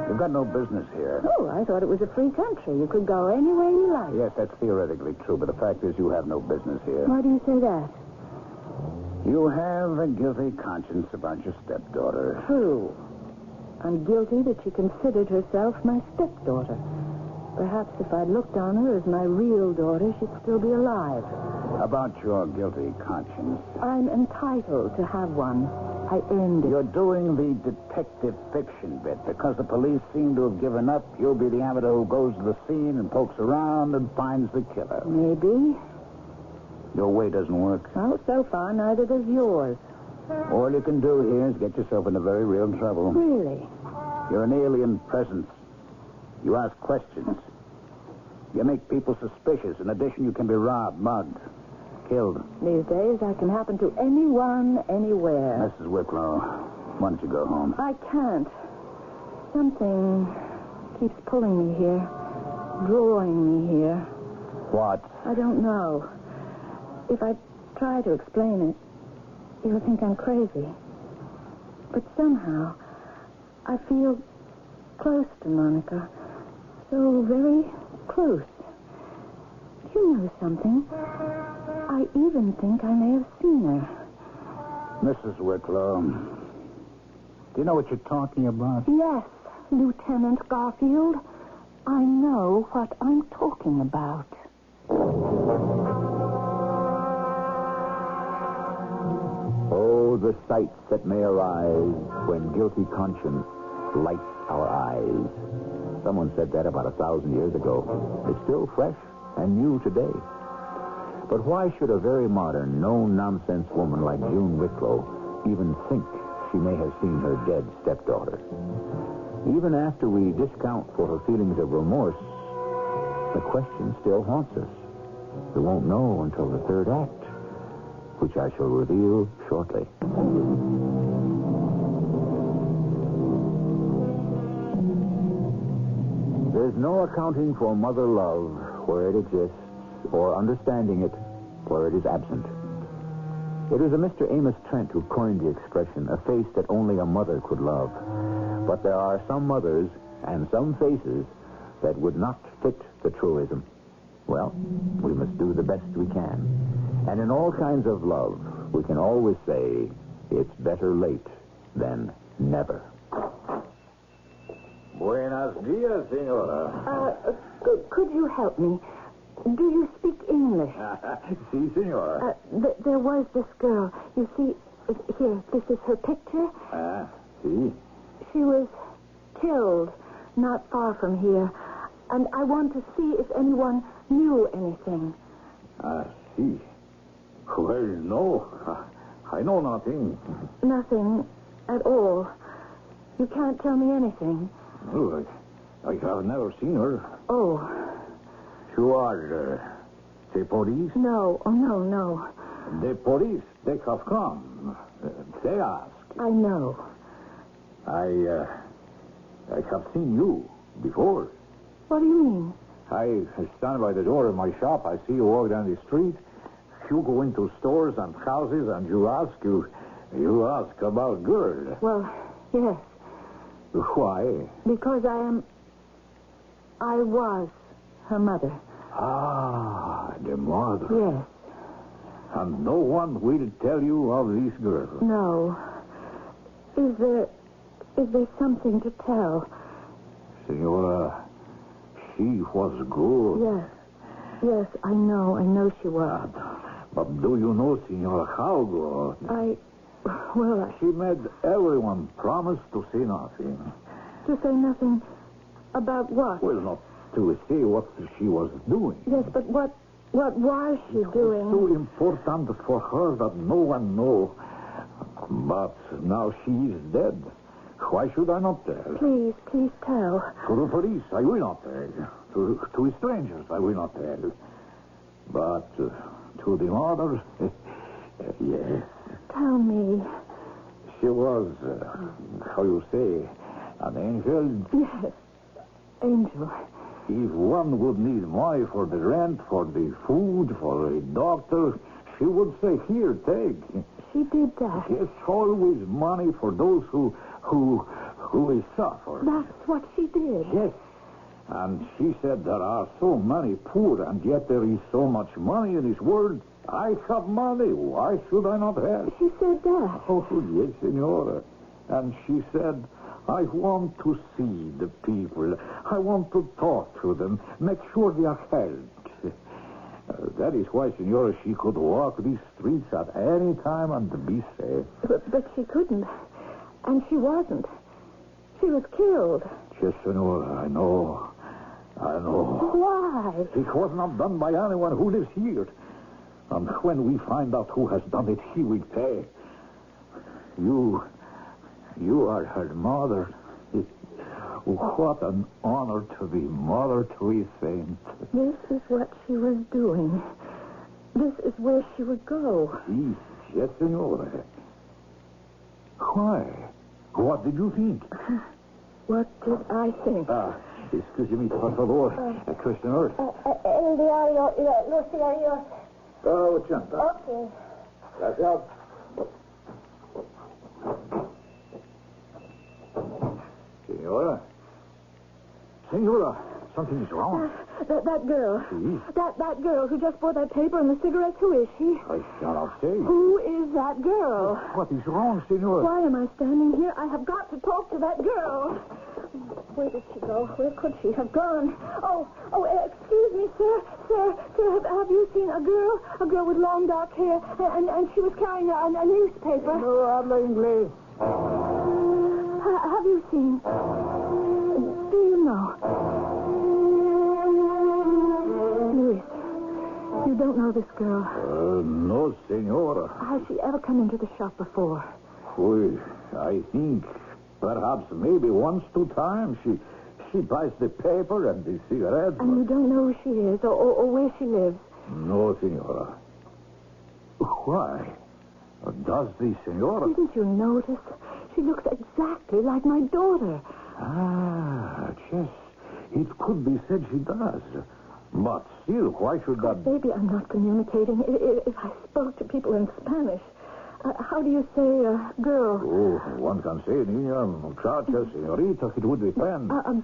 S9: You've got no business here.
S12: Oh, I thought it was a free country. You could go anywhere you like.
S9: Yes, that's theoretically true, but the fact is you have no business here.
S12: Why do you say that?
S9: You have a guilty conscience about your stepdaughter.
S12: True. I'm guilty that she considered herself my stepdaughter. Perhaps if I'd looked on her as my real daughter, she'd still be alive.
S9: About your guilty conscience.
S12: I'm entitled to have one. I earned it.
S9: You're doing the detective fiction bit. Because the police seem to have given up, you'll be the amateur who goes to the scene and pokes around and finds the killer.
S12: Maybe.
S9: Your way doesn't work.
S12: Well, so far, neither does yours.
S9: All you can do here is get yourself into very real trouble.
S12: Really?
S9: You're an alien presence. You ask questions. You make people suspicious. In addition, you can be robbed, mugged, killed.
S12: These days, that can happen to anyone, anywhere.
S9: Mrs. Wicklow, why don't you go home?
S12: I can't. Something keeps pulling me here, drawing me here.
S9: What?
S12: I don't know. If I try to explain it, you'll think I'm crazy. But somehow, I feel close to Monica. So very close. You know something? I even think I may have seen her.
S9: Mrs. Wicklow, do you know what you're talking about?
S12: Yes, Lieutenant Garfield. I know what I'm talking about.
S9: Oh, the sights that may arise when guilty conscience lights our eyes. Someone said that about 1,000 years ago. It's still fresh and new today. But why should a very modern, no-nonsense woman like June Wicklow even think she may have seen her dead stepdaughter? Even after we discount for her feelings of remorse, the question still haunts us. We won't know until the third act, which I shall reveal shortly. There's no accounting for mother love where it exists, or understanding it where it is absent. It was a Mr. Amos Trent who coined the expression, a face that only a mother could love. But there are some mothers and some faces that would not fit the truism. Well, we must do the best we can. And in all kinds of love, we can always say, it's better late than never.
S11: Buenos dias, senora.
S12: Could you help me? Do you speak English?
S11: Si, senora.
S12: There was this girl. You see, here, this is her picture.
S11: Si.
S12: She was killed not far from here. And I want to see if anyone knew anything.
S11: Si. Well, no. I know nothing.
S12: Nothing at all. You can't tell me anything.
S11: Oh, I have never seen her.
S12: Oh.
S11: You are the police?
S12: No. Oh, no.
S11: The police, they have come. They ask.
S12: I know.
S11: I have seen you before.
S12: What do you mean?
S11: I stand by the door of my shop. I see you walk down the street. You go into stores and houses and you ask about girl.
S12: Well, yes.
S11: Why?
S12: Because I was her mother.
S11: Ah, the mother.
S12: Yes.
S11: And no one will tell you of this girl.
S12: No. Is there something to tell?
S11: Senora, she was good.
S12: Yes, I know she was.
S11: But do you know, Senora, how good? She made everyone promise to say nothing.
S12: To say nothing about what?
S11: Well, not to say what she was doing.
S12: Yes, but what was she doing?
S11: It was so important for her that no one knows. But now she is dead. Why should I not tell?
S12: Please tell.
S11: To the police, I will not tell. To strangers, I will not tell. But to the mother, yes.
S12: Tell me.
S11: She was, how you say, an angel?
S12: Yes, angel.
S11: If one would need money for the rent, for the food, for a doctor, she would say, here, take.
S12: She did that?
S11: Yes, always money for those who who is suffering.
S10: That's what she did.
S11: Yes. And she said there are so many poor, and yet there is so much money in this world. I have money. Why should I not have?
S10: She said that.
S11: Oh, yes, Senora. And she said, I want to see the people. I want to talk to them, make sure they are helped. That is why, Senora, she could walk these streets at any time and be safe.
S10: But she couldn't. And she wasn't. She was killed.
S11: Yes, Senora, I know.
S10: Why?
S11: It was not done by anyone who lives here. And when we find out who has done it, he will pay. You are her mother. What an honor to be mother to a saint.
S10: This is what she was doing. This is where she would go.
S11: Yes, Senora. Why? What did you think?
S10: What did I think?
S11: Excuse me, por favor. Questioner.
S12: El diario y los diarios.
S11: 80.
S12: Okay.
S11: Gracias. Senora, something is wrong.
S10: That girl.
S11: See?
S10: That girl who just bought that paper and the cigarettes, who is she?
S11: I cannot say.
S10: Who is that girl?
S11: What is wrong, Senora?
S10: Why am I standing here? I have got to talk to that girl. Where did she go? Where could she have gone? Oh, excuse me, sir. Sir, have you seen a girl? A girl with long dark hair, and she was carrying a newspaper.
S11: No habla inglés.
S10: Have you seen? Do you know? Luis, you don't know this girl.
S11: No, Senora.
S10: Has she ever come into the shop before?
S11: Well, I think perhaps maybe once, 2 times. She buys the paper and the cigarettes.
S10: And you don't know who she is or where she lives?
S11: No, Senora. Why? Does the Senora...
S10: Didn't you notice? She looks exactly like my daughter.
S11: Yes. It could be said she does. But still, why should that...
S10: Baby, I'm not communicating. If I spoke to people in Spanish, how do you say girl?
S11: Oh, one can say niña, muchacha, señorita. It would depend.